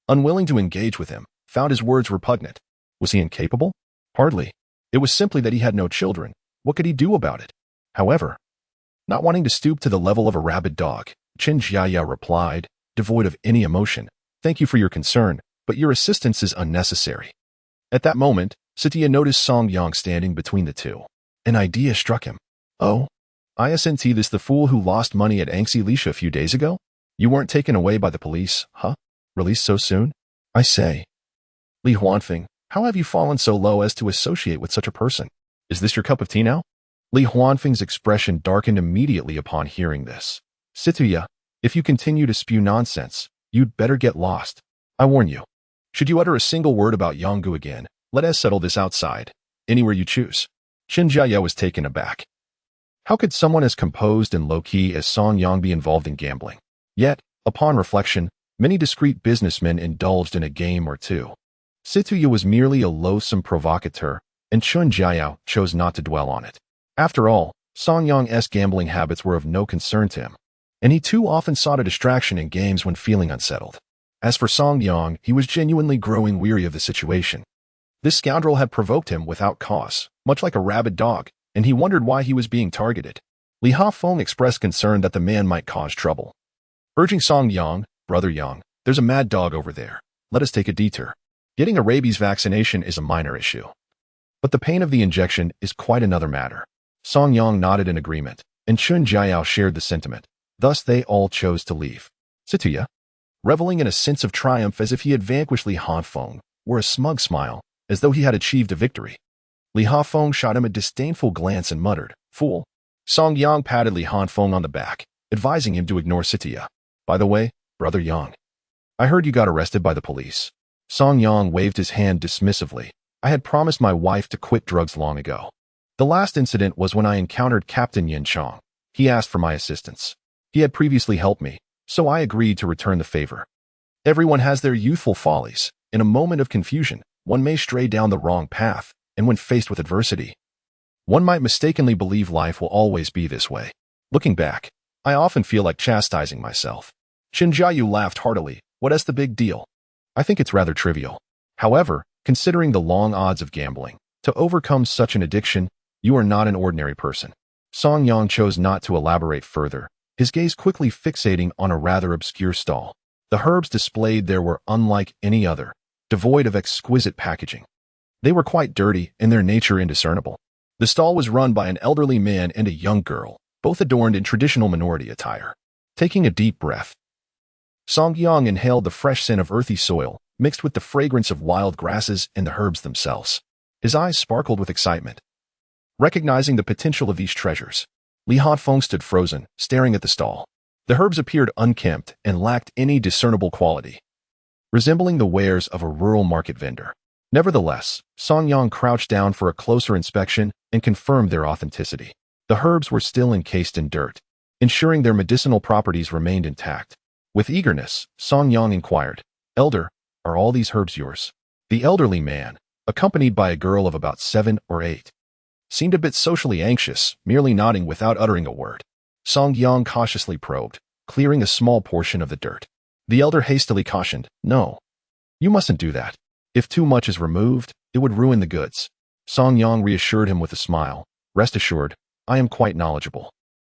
unwilling to engage with him, found his words repugnant. Was he incapable? Hardly. It was simply that he had no children. What could he do about it? However, not wanting to stoop to the level of a rabid dog, Chun Jiayao replied, devoid of any emotion, "Thank you for your concern, but your assistance is unnecessary." At that moment, Satya noticed Song Yang standing between the two. An idea struck him. "Oh, isn't this the fool who lost money at Angxi Lisha a few days ago? You weren't taken away by the police, huh? Released so soon? I say. Li Huanfeng, how have you fallen so low as to associate with such a person? Is this your cup of tea now?" Li Huanfeng's expression darkened immediately upon hearing this. "Situya, if you continue to spew nonsense, you'd better get lost. I warn you. Should you utter a single word about Yanggu again, let us settle this outside, anywhere you choose." Shin Jiayao was taken aback. How could someone as composed and low-key as Song Yang be involved in gambling? Yet, upon reflection, many discreet businessmen indulged in a game or two. Situya was merely a loathsome provocateur, and Chun Jiayao chose not to dwell on it. After all, Song Yang's gambling habits were of no concern to him, and he too often sought a distraction in games when feeling unsettled. As for Song Yang, he was genuinely growing weary of the situation. This scoundrel had provoked him without cause, much like a rabid dog, and he wondered why he was being targeted. Li Hafeng expressed concern that the man might cause trouble. Urging Song Yang, "Brother Yang, there's a mad dog over there. Let us take a detour. Getting a rabies vaccination is a minor issue, but the pain of the injection is quite another matter." Song Yang nodded in agreement, and Chun Jiayao shared the sentiment. Thus they all chose to leave. Situya, reveling in a sense of triumph as if he had vanquished Li Hafeng, wore a smug smile, as though he had achieved a victory. Li Hafeng shot him a disdainful glance and muttered, "Fool." Song Yang patted Li Hafeng on the back, advising him to ignore Situya. "By the way, Brother Yang, I heard you got arrested by the police." Song Yang waved his hand dismissively. "I had promised my wife to quit drugs long ago. The last incident was when I encountered Captain Yin Chong. He asked for my assistance. He had previously helped me, so I agreed to return the favor. Everyone has their youthful follies. In a moment of confusion, one may stray down the wrong path, and when faced with adversity, one might mistakenly believe life will always be this way. Looking back, I often feel like chastising myself." Shin Jiayu laughed heartily. "What's the big deal? I think it's rather trivial. However, considering the long odds of gambling, to overcome such an addiction, you are not an ordinary person." Song Yang chose not to elaborate further, his gaze quickly fixating on a rather obscure stall. The herbs displayed there were unlike any other, devoid of exquisite packaging. They were quite dirty and their nature indiscernible. The stall was run by an elderly man and a young girl, both adorned in traditional minority attire. Taking a deep breath, Song Yang inhaled the fresh scent of earthy soil, mixed with the fragrance of wild grasses and the herbs themselves. His eyes sparkled with excitement. Recognizing the potential of these treasures, Li Hafeng stood frozen, staring at the stall. The herbs appeared unkempt and lacked any discernible quality, resembling the wares of a rural market vendor. Nevertheless, Song Yang crouched down for a closer inspection and confirmed their authenticity. The herbs were still encased in dirt, ensuring their medicinal properties remained intact. With eagerness, Song Yang inquired, "Elder, are all these herbs yours?" The elderly man, accompanied by a girl of about 7 or 8, seemed a bit socially anxious, merely nodding without uttering a word. Song Yang cautiously probed, clearing a small portion of the dirt. The elder hastily cautioned, "No, you mustn't do that. If too much is removed, it would ruin the goods. Song Yang reassured him with a smile. Rest assured, I am quite knowledgeable.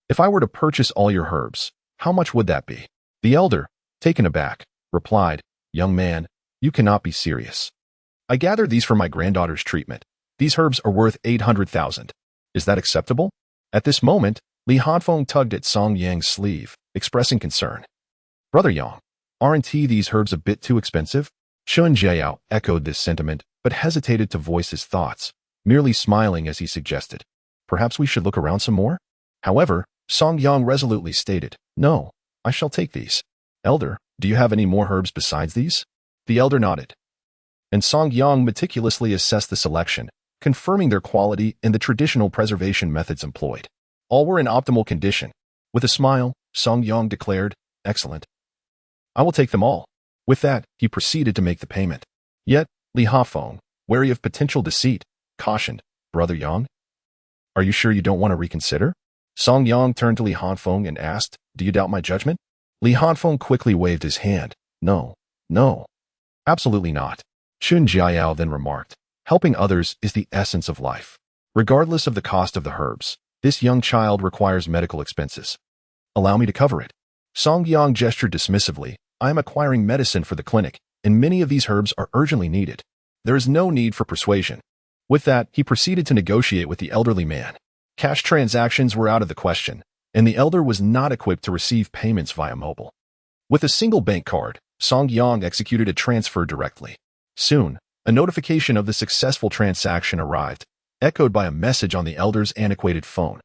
If I were to purchase all your herbs, how much would that be? The elder, taken aback, replied, Young man, you cannot be serious. I gathered these for my granddaughter's treatment. These herbs are worth 800,000. Is that acceptable? At this moment, Li Hanfeng tugged at Song Yang's sleeve, expressing concern. Brother Yang, aren't these herbs a bit too expensive? Chun Jiao echoed this sentiment, but hesitated to voice his thoughts, merely smiling as he suggested. Perhaps we should look around some more? However, Song Yang resolutely stated, No, I shall take these. Elder, do you have any more herbs besides these? The elder nodded. And Song Yang meticulously assessed the selection, confirming their quality and the traditional preservation methods employed. All were in optimal condition. With a smile, Song Yang declared, Excellent. I will take them all. With that, he proceeded to make the payment. Yet, Li Hafeng, wary of potential deceit, cautioned, Brother Yang, are you sure you don't want to reconsider? Song Yang turned to Li Hanfeng and asked, Do you doubt my judgment? Li Hanfeng quickly waved his hand. No, absolutely not. Chun Jiao then remarked, Helping others is the essence of life. Regardless of the cost of the herbs, this young child requires medical expenses. Allow me to cover it. Song Yang gestured dismissively. I am acquiring medicine for the clinic, and many of these herbs are urgently needed. There is no need for persuasion. With that, he proceeded to negotiate with the elderly man. Cash transactions were out of the question, and the elder was not equipped to receive payments via mobile. With a single bank card, Song Yang executed a transfer directly. Soon, a notification of the successful transaction arrived, echoed by a message on the elder's antiquated phone.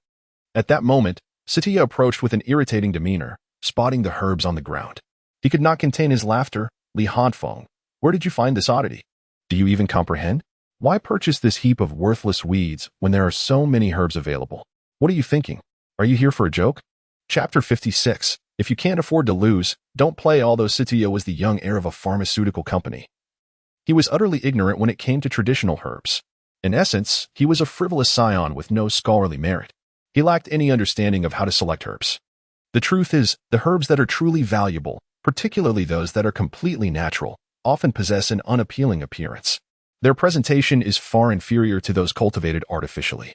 At that moment, Satya approached with an irritating demeanor, spotting the herbs on the ground. He could not contain his laughter. Li Hanfeng, where did you find this oddity? Do you even comprehend? Why purchase this heap of worthless weeds when there are so many herbs available? What are you thinking? Are you here for a joke? Chapter 56. If you can't afford to lose, don't play. Although Satya was the young heir of a pharmaceutical company, he was utterly ignorant when it came to traditional herbs. In essence, he was a frivolous scion with no scholarly merit. He lacked any understanding of how to select herbs. The truth is, the herbs that are truly valuable, particularly those that are completely natural, often possess an unappealing appearance. Their presentation is far inferior to those cultivated artificially.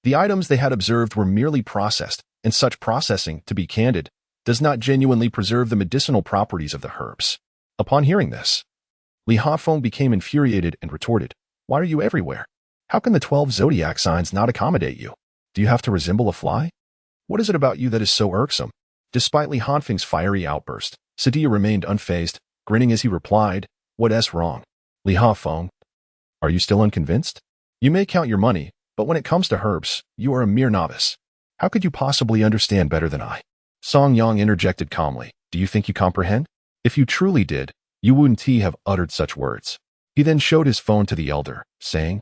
The items they had observed were merely processed, and such processing, to be candid, does not genuinely preserve the medicinal properties of the herbs. Upon hearing this, Li Hafeng became infuriated and retorted, Why are you everywhere? How can the 12 zodiac signs not accommodate you? Do you have to resemble a fly? What is it about you that is so irksome? Despite Li Hanfeng's fiery outburst, Satya remained unfazed, grinning as he replied, What's wrong? Li Hafeng, are you still unconvinced? You may count your money, but when it comes to herbs, you are a mere novice. How could you possibly understand better than I? Song Yang interjected calmly, Do you think you comprehend? If you truly did, you wouldn't have uttered such words. He then showed his phone to the elder, saying,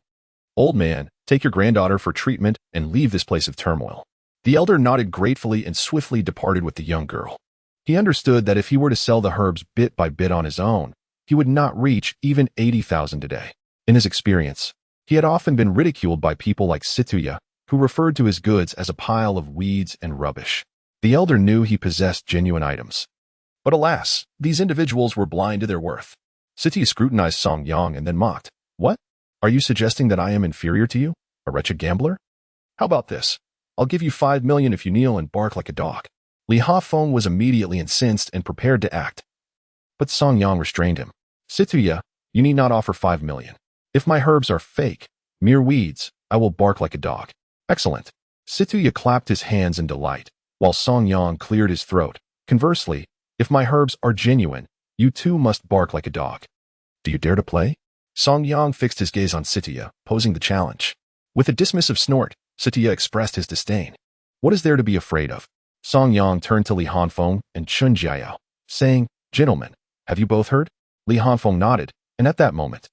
Old man, take your granddaughter for treatment and leave this place of turmoil. The elder nodded gratefully and swiftly departed with the young girl. He understood that if he were to sell the herbs bit by bit on his own, he would not reach even 80,000 a day. In his experience, he had often been ridiculed by people like Situya, who referred to his goods as a pile of weeds and rubbish. The elder knew he possessed genuine items. But alas, these individuals were blind to their worth. Situya scrutinized Song Yang and then mocked. What? Are you suggesting that I am inferior to you, a wretched gambler? How about this? I'll give you 5 million if you kneel and bark like a dog. Li Hafeng was immediately incensed and prepared to act. But Song Yang restrained him. Situya, you need not offer 5 million. If my herbs are fake, mere weeds, I will bark like a dog. Excellent. Situya clapped his hands in delight, while Song Yang cleared his throat. Conversely, if my herbs are genuine, you too must bark like a dog. Do you dare to play? Song Yang fixed his gaze on Situya, posing the challenge. With a dismissive snort, Situya expressed his disdain. What is there to be afraid of? Song Yang turned to Li Hanfeng and Chun Jiao, saying, Gentlemen, have you both heard? Li Hanfeng nodded, and at that moment,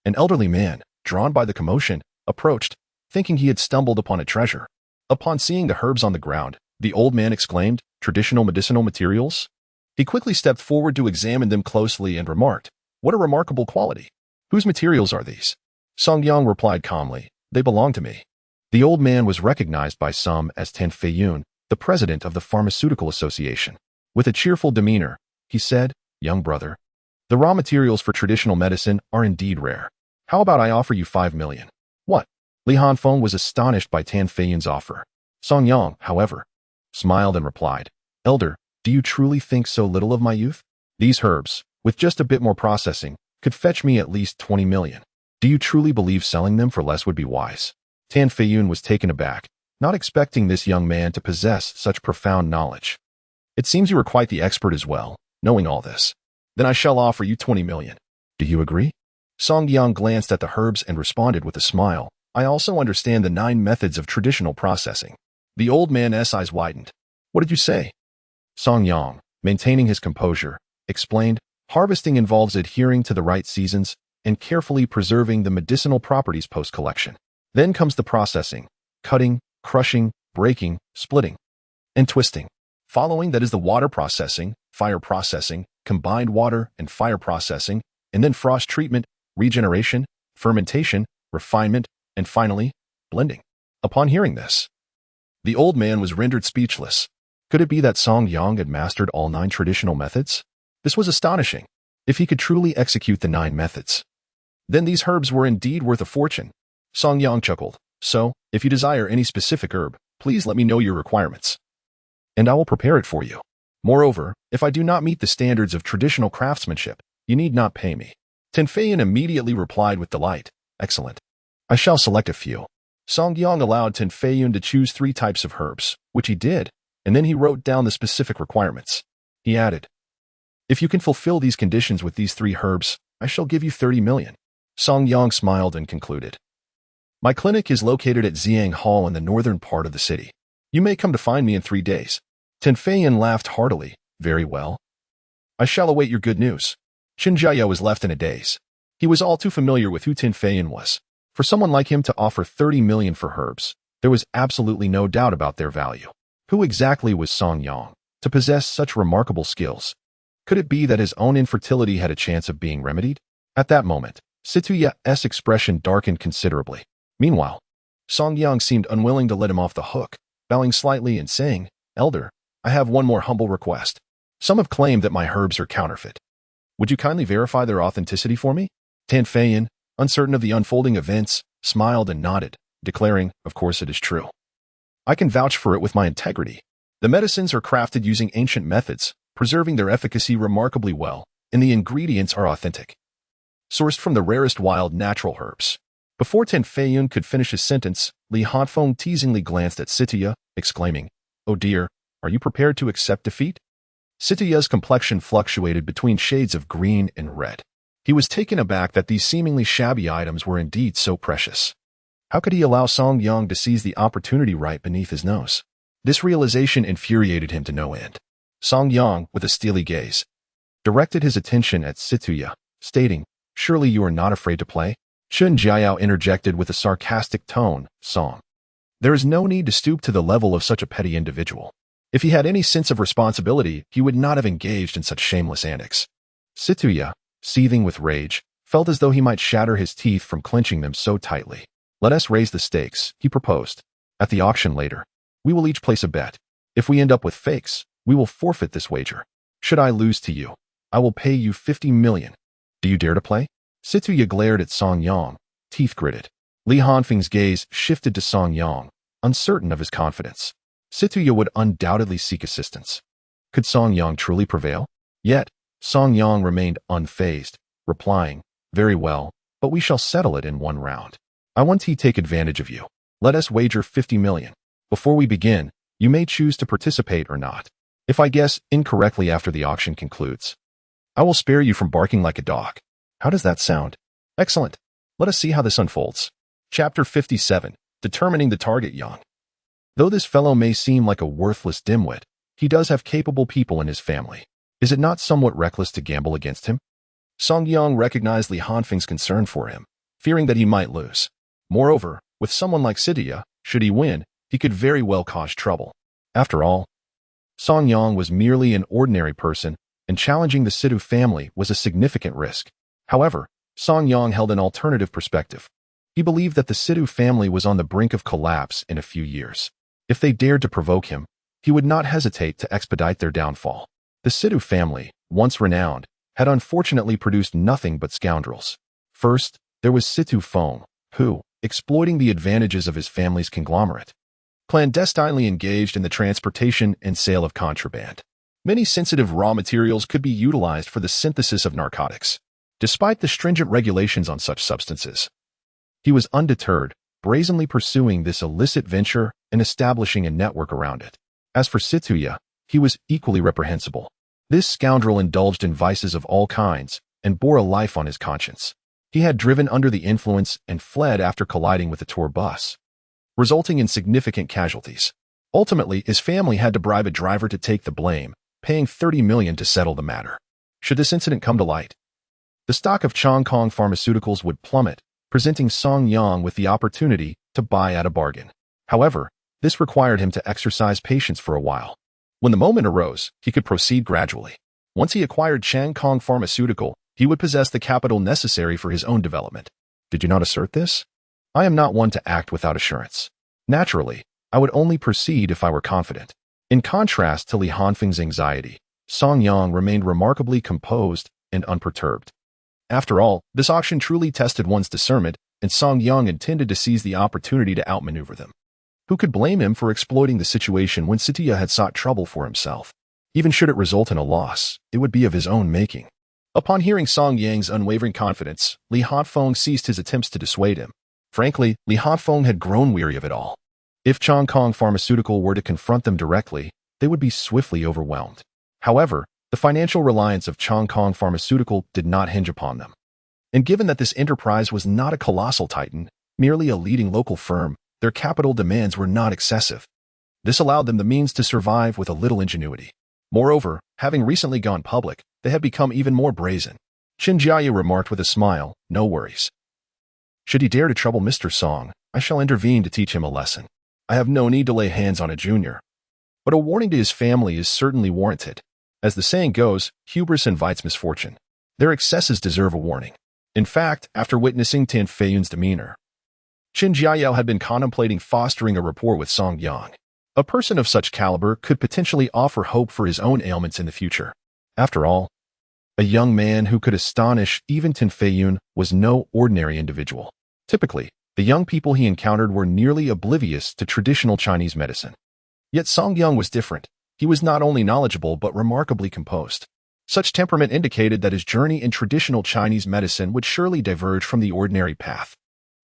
an elderly man, drawn by the commotion, approached, thinking he had stumbled upon a treasure. Upon seeing the herbs on the ground, the old man exclaimed, Traditional medicinal materials? He quickly stepped forward to examine them closely and remarked, What a remarkable quality. Whose materials are these? Song Yang replied calmly, They belong to me. The old man was recognized by some as Tan Feiyun, the president of the Pharmaceutical Association. With a cheerful demeanor, he said, Young brother, The raw materials for traditional medicine are indeed rare. How about I offer you 5 million? What? Li Hanfeng was astonished by Tan Feiyun's offer. Song Yang, however, smiled and replied, Elder, do you truly think so little of my youth? These herbs, with just a bit more processing, could fetch me at least 20 million. Do you truly believe selling them for less would be wise? Tan Feiyun was taken aback, not expecting this young man to possess such profound knowledge. It seems you are quite the expert as well, knowing all this. Then I shall offer you 20 million. Do you agree? Song Yang glanced at the herbs and responded with a smile. I also understand the 9 methods of traditional processing. The old man's eyes widened. What did you say? Song Yang, maintaining his composure, explained, harvesting involves adhering to the right seasons and carefully preserving the medicinal properties post-collection. Then comes the processing, cutting, crushing, breaking, splitting, and twisting. Following that is the water processing, fire processing, combined water and fire processing, and then frost treatment, regeneration, fermentation, refinement, and finally, blending. Upon hearing this, the old man was rendered speechless. Could it be that Song Yang had mastered all 9 traditional methods? This was astonishing. If he could truly execute the 9 methods, then these herbs were indeed worth a fortune. Song Yang chuckled. So, if you desire any specific herb, please let me know your requirements, and I will prepare it for you. Moreover, if I do not meet the standards of traditional craftsmanship, you need not pay me. Tan Feiyun immediately replied with delight. Excellent. I shall select a few. Song Yang allowed Tan Feiyun to choose 3 types of herbs, which he did, and then he wrote down the specific requirements. He added, if you can fulfill these conditions with these 3 herbs, I shall give you 30 million. Song Yang smiled and concluded, my clinic is located at Ziang Hall in the northern part of the city. You may come to find me in 3 days. Tan Feiyun laughed heartily. Very well. I shall await your good news. Chen Jiao was left in a daze. He was all too familiar with who Tan Feiyun was. For someone like him to offer 30 million for herbs, there was absolutely no doubt about their value. Who exactly was Song Yang to possess such remarkable skills? Could it be that his own infertility had a chance of being remedied? At that moment, Situya's expression darkened considerably. Meanwhile, Song Yang seemed unwilling to let him off the hook, bowing slightly and saying, Elder, I have one more humble request. Some have claimed that my herbs are counterfeit. Would you kindly verify their authenticity for me? Tan Feiyun, uncertain of the unfolding events, smiled and nodded, declaring, of course it is true. I can vouch for it with my integrity. The medicines are crafted using ancient methods, preserving their efficacy remarkably well, and the ingredients are authentic, sourced from the rarest wild natural herbs. Before Tan Feiyun could finish his sentence, Li Hanfeng teasingly glanced at Situya, exclaiming, oh dear, are you prepared to accept defeat? Situya's complexion fluctuated between shades of green and red. He was taken aback that these seemingly shabby items were indeed so precious. How could he allow Song Yang to seize the opportunity right beneath his nose? This realization infuriated him to no end. Song Yang, with a steely gaze, directed his attention at Situya, stating, surely you are not afraid to play? Chen Jiao interjected with a sarcastic tone, Song. There is no need to stoop to the level of such a petty individual. If he had any sense of responsibility, he would not have engaged in such shameless antics. Situya, seething with rage, felt as though he might shatter his teeth from clenching them so tightly. Let us raise the stakes, he proposed. At the auction later, we will each place a bet. If we end up with fakes, we will forfeit this wager. Should I lose to you, I will pay you 50 million. Do you dare to play? Situya glared at Song Yang, teeth gritted. Li Hanfeng's gaze shifted to Song Yang, uncertain of his confidence. Situya would undoubtedly seek assistance. Could Song Yang truly prevail? Yet, Song Yang remained unfazed, replying, very well, but we shall settle it in one round. I want to take advantage of you. Let us wager 50 million. Before we begin, you may choose to participate or not. If I guess incorrectly after the auction concludes, I will spare you from barking like a dog. How does that sound? Excellent. Let us see how this unfolds. Chapter 57. Determining the target. Yang. Though this fellow may seem like a worthless dimwit, he does have capable people in his family. Is it not somewhat reckless to gamble against him? Song Yang recognized Li Hanfeng's concern for him, fearing that he might lose. Moreover, with someone like Situya, should he win, he could very well cause trouble. After all, Song Yang was merely an ordinary person, and challenging the Situ family was a significant risk. However, Song Yang held an alternative perspective. He believed that the Situ family was on the brink of collapse in a few years. If they dared to provoke him, he would not hesitate to expedite their downfall. The Situ family, once renowned, had unfortunately produced nothing but scoundrels. First, there was Situ Feng, who, exploiting the advantages of his family's conglomerate, clandestinely engaged in the transportation and sale of contraband. Many sensitive raw materials could be utilized for the synthesis of narcotics, despite the stringent regulations on such substances. He was undeterred, brazenly pursuing this illicit venture and establishing a network around it. As for Situya, he was equally reprehensible. This scoundrel indulged in vices of all kinds and bore a life on his conscience. He had driven under the influence and fled after colliding with a tour bus, resulting in significant casualties. Ultimately, his family had to bribe a driver to take the blame, paying $30 million to settle the matter. Should this incident come to light, the stock of Chong Kong Pharmaceuticals would plummet, presenting Song Yang with the opportunity to buy at a bargain. However, this required him to exercise patience for a while. When the moment arose, he could proceed gradually. Once he acquired Chang Kong Pharmaceutical, he would possess the capital necessary for his own development. Did you not assert this? I am not one to act without assurance. Naturally, I would only proceed if I were confident. In contrast to Li Hanfeng's anxiety, Song Yang remained remarkably composed and unperturbed. After all, this auction truly tested one's discernment, and Song Yang intended to seize the opportunity to outmaneuver them. Who could blame him for exploiting the situation when Situya had sought trouble for himself? Even should it result in a loss, it would be of his own making. Upon hearing Song Yang's unwavering confidence, Li Hanfeng ceased his attempts to dissuade him. Frankly, Li Hanfeng had grown weary of it all. If Chong Kong Pharmaceutical were to confront them directly, they would be swiftly overwhelmed. However, the financial reliance of Chong Kong Pharmaceutical did not hinge upon them. And given that this enterprise was not a colossal titan, merely a leading local firm, their capital demands were not excessive. This allowed them the means to survive with a little ingenuity. Moreover, having recently gone public, they had become even more brazen. Qin Jiayu remarked with a smile, "No worries. Should he dare to trouble Mr. Song, I shall intervene to teach him a lesson. I have no need to lay hands on a junior. But a warning to his family is certainly warranted. As the saying goes, hubris invites misfortune. Their excesses deserve a warning." In fact, after witnessing Tan Feiyun's demeanor, Qin Jiayao had been contemplating fostering a rapport with Song Yang. A person of such caliber could potentially offer hope for his own ailments in the future. After all, a young man who could astonish even Tan Feiyun was no ordinary individual. Typically, the young people he encountered were nearly oblivious to traditional Chinese medicine. Yet Song Yang was different. He was not only knowledgeable but remarkably composed. Such temperament indicated that his journey in traditional Chinese medicine would surely diverge from the ordinary path.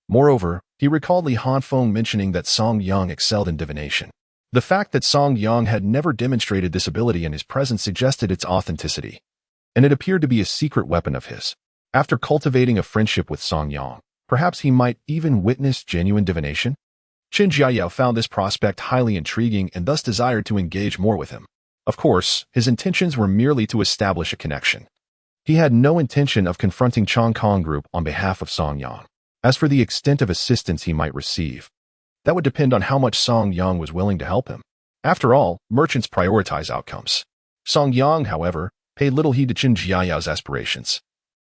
Moreover, he recalled Li Hanfeng mentioning that Song Yang excelled in divination. The fact that Song Yang had never demonstrated this ability in his presence suggested its authenticity, and it appeared to be a secret weapon of his. After cultivating a friendship with Song Yang, perhaps he might even witness genuine divination? Qin Jiayao found this prospect highly intriguing and thus desired to engage more with him. Of course, his intentions were merely to establish a connection. He had no intention of confronting Chong Kong Group on behalf of Song Yang. As for the extent of assistance he might receive, that would depend on how much Song Yang was willing to help him. After all, merchants prioritize outcomes. Song Yang, however, paid little heed to Qin Jiayao's aspirations.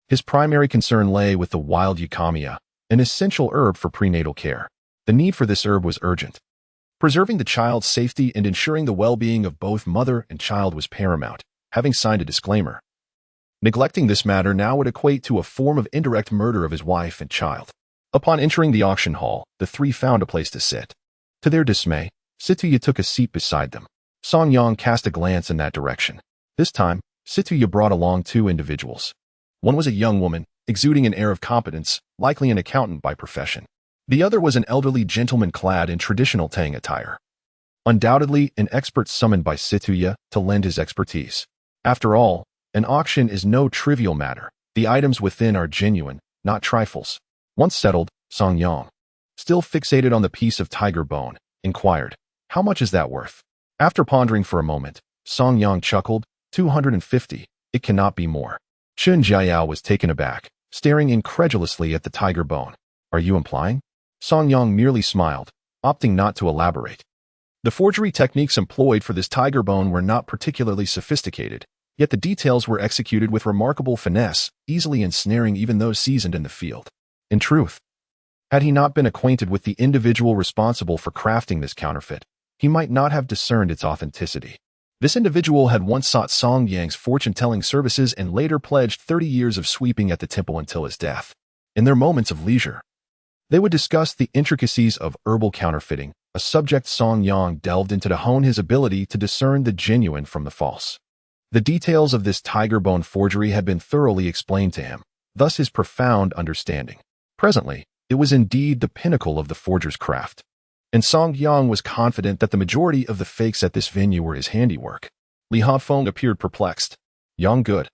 His primary concern lay with the wild eucalyptus, an essential herb for prenatal care. The need for this herb was urgent. Preserving the child's safety and ensuring the well-being of both mother and child was paramount, having signed a disclaimer. Neglecting this matter now would equate to a form of indirect murder of his wife and child. Upon entering the auction hall, the three found a place to sit. To their dismay, Situya took a seat beside them. Song Yang cast a glance in that direction. This time, Situya brought along two individuals. One was a young woman, exuding an air of competence, likely an accountant by profession. The other was an elderly gentleman clad in traditional Tang attire. Undoubtedly, an expert summoned by Situya to lend his expertise. After all, an auction is no trivial matter. The items within are genuine, not trifles. Once settled, Song Yang, still fixated on the piece of tiger bone, inquired, "How much is that worth?" After pondering for a moment, Song Yang chuckled, 250, it cannot be more. Qin Jiayao was taken aback, staring incredulously at the tiger bone. Are you implying? Song Yang merely smiled, opting not to elaborate. The forgery techniques employed for this tiger bone were not particularly sophisticated, yet the details were executed with remarkable finesse, easily ensnaring even those seasoned in the field. In truth, had he not been acquainted with the individual responsible for crafting this counterfeit, he might not have discerned its authenticity. This individual had once sought Song Yang's fortune-telling services and later pledged 30 years of sweeping at the temple until his death. In their moments of leisure, they would discuss the intricacies of herbal counterfeiting, a subject Song Yang delved into to hone his ability to discern the genuine from the false. The details of this tiger bone forgery had been thoroughly explained to him, thus his profound understanding. Presently, it was indeed the pinnacle of the forger's craft, and Song Yang was confident that the majority of the fakes at this venue were his handiwork. Li Hafeng appeared perplexed. Yang good.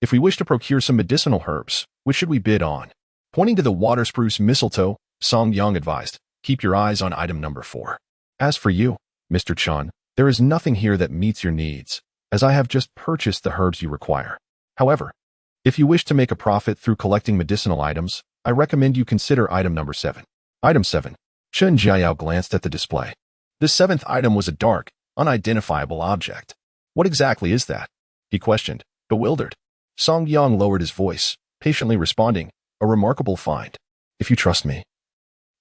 If we wish to procure some medicinal herbs, which should we bid on? Pointing to the water spruce mistletoe, Song Yang advised, keep your eyes on item number 4. As for you, Mr. Chun, there is nothing here that meets your needs, as I have just purchased the herbs you require. However, if you wish to make a profit through collecting medicinal items, I recommend you consider item number 7. Item 7. Chen Jiayao glanced at the display. The 7th item was a dark, unidentifiable object. What exactly is that? He questioned, bewildered. Song Yang lowered his voice, patiently responding, a remarkable find. If you trust me,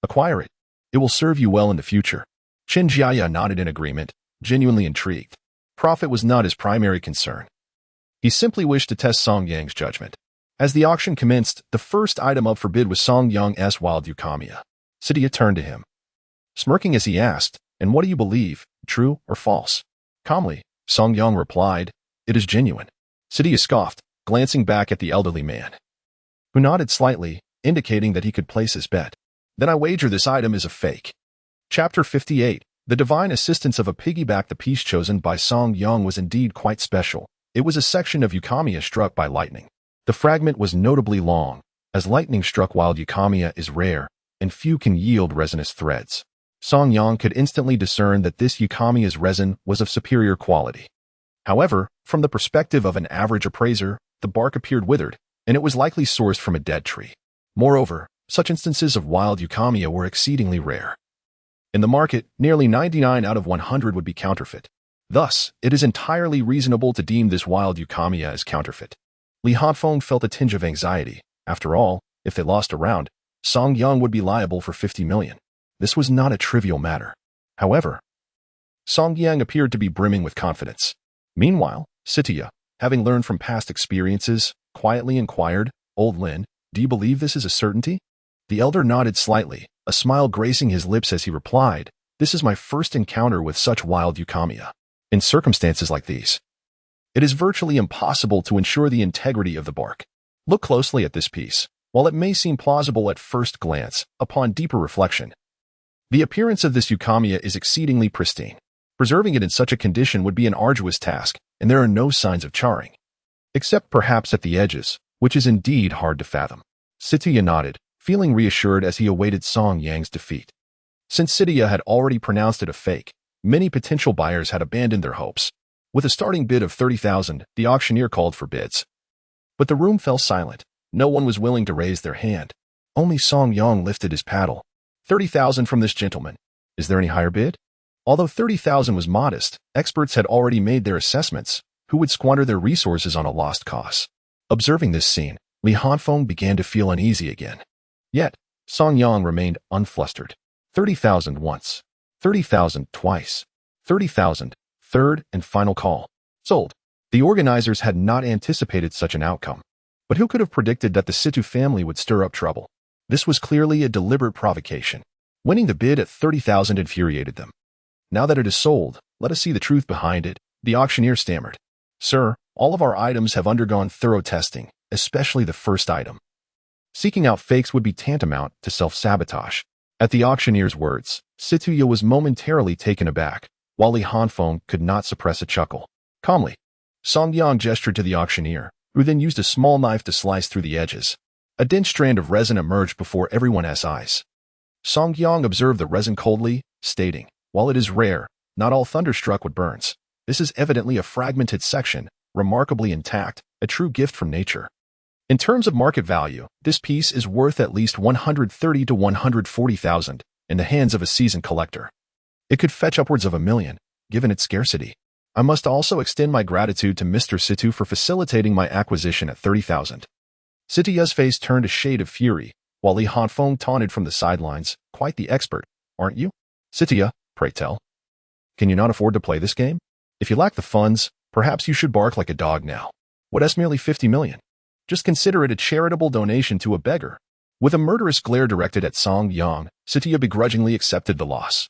acquire it. It will serve you well in the future. Chen Jiaya nodded in agreement, genuinely intrigued. Profit was not his primary concern. He simply wished to test Song Yang's judgment. As the auction commenced, the first item up for bid was Song Yang's wild eukamia. Sidia turned to him, smirking as he asked, and what do you believe, true or false? Calmly, Song Yang replied, it is genuine. Sidia scoffed, glancing back at the elderly man, who nodded slightly, indicating that he could place his bet. Then I wager this item is a fake. Chapter 58. The divine assistance of a piggyback. The piece chosen by Song Yang was indeed quite special. It was a section of eukamia struck by lightning. The fragment was notably long, as lightning-struck wild eukamia is rare, and few can yield resinous threads. Song Yang could instantly discern that this euchamia's resin was of superior quality. However, from the perspective of an average appraiser, the bark appeared withered, and it was likely sourced from a dead tree. Moreover, such instances of wild eukamia were exceedingly rare. In the market, nearly 99 out of 100 would be counterfeit. Thus, it is entirely reasonable to deem this wild eukamia as counterfeit. Li Hafeng felt a tinge of anxiety. After all, if they lost a round, Song Yang would be liable for 50 million. This was not a trivial matter. However, Song Yang appeared to be brimming with confidence. Meanwhile, Sitia, having learned from past experiences, quietly inquired, Old Lin, do you believe this is a certainty? The elder nodded slightly, a smile gracing his lips as he replied, this is my first encounter with such wild eukamia. In circumstances like these, it is virtually impossible to ensure the integrity of the bark. Look closely at this piece. While it may seem plausible at first glance, upon deeper reflection, the appearance of this eukamia is exceedingly pristine. Preserving it in such a condition would be an arduous task, and there are no signs of charring, except perhaps at the edges, which is indeed hard to fathom. Sitia nodded, feeling reassured as he awaited Song Yang's defeat. Since Sitia had already pronounced it a fake, many potential buyers had abandoned their hopes. With a starting bid of 30,000, the auctioneer called for bids. But the room fell silent. No one was willing to raise their hand. Only Song Yang lifted his paddle. 30,000 from this gentleman. Is there any higher bid? Although 30,000 was modest, experts had already made their assessments. Who would squander their resources on a lost cause? Observing this scene, Li Hafeng began to feel uneasy again. Yet, Song Yang remained unflustered. 30,000 once. 30,000 twice. 30,000, third and final call. Sold. The organizers had not anticipated such an outcome. But who could have predicted that the Situ family would stir up trouble? This was clearly a deliberate provocation. Winning the bid at 30,000 infuriated them. Now that it is sold, let us see the truth behind it, the auctioneer stammered. Sir, all of our items have undergone thorough testing, especially the first item. Seeking out fakes would be tantamount to self-sabotage. At the auctioneer's words, Situya was momentarily taken aback, while Li Hafeng could not suppress a chuckle. Calmly, Song Yang gestured to the auctioneer, who then used a small knife to slice through the edges. A dense strand of resin emerged before everyone's eyes. Song Yang observed the resin coldly, stating, while it is rare, not all thunderstruck wood burns. This is evidently a fragmented section, remarkably intact, a true gift from nature. In terms of market value, this piece is worth at least 130 to 140,000 in the hands of a seasoned collector. It could fetch upwards of $1 million, given its scarcity. I must also extend my gratitude to Mr. Situ for facilitating my acquisition at 30,000. Sitia's face turned a shade of fury, while Li Hafeng taunted from the sidelines, quite the expert, aren't you? Sitia, pray tell. Can you not afford to play this game? If you lack the funds, perhaps you should bark like a dog now. What's merely 50 million? Just consider it a charitable donation to a beggar. With a murderous glare directed at Song Yang, Satya begrudgingly accepted the loss.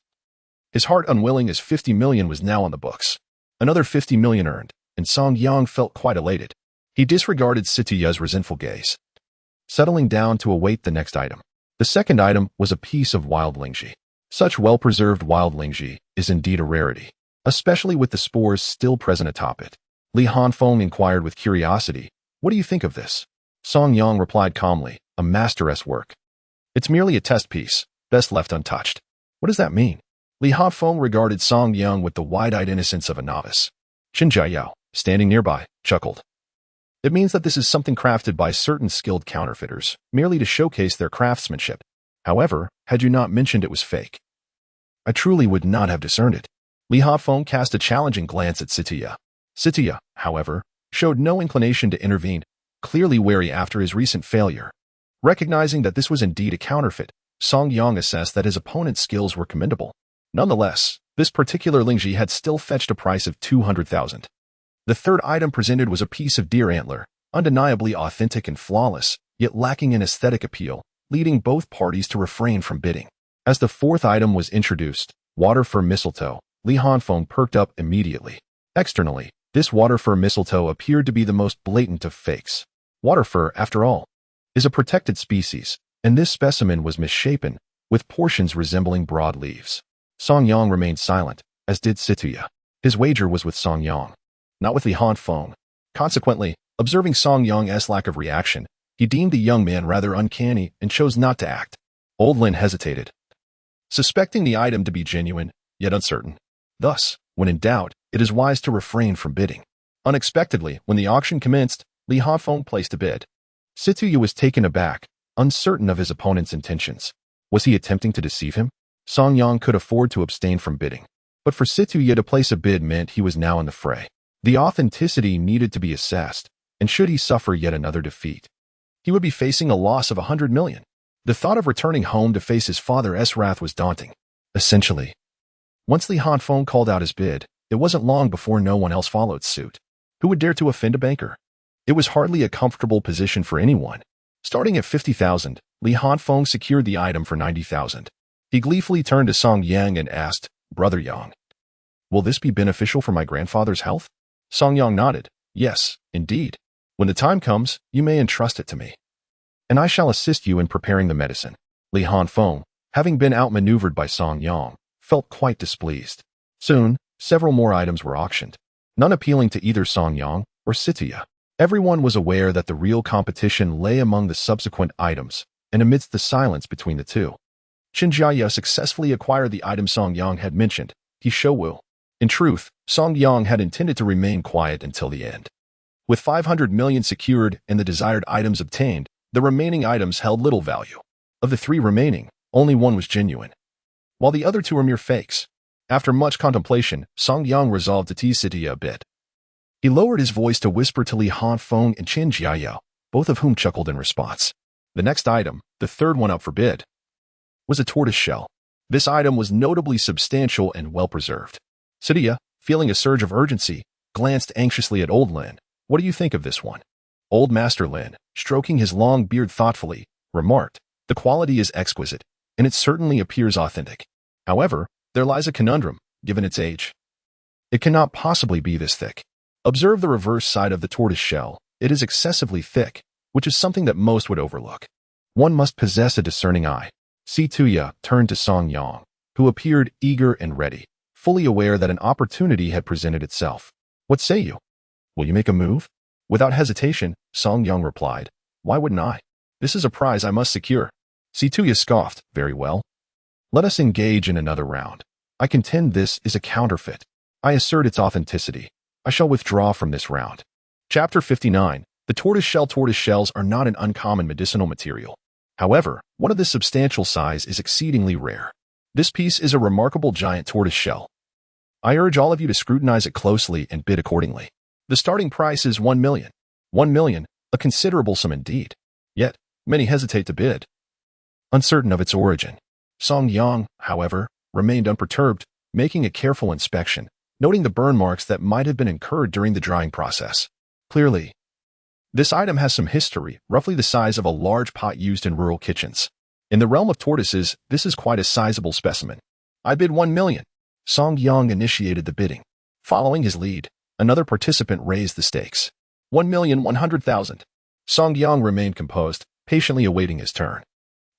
His heart unwilling as 50 million was now on the books. Another 50 million earned, and Song Yang felt quite elated. He disregarded Satya's resentful gaze, settling down to await the next item. The second item was a piece of wild lingji. Such well-preserved wild lingji is indeed a rarity, especially with the spores still present atop it. Li Hanfeng inquired with curiosity, "What do you think of this?" Song Yang replied calmly, "A master's work. It's merely a test piece, best left untouched." "What does that mean?" Li Hanfeng regarded Song Yang with the wide-eyed innocence of a novice. Qin Jiayao, standing nearby, chuckled. "It means that this is something crafted by certain skilled counterfeiters, merely to showcase their craftsmanship. However, had you not mentioned it was fake, I truly would not have discerned it." Li Hanfeng cast a challenging glance at Satya. Satya, however, showed no inclination to intervene, clearly wary after his recent failure. Recognizing that this was indeed a counterfeit, Song Yang assessed that his opponent's skills were commendable. Nonetheless, this particular lingji had still fetched a price of 200,000. The third item presented was a piece of deer antler, undeniably authentic and flawless, yet lacking in aesthetic appeal, leading both parties to refrain from bidding. As the fourth item was introduced, water fur mistletoe, Li Hanfeng perked up immediately. Externally, this water fur mistletoe appeared to be the most blatant of fakes. Water fur, after all, is a protected species, and this specimen was misshapen, with portions resembling broad leaves. Song Yang remained silent, as did Satya. His wager was with Song Yang, not with Li Hanfeng. Consequently, observing Song Yang's lack of reaction, he deemed the young man rather uncanny and chose not to act. Old Lin hesitated, suspecting the item to be genuine, yet uncertain. Thus, when in doubt, it is wise to refrain from bidding. Unexpectedly, when the auction commenced, Li Hanfeng placed a bid. Satya was taken aback, uncertain of his opponent's intentions. Was he attempting to deceive him? Song Yang could afford to abstain from bidding. But for Satya to place a bid meant he was now in the fray. The authenticity needed to be assessed, and should he suffer yet another defeat, he would be facing a loss of 100 million. The thought of returning home to face his father's wrath was daunting. Essentially, once Li Hanfeng called out his bid, it wasn't long before no one else followed suit. Who would dare to offend a banker? It was hardly a comfortable position for anyone. Starting at 50,000, Li Hanfeng secured the item for 90,000. He gleefully turned to Song Yang and asked, "Brother Yang, will this be beneficial for my grandfather's health?" Song Yang nodded. "Yes, indeed. When the time comes, you may entrust it to me, and I shall assist you in preparing the medicine." Li Hanfeng, having been outmaneuvered by Song Yang, felt quite displeased. Soon, several more items were auctioned, none appealing to either Song Yang or Satya. Everyone was aware that the real competition lay among the subsequent items, and amidst the silence between the two, Qin Jiaya successfully acquired the item Song Yang had mentioned, He Shouwu. In truth, Song Yang had intended to remain quiet until the end. With 500 million secured and the desired items obtained, the remaining items held little value. Of the three remaining, only one was genuine, while the other two were mere fakes. After much contemplation, Song Yang resolved to tease Satya a bit. He lowered his voice to whisper to Li Hanfeng and Qin Jiayao, both of whom chuckled in response. The next item, the third one up for bid, was a tortoise shell. This item was notably substantial and well-preserved. Satya, feeling a surge of urgency, glanced anxiously at Old Lin. "What do you think of this one?" Old Master Lin, stroking his long beard thoughtfully, remarked, "The quality is exquisite, and it certainly appears authentic. However, there lies a conundrum, given its age. It cannot possibly be this thick. Observe the reverse side of the tortoise shell. It is excessively thick, which is something that most would overlook. One must possess a discerning eye." Satya turned to Song Yang, who appeared eager and ready, fully aware that an opportunity had presented itself. "What say you? Will you make a move?" Without hesitation, Song Yang replied, "Why wouldn't I? This is a prize I must secure." Satya scoffed, "Very well. Let us engage in another round. I contend this is a counterfeit. I assert its authenticity. I shall withdraw from this round." Chapter 59. The tortoise shells are not an uncommon medicinal material. However, one of this substantial size is exceedingly rare. This piece is a remarkable giant tortoise shell. I urge all of you to scrutinize it closely and bid accordingly. The starting price is 1 million. 1 million, a considerable sum indeed. Yet, many hesitate to bid, uncertain of its origin. Song Yang, however, remained unperturbed, making a careful inspection, noting the burn marks that might have been incurred during the drying process. Clearly, this item has some history, roughly the size of a large pot used in rural kitchens. In the realm of tortoises, this is quite a sizable specimen. I bid 1 million. Song Yang initiated the bidding. Following his lead, another participant raised the stakes. 1,100,000. Song Yang remained composed, patiently awaiting his turn.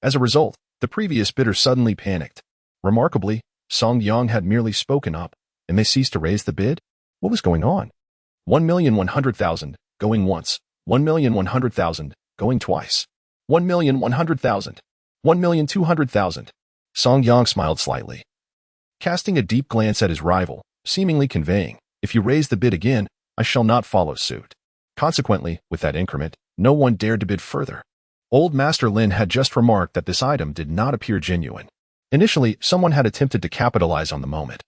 As a result, the previous bidder suddenly panicked. Remarkably, Song Yang had merely spoken up, and they ceased to raise the bid? What was going on? 1,100,000, going once. 1,100,000, going twice. 1,100,000. 1,200,000. Song Yang smiled slightly, casting a deep glance at his rival, seemingly conveying, if you raise the bid again, I shall not follow suit. Consequently, with that increment, no one dared to bid further. Old Master Lin had just remarked that this item did not appear genuine. Initially, someone had attempted to capitalize on the moment.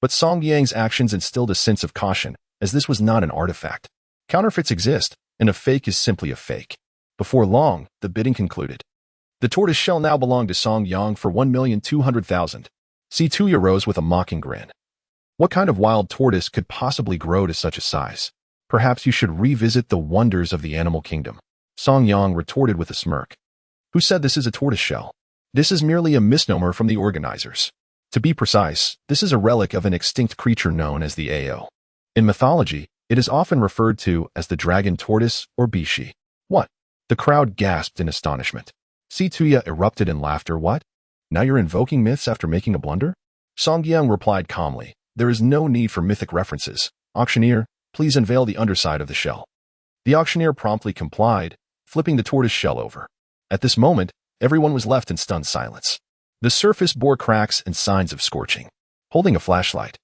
But Song Yang's actions instilled a sense of caution, as this was not an artifact. Counterfeits exist, and a fake is simply a fake. Before long, the bidding concluded. The tortoise shell now belonged to Song Yang for 1,200,000. Situya rose with a mocking grin. What kind of wild tortoise could possibly grow to such a size? Perhaps you should revisit the wonders of the animal kingdom. Song Yang retorted with a smirk. Who said this is a tortoise shell? This is merely a misnomer from the organizers. To be precise, this is a relic of an extinct creature known as the Ao. In mythology, it is often referred to as the dragon tortoise or bishi. What? The crowd gasped in astonishment. Situya erupted in laughter. What? Now you're invoking myths after making a blunder? Song Yang replied calmly. There is no need for mythic references. Auctioneer, please unveil the underside of the shell. The auctioneer promptly complied, flipping the tortoise shell over. At this moment, everyone was left in stunned silence. The surface bore cracks and signs of scorching. Holding a flashlight,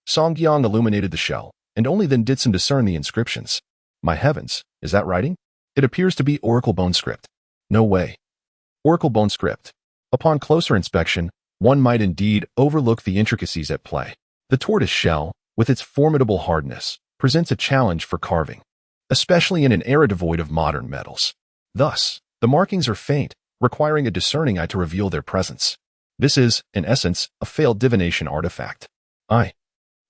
Song Yang illuminated the shell, and only then did some discern the inscriptions. My heavens, is that writing? It appears to be Oracle Bone script. No way. Oracle Bone script. Upon closer inspection, one might indeed overlook the intricacies at play. The tortoise shell, with its formidable hardness, presents a challenge for carving, especially in an era devoid of modern metals. Thus, the markings are faint, requiring a discerning eye to reveal their presence. This is, in essence, a failed divination artifact. I,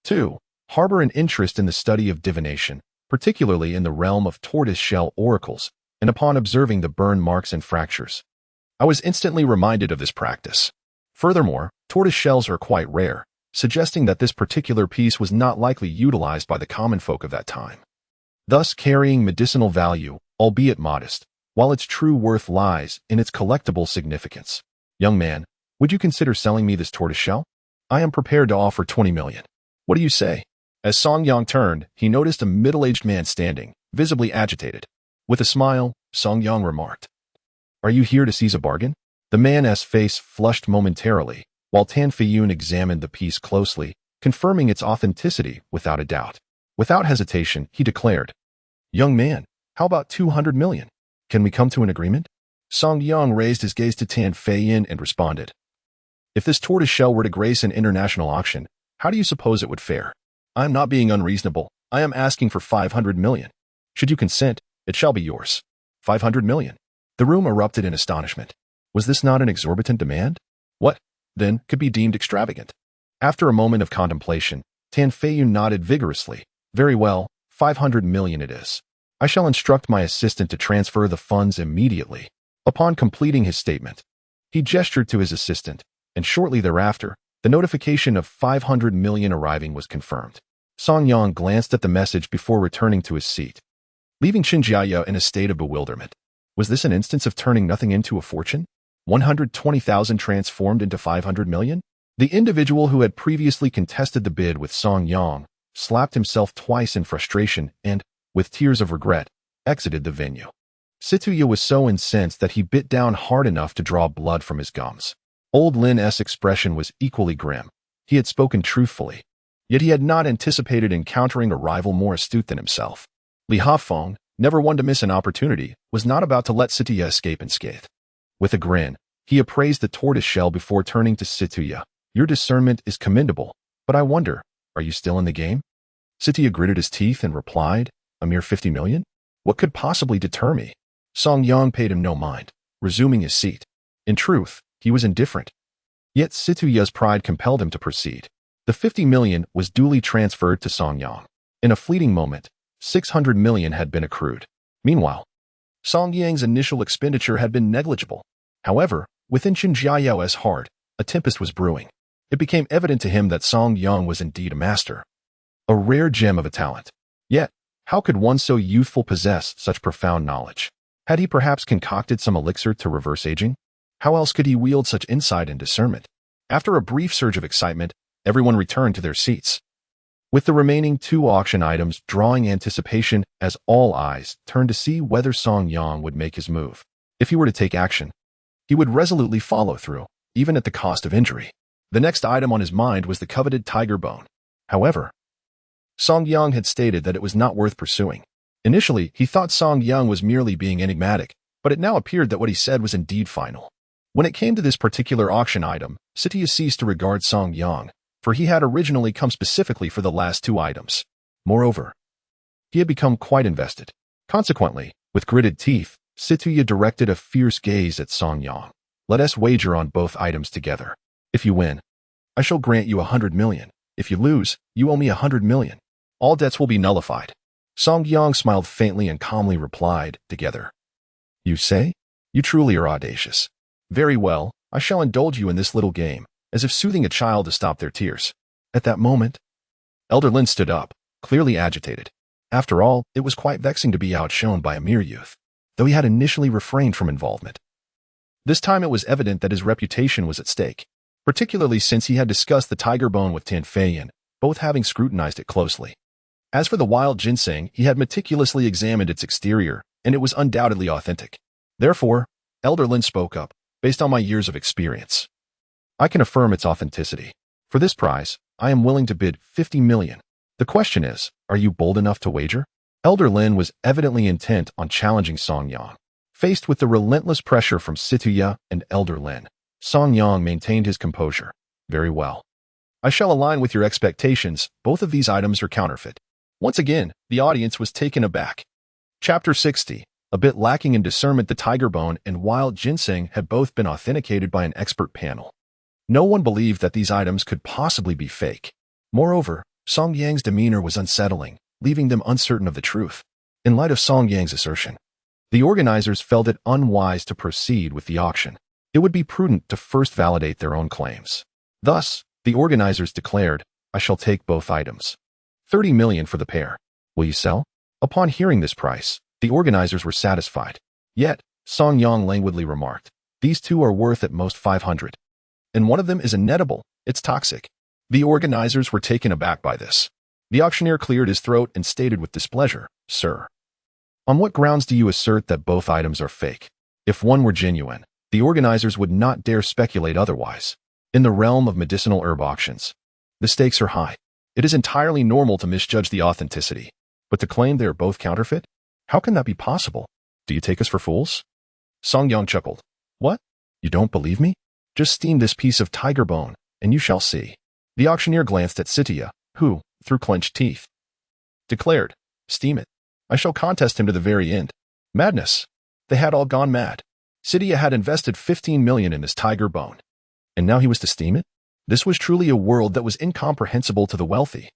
too, harbor an interest in the study of divination, particularly in the realm of tortoise shell oracles, and upon observing the burn marks and fractures, I was instantly reminded of this practice. Furthermore, tortoise shells are quite rare, suggesting that this particular piece was not likely utilized by the common folk of that time, thus carrying medicinal value, albeit modest, while its true worth lies in its collectible significance. Young man, would you consider selling me this tortoise shell? I am prepared to offer 20 million. What do you say? As Song Yang turned, he noticed a middle-aged man standing, visibly agitated. With a smile, Song Yang remarked, Are you here to seize a bargain? The man's face flushed momentarily, while Tan Feiyun examined the piece closely, confirming its authenticity without a doubt. Without hesitation, he declared, Young man, how about 200 million? Can we come to an agreement? Song Yang raised his gaze to Tan Feiyun and responded, If this tortoise shell were to grace an international auction, how do you suppose it would fare? I am not being unreasonable. I am asking for 500 million. Should you consent, it shall be yours. 500 million. The room erupted in astonishment. Was this not an exorbitant demand? What, then, could be deemed extravagant? After a moment of contemplation, Tan Feiyun nodded vigorously. Very well, 500 million it is. I shall instruct my assistant to transfer the funds immediately. Upon completing his statement, he gestured to his assistant, and shortly thereafter, the notification of 500 million arriving was confirmed. Song Yang glanced at the message before returning to his seat, leaving Qinjiaya in a state of bewilderment. Was this an instance of turning nothing into a fortune? 120,000 transformed into 500 million? The individual who had previously contested the bid with Song Yang slapped himself twice in frustration and, with tears of regret, exited the venue. Situya was so incensed that he bit down hard enough to draw blood from his gums. Old Lin's expression was equally grim. He had spoken truthfully, yet he had not anticipated encountering a rival more astute than himself. Li Hafeng, never one to miss an opportunity, was not about to let Situya escape unscathed. With a grin, he appraised the tortoise shell before turning to Situya. Your discernment is commendable, but I wonder, are you still in the game? Situya gritted his teeth and replied, A mere 50 million? What could possibly deter me? Song Yang paid him no mind, resuming his seat. In truth, he was indifferent. Yet Situya's pride compelled him to proceed. The 50 million was duly transferred to Song Yang. In a fleeting moment, 600 million had been accrued. Meanwhile, Song Yang's initial expenditure had been negligible. However, within Chen Jiao's heart, a tempest was brewing. It became evident to him that Song Yang was indeed a master, a rare gem of a talent. Yet, how could one so youthful possess such profound knowledge? Had he perhaps concocted some elixir to reverse aging? How else could he wield such insight and discernment? After a brief surge of excitement, everyone returned to their seats, with the remaining 2 auction items drawing anticipation as all eyes turned to see whether Song Yang would make his move. If he were to take action, he would resolutely follow through, even at the cost of injury. The next item on his mind was the coveted tiger bone. However, Song Yang had stated that it was not worth pursuing. Initially, he thought Song Yang was merely being enigmatic, but it now appeared that what he said was indeed final. When it came to this particular auction item, Sitya ceased to regard Song Yang, for he had originally come specifically for the last 2 items. Moreover, he had become quite invested. Consequently, with gritted teeth, Sitya directed a fierce gaze at Song Yang. Let us wager on both items together. If you win, I shall grant you 100 million. If you lose, you owe me 100 million. All debts will be nullified. Song Yang smiled faintly and calmly replied, together. You say? You truly are audacious. Very well, I shall indulge you in this little game, as if soothing a child to stop their tears. At that moment, Elder Lin stood up, clearly agitated. After all, it was quite vexing to be outshone by a mere youth, though he had initially refrained from involvement. This time it was evident that his reputation was at stake, particularly since he had discussed the tiger bone with Tan Feiyan, both having scrutinized it closely. As for the wild ginseng, he had meticulously examined its exterior, and it was undoubtedly authentic. Therefore, Elder Lin spoke up, based on my years of experience. I can affirm its authenticity. For this prize, I am willing to bid 50 million. The question is, are you bold enough to wager? Elder Lin was evidently intent on challenging Song Yang. Faced with the relentless pressure from Sitya and Elder Lin, Song Yang maintained his composure. Very well. I shall align with your expectations. Both of these items are counterfeit. Once again, the audience was taken aback. Chapter 60. A bit lacking in discernment, the tiger bone and wild ginseng had both been authenticated by an expert panel. No one believed that these items could possibly be fake. Moreover, Song Yang's demeanor was unsettling, leaving them uncertain of the truth. In light of Song Yang's assertion, the organizers felt it unwise to proceed with the auction. It would be prudent to first validate their own claims. Thus, the organizers declared, I shall take both items. 30 million for the pair. Will you sell? Upon hearing this price, the organizers were satisfied. Yet, Song Yang languidly remarked, these two are worth at most 500. And one of them is inedible. It's toxic. The organizers were taken aback by this. The auctioneer cleared his throat and stated with displeasure, Sir, on what grounds do you assert that both items are fake? If one were genuine, the organizers would not dare speculate otherwise. In the realm of medicinal herb auctions, the stakes are high. It is entirely normal to misjudge the authenticity, but to claim they are both counterfeit? How can that be possible? Do you take us for fools? Song Yang chuckled. What? You don't believe me? Just steam this piece of tiger bone, and you shall see. The auctioneer glanced at Sitya, who, through clenched teeth, declared, steam it. I shall contest him to the very end. Madness. They had all gone mad. Sitya had invested 15 million in this tiger bone, and now he was to steam it? This was truly a world that was incomprehensible to the wealthy.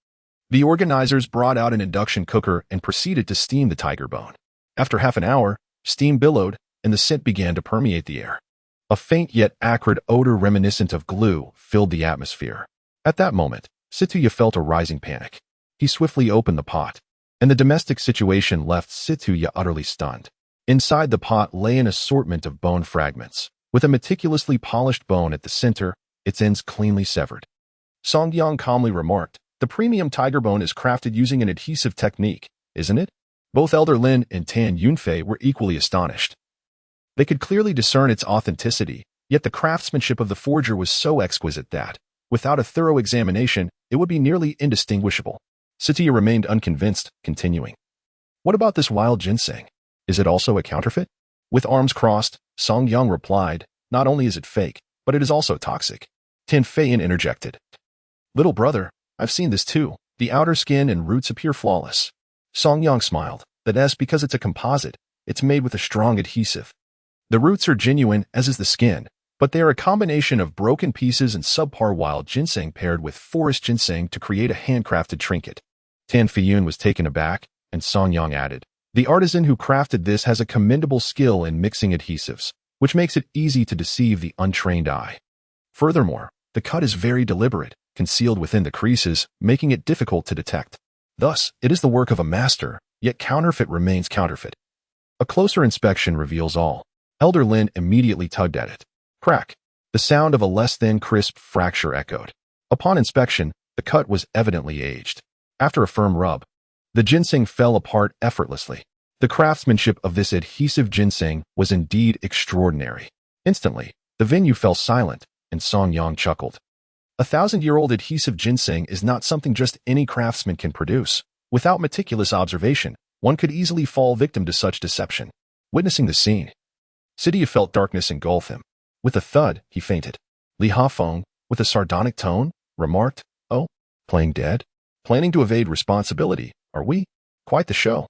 The organizers brought out an induction cooker and proceeded to steam the tiger bone. After half an hour, steam billowed, and the scent began to permeate the air. A faint yet acrid odor reminiscent of glue filled the atmosphere. At that moment, Sitya felt a rising panic. He swiftly opened the pot, and the domestic situation left Sitya utterly stunned. Inside the pot lay an assortment of bone fragments, with a meticulously polished bone at the center, its ends cleanly severed. Song Yang calmly remarked, the premium tiger bone is crafted using an adhesive technique, isn't it? Both Elder Lin and Tan Yunfei were equally astonished. They could clearly discern its authenticity, yet the craftsmanship of the forger was so exquisite that, without a thorough examination, it would be nearly indistinguishable. Sitya remained unconvinced, continuing. What about this wild ginseng? Is it also a counterfeit? With arms crossed, Song Yang replied, not only is it fake, but it is also toxic. Tan Feiyan interjected. Little brother, I've seen this too. The outer skin and roots appear flawless. Song Yang smiled. That's because it's a composite. It's made with a strong adhesive. The roots are genuine, as is the skin, but they are a combination of broken pieces and subpar wild ginseng paired with forest ginseng to create a handcrafted trinket. Tan Feiyun was taken aback, and Song Yang added, "The artisan who crafted this has a commendable skill in mixing adhesives, which makes it easy to deceive the untrained eye. Furthermore, the cut is very deliberate, concealed within the creases, making it difficult to detect. Thus, it is the work of a master, yet counterfeit remains counterfeit." A closer inspection reveals all. Elder Lin immediately tugged at it. Crack! The sound of a less than crisp fracture echoed. Upon inspection, the cut was evidently aged. After a firm rub, the ginseng fell apart effortlessly. The craftsmanship of this adhesive ginseng was indeed extraordinary. Instantly, the venue fell silent, and Song Yang chuckled. 1,000-year-old adhesive ginseng is not something just any craftsman can produce. Without meticulous observation, one could easily fall victim to such deception. Witnessing the scene, Sidia felt darkness engulf him. With a thud, he fainted. Li Hafeng, with a sardonic tone, remarked, "Oh, playing dead? Planning to evade responsibility, are we? Quite the show."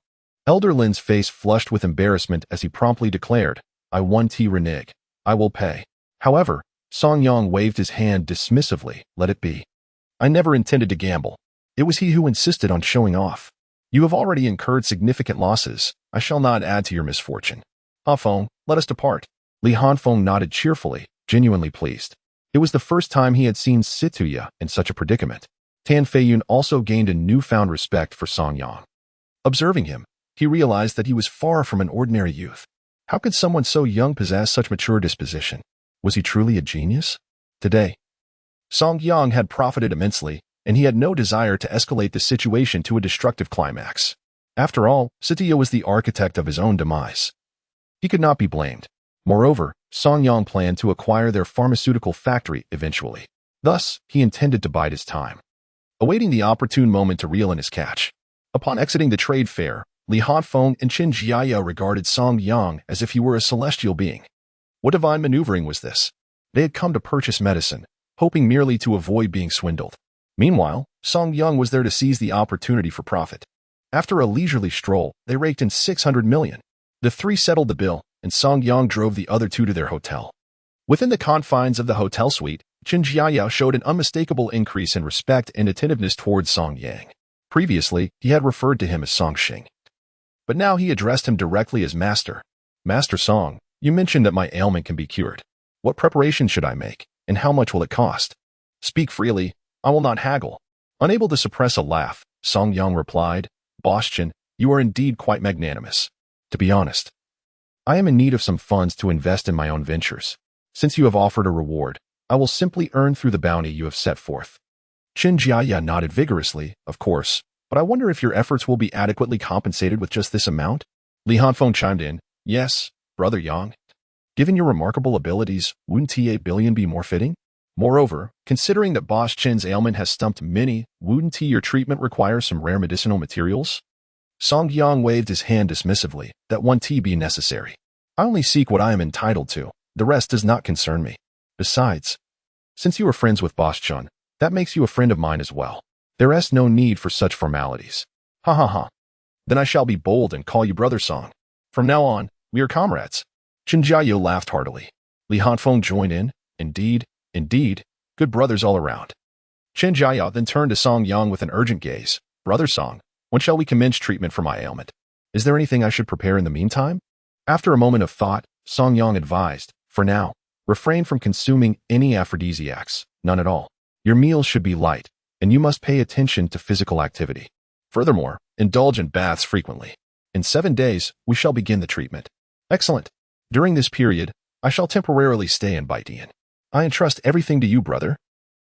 Elder Lin's face flushed with embarrassment as he promptly declared, "I 1T renege. I will pay." However, Song Yang waved his hand dismissively, "Let it be. I never intended to gamble. It was he who insisted on showing off. You have already incurred significant losses. I shall not add to your misfortune. Hafeng, let us depart." Li Hanfeng nodded cheerfully, genuinely pleased. It was the first time he had seen Situya in such a predicament. Tan Feiyun also gained a newfound respect for Song Yang. Observing him, he realized that he was far from an ordinary youth. How could someone so young possess such mature disposition? Was he truly a genius? Today, Song Yang had profited immensely, and he had no desire to escalate the situation to a destructive climax. After all, Situya was the architect of his own demise. He could not be blamed. Moreover, Song Yang planned to acquire their pharmaceutical factory eventually. Thus, he intended to bide his time, awaiting the opportune moment to reel in his catch. Upon exiting the trade fair, Li Hanfeng and Qin Jiaya regarded Song Yang as if he were a celestial being. What divine maneuvering was this? They had come to purchase medicine, hoping merely to avoid being swindled. Meanwhile, Song Yang was there to seize the opportunity for profit. After a leisurely stroll, they raked in 600 million. The three settled the bill, and Song Yang drove the other two to their hotel. Within the confines of the hotel suite, Qin Jiaya showed an unmistakable increase in respect and attentiveness towards Song Yang. Previously, he had referred to him as Song Xing. But now he addressed him directly as Master. "Master Song, you mentioned that my ailment can be cured. What preparations should I make, and how much will it cost?" "Speak freely. I will not haggle." Unable to suppress a laugh, Song Yang replied, "Boss Qin, you are indeed quite magnanimous. To be honest, I am in need of some funds to invest in my own ventures. Since you have offered a reward, I will simply earn through the bounty you have set forth." Qin Jiaya nodded vigorously, "Of course, but I wonder if your efforts will be adequately compensated with just this amount?" Li Hanfeng chimed in, "Yes, Brother Yang. Given your remarkable abilities, wouldn't 8 billion be more fitting? Moreover, considering that Boss Qin's ailment has stumped many, wouldn't your treatment require some rare medicinal materials?" Song Yang waved his hand dismissively, "That 1T be necessary. I only seek what I am entitled to. The rest does not concern me. Besides, since you are friends with Boss Qin, that makes you a friend of mine as well. There is no need for such formalities." "Ha ha ha. Then I shall be bold and call you Brother Song. From now on, we are comrades." Qin Jiaya laughed heartily. Li Hanfeng joined in, Indeed, good brothers all around." Qin Jiaya then turned to Song Yang with an urgent gaze. "Brother Song, when shall we commence treatment for my ailment? Is there anything I should prepare in the meantime?" After a moment of thought, Song Yang advised, "For now, refrain from consuming any aphrodisiacs, none at all. Your meals should be light, and you must pay attention to physical activity. Furthermore, indulge in baths frequently. In 7 days, we shall begin the treatment." "Excellent. During this period, I shall temporarily stay in Baidian. I entrust everything to you, brother."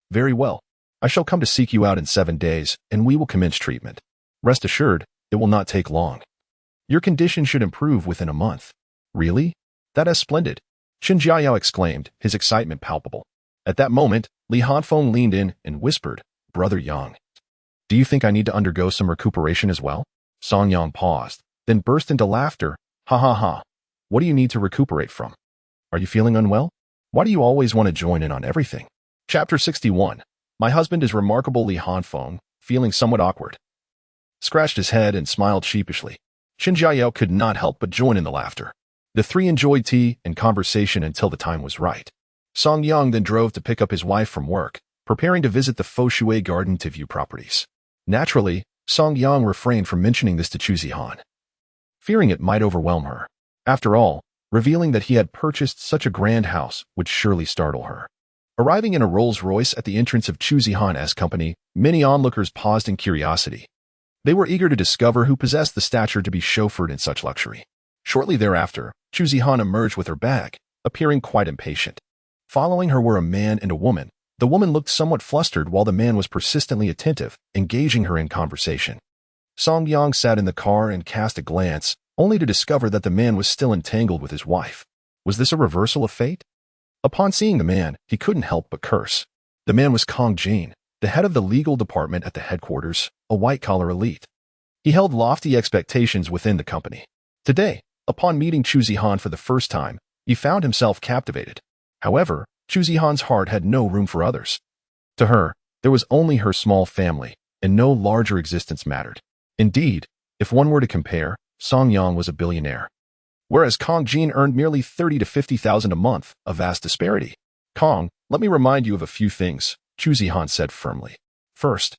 "Very well. I shall come to seek you out in 7 days, and we will commence treatment. Rest assured, it will not take long. Your condition should improve within a month." "Really? That is splendid," Qin Jiayao exclaimed, his excitement palpable. At that moment, Li Hanfeng leaned in and whispered, "Brother Yang, do you think I need to undergo some recuperation as well?" Song Yang paused, then burst into laughter. "Ha ha ha. What do you need to recuperate from? Are you feeling unwell? Why do you always want to join in on everything?" Chapter 61. My husband is remarkable. Li Hanfeng, feeling somewhat awkward, scratched his head and smiled sheepishly. Qin Jiayao could not help but join in the laughter. The three enjoyed tea and conversation until the time was right. Song Yang then drove to pick up his wife from work, preparing to visit the Foshui garden to view properties. Naturally, Song Yang refrained from mentioning this to Chu Zihan, fearing it might overwhelm her. After all, revealing that he had purchased such a grand house would surely startle her. Arriving in a Rolls-Royce at the entrance of Chu Zihan's company, many onlookers paused in curiosity. They were eager to discover who possessed the stature to be chauffeured in such luxury. Shortly thereafter, Chu Zihan emerged with her bag, appearing quite impatient. Following her were a man and a woman. The woman looked somewhat flustered while the man was persistently attentive, engaging her in conversation. Song Yang sat in the car and cast a glance, only to discover that the man was still entangled with his wife. Was this a reversal of fate? Upon seeing the man, he couldn't help but curse. The man was Kong Jin, the head of the legal department at the headquarters, a white-collar elite. He held lofty expectations within the company. Today, upon meeting Chu Zihan for the first time, he found himself captivated. However, Chu Zihan's heart had no room for others. To her, there was only her small family, and no larger existence mattered. Indeed, if one were to compare, Song Yang was a billionaire, whereas Kong Jin earned merely 30 to 50,000 a month, a vast disparity. Kong, let me remind you of a few things, Chu Zihan said firmly. First,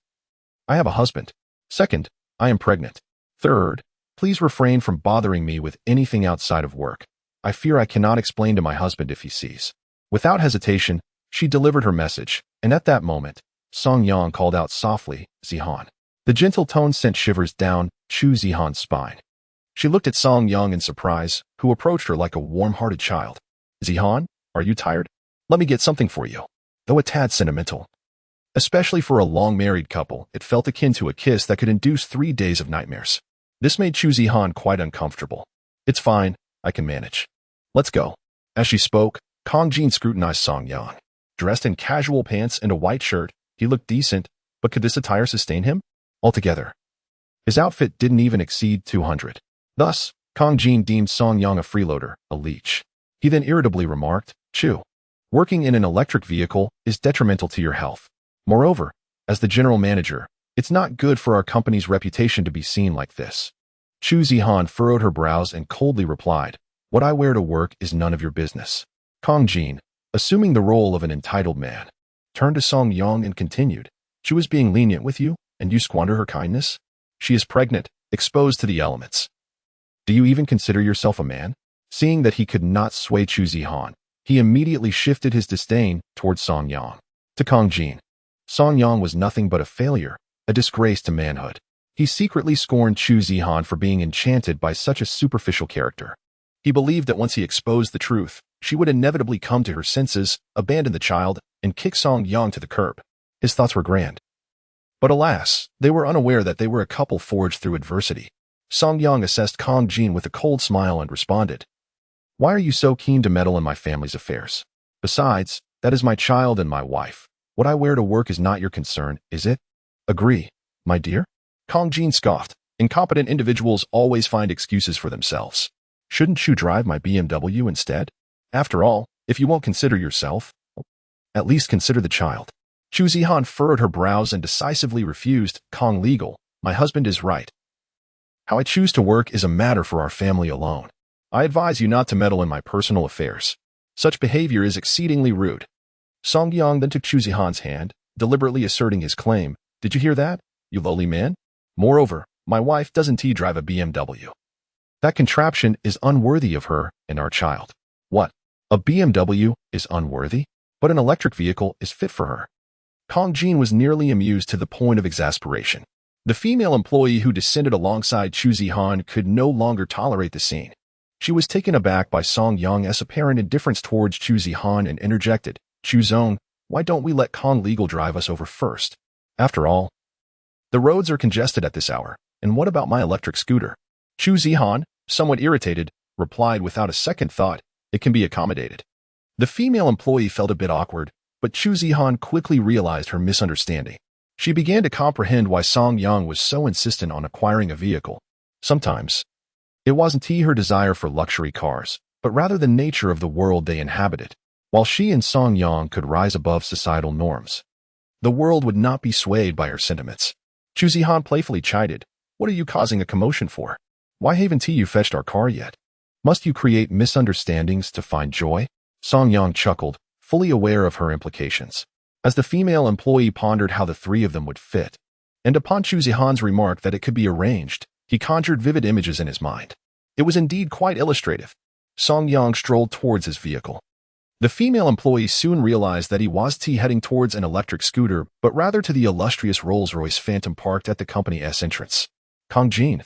I have a husband. Second, I am pregnant. Third, please refrain from bothering me with anything outside of work. I fear I cannot explain to my husband if he sees. Without hesitation, she delivered her message, and at that moment, Song Yang called out softly, Zihan. The gentle tone sent shivers down Chu Zihan's spine. She looked at Song Yang in surprise, who approached her like a warm-hearted child. Zihan, are you tired? Let me get something for you. Though a tad sentimental. Especially for a long-married couple, it felt akin to a kiss that could induce 3 days of nightmares. This made Chu Zihan quite uncomfortable. It's fine, I can manage. Let's go. As she spoke, Kong Jin scrutinized Song Yang. Dressed in casual pants and a white shirt, he looked decent, but could this attire sustain him? Altogether, his outfit didn't even exceed 200. Thus, Kong Jin deemed Song Yang a freeloader, a leech. He then irritably remarked, Chu, working in an electric vehicle is detrimental to your health. Moreover, as the general manager, it's not good for our company's reputation to be seen like this. Chu Zihan furrowed her brows and coldly replied, what I wear to work is none of your business. Kong Jin, assuming the role of an entitled man, turned to Song Yang and continued, Chu is being lenient with you, and you squander her kindness? She is pregnant, exposed to the elements. Do you even consider yourself a man? Seeing that he could not sway Chu Zihan, he immediately shifted his disdain towards Song Yang. To Kong Jin, Song Yang was nothing but a failure, a disgrace to manhood. He secretly scorned Chu Zihan for being enchanted by such a superficial character. He believed that once he exposed the truth, she would inevitably come to her senses, abandon the child, and kick Song Yang to the curb. His thoughts were grand. But alas, they were unaware that they were a couple forged through adversity. Song Yang assessed Kong Jin with a cold smile and responded, why are you so keen to meddle in my family's affairs? Besides, that is my child and my wife. What I wear to work is not your concern, is it? Agree, my dear? Kong Jin scoffed. Incompetent individuals always find excuses for themselves. Shouldn't you drive my BMW instead? After all, if you won't consider yourself, at least consider the child. Chu Zihan furrowed her brows and decisively refused, Kong legal, my husband is right. How I choose to work is a matter for our family alone. I advise you not to meddle in my personal affairs. Such behavior is exceedingly rude. Song Yang then took Chu Zihan's hand, deliberately asserting his claim. Did you hear that, you lowly man? Moreover, my wife doesn't drive a BMW. That contraption is unworthy of her and our child. What? A BMW is unworthy? But an electric vehicle is fit for her. Kong Jin was nearly amused to the point of exasperation. The female employee who descended alongside Chu Zihan could no longer tolerate the scene. She was taken aback by Song Yang's apparent indifference towards Chu Zihan and interjected, Chu Zong, why don't we let Kong Legal drive us over first? After all, the roads are congested at this hour, and what about my electric scooter? Chu Zihan, somewhat irritated, replied without a second thought, it can be accommodated. The female employee felt a bit awkward, but Chu Zihan quickly realized her misunderstanding. She began to comprehend why Song Yang was so insistent on acquiring a vehicle. Sometimes, it wasn't her desire for luxury cars, but rather the nature of the world they inhabited. While she and Song Yang could rise above societal norms, the world would not be swayed by her sentiments. Chu Zihan playfully chided, what are you causing a commotion for? Why haven't you fetched our car yet? Must you create misunderstandings to find joy? Song Yang chuckled, fully aware of her implications. As the female employee pondered how the three of them would fit, and upon Chu Zihan's remark that it could be arranged, he conjured vivid images in his mind. It was indeed quite illustrative. Song Yang strolled towards his vehicle. The female employee soon realized that he wasn't heading towards an electric scooter, but rather to the illustrious Rolls-Royce Phantom parked at the company's entrance. Kong Jin,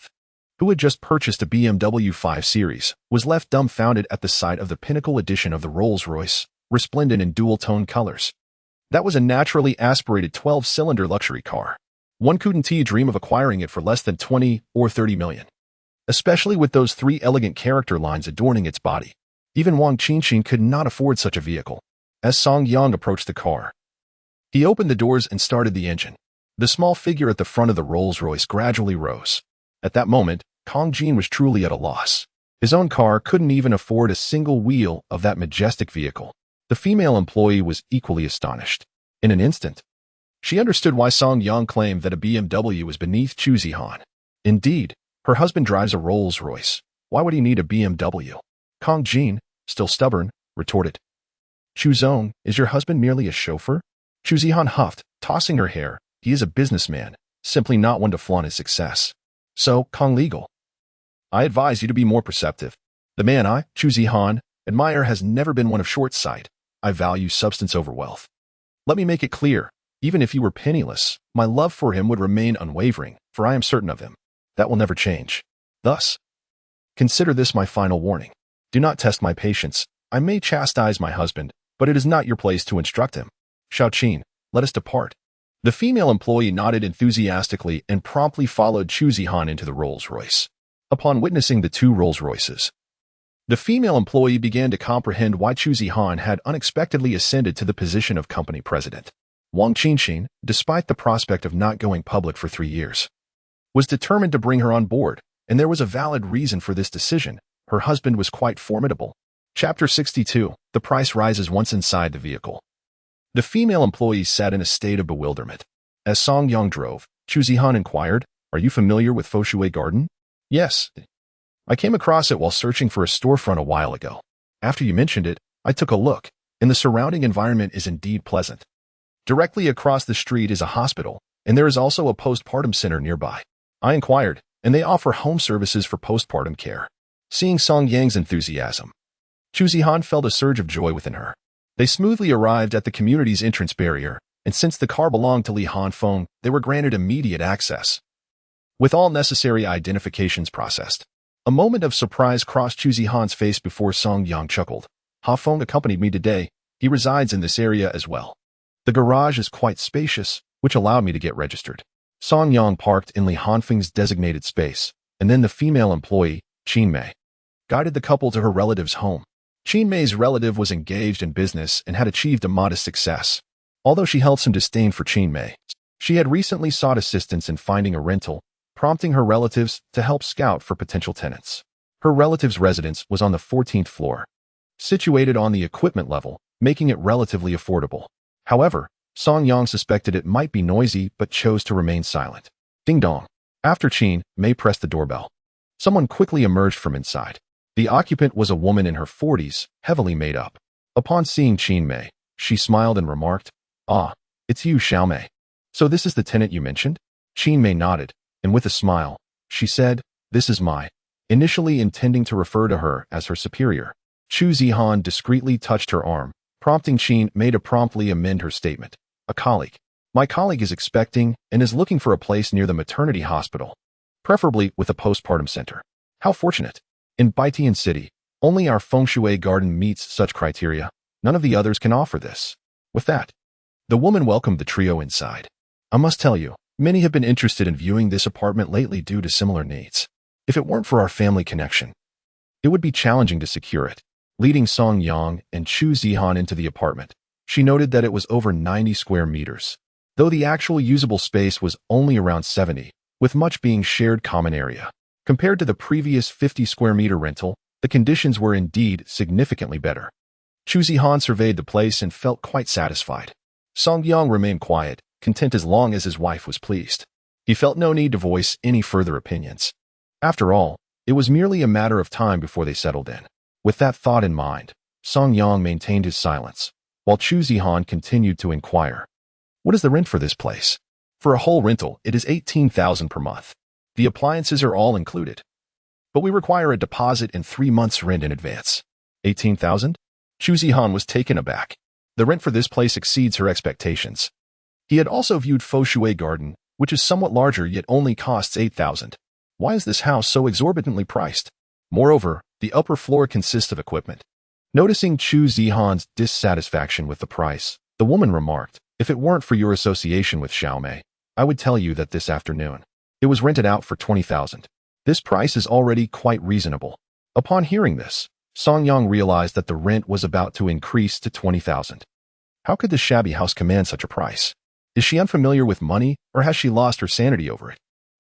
who had just purchased a BMW 5 Series, was left dumbfounded at the sight of the pinnacle edition of the Rolls-Royce, resplendent in dual-tone colors. That was a naturally aspirated 12-cylinder luxury car. One couldn't dream of acquiring it for less than 20 or 30 million. Especially with those three elegant character lines adorning its body. Even Wang Qinxin could not afford such a vehicle. As Song Yang approached the car, he opened the doors and started the engine. The small figure at the front of the Rolls-Royce gradually rose. At that moment, Kong Jin was truly at a loss. His own car couldn't even afford a single wheel of that majestic vehicle. The female employee was equally astonished. In an instant, she understood why Song Yang claimed that a BMW was beneath Chu Zihan. Indeed, her husband drives a Rolls-Royce. Why would he need a BMW? Kong Jin, still stubborn, retorted. Chu Zong, is your husband merely a chauffeur? Chu Zihan huffed, tossing her hair. He is a businessman, simply not one to flaunt his success. So, Kong Legal, I advise you to be more perceptive. The man I, Chu Zihan, admire has never been one of short sight. I value substance over wealth. Let me make it clear. Even if he were penniless, my love for him would remain unwavering, for I am certain of him. That will never change. Thus, consider this my final warning. Do not test my patience. I may chastise my husband, but it is not your place to instruct him. Xiaoqin, let us depart. The female employee nodded enthusiastically and promptly followed Chu Zihan into the Rolls-Royce. Upon witnessing the two Rolls-Royces, the female employee began to comprehend why Chu Zihan had unexpectedly ascended to the position of company president. Wang Qinxin, despite the prospect of not going public for 3 years, was determined to bring her on board, and there was a valid reason for this decision. Her husband was quite formidable. Chapter 62, The Price Rises Once Inside the Vehicle. The female employee sat in a state of bewilderment. As Song Yang drove, Chu Zihan inquired, "Are you familiar with Foshui Garden?" "Yes. I came across it while searching for a storefront a while ago. After you mentioned it, I took a look, and the surrounding environment is indeed pleasant. Directly across the street is a hospital, and there is also a postpartum center nearby. I inquired, and they offer home services for postpartum care." Seeing Song Yang's enthusiasm, Chu Zihan felt a surge of joy within her. They smoothly arrived at the community's entrance barrier, and since the car belonged to Li Hanfeng, they were granted immediate access, with all necessary identifications processed. A moment of surprise crossed Chu Zihan's face before Song Yang chuckled. "Hanfeng accompanied me today. He resides in this area as well. The garage is quite spacious, which allowed me to get registered." Song Yang parked in Li Hanfeng's designated space, and then the female employee, Qin Mei, guided the couple to her relative's home. Qin Mei's relative was engaged in business and had achieved a modest success. Although she held some disdain for Qin Mei, she had recently sought assistance in finding a rental, prompting her relatives to help scout for potential tenants. Her relative's residence was on the 14th floor, situated on the equipment level, making it relatively affordable. However, Song Yang suspected it might be noisy but chose to remain silent. Ding dong. After Qin Mei pressed the doorbell, someone quickly emerged from inside. The occupant was a woman in her 40s, heavily made up. Upon seeing Qin Mei, she smiled and remarked, "Ah, it's you, Xiao Mei. So this is the tenant you mentioned?" Qin Mei nodded, and with a smile, she said, "This is Mai," initially intending to refer to her as her superior. Chu Zihan discreetly touched her arm, prompting Qin Mei to promptly amend her statement. "A colleague. My colleague is expecting and is looking for a place near the maternity hospital, preferably with a postpartum center. How fortunate. In Baitian City, only our Feng Shui Garden meets such criteria. None of the others can offer this." With that, the woman welcomed the trio inside. "I must tell you, many have been interested in viewing this apartment lately due to similar needs. If it weren't for our family connection, it would be challenging to secure it." Leading Song Yang and Chu Zihan into the apartment, she noted that it was over 90 square meters, though the actual usable space was only around 70, with much being shared common area. Compared to the previous 50 square meter rental, the conditions were indeed significantly better. Chu Zihan surveyed the place and felt quite satisfied. Song Yang remained quiet, content as long as his wife was pleased. He felt no need to voice any further opinions. After all, it was merely a matter of time before they settled in. With that thought in mind, Song Yang maintained his silence. while Chu Zihan continued to inquire. What is the rent for this place? For a whole rental, it is 18,000 per month. The appliances are all included. But we require a deposit and 3 months' rent in advance. 18,000? Chu Zihan was taken aback. The rent for this place exceeds her expectations. He had also viewed Foshui Garden, which is somewhat larger yet only costs 8,000. Why is this house so exorbitantly priced? Moreover, the upper floor consists of equipment. Noticing Chu Zihan's dissatisfaction with the price, the woman remarked, if it weren't for your association with Xiaomei, I would tell you that this afternoon. It was rented out for 20,000. This price is already quite reasonable. Upon hearing this, Song Yang realized that the rent was about to increase to 20,000. How could this shabby house command such a price? Is she unfamiliar with money, or has she lost her sanity over it?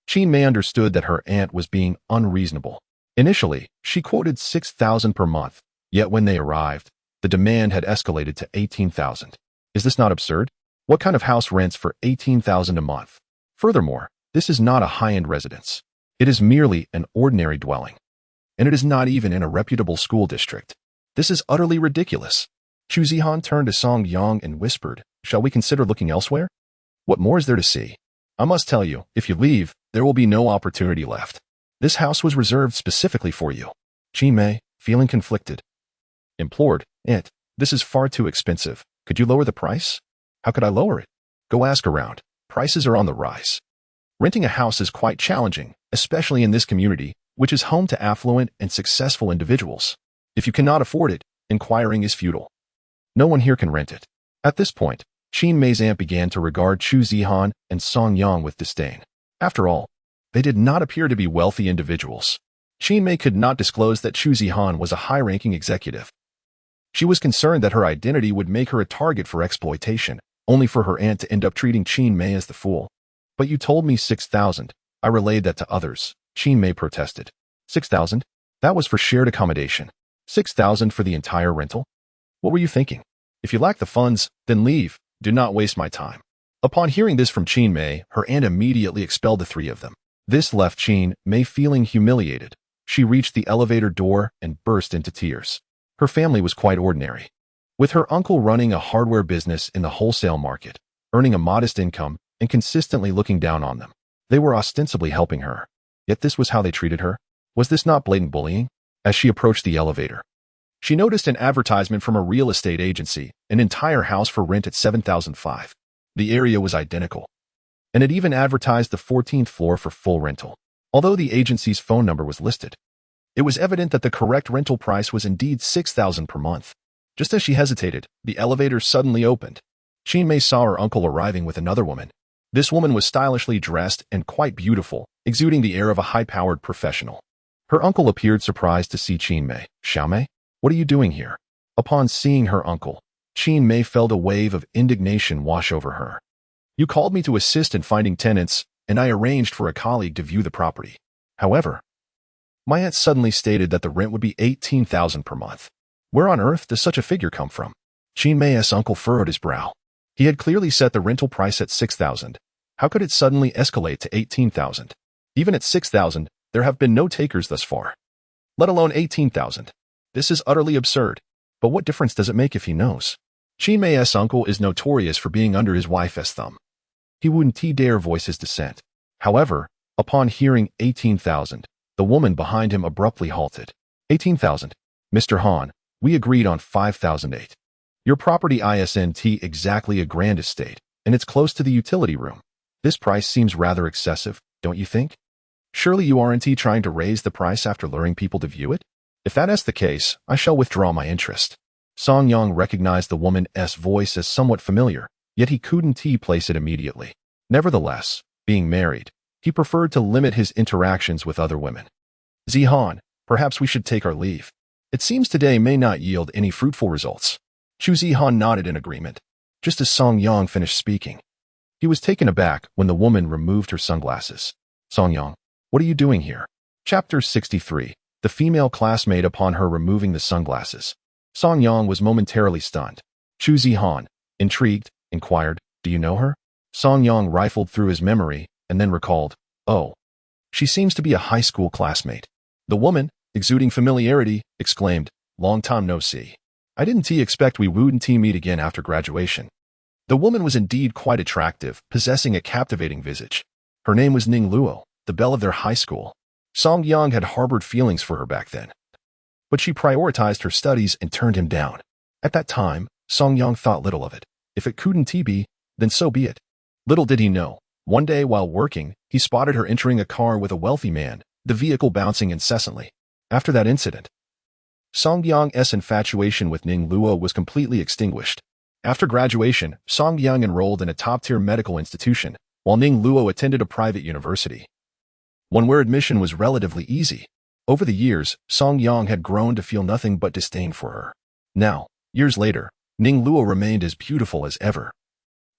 Qin Mei understood that her aunt was being unreasonable. Initially, she quoted 6,000 per month, yet when they arrived, the demand had escalated to 18,000. Is this not absurd? What kind of house rents for 18,000 a month? Furthermore, this is not a high-end residence. It is merely an ordinary dwelling. And it is not even in a reputable school district. This is utterly ridiculous. Chu Zihan turned to Song Yang and whispered, shall we consider looking elsewhere? What more is there to see? I must tell you, if you leave, there will be no opportunity left. This house was reserved specifically for you. Qin Mei, feeling conflicted, implored, Aunt, this is far too expensive. Could you lower the price? How could I lower it? Go ask around. Prices are on the rise. Renting a house is quite challenging, especially in this community, which is home to affluent and successful individuals. If you cannot afford it, inquiring is futile. No one here can rent it. At this point, Qin Mei's aunt began to regard Chu Zihan and Song Yang with disdain. After all, they did not appear to be wealthy individuals. Qin Mei could not disclose that Chu Zihan was a high-ranking executive. She was concerned that her identity would make her a target for exploitation, only for her aunt to end up treating Qin Mei as the fool. But you told me 6,000. I relayed that to others. Qin Mei protested. 6,000? That was for shared accommodation. 6,000 for the entire rental? What were you thinking? If you lack the funds, then leave. Do not waste my time. Upon hearing this from Qin Mei, her aunt immediately expelled the three of them. This left Qin Mei feeling humiliated. She reached the elevator door and burst into tears. Her family was quite ordinary. With her uncle running a hardware business in the wholesale market, earning a modest income, and consistently looking down on them, they were ostensibly helping her. Yet this was how they treated her? Was this not blatant bullying? As she approached the elevator, she noticed an advertisement from a real estate agency, an entire house for rent at 7,500. The area was identical, and it even advertised the 14th floor for full rental. Although the agency's phone number was listed, it was evident that the correct rental price was indeed 6,000 per month. Just as she hesitated, the elevator suddenly opened. Qin Mei saw her uncle arriving with another woman. This woman was stylishly dressed and quite beautiful, exuding the air of a high-powered professional. Her uncle appeared surprised to see Qin Mei. Xiaomei, what are you doing here? Upon seeing her uncle, Qin Mei felt a wave of indignation wash over her. You called me to assist in finding tenants, and I arranged for a colleague to view the property. However, my aunt suddenly stated that the rent would be 18,000 per month. Where on earth does such a figure come from? Qin Mei's uncle furrowed his brow. He had clearly set the rental price at 6,000. How could it suddenly escalate to 18,000? Even at 6,000, there have been no takers thus far, let alone 18,000. This is utterly absurd. But what difference does it make if he knows? Qin Mei's uncle is notorious for being under his wife's thumb. He wouldn't dare voice his dissent. However, upon hearing 18,000, the woman behind him abruptly halted. 18,000. Mr. Han, we agreed on 5,008. Your property isn't exactly a grand estate, and it's close to the utility room. This price seems rather excessive, don't you think? Surely you aren't trying to raise the price after luring people to view it? If that is the case, I shall withdraw my interest. Song Yang recognized the woman's voice as somewhat familiar, yet he couldn't place it immediately. Nevertheless, being married, he preferred to limit his interactions with other women. Zihan, perhaps we should take our leave. It seems today may not yield any fruitful results. Chu Zihan nodded in agreement. Just as Song Yang finished speaking, he was taken aback when the woman removed her sunglasses. Song Yang, what are you doing here? Chapter 63. The female classmate upon her removing the sunglasses. Song Yang was momentarily stunned. Chu Zihan, intrigued, inquired, do you know her? Song Yang rifled through his memory and then recalled, oh, she seems to be a high school classmate. The woman, exuding familiarity, exclaimed, long time no see. I didn't expect we wouldn't meet again after graduation. The woman was indeed quite attractive, possessing a captivating visage. Her name was Ning Luo, the belle of their high school. Song Yang had harbored feelings for her back then, but she prioritized her studies and turned him down. At that time, Song Yang thought little of it. If it couldn't be, then so be it. Little did he know, one day while working, he spotted her entering a car with a wealthy man, the vehicle bouncing incessantly. After that incident, Song Yang's infatuation with Ning Luo was completely extinguished. After graduation, Song Yang enrolled in a top-tier medical institution, while Ning Luo attended a private university, one where admission was relatively easy. Over the years, Song Yang had grown to feel nothing but disdain for her. Now, years later, Ning Luo remained as beautiful as ever,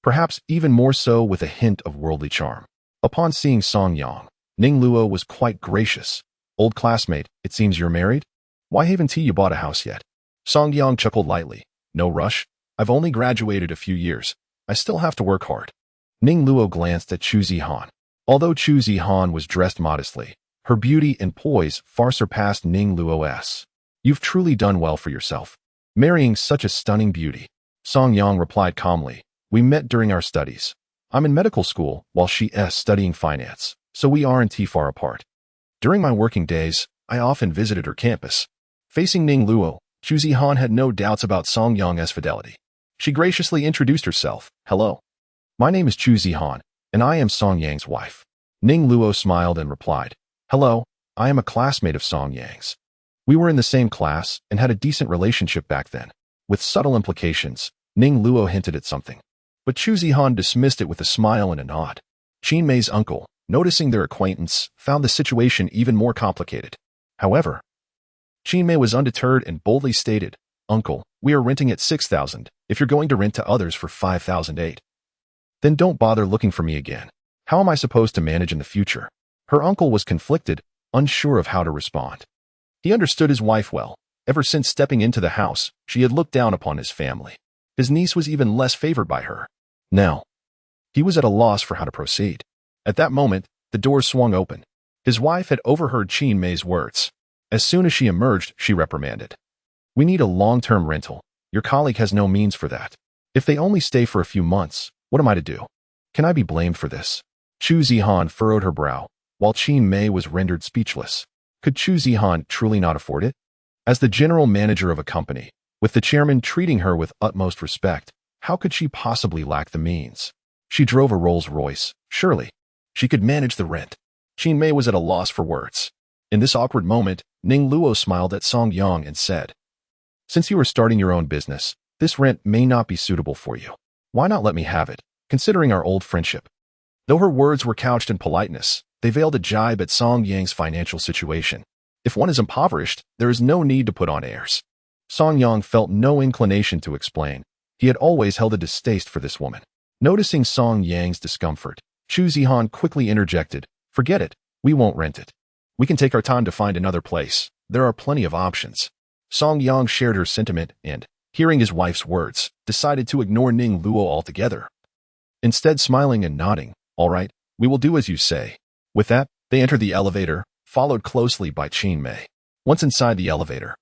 perhaps even more so with a hint of worldly charm. Upon seeing Song Yang, Ning Luo was quite gracious. "Old classmate, it seems you're married? Why haven't you bought a house yet?" Song Yang chuckled lightly. "No rush. I've only graduated a few years. I still have to work hard." Ning Luo glanced at Chu Zihan. Although Chu Zihan was dressed modestly, her beauty and poise far surpassed Ning Luo's. "You've truly done well for yourself, marrying such a stunning beauty." Song Yang replied calmly. "We met during our studies. I'm in medical school while she's studying finance, so we aren't too far apart. During my working days, I often visited her campus." Facing Ning Luo, Chu Zihan had no doubts about Song Yang's fidelity. She graciously introduced herself. "Hello. My name is Chu Zihan, and I am Song Yang's wife." Ning Luo smiled and replied, "Hello, I am a classmate of Song Yang's. We were in the same class and had a decent relationship back then." With subtle implications, Ning Luo hinted at something, but Chu Zihan dismissed it with a smile and a nod. Qin Mei's uncle, noticing their acquaintance, found the situation even more complicated. However, Qin Mei was undeterred and boldly stated, "Uncle, we are renting at 6,000. If you're going to rent to others for 5,008, then don't bother looking for me again. How am I supposed to manage in the future?" Her uncle was conflicted, unsure of how to respond. He understood his wife well. Ever since stepping into the house, she had looked down upon his family. His niece was even less favored by her. Now, he was at a loss for how to proceed. At that moment, the door swung open. His wife had overheard Qin Mei's words. As soon as she emerged, she reprimanded. "We need a long-term rental. Your colleague has no means for that. If they only stay for a few months, what am I to do? Can I be blamed for this?" Chu Zihan furrowed her brow, while Qin Mei was rendered speechless. Could Chu Zihan truly not afford it? As the general manager of a company, with the chairman treating her with utmost respect, how could she possibly lack the means? She drove a Rolls-Royce. Surely, she could manage the rent. Qin Mei was at a loss for words. In this awkward moment, Ning Luo smiled at Song Yang and said, "Since you are starting your own business, this rent may not be suitable for you. Why not let me have it, considering our old friendship?" Though her words were couched in politeness, they veiled a jibe at Song Yang's financial situation. If one is impoverished, there is no need to put on airs. Song Yang felt no inclination to explain. He had always held a distaste for this woman. Noticing Song Yang's discomfort, Chu Zihan quickly interjected, "Forget it, we won't rent it. We can take our time to find another place. There are plenty of options." Song Yang shared her sentiment and, hearing his wife's words, decided to ignore Ning Luo altogether. Instead, smiling and nodding, "All right, we will do as you say." With that, they entered the elevator, followed closely by Qin Mei. Once inside the elevator,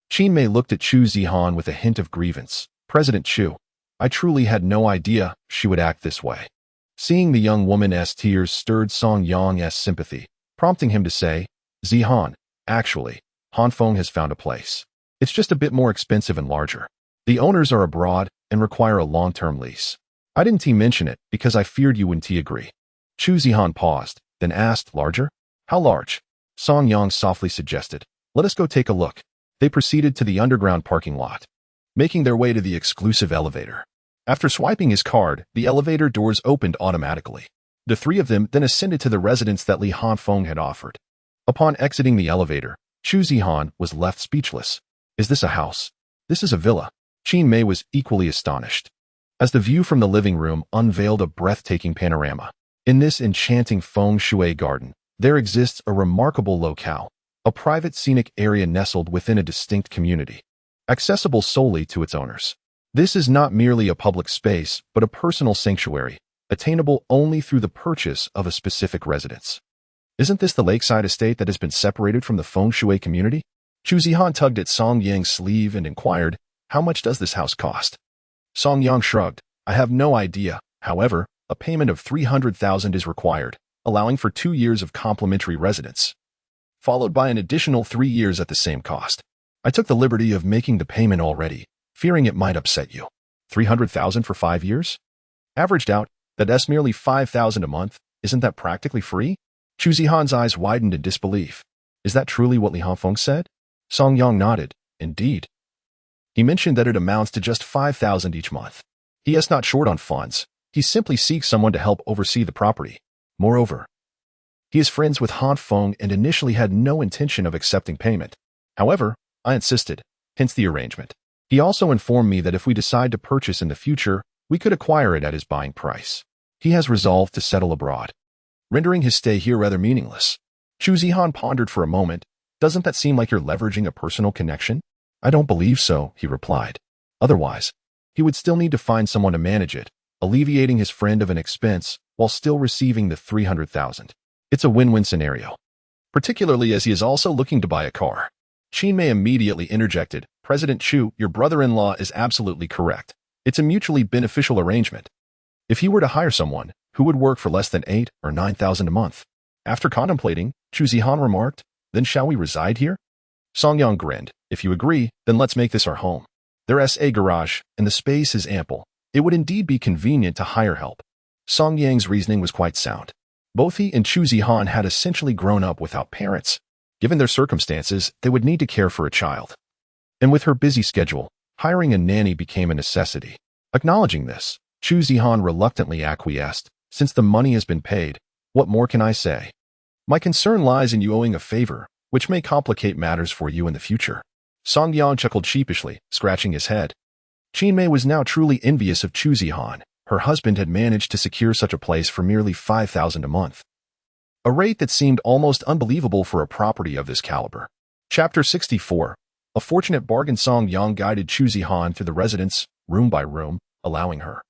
Qin Mei looked at Chu Zihan with a hint of grievance. "President Chu, I truly had no idea she would act this way." Seeing the young woman's tears stirred Song Yang's sympathy, prompting him to say, "Zihan, actually, Hanfeng has found a place. It's just a bit more expensive and larger. The owners are abroad and require a long-term lease. I didn't mention it because I feared you wouldn't agree." Chu Zihan paused, then asked, "Larger? How large?" Song Yang softly suggested, "Let us go take a look." They proceeded to the underground parking lot, making their way to the exclusive elevator. After swiping his card, the elevator doors opened automatically. The three of them then ascended to the residence that Li Hanfeng had offered. Upon exiting the elevator, Chu Zihan was left speechless. "Is this a house? This is a villa." Qin Mei was equally astonished, as the view from the living room unveiled a breathtaking panorama. In this enchanting feng shui garden, there exists a remarkable locale, a private scenic area nestled within a distinct community, accessible solely to its owners. This is not merely a public space, but a personal sanctuary, attainable only through the purchase of a specific residence. Isn't this the lakeside estate that has been separated from the feng shui community? Chu Zihan tugged at Song Yang's sleeve and inquired, How much does this house cost? Song Yang shrugged. I have no idea. However, a payment of 300,000 is required, allowing for 2 years of complimentary residence, followed by an additional 3 years at the same cost. I took the liberty of making the payment already, fearing it might upset you. 300,000 for 5 years? Averaged out, that's merely 5,000 a month. Isn't that practically free? Chu Zihan's eyes widened in disbelief. Is that truly what Li Hongfeng said? Song Yang nodded. Indeed. He mentioned that it amounts to just 5,000 each month. He is not short on funds. He simply seeks someone to help oversee the property. Moreover, he is friends with Han Feng and initially had no intention of accepting payment. However, I insisted, hence the arrangement. He also informed me that if we decide to purchase in the future, we could acquire it at his buying price. He has resolved to settle abroad, rendering his stay here rather meaningless. Chu Zihan pondered for a moment. Doesn't that seem like you're leveraging a personal connection? I don't believe so, he replied. Otherwise, he would still need to find someone to manage it, alleviating his friend of an expense while still receiving the 300,000. It's a win-win scenario, particularly as he is also looking to buy a car. Qin Mei immediately interjected, President Chu, your brother-in-law is absolutely correct. It's a mutually beneficial arrangement. If he were to hire someone who would work for less than 8 or 9,000 a month. After contemplating, Chu Zihan remarked, then shall we reside here? Song Yang grinned. If you agree, then let's make this our home. There's a garage, and the space is ample. It would indeed be convenient to hire help. Song Yang's reasoning was quite sound. Both he and Chu Zihan had essentially grown up without parents. Given their circumstances, they would need to care for a child. And with her busy schedule, hiring a nanny became a necessity. Acknowledging this, Chu Zihan reluctantly acquiesced. Since the money has been paid, what more can I say? My concern lies in you owing a favor, which may complicate matters for you in the future. Song Yang chuckled sheepishly, scratching his head. Qin Mei was now truly envious of Chu Zihan. Her husband had managed to secure such a place for merely 5,000 a month, a rate that seemed almost unbelievable for a property of this caliber. Chapter 64. A fortunate bargain. Song Yang guided Chu Zihan through the residence, room by room, allowing her,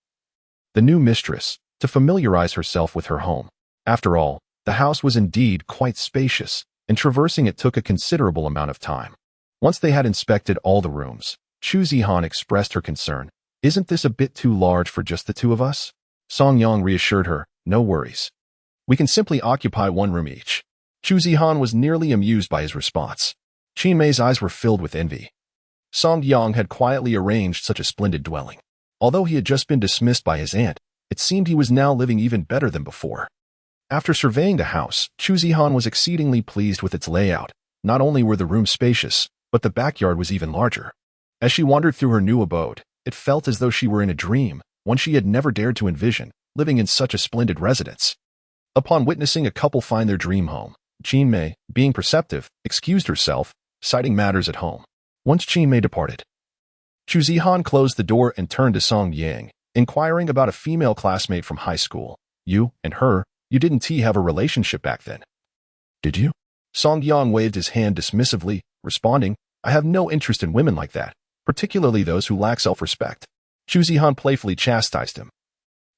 the new mistress, to familiarize herself with her home. After all, the house was indeed quite spacious, and traversing it took a considerable amount of time. Once they had inspected all the rooms, Chu Zihan expressed her concern. Isn't this a bit too large for just the two of us? Song Yang reassured her, no worries. We can simply occupy one room each. Chu Zihan was nearly amused by his response. Qin Mei's eyes were filled with envy. Song Yang had quietly arranged such a splendid dwelling. Although he had just been dismissed by his aunt, it seemed he was now living even better than before. After surveying the house, Chu Zihan was exceedingly pleased with its layout. Not only were the rooms spacious, but the backyard was even larger. As she wandered through her new abode, it felt as though she were in a dream, one she had never dared to envision, living in such a splendid residence. Upon witnessing a couple find their dream home, Qin Mei, being perceptive, excused herself, citing matters at home. Once Qin Mei departed, Chu Zihan closed the door and turned to Song Yang, inquiring about a female classmate from high school. You and her, you didn't have a relationship back then, did you? Song Yang waved his hand dismissively, responding, I have no interest in women like that, particularly those who lack self-respect. Chu Zihan playfully chastised him.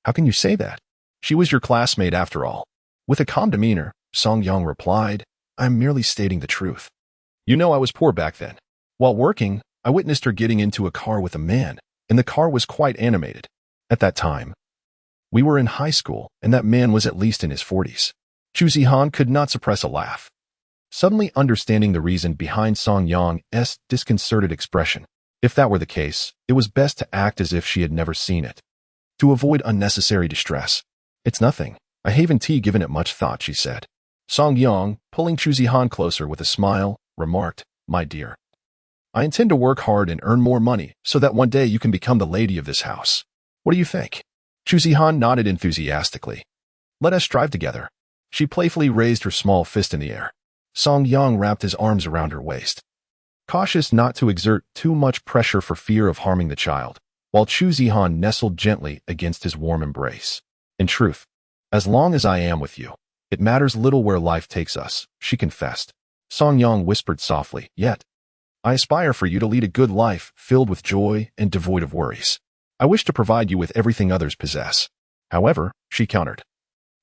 How can you say that? She was your classmate after all. With a calm demeanor, Song Yang replied, I am merely stating the truth. You know I was poor back then. While working, I witnessed her getting into a car with a man, and the car was quite animated. At that time, we were in high school, and that man was at least in his 40s. Chu Zihan could not suppress a laugh, suddenly understanding the reason behind Song Yang's disconcerted expression. If that were the case, it was best to act as if she had never seen it, to avoid unnecessary distress. It's nothing. I haven't given it much thought, she said. Song Yang, pulling Chu Zihan closer with a smile, remarked, My dear, I intend to work hard and earn more money so that one day you can become the lady of this house. What do you think? Chu Zihan nodded enthusiastically. Let us strive together. She playfully raised her small fist in the air. Song Yang wrapped his arms around her waist, cautious not to exert too much pressure for fear of harming the child, while Chu Zihan nestled gently against his warm embrace. In truth, as long as I am with you, it matters little where life takes us, she confessed. Song Yang whispered softly, Yet, I aspire for you to lead a good life filled with joy and devoid of worries. I wish to provide you with everything others possess. However, she countered,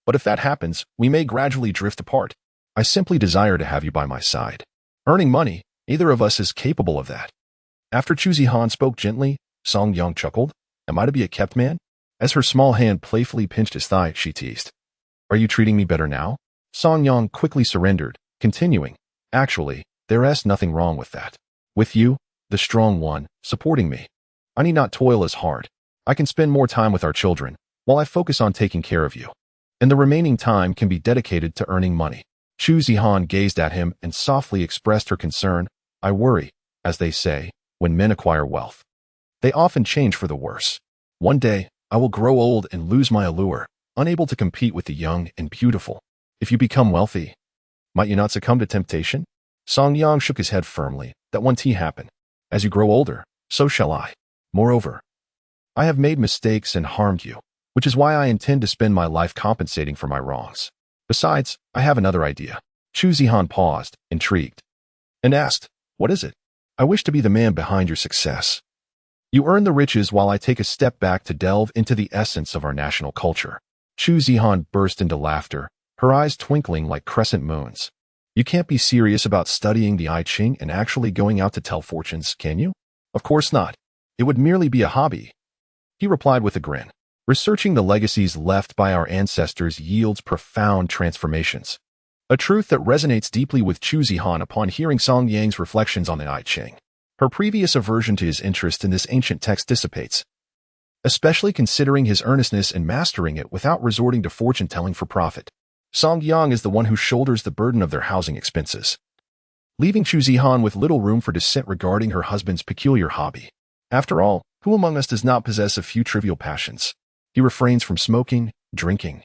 but if that happens, we may gradually drift apart. I simply desire to have you by my side. Earning money, neither of us is capable of that. After Chu Zihan spoke gently, Song Yang chuckled. Am I to be a kept man? As her small hand playfully pinched his thigh, she teased. Are you treating me better now? Song Yang quickly surrendered, continuing. Actually, there's nothing wrong with that. With you, the strong one, supporting me, I need not toil as hard. I can spend more time with our children, while I focus on taking care of you. And the remaining time can be dedicated to earning money. Chu Zihan gazed at him and softly expressed her concern. I worry, as they say, when men acquire wealth. They often change for the worse. One day, I will grow old and lose my allure, unable to compete with the young and beautiful. If you become wealthy, might you not succumb to temptation? Song Yang shook his head firmly. That won't happen. As you grow older, so shall I. Moreover, I have made mistakes and harmed you, which is why I intend to spend my life compensating for my wrongs. Besides, I have another idea. Chu Zihan paused, intrigued, and asked, what is it? I wish to be the man behind your success. You earn the riches while I take a step back to delve into the essence of our national culture. Chu Zihan burst into laughter, her eyes twinkling like crescent moons. You can't be serious about studying the I Ching and actually going out to tell fortunes, can you? Of course not. It would merely be a hobby. He replied with a grin. Researching the legacies left by our ancestors yields profound transformations. A truth that resonates deeply with Chu Zihan upon hearing Song Yang's reflections on the I Ching. Her previous aversion to his interest in this ancient text dissipates, especially considering his earnestness in mastering it without resorting to fortune-telling for profit. Song Yang is the one who shoulders the burden of their housing expenses, leaving Chu Zihan with little room for dissent regarding her husband's peculiar hobby. After all, who among us does not possess a few trivial passions? He refrains from smoking, drinking,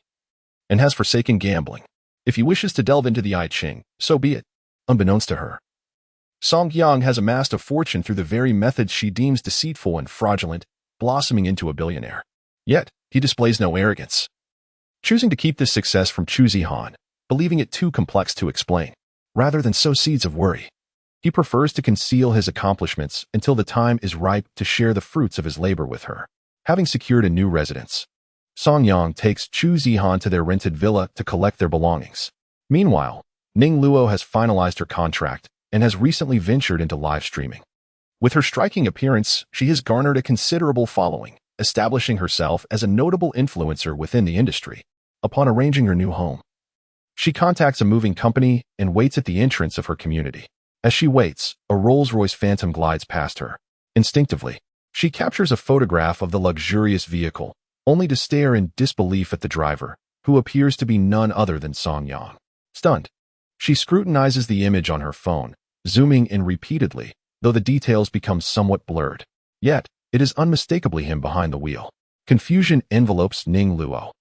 and has forsaken gambling. If he wishes to delve into the I Ching, so be it. Unbeknownst to her, Song Yang has amassed a fortune through the very methods she deems deceitful and fraudulent, blossoming into a billionaire. Yet, he displays no arrogance, choosing to keep this success from Chu Zihan, believing it too complex to explain. Rather than sow seeds of worry, he prefers to conceal his accomplishments until the time is ripe to share the fruits of his labor with her. Having secured a new residence, Song Yang takes Chu Zihan to their rented villa to collect their belongings. Meanwhile, Ning Luo has finalized her contract and has recently ventured into live streaming. With her striking appearance, she has garnered a considerable following, establishing herself as a notable influencer within the industry. Upon arranging her new home, she contacts a moving company and waits at the entrance of her community. As she waits, a Rolls-Royce Phantom glides past her. Instinctively, she captures a photograph of the luxurious vehicle, only to stare in disbelief at the driver, who appears to be none other than Song Yang. Stunned, she scrutinizes the image on her phone, zooming in repeatedly, though the details become somewhat blurred. Yet, it is unmistakably him behind the wheel. Confusion envelopes Ning Luo.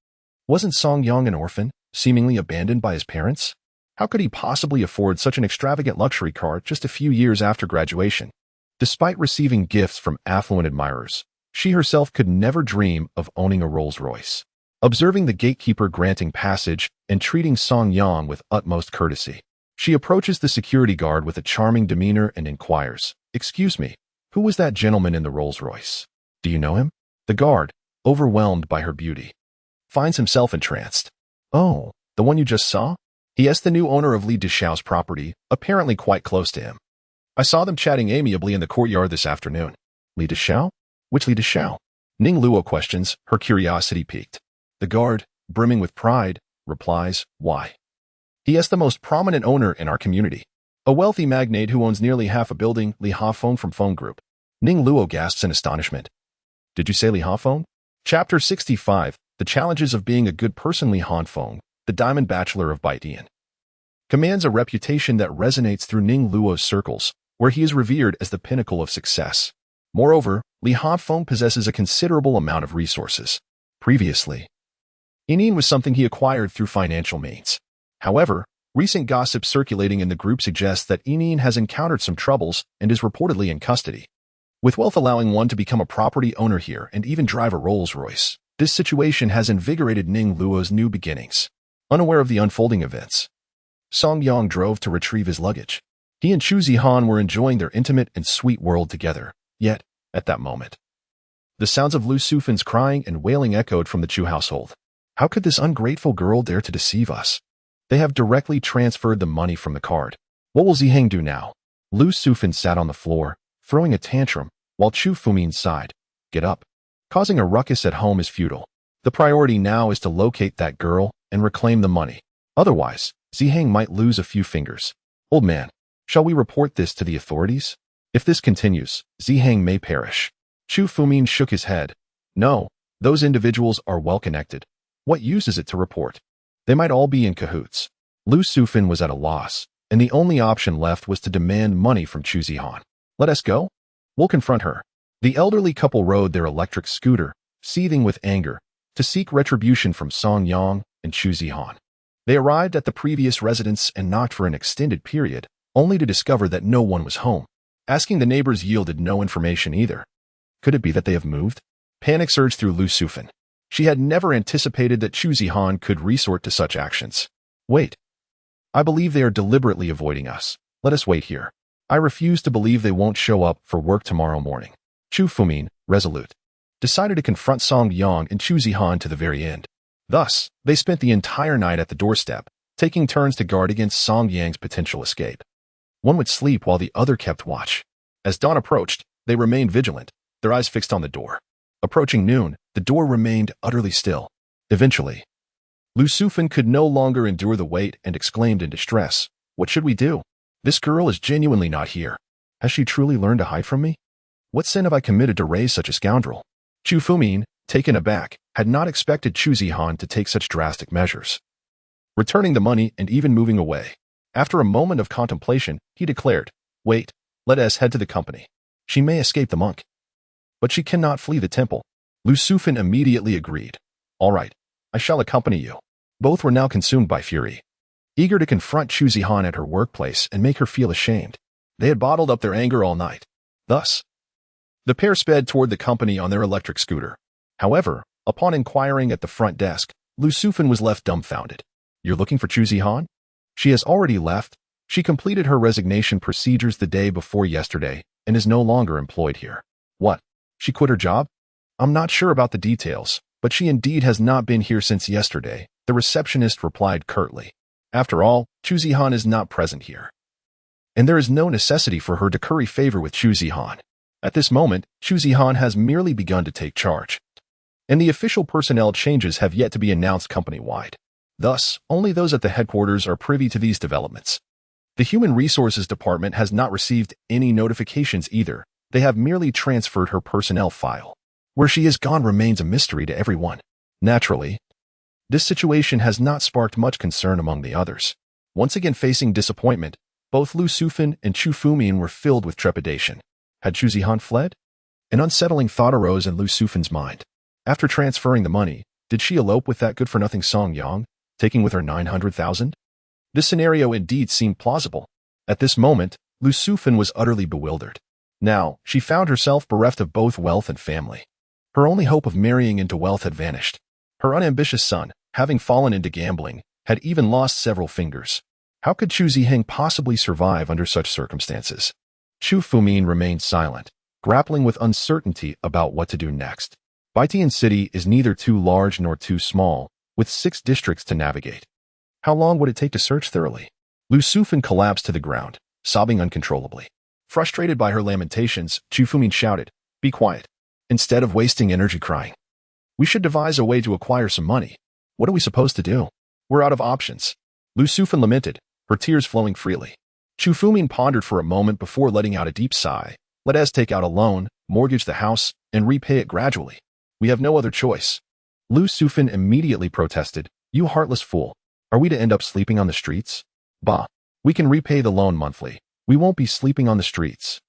Wasn't Song Yang an orphan, seemingly abandoned by his parents? How could he possibly afford such an extravagant luxury car just a few years after graduation? Despite receiving gifts from affluent admirers, she herself could never dream of owning a Rolls-Royce. Observing the gatekeeper granting passage and treating Song Yang with utmost courtesy, she approaches the security guard with a charming demeanor and inquires, "Excuse me, who was that gentleman in the Rolls-Royce? Do you know him?" The guard, overwhelmed by her beauty, finds himself entranced. "Oh, the one you just saw?" He asked the new owner of Li Dishao's property, apparently quite close to him. "I saw them chatting amiably in the courtyard this afternoon." "Li Dishao? Which Li Dishao?" Ning Luo questions, her curiosity piqued. The guard, brimming with pride, replies, "Why? He is the most prominent owner in our community. A wealthy magnate who owns nearly half a building, Li Hafeng from Phone Group." Ning Luo gasps in astonishment. "Did you say Li Hafeng?" Chapter 65, The Challenges of Being a Good Person. Li Hafeng, the Diamond Bachelor of Baitian, commands a reputation that resonates through Ning Luo's circles, where he is revered as the pinnacle of success. Moreover, Li Hafeng possesses a considerable amount of resources. Previously, Inin was something he acquired through financial means. However, recent gossip circulating in the group suggests that Inin has encountered some troubles and is reportedly in custody. With wealth allowing one to become a property owner here and even drive a Rolls-Royce, this situation has invigorated Ning Luo's new beginnings. Unaware of the unfolding events, Song Yang drove to retrieve his luggage. He and Chu Zihan were enjoying their intimate and sweet world together. Yet, at that moment, the sounds of Lu Sufin's crying and wailing echoed from the Chu household. How could this ungrateful girl dare to deceive us? They have directly transferred the money from the card. What will Ziheng do now? Lu Sufin sat on the floor, throwing a tantrum, while Chu Fumin sighed. Get up. Causing a ruckus at home is futile. The priority now is to locate that girl and reclaim the money. Otherwise, Zihan might lose a few fingers. Old man, shall we report this to the authorities? If this continues, Zihan may perish. Chu Fumin shook his head. No, those individuals are well connected. What use is it to report? They might all be in cahoots. Lu Sufin was at a loss, and the only option left was to demand money from Chu Zihan. Let us go? We'll confront her. The elderly couple rode their electric scooter, seething with anger, to seek retribution from Song Yang and Chu Zihan. They arrived at the previous residence and knocked for an extended period, only to discover that no one was home. Asking the neighbors yielded no information either. Could it be that they have moved? Panic surged through Lu Sufin. She had never anticipated that Chu Zihan could resort to such actions. Wait. I believe they are deliberately avoiding us. Let us wait here. I refuse to believe they won't show up for work tomorrow morning. Chu Fumin, resolute, decided to confront Song Yang and Chu Zihan to the very end. Thus, they spent the entire night at the doorstep, taking turns to guard against Song Yang's potential escape. One would sleep while the other kept watch. As dawn approached, they remained vigilant, their eyes fixed on the door. Approaching noon, the door remained utterly still. Eventually, Lu Sufin could no longer endure the wait and exclaimed in distress, "What should we do? This girl is genuinely not here. Has she truly learned to hide from me? What sin have I committed to raise such a scoundrel?" Chu Fumin, taken aback, had not expected Chu Zihan to take such drastic measures. Returning the money and even moving away. After a moment of contemplation, he declared, "Wait, let us head to the company. She may escape the monk, but she cannot flee the temple." Lu Sufin immediately agreed. "All right, I shall accompany you." Both were now consumed by fury, eager to confront Chu Zihan at her workplace and make her feel ashamed. They had bottled up their anger all night. Thus, the pair sped toward the company on their electric scooter. However, upon inquiring at the front desk, Lu Sufin was left dumbfounded. "You're looking for Chu Zihan? She has already left. She completed her resignation procedures the day before yesterday and is no longer employed here." "What? She quit her job?" "I'm not sure about the details, but she indeed has not been here since yesterday," the receptionist replied curtly. "After all, Chu Zihan is not present here, and there is no necessity for her to curry favor with Chu Zihan. At this moment, Chu Zihan has merely begun to take charge, and the official personnel changes have yet to be announced company-wide. Thus, only those at the headquarters are privy to these developments. The Human Resources Department has not received any notifications either. They have merely transferred her personnel file. Where she has gone remains a mystery to everyone. Naturally, this situation has not sparked much concern among the others. Once again facing disappointment, both Lu Sufin and Chu Fumin were filled with trepidation. Had Chu Zihan fled? An unsettling thought arose in Lu Sufin's mind. After transferring the money, did she elope with that good-for-nothing Song Yang, taking with her 900,000? This scenario indeed seemed plausible. At this moment, Lu Sufin was utterly bewildered. Now, she found herself bereft of both wealth and family. Her only hope of marrying into wealth had vanished. Her unambitious son, having fallen into gambling, had even lost several fingers. How could Chu Zihan possibly survive under such circumstances? Chu Fumin remained silent, grappling with uncertainty about what to do next. Baitian City is neither too large nor too small, with 6 districts to navigate. How long would it take to search thoroughly? Lu Sufin collapsed to the ground, sobbing uncontrollably. Frustrated by her lamentations, Chu Fumin shouted, "Be quiet. Instead of wasting energy crying, we should devise a way to acquire some money. What are we supposed to do? We're out of options." Lu Sufin lamented, her tears flowing freely. Chu Fumin pondered for a moment before letting out a deep sigh. "Let us take out a loan, mortgage the house, and repay it gradually. We have no other choice." Lu Sufin immediately protested, "You heartless fool. Are we to end up sleeping on the streets? Bah, we can repay the loan monthly. We won't be sleeping on the streets.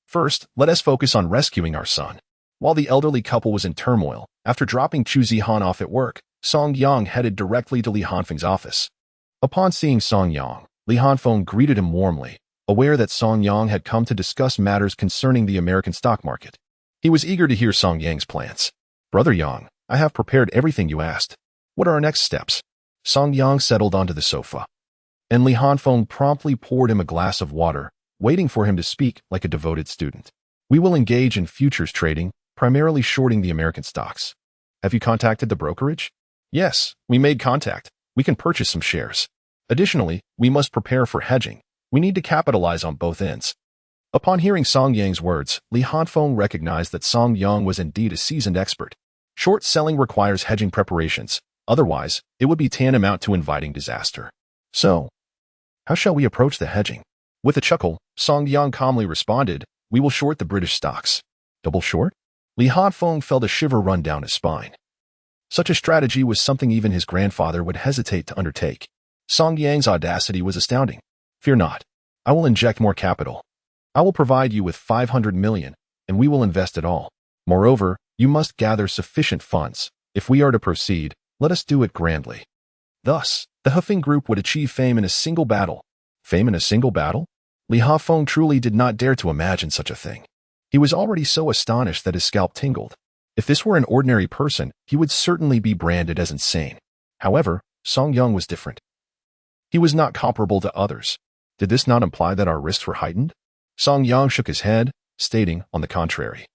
First, let us focus on rescuing our son." While the elderly couple was in turmoil, after dropping Chu Zihan off at work, Song Yang headed directly to Li Hanfeng's office. Upon seeing Song Yang, Li Hanfeng greeted him warmly, aware that Song Yang had come to discuss matters concerning the American stock market. He was eager to hear Song Yang's plans. "Brother Yang, I have prepared everything you asked. What are our next steps?" Song Yang settled onto the sofa, and Li Hanfeng promptly poured him a glass of water, waiting for him to speak like a devoted student. "We will engage in futures trading, primarily shorting the American stocks. Have you contacted the brokerage?" "Yes, we made contact. We can purchase some shares. Additionally, we must prepare for hedging. We need to capitalize on both ends." Upon hearing Song Yang's words, Li Hanfeng recognized that Song Yang was indeed a seasoned expert. Short selling requires hedging preparations. Otherwise, it would be tantamount to inviting disaster. So, how shall we approach the hedging? With a chuckle, Song Yang calmly responded, "We will short the British stocks." Double short? Li Hanfeng felt a shiver run down his spine. Such a strategy was something even his grandfather would hesitate to undertake. Song Yang's audacity was astounding. "Fear not. I will inject more capital. I will provide you with 500 million, and we will invest it all. Moreover, you must gather sufficient funds. If we are to proceed, let us do it grandly." Thus, the Hufeng Group would achieve fame in a single battle. Fame in a single battle? Li Hafeng truly did not dare to imagine such a thing. He was already so astonished that his scalp tingled. If this were an ordinary person, he would certainly be branded as insane. However, Song Yang was different. He was not comparable to others. Did this not imply that our risks were heightened? Song Yang shook his head, stating, on the contrary,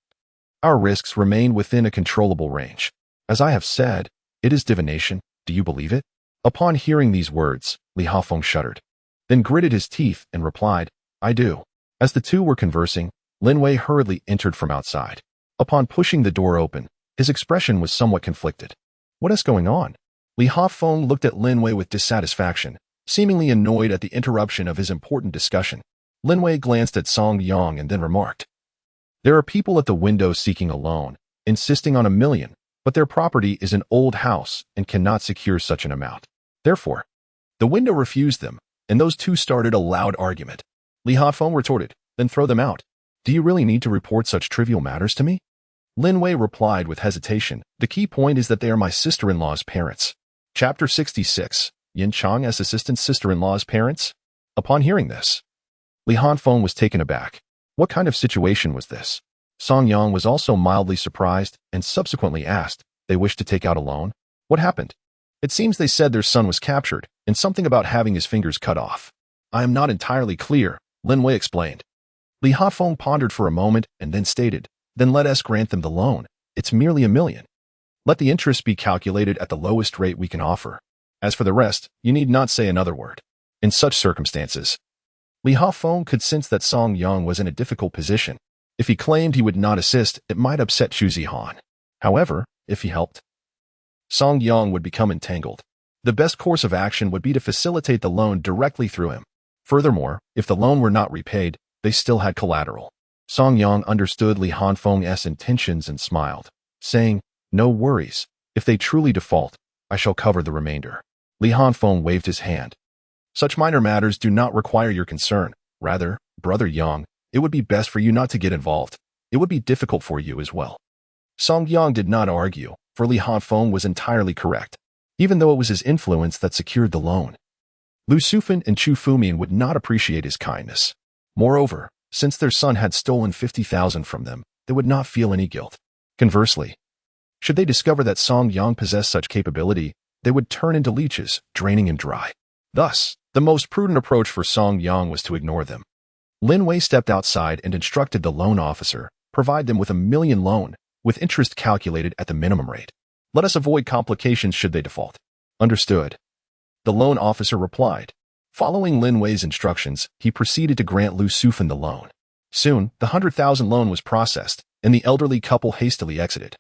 "Our risks remain within a controllable range. As I have said, it is divination. Do you believe it?" Upon hearing these words, Li Hafeng shuddered, then gritted his teeth and replied, "I do." As the two were conversing, Lin Wei hurriedly entered from outside. Upon pushing the door open, his expression was somewhat conflicted. "What is going on?" Li Hafeng looked at Lin Wei with dissatisfaction, seemingly annoyed at the interruption of his important discussion. Lin Wei glanced at Song Yang and then remarked, "There are people at the window seeking a loan, insisting on 1 million, but their property is an old house and cannot secure such an amount. Therefore, the window refused them, and those two started a loud argument." Li Hafeng retorted, "Then throw them out. Do you really need to report such trivial matters to me?" Lin Wei replied with hesitation, "The key point is that they are my sister-in-law's parents." Chapter 66, Yin Chang as assistant sister-in-law's parents? Upon hearing this, Li Hanfeng was taken aback. What kind of situation was this? Song Yang was also mildly surprised and subsequently asked, "They wish to take out a loan? What happened?" "It seems they said their son was captured, and something about having his fingers cut off." "I am not entirely clear," Lin Wei explained. Li Hafeng pondered for a moment and then stated, "Then let us grant them the loan. It's merely 1 million. Let the interest be calculated at the lowest rate we can offer. As for the rest, you need not say another word." In such circumstances, Li Hafeng could sense that Song Yang was in a difficult position. If he claimed he would not assist, it might upset Chu Zihan. However, if he helped, Song Yang would become entangled. The best course of action would be to facilitate the loan directly through him. Furthermore, if the loan were not repaid, they still had collateral. Song Yang understood Li Hanfeng's intentions and smiled, saying, "No worries. If they truly default, I shall cover the remainder." Li Hanfeng waved his hand. "Such minor matters do not require your concern. Rather, Brother Yang, it would be best for you not to get involved. It would be difficult for you as well." Song Yang did not argue, for Li Hanfeng was entirely correct, even though it was his influence that secured the loan. Lu Sufan and Chu Fumin would not appreciate his kindness. Moreover, since their son had stolen 50,000 from them, they would not feel any guilt. Conversely, should they discover that Song Yang possessed such capability, they would turn into leeches, draining him dry. Thus, the most prudent approach for Song Yang was to ignore them. Lin Wei stepped outside and instructed the loan officer, "Provide them with 1 million loan, with interest calculated at the minimum rate. Let us avoid complications should they default." "Understood," the loan officer replied. Following Lin Wei's instructions, he proceeded to grant Lu Sufan the loan. Soon, the 100,000 loan was processed, and the elderly couple hastily exited,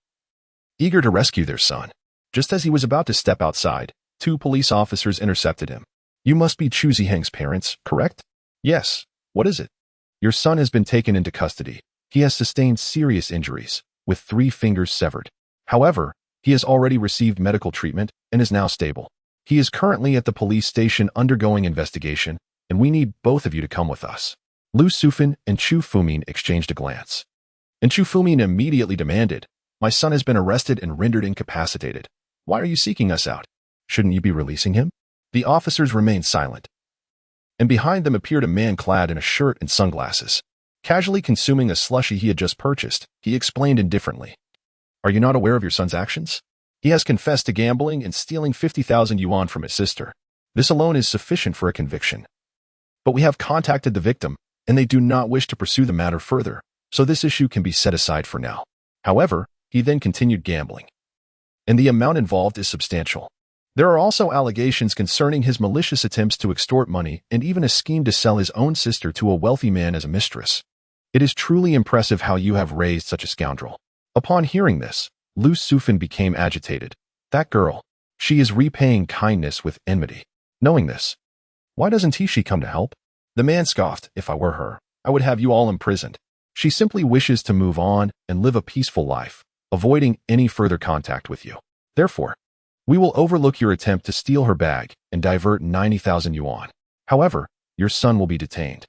eager to rescue their son. Just as he was about to step outside, 2 police officers intercepted him. "You must be Chu Zihan's parents, correct?" "Yes. What is it?" "Your son has been taken into custody. He has sustained serious injuries, with 3 fingers severed. However, he has already received medical treatment and is now stable. He is currently at the police station undergoing investigation, and we need both of you to come with us." Lu Sufan and Chu Fumin exchanged a glance. And Chu Fumin immediately demanded, "My son has been arrested and rendered incapacitated. Why are you seeking us out? Shouldn't you be releasing him?" The officers remained silent, and behind them appeared a man clad in a shirt and sunglasses. Casually consuming a slushie he had just purchased, he explained indifferently, "Are you not aware of your son's actions? He has confessed to gambling and stealing 50,000 yuan from his sister. This alone is sufficient for a conviction. But we have contacted the victim, and they do not wish to pursue the matter further, so this issue can be set aside for now." However, he then continued gambling, and the amount involved is substantial. There are also allegations concerning his malicious attempts to extort money and even a scheme to sell his own sister to a wealthy man as a mistress. It is truly impressive how you have raised such a scoundrel. Upon hearing this, Lu Sufan became agitated. That girl, she is repaying kindness with enmity. Knowing this, why doesn't she come to help? The man scoffed. If I were her, I would have you all imprisoned. She simply wishes to move on and live a peaceful life, avoiding any further contact with you. Therefore, we will overlook your attempt to steal her bag and divert 90,000 yuan. However, your son will be detained.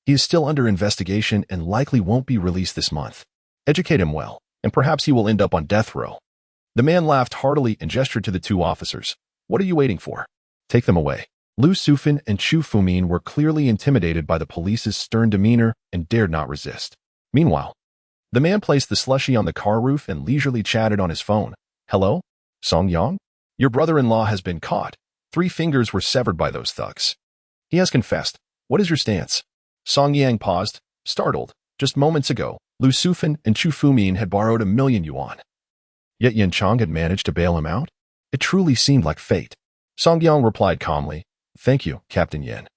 He is still under investigation and likely won't be released this month. Educate him well, and perhaps he will end up on death row. The man laughed heartily and gestured to the two officers. What are you waiting for? Take them away. Lu Sufan and Chu Fumin were clearly intimidated by the police's stern demeanor and dared not resist. Meanwhile, the man placed the slushie on the car roof and leisurely chatted on his phone. Hello? Song Yang? Your brother-in-law has been caught. 3 fingers were severed by those thugs. He has confessed. What is your stance? Song Yang paused, startled. Just moments ago, Lu Sufan and Chu Fumin had borrowed 1,000,000 yuan. Yet Yin Chang had managed to bail him out? It truly seemed like fate. Song Yang replied calmly, Thank you, Captain Yin.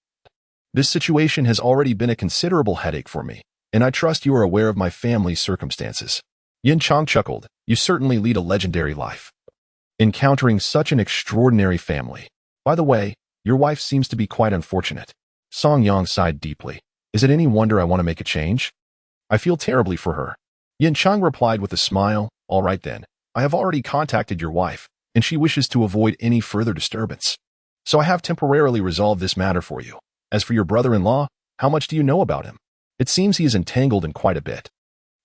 This situation has already been a considerable headache for me, and I trust you are aware of my family's circumstances. Yin Chang chuckled. You certainly lead a legendary life, encountering such an extraordinary family. By the way, your wife seems to be quite unfortunate. Song Yang sighed deeply. Is it any wonder I want to make a change? I feel terribly for her. Yin Chang replied with a smile. All right then, I have already contacted your wife, and she wishes to avoid any further disturbance. So I have temporarily resolved this matter for you. As for your brother-in-law, how much do you know about him? It seems he is entangled in quite a bit.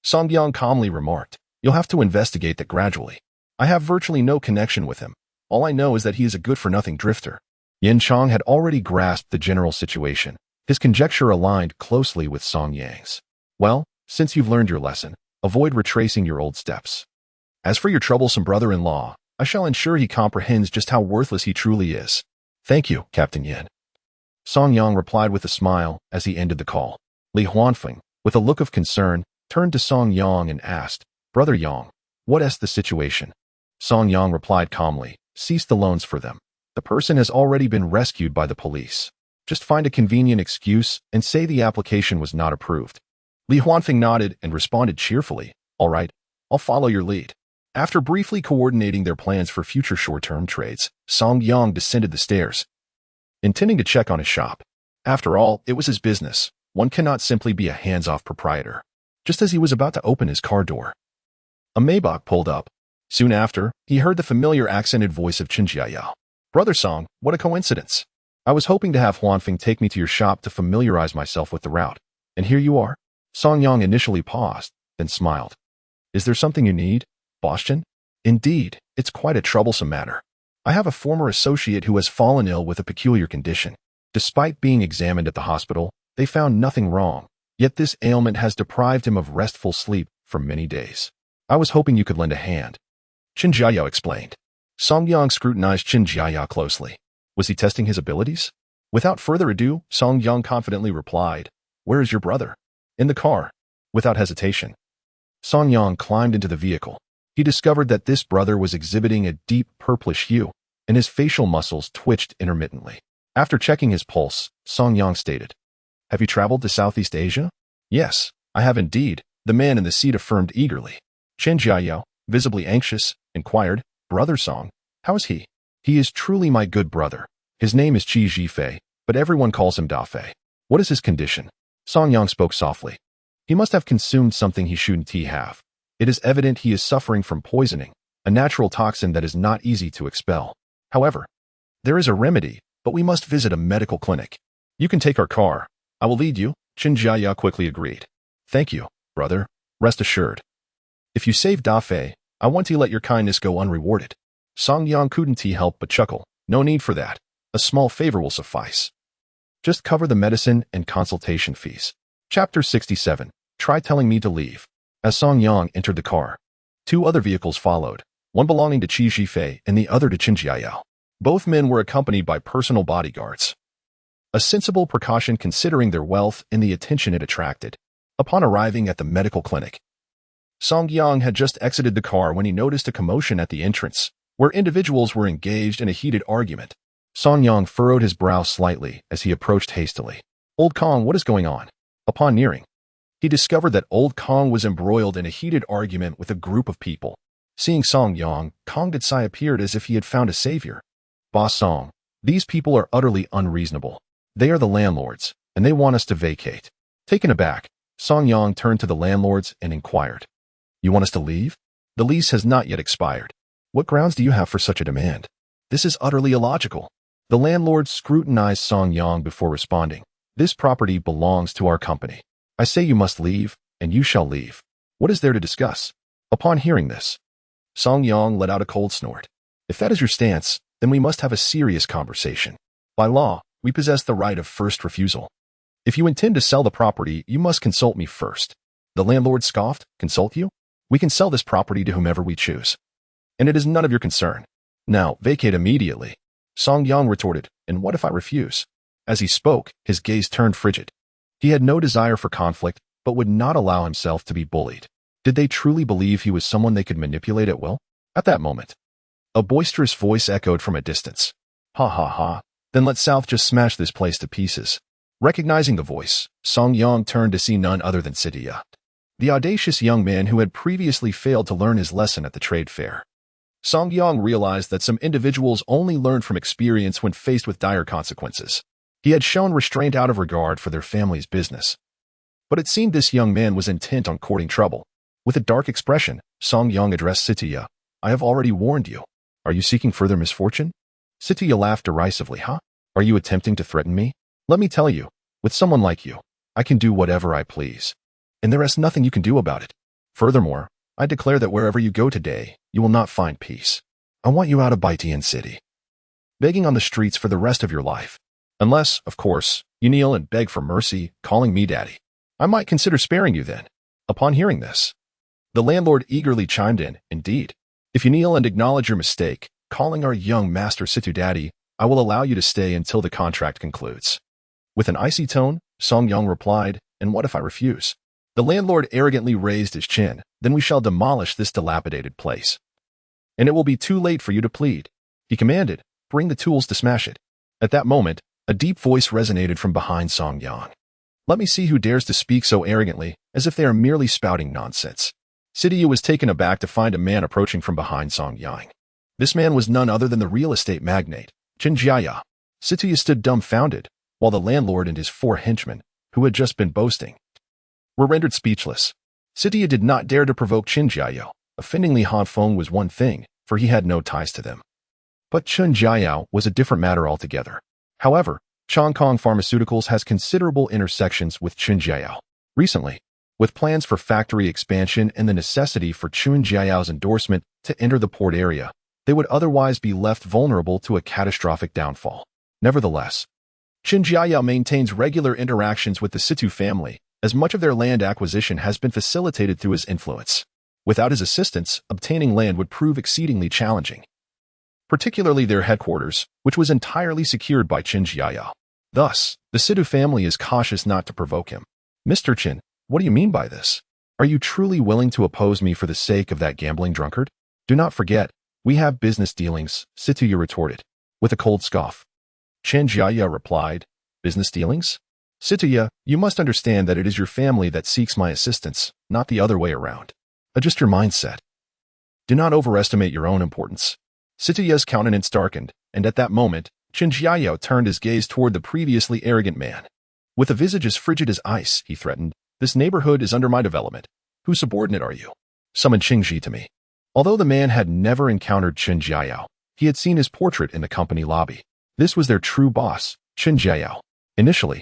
Song Yang calmly remarked. You'll have to investigate that gradually. I have virtually no connection with him. All I know is that he is a good-for-nothing drifter. Yin Chang had already grasped the general situation. His conjecture aligned closely with Song Yang's. Well, since you've learned your lesson, avoid retracing your old steps. As for your troublesome brother-in-law, I shall ensure he comprehends just how worthless he truly is. Thank you, Captain Yin. Song Yang replied with a smile as he ended the call. Li Huanfeng, with a look of concern, turned to Song Yang and asked, Brother Yang, what is the situation? Song Yang replied calmly, Cease the loans for them. The person has already been rescued by the police. Just find a convenient excuse and say the application was not approved. Li Huanfeng nodded and responded cheerfully, All right, I'll follow your lead. After briefly coordinating their plans for future short-term trades, Song Yang descended the stairs, intending to check on his shop. After all, it was his business. One cannot simply be a hands-off proprietor. Just as he was about to open his car door, a Maybach pulled up. Soon after, he heard the familiar accented voice of Chen Jiayao. Brother Song, what a coincidence. I was hoping to have Huanfeng take me to your shop to familiarize myself with the route. And here you are. Song Yang initially paused, then smiled. Is there something you need, Boston? Indeed, it's quite a troublesome matter. I have a former associate who has fallen ill with a peculiar condition. Despite being examined at the hospital, they found nothing wrong, yet this ailment has deprived him of restful sleep for many days. I was hoping you could lend a hand. Chen Jiayao explained. Song Yang scrutinized Chen Jiayao closely. Was he testing his abilities? Without further ado, Song Yang confidently replied, Where is your brother? In the car. Without hesitation, Song Yang climbed into the vehicle. He discovered that this brother was exhibiting a deep purplish hue, and his facial muscles twitched intermittently. After checking his pulse, Song Yang stated, Have you traveled to Southeast Asia? Yes, I have indeed, the man in the seat affirmed eagerly. Chen Jiayao, visibly anxious, inquired, Brother Song, how is he? He is truly my good brother. His name is Qi Zhifei, but everyone calls him Da Fei. What is his condition? Song Yang spoke softly. He must have consumed something he shouldn't have. It is evident he is suffering from poisoning, a natural toxin that is not easy to expel. However, there is a remedy, but we must visit a medical clinic. You can take our car. I will lead you, Chen Jiayao quickly agreed. Thank you, brother. Rest assured. If you save Da Fei, I want to let your kindness go unrewarded. Song Yang couldn't help but chuckle. No need for that. A small favor will suffice. Just cover the medicine and consultation fees. Chapter 67. Try telling me to leave. As Song Yang entered the car, 2 other vehicles followed, one belonging to Qi Zhifei and the other to Chen Jiayao. Both men were accompanied by personal bodyguards. A sensible precaution considering their wealth and the attention it attracted. Upon arriving at the medical clinic, Song Yang had just exited the car when he noticed a commotion at the entrance, where individuals were engaged in a heated argument. Song Yang furrowed his brow slightly as he approached hastily. Old Kong, what is going on? Upon nearing, he discovered that old Kong was embroiled in a heated argument with a group of people. Seeing Song Yang, Kong Datsai appeared as if he had found a savior. Boss Song, these people are utterly unreasonable. They are the landlords, and they want us to vacate. Taken aback, Song Yang turned to the landlords and inquired, "You want us to leave? The lease has not yet expired. What grounds do you have for such a demand? This is utterly illogical." The landlord scrutinized Song Yang before responding. "This property belongs to our company. I say you must leave, and you shall leave. What is there to discuss?" Upon hearing this, Song Yang let out a cold snort. "If that is your stance, then we must have a serious conversation. By law, we possess the right of first refusal. If you intend to sell the property, you must consult me first." The landlord scoffed. "Consult you? We can sell this property to whomever we choose. And it is none of your concern. Now, vacate immediately." Song Yang retorted, "And what if I refuse?" As he spoke, his gaze turned frigid. He had no desire for conflict, but would not allow himself to be bullied. Did they truly believe he was someone they could manipulate at will? At that moment, a boisterous voice echoed from a distance. "Ha ha ha, then let South just smash this place to pieces." Recognizing the voice, Song Yang turned to see none other than Sitiya, the audacious young man who had previously failed to learn his lesson at the trade fair. Song Yang realized that some individuals only learn from experience when faced with dire consequences. He had shown restraint out of regard for their family's business. But it seemed this young man was intent on courting trouble. With a dark expression, Song Yang addressed Sitiya. "I have already warned you. Are you seeking further misfortune?" Sitiya laughed derisively. "Huh? Are you attempting to threaten me? Let me tell you, with someone like you, I can do whatever I please. And there is nothing you can do about it. Furthermore, I declare that wherever you go today, you will not find peace. I want you out of Baitian City, begging on the streets for the rest of your life. Unless, of course, you kneel and beg for mercy, calling me daddy. I might consider sparing you then." Upon hearing this, the landlord eagerly chimed in, "Indeed, if you kneel and acknowledge your mistake, calling our young master Situ daddy, I will allow you to stay until the contract concludes." With an icy tone, Song Yang replied, "And what if I refuse?" The landlord arrogantly raised his chin. "Then we shall demolish this dilapidated place. And it will be too late for you to plead." He commanded, "Bring the tools to smash it." At that moment, a deep voice resonated from behind Song Yang. "Let me see who dares to speak so arrogantly, as if they are merely spouting nonsense." Sitiya was taken aback to find a man approaching from behind Song Yang. This man was none other than the real estate magnate, Chen Jiaya. Sitiya stood dumbfounded, while the landlord and his 4 henchmen, who had just been boasting, were rendered speechless. Sitiya did not dare to provoke Chen Jiao. Offendingly Hanfeng was one thing, for he had no ties to them. But Chen Jiao was a different matter altogether. However, Chongkong Pharmaceuticals has considerable intersections with Chen Jiao. Recently, with plans for factory expansion and the necessity for Chen Jiao's endorsement to enter the port area, they would otherwise be left vulnerable to a catastrophic downfall. Nevertheless, Chen Jiao maintains regular interactions with the Situ family, as much of their land acquisition has been facilitated through his influence. Without his assistance, obtaining land would prove exceedingly challenging, particularly their headquarters, which was entirely secured by Chen Jiao. Thus, the Situ family is cautious not to provoke him. "Mr. Chen, what do you mean by this? Are you truly willing to oppose me for the sake of that gambling drunkard? Do not forget, we have business dealings," Sitiya retorted, with a cold scoff. Chen Jiaya replied, "Business dealings? Sitiya, you must understand that it is your family that seeks my assistance, not the other way around. Adjust your mindset. Do not overestimate your own importance." Sitiya's countenance darkened, and at that moment, Chen Jiao turned his gaze toward the previously arrogant man. With a visage as frigid as ice, he threatened, "This neighborhood is under my development. Whose subordinate are you? Summon Qingji to me." Although the man had never encountered Chen Jiao, he had seen his portrait in the company lobby. This was their true boss, Chen Jiao. Initially,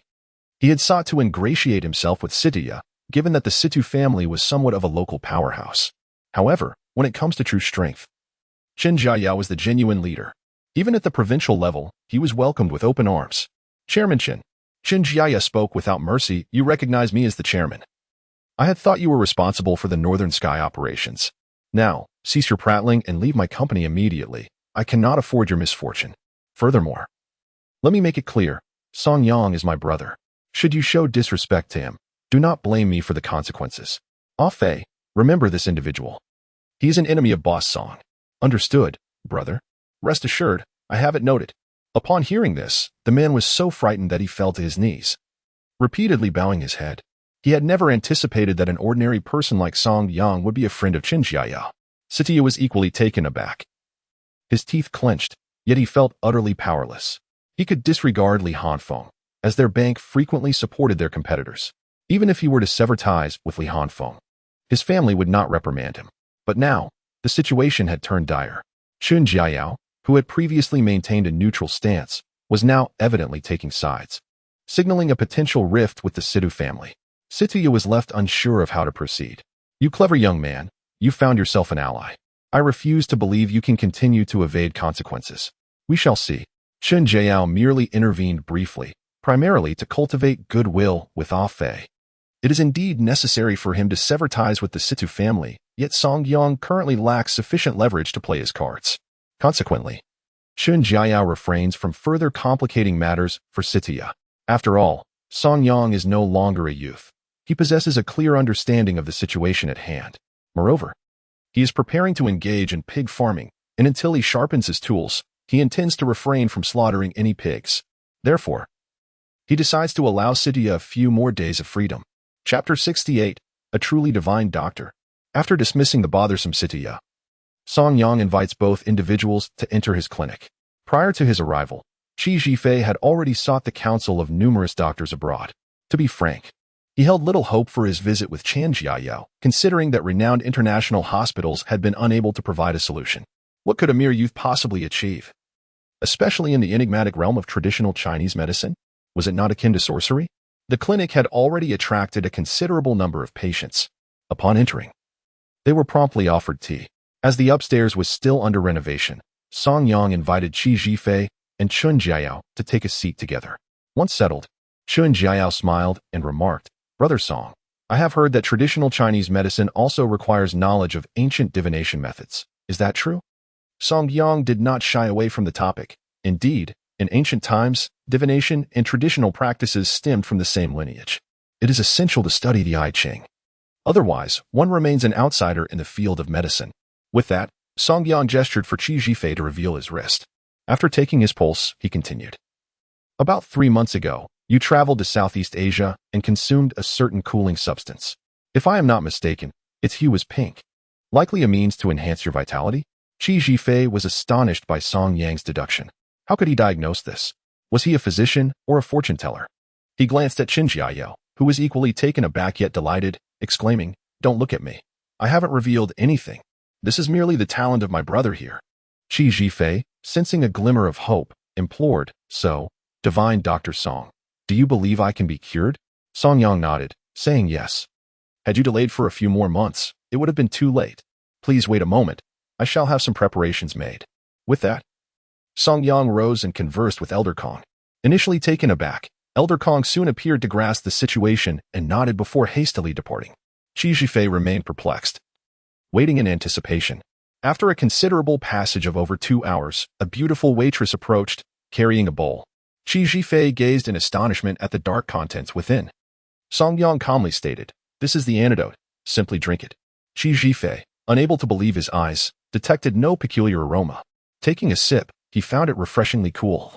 he had sought to ingratiate himself with Sitiya, given that the Situ family was somewhat of a local powerhouse. However, when it comes to true strength, Chen Jiao was the genuine leader. Even at the provincial level, he was welcomed with open arms. "Chairman Chen," Chen Jiaya spoke without mercy, "you recognize me as the chairman. I had thought you were responsible for the Northern Sky operations. Now, cease your prattling and leave my company immediately. I cannot afford your misfortune. Furthermore, let me make it clear, Song Yang is my brother. Should you show disrespect to him, do not blame me for the consequences. Ah Fei, remember this individual. He is an enemy of Boss Song. Understood, brother? Rest assured, I have it noted." Upon hearing this, the man was so frightened that he fell to his knees, repeatedly bowing his head. He had never anticipated that an ordinary person like Song Yang would be a friend of Qin Jiayao. Sitiya was equally taken aback. His teeth clenched, yet he felt utterly powerless. He could disregard Li Hanfeng, as their bank frequently supported their competitors. Even if he were to sever ties with Li Hanfeng, his family would not reprimand him. But now, the situation had turned dire. Qin Jiayao, who had previously maintained a neutral stance, was now evidently taking sides, signaling a potential rift with the Situ family. Sitiya was left unsure of how to proceed. You clever young man, you found yourself an ally. I refuse to believe you can continue to evade consequences. We shall see. Qin Jiayao merely intervened briefly, primarily to cultivate goodwill with Ah Fei. It is indeed necessary for him to sever ties with the Situ family, yet Song Yang currently lacks sufficient leverage to play his cards. Consequently, Qin Jiayao refrains from further complicating matters for Sitiya. After all, Song Yang is no longer a youth. He possesses a clear understanding of the situation at hand. Moreover, he is preparing to engage in pig farming, and until he sharpens his tools, he intends to refrain from slaughtering any pigs. Therefore, he decides to allow Sitiya a few more days of freedom. Chapter 68, A Truly Divine Doctor. After dismissing the bothersome Sitiya, Song Yang invites both individuals to enter his clinic. Prior to his arrival, Qi Zhifei had already sought the counsel of numerous doctors abroad. To be frank, he held little hope for his visit with Qin Jiayao, considering that renowned international hospitals had been unable to provide a solution. What could a mere youth possibly achieve? Especially in the enigmatic realm of traditional Chinese medicine? Was it not akin to sorcery? The clinic had already attracted a considerable number of patients. Upon entering, they were promptly offered tea. As the upstairs was still under renovation, Song Yang invited Qi Zhifei and Qin Jiayao to take a seat together. Once settled, Qin Jiayao smiled and remarked, Brother Song, I have heard that traditional Chinese medicine also requires knowledge of ancient divination methods. Is that true? Song Yang did not shy away from the topic. Indeed, in ancient times, divination and traditional practices stemmed from the same lineage. It is essential to study the I Ching. Otherwise, one remains an outsider in the field of medicine. With that, Song Yang gestured for Qi Zhifei to reveal his wrist. After taking his pulse, he continued. About 3 months ago, you traveled to Southeast Asia and consumed a certain cooling substance. If I am not mistaken, its hue was pink. Likely a means to enhance your vitality? Qi Zhifei was astonished by Song Yang's deduction. How could he diagnose this? Was he a physician or a fortune teller? He glanced at Qin Jiayao, who was equally taken aback yet delighted, exclaiming, Don't look at me. I haven't revealed anything. This is merely the talent of my brother here. Qi Zhifei, sensing a glimmer of hope, implored, So, divine Dr. Song, do you believe I can be cured? Song Yang nodded, saying yes. Had you delayed for a few more months, it would have been too late. Please wait a moment. I shall have some preparations made. With that, Song Yang rose and conversed with Elder Kong. Initially taken aback, Elder Kong soon appeared to grasp the situation and nodded before hastily departing. Qi Zhifei remained perplexed, waiting in anticipation. After a considerable passage of over 2 hours, a beautiful waitress approached, carrying a bowl. Qi Zhifei gazed in astonishment at the dark contents within. Song Yang calmly stated, This is the antidote. Simply drink it. Qi Zhifei, unable to believe his eyes, detected no peculiar aroma. Taking a sip, he found it refreshingly cool,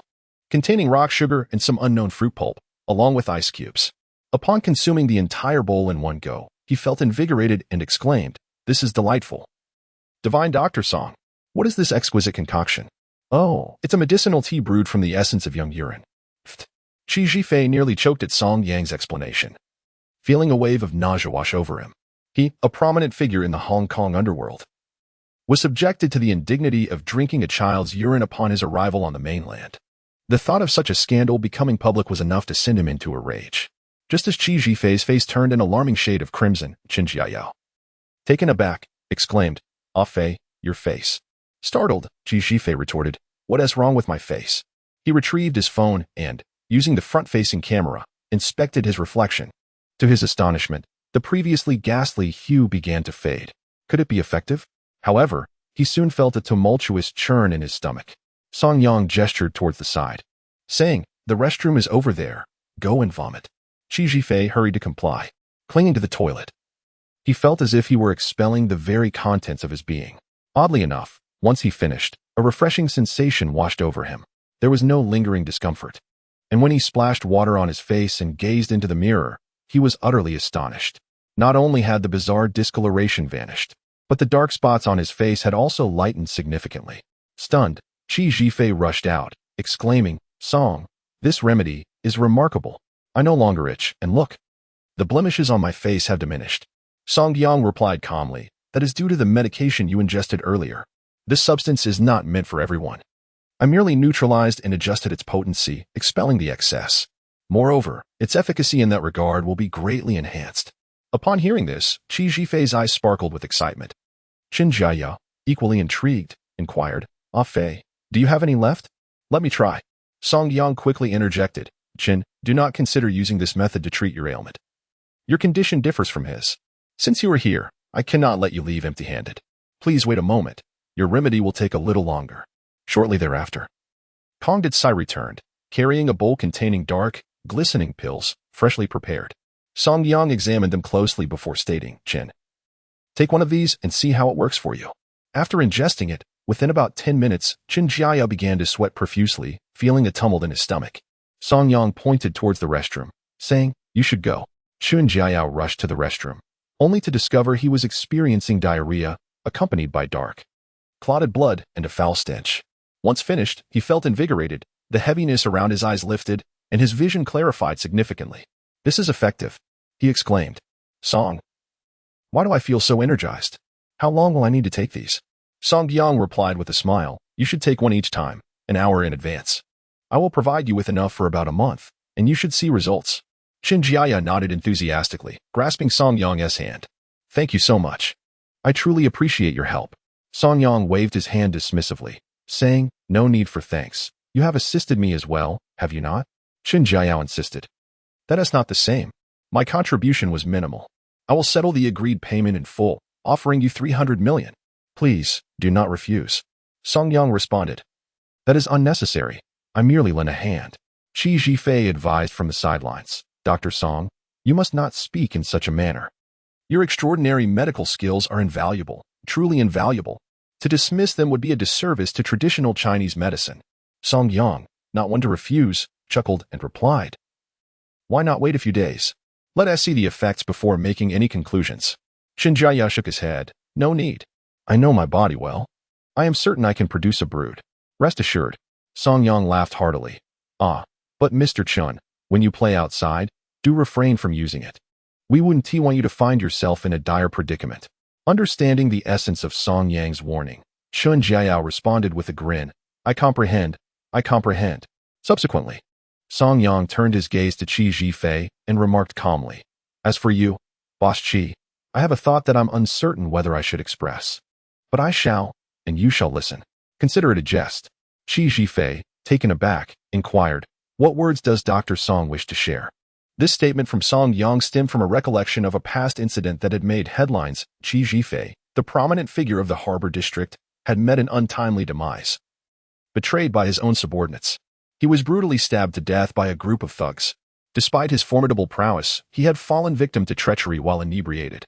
containing rock sugar and some unknown fruit pulp, along with ice cubes. Upon consuming the entire bowl in one go, he felt invigorated and exclaimed, This is delightful. Divine Dr. Song, what is this exquisite concoction? Oh, it's a medicinal tea brewed from the essence of young urine. Qi Zhifei nearly choked at Song Yang's explanation, feeling a wave of nausea wash over him. He, a prominent figure in the Hong Kong underworld, was subjected to the indignity of drinking a child's urine upon his arrival on the mainland. The thought of such a scandal becoming public was enough to send him into a rage. Just as Qi Zhifei's face turned an alarming shade of crimson, Qin Jiayao, taken aback, exclaimed, Ah Fei, your face. Startled, Qi Zhifei retorted, What is wrong with my face? He retrieved his phone and, using the front-facing camera, inspected his reflection. To his astonishment, the previously ghastly hue began to fade. Could it be effective? However, he soon felt a tumultuous churn in his stomach. Song Yang gestured towards the side, saying, The restroom is over there. Go and vomit. Qi Zhifei hurried to comply, clinging to the toilet. He felt as if he were expelling the very contents of his being. Oddly enough, once he finished, a refreshing sensation washed over him. There was no lingering discomfort. And when he splashed water on his face and gazed into the mirror, he was utterly astonished. Not only had the bizarre discoloration vanished, but the dark spots on his face had also lightened significantly. Stunned, Chu Zifei rushed out, exclaiming, "Song, this remedy is remarkable. I no longer itch, and look. The blemishes on my face have diminished." Song Yang replied calmly, "That is due to the medication you ingested earlier. This substance is not meant for everyone. I merely neutralized and adjusted its potency, expelling the excess. Moreover, its efficacy in that regard will be greatly enhanced." Upon hearing this, Chu Zifei's eyes sparkled with excitement. Qin Jiaya, equally intrigued, inquired, "Ah Fei, do you have any left? Let me try." Song Yang quickly interjected, "Qin, do not consider using this method to treat your ailment. Your condition differs from his. Since you are here, I cannot let you leave empty-handed. Please wait a moment. Your remedy will take a little longer." Shortly thereafter, Kong Ditsai returned, carrying a bowl containing dark, glistening pills, freshly prepared. Song Yang examined them closely before stating, "Qin, take one of these and see how it works for you." After ingesting it, within about 10 minutes, Qin Jiaya began to sweat profusely, feeling a tumult in his stomach. Song Yang pointed towards the restroom, saying, "You should go." Qin Jiaya rushed to the restroom, only to discover he was experiencing diarrhea, accompanied by dark, clotted blood and a foul stench. Once finished, he felt invigorated, the heaviness around his eyes lifted, and his vision clarified significantly. "This is effective," he exclaimed. "Song, why do I feel so energized? How long will I need to take these?" Song Yang replied with a smile, "You should take one each time, an hour in advance. I will provide you with enough for about a month, and you should see results." Qin Jiaya nodded enthusiastically, grasping Song Yang's hand. "Thank you so much. I truly appreciate your help." Song Yang waved his hand dismissively, saying, "No need for thanks. You have assisted me as well, have you not?" Qin Jiaya insisted. "That is not the same. My contribution was minimal. I will settle the agreed payment in full, offering you 300 million. Please, do not refuse." Song Yang responded, "That is unnecessary. I merely lent a hand." Chu Zifei advised from the sidelines, "Dr. Song, you must not speak in such a manner. Your extraordinary medical skills are invaluable, truly invaluable. To dismiss them would be a disservice to traditional Chinese medicine." Song Yang, not one to refuse, chuckled and replied, "Why not wait a few days? Let us see the effects before making any conclusions." Qin Jiaya shook his head. "No need. I know my body well. I am certain I can produce a brood. Rest assured." Song Yang laughed heartily. "Ah, but Mr. Chun, when you play outside, do refrain from using it. We wouldn't want you to find yourself in a dire predicament." Understanding the essence of Song Yang's warning, Qin Jiaya responded with a grin, I comprehend. Subsequently, Song Yang turned his gaze to Chu Zifei and remarked calmly, "As for you, Boss Chi, I have a thought that I'm uncertain whether I should express. But I shall, and you shall listen. Consider it a jest." Chu Zifei, taken aback, inquired, "What words does Dr. Song wish to share?" This statement from Song Yang stemmed from a recollection of a past incident that had made headlines. Chu Zifei, the prominent figure of the harbor district, had met an untimely demise. Betrayed by his own subordinates, he was brutally stabbed to death by a group of thugs. Despite his formidable prowess, he had fallen victim to treachery while inebriated.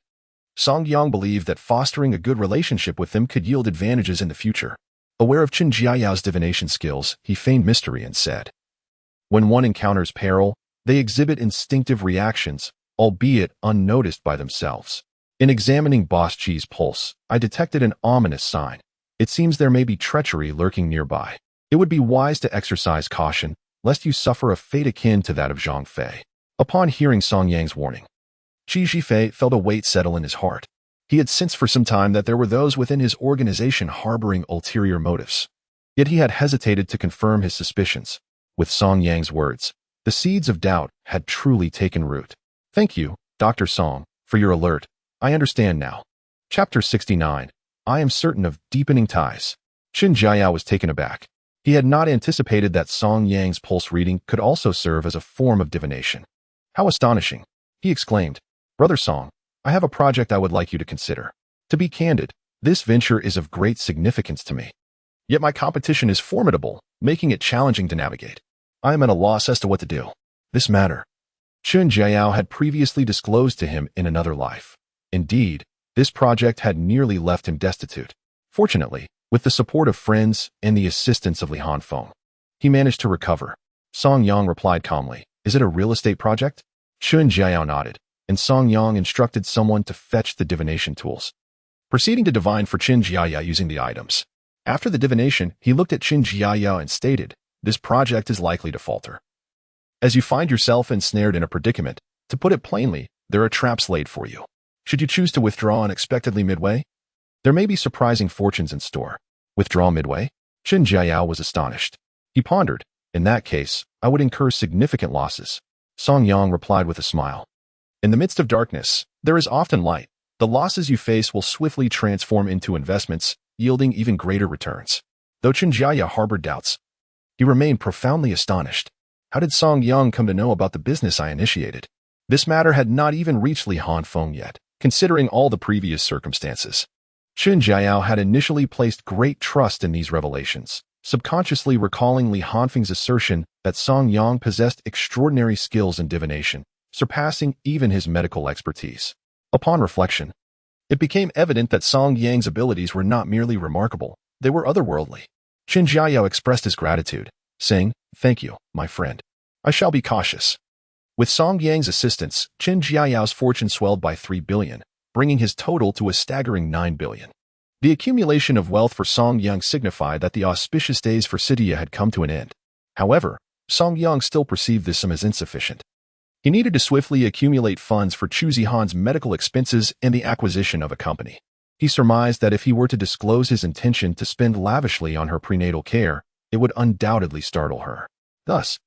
Song Yang believed that fostering a good relationship with them could yield advantages in the future. Aware of Qin Jiayao's divination skills, he feigned mystery and said, "When one encounters peril, they exhibit instinctive reactions, albeit unnoticed by themselves. In examining Boss Chi's pulse, I detected an ominous sign. It seems there may be treachery lurking nearby. It would be wise to exercise caution, lest you suffer a fate akin to that of Zhang Fei." Upon hearing Song Yang's warning, Chu Zifei felt a weight settle in his heart. He had sensed for some time that there were those within his organization harboring ulterior motives. Yet he had hesitated to confirm his suspicions. With Song Yang's words, the seeds of doubt had truly taken root. "Thank you, Dr. Song, for your alert. I understand now." Chapter 69. I am certain of deepening ties. Qin Jiaya was taken aback. He had not anticipated that Song Yang's pulse reading could also serve as a form of divination. "How astonishing!" he exclaimed. "Brother Song, I have a project I would like you to consider. To be candid, this venture is of great significance to me. Yet my competition is formidable, making it challenging to navigate. I am at a loss as to what to do. This matter, Qin Jiaya had previously disclosed to him in another life. Indeed, this project had nearly left him destitute. Fortunately, with the support of friends and the assistance of Li Hanfeng, he managed to recover. Song Yang replied calmly, "Is it a real estate project?" Chu Zihan nodded, and Song Yang instructed someone to fetch the divination tools, proceeding to divine for Qin Jiaya using the items. After the divination, he looked at Qin Jiaya and stated, "This project is likely to falter. As you find yourself ensnared in a predicament, to put it plainly, there are traps laid for you. Should you choose to withdraw unexpectedly midway, there may be surprising fortunes in store." Withdraw midway? Qin Jiaya was astonished. He pondered, "In that case, I would incur significant losses." Song Yang replied with a smile. "In the midst of darkness, there is often light. The losses you face will swiftly transform into investments, yielding even greater returns." Though Qin Jiaya harbored doubts, he remained profoundly astonished. How did Song Yang come to know about the business I initiated? This matter had not even reached Li Hanfeng yet, considering all the previous circumstances. Qin Jiao had initially placed great trust in these revelations, subconsciously recalling Li Hanfeng's assertion that Song Yang possessed extraordinary skills in divination, surpassing even his medical expertise. Upon reflection, it became evident that Song Yang's abilities were not merely remarkable, they were otherworldly. Qin Jiao expressed his gratitude, saying, "Thank you, my friend. I shall be cautious." With Song Yang's assistance, Qin Jiao's fortune swelled by 3 billion, bringing his total to a staggering 9 billion. The accumulation of wealth for Song Yang signified that the auspicious days for Sidia had come to an end. However, Song Yang still perceived this sum as insufficient. He needed to swiftly accumulate funds for Chu Zihan's medical expenses and the acquisition of a company. He surmised that if he were to disclose his intention to spend lavishly on her prenatal care, it would undoubtedly startle her. Thus,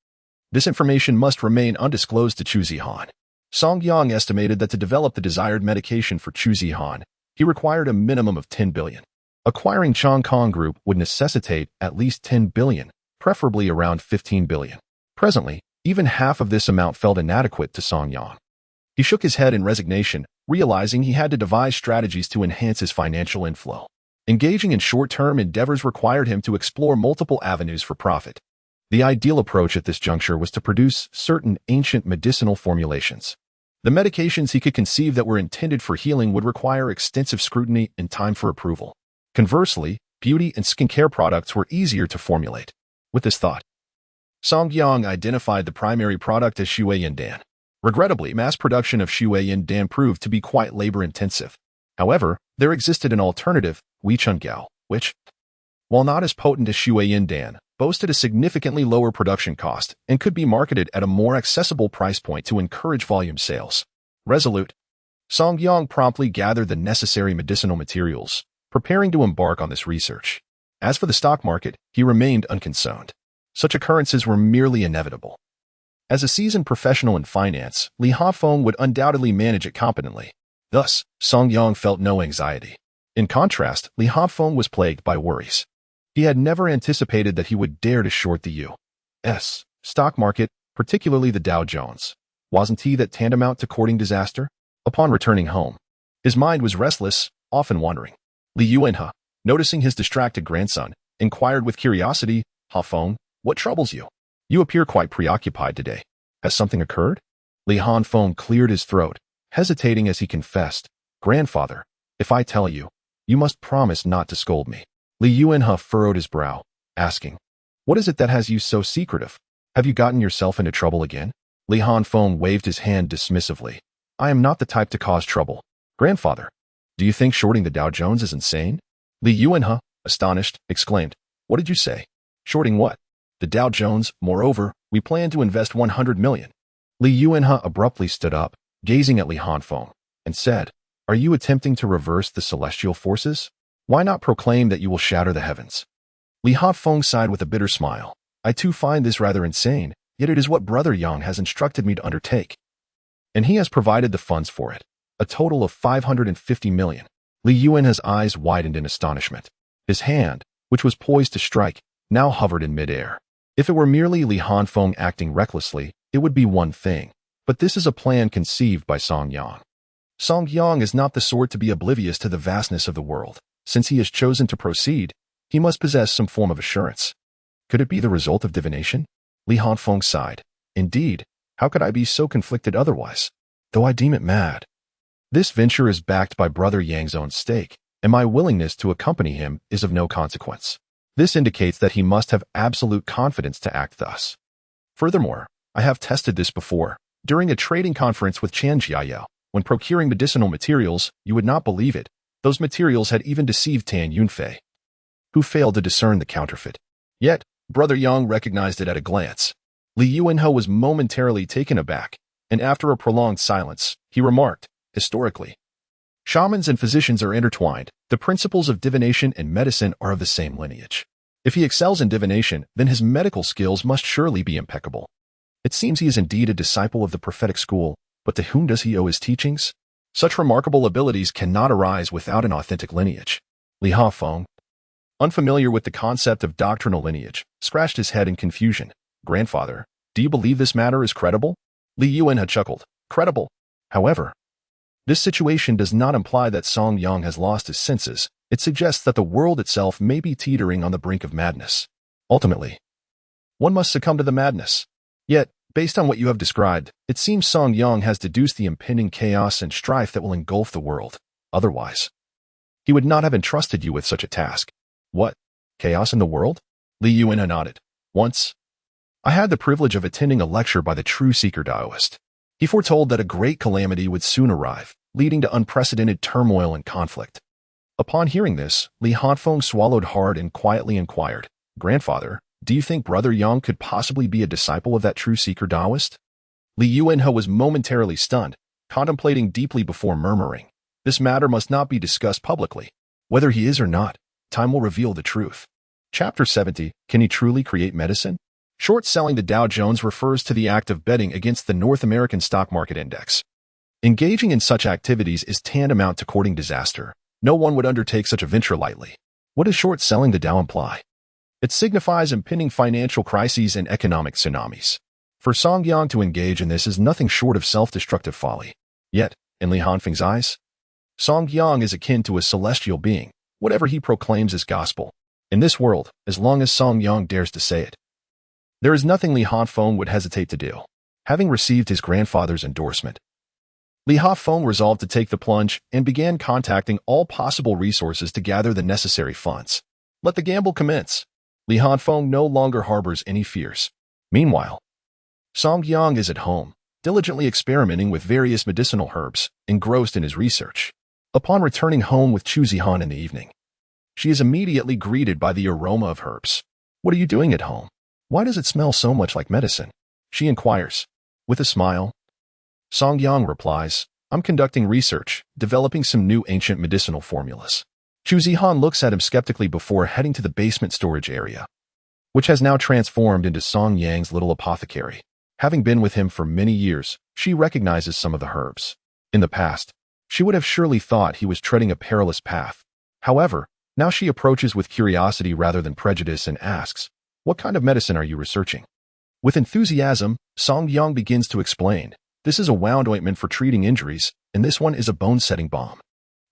this information must remain undisclosed to Chu Zihan. Song Yang estimated that to develop the desired medication for Chu Zihan, he required a minimum of 10 billion. Acquiring Chong Kong Group would necessitate at least 10 billion, preferably around 15 billion. Presently, even half of this amount felt inadequate to Song Yang. He shook his head in resignation, realizing he had to devise strategies to enhance his financial inflow. Engaging in short-term endeavors required him to explore multiple avenues for profit. The ideal approach at this juncture was to produce certain ancient medicinal formulations. The medications he could conceive that were intended for healing would require extensive scrutiny and time for approval. Conversely, beauty and skincare products were easier to formulate. With this thought, Song Yang identified the primary product as Shui Dan. Regrettably, mass production of Shui Dan proved to be quite labor-intensive. However, there existed an alternative, Weichun-Gao, which, while not as potent as Shui Dan, boasted a significantly lower production cost and could be marketed at a more accessible price point to encourage volume sales. Resolute, Song Yang promptly gathered the necessary medicinal materials, preparing to embark on this research. As for the stock market, he remained unconcerned. Such occurrences were merely inevitable. As a seasoned professional in finance, Li Hafeng would undoubtedly manage it competently. Thus, Song Yang felt no anxiety. In contrast, Li Hafeng was plagued by worries. He had never anticipated that he would dare to short the U.S. stock market, particularly the Dow Jones. Wasn't he that tantamount to courting disaster? Upon returning home, his mind was restless, often wandering. Li Yuanhe, noticing his distracted grandson, inquired with curiosity, "Hafeng, what troubles you? You appear quite preoccupied today. Has something occurred?" Li Hanfeng cleared his throat, hesitating as he confessed, "Grandfather, if I tell you, you must promise not to scold me." Li Yuanhe furrowed his brow, asking, "What is it that has you so secretive? Have you gotten yourself into trouble again?" Li Hanfeng waved his hand dismissively. "I am not the type to cause trouble. Grandfather, do you think shorting the Dow Jones is insane?" Li Yuanhe, astonished, exclaimed, "What did you say? Shorting what?" "The Dow Jones. Moreover, we plan to invest 100 million. Li Yuanhe abruptly stood up, gazing at Li Hanfeng, and said, "Are you attempting to reverse the celestial forces? Why not proclaim that you will shatter the heavens?" Li Hafeng sighed with a bitter smile. "I too find this rather insane, yet it is what Brother Yang has instructed me to undertake. And he has provided the funds for it, a total of 550 million. Li Yuanhe's eyes widened in astonishment. His hand, which was poised to strike, now hovered in midair. If it were merely Li Hanfeng acting recklessly, it would be one thing, but this is a plan conceived by Song Yang. Song Yang is not the sort to be oblivious to the vastness of the world. Since he has chosen to proceed, he must possess some form of assurance. Could it be the result of divination? Li Hanfeng sighed. "Indeed, how could I be so conflicted otherwise? Though I deem it mad. This venture is backed by Brother Yang's own stake, and my willingness to accompany him is of no consequence. This indicates that he must have absolute confidence to act thus. Furthermore, I have tested this before. During a trading conference with Chan Jiayao, when procuring medicinal materials, you would not believe it, those materials had even deceived Tan Yunfei, who failed to discern the counterfeit. Yet, Brother Yang recognized it at a glance. Li Yuanhe was momentarily taken aback, and after a prolonged silence, he remarked, historically, shamans and physicians are intertwined. The principles of divination and medicine are of the same lineage. If he excels in divination, then his medical skills must surely be impeccable. It seems he is indeed a disciple of the prophetic school, but to whom does he owe his teachings? Such remarkable abilities cannot arise without an authentic lineage. Li Hafeng, unfamiliar with the concept of doctrinal lineage, scratched his head in confusion. Grandfather, do you believe this matter is credible? Li Yuanhe chuckled. Credible. However, this situation does not imply that Song Yang has lost his senses. It suggests that the world itself may be teetering on the brink of madness. Ultimately, one must succumb to the madness. Yet, based on what you have described, it seems Song Yang has deduced the impending chaos and strife that will engulf the world. Otherwise, he would not have entrusted you with such a task. What? Chaos in the world? Li Yuanhe nodded. Once, I had the privilege of attending a lecture by the true seeker Taoist. He foretold that a great calamity would soon arrive, leading to unprecedented turmoil and conflict. Upon hearing this, Li Hafeng swallowed hard and quietly inquired, Grandfather, do you think Brother Yang could possibly be a disciple of that true seeker Taoist? Li Yuanhe was momentarily stunned, contemplating deeply before murmuring, this matter must not be discussed publicly. Whether he is or not, time will reveal the truth. Chapter 70, Can he truly create medicine? Short-selling the Dow Jones refers to the act of betting against the North American stock market index. Engaging in such activities is tantamount to courting disaster. No one would undertake such a venture lightly. What does short-selling the Dow imply? It signifies impending financial crises and economic tsunamis. For Song Yang to engage in this is nothing short of self-destructive folly. Yet, in Li Hanfeng's eyes, Song Yang is akin to a celestial being, whatever he proclaims is gospel. In this world, as long as Song Yang dares to say it, there is nothing Li Hafeng would hesitate to do. Having received his grandfather's endorsement, Li Hafeng resolved to take the plunge and began contacting all possible resources to gather the necessary funds. Let the gamble commence. Li Hafeng no longer harbors any fears. Meanwhile, Song Yang is at home, diligently experimenting with various medicinal herbs, engrossed in his research. Upon returning home with Chu Zihan in the evening, she is immediately greeted by the aroma of herbs. What are you doing at home? Why does it smell so much like medicine? She inquires. With a smile, Song Yang replies, I'm conducting research, developing some new ancient medicinal formulas. Chu Zihan looks at him skeptically before heading to the basement storage area, which has now transformed into Song Yang's little apothecary. Having been with him for many years, she recognizes some of the herbs. In the past, she would have surely thought he was treading a perilous path. However, now she approaches with curiosity rather than prejudice and asks, what kind of medicine are you researching? With enthusiasm, Song Yang begins to explain. This is a wound ointment for treating injuries, and this one is a bone-setting balm.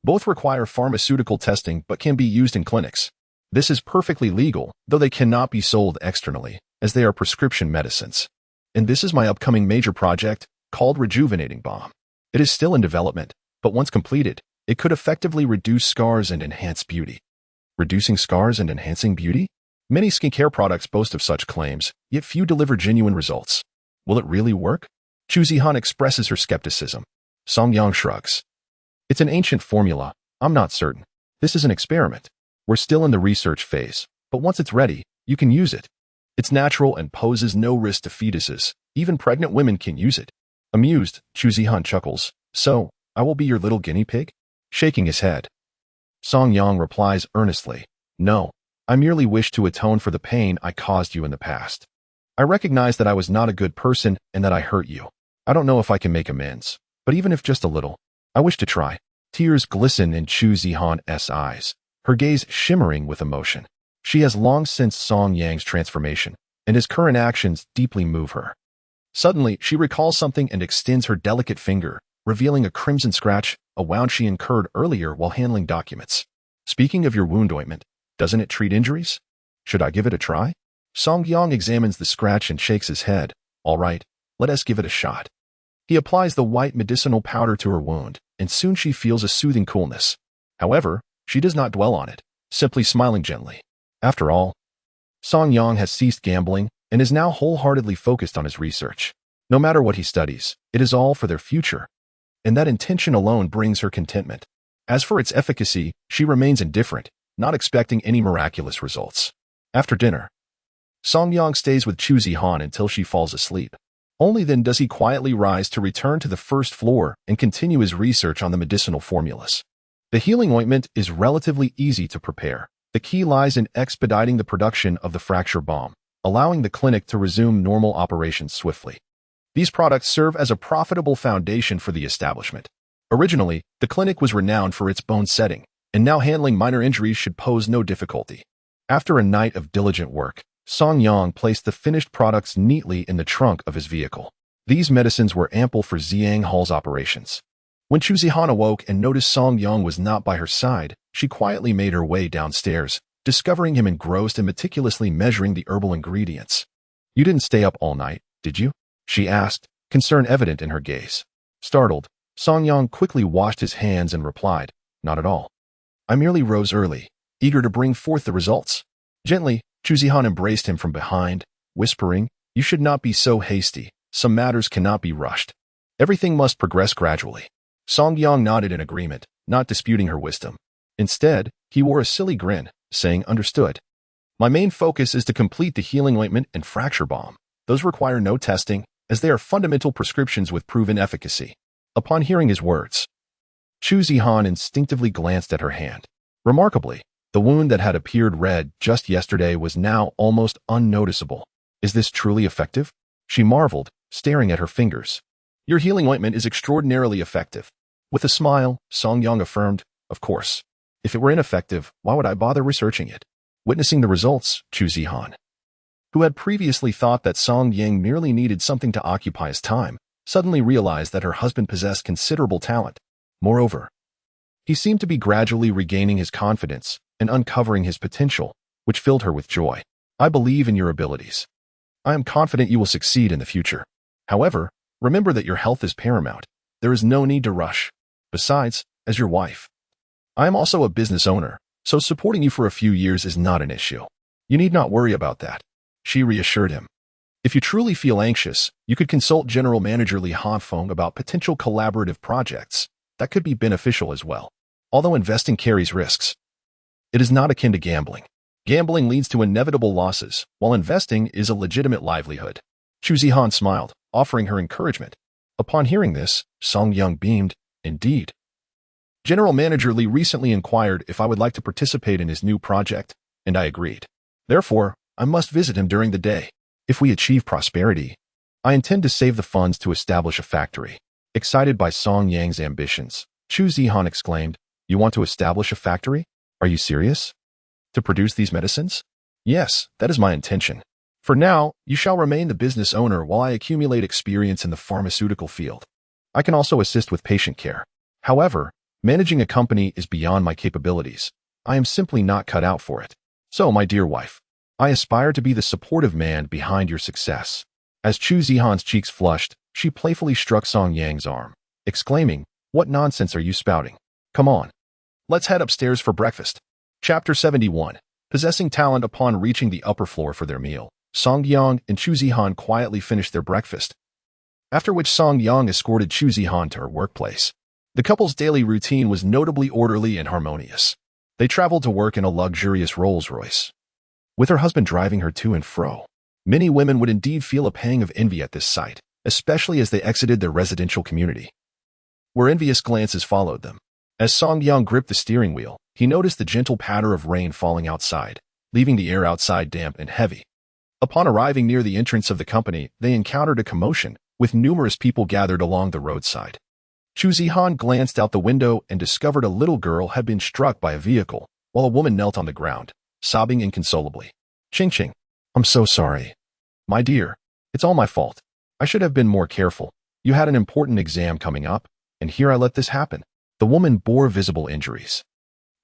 Both require pharmaceutical testing but can be used in clinics. This is perfectly legal, though they cannot be sold externally, as they are prescription medicines. And this is my upcoming major project, called Rejuvenating Balm. It is still in development, but once completed, it could effectively reduce scars and enhance beauty. Reducing scars and enhancing beauty? Many skincare products boast of such claims, yet few deliver genuine results. Will it really work? Chu Zihan expresses her skepticism. Song Yang shrugs. It's an ancient formula. I'm not certain. This is an experiment. We're still in the research phase, but once it's ready, you can use it. It's natural and poses no risk to fetuses. Even pregnant women can use it. Amused, Chu Zihan chuckles. So, I will be your little guinea pig? Shaking his head, Song Yang replies earnestly, No, I merely wish to atone for the pain I caused you in the past. I recognize that I was not a good person and that I hurt you. I don't know if I can make amends, but even if just a little, I wish to try. Tears glisten in Chu Zihan's eyes, her gaze shimmering with emotion. She has long sensed Song Yang's transformation, and his current actions deeply move her. Suddenly, she recalls something and extends her delicate finger, revealing a crimson scratch, a wound she incurred earlier while handling documents. Speaking of your wound ointment, doesn't it treat injuries? Should I give it a try? Song Yang examines the scratch and shakes his head. All right, let us give it a shot. He applies the white medicinal powder to her wound, and soon she feels a soothing coolness. However, she does not dwell on it, simply smiling gently. After all, Song Yang has ceased gambling and is now wholeheartedly focused on his research. No matter what he studies, it is all for their future, and that intention alone brings her contentment. As for its efficacy, she remains indifferent, not expecting any miraculous results. After dinner, Song Yang stays with Chu Zihan until she falls asleep. Only then does he quietly rise to return to the first floor and continue his research on the medicinal formulas. The healing ointment is relatively easy to prepare. The key lies in expediting the production of the fracture balm, allowing the clinic to resume normal operations swiftly. These products serve as a profitable foundation for the establishment. Originally, the clinic was renowned for its bone setting, and now handling minor injuries should pose no difficulty. After a night of diligent work, Song Yang placed the finished products neatly in the trunk of his vehicle. These medicines were ample for Ziang Hall's operations. When Chu Zihan awoke and noticed Song Yang was not by her side, she quietly made her way downstairs, discovering him engrossed and meticulously measuring the herbal ingredients. "You didn't stay up all night, did you?" she asked, concern evident in her gaze. Startled, Song Yang quickly washed his hands and replied, "Not at all. I merely rose early, eager to bring forth the results." Gently, Chu Zihan embraced him from behind, whispering, "You should not be so hasty. Some matters cannot be rushed. Everything must progress gradually." Song Yang nodded in agreement, not disputing her wisdom. Instead, he wore a silly grin, saying, "Understood. My main focus is to complete the healing ointment and fracture balm. Those require no testing, as they are fundamental prescriptions with proven efficacy." Upon hearing his words, Chu Zihan instinctively glanced at her hand. Remarkably, the wound that had appeared red just yesterday was now almost unnoticeable. "Is this truly effective?" she marveled, staring at her fingers. "Your healing ointment is extraordinarily effective." With a smile, Song Yang affirmed, "Of course. If it were ineffective, why would I bother researching it?" Witnessing the results, Chu Zihan, who had previously thought that Song Yang merely needed something to occupy his time, suddenly realized that her husband possessed considerable talent. Moreover, he seemed to be gradually regaining his confidence and uncovering his potential, which filled her with joy. "I believe in your abilities. I am confident you will succeed in the future. However, remember that your health is paramount. There is no need to rush. Besides, as your wife, I am also a business owner, so supporting you for a few years is not an issue. You need not worry about that," she reassured him. "If you truly feel anxious, you could consult General Manager Li Hanfeng about potential collaborative projects that could be beneficial as well. Although investing carries risks, it is not akin to gambling. Gambling leads to inevitable losses, while investing is a legitimate livelihood." Chu Zihan smiled, offering her encouragement. Upon hearing this, Song Yang beamed. "Indeed. General Manager Li recently inquired if I would like to participate in his new project, and I agreed. Therefore, I must visit him during the day. If we achieve prosperity, I intend to save the funds to establish a factory." Excited by Song Yang's ambitions, Chu Zihan exclaimed, "You want to establish a factory? Are you serious? To produce these medicines?" "Yes, that is my intention. For now, you shall remain the business owner while I accumulate experience in the pharmaceutical field. I can also assist with patient care. However, managing a company is beyond my capabilities. I am simply not cut out for it. So, my dear wife, I aspire to be the supportive man behind your success." As Chu Zihan's cheeks flushed, she playfully struck Song Yang's arm, exclaiming, "What nonsense are you spouting? Come on. Let's head upstairs for breakfast." Chapter 71. Possessing talent. Upon reaching the upper floor for their meal, Song Yang and Chu Zihan quietly finished their breakfast, after which Song Yang escorted Chu Zihan to her workplace. The couple's daily routine was notably orderly and harmonious. They traveled to work in a luxurious Rolls-Royce, with her husband driving her to and fro. Many women would indeed feel a pang of envy at this sight, especially as they exited their residential community, where envious glances followed them. As Song Yang gripped the steering wheel, he noticed the gentle patter of rain falling outside, leaving the air outside damp and heavy. Upon arriving near the entrance of the company, they encountered a commotion, with numerous people gathered along the roadside. Chu Zihan glanced out the window and discovered a little girl had been struck by a vehicle, while a woman knelt on the ground, sobbing inconsolably. "Ching Ching, I'm so sorry. My dear, it's all my fault. I should have been more careful. You had an important exam coming up, and here I let this happen." The woman bore visible injuries,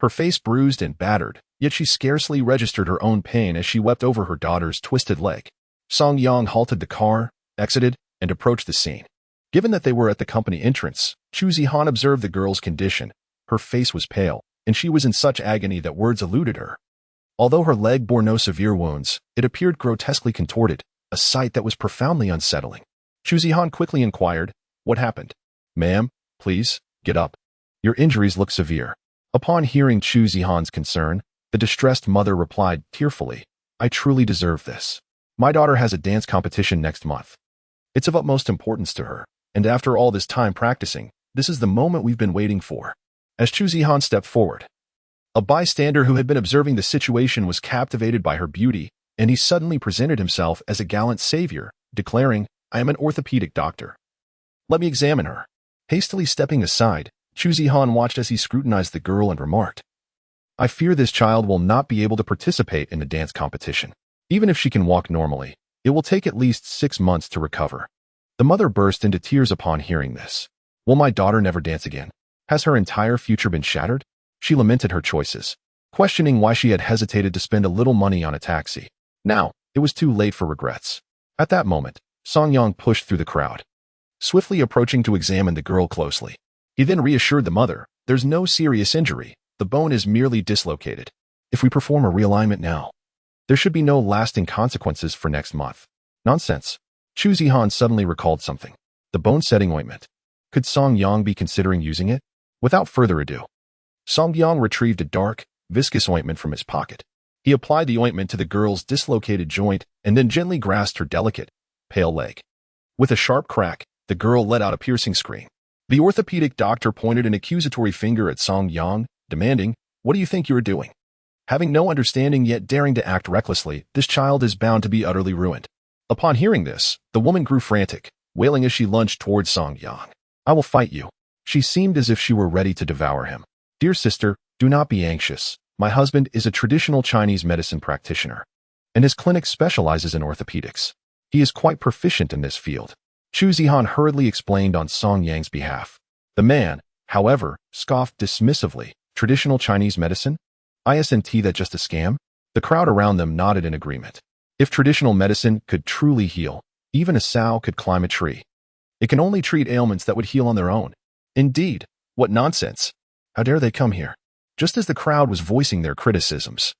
her face bruised and battered, yet she scarcely registered her own pain as she wept over her daughter's twisted leg. Song Yang halted the car, exited, and approached the scene. Given that they were at the company entrance, Chu Zihan observed the girl's condition. Her face was pale, and she was in such agony that words eluded her. Although her leg bore no severe wounds, it appeared grotesquely contorted, a sight that was profoundly unsettling. Chu Zihan quickly inquired, "What happened?" "Ma'am, please, get up. Your injuries look severe." Upon hearing Chu Zihan's concern, the distressed mother replied tearfully, "I truly deserve this. My daughter has a dance competition next month. It's of utmost importance to her, and after all this time practicing, this is the moment we've been waiting for." As Chu Zihan stepped forward, a bystander who had been observing the situation was captivated by her beauty, and he suddenly presented himself as a gallant savior, declaring, "I am an orthopedic doctor. Let me examine her." Hastily stepping aside, Chu Zihan watched as he scrutinized the girl and remarked, "I fear this child will not be able to participate in the dance competition. Even if she can walk normally, it will take at least 6 months to recover." The mother burst into tears upon hearing this. "Will my daughter never dance again? Has her entire future been shattered?" She lamented her choices, questioning why she had hesitated to spend a little money on a taxi. Now, it was too late for regrets. At that moment, Song Yang pushed through the crowd, swiftly approaching to examine the girl closely. He then reassured the mother, "There's no serious injury. The bone is merely dislocated. If we perform a realignment now, there should be no lasting consequences for next month." Nonsense. Chu Zihan suddenly recalled something. The bone-setting ointment. Could Song Yang be considering using it? Without further ado, Song Yang retrieved a dark, viscous ointment from his pocket. He applied the ointment to the girl's dislocated joint and then gently grasped her delicate, pale leg. With a sharp crack, the girl let out a piercing scream. The orthopedic doctor pointed an accusatory finger at Song Yang, demanding, "What do you think you are doing?" Having no understanding yet daring to act recklessly, this child is bound to be utterly ruined. Upon hearing this, the woman grew frantic, wailing as she lunged towards Song Yang. "I will fight you." She seemed as if she were ready to devour him. "Dear sister, do not be anxious. My husband is a traditional Chinese medicine practitioner, and his clinic specializes in orthopedics. He is quite proficient in this field." Chu Zihan hurriedly explained on Song Yang's behalf. The man, however, scoffed dismissively. "Traditional Chinese medicine? Isn't that just a scam?" The crowd around them nodded in agreement. If traditional medicine could truly heal, even a sow could climb a tree. It can only treat ailments that would heal on their own. Indeed, what nonsense! How dare they come here? Just as the crowd was voicing their criticisms,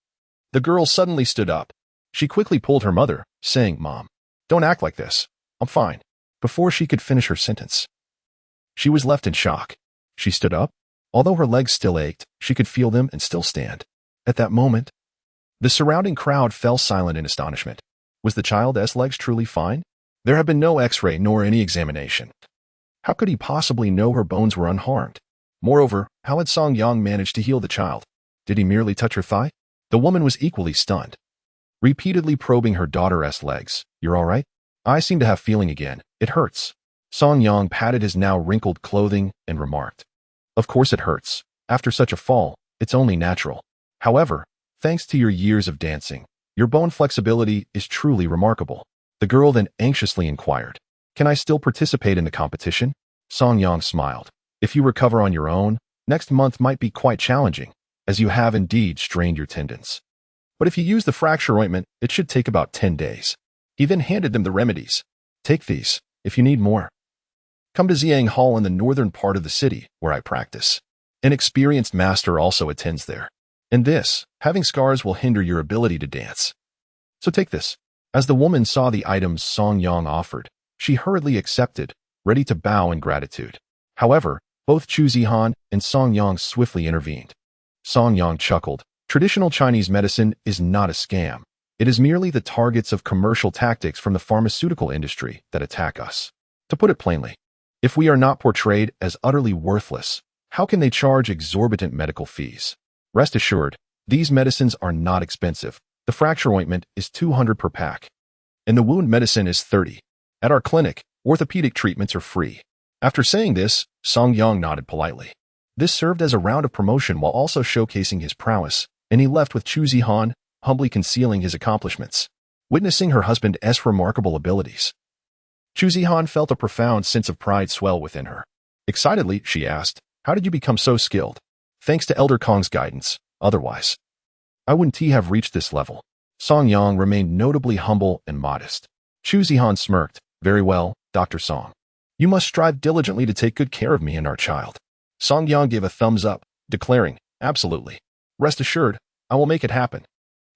the girl suddenly stood up. She quickly pulled her mother, saying, "Mom, don't act like this. I'm fine." Before she could finish her sentence, she was left in shock. She stood up. Although her legs still ached, she could feel them and still stand. At that moment, the surrounding crowd fell silent in astonishment. Was the child's legs truly fine? There had been no x-ray nor any examination. How could he possibly know her bones were unharmed? Moreover, how had Song Yang managed to heal the child? Did he merely touch her thigh? The woman was equally stunned, repeatedly probing her daughter's legs. "You're all right?" "I seem to have feeling again. It hurts." Song Yang patted his now wrinkled clothing and remarked, "Of course it hurts. After such a fall, it's only natural. However, thanks to your years of dancing, your bone flexibility is truly remarkable." The girl then anxiously inquired, "Can I still participate in the competition?" Song Yang smiled. "If you recover on your own, next month might be quite challenging, as you have indeed strained your tendons. But if you use the fracture ointment, it should take about 10 days. He then handed them the remedies. "Take these, if you need more. Come to Ziang Hall in the northern part of the city, where I practice. An experienced master also attends there. And this, having scars will hinder your ability to dance. So take this." As the woman saw the items Song Yang offered, she hurriedly accepted, ready to bow in gratitude. However, both Chu Zihan and Song Yang swiftly intervened. Song Yang chuckled. "Traditional Chinese medicine is not a scam. It is merely the targets of commercial tactics from the pharmaceutical industry that attack us. To put it plainly, if we are not portrayed as utterly worthless, how can they charge exorbitant medical fees? Rest assured, these medicines are not expensive. The fracture ointment is 200 per pack, and the wound medicine is 30. At our clinic, orthopedic treatments are free." After saying this, Song Yang nodded politely. This served as a round of promotion while also showcasing his prowess, and he left with Chu Zihan, humbly concealing his accomplishments, witnessing her husband's remarkable abilities. Chu Zihan felt a profound sense of pride swell within her. Excitedly, she asked, "How did you become so skilled?" "Thanks to Elder Kong's guidance. Otherwise, I wouldn't have reached this level." Song Yang remained notably humble and modest. Chu Zihan smirked. "Very well, Dr. Song. You must strive diligently to take good care of me and our child." Song Yang gave a thumbs up, declaring, "Absolutely. Rest assured, I will make it happen."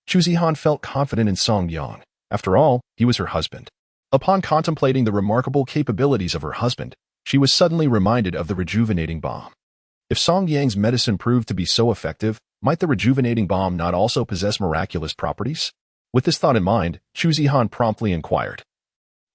Chu Zihan felt confident in Song Yang. After all, he was her husband. Upon contemplating the remarkable capabilities of her husband, she was suddenly reminded of the rejuvenating balm. If Song Yang's medicine proved to be so effective, might the rejuvenating balm not also possess miraculous properties? With this thought in mind, Chu Zihan promptly inquired.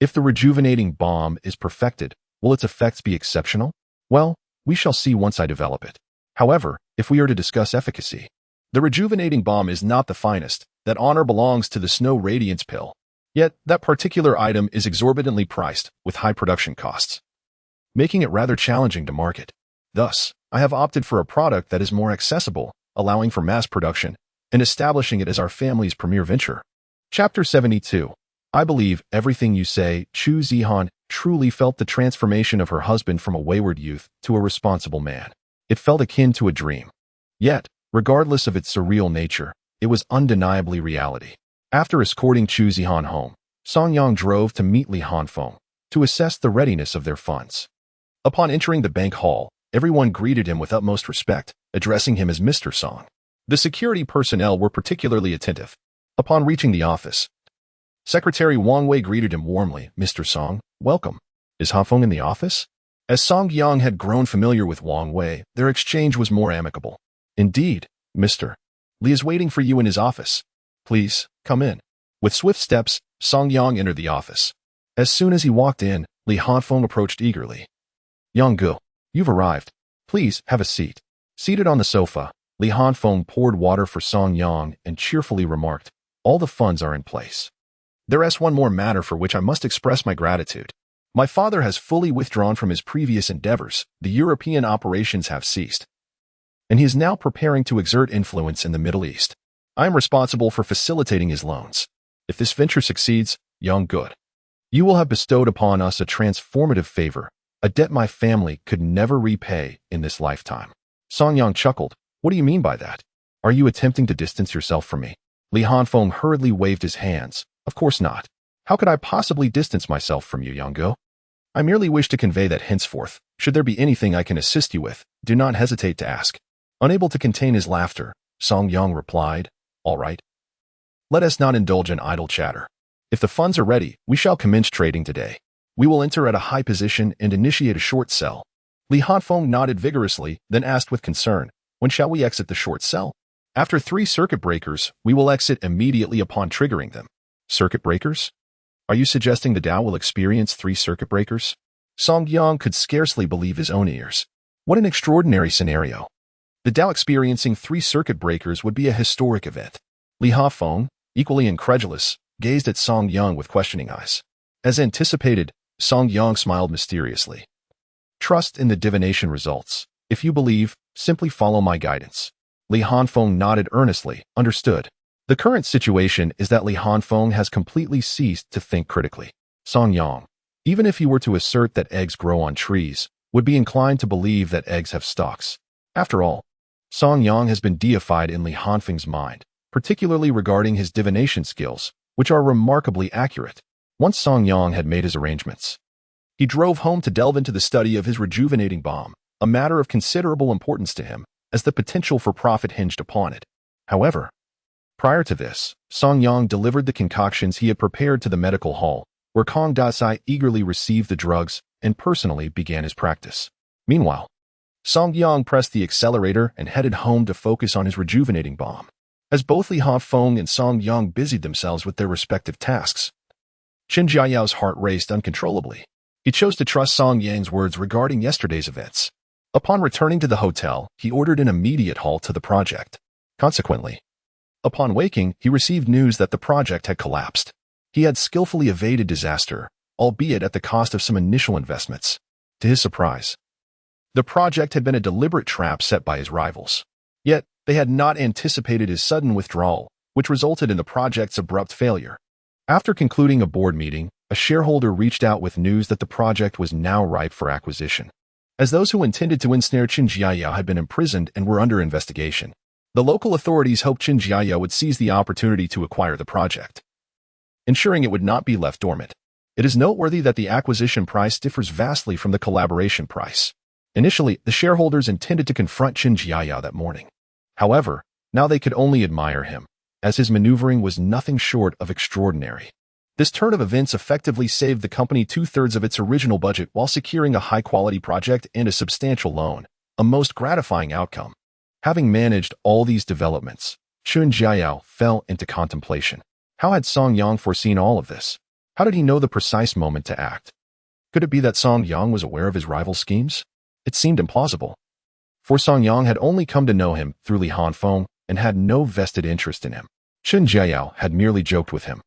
If the rejuvenating balm is perfected, will its effects be exceptional? Well, we shall see once I develop it. However, if we are to discuss efficacy, the rejuvenating balm is not the finest. That honor belongs to the Snow Radiance pill. Yet, that particular item is exorbitantly priced, with high production costs, making it rather challenging to market. Thus, I have opted for a product that is more accessible, allowing for mass production, and establishing it as our family's premier venture. Chapter 72. I believe everything you say. Chu Zihan truly felt the transformation of her husband from a wayward youth to a responsible man. It felt akin to a dream. Yet, regardless of its surreal nature, it was undeniably reality. After escorting Chu Zihan home, Song Yang drove to meet Li Hanfeng to assess the readiness of their funds. Upon entering the bank hall, everyone greeted him with utmost respect, addressing him as Mr. Song. The security personnel were particularly attentive. Upon reaching the office, Secretary Wang Wei greeted him warmly. Mr. Song, welcome. Is Hanfeng in the office? As Song Yang had grown familiar with Wang Wei, their exchange was more amicable. Indeed, Mr. Li is waiting for you in his office. Please, come in. With swift steps, Song Yang entered the office. As soon as he walked in, Li Hanfeng approached eagerly. Yang Gu, you've arrived. Please, have a seat. Seated on the sofa, Li Hanfeng poured water for Song Yang and cheerfully remarked, all the funds are in place. There is one more matter for which I must express my gratitude. My father has fully withdrawn from his previous endeavors. The European operations have ceased, and he is now preparing to exert influence in the Middle East. I am responsible for facilitating his loans. If this venture succeeds, Yang Good, you will have bestowed upon us a transformative favor, a debt my family could never repay in this lifetime. Song Yang chuckled. What do you mean by that? Are you attempting to distance yourself from me? Li Hanfeng hurriedly waved his hands. Of course not. How could I possibly distance myself from you, Yang Gu? I merely wish to convey that henceforth, should there be anything I can assist you with, do not hesitate to ask. Unable to contain his laughter, Song Yang replied, all right. Let us not indulge in idle chatter. If the funds are ready, we shall commence trading today. We will enter at a high position and initiate a short sell. Li Hanfeng nodded vigorously, then asked with concern, when shall we exit the short sell? After 3 circuit breakers, we will exit immediately upon triggering them. Circuit breakers? Are you suggesting the Dow will experience 3 circuit breakers? Song Yang could scarcely believe his own ears. What an extraordinary scenario. The Dow experiencing 3 circuit breakers would be a historic event. Li Hanfeng, equally incredulous, gazed at Song Yang with questioning eyes. As anticipated, Song Yang smiled mysteriously. Trust in the divination results. If you believe, simply follow my guidance. Li Hanfeng nodded earnestly, understood. The current situation is that Li Hanfeng has completely ceased to think critically. Song Yang, even if he were to assert that eggs grow on trees, would be inclined to believe that eggs have stalks. After all, Song Yang has been deified in Li Hanfeng's mind, particularly regarding his divination skills, which are remarkably accurate. Once Song Yang had made his arrangements, he drove home to delve into the study of his rejuvenating balm, a matter of considerable importance to him, as the potential for profit hinged upon it. However, prior to this, Song Yang delivered the concoctions he had prepared to the medical hall, where Kong Dasai eagerly received the drugs and personally began his practice. Meanwhile, Song Yang pressed the accelerator and headed home to focus on his rejuvenating balm. As both Li Hanfeng and Song Yang busied themselves with their respective tasks, Chen Jiayao's heart raced uncontrollably. He chose to trust Song Yang's words regarding yesterday's events. Upon returning to the hotel, he ordered an immediate halt to the project. Consequently, upon waking, he received news that the project had collapsed. He had skillfully evaded disaster, albeit at the cost of some initial investments. To his surprise, the project had been a deliberate trap set by his rivals. Yet, they had not anticipated his sudden withdrawal, which resulted in the project's abrupt failure. After concluding a board meeting, a shareholder reached out with news that the project was now ripe for acquisition. As those who intended to ensnare Chen Jiayao had been imprisoned and were under investigation, the local authorities hoped Chen Jiayao would seize the opportunity to acquire the project, ensuring it would not be left dormant. It is noteworthy that the acquisition price differs vastly from the collaboration price. Initially, the shareholders intended to confront Chen Jiayao that morning. However, now they could only admire him, as his maneuvering was nothing short of extraordinary. This turn of events effectively saved the company two-thirds of its original budget while securing a high-quality project and a substantial loan, a most gratifying outcome. Having managed all these developments, Chu Zihan fell into contemplation. How had Song Yang foreseen all of this? How did he know the precise moment to act? Could it be that Song Yang was aware of his rival's schemes? It seemed implausible. For Song Yang had only come to know him through Li Hanfeng and had no vested interest in him. Chu Zihan had merely joked with him.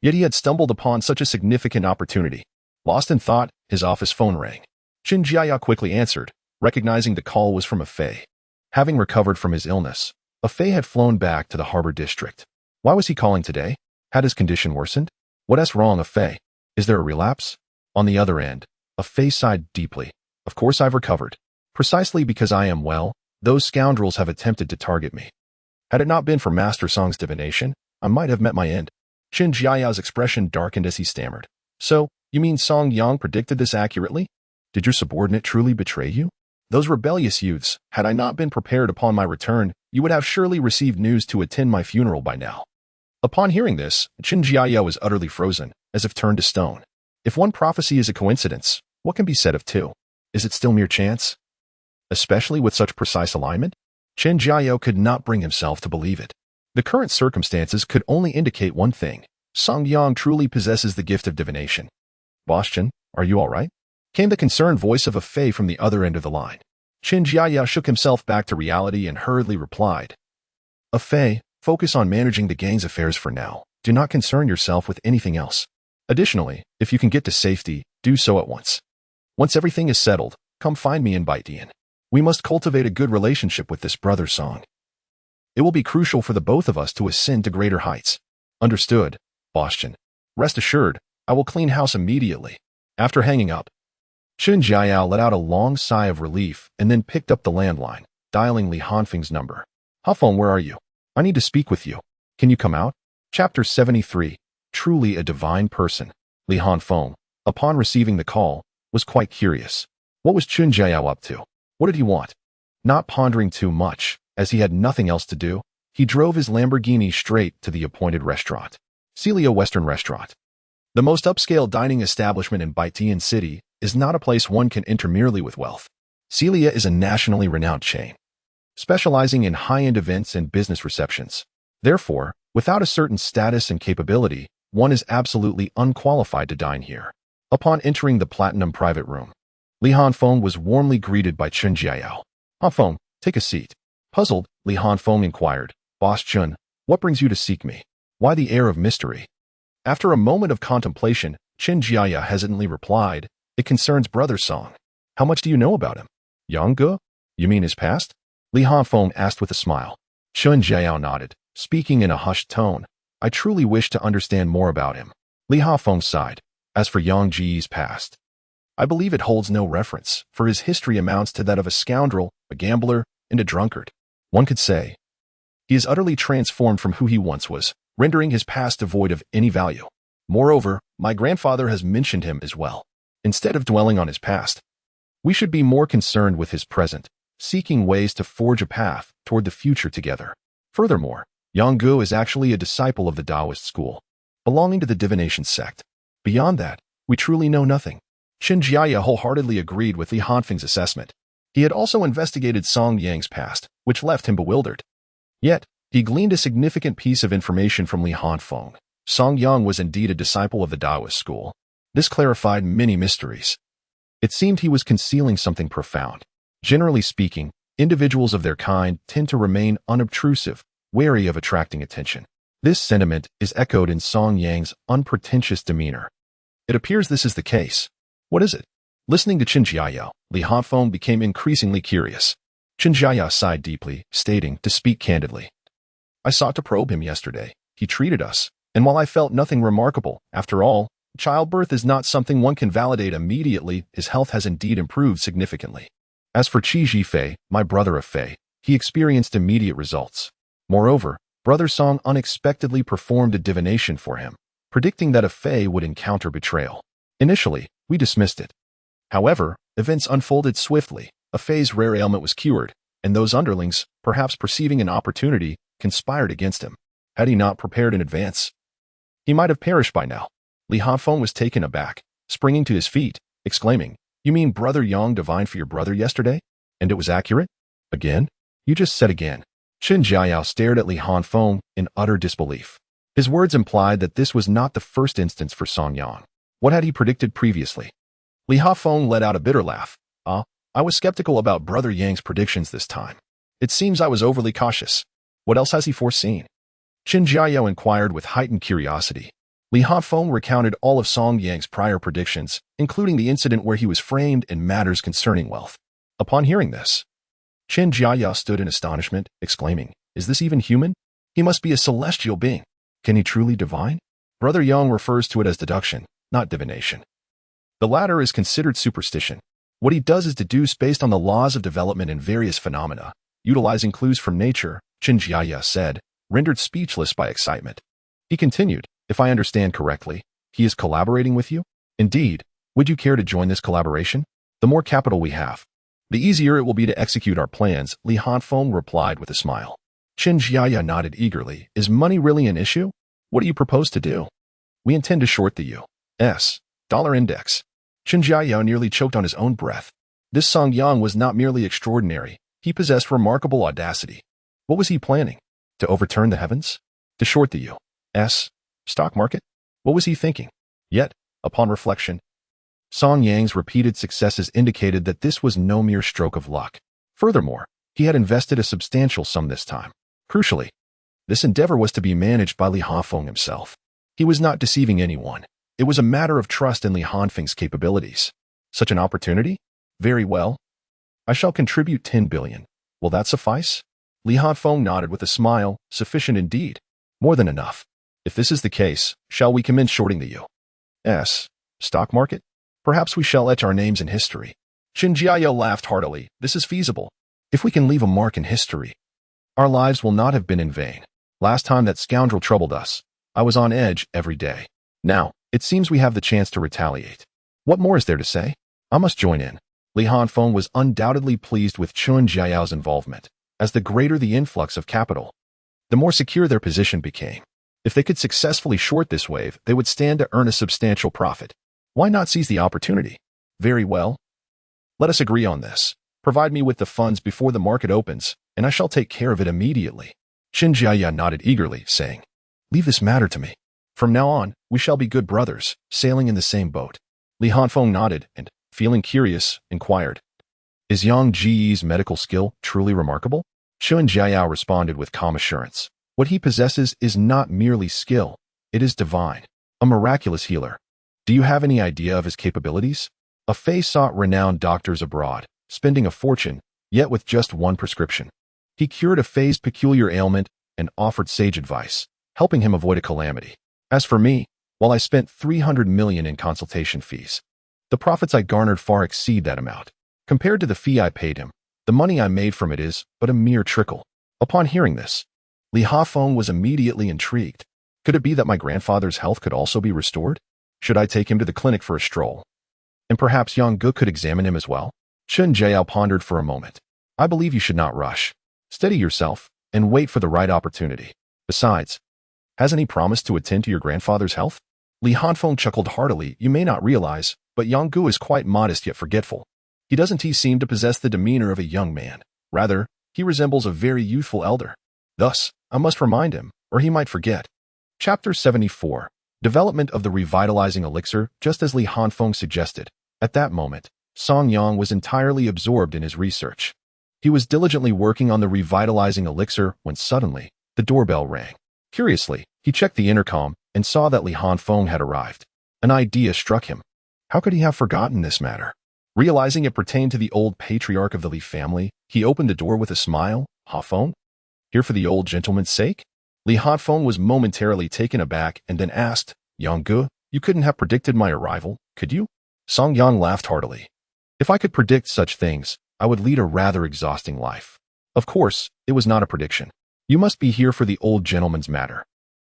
Yet he had stumbled upon such a significant opportunity. Lost in thought, his office phone rang. Chu Zihan quickly answered, recognizing the call was from a Fei. Having recovered from his illness, a Fei had flown back to the harbor district. Why was he calling today? Had his condition worsened? What's wrong, a Fei? Is there a relapse? On the other end, a Fei sighed deeply. Of course I've recovered. Precisely because I am well, those scoundrels have attempted to target me. Had it not been for Master Song's divination, I might have met my end. Chu Zihan's expression darkened as he stammered. So, you mean Song Yang predicted this accurately? Did your subordinate truly betray you? Those rebellious youths, had I not been prepared upon my return, you would have surely received news to attend my funeral by now. Upon hearing this, Chu Zihan was utterly frozen, as if turned to stone. If one prophecy is a coincidence, what can be said of two? Is it still mere chance? Especially with such precise alignment? Chu Zihan could not bring himself to believe it. The current circumstances could only indicate one thing. Song Yang truly possesses the gift of divination. Boss Chen, are you all right? Came the concerned voice of a Fei from the other end of the line. Chu Zihan shook himself back to reality and hurriedly replied. A Fei, focus on managing the gang's affairs for now. Do not concern yourself with anything else. Additionally, if you can get to safety, do so at once. Once everything is settled, come find me in Baitian. We must cultivate a good relationship with this brother Song. It will be crucial for the both of us to ascend to greater heights. Understood, Boss Chen. Rest assured, I will clean house immediately. After hanging up, Chu Zihan let out a long sigh of relief and then picked up the landline, dialing Li Hanfeng's number. Hafeng, where are you? I need to speak with you. Can you come out? Chapter 73. Truly a divine person. Li Hanfeng, upon receiving the call, was quite curious. What was Chu Zihan up to? What did he want? Not pondering too much, as he had nothing else to do, he drove his Lamborghini straight to the appointed restaurant. Celia Western Restaurant. The most upscale dining establishment in Baitian City is not a place one can enter merely with wealth. Celia is a nationally renowned chain, specializing in high-end events and business receptions. Therefore, without a certain status and capability, one is absolutely unqualified to dine here. Upon entering the platinum private room, Li Hanfeng was warmly greeted by Chu Zihan. Hanfeng, take a seat. Puzzled, Li Hanfeng inquired, Boss Chun, what brings you to seek me? Why the air of mystery? After a moment of contemplation, Chu Zihan hesitantly replied, it concerns Brother Song. How much do you know about him? Yang Ge? You mean his past? Li Hanfeng asked with a smile. Chu Zihan nodded, speaking in a hushed tone. I truly wish to understand more about him. Li Hanfeng sighed. As for Yang Ji's past, I believe it holds no reference, for his history amounts to that of a scoundrel, a gambler, and a drunkard. One could say, he is utterly transformed from who he once was, rendering his past devoid of any value. Moreover, my grandfather has mentioned him as well. Instead of dwelling on his past, we should be more concerned with his present, seeking ways to forge a path toward the future together. Furthermore, Yang Ge is actually a disciple of the Taoist school, belonging to the divination sect. Beyond that, we truly know nothing. Chu Zihan wholeheartedly agreed with Li Hanfeng's assessment. He had also investigated Song Yang's past, which left him bewildered. Yet, he gleaned a significant piece of information from Li Hanfeng. Song Yang was indeed a disciple of the Taoist school. This clarified many mysteries. It seemed he was concealing something profound. Generally speaking, individuals of their kind tend to remain unobtrusive, wary of attracting attention. This sentiment is echoed in Song Yang's unpretentious demeanor. It appears this is the case. What is it? Listening to Chu Zihan, Li Hanfeng became increasingly curious. Chu Zihan sighed deeply, stating, to speak candidly, I sought to probe him yesterday. He treated us, and while I felt nothing remarkable, after all, childbirth is not something one can validate immediately. His health has indeed improved significantly. As for Qi Zhifei, my brother of Fei, he experienced immediate results. Moreover, Brother Song unexpectedly performed a divination for him, predicting that a Fei would encounter betrayal. Initially, we dismissed it. However, events unfolded swiftly. A Fei's rare ailment was cured, and those underlings, perhaps perceiving an opportunity, conspired against him. Had he not prepared in advance, he might have perished by now. Li Hanfeng was taken aback, springing to his feet, exclaiming, "You mean Brother Yang divined for your brother yesterday? And it was accurate? Again? You just said again." Chen Jiayao stared at Li Hanfeng in utter disbelief. His words implied that this was not the first instance for Song Yang. What had he predicted previously? Li Hanfeng let out a bitter laugh. I was skeptical about Brother Yang's predictions this time. It seems I was overly cautious. What else has he foreseen? Chen Jiayao inquired with heightened curiosity. Li Hanfeng recounted all of Song Yang's prior predictions, including the incident where he was framed in matters concerning wealth. Upon hearing this, Chen Jiayao stood in astonishment, exclaiming, "Is this even human? He must be a celestial being. Can he truly divine?" Brother Yang refers to it as deduction, not divination. The latter is considered superstition. What he does is deduce based on the laws of development in various phenomena, utilizing clues from nature, Chen Jiayao said, rendered speechless by excitement. He continued, "If I understand correctly, he is collaborating with you? Indeed. Would you care to join this collaboration? The more capital we have, the easier it will be to execute our plans," Li Hanfeng replied with a smile. Chen Jiayao nodded eagerly. "Is money really an issue? What do you propose to do?" "We intend to short the U.S. dollar index." Chen Jiayao nearly choked on his own breath. This Song Yang was not merely extraordinary, he possessed remarkable audacity. What was he planning? To overturn the heavens? To short the U.S. stock market? What was he thinking? Yet, upon reflection, Song Yang's repeated successes indicated that this was no mere stroke of luck. Furthermore, he had invested a substantial sum this time. Crucially, this endeavor was to be managed by Li Hanfeng himself. He was not deceiving anyone. It was a matter of trust in Li Hanfeng's capabilities. Such an opportunity? Very well. I shall contribute 10 billion. Will that suffice? Li Hanfeng nodded with a smile. Sufficient indeed. More than enough. If this is the case, shall we commence shorting the U.S. stock market? Perhaps we shall etch our names in history. Chen Jiayao laughed heartily. This is feasible. If we can leave a mark in history, our lives will not have been in vain. Last time that scoundrel troubled us, I was on edge every day. Now, it seems we have the chance to retaliate. What more is there to say? I must join in. Li Hanfeng was undoubtedly pleased with Chen Jiayao's involvement, as the greater the influx of capital, the more secure their position became. If they could successfully short this wave, they would stand to earn a substantial profit. Why not seize the opportunity? Very well. Let us agree on this. Provide me with the funds before the market opens, and I shall take care of it immediately. Chen Jiayao nodded eagerly, saying, "Leave this matter to me. From now on, we shall be good brothers, sailing in the same boat." Li Hanfeng nodded and, feeling curious, inquired, "Is Yang Ji's medical skill truly remarkable?" Chen Jiayao responded with calm assurance. "What he possesses is not merely skill, it is divine, a miraculous healer. Do you have any idea of his capabilities? A Fei sought renowned doctors abroad, spending a fortune, yet with just one prescription. He cured a Fei's peculiar ailment and offered sage advice, helping him avoid a calamity. As for me, while I spent 300 million in consultation fees, the profits I garnered far exceed that amount. Compared to the fee I paid him, the money I made from it is but a mere trickle." Upon hearing this, Li Hanfeng was immediately intrigued. Could it be that my grandfather's health could also be restored? Should I take him to the clinic for a stroll? And perhaps Yang Gu could examine him as well? Chen Jiayao pondered for a moment. "I believe you should not rush. Steady yourself and wait for the right opportunity. Besides, hasn't he promised to attend to your grandfather's health?" Li Hanfeng chuckled heartily. "You may not realize, but Yang Gu is quite modest yet forgetful. He seem to possess the demeanor of a young man. Rather, he resembles a very youthful elder. Thus, I must remind him, or he might forget." Chapter 74. Development of the revitalizing elixir, just as Li Hanfeng suggested. At that moment, Song Yang was entirely absorbed in his research. He was diligently working on the revitalizing elixir when suddenly, the doorbell rang. Curiously, he checked the intercom and saw that Li Hanfeng had arrived. An idea struck him. How could he have forgotten this matter? Realizing it pertained to the old patriarch of the Li family, he opened the door with a smile. "Hanfeng? Here for the old gentleman's sake?" Li Hanfeng was momentarily taken aback and then asked, "Yang Gu, you couldn't have predicted my arrival, could you?" Song Yang laughed heartily. "If I could predict such things, I would lead a rather exhausting life. Of course, it was not a prediction. You must be here for the old gentleman's matter.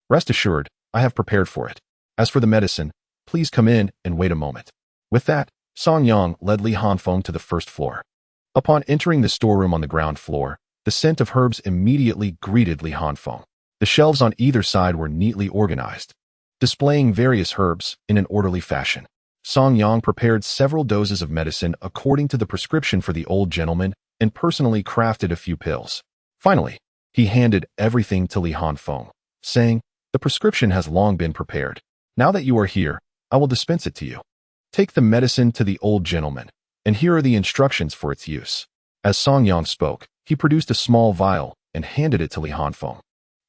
Rest assured, I have prepared for it. As for the medicine, please come in and wait a moment." With that, Song Yang led Li Hanfeng to the first floor. Upon entering the storeroom on the ground floor, the scent of herbs immediately greeted Li Hanfeng. The shelves on either side were neatly organized. displaying various herbs in an orderly fashion. Song Yang prepared several doses of medicine according to the prescription for the old gentleman and personally crafted a few pills. Finally, he handed everything to Li Hanfeng, saying, "The prescription has long been prepared. Now that you are here, I will dispense it to you. Take the medicine to the old gentleman, and here are the instructions for its use." As Song Yang spoke, he produced a small vial and handed it to Li Hanfeng,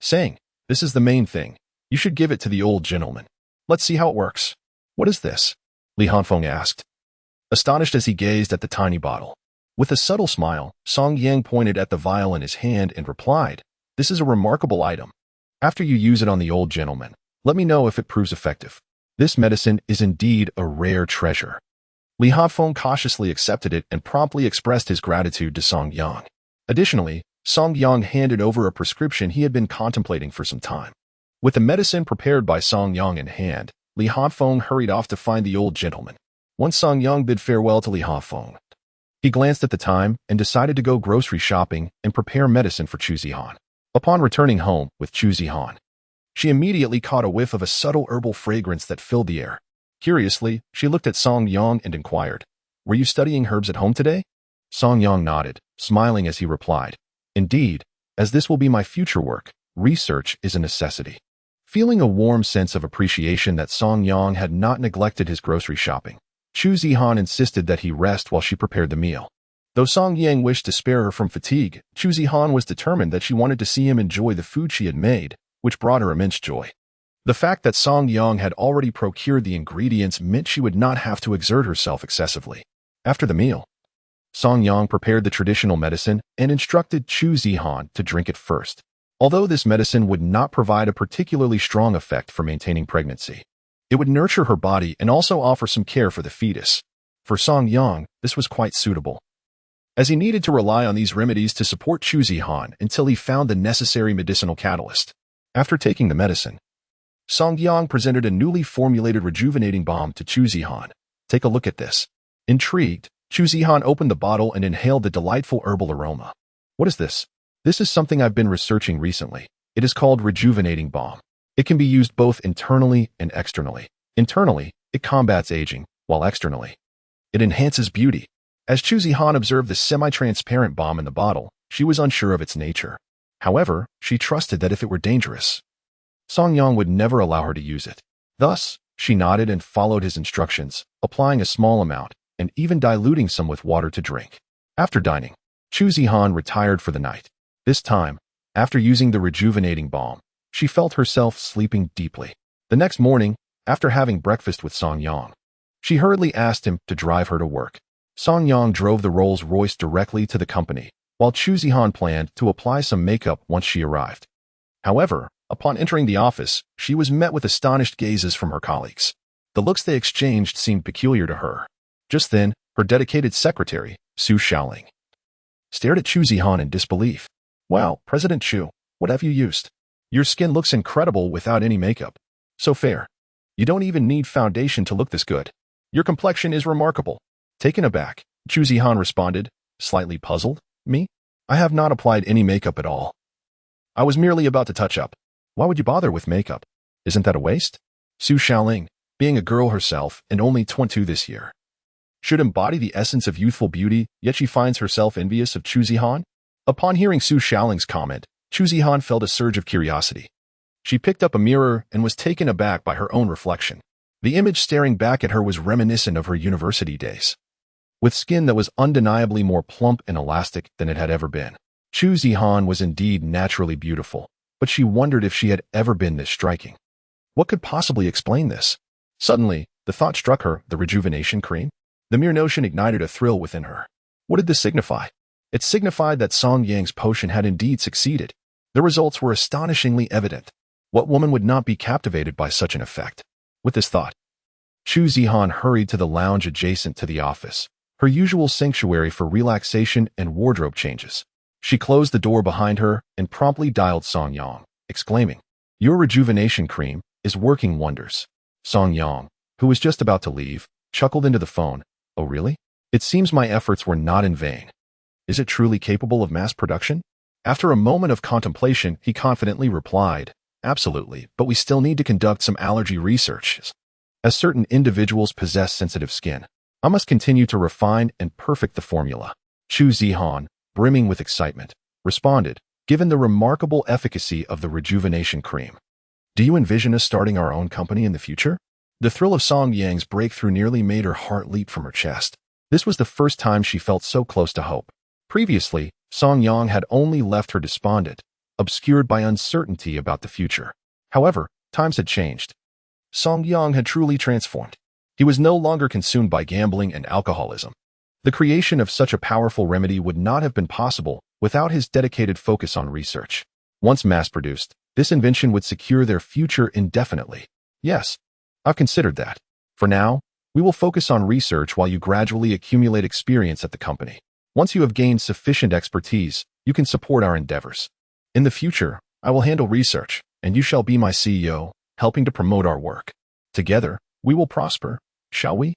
saying, "This is the main thing. You should give it to the old gentleman. Let's see how it works." "What is this?" Li Hanfeng asked, astonished as he gazed at the tiny bottle. With a subtle smile, Song Yang pointed at the vial in his hand and replied, "This is a remarkable item. After you use it on the old gentleman, let me know if it proves effective. This medicine is indeed a rare treasure." Li Hanfeng cautiously accepted it and promptly expressed his gratitude to Song Yang. Additionally, Song Yang handed over a prescription he had been contemplating for some time. With the medicine prepared by Song Yang in hand, Li Hanfeng hurried off to find the old gentleman. Once Song Yang bid farewell to Li Hanfeng, he glanced at the time and decided to go grocery shopping and prepare medicine for Chu Zihan. Upon returning home with Chu Zihan, she immediately caught a whiff of a subtle herbal fragrance that filled the air. Curiously, she looked at Song Yang and inquired, "Were you studying herbs at home today?" Song Yang nodded, smiling as he replied, "Indeed, as this will be my future work, research is a necessity." Feeling a warm sense of appreciation that Song Yang had not neglected his grocery shopping, Chu Zihan insisted that he rest while she prepared the meal. Though Song Yang wished to spare her from fatigue, Chu Zihan was determined that she wanted to see him enjoy the food she had made, which brought her immense joy. The fact that Song Yang had already procured the ingredients meant she would not have to exert herself excessively. After the meal, Song Yang prepared the traditional medicine and instructed Chu Zihan to drink it first. Although this medicine would not provide a particularly strong effect for maintaining pregnancy, it would nurture her body and also offer some care for the fetus. For Song Yang, this was quite suitable, as he needed to rely on these remedies to support Chu Zihan until he found the necessary medicinal catalyst. After taking the medicine, Song Yang presented a newly formulated rejuvenating balm to Chu Zihan. "Take a look at this." Intrigued, Chu Zihan opened the bottle and inhaled the delightful herbal aroma. "What is this?" "This is something I've been researching recently. It is called rejuvenating balm. It can be used both internally and externally. Internally, it combats aging, while externally, it enhances beauty." As Chu Zihan observed the semi-transparent balm in the bottle, she was unsure of its nature. However, she trusted that if it were dangerous, Song Yang would never allow her to use it. Thus, she nodded and followed his instructions, applying a small amount and even diluting some with water to drink. After dining, Chu Zihan retired for the night. This time, after using the rejuvenating balm, she felt herself sleeping deeply. The next morning, after having breakfast with Song Yang, she hurriedly asked him to drive her to work. Song Yang drove the Rolls-Royce directly to the company, while Chu Zihan planned to apply some makeup once she arrived. However, upon entering the office, she was met with astonished gazes from her colleagues. The looks they exchanged seemed peculiar to her. Just then, her dedicated secretary, Su Xiaoling, stared at Chu Zihan in disbelief. "Wow, President Chu, what have you used? Your skin looks incredible without any makeup. So fair. You don't even need foundation to look this good. Your complexion is remarkable." Taken aback, Chu Zihan responded, slightly puzzled, "Me? I have not applied any makeup at all. I was merely about to touch up. Why would you bother with makeup? Isn't that a waste?" Su Xiaoling, being a girl herself and only 22 this year, should embody the essence of youthful beauty, yet she finds herself envious of Chu Zihan? Upon hearing Su Xiaoling's comment, Chu Zihan felt a surge of curiosity. She picked up a mirror and was taken aback by her own reflection. The image staring back at her was reminiscent of her university days, with skin that was undeniably more plump and elastic than it had ever been. Chu Zihan was indeed naturally beautiful, but she wondered if she had ever been this striking. What could possibly explain this? Suddenly, the thought struck her, the rejuvenation cream? The mere notion ignited a thrill within her. What did this signify? It signified that Song Yang's potion had indeed succeeded. The results were astonishingly evident. What woman would not be captivated by such an effect? With this thought, Chu Zihan hurried to the lounge adjacent to the office, her usual sanctuary for relaxation and wardrobe changes. She closed the door behind her and promptly dialed Song Yang, exclaiming, "Your rejuvenation cream is working wonders." Song Yang, who was just about to leave, chuckled into the phone. "Oh really? It seems my efforts were not in vain. Is it truly capable of mass production?" After a moment of contemplation, he confidently replied, Absolutely, but we still need to conduct some allergy research. As certain individuals possess sensitive skin, I must continue to refine and perfect the formula. Chu Zihan, brimming with excitement, responded, given the remarkable efficacy of the rejuvenation cream. Do you envision us starting our own company in the future? The thrill of Song Yang's breakthrough nearly made her heart leap from her chest. This was the first time she felt so close to hope. Previously, Song Yang had only left her despondent, obscured by uncertainty about the future. However, times had changed. Song Yang had truly transformed. He was no longer consumed by gambling and alcoholism. The creation of such a powerful remedy would not have been possible without his dedicated focus on research. Once mass-produced, this invention would secure their future indefinitely. Yes, I've considered that. For now, we will focus on research while you gradually accumulate experience at the company. Once you have gained sufficient expertise, you can support our endeavors. In the future, I will handle research, and you shall be my CEO, helping to promote our work. Together, we will prosper, shall we?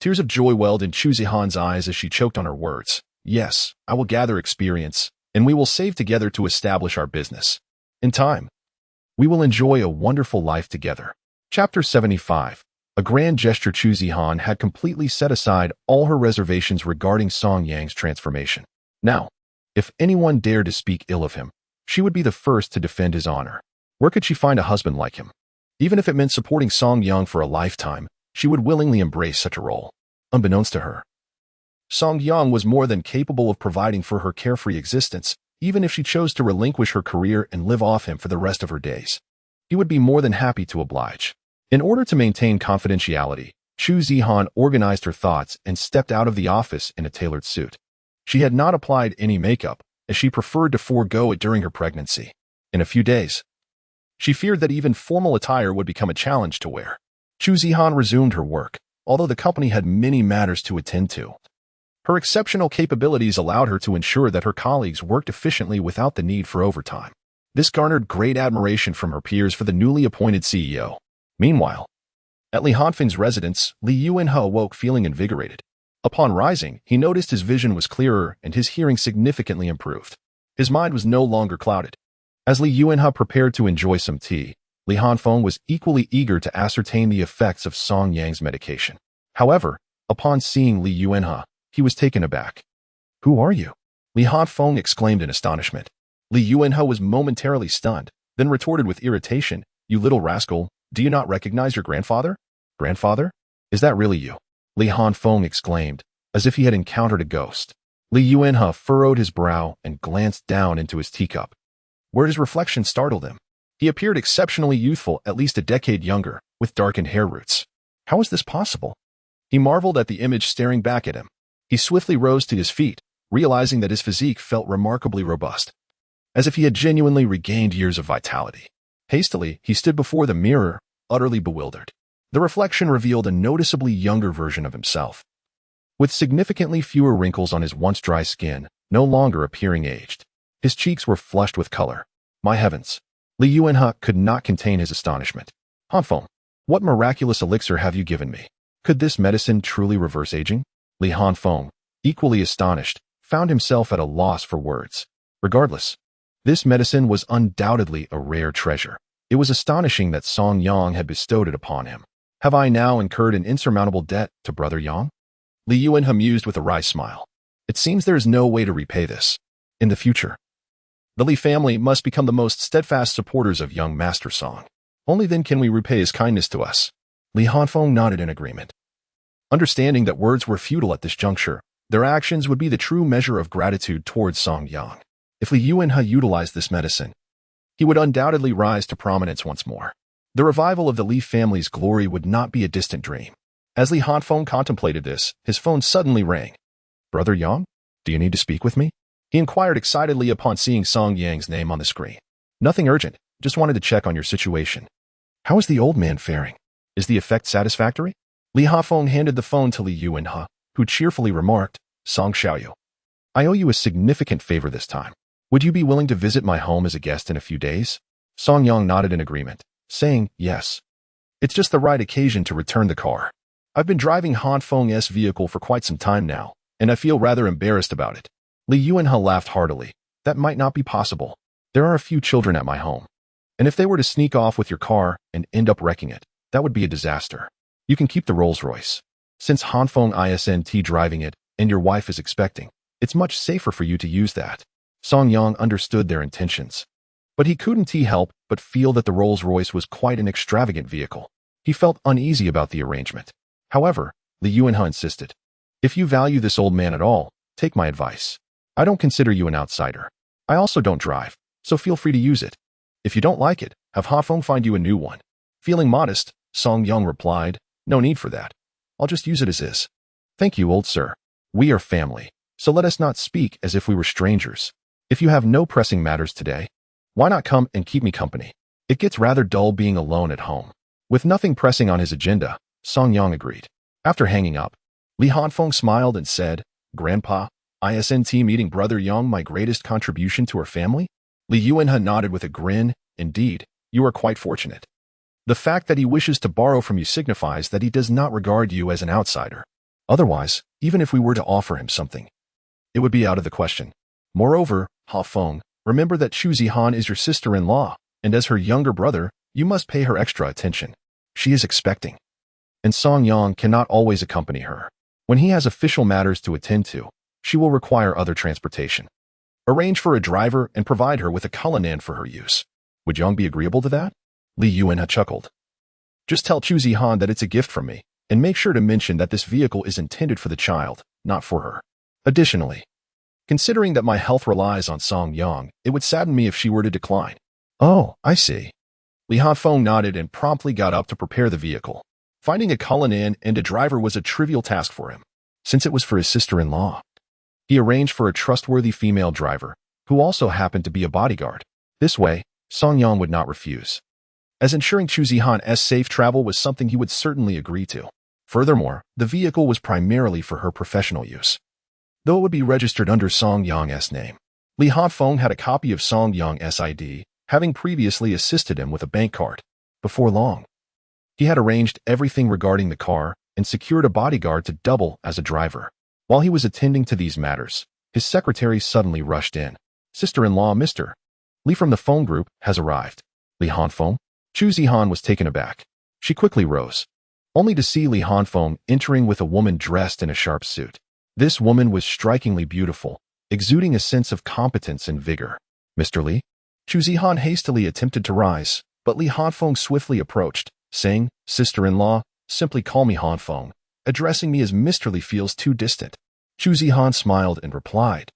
Tears of joy welled in Chu Zihan's eyes as she choked on her words. Yes, I will gather experience, and we will save together to establish our business. In time, we will enjoy a wonderful life together. Chapter 75. A grand gesture. Chu Zihan had completely set aside all her reservations regarding Song Yang's transformation. Now, if anyone dared to speak ill of him, she would be the first to defend his honor. Where could she find a husband like him? Even if it meant supporting Song Yang for a lifetime, she would willingly embrace such a role. Unbeknownst to her, Song Yang was more than capable of providing for her carefree existence, even if she chose to relinquish her career and live off him for the rest of her days. He would be more than happy to oblige. In order to maintain confidentiality, Chu Zihan organized her thoughts and stepped out of the office in a tailored suit. She had not applied any makeup, as she preferred to forego it during her pregnancy. In a few days, she feared that even formal attire would become a challenge to wear. Chu Zihan resumed her work, although the company had many matters to attend to. Her exceptional capabilities allowed her to ensure that her colleagues worked efficiently without the need for overtime. This garnered great admiration from her peers for the newly appointed CEO. Meanwhile, at Li Hanfeng's residence, Li Yuanhe awoke feeling invigorated. Upon rising, he noticed his vision was clearer and his hearing significantly improved. His mind was no longer clouded. As Li Yuanhe prepared to enjoy some tea, Li Hanfeng was equally eager to ascertain the effects of Song Yang's medication. However, upon seeing Li Yuanhe, he was taken aback. "Who are you?" Li Hanfeng exclaimed in astonishment. Li Yuanhe was momentarily stunned, then retorted with irritation, "You little rascal, do you not recognize your grandfather?" "Grandfather? Is that really you?" Li Hanfeng exclaimed, as if he had encountered a ghost. Li Yuanhe furrowed his brow and glanced down into his teacup, where his reflection startled him. He appeared exceptionally youthful, at least a decade younger, with darkened hair roots. How is this possible? He marveled at the image staring back at him. He swiftly rose to his feet, realizing that his physique felt remarkably robust, as if he had genuinely regained years of vitality. Hastily, he stood before the mirror, utterly bewildered. The reflection revealed a noticeably younger version of himself, with significantly fewer wrinkles on his once dry skin, no longer appearing aged. His cheeks were flushed with color. My heavens! Li Yuanhe could not contain his astonishment. "Hanfeng, what miraculous elixir have you given me? Could this medicine truly reverse aging?" Li Hanfeng, equally astonished, found himself at a loss for words. Regardless, this medicine was undoubtedly a rare treasure. It was astonishing that Song Yang had bestowed it upon him. Have I now incurred an insurmountable debt to Brother Yang? Li Yuanhe mused with a wry smile. It seems there is no way to repay this. In the future, the Li family must become the most steadfast supporters of young Master Song. Only then can we repay his kindness to us. Li Hanfeng nodded in agreement. Understanding that words were futile at this juncture, their actions would be the true measure of gratitude towards Song Yang. If Li Yuanhe utilized this medicine, he would undoubtedly rise to prominence once more. The revival of the Li family's glory would not be a distant dream. As Li Hanfeng contemplated this, his phone suddenly rang. "Brother Yang, do you need to speak with me?" He inquired excitedly upon seeing Song Yang's name on the screen. "Nothing urgent, just wanted to check on your situation. How is the old man faring? Is the effect satisfactory?" Li Hanfeng handed the phone to Li Yuanhe, who cheerfully remarked, "Song Xiaoyu, I owe you a significant favor this time. Would you be willing to visit my home as a guest in a few days?" Song Yang nodded in agreement, saying, "Yes. It's just the right occasion to return the car. I've been driving Hanfeng's vehicle for quite some time now, and I feel rather embarrassed about it." Li Yuanhe laughed heartily. "That might not be possible. There are a few children at my home. And if they were to sneak off with your car and end up wrecking it, that would be a disaster. You can keep the Rolls-Royce. Since Hanfeng isn't driving it and your wife is expecting, it's much safer for you to use that. Song Yang understood their intentions. But he couldn't help but feel that the Rolls-Royce was quite an extravagant vehicle. He felt uneasy about the arrangement. However, Li Yuanhe insisted. If you value this old man at all, take my advice. I don't consider you an outsider. I also don't drive, so feel free to use it. If you don't like it, have Hanfeng find you a new one. Feeling modest, Song Yang replied, no need for that. I'll just use it as is. Thank you, old sir. We are family, so let us not speak as if we were strangers. If you have no pressing matters today, why not come and keep me company? It gets rather dull being alone at home. With nothing pressing on his agenda, Song Yang agreed. After hanging up, Li Hanfeng smiled and said, Grandpa, isn't meeting Brother Yang my greatest contribution to our family? Li Yuanhe nodded with a grin. Indeed, you are quite fortunate. The fact that he wishes to borrow from you signifies that he does not regard you as an outsider. Otherwise, even if we were to offer him something, it would be out of the question. Moreover, Hanfeng, remember that Chu Zihan is your sister-in-law, and as her younger brother, you must pay her extra attention. She is expecting. And Song Yang cannot always accompany her. When he has official matters to attend to, she will require other transportation. Arrange for a driver and provide her with a Cullinan for her use. Would Yang be agreeable to that? Li Yuanhe chuckled. Just tell Chu Zihan that it's a gift from me, and make sure to mention that this vehicle is intended for the child, not for her. Additionally, considering that my health relies on Song Yang, it would sadden me if she were to decline. Oh, I see. Li Hanfeng nodded and promptly got up to prepare the vehicle. Finding a Cullinan and a driver was a trivial task for him, since it was for his sister-in-law. He arranged for a trustworthy female driver, who also happened to be a bodyguard. This way, Song Yang would not refuse, as ensuring Chu Zihan's safe travel was something he would certainly agree to. Furthermore, the vehicle was primarily for her professional use, though it would be registered under Song Yang's name. Li Hanfeng had a copy of Song Yang's ID, having previously assisted him with a bank card. Before long, he had arranged everything regarding the car and secured a bodyguard to double as a driver. While he was attending to these matters, his secretary suddenly rushed in. Sister-in-law Mr. Li from the phone group has arrived. Li Hanfeng? Chu Zihan was taken aback. She quickly rose, only to see Li Hanfeng entering with a woman dressed in a sharp suit. This woman was strikingly beautiful, exuding a sense of competence and vigor. Mr. Li? Chu Zihan hastily attempted to rise, but Li Hanfeng swiftly approached, saying, Sister-in-law, simply call me Hanfeng. Addressing me as Mr. Li feels too distant. Chu Zihan smiled and replied,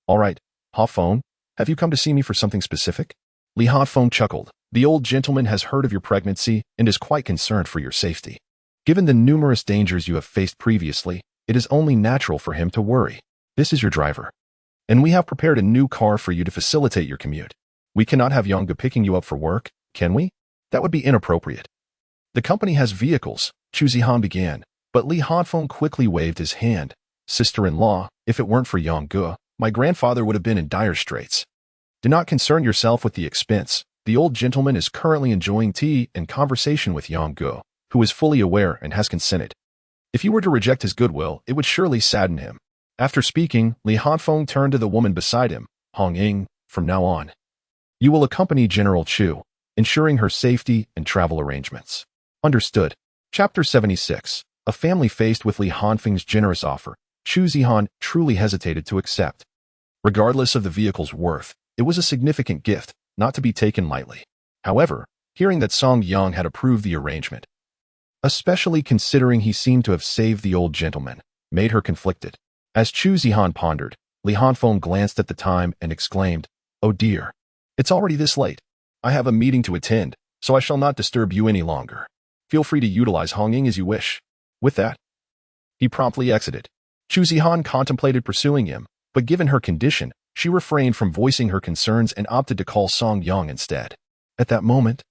All right, Hanfeng, have you come to see me for something specific? Li Hanfeng chuckled. The old gentleman has heard of your pregnancy and is quite concerned for your safety. Given the numerous dangers you have faced previously, it is only natural for him to worry. This is your driver, and we have prepared a new car for you to facilitate your commute. We cannot have Yangge picking you up for work, can we? That would be inappropriate. The company has vehicles, Chu Zihan began, but Li Hanfeng quickly waved his hand. Sister-in-law, if it weren't for Yangge, my grandfather would have been in dire straits. Do not concern yourself with the expense. The old gentleman is currently enjoying tea and conversation with Yangge, who is fully aware and has consented. If you were to reject his goodwill, it would surely sadden him. After speaking, Li Hanfeng turned to the woman beside him. Hong Ying, from now on, you will accompany General Chu, ensuring her safety and travel arrangements. Understood. Chapter 76. A family faced with Li Hanfeng's generous offer, Chu Zihan truly hesitated to accept. Regardless of the vehicle's worth, it was a significant gift, not to be taken lightly. However, hearing that Song Yang had approved the arrangement, especially considering he seemed to have saved the old gentleman, made her conflicted. As Chu Zihan pondered, Li Hanfeng glanced at the time and exclaimed, Oh dear, it's already this late. I have a meeting to attend, so I shall not disturb you any longer. Feel free to utilize Hong Ying as you wish. With that, he promptly exited. Chu Zihan contemplated pursuing him, but given her condition, she refrained from voicing her concerns and opted to call Song Yang instead. At that moment,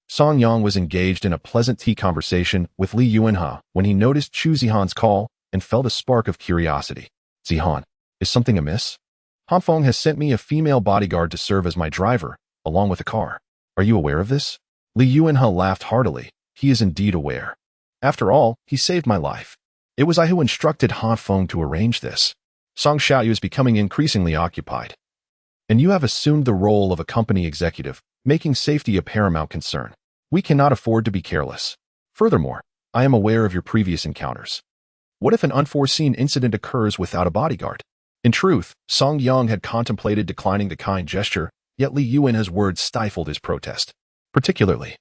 Song Yang was engaged in a pleasant tea conversation with Li Yuanhe when he noticed Chu Zihan's call and felt a spark of curiosity. Zihan, is something amiss? Hanfeng has sent me a female bodyguard to serve as my driver, along with a car. Are you aware of this? Li Yuanhe laughed heartily. He is indeed aware. After all, he saved my life. It was I who instructed Hanfeng to arrange this. Song Xiaoyu is becoming increasingly occupied, and you have assumed the role of a company executive, making safety a paramount concern. We cannot afford to be careless. Furthermore, I am aware of your previous encounters. What if an unforeseen incident occurs without a bodyguard? In truth, Song Yang had contemplated declining the kind gesture, yet Li Yuan's words stifled his protest. Particularly,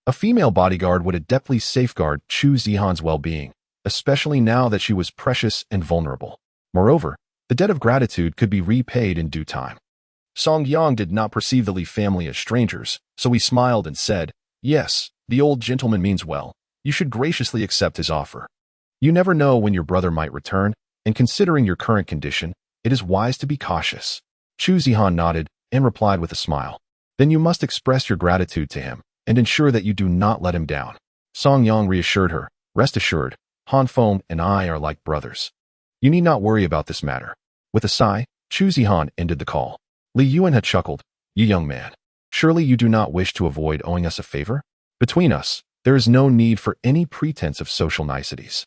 a female bodyguard would adeptly safeguard Chu Zihan's well-being, especially now that she was precious and vulnerable. Moreover, the debt of gratitude could be repaid in due time. Song Yang did not perceive the Li family as strangers, so he smiled and said, "Yes, the old gentleman means well. You should graciously accept his offer. You never know when your brother might return, and considering your current condition, it is wise to be cautious." Chu Zihan nodded and replied with a smile. "Then you must express your gratitude to him and ensure that you do not let him down." Song Yang reassured her, "Rest assured, Han Feng and I are like brothers. You need not worry about this matter." With a sigh, Chu Zihan ended the call. Li Yuan had chuckled. "You young man, surely you do not wish to avoid owing us a favor? Between us, there is no need for any pretense of social niceties.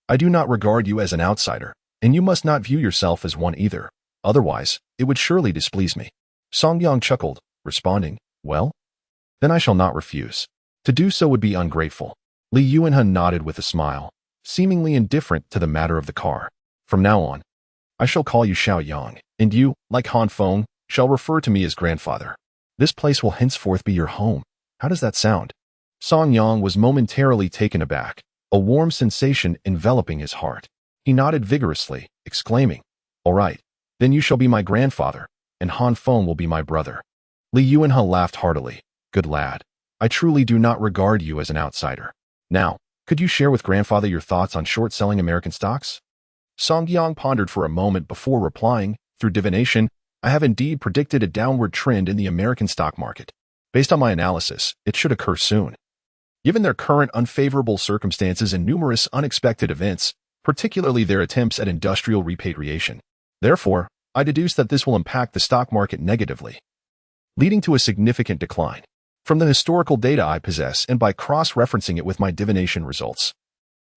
I do not regard you as an outsider, and you must not view yourself as one either. Otherwise, it would surely displease me." Song Yang chuckled, responding, "Well, then I shall not refuse. To do so would be ungrateful." Li Yuan nodded with a smile, seemingly indifferent to the matter of the car. "From now on, I shall call you Xiao Yang, and you, like Han Feng, shall refer to me as grandfather. This place will henceforth be your home. How does that sound?" Song Yang was momentarily taken aback, a warm sensation enveloping his heart. He nodded vigorously, exclaiming, "All right, then you shall be my grandfather, and Han Feng will be my brother." Li Yuan laughed heartily. "Good lad. I truly do not regard you as an outsider. Now, could you share with grandfather your thoughts on short-selling American stocks?" Song Yang pondered for a moment before replying, "Through divination, I have indeed predicted a downward trend in the American stock market. Based on my analysis, it should occur soon. Given their current unfavorable circumstances and numerous unexpected events, particularly their attempts at industrial repatriation. Therefore, I deduce that this will impact the stock market negatively, leading to a significant decline. From the historical data I possess and by cross-referencing it with my divination results,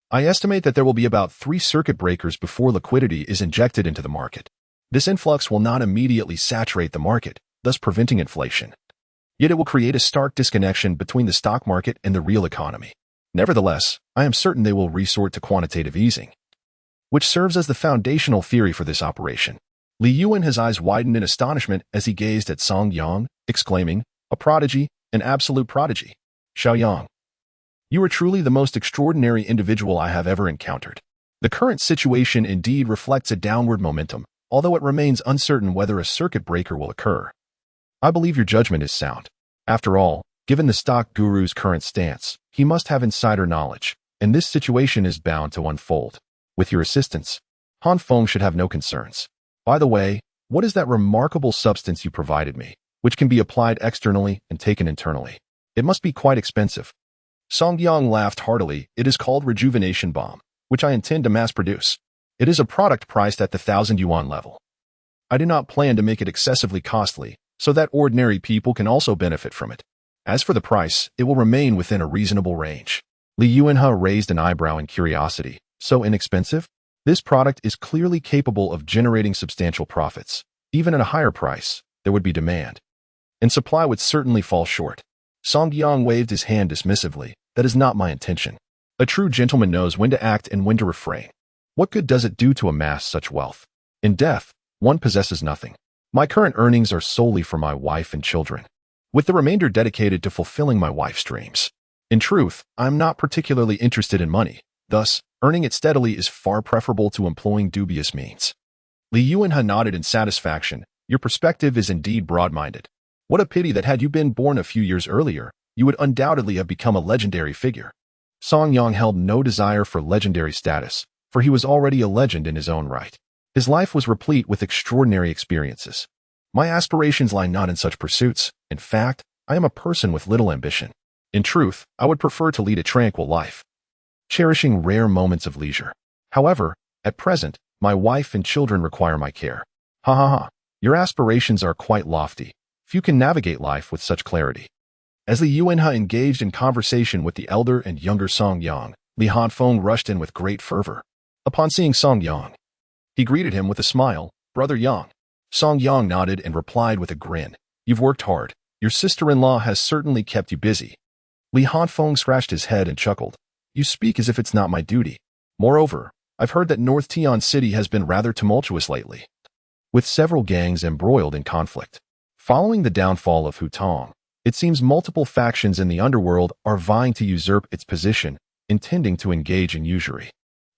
I estimate that there will be about 3 circuit breakers before liquidity is injected into the market. This influx will not immediately saturate the market, thus preventing inflation. Yet it will create a stark disconnection between the stock market and the real economy. Nevertheless, I am certain they will resort to quantitative easing, which serves as the foundational theory for this operation." Li Yuan, his eyes widened in astonishment as he gazed at Song Yang, exclaiming, "A prodigy, an absolute prodigy. Xiao Yang, you are truly the most extraordinary individual I have ever encountered. The current situation indeed reflects a downward momentum, although it remains uncertain whether a circuit breaker will occur. I believe your judgment is sound. After all, given the stock guru's current stance, he must have insider knowledge, and this situation is bound to unfold. With your assistance, Han Feng should have no concerns. By the way, what is that remarkable substance you provided me, which can be applied externally and taken internally? It must be quite expensive." Song Yang laughed heartily. "It is called Rejuvenation Balm, which I intend to mass produce. It is a product priced at the 1,000 yuan level. I do not plan to make it excessively costly, so that ordinary people can also benefit from it. As for the price, it will remain within a reasonable range." Li Yuan raised an eyebrow in curiosity. "So inexpensive? This product is clearly capable of generating substantial profits. Even at a higher price, there would be demand, and supply would certainly fall short." Song Yang waved his hand dismissively. "That is not my intention. A true gentleman knows when to act and when to refrain. What good does it do to amass such wealth? In death, one possesses nothing. My current earnings are solely for my wife and children, with the remainder dedicated to fulfilling my wife's dreams. In truth, I am not particularly interested in money. Thus, earning it steadily is far preferable to employing dubious means." Li Yuan nodded in satisfaction. "Your perspective is indeed broad-minded. What a pity that had you been born a few years earlier, you would undoubtedly have become a legendary figure." Song Yang held no desire for legendary status, for he was already a legend in his own right. His life was replete with extraordinary experiences. "My aspirations lie not in such pursuits. In fact, I am a person with little ambition. In truth, I would prefer to lead a tranquil life, cherishing rare moments of leisure. However, at present, my wife and children require my care." "Ha ha ha. Your aspirations are quite lofty. Few can navigate life with such clarity." As Li Yuan engaged in conversation with the elder and younger Song Yang, Li Hanfeng rushed in with great fervor. Upon seeing Song Yang, he greeted him with a smile. "Brother Yang." Song Yang nodded and replied with a grin. "You've worked hard. Your sister-in-law has certainly kept you busy. Li Hanfeng scratched his head and chuckled. You speak as if it's not my duty. Moreover, I've heard that North Tian City has been rather tumultuous lately, with several gangs embroiled in conflict. Following the downfall of Hutong, it seems multiple factions in the underworld are vying to usurp its position, intending to engage in usury.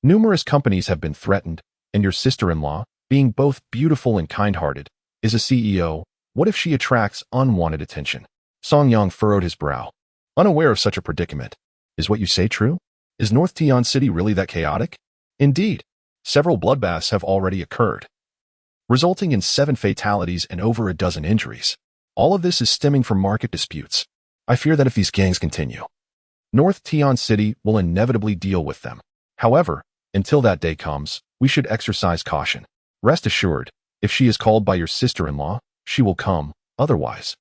Numerous companies have been threatened, and your sister-in-law, being both beautiful and kind-hearted, is a CEO. What if she attracts unwanted attention? Song Yang furrowed his brow, unaware of such a predicament. Is what you say true? Is North Tian City really that chaotic? Indeed, several bloodbaths have already occurred, resulting in 7 fatalities and over a dozen injuries. All of this is stemming from market disputes. I fear that if these gangs continue, North Tian City will inevitably deal with them. However, until that day comes, we should exercise caution. Rest assured, if she is called by your sister-in-law, she will come. Otherwise,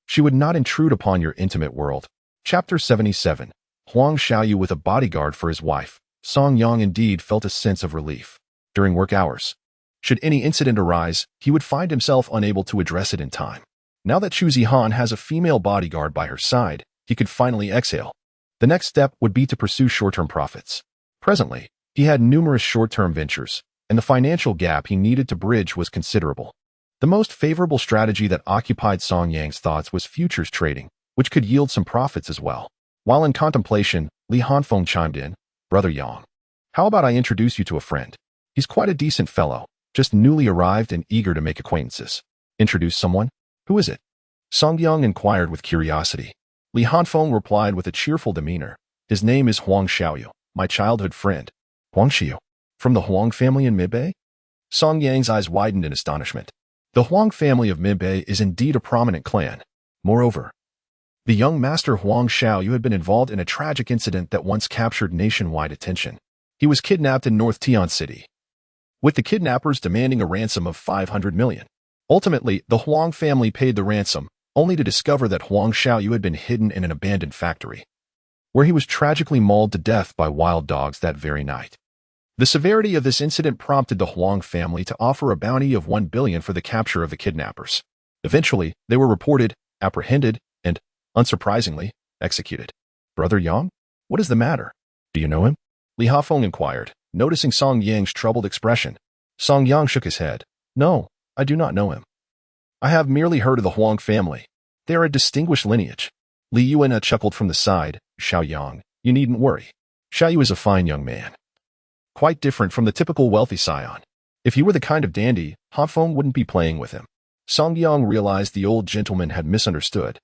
she would not intrude upon your intimate world. Chapter 77. Huang Xiaoyu with a bodyguard for his wife. Song Yang indeed felt a sense of relief. During work hours, should any incident arise, he would find himself unable to address it in time. Now that Chu Zihan has a female bodyguard by her side, he could finally exhale. The next step would be to pursue short-term profits. Presently, he had numerous short-term ventures, and the financial gap he needed to bridge was considerable. The most favorable strategy that occupied Song Yang's thoughts was futures trading, which could yield some profits as well. While in contemplation, Li Hanfeng chimed in, Brother Yang, how about I introduce you to a friend? He's quite a decent fellow, just newly arrived and eager to make acquaintances. Introduce someone? Who is it? Song Yang inquired with curiosity. Li Hanfeng replied with a cheerful demeanor. His name is Huang Xiaoyu, my childhood friend. Huang Xiu? From the Huang family in Midbay? Song Yang's eyes widened in astonishment. The Huang family of Midbay is indeed a prominent clan. Moreover, the young master Huang Xiaoyu had been involved in a tragic incident that once captured nationwide attention. He was kidnapped in North Tian City, with the kidnappers demanding a ransom of 500 million. Ultimately, the Huang family paid the ransom, only to discover that Huang Xiaoyu had been hidden in an abandoned factory, where he was tragically mauled to death by wild dogs that very night. The severity of this incident prompted the Huang family to offer a bounty of 1 billion for the capture of the kidnappers. Eventually, they were reported, apprehended, and, unsurprisingly, executed. Brother Yang? What is the matter? Do you know him? Li Hafeng inquired, noticing Song Yang's troubled expression. Song Yang shook his head. No, I do not know him. I have merely heard of the Huang family. They are a distinguished lineage. Li Yuan chuckled from the side. Xiao Yang, you needn't worry. Xiaoyu is a fine young man, quite different from the typical wealthy scion. If he were the kind of dandy, Hafeng wouldn't be playing with him. Song Yang realized the old gentleman had misunderstood,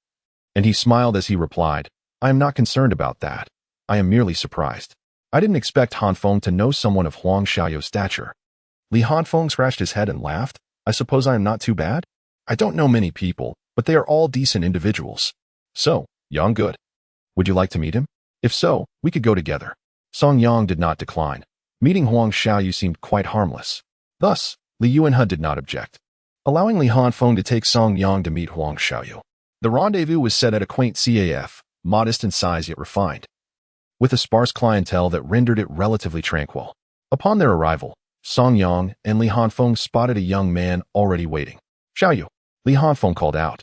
and he smiled as he replied, I am not concerned about that. I am merely surprised. I didn't expect Hanfeng to know someone of Huang Xiaoyu's stature. Li Hanfeng scratched his head and laughed. I suppose I am not too bad? I don't know many people, but they are all decent individuals. So, Yang good. Would you like to meet him? If so, we could go together. Song Yang did not decline. Meeting Huang Xiaoyu seemed quite harmless. Thus, Li Yuanhe did not object, allowing Li Hanfeng to take Song Yang to meet Huang Xiaoyu. The rendezvous was set at a quaint CAF, modest in size yet refined, with a sparse clientele that rendered it relatively tranquil. Upon their arrival, Song Yang and Li Hanfeng spotted a young man already waiting. Xiaoyu, Li Hanfeng called out,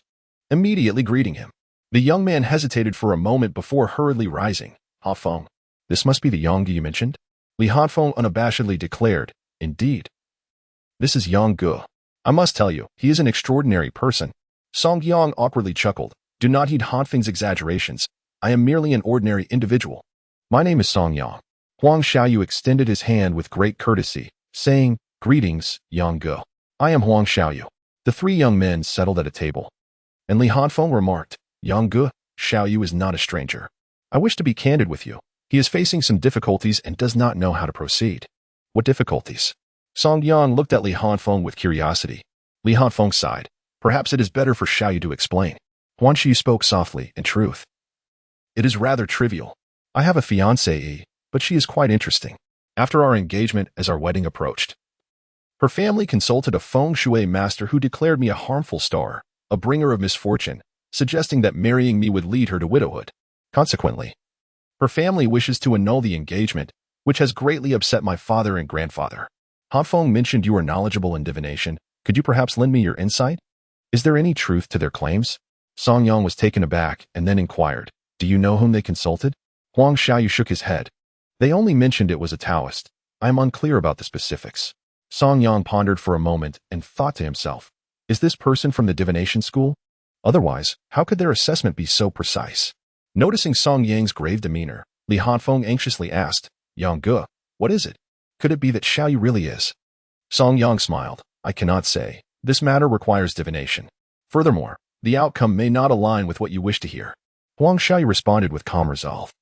immediately greeting him. The young man hesitated for a moment before hurriedly rising. Hanfeng, this must be the Yang you mentioned? Li Hanfeng unabashedly declared, indeed. This is Yang Ge. I must tell you, he is an extraordinary person. Song Yang awkwardly chuckled. Do not heed Hanfeng's exaggerations. I am merely an ordinary individual. My name is Song Yang. Huang Xiaoyu extended his hand with great courtesy, saying, Greetings, Yang Ge. I am Huang Xiaoyu. The 3 young men settled at a table, and Li Hanfeng remarked, Yang Ge, Xiaoyu is not a stranger. I wish to be candid with you. He is facing some difficulties and does not know how to proceed. What difficulties? Song Yang looked at Li Hanfeng with curiosity. Li Hanfeng sighed. Perhaps it is better for Xiaoyu to explain. Huang Xiu spoke softly, in truth. It is rather trivial. I have a fiancée, but she is quite interesting. After our engagement, as our wedding approached, her family consulted a feng shui master who declared me a harmful star, a bringer of misfortune, suggesting that marrying me would lead her to widowhood. Consequently, her family wishes to annul the engagement, which has greatly upset my father and grandfather. Hanfeng mentioned you are knowledgeable in divination. Could you perhaps lend me your insight? Is there any truth to their claims? Song Yang was taken aback and then inquired, "Do you know whom they consulted?" Huang Xiaoyu shook his head. "They only mentioned it was a Taoist. I am unclear about the specifics." Song Yang pondered for a moment and thought to himself, "Is this person from the divination school? Otherwise, how could their assessment be so precise?" Noticing Song Yang's grave demeanor, Li Hanfeng anxiously asked, "Yang Ge, what is it? Could it be that Xiaoyu really is?" Song Yang smiled, "I cannot say. This matter requires divination. Furthermore, the outcome may not align with what you wish to hear." Huang Xiaoyu responded with calm resolve.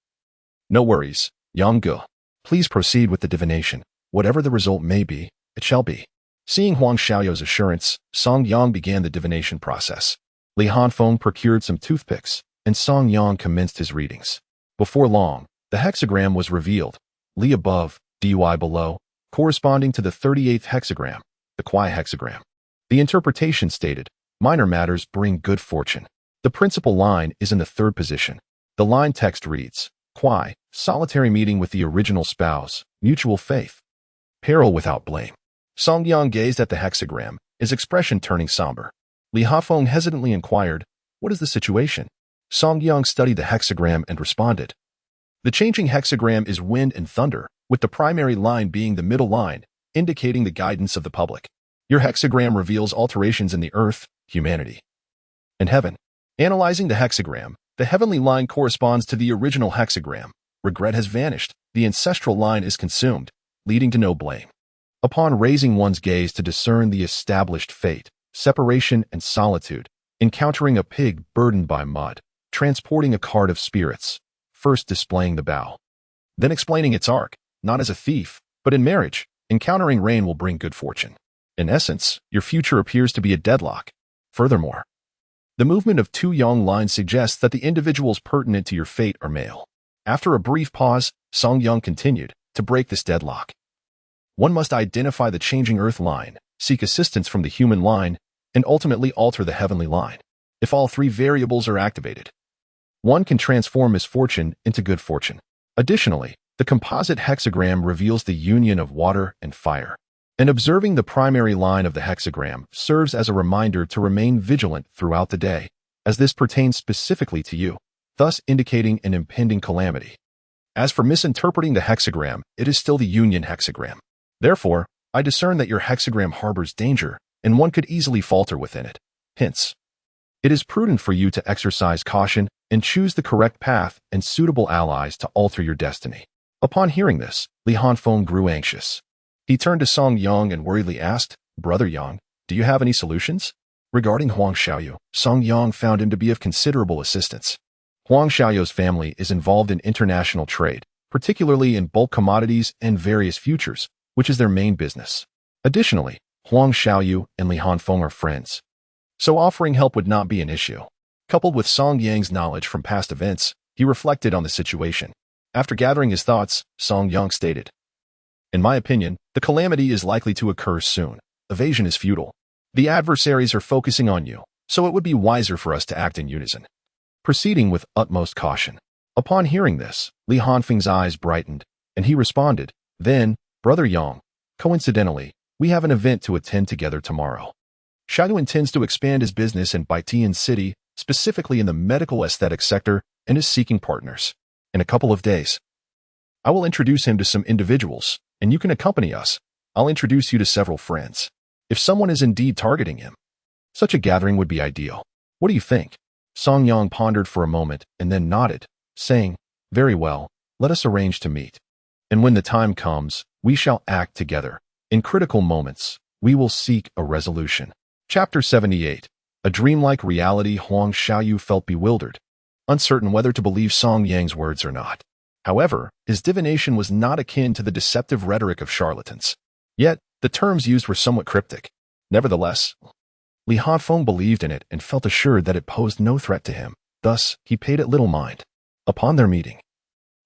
"No worries, Yang Ge. Please proceed with the divination. Whatever the result may be, it shall be." Seeing Huang Xiaoyu's assurance, Song Yang began the divination process. Li Hanfeng procured some toothpicks, and Song Yang commenced his readings. Before long, the hexagram was revealed, Li above, Dui below, corresponding to the 38th hexagram, the Kuai hexagram. The interpretation stated, "Minor matters bring good fortune." The principal line is in the third position. The line text reads, Kuai, solitary meeting with the original spouse, mutual faith. Peril without blame. Song Yang gazed at the hexagram, his expression turning somber. Li Hafeng hesitantly inquired, "What is the situation?" Song Yang studied the hexagram and responded, "The changing hexagram is wind and thunder, with the primary line being the middle line, indicating the guidance of the public. Your hexagram reveals alterations in the earth, humanity, and heaven." Analyzing the hexagram, the heavenly line corresponds to the original hexagram. Regret has vanished, the ancestral line is consumed, leading to no blame. Upon raising one's gaze to discern the established fate, separation and solitude, encountering a pig burdened by mud, transporting a cart of spirits, first displaying the bow, then explaining its arc, not as a thief, but in marriage, encountering rain will bring good fortune. In essence, your future appears to be a deadlock. Furthermore, the movement of two yang lines suggests that the individuals pertinent to your fate are male. After a brief pause, Song Yang continued, "To break this deadlock, one must identify the changing earth line, seek assistance from the human line, and ultimately alter the heavenly line. If all three variables are activated, one can transform misfortune into good fortune." Additionally, the composite hexagram reveals the union of water and fire. And observing the primary line of the hexagram serves as a reminder to remain vigilant throughout the day, as this pertains specifically to you, thus indicating an impending calamity. As for misinterpreting the hexagram, it is still the union hexagram. Therefore, I discern that your hexagram harbors danger, and one could easily falter within it. Hence, it is prudent for you to exercise caution and choose the correct path and suitable allies to alter your destiny. Upon hearing this, Li Hanfeng grew anxious. He turned to Song Yang and worriedly asked, "Brother Yang, do you have any solutions?" Regarding Huang Xiaoyu, Song Yang found him to be of considerable assistance. Huang Xiaoyu's family is involved in international trade, particularly in bulk commodities and various futures, which is their main business. Additionally, Huang Xiaoyu and Li Hanfeng are friends, so offering help would not be an issue. Coupled with Song Yang's knowledge from past events, he reflected on the situation. After gathering his thoughts, Song Yang stated, "In my opinion, the calamity is likely to occur soon. Evasion is futile. The adversaries are focusing on you, so it would be wiser for us to act in unison." Proceeding with utmost caution. Upon hearing this, Li Hanfeng's eyes brightened, and he responded, "Then, Brother Yang, coincidentally, we have an event to attend together tomorrow. Xiaoyu intends to expand his business in Baitian City, specifically in the medical aesthetic sector, and is seeking partners. In a couple of days, I will introduce him to some individuals, and you can accompany us. I'll introduce you to several friends. If someone is indeed targeting him, such a gathering would be ideal. What do you think?" Song Yang pondered for a moment and then nodded, saying, "Very well, let us arrange to meet. And when the time comes, we shall act together. In critical moments, we will seek a resolution." Chapter 78. A dreamlike reality. Huang Xiaoyu felt bewildered, uncertain whether to believe Song Yang's words or not. However, his divination was not akin to the deceptive rhetoric of charlatans. Yet, the terms used were somewhat cryptic. Nevertheless, Li Hanfeng believed in it and felt assured that it posed no threat to him. Thus, he paid it little mind. Upon their meeting,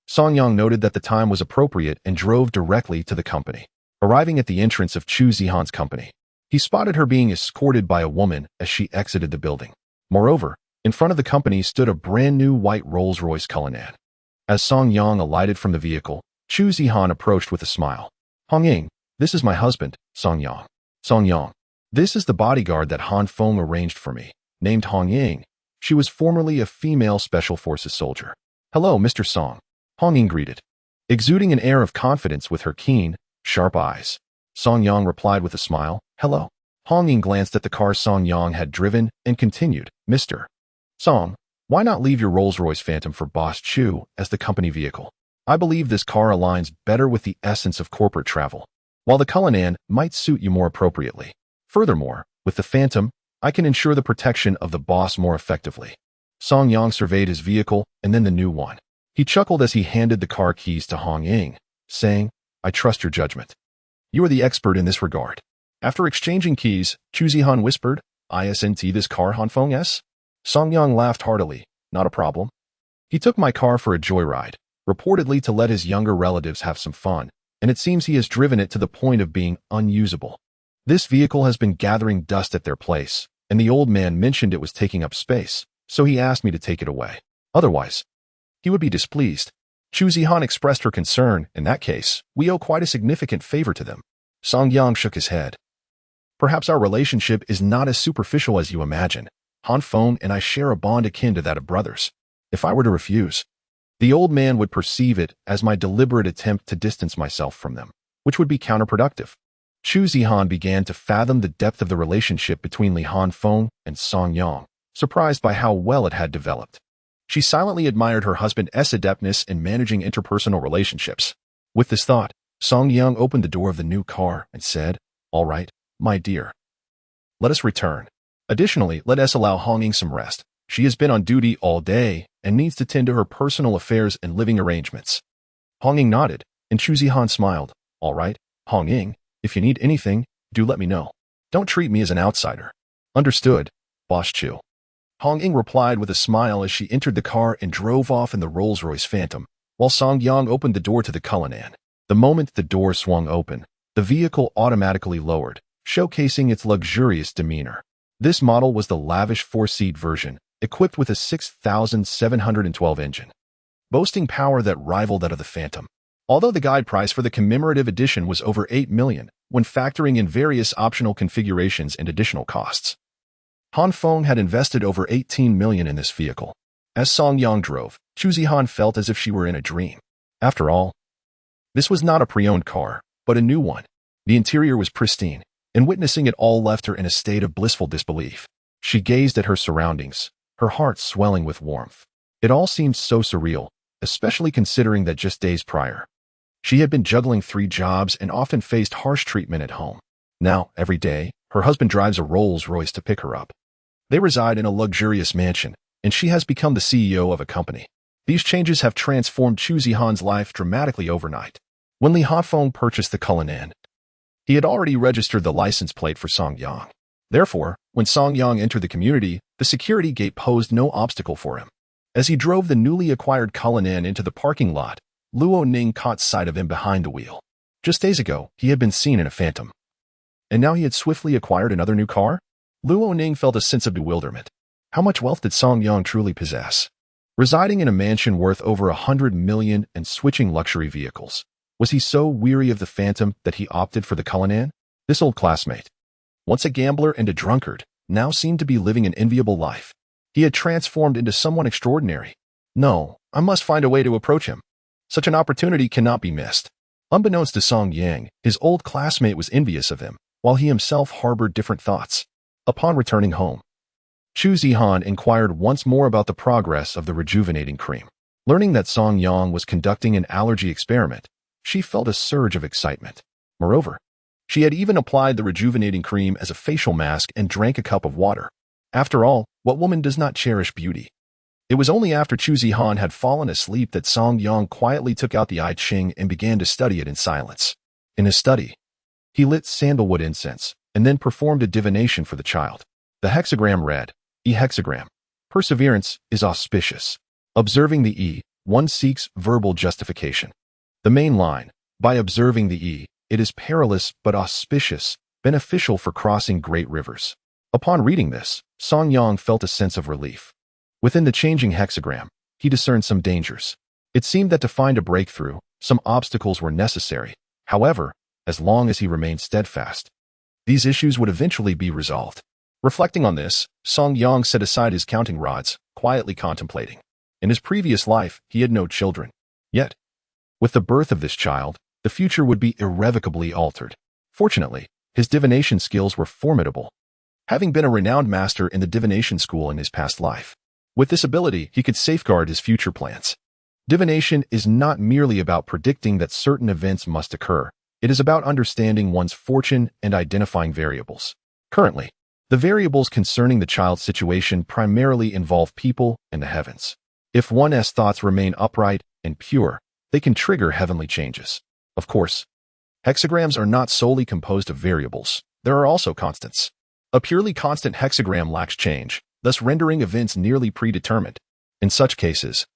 Song Yang noted that the time was appropriate and drove directly to the company. Arriving at the entrance of Chu Zihan's company, he spotted her being escorted by a woman as she exited the building. Moreover, in front of the company stood a brand-new white Rolls-Royce Cullinan. As Song Yang alighted from the vehicle, Chu Zihan approached with a smile. "Hong Ying, this is my husband, Song Yang. Song Yang, this is the bodyguard that Han Feng arranged for me, named Hong Ying," She was formerly a female Special Forces soldier. "Hello, Mr. Song," Hong Ying greeted, exuding an air of confidence with her keen, sharp eyes. Song Yang replied with a smile, "Hello." Hong Ying glanced at the car Song Yang had driven and continued, "Mr. Song, why not leave your Rolls-Royce Phantom for Boss Chu as the company vehicle? I believe this car aligns better with the essence of corporate travel, while the Cullinan might suit you more appropriately. Furthermore, with the Phantom, I can ensure the protection of the boss more effectively." Song Yang surveyed his vehicle and then the new one. He chuckled as he handed the car keys to Hong Ying, saying, "I trust your judgment. You are the expert in this regard." After exchanging keys, Chu Zihan whispered, "Isn't this car Hanfeng S?" Song Yang laughed heartily, "Not a problem. He took my car for a joyride, reportedly to let his younger relatives have some fun, and it seems he has driven it to the point of being unusable. This vehicle has been gathering dust at their place, and the old man mentioned it was taking up space, so he asked me to take it away. Otherwise, he would be displeased." Chu Zihan expressed her concern. "In that case, we owe quite a significant favor to them." Song Yang shook his head. "Perhaps our relationship is not as superficial as you imagine. Han Feng and I share a bond akin to that of brothers. If I were to refuse, the old man would perceive it as my deliberate attempt to distance myself from them, which would be counterproductive." Chu Zihan began to fathom the depth of the relationship between Li Hanfeng and Song Yang, surprised by how well it had developed. She silently admired her husband's adeptness in managing interpersonal relationships. With this thought, Song Yang opened the door of the new car and said, "All right, my dear. Let us return. Additionally, let us allow Hong Ying some rest. She has been on duty all day and needs to tend to her personal affairs and living arrangements." Hong Ying nodded, and Chu Zihan smiled. "All right, Hong Ying, if you need anything, do let me know. Don't treat me as an outsider." "Understood, Boss Chu." Hong Ying replied with a smile as she entered the car and drove off in the Rolls-Royce Phantom, while Song Yang opened the door to the Cullinan. The moment the door swung open, the vehicle automatically lowered, showcasing its luxurious demeanor. This model was the lavish four-seat version, equipped with a 6,712 engine, boasting power that rivaled that of the Phantom. Although the guide price for the commemorative edition was over $8 million, when factoring in various optional configurations and additional costs, Han Feng had invested over $18 million in this vehicle. As Song Yang drove, Chu Zihan felt as if she were in a dream. After all, this was not a pre-owned car, but a new one. The interior was pristine, and witnessing it all left her in a state of blissful disbelief. She gazed at her surroundings, her heart swelling with warmth. It all seemed so surreal, especially considering that just days prior, she had been juggling 3 jobs and often faced harsh treatment at home. Now, every day, her husband drives a Rolls-Royce to pick her up. They reside in a luxurious mansion, and she has become the CEO of a company. These changes have transformed Chu Zihan's life dramatically overnight. When Li Hafeng purchased the Cullinan, he had already registered the license plate for Song Yang. Therefore, when Song Yang entered the community, the security gate posed no obstacle for him. As he drove the newly acquired Cullinan into the parking lot, Luo Ning caught sight of him behind the wheel. Just days ago, he had been seen in a Phantom. And now he had swiftly acquired another new car? Luo Ning felt a sense of bewilderment. How much wealth did Song Yang truly possess? Residing in a mansion worth over $100 million and switching luxury vehicles, was he so weary of the Phantom that he opted for the Cullinan? This old classmate, once a gambler and a drunkard, now seemed to be living an enviable life. He had transformed into someone extraordinary. No, I must find a way to approach him. Such an opportunity cannot be missed. Unbeknownst to Song Yang, his old classmate was envious of him, while he himself harbored different thoughts. Upon returning home, Chu Zihan inquired once more about the progress of the rejuvenating cream. Learning that Song Yang was conducting an allergy experiment, she felt a surge of excitement. Moreover, she had even applied the rejuvenating cream as a facial mask and drank a cup of water. After all, what woman does not cherish beauty? It was only after Chu Zihan had fallen asleep that Song Yang quietly took out the I Ching and began to study it in silence. In his study, he lit sandalwood incense and then performed a divination for the child. The hexagram read, E hexagram. Perseverance is auspicious. Observing the E, one seeks verbal justification. The main line, by observing the E, it is perilous but auspicious, beneficial for crossing great rivers. Upon reading this, Song Yang felt a sense of relief. Within the changing hexagram, he discerned some dangers. It seemed that to find a breakthrough, some obstacles were necessary. However, as long as he remained steadfast, these issues would eventually be resolved. Reflecting on this, Song Yang set aside his counting rods, quietly contemplating. In his previous life, he had no children. Yet, with the birth of this child, the future would be irrevocably altered. Fortunately, his divination skills were formidable, having been a renowned master in the divination school in his past life. With this ability, he could safeguard his future plans. Divination is not merely about predicting that certain events must occur. It is about understanding one's fortune and identifying variables. Currently, the variables concerning the child's situation primarily involve people and the heavens. If one's thoughts remain upright and pure, they can trigger heavenly changes. Of course, hexagrams are not solely composed of variables. There are also constants. A purely constant hexagram lacks change, thus rendering events nearly predetermined. In such cases,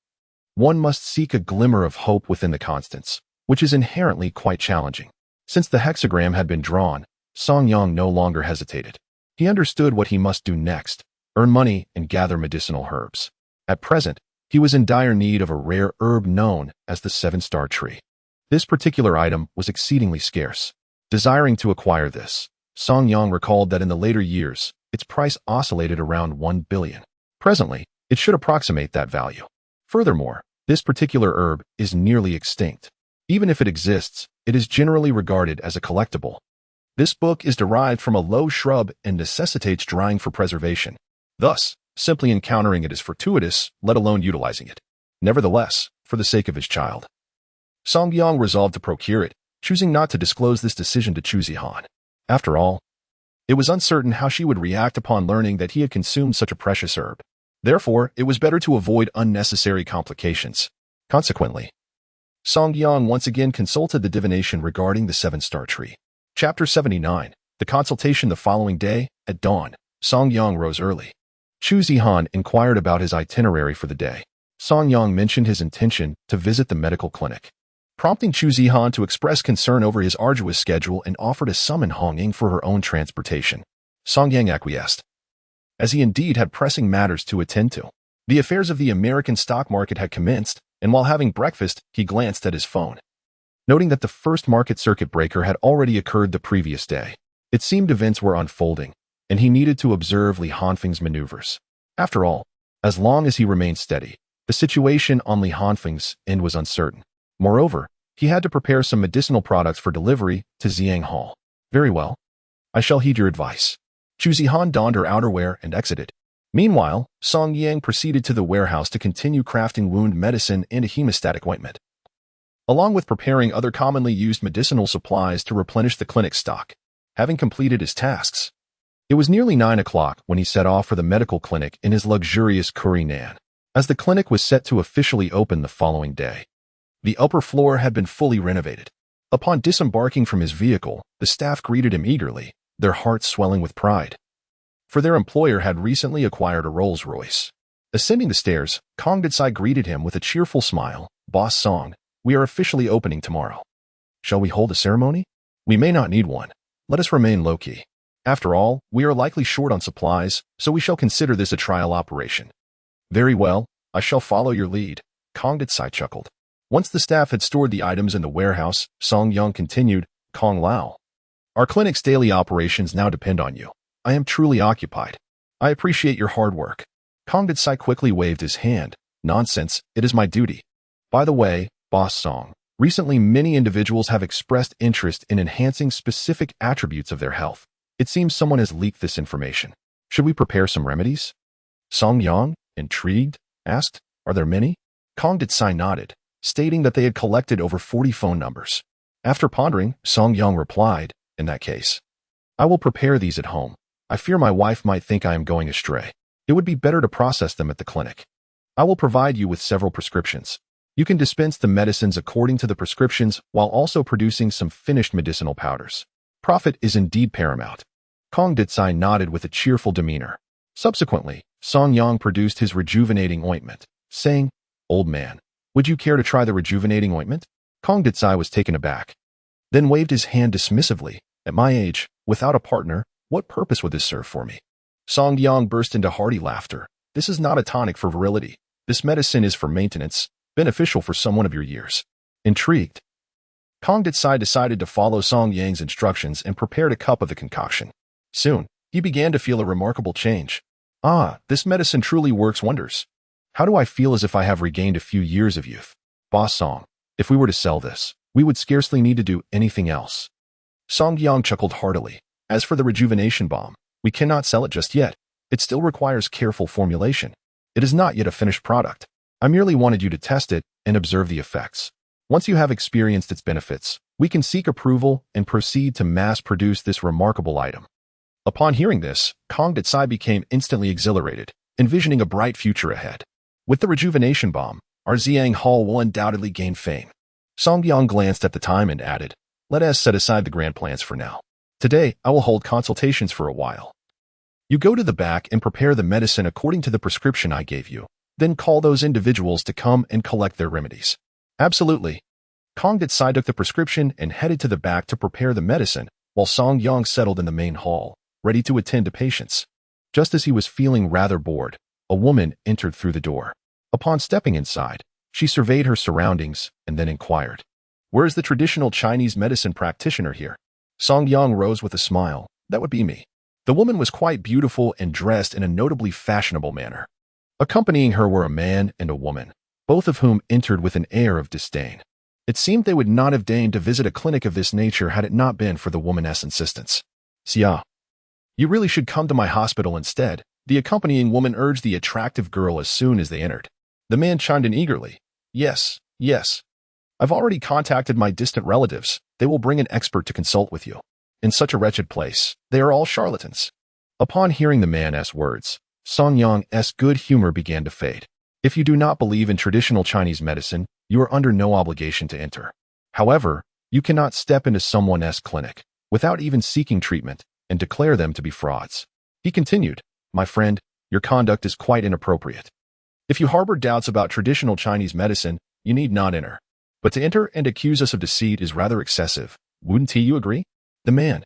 one must seek a glimmer of hope within the constants, which is inherently quite challenging. Since the hexagram had been drawn, Song Yang no longer hesitated. He understood what he must do next: earn money and gather medicinal herbs. At present, he was in dire need of a rare herb known as the seven-star tree. This particular item was exceedingly scarce. Desiring to acquire this, Song Yang recalled that in the later years, its price oscillated around 1 billion. Presently, it should approximate that value. Furthermore, this particular herb is nearly extinct. Even if it exists, it is generally regarded as a collectible. This book is derived from a low shrub and necessitates drying for preservation. Thus, simply encountering it is fortuitous, let alone utilizing it. Nevertheless, for the sake of his child, Song Yang resolved to procure it, choosing not to disclose this decision to Chu Zihan. After all, it was uncertain how she would react upon learning that he had consumed such a precious herb. Therefore, it was better to avoid unnecessary complications. Consequently, Song Yang once again consulted the divination regarding the seven-star tree. Chapter 79. The consultation. The following day, at dawn, Song Yang rose early. Chu Zihan inquired about his itinerary for the day. Song Yang mentioned his intention to visit the medical clinic, prompting Chu Zihan to express concern over his arduous schedule and offer to summon Hong Ying for her own transportation. Song Yang acquiesced, as he indeed had pressing matters to attend to. The affairs of the American stock market had commenced, and while having breakfast, he glanced at his phone, noting that the first market circuit breaker had already occurred the previous day. It seemed events were unfolding, and he needed to observe Li Hanfeng's maneuvers. After all, as long as he remained steady, the situation on Li Hanfeng's end was uncertain. Moreover, he had to prepare some medicinal products for delivery to Xiang Hall. Very well. I shall heed your advice. Chu Zihan donned her outerwear and exited. Meanwhile, Song Yang proceeded to the warehouse to continue crafting wound medicine and a hemostatic ointment, along with preparing other commonly used medicinal supplies to replenish the clinic's stock. Having completed his tasks, it was nearly 9 o'clock when he set off for the medical clinic in his luxurious Curry Nan. As the clinic was set to officially open the following day, the upper floor had been fully renovated. Upon disembarking from his vehicle, the staff greeted him eagerly, their hearts swelling with pride, for their employer had recently acquired a Rolls-Royce. Ascending the stairs, Kong Detsai greeted him with a cheerful smile. Boss Song, we are officially opening tomorrow. Shall we hold a ceremony? We may not need one. Let us remain low-key. After all, we are likely short on supplies, so we shall consider this a trial operation. Very well, I shall follow your lead. Kong Detsai chuckled. Once the staff had stored the items in the warehouse, Song Yang continued, Kong Lao, our clinic's daily operations now depend on you. I am truly occupied. I appreciate your hard work. Kong Detsai quickly waved his hand. Nonsense, it is my duty. By the way, Boss Song, recently many individuals have expressed interest in enhancing specific attributes of their health. It seems someone has leaked this information. Should we prepare some remedies? Song Yang, intrigued, asked, Are there many? Kong Detsai nodded, stating that they had collected over 40 phone numbers. After pondering, Song Yang replied, In that case, I will prepare these at home. I fear my wife might think I am going astray. It would be better to process them at the clinic. I will provide you with several prescriptions. You can dispense the medicines according to the prescriptions while also producing some finished medicinal powders. Profit is indeed paramount. Kong Detsai nodded with a cheerful demeanor. Subsequently, Song Yang produced his rejuvenating ointment, saying, Old man, would you care to try the rejuvenating ointment? Kong Detsai was taken aback, then waved his hand dismissively. At my age, without a partner, what purpose would this serve for me? Song Yang burst into hearty laughter. This is not a tonic for virility. This medicine is for maintenance, beneficial for someone of your years. Intrigued, Kong Detsai decided to follow Song Yang's instructions and prepared a cup of the concoction. Soon, he began to feel a remarkable change. Ah, this medicine truly works wonders. How do I feel as if I have regained a few years of youth? Boss Song, if we were to sell this, we would scarcely need to do anything else. Song Yang chuckled heartily. As for the rejuvenation balm, we cannot sell it just yet. It still requires careful formulation. It is not yet a finished product. I merely wanted you to test it and observe the effects. Once you have experienced its benefits, we can seek approval and proceed to mass-produce this remarkable item. Upon hearing this, Kong Detsai became instantly exhilarated, envisioning a bright future ahead. With the rejuvenation bomb, our Ziyang Hall will undoubtedly gain fame. Song Yang glanced at the time and added, "Let us set aside the grand plans for now. Today, I will hold consultations for a while. You go to the back and prepare the medicine according to the prescription I gave you, then call those individuals to come and collect their remedies." Absolutely. Kong Detsai took the prescription and headed to the back to prepare the medicine, while Song Yang settled in the main hall, ready to attend to patients. Just as he was feeling rather bored, a woman entered through the door. Upon stepping inside, she surveyed her surroundings and then inquired, "Where is the traditional Chinese medicine practitioner here?" Song Yang rose with a smile. "That would be me." The woman was quite beautiful and dressed in a notably fashionable manner. Accompanying her were a man and a woman, both of whom entered with an air of disdain. It seemed they would not have deigned to visit a clinic of this nature had it not been for the woman's insistence. "Xia, you really should come to my hospital instead," the accompanying woman urged the attractive girl as soon as they entered. The man chimed in eagerly, "Yes, yes. I've already contacted my distant relatives. They will bring an expert to consult with you. In such a wretched place, they are all charlatans." Upon hearing the man's words, Song Yang's good humor began to fade. "If you do not believe in traditional Chinese medicine, you are under no obligation to enter. However, you cannot step into someone's clinic without even seeking treatment and declare them to be frauds." He continued, "My friend, your conduct is quite inappropriate. If you harbor doubts about traditional Chinese medicine, you need not enter. But to enter and accuse us of deceit is rather excessive. Wouldn't you agree?" The man,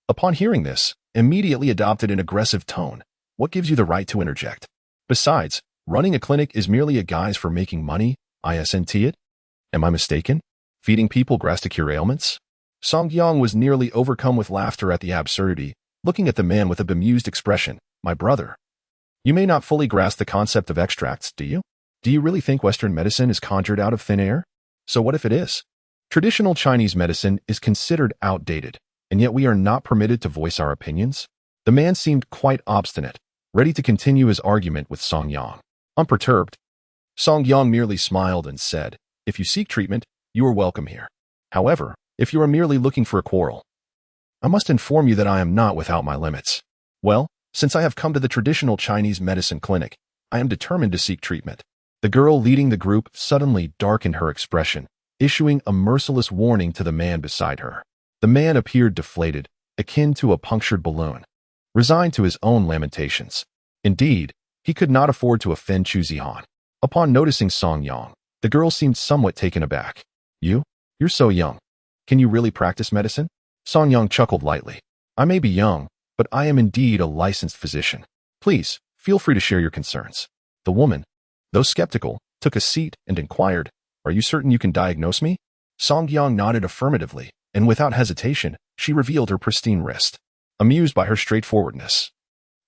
upon hearing this, immediately adopted an aggressive tone. "What gives you the right to interject? Besides, running a clinic is merely a guise for making money, isn't it? Am I mistaken? Feeding people grass to cure ailments?" Song Yang was nearly overcome with laughter at the absurdity, looking at the man with a bemused expression. "My brother, you may not fully grasp the concept of extracts, do you? Do you really think Western medicine is conjured out of thin air? So what if it is? Traditional Chinese medicine is considered outdated, and yet we are not permitted to voice our opinions?" The man seemed quite obstinate, ready to continue his argument with Song Yang. Unperturbed, Song Yang merely smiled and said, "If you seek treatment, you are welcome here. However, if you are merely looking for a quarrel, I must inform you that I am not without my limits. Well, since I have come to the traditional Chinese medicine clinic, I am determined to seek treatment." The girl leading the group suddenly darkened her expression, issuing a merciless warning to the man beside her. The man appeared deflated, akin to a punctured balloon, resigned to his own lamentations. Indeed, he could not afford to offend Chu Zihan. Upon noticing Song Yang, the girl seemed somewhat taken aback. You're so young. Can you really practice medicine?" Song Yang chuckled lightly. "I may be young, but I am indeed a licensed physician. Please, feel free to share your concerns." The woman, though skeptical, took a seat and inquired, "Are you certain you can diagnose me?" Song Yang nodded affirmatively, and without hesitation, she revealed her pristine wrist. Amused by her straightforwardness,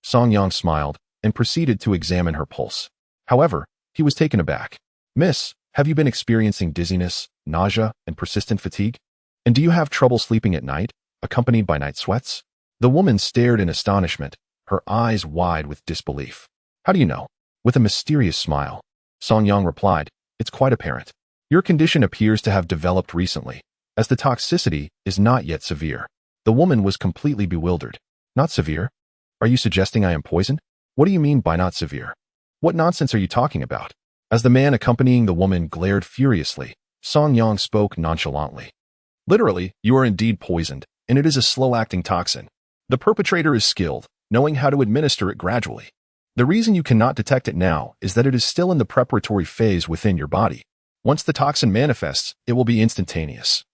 Song Yang smiled and proceeded to examine her pulse. However, he was taken aback. "Miss, have you been experiencing dizziness, nausea, and persistent fatigue? And do you have trouble sleeping at night, accompanied by night sweats?" The woman stared in astonishment, her eyes wide with disbelief. "How do you know?" With a mysterious smile, Song Yang replied, "It's quite apparent. Your condition appears to have developed recently, as the toxicity is not yet severe." The woman was completely bewildered. "Not severe? Are you suggesting I am poisoned? What do you mean by not severe? What nonsense are you talking about?" As the man accompanying the woman glared furiously, Song Yang spoke nonchalantly. "Literally, you are indeed poisoned, and it is a slow-acting toxin. The perpetrator is skilled, knowing how to administer it gradually. The reason you cannot detect it now is that it is still in the preparatory phase within your body. Once the toxin manifests, it will be instantaneous,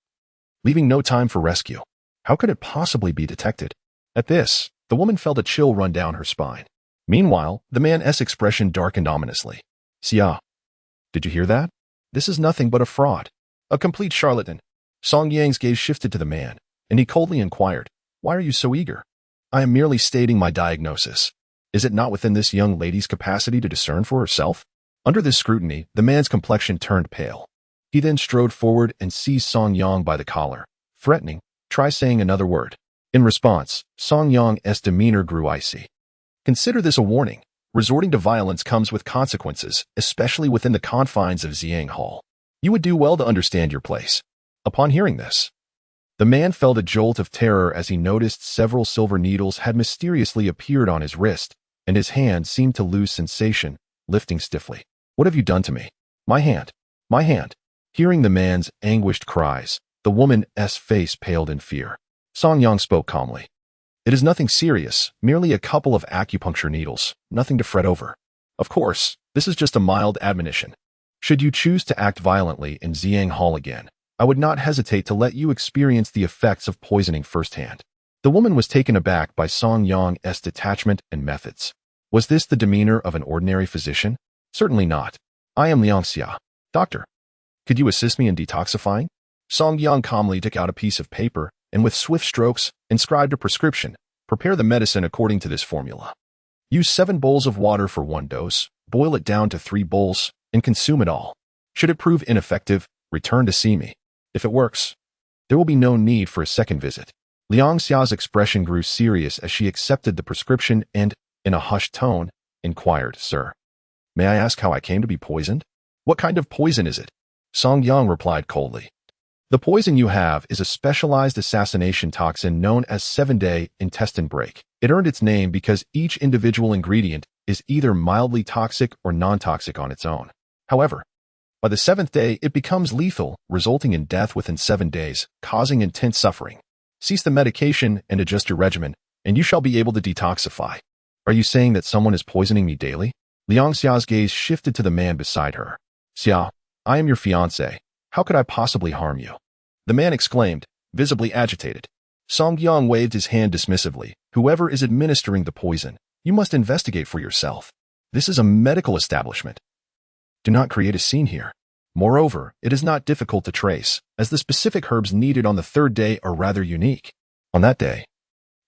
leaving no time for rescue. How could it possibly be detected?" At this, the woman felt a chill run down her spine. Meanwhile, the man's expression darkened ominously. "Xia, did you hear that? This is nothing but a fraud. A complete charlatan." Song Yang's gaze shifted to the man, and he coldly inquired, "Why are you so eager?" I am merely stating my diagnosis. Is it not within this young lady's capacity to discern for herself? Under this scrutiny, the man's complexion turned pale. He then strode forward and seized Song Yang by the collar, threatening, "Try saying another word." In response, Song Yang's demeanor grew icy. Consider this a warning. Resorting to violence comes with consequences, especially within the confines of Ziang Hall. You would do well to understand your place. Upon hearing this, the man felt a jolt of terror as he noticed several silver needles had mysteriously appeared on his wrist, and his hand seemed to lose sensation, lifting stiffly. "What have you done to me? My hand! My hand!" Hearing the man's anguished cries, the woman's face paled in fear. Song Yang spoke calmly. "It is nothing serious, merely a couple of acupuncture needles, nothing to fret over. Of course, this is just a mild admonition. Should you choose to act violently in Ziang Hall again, I would not hesitate to let you experience the effects of poisoning firsthand." The woman was taken aback by Song Yang's detachment and methods. Was this the demeanor of an ordinary physician? Certainly not. "I am Liang Xia. Doctor. Could you assist me in detoxifying?" Song Yang calmly took out a piece of paper and with swift strokes inscribed a prescription. "Prepare the medicine according to this formula. Use 7 bowls of water for 1 dose, boil it down to 3 bowls, and consume it all. Should it prove ineffective, return to see me. If it works, there will be no need for a second visit." Liang Xia's expression grew serious as she accepted the prescription and, in a hushed tone, inquired, "Sir, may I ask how I came to be poisoned?" "What kind of poison is it?" Song Yang replied coldly. "The poison you have is a specialized assassination toxin known as 7-day intestine break. It earned its name because each individual ingredient is either mildly toxic or non-toxic on its own. However, by the 7th day, it becomes lethal, resulting in death within 7 days, causing intense suffering. Cease the medication and adjust your regimen, and you shall be able to detoxify." "Are you saying that someone is poisoning me daily?" Liang Xia's gaze shifted to the man beside her. "Xia, I am your fiancé. How could I possibly harm you?" The man exclaimed, visibly agitated. Song Yang waved his hand dismissively. "Whoever is administering the poison, you must investigate for yourself. This is a medical establishment. Do not create a scene here. Moreover, it is not difficult to trace, as the specific herbs needed on the 3rd day are rather unique. On that day,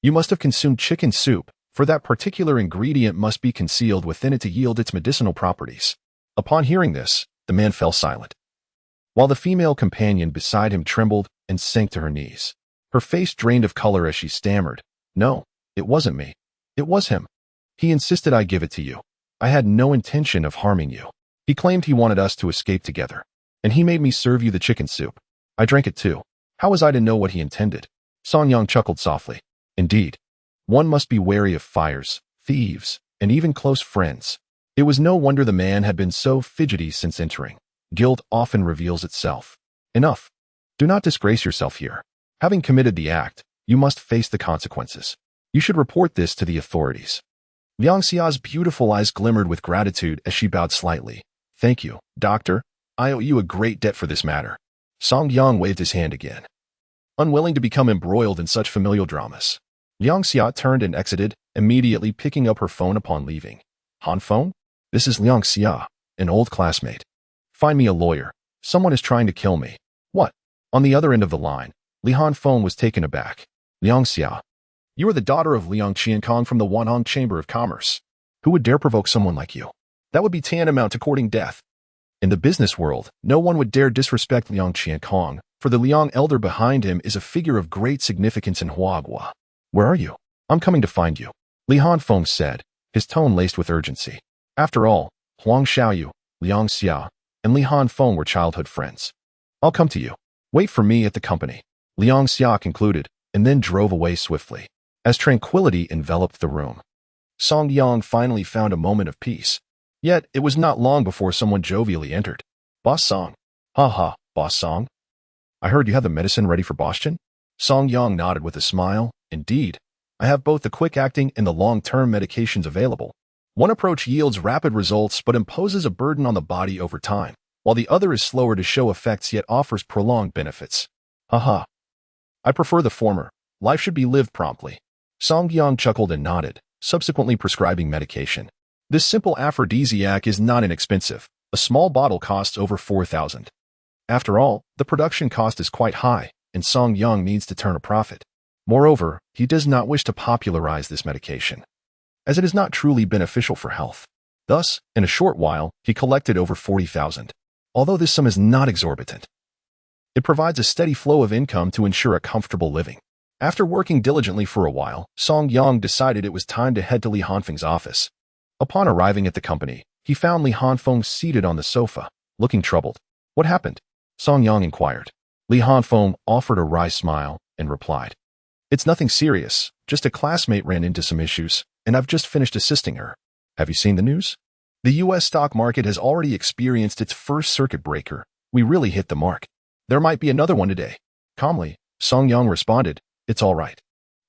you must have consumed chicken soup, for that particular ingredient must be concealed within it to yield its medicinal properties." Upon hearing this, the man fell silent, while the female companion beside him trembled and sank to her knees. Her face drained of color as she stammered, "No, it wasn't me. It was him. He insisted I give it to you. I had no intention of harming you. He claimed he wanted us to escape together, and he made me serve you the chicken soup. I drank it too. How was I to know what he intended?" Song Yang chuckled softly. "Indeed, one must be wary of fires, thieves, and even close friends." It was no wonder the man had been so fidgety since entering. Guilt often reveals itself. "Enough. Do not disgrace yourself here. Having committed the act, you must face the consequences. You should report this to the authorities." Liang Xia's beautiful eyes glimmered with gratitude as she bowed slightly. "Thank you, doctor. I owe you a great debt for this matter." Song Yang waved his hand again, unwilling to become embroiled in such familial dramas. Liang Xia turned and exited, immediately picking up her phone upon leaving. "Han phone? This is Liang Xia, an old classmate. Find me a lawyer. Someone is trying to kill me." "What?" On the other end of the line, Li Han phone was taken aback. "Liang Xia, you are the daughter of Liang Qiankong from the Wanhong Chamber of Commerce. Who would dare provoke someone like you? That would be tantamount to courting death. In the business world, no one would dare disrespect Liang Qiankong, for the Liang elder behind him is a figure of great significance in Huagua. Where are you?" "I'm coming to find you," Li Han Feng said, his tone laced with urgency. After all, Huang Xiaoyu, Liang Xia, and Li Han Feng were childhood friends. "I'll come to you. Wait for me at the company," Liang Xia concluded, and then drove away swiftly. As tranquility enveloped the room, Song Yang finally found a moment of peace. Yet, it was not long before someone jovially entered. "Boss Song." "Ha ha, Boss Song. I heard you have the medicine ready for Boston?" Song Yang nodded with a smile. "Indeed, I have both the quick-acting and the long-term medications available. One approach yields rapid results but imposes a burden on the body over time, while the other is slower to show effects yet offers prolonged benefits." "Haha. I prefer the former. Life should be lived promptly." Song Yang chuckled and nodded, subsequently prescribing medication. This simple aphrodisiac is not inexpensive. A small bottle costs over 4,000. After all, the production cost is quite high, and Song Yang needs to turn a profit. Moreover, he does not wish to popularize this medication, as it is not truly beneficial for health. Thus, in a short while, he collected over 40,000. Although this sum is not exorbitant, it provides a steady flow of income to ensure a comfortable living. After working diligently for a while, Song Yang decided it was time to head to Li Hanfeng's office. Upon arriving at the company, he found Li Hanfeng seated on the sofa, looking troubled. What happened? Song Yang inquired. Li Hanfeng offered a wry smile and replied, "It's nothing serious, just a classmate ran into some issues, and I've just finished assisting her. Have you seen the news? The US stock market has already experienced its first circuit breaker. We really hit the mark. There might be another one today." Calmly, Song Yang responded, "It's all right.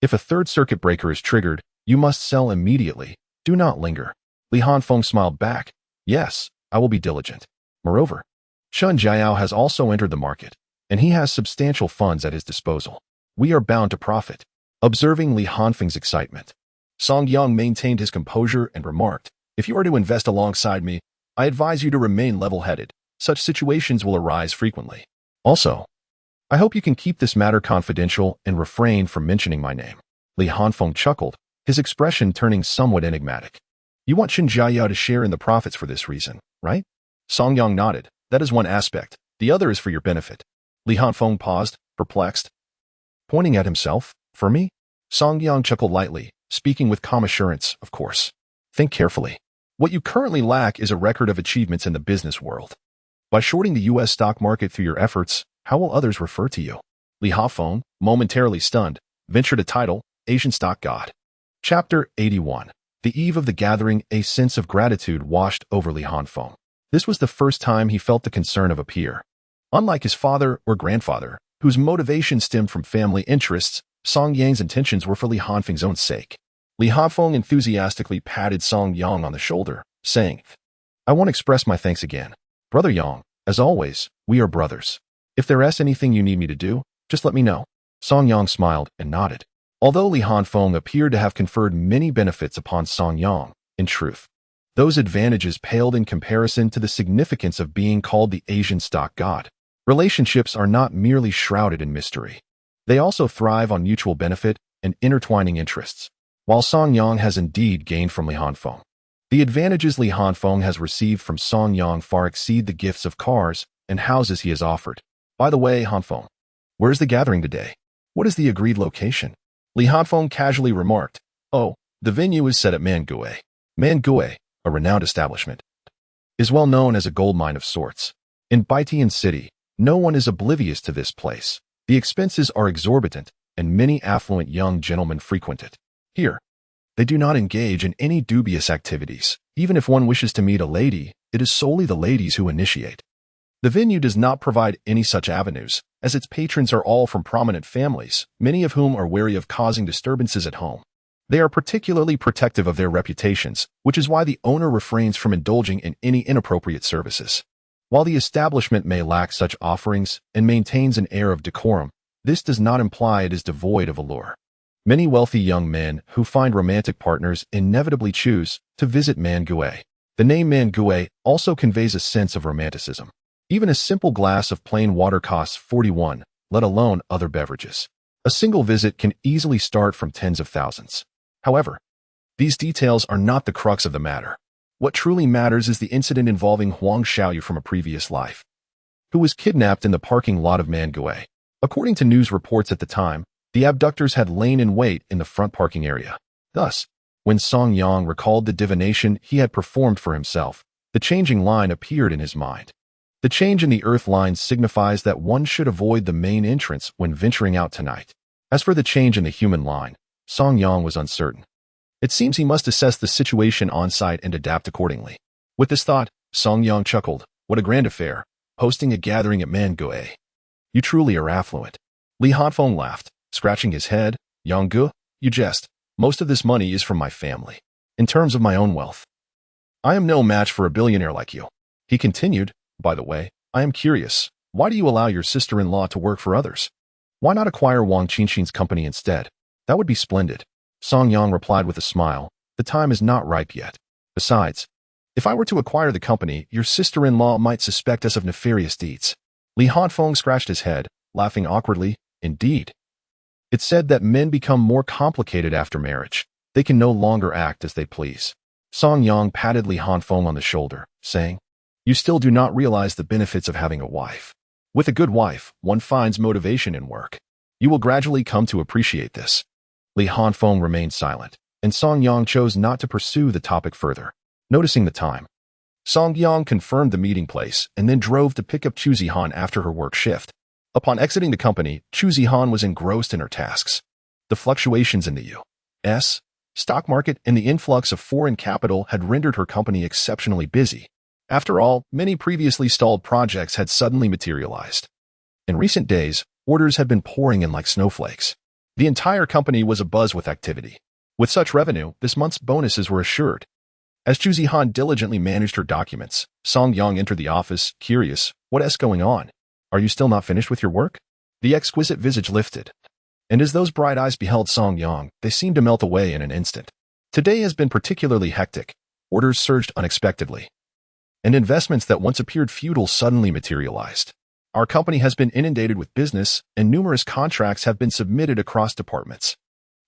If a third circuit breaker is triggered, you must sell immediately. Do not linger." Li Hanfeng smiled back, "Yes, I will be diligent." Moreover, Chen Jiao has also entered the market, and he has substantial funds at his disposal. We are bound to profit. Observing Li Hanfeng's excitement, Song Yang maintained his composure and remarked, "If you are to invest alongside me, I advise you to remain level-headed. Such situations will arise frequently. Also, I hope you can keep this matter confidential and refrain from mentioning my name." Li Hanfeng chuckled, his expression turning somewhat enigmatic. "You want Chen Jiao to share in the profits for this reason, right?" Song Yang nodded. "That is one aspect. The other is for your benefit." Li Hanfeng paused, perplexed. Pointing at himself, "For me?" Song Yang chuckled lightly, speaking with calm assurance, "Of course. Think carefully. What you currently lack is a record of achievements in the business world. By shorting the US stock market through your efforts, how will others refer to you?" Li Hanfeng, momentarily stunned, ventured a title, Asian Stock God. Chapter 81. The eve of the gathering, a sense of gratitude washed over Li Hanfeng. This was the first time he felt the concern of a peer. Unlike his father or grandfather, whose motivation stemmed from family interests, Song Yang's intentions were for Li Hanfeng's own sake. Li Hanfeng enthusiastically patted Song Yang on the shoulder, saying, "I want to express my thanks again. Brother Yang, as always, we are brothers. If there is anything you need me to do, just let me know." Song Yang smiled and nodded. Although Li Hanfeng appeared to have conferred many benefits upon Song Yang, in truth, those advantages paled in comparison to the significance of being called the Asian Stock God. Relationships are not merely shrouded in mystery. They also thrive on mutual benefit and intertwining interests. While Song Yang has indeed gained from Li Hanfeng, the advantages Li Hanfeng has received from Song Yang far exceed the gifts of cars and houses he has offered. "By the way, Hanfeng, where is the gathering today? What is the agreed location?" Li Hanfeng casually remarked, "Oh, the venue is set at Mangue. Mangue, a renowned establishment, is well known as a gold mine of sorts. In Baitian City, no one is oblivious to this place. The expenses are exorbitant, and many affluent young gentlemen frequent it. Here, they do not engage in any dubious activities. Even if one wishes to meet a lady, it is solely the ladies who initiate. The venue does not provide any such avenues, as its patrons are all from prominent families, many of whom are wary of causing disturbances at home. They are particularly protective of their reputations, which is why the owner refrains from indulging in any inappropriate services. While the establishment may lack such offerings and maintains an air of decorum, this does not imply it is devoid of allure. Many wealthy young men who find romantic partners inevitably choose to visit Mangue. The name Mangue also conveys a sense of romanticism. Even a simple glass of plain water costs 41, let alone other beverages. A single visit can easily start from tens of thousands. However, these details are not the crux of the matter. What truly matters is the incident involving Huang Xiaoyu from a previous life, who was kidnapped in the parking lot of Mangue. According to news reports at the time, the abductors had lain in wait in the front parking area. Thus, when Song Yang recalled the divination he had performed for himself, the changing line appeared in his mind. The change in the earth line signifies that one should avoid the main entrance when venturing out tonight. As for the change in the human line, Song Yang was uncertain. It seems he must assess the situation on-site and adapt accordingly. With this thought, Song Yang chuckled. "What a grand affair, hosting a gathering at Mangue. You truly are affluent." Li Hanfeng laughed, scratching his head. "Yang, you jest. Most of this money is from my family. In terms of my own wealth, I am no match for a billionaire like you." He continued, "By the way, I am curious. Why do you allow your sister-in-law to work for others? Why not acquire Wang Qinxin's company instead? That would be splendid." Song Yang replied with a smile, "The time is not ripe yet. Besides, if I were to acquire the company, your sister-in-law might suspect us of nefarious deeds." Li Hanfeng scratched his head, laughing awkwardly. "Indeed. It's said that men become more complicated after marriage. They can no longer act as they please. Song Yang patted Li Hanfeng on the shoulder, saying, "You still do not realize the benefits of having a wife. With a good wife, one finds motivation in work. You will gradually come to appreciate this." Li Hanfeng remained silent, and Song Yang chose not to pursue the topic further. Noticing the time, Song Yang confirmed the meeting place and then drove to pick up Chu Zihan after her work shift. Upon exiting the company, Chu Zihan was engrossed in her tasks. The fluctuations in the U.S. stock market and the influx of foreign capital had rendered her company exceptionally busy. After all, many previously stalled projects had suddenly materialized. In recent days, orders had been pouring in like snowflakes. The entire company was abuzz with activity. With such revenue, this month's bonuses were assured. As Chu Zihan diligently managed her documents, Song Yang entered the office, curious, "What's going on? Are you still not finished with your work?" The exquisite visage lifted, and as those bright eyes beheld Song Yang, they seemed to melt away in an instant. Today has been particularly hectic. Orders surged unexpectedly, and investments that once appeared futile suddenly materialized. Our company has been inundated with business, and numerous contracts have been submitted across departments.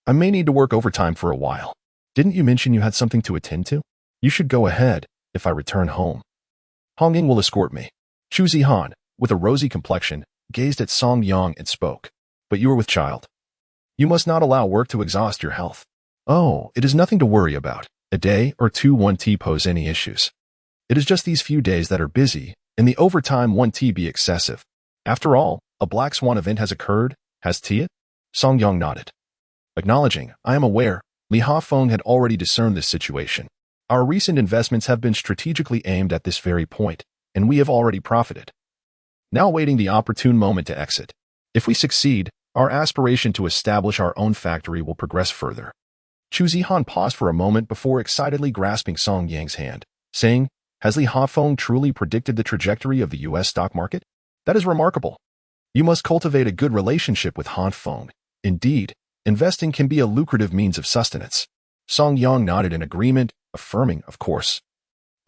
I may need to work overtime for a while. Didn't you mention you had something to attend to? You should go ahead if I return home. Hong Ying will escort me. Chu Zihan, with a rosy complexion, gazed at Song Yang and spoke. But you are with child. You must not allow work to exhaust your health. Oh, it is nothing to worry about. A day or two won't pose any issues. It is just these few days that are busy, and the overtime won't be excessive. After all, a black swan event has occurred, has it? Song Yang nodded. Acknowledging, I am aware, Li Hafeng had already discerned this situation. Our recent investments have been strategically aimed at this very point, and we have already profited. Now awaiting the opportune moment to exit. If we succeed, our aspiration to establish our own factory will progress further. Chu Zihan paused for a moment before excitedly grasping Song Yang's hand, saying, "Has Li Hafeng truly predicted the trajectory of the U.S. stock market? That is remarkable. You must cultivate a good relationship with Hanfeng. Indeed, investing can be a lucrative means of sustenance." Song Yang nodded in agreement, affirming, "Of course.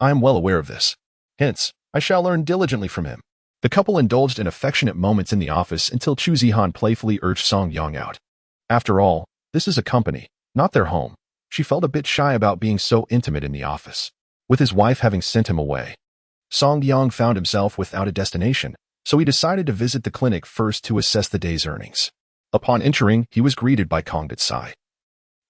I am well aware of this. Hence, I shall learn diligently from him." The couple indulged in affectionate moments in the office until Chu Zihan playfully urged Song Yang out. After all, this is a company, not their home. She felt a bit shy about being so intimate in the office, with his wife having sent him away. Song Yang found himself without a destination, so he decided to visit the clinic first to assess the day's earnings. Upon entering, he was greeted by Confronting,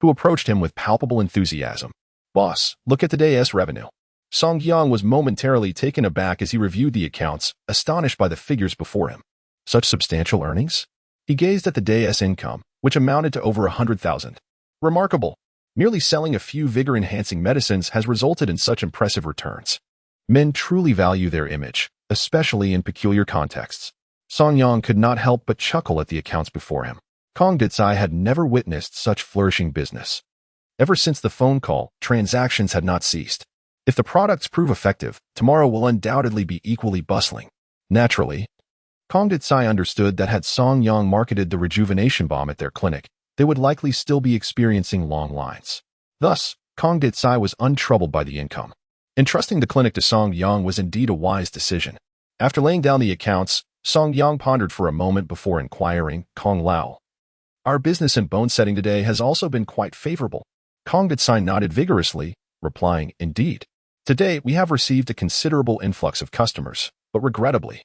who approached him with palpable enthusiasm. "Boss, look at today's revenue." Song Yang was momentarily taken aback as he reviewed the accounts, astonished by the figures before him. Such substantial earnings? He gazed at the day's income, which amounted to over 100,000. Remarkable. Merely selling a few vigor-enhancing medicines has resulted in such impressive returns. Men truly value their image, especially in peculiar contexts. Song Yang could not help but chuckle at the accounts before him. Confronting had never witnessed such flourishing business. Ever since the phone call, transactions had not ceased. If the products prove effective, tomorrow will undoubtedly be equally bustling. Naturally, Confronting understood that had Song Yang marketed the rejuvenation balm at their clinic, they would likely still be experiencing long lines. Thus, Confronting was untroubled by the income. Entrusting the clinic to Song Yang was indeed a wise decision. After laying down the accounts, Song Yang pondered for a moment before inquiring, "Kong Lao, our business in bone setting today has also been quite favorable." Confronting nodded vigorously, replying, "Indeed. Today, we have received a considerable influx of customers, but regrettably,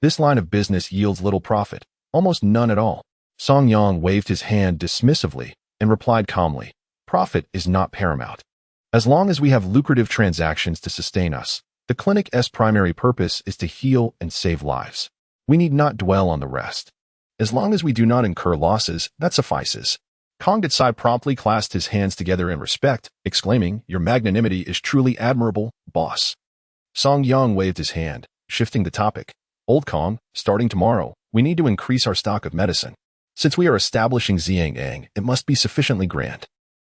this line of business yields little profit, almost none at all." Song Yang waved his hand dismissively and replied calmly, "Profit is not paramount. As long as we have lucrative transactions to sustain us, the clinic's primary purpose is to heal and save lives. We need not dwell on the rest. As long as we do not incur losses, that suffices." Confronting promptly clasped his hands together in respect, exclaiming, "Your magnanimity is truly admirable, boss." Song Yang waved his hand, shifting the topic. "Old Kong, starting tomorrow, we need to increase our stock of medicine. Since we are establishing Ziang, it must be sufficiently grand.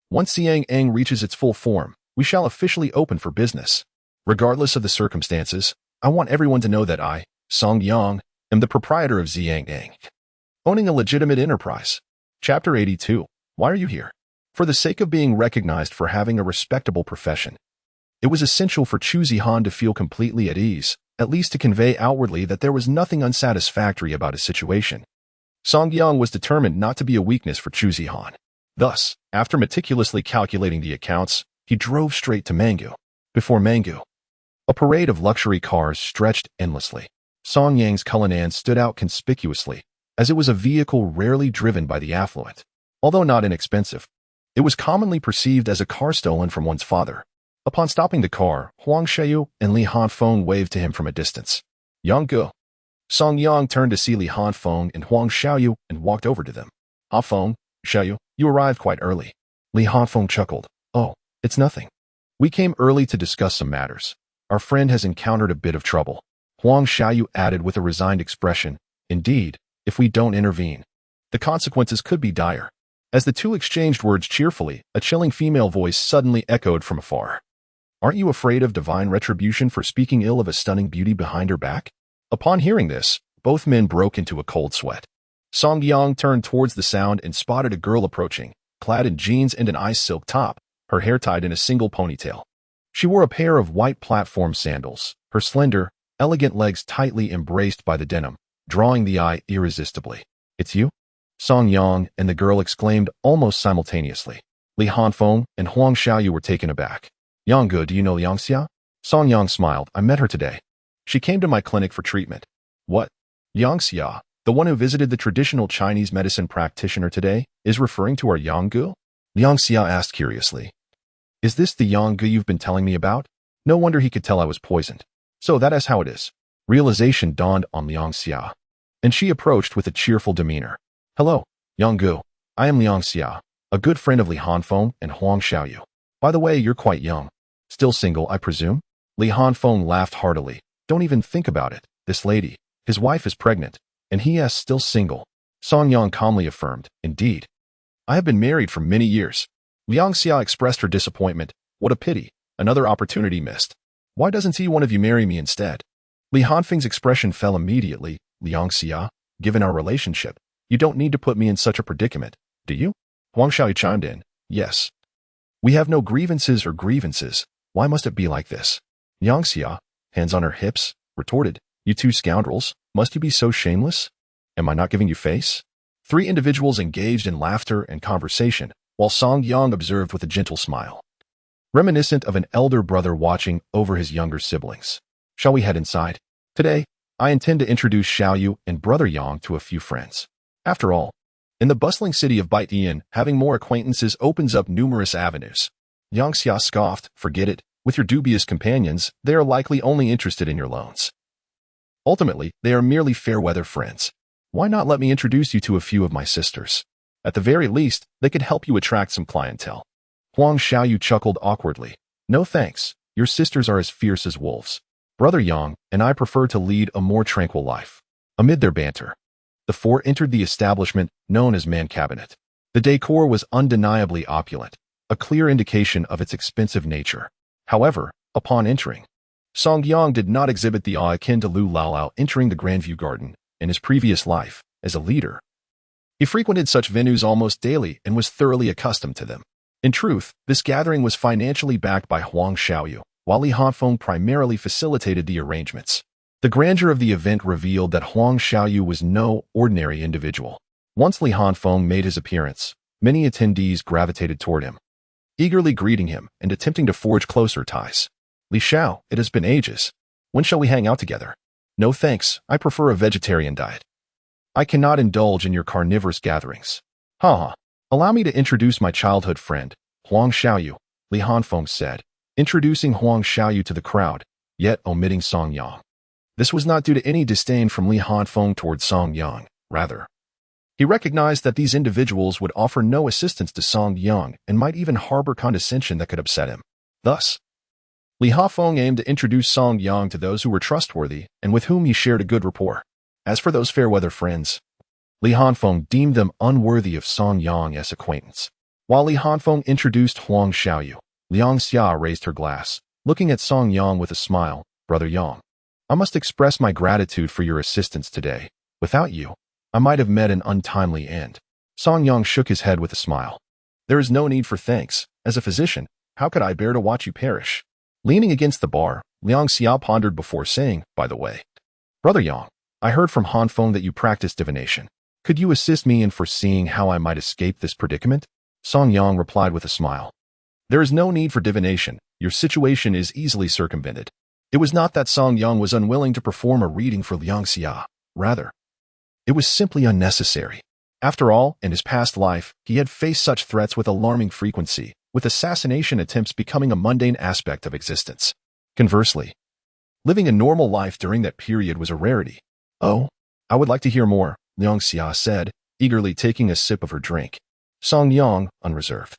Once Ziang reaches its full form, we shall officially open for business. Regardless of the circumstances, I want everyone to know that I, Song Yang, am the proprietor of Ziang, owning a legitimate enterprise." Chapter 82. Why are you here? For the sake of being recognized for having a respectable profession. It was essential for Chu Zihan to feel completely at ease, at least to convey outwardly that there was nothing unsatisfactory about his situation. Song Yang was determined not to be a weakness for Chu Zihan. Thus, after meticulously calculating the accounts, he drove straight to Mangu. Before Mangu, a parade of luxury cars stretched endlessly. Song Yang's Cullinan stood out conspicuously, as it was a vehicle rarely driven by the affluent. Although not inexpensive, it was commonly perceived as a car stolen from one's father. Upon stopping the car, Huang Xiaoyu and Li Hanfeng waved to him from a distance. Yang. Song Yang turned to see Li Hanfeng and Huang Xiaoyu and walked over to them. Hanfeng, Xiaoyu, you arrived quite early. Li Hanfeng chuckled. Oh, it's nothing. We came early to discuss some matters. Our friend has encountered a bit of trouble. Huang Xiaoyu added with a resigned expression. Indeed, if we don't intervene, the consequences could be dire. As the two exchanged words cheerfully, a chilling female voice suddenly echoed from afar. Aren't you afraid of divine retribution for speaking ill of a stunning beauty behind her back? Upon hearing this, both men broke into a cold sweat. Song Yang turned towards the sound and spotted a girl approaching, clad in jeans and an ice silk top, her hair tied in a single ponytail. She wore a pair of white platform sandals, her slender, elegant legs tightly embraced by the denim, drawing the eye irresistibly. It's you? Song Yang and the girl exclaimed almost simultaneously. Li Hanfeng and Huang Xiaoyu were taken aback. Yang, do you know Liang Xia? Song Yang smiled. I met her today. She came to my clinic for treatment. What? Liang Xia, the one who visited the traditional Chinese medicine practitioner today, is referring to our Yang Gu? Liang Xia asked curiously. Is this the Yang Gu you've been telling me about? No wonder he could tell I was poisoned. So that is how it is. Realization dawned on Liang Xia, and she approached with a cheerful demeanor. Hello, Yang Gu. I am Liang Xia, a good friend of Li Hanfeng and Huang Xiaoyu. By the way, you're quite young. Still single, I presume? Li Hanfeng laughed heartily. Don't even think about it. This lady, his wife, is pregnant, and he is still single. Song Yang calmly affirmed. Indeed. I have been married for many years. Liang Xia expressed her disappointment. What a pity. Another opportunity missed. Why doesn't one of you marry me instead? Li Hanfeng's expression fell immediately. Liang Xia, given our relationship, you don't need to put me in such a predicament, do you? Huang Xiaoyu chimed in. Yes. We have no grievances or grievances. Why must it be like this? Liang Xia, hands on her hips, retorted. You two scoundrels, must you be so shameless? Am I not giving you face? Three individuals engaged in laughter and conversation, while Song Yang observed with a gentle smile, reminiscent of an elder brother watching over his younger siblings. Shall we head inside? Today, I intend to introduce Xiaoyu and brother Yang to a few friends. After all, in the bustling city of Baitian, having more acquaintances opens up numerous avenues. Yang Xia scoffed. Forget it. With your dubious companions, they are likely only interested in your loans. Ultimately, they are merely fair-weather friends. Why not let me introduce you to a few of my sisters? At the very least, they could help you attract some clientele. Huang Xiaoyu chuckled awkwardly. No thanks. Your sisters are as fierce as wolves. Brother Yang and I prefer to lead a more tranquil life. Amid their banter, the four entered the establishment known as Man Cabinet. The decor was undeniably opulent, a clear indication of its expensive nature. However, upon entering, Song Yang did not exhibit the awe akin to Lu Laolao entering the Grandview Garden in his previous life as a leader. He frequented such venues almost daily and was thoroughly accustomed to them. In truth, this gathering was financially backed by Huang Xiaoyu, while Li Hanfeng primarily facilitated the arrangements. The grandeur of the event revealed that Huang Xiaoyu was no ordinary individual. Once Li Hanfeng made his appearance, many attendees gravitated toward him, eagerly greeting him and attempting to forge closer ties. Li Xiao, it has been ages. When shall we hang out together? No thanks, I prefer a vegetarian diet. I cannot indulge in your carnivorous gatherings. Haha. Allow me to introduce my childhood friend, Huang Xiaoyu, Li Hanfeng said, introducing Huang Xiaoyu to the crowd, yet omitting Song Yang. This was not due to any disdain from Li Hanfeng towards Song Yang. Rather, he recognized that these individuals would offer no assistance to Song Yang and might even harbor condescension that could upset him. Thus, Li Hanfeng aimed to introduce Song Yang to those who were trustworthy and with whom he shared a good rapport. As for those fair-weather friends, Li Hanfeng deemed them unworthy of Song Yang as acquaintance. While Li Hanfeng introduced Huang Xiaoyu, Liang Xia raised her glass, looking at Song Yang with a smile. Brother Yang, I must express my gratitude for your assistance today. Without you, I might have met an untimely end. Song Yang shook his head with a smile. There is no need for thanks. As a physician, how could I bear to watch you perish? Leaning against the bar, Liang Xia pondered before saying, by the way, Brother Yang, I heard from Hanfeng that you practice divination. Could you assist me in foreseeing how I might escape this predicament? Song Yang replied with a smile. There is no need for divination. Your situation is easily circumvented. It was not that Song Yang was unwilling to perform a reading for Liang Xia. Rather, it was simply unnecessary. After all, in his past life, he had faced such threats with alarming frequency, with assassination attempts becoming a mundane aspect of existence. Conversely, living a normal life during that period was a rarity. Oh, I would like to hear more, Liang Xia said, eagerly taking a sip of her drink. Song Yang, unreserved,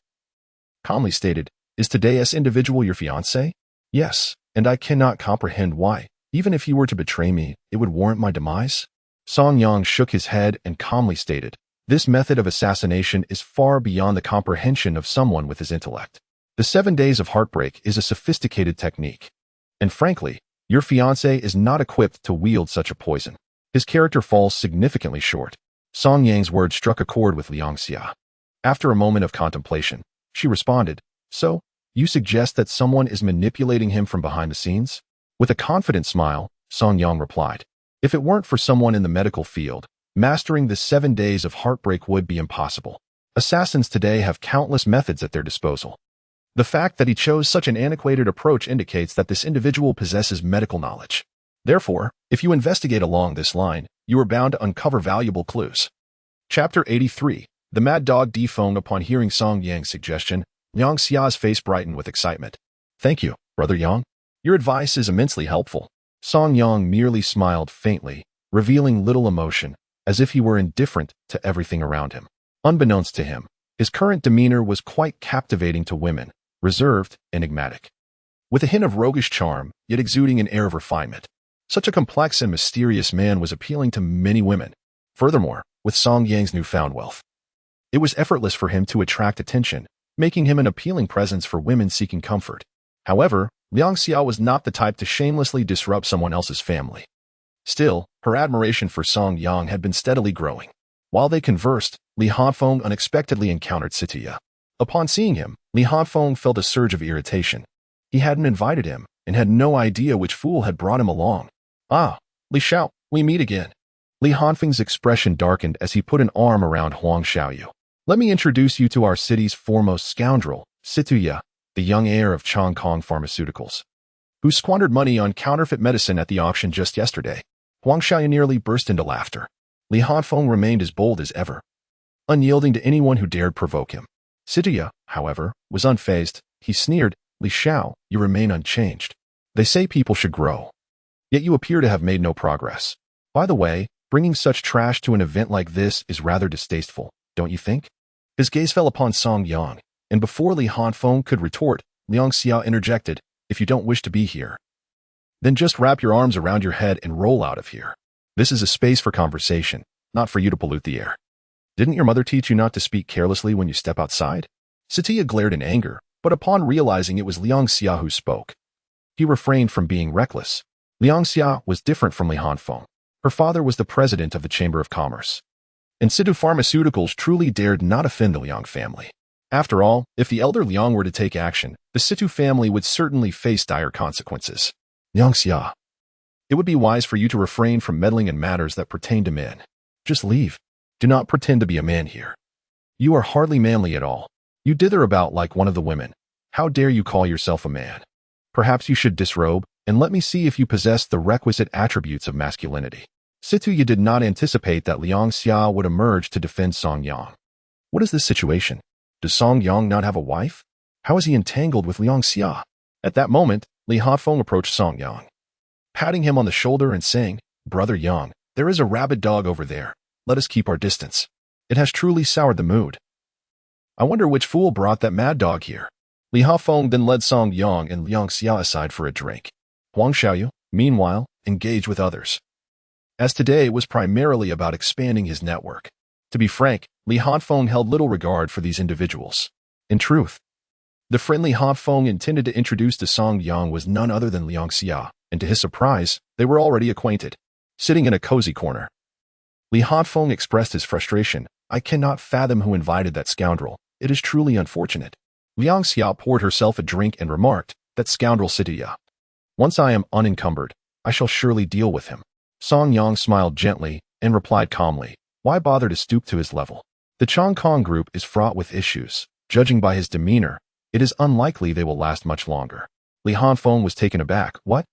calmly stated, Is today's individual your fiancé? Yes, and I cannot comprehend why. Even if you were to betray me, it would warrant my demise? Song Yang shook his head and calmly stated, This method of assassination is far beyond the comprehension of someone with his intellect. The 7 days of heartbreak is a sophisticated technique. And frankly, your fiancé is not equipped to wield such a poison. His character falls significantly short. Song Yang's words struck a chord with Liang Xia. After a moment of contemplation, she responded, So, you suggest that someone is manipulating him from behind the scenes? With a confident smile, Song Yang replied, If it weren't for someone in the medical field, mastering the 7 days of heartbreak would be impossible. Assassins today have countless methods at their disposal. The fact that he chose such an antiquated approach indicates that this individual possesses medical knowledge. Therefore, if you investigate along this line, you are bound to uncover valuable clues. Chapter 83. The Mad Dog dephoned. Upon hearing Song Yang's suggestion, Liang Xia's face brightened with excitement. Thank you, Brother Yang. Your advice is immensely helpful. Song Yang merely smiled faintly, revealing little emotion, as if he were indifferent to everything around him. Unbeknownst to him, his current demeanor was quite captivating to women, reserved, enigmatic. With a hint of roguish charm, yet exuding an air of refinement. Such a complex and mysterious man was appealing to many women. Furthermore, with Song Yang's newfound wealth, it was effortless for him to attract attention, making him an appealing presence for women seeking comfort. However, Liang Xia was not the type to shamelessly disrupt someone else's family. Still, her admiration for Song Yang had been steadily growing. While they conversed, Li Hanfeng unexpectedly encountered Sitiya. Upon seeing him, Li Hanfeng felt a surge of irritation. He hadn't invited him, and had no idea which fool had brought him along. Ah, Li Xiao, we meet again. Li Hanfeng's expression darkened as he put an arm around Huang Xiaoyu. Let me introduce you to our city's foremost scoundrel, Sitiya, the young heir of Chongkong Pharmaceuticals, who squandered money on counterfeit medicine at the auction just yesterday. Huang Xiaoyu nearly burst into laughter. Li Hanfeng remained as bold as ever, unyielding to anyone who dared provoke him. Sitiya, however, was unfazed. He sneered, Li Xiao, you remain unchanged. They say people should grow. Yet you appear to have made no progress. By the way, bringing such trash to an event like this is rather distasteful, don't you think? His gaze fell upon Song Yang, and before Li Hanfeng could retort, Liang Xia interjected, If you don't wish to be here, then just wrap your arms around your head and roll out of here. This is a space for conversation, not for you to pollute the air. Didn't your mother teach you not to speak carelessly when you step outside? Sitiya glared in anger, but upon realizing it was Liang Xia who spoke, he refrained from being reckless. Liang Xia was different from Li Hanfeng. Her father was the president of the Chamber of Commerce, and Situ Pharmaceuticals truly dared not offend the Liang family. After all, if the elder Liang were to take action, the Situ family would certainly face dire consequences. Liang Xia, it would be wise for you to refrain from meddling in matters that pertain to men. Just leave. Do not pretend to be a man here. You are hardly manly at all. You dither about like one of the women. How dare you call yourself a man? Perhaps you should disrobe, and let me see if you possess the requisite attributes of masculinity. Situya did not anticipate that Liang Xia would emerge to defend Song Yang. What is this situation? Does Song Yang not have a wife? How is he entangled with Liang Xia? At that moment, Li Hanfeng approached Song Yang, patting him on the shoulder and saying, Brother Yang, there is a rabid dog over there. Let us keep our distance. It has truly soured the mood. I wonder which fool brought that mad dog here. Li Hanfeng then led Song Yang and Liang Xia aside for a drink. Huang Xiaoyu, meanwhile, engaged with others, as today was primarily about expanding his network. To be frank, Li Hanfeng held little regard for these individuals. In truth, the friendly Hanfeng intended to introduce to Song Yang was none other than Liang Xia, and to his surprise, they were already acquainted. Sitting in a cozy corner, Li Hanfeng expressed his frustration. I cannot fathom who invited that scoundrel. It is truly unfortunate. Liang Xia poured herself a drink and remarked, That scoundrel Sitiya. Once I am unencumbered, I shall surely deal with him. Song Yang smiled gently and replied calmly, Why bother to stoop to his level? The Chongkong group is fraught with issues. Judging by his demeanor, it is unlikely they will last much longer. Li Hanfeng was taken aback. What?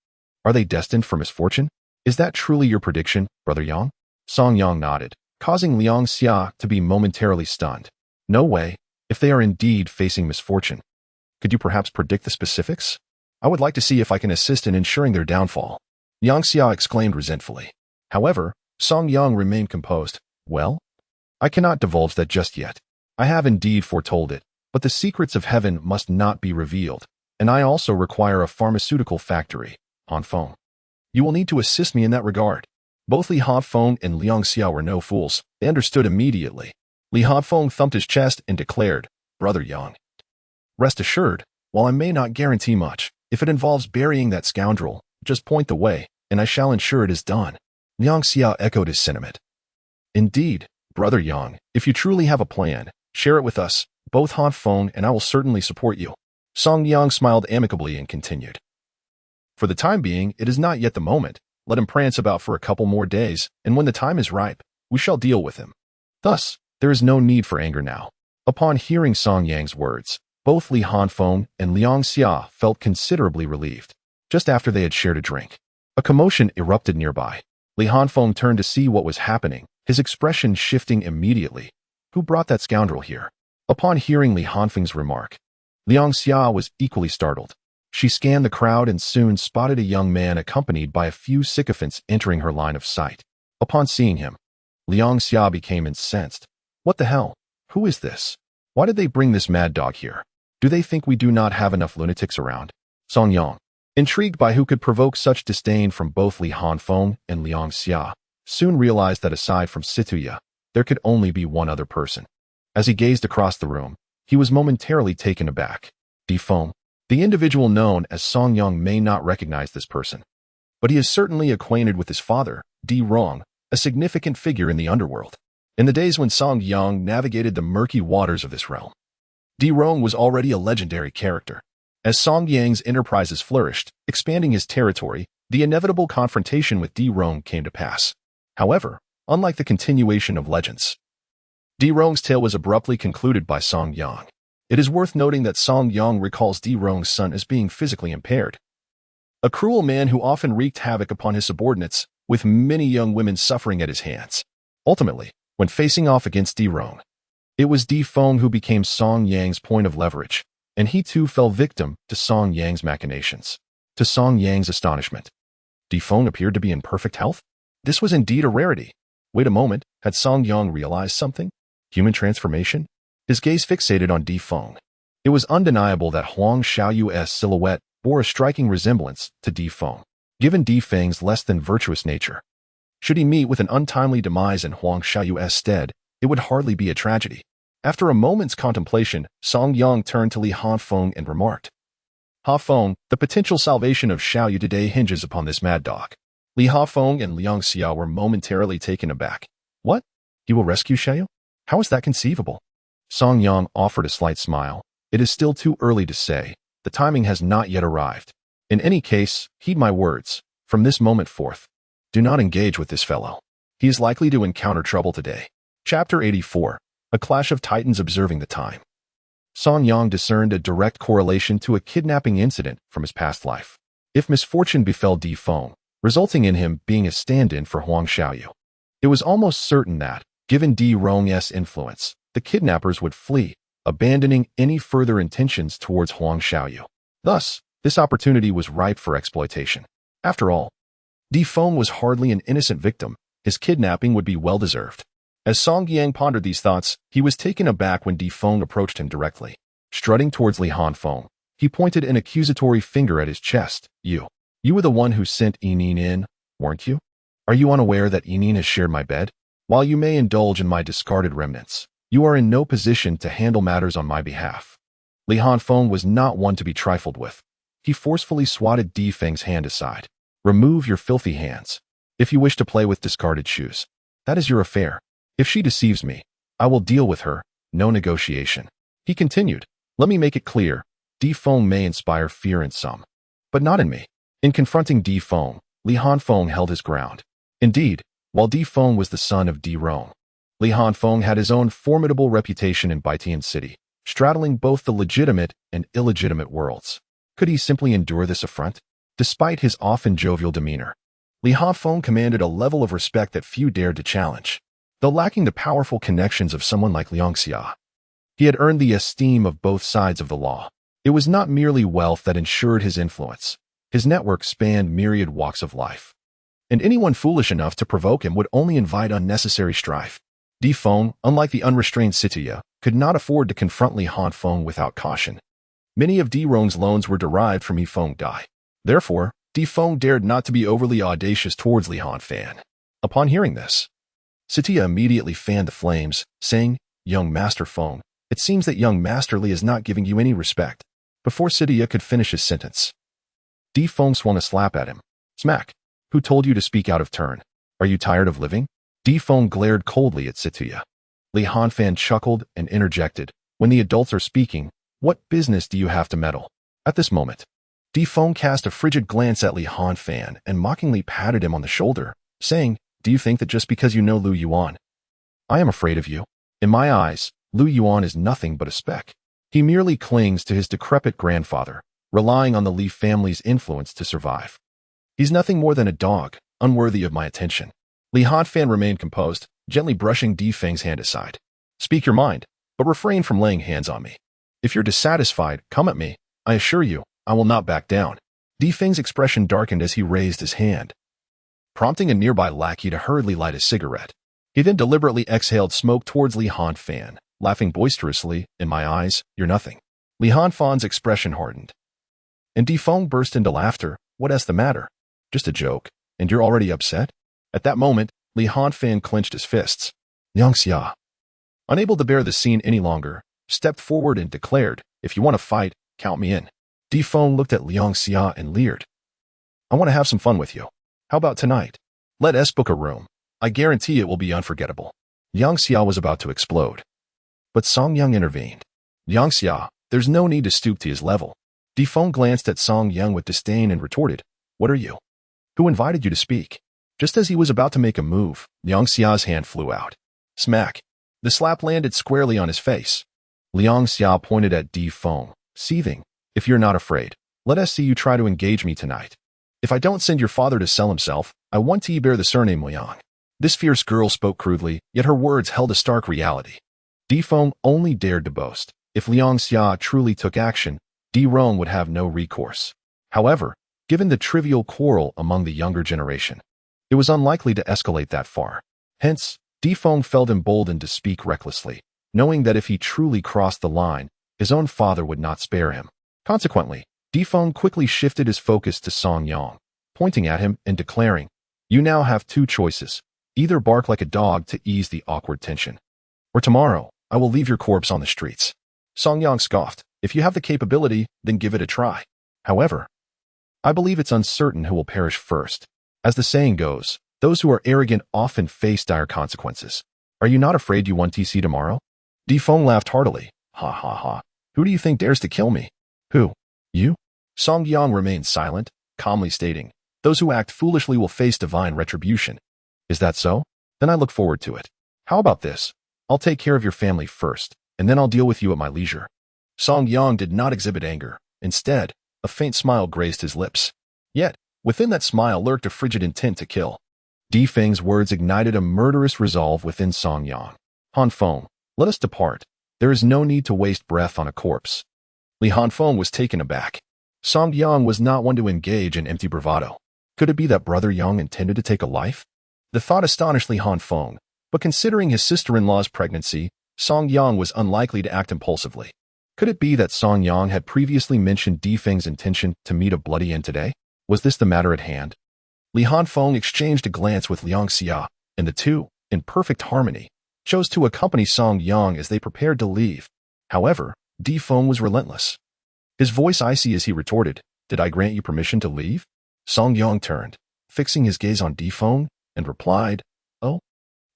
Are they destined for misfortune? Is that truly your prediction, Brother Yang? Song Yang nodded, causing Liang Xia to be momentarily stunned. No way, if they are indeed facing misfortune. Could you perhaps predict the specifics? I would like to see if I can assist in ensuring their downfall. Liang Xia exclaimed resentfully. However, Song Yang remained composed. Well, I cannot divulge that just yet. I have indeed foretold it, but the secrets of heaven must not be revealed, and I also require a pharmaceutical factory, Hanfeng. You will need to assist me in that regard. Both Li Hanfeng and Liang Xia were no fools. They understood immediately. Li Hanfeng thumped his chest and declared, Brother Yang, rest assured, while I may not guarantee much, if it involves burying that scoundrel, just point the way, and I shall ensure it is done. Liang Xia echoed his sentiment. Indeed, Brother Yang, if you truly have a plan, share it with us, both Hanfeng and I will certainly support you. Song Yang smiled amicably and continued. For the time being, it is not yet the moment. Let him prance about for a couple more days, and when the time is ripe, we shall deal with him. Thus, there is no need for anger now. Upon hearing Song Yang's words, both Li Hanfeng and Liang Xia felt considerably relieved. Just after they had shared a drink, a commotion erupted nearby. Li Hanfeng turned to see what was happening, his expression shifting immediately. Who brought that scoundrel here? Upon hearing Li Hanfeng's remark, Liang Xia was equally startled. She scanned the crowd and soon spotted a young man accompanied by a few sycophants entering her line of sight. Upon seeing him, Liang Xia became incensed. What the hell? Who is this? Why did they bring this mad dog here? Do they think we do not have enough lunatics around? Song Yang, intrigued by who could provoke such disdain from both Li Hanfeng and Liang Xia, soon realized that aside from Situya, there could only be one other person. As he gazed across the room, he was momentarily taken aback. Difeng, the individual known as Song Yang, may not recognize this person, but he is certainly acquainted with his father, Di Rong, a significant figure in the underworld. In the days when Song Yang navigated the murky waters of this realm, Di Rong was already a legendary character. As Song Yang's enterprises flourished, expanding his territory, the inevitable confrontation with Di Rong came to pass. However, unlike the continuation of legends, Di Rong's tale was abruptly concluded by Song Yang. It is worth noting that Song Yang recalls Di Rong's son as being physically impaired, a cruel man who often wreaked havoc upon his subordinates, with many young women suffering at his hands. Ultimately, when facing off against Di Rong, it was Difeng who became Song Yang's point of leverage, and he too fell victim to Song Yang's machinations. To Song Yang's astonishment, Difeng appeared to be in perfect health. This was indeed a rarity. Wait a moment, had Song Yang realized something? Human transformation? His gaze fixated on Difeng. It was undeniable that Huang Xiaoyu's silhouette bore a striking resemblance to Difeng, given Difeng's less than virtuous nature. Should he meet with an untimely demise in Huang Xiaoyu's stead, it would hardly be a tragedy. After a moment's contemplation, Song Yang turned to Li Hanfeng and remarked, Hanfeng, the potential salvation of Xiaoyu today hinges upon this mad dog. Li Hanfeng and Liang Xia were momentarily taken aback. What? He will rescue Xiaoyu? How is that conceivable? Song Yang offered a slight smile. It is still too early to say. The timing has not yet arrived. In any case, heed my words. From this moment forth, do not engage with this fellow. He is likely to encounter trouble today. Chapter 84. A Clash of Titans. Observing the time, Song Yang discerned a direct correlation to a kidnapping incident from his past life. If misfortune befell Difeng, resulting in him being a stand-in for Huang Xiaoyu, it was almost certain that, given Di Rong's influence, the kidnappers would flee, abandoning any further intentions towards Huang Xiaoyu. Thus, this opportunity was ripe for exploitation. After all, Difeng was hardly an innocent victim. His kidnapping would be well-deserved. As Song Yang pondered these thoughts, he was taken aback when Difeng approached him directly. Strutting towards Li Hanfeng, he pointed an accusatory finger at his chest. You were the one who sent Yining in, weren't you? Are you unaware that Yining has shared my bed? While you may indulge in my discarded remnants, you are in no position to handle matters on my behalf. Li Hanfeng was not one to be trifled with. He forcefully swatted Difeng's hand aside. Remove your filthy hands. If you wish to play with discarded shoes, that is your affair. If she deceives me, I will deal with her, no negotiation. He continued, let me make it clear, Difeng may inspire fear in some, but not in me. In confronting Difeng, Li Hanfeng held his ground. Indeed, while Difeng was the son of Di Rong, Li Hanfeng had his own formidable reputation in Baitian City, straddling both the legitimate and illegitimate worlds. Could he simply endure this affront? Despite his often jovial demeanor, Li Hanfeng commanded a level of respect that few dared to challenge. Though lacking the powerful connections of someone like Liang Xia, he had earned the esteem of both sides of the law. It was not merely wealth that ensured his influence. His network spanned myriad walks of life, and anyone foolish enough to provoke him would only invite unnecessary strife. Di Feng, unlike the unrestrained Sitiya, could not afford to confront Li Hanfeng without caution. Many of Di Rong's loans were derived from Yi Feng Dai. Therefore, Di Feng dared not to be overly audacious towards Li Hanfeng. Upon hearing this, Sitiya immediately fanned the flames, saying, "Young Master Feng, it seems that young Master Li is not giving you any respect." Before Sitiya could finish his sentence, Di Feng swung a slap at him. Smack. Who told you to speak out of turn? Are you tired of living? Di Feng glared coldly at Sitiya. Li Hanfeng chuckled and interjected. When the adults are speaking, what business do you have to meddle? At this moment, Di Feng cast a frigid glance at Li Hanfeng and mockingly patted him on the shoulder, saying, "Do you think that just because you know Lu Yuan, I am afraid of you? In my eyes, Lu Yuan is nothing but a speck. He merely clings to his decrepit grandfather, relying on the Li family's influence to survive. He's nothing more than a dog, unworthy of my attention." Li Hanfeng remained composed, gently brushing Di Feng's hand aside. "Speak your mind, but refrain from laying hands on me. If you're dissatisfied, come at me. I assure you, I will not back down." Di Feng's expression darkened as he raised his hand, prompting a nearby lackey to hurriedly light a cigarette. He then deliberately exhaled smoke towards Li Hanfeng, laughing boisterously. "In my eyes, you're nothing." Li Hanfeng's expression hardened, and Di Feng burst into laughter. "What's the matter? Just a joke, and you're already upset?" At that moment, Li Hanfeng clenched his fists. Liang Xia, unable to bear the scene any longer, stepped forward and declared, "If you want to fight, count me in." Di Feng looked at Liang Xia and leered. "I want to have some fun with you. How about tonight? Let us book a room. I guarantee it will be unforgettable." Liang Xia was about to explode, but Song Yang intervened. "Liang Xia, there's no need to stoop to his level." Di Feng glanced at Song Yang with disdain and retorted, "What are you? Who invited you to speak?" Just as he was about to make a move, Liang Xia's hand flew out. Smack. The slap landed squarely on his face. Liang Xia pointed at Di Feng, seething. "If you're not afraid, let us see you try to engage me tonight. If I don't send your father to sell himself, I want to bear the surname Liang." This fierce girl spoke crudely, yet her words held a stark reality. Di Feng only dared to boast. If Liang Xia truly took action, Di Rong would have no recourse. However, given the trivial quarrel among the younger generation, it was unlikely to escalate that far. Hence, Di Feng felt emboldened to speak recklessly, knowing that if he truly crossed the line, his own father would not spare him. Consequently, Di Feng quickly shifted his focus to Song Yang, pointing at him and declaring, "You now have two choices. Either bark like a dog to ease the awkward tension, or tomorrow, I will leave your corpse on the streets." Song Yang scoffed, "If you have the capability, then give it a try. However, I believe it's uncertain who will perish first. As the saying goes, those who are arrogant often face dire consequences. Are you not afraid you won't TC tomorrow?" Di Feng laughed heartily. "Ha ha ha. Who do you think dares to kill me?" "Who? You?" Song Yang remained silent, calmly stating, "Those who act foolishly will face divine retribution." "Is that so? Then I look forward to it. How about this? I'll take care of your family first, and then I'll deal with you at my leisure." Song Yang did not exhibit anger. Instead, a faint smile graced his lips. Yet, within that smile lurked a frigid intent to kill. Di Feng's words ignited a murderous resolve within Song Yang. "Hanfeng, let us depart. There is no need to waste breath on a corpse." Li Hanfeng was taken aback. Song Yang was not one to engage in empty bravado. Could it be that Brother Yang intended to take a life? The thought astonished Li Hanfeng, but considering his sister-in-law's pregnancy, Song Yang was unlikely to act impulsively. Could it be that Song Yang had previously mentioned Di Feng's intention to meet a bloody end today? Was this the matter at hand? Li Hanfeng exchanged a glance with Liang Xia, and the two, in perfect harmony, chose to accompany Song Yang as they prepared to leave. However, Di Feng was relentless. His voice icy as he retorted, "Did I grant you permission to leave?" Song Yang turned, fixing his gaze on Di Feng, and replied, "Oh,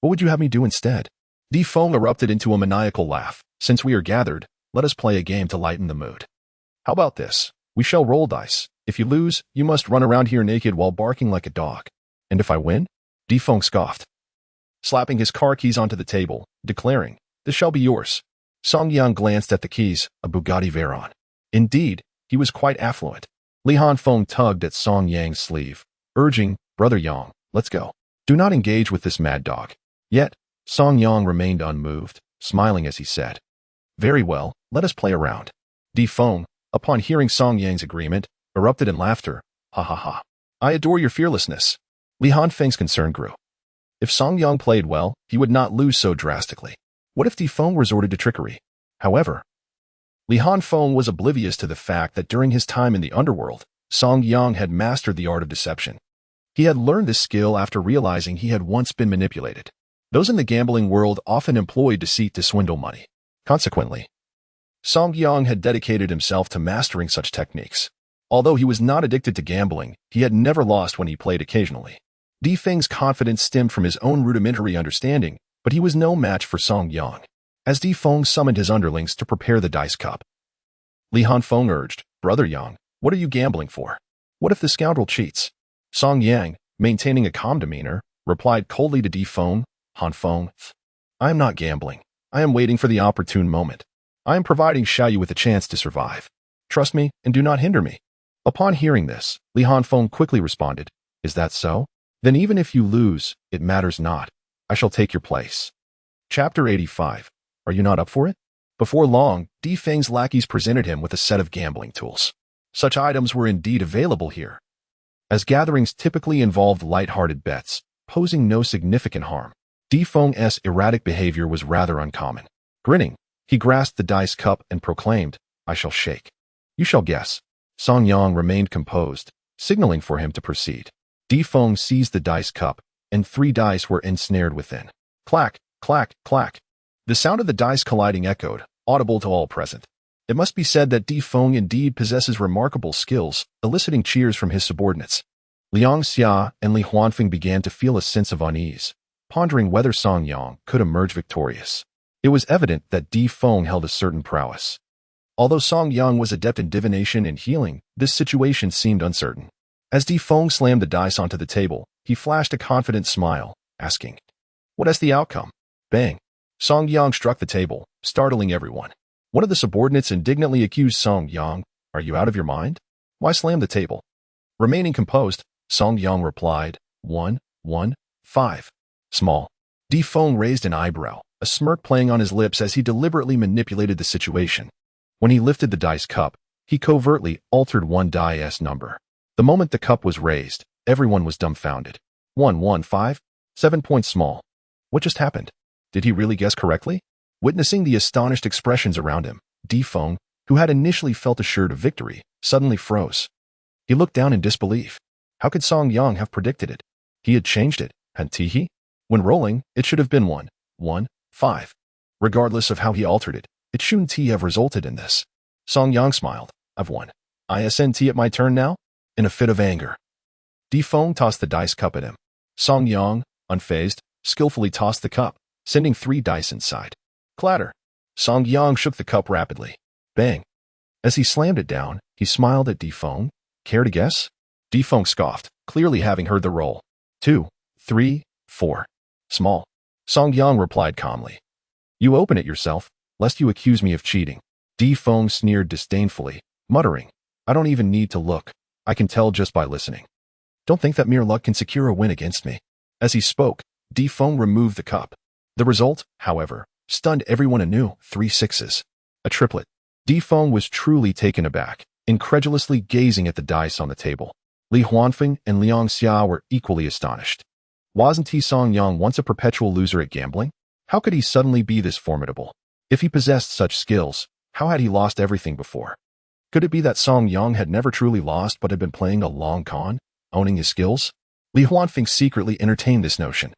what would you have me do instead?" Di Feng erupted into a maniacal laugh. "Since we are gathered, let us play a game to lighten the mood. How about this? We shall roll dice. If you lose, you must run around here naked while barking like a dog. And if I win?" Di Feng scoffed. slapping his car keys onto the table, declaring, "This shall be yours." Song Yang glanced at the keys, a Bugatti Veyron. Indeed, he was quite affluent. Li Hanfeng tugged at Song Yang's sleeve, urging, "Brother Yang, let's go. Do not engage with this mad dog." Yet, Song Yang remained unmoved, smiling as he said, "Very well, let us play around." Di Feng, upon hearing Song Yang's agreement, erupted in laughter. "Ha ha ha. I adore your fearlessness." Li Hanfeng's concern grew. If Song Yang played well, he would not lose so drastically. What if Di Feng resorted to trickery? However, Li Hanfeng was oblivious to the fact that during his time in the underworld, Song Yang had mastered the art of deception. He had learned this skill after realizing he had once been manipulated. Those in the gambling world often employed deceit to swindle money. Consequently, Song Yang had dedicated himself to mastering such techniques. Although he was not addicted to gambling, he had never lost when he played occasionally. Di Feng's confidence stemmed from his own rudimentary understanding, but he was no match for Song Yang. As Di Feng summoned his underlings to prepare the dice cup, Li Hanfeng urged, "Brother Yang, what are you gambling for? What if the scoundrel cheats?" Song Yang, maintaining a calm demeanor, replied coldly to Di Feng, "Hanfeng, I am not gambling. I am waiting for the opportune moment. I am providing Xiaoyu with a chance to survive. Trust me and do not hinder me." Upon hearing this, Li Hanfeng quickly responded, "Is that so? Then even if you lose, it matters not. I shall take your place." Chapter 85. Are you not up for it? Before long, Di Feng's lackeys presented him with a set of gambling tools. Such items were indeed available here, as gatherings typically involved light-hearted bets, posing no significant harm. Di Feng's erratic behavior was rather uncommon. Grinning, he grasped the dice cup and proclaimed, "I shall shake. You shall guess." Song Yang remained composed, signaling for him to proceed. Di Feng seized the dice cup, and 3 dice were ensnared within. Clack, clack, clack. The sound of the dice colliding echoed, audible to all present. It must be said that Di Feng indeed possesses remarkable skills, eliciting cheers from his subordinates. Liang Xia and Li Huanfeng began to feel a sense of unease, pondering whether Song Yang could emerge victorious. It was evident that Di Feng held a certain prowess. Although Song Yang was adept in divination and healing, this situation seemed uncertain. As Di Feng slammed the dice onto the table, he flashed a confident smile, asking, "What is the outcome?" Bang! Song Yang struck the table, startling everyone. One of the subordinates indignantly accused Song Yang, "Are you out of your mind? Why slam the table?" Remaining composed, Song Yang replied, 1, 1, 5. Small. Di Feng raised an eyebrow, a smirk playing on his lips as he deliberately manipulated the situation. When he lifted the dice cup, he covertly altered one die's number. The moment the cup was raised, everyone was dumbfounded. 115, 7 points small. What just happened? Did he really guess correctly? Witnessing the astonished expressions around him, Di Feng, who had initially felt assured of victory, suddenly froze. He looked down in disbelief. How could Song Yang have predicted it? He had changed it, hadn't he? When rolling, it should have been 1, 1, 5. Regardless of how he altered it, it shouldn't have resulted in this. Song Yang smiled. "I've won. Isn't it my turn now?" In a fit of anger, Di Feng tossed the dice cup at him. Song Yang, unfazed, skillfully tossed the cup, sending 3 dice inside. Clatter! Song Yang shook the cup rapidly. Bang! As he slammed it down, he smiled at Di Feng. "Care to guess?" Di Feng scoffed, clearly having heard the roll. 2, 3, 4. Small. Song Yang replied calmly. "You open it yourself, lest you accuse me of cheating." Di Feng sneered disdainfully, muttering, "I don't even need to look. I can tell just by listening. Don't think that mere luck can secure a win against me." As he spoke, Di Feng removed the cup. The result, however, stunned everyone anew. 3 sixes. A triplet. Di Feng was truly taken aback, incredulously gazing at the dice on the table. Li Huanfeng and Liang Xia were equally astonished. Wasn't Song Yang once a perpetual loser at gambling? How could he suddenly be this formidable? If he possessed such skills, how had he lost everything before? Could it be that Song Yang had never truly lost but had been playing a long con, owning his skills? Li Huanfeng secretly entertained this notion.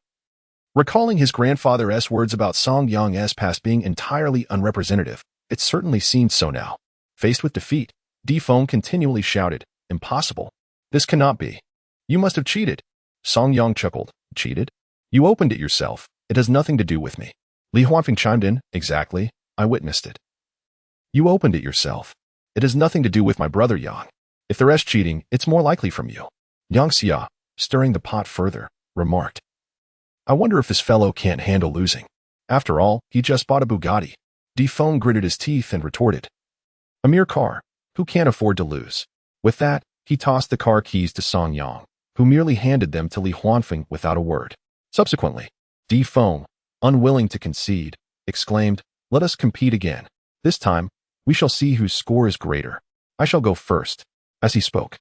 Recalling his grandfather's words about Song Yang's past being entirely unrepresentative, it certainly seemed so now. Faced with defeat, Di Feng continually shouted, "Impossible. This cannot be. You must have cheated." Song Yang chuckled. "Cheated? You opened it yourself. It has nothing to do with me." Li Huanfeng chimed in, "Exactly. I witnessed it." "You opened it yourself. It has nothing to do with my brother Yang. If there is cheating, it's more likely from you." Yang Xia, stirring the pot further, remarked, I wonder if this fellow can't handle losing. After all, he just bought a Bugatti. Di Feng gritted his teeth and retorted, "A mere car. Who can't afford to lose?" With that, he tossed the car keys to Song Yang, who merely handed them to Li Huanfeng without a word. Subsequently, Di Feng, unwilling to concede, exclaimed, "Let us compete again. This time, we shall see whose score is greater. I shall go first." As he spoke,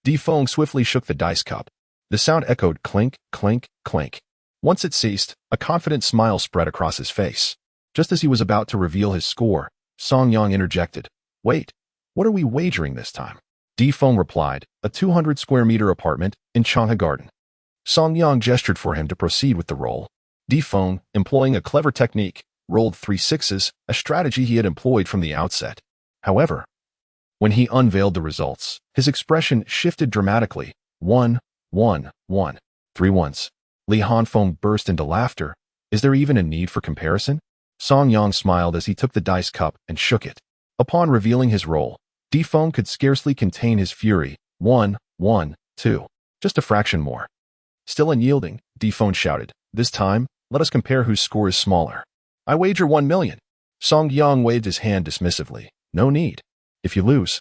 Di Feng swiftly shook the dice cup. The sound echoed clink, clink, clink. Once it ceased, a confident smile spread across his face. Just as he was about to reveal his score, Song Yang interjected, "Wait, what are we wagering this time?" Di Feng replied, "A 200 square meter apartment in Changhe Garden." Song Yang gestured for him to proceed with the roll. Di Feng, employing a clever technique, rolled 3 sixes, a strategy he had employed from the outset. However, when he unveiled the results, his expression shifted dramatically. 1, 1, 1. 3 ones. Li Huanfeng burst into laughter. "Is there even a need for comparison?" Song Yang smiled as he took the dice cup and shook it. Upon revealing his roll, Di Feng could scarcely contain his fury. 1, 1, 2. Just a fraction more. Still unyielding, Di Feng shouted, "This time, let us compare whose score is smaller. I wager 1 million. Song Yang waved his hand dismissively. "No need. If you lose,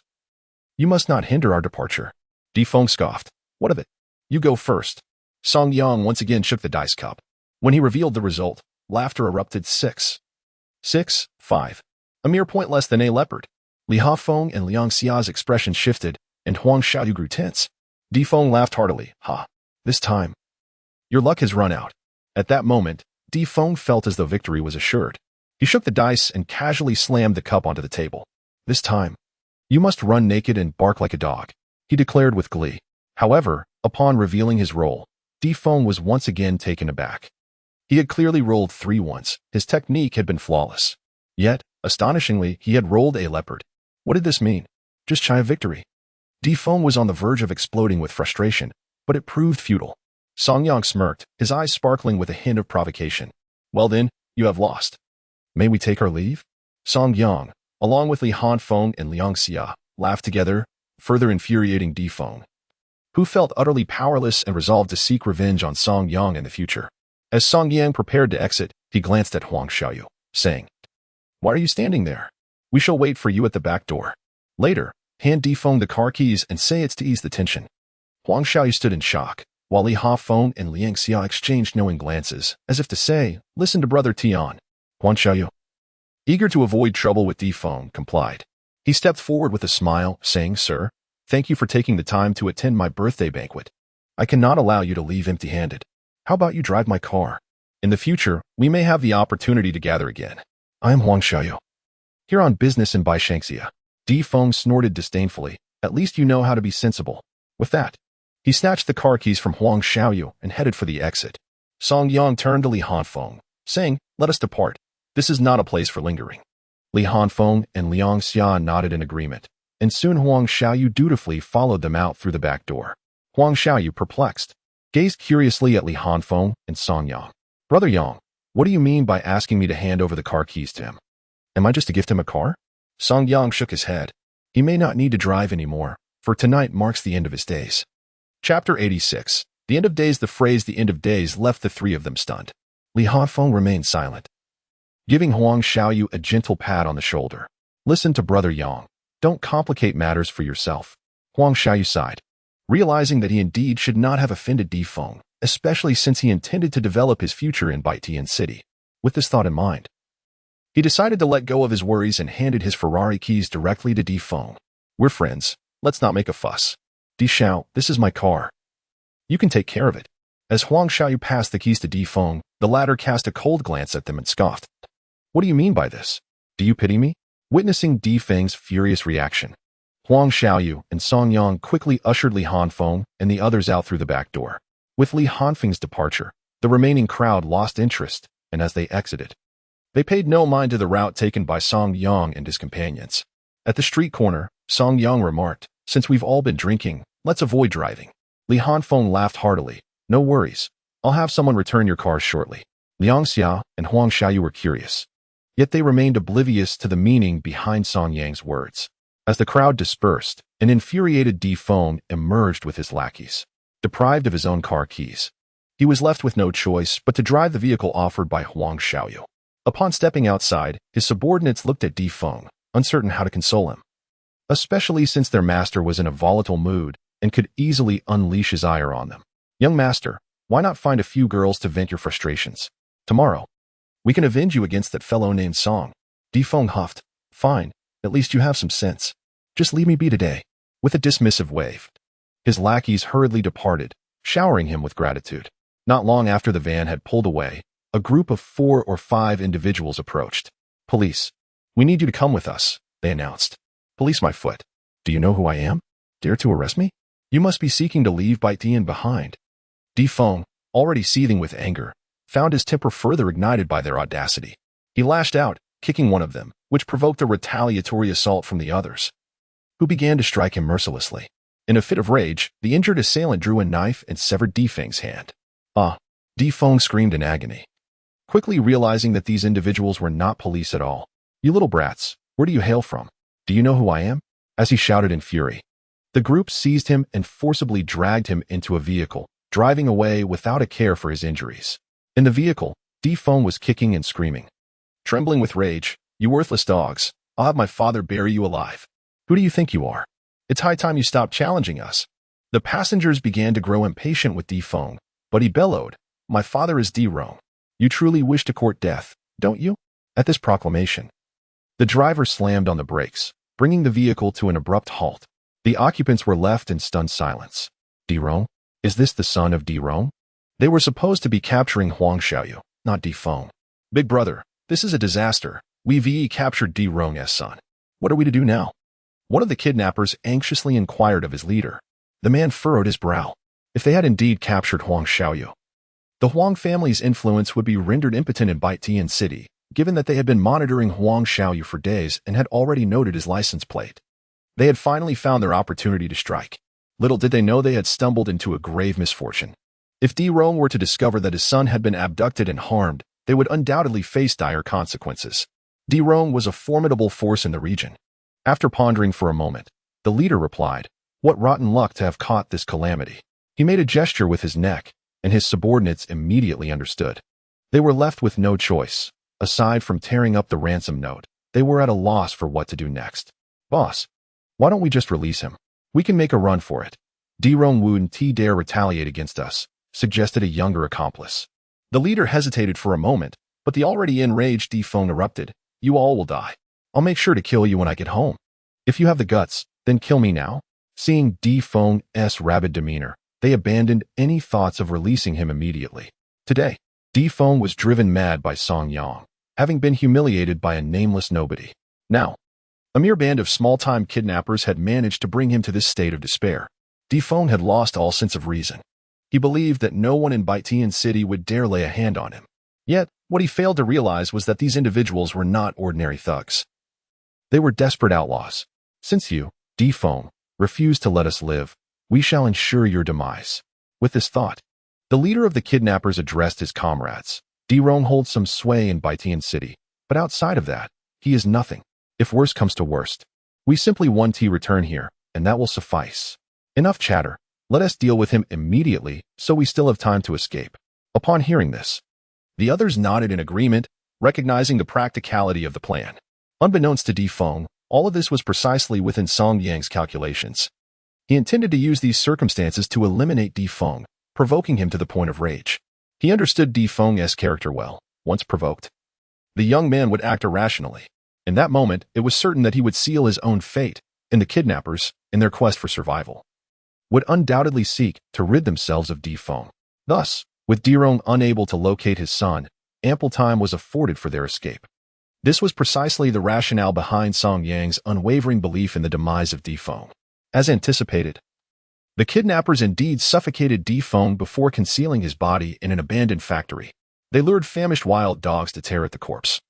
you must not hinder our departure." Di Feng scoffed. "What of it? You go first." Song Yang once again shook the dice cup. When he revealed the result, laughter erupted. 6, 5. A mere point less than a leopard. Li Huanfeng and Liang Xia's expressions shifted, and Huang Xiaoyu grew tense. Di Feng laughed heartily. "Ha! This time, your luck has run out." At that moment, Di Feng felt as though victory was assured. He shook the dice and casually slammed the cup onto the table. "This time, you must run naked and bark like a dog," he declared with glee. However, upon revealing his roll, Di Feng was once again taken aback. He had clearly rolled 3 once. His technique had been flawless. Yet, astonishingly, he had rolled a leopard. What did this mean? Just shy of victory. Di Feng was on the verge of exploding with frustration, but it proved futile. Song Yang smirked, his eyes sparkling with a hint of provocation. "Well then, you have lost. May we take our leave?" Song Yang, along with Li Huanfeng and Liang Xia, laughed together, further infuriating Di Feng, who felt utterly powerless and resolved to seek revenge on Song Yang in the future. As Song Yang prepared to exit, he glanced at Huang Xiaoyu, saying, "Why are you standing there? We shall wait for you at the back door. Later, hand Di Feng the car keys and say it's to ease the tension." Huang Xiaoyu stood in shock, while Li Huanfeng and Liang Xia exchanged knowing glances, as if to say, "Listen to Brother Tian." Huang Xiaoyu, eager to avoid trouble with Di Feng, complied. He stepped forward with a smile, saying, "Sir, thank you for taking the time to attend my birthday banquet. I cannot allow you to leave empty-handed. How about you drive my car? In the future, we may have the opportunity to gather again. I am Huang Xiaoyu, here on business in Baishangxia." Di Feng snorted disdainfully. "At least you know how to be sensible." With that, he snatched the car keys from Huang Xiaoyu and headed for the exit. Song Yang turned to Li Huanfeng, saying, "Let us depart. This is not a place for lingering." Li Huanfeng and Liang Xia nodded in agreement, and soon Huang Xiaoyu dutifully followed them out through the back door. Huang Xiaoyu, perplexed, gazed curiously at Li Huanfeng and Song Yang. "Brother Yang, what do you mean by asking me to hand over the car keys to him? Am I just to gift him a car?" Song Yang shook his head. He may not need to drive anymore, for tonight marks the end of his days. Chapter 86. The end of days. The phrase "the end of days" left the three of them stunned. Li Huanfeng remained silent, giving Huang Xiaoyu a gentle pat on the shoulder. "Listen to Brother Yang. Don't complicate matters for yourself." Huang Xiaoyu sighed, realizing that he indeed should not have offended Di Feng, especially since he intended to develop his future in Baitian City. With this thought in mind, he decided to let go of his worries and handed his Ferrari keys directly to Di Feng. "We're friends. Let's not make a fuss. Di Xiao, this is my car. You can take care of it." As Huang Xiaoyu passed the keys to Di Feng, the latter cast a cold glance at them and scoffed. "What do you mean by this? Do you pity me?" Witnessing Di Feng's furious reaction, Huang Xiaoyu and Song Yang quickly ushered Li Huanfeng and the others out through the back door. With Li Huanfeng's departure, the remaining crowd lost interest, and as they exited, they paid no mind to the route taken by Song Yang and his companions. At the street corner, Song Yang remarked, "Since we've all been drinking, let's avoid driving." Li Huanfeng laughed heartily. "No worries. I'll have someone return your cars shortly." Liang Xia and Huang Xiaoyu were curious, yet they remained oblivious to the meaning behind Song Yang's words. As the crowd dispersed, an infuriated Di Feng emerged with his lackeys, deprived of his own car keys. He was left with no choice but to drive the vehicle offered by Huang Xiaoyu. Upon stepping outside, his subordinates looked at Di Feng, uncertain how to console him, especially since their master was in a volatile mood and could easily unleash his ire on them. Young master, why not find a few girls to vent your frustrations? Tomorrow, we can avenge you against that fellow named Song. Di Feng huffed. Fine, at least you have some sense. Just leave me be today. With a dismissive wave, his lackeys hurriedly departed, showering him with gratitude. Not long after the van had pulled away, a group of 4 or 5 individuals approached. Police, we need you to come with us, they announced. Police my foot. Do you know who I am? Dare to arrest me? You must be seeking to leave Baitian behind. Di Feng, already seething with anger, found his temper further ignited by their audacity. He lashed out, kicking one of them, which provoked a retaliatory assault from the others, who began to strike him mercilessly. In a fit of rage, the injured assailant drew a knife and severed Di Feng's hand. Ah! Di Feng screamed in agony, quickly realizing that these individuals were not police at all. You little brats, where do you hail from? Do you know who I am? As he shouted in fury, the group seized him and forcibly dragged him into a vehicle, driving away without a care for his injuries. In the vehicle, Di Feng was kicking and screaming. Trembling with rage, you worthless dogs, I'll have my father bury you alive. Who do you think you are? It's high time you stop challenging us. The passengers began to grow impatient with Di Feng, but he bellowed, my father is Di Rong. You truly wish to court death, don't you? At this proclamation, the driver slammed on the brakes, bringing the vehicle to an abrupt halt. The occupants were left in stunned silence. Di Rong? Is this the son of Di Rong? They were supposed to be capturing Huang Xiaoyu, not Di Feng. Big brother, this is a disaster. We've captured Di Rong's son. What are we to do now? One of the kidnappers anxiously inquired of his leader. The man furrowed his brow. If they had indeed captured Huang Xiaoyu, the Huang family's influence would be rendered impotent in Baitian City, given that they had been monitoring Huang Xiaoyu for days and had already noted his license plate. They had finally found their opportunity to strike. Little did they know they had stumbled into a grave misfortune. If Di Rong were to discover that his son had been abducted and harmed, they would undoubtedly face dire consequences. Di Rong was a formidable force in the region. After pondering for a moment, the leader replied, what rotten luck to have caught this calamity. He made a gesture with his neck, and his subordinates immediately understood. They were left with no choice. Aside from tearing up the ransom note, they were at a loss for what to do next. Boss, why don't we just release him? We can make a run for it. Di Rong wouldn't dare retaliate against us, suggested a younger accomplice. The leader hesitated for a moment, but the already enraged Di Feng erupted. You all will die. I'll make sure to kill you when I get home. If you have the guts, then kill me now. Seeing Di Feng's rabid demeanor, they abandoned any thoughts of releasing him immediately. Today, Di Feng was driven mad by Song Yang, having been humiliated by a nameless nobody. Now, a mere band of small-time kidnappers had managed to bring him to this state of despair. Di Feng had lost all sense of reason. He believed that no one in Baitian City would dare lay a hand on him. Yet, what he failed to realize was that these individuals were not ordinary thugs. They were desperate outlaws. Since you, Di Feng, refuse to let us live, we shall ensure your demise. With this thought, the leader of the kidnappers addressed his comrades. Di Rong holds some sway in Baitian City, but outside of that, he is nothing. If worse comes to worst, we simply want to return here, and that will suffice. Enough chatter. Let us deal with him immediately, so we still have time to escape. Upon hearing this, the others nodded in agreement, recognizing the practicality of the plan. Unbeknownst to Di Feng, all of this was precisely within Song Yang's calculations. He intended to use these circumstances to eliminate Di Feng, provoking him to the point of rage. He understood Di Feng's character well. Once provoked, the young man would act irrationally. In that moment, it was certain that he would seal his own fate, and the kidnappers, in their quest for survival, would undoubtedly seek to rid themselves of Di Feng. Thus, with Di Rong unable to locate his son, ample time was afforded for their escape. This was precisely the rationale behind Song Yang's unwavering belief in the demise of Di Feng. As anticipated, the kidnappers indeed suffocated Di Feng before concealing his body in an abandoned factory. They lured famished wild dogs to tear at the corpse,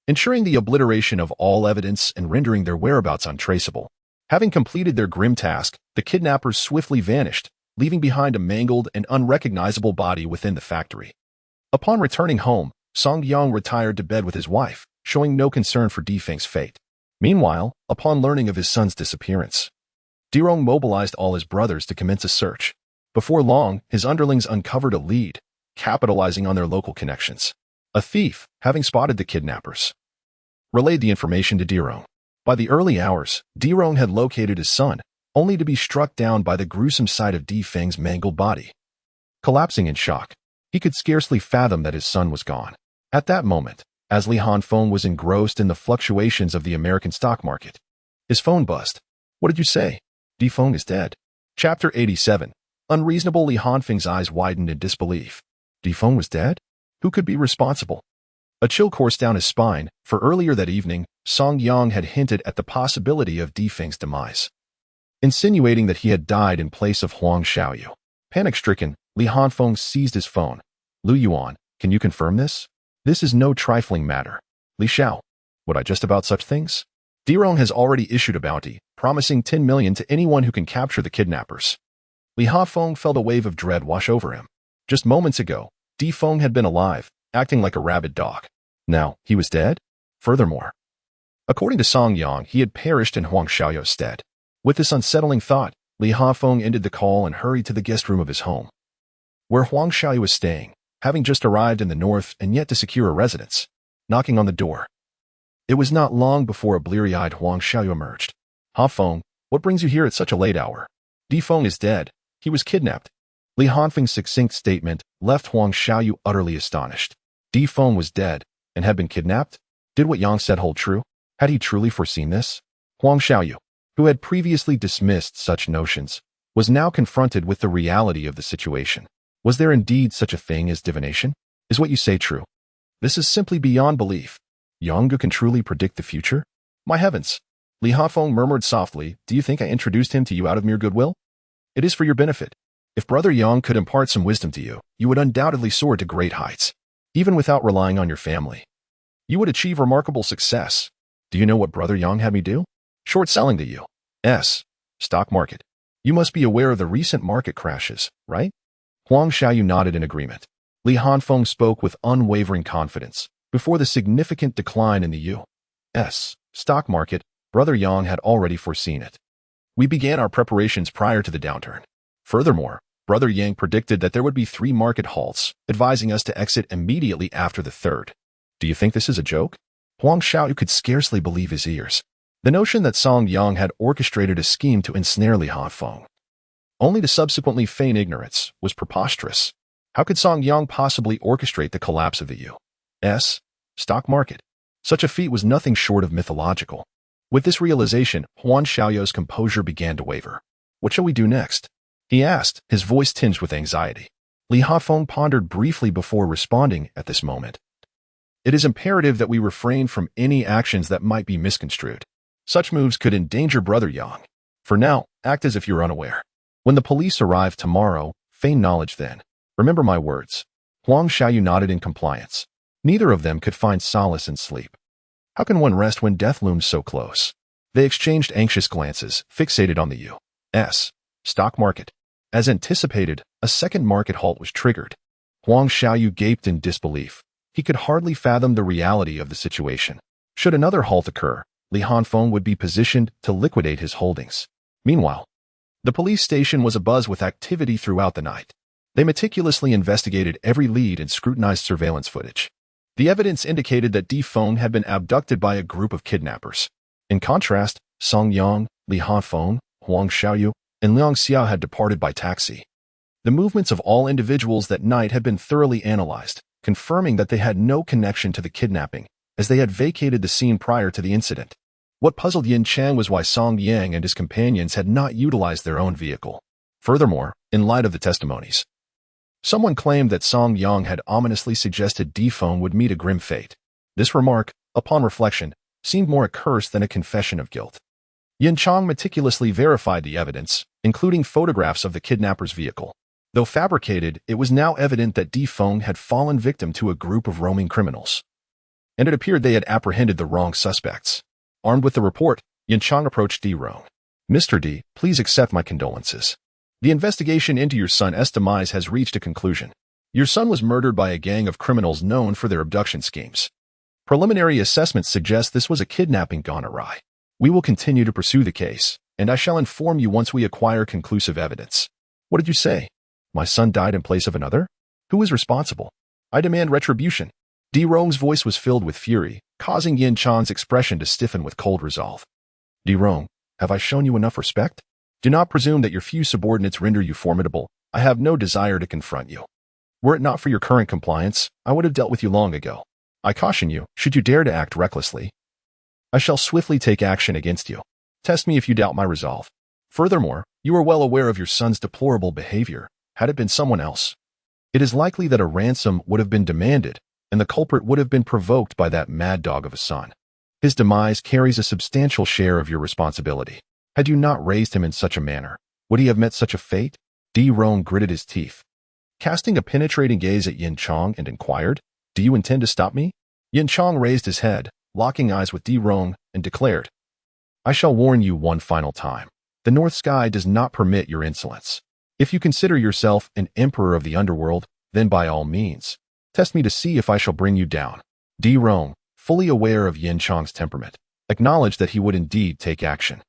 ensuring the obliteration of all evidence and rendering their whereabouts untraceable. Having completed their grim task, the kidnappers swiftly vanished, leaving behind a mangled and unrecognizable body within the factory. Upon returning home, Song Yang retired to bed with his wife, showing no concern for Di Feng's fate. Meanwhile, upon learning of his son's disappearance, Di Rong mobilized all his brothers to commence a search. Before long, his underlings uncovered a lead, capitalizing on their local connections. A thief, having spotted the kidnappers, relayed the information to Dirong. By the early hours, Dirong had located his son, only to be struck down by the gruesome sight of Di Feng's mangled body. Collapsing in shock, he could scarcely fathom that his son was gone. At that moment, as Li Hanfeng was engrossed in the fluctuations of the American stock market, his phone buzzed. What did you say? Di Feng is dead. Chapter 87. Unreasonable. Li Hanfeng's eyes widened in disbelief. Di Feng was dead? Who could be responsible? A chill coursed down his spine, for earlier that evening, Song Yang had hinted at the possibility of Di Feng's demise, insinuating that he had died in place of Huang Xiaoyu. Panic-stricken, Li Hanfeng seized his phone. Lu Yuan, can you confirm this? This is no trifling matter. Li Xiao, would I just about such things? Dirong has already issued a bounty, promising 10 million to anyone who can capture the kidnappers. Li Hanfeng felt a wave of dread wash over him. Just moments ago, Di Feng had been alive, acting like a rabid dog. Now, he was dead? Furthermore, according to Song Yang, he had perished in Huang Xiaoyu's stead. With this unsettling thought, Li Hanfeng ended the call and hurried to the guest room of his home, where Huang Xiaoyu was staying, having just arrived in the north and yet to secure a residence. Knocking on the door, it was not long before a bleary-eyed Huang Xiaoyu emerged. Hanfeng, what brings you here at such a late hour? Di Feng is dead. He was kidnapped. Li Hanfeng's succinct statement left Huang Xiaoyu utterly astonished. Di Feng was dead and had been kidnapped? Did what Yang said hold true? Had he truly foreseen this? Huang Xiaoyu, who had previously dismissed such notions, was now confronted with the reality of the situation. Was there indeed such a thing as divination? Is what you say true? This is simply beyond belief. Yang can truly predict the future? My heavens! Li Hanfeng murmured softly, do you think I introduced him to you out of mere goodwill? It is for your benefit. If Brother Yang could impart some wisdom to you, you would undoubtedly soar to great heights. Even without relying on your family, you would achieve remarkable success. Do you know what Brother Yang had me do? Short selling the U.S. stock market. You must be aware of the recent market crashes, right? Huang Xiaoyu nodded in agreement. Li Hanfeng spoke with unwavering confidence. Before the significant decline in the U.S. stock market, Brother Yang had already foreseen it. We began our preparations prior to the downturn. Furthermore, Brother Yang predicted that there would be 3 market halts, advising us to exit immediately after the third. Do you think this is a joke? Huang Xiaoyu could scarcely believe his ears. The notion that Song Yang had orchestrated a scheme to ensnare Li Hanfeng, only to subsequently feign ignorance, was preposterous. How could Song Yang possibly orchestrate the collapse of the U.S. stock market? Such a feat was nothing short of mythological. With this realization, Huang Xiaoyu's composure began to waver. What shall we do next? He asked, his voice tinged with anxiety. Li Hanfeng pondered briefly before responding at this moment. It is imperative that we refrain from any actions that might be misconstrued. Such moves could endanger Brother Yang. For now, act as if you're unaware. When the police arrive tomorrow, feign knowledge then. Remember my words. Huang Xiaoyu nodded in compliance. Neither of them could find solace in sleep. How can one rest when death looms so close? They exchanged anxious glances, fixated on the U.S. stock market. As anticipated, a second market halt was triggered. Huang Xiaoyu gaped in disbelief. He could hardly fathom the reality of the situation. Should another halt occur, Li Hanfeng would be positioned to liquidate his holdings. Meanwhile, the police station was abuzz with activity throughout the night. They meticulously investigated every lead and scrutinized surveillance footage. The evidence indicated that Di Feng had been abducted by a group of kidnappers. In contrast, Song Yang, Li Hanfeng, Huang Xiaoyu, and Liang Xiao had departed by taxi. The movements of all individuals that night had been thoroughly analyzed, confirming that they had no connection to the kidnapping, as they had vacated the scene prior to the incident. What puzzled Yin Chang was why Song Yang and his companions had not utilized their own vehicle. Furthermore, in light of the testimonies, someone claimed that Song Yang had ominously suggested Di Feng would meet a grim fate. This remark, upon reflection, seemed more a curse than a confession of guilt. Yin Chang meticulously verified the evidence, including photographs of the kidnapper's vehicle. Though fabricated, it was now evident that Di Feng had fallen victim to a group of roaming criminals, and it appeared they had apprehended the wrong suspects. Armed with the report, Yin Chang approached Di Rong. Mr. Di, please accept my condolences. The investigation into your son's demise has reached a conclusion. Your son was murdered by a gang of criminals known for their abduction schemes. Preliminary assessments suggest this was a kidnapping gone awry. We will continue to pursue the case, and I shall inform you once we acquire conclusive evidence. What did you say? My son died in place of another? Who is responsible? I demand retribution. Di Rong's voice was filled with fury, causing Yin Chang's expression to stiffen with cold resolve. Di Rong, have I shown you enough respect? Do not presume that your few subordinates render you formidable. I have no desire to confront you. Were it not for your current compliance, I would have dealt with you long ago. I caution you, should you dare to act recklessly, I shall swiftly take action against you. Test me if you doubt my resolve. Furthermore, you are well aware of your son's deplorable behavior. Had it been someone else, it is likely that a ransom would have been demanded, and the culprit would have been provoked by that mad dog of a son. His demise carries a substantial share of your responsibility. Had you not raised him in such a manner, would he have met such a fate? Di Rong gritted his teeth, casting a penetrating gaze at Yin Chang, and inquired, Do you intend to stop me? Yin Chang raised his head, locking eyes with Di Rong, and declared, I shall warn you one final time. The North Sky does not permit your insolence. If you consider yourself an emperor of the underworld, then by all means, test me to see if I shall bring you down. Di Rong, fully aware of Yin Chang's temperament, acknowledged that he would indeed take action.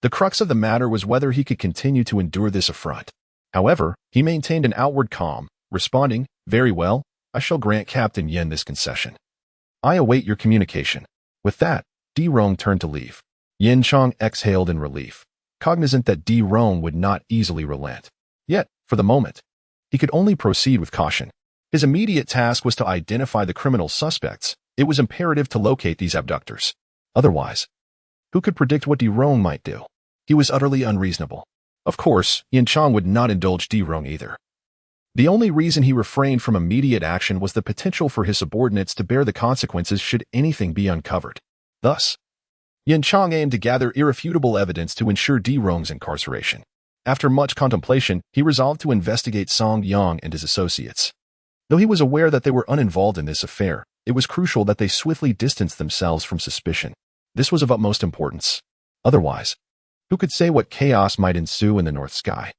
The crux of the matter was whether he could continue to endure this affront. However, he maintained an outward calm, responding, Very well, I shall grant Captain Yin this concession. I await your communication. With that, Di Rong turned to leave. Yin Chang exhaled in relief, cognizant that Di Rong would not easily relent. Yet, for the moment, he could only proceed with caution. His immediate task was to identify the criminal suspects. It was imperative to locate these abductors. Otherwise, who could predict what Di Rong might do? He was utterly unreasonable. Of course, Yin Chang would not indulge Di Rong either. The only reason he refrained from immediate action was the potential for his subordinates to bear the consequences should anything be uncovered. Thus, Yin Chang aimed to gather irrefutable evidence to ensure Di Rong's incarceration. After much contemplation, he resolved to investigate Song Yang and his associates. Though he was aware that they were uninvolved in this affair, it was crucial that they swiftly distance themselves from suspicion. This was of utmost importance. Otherwise, who could say what chaos might ensue in the North Sky?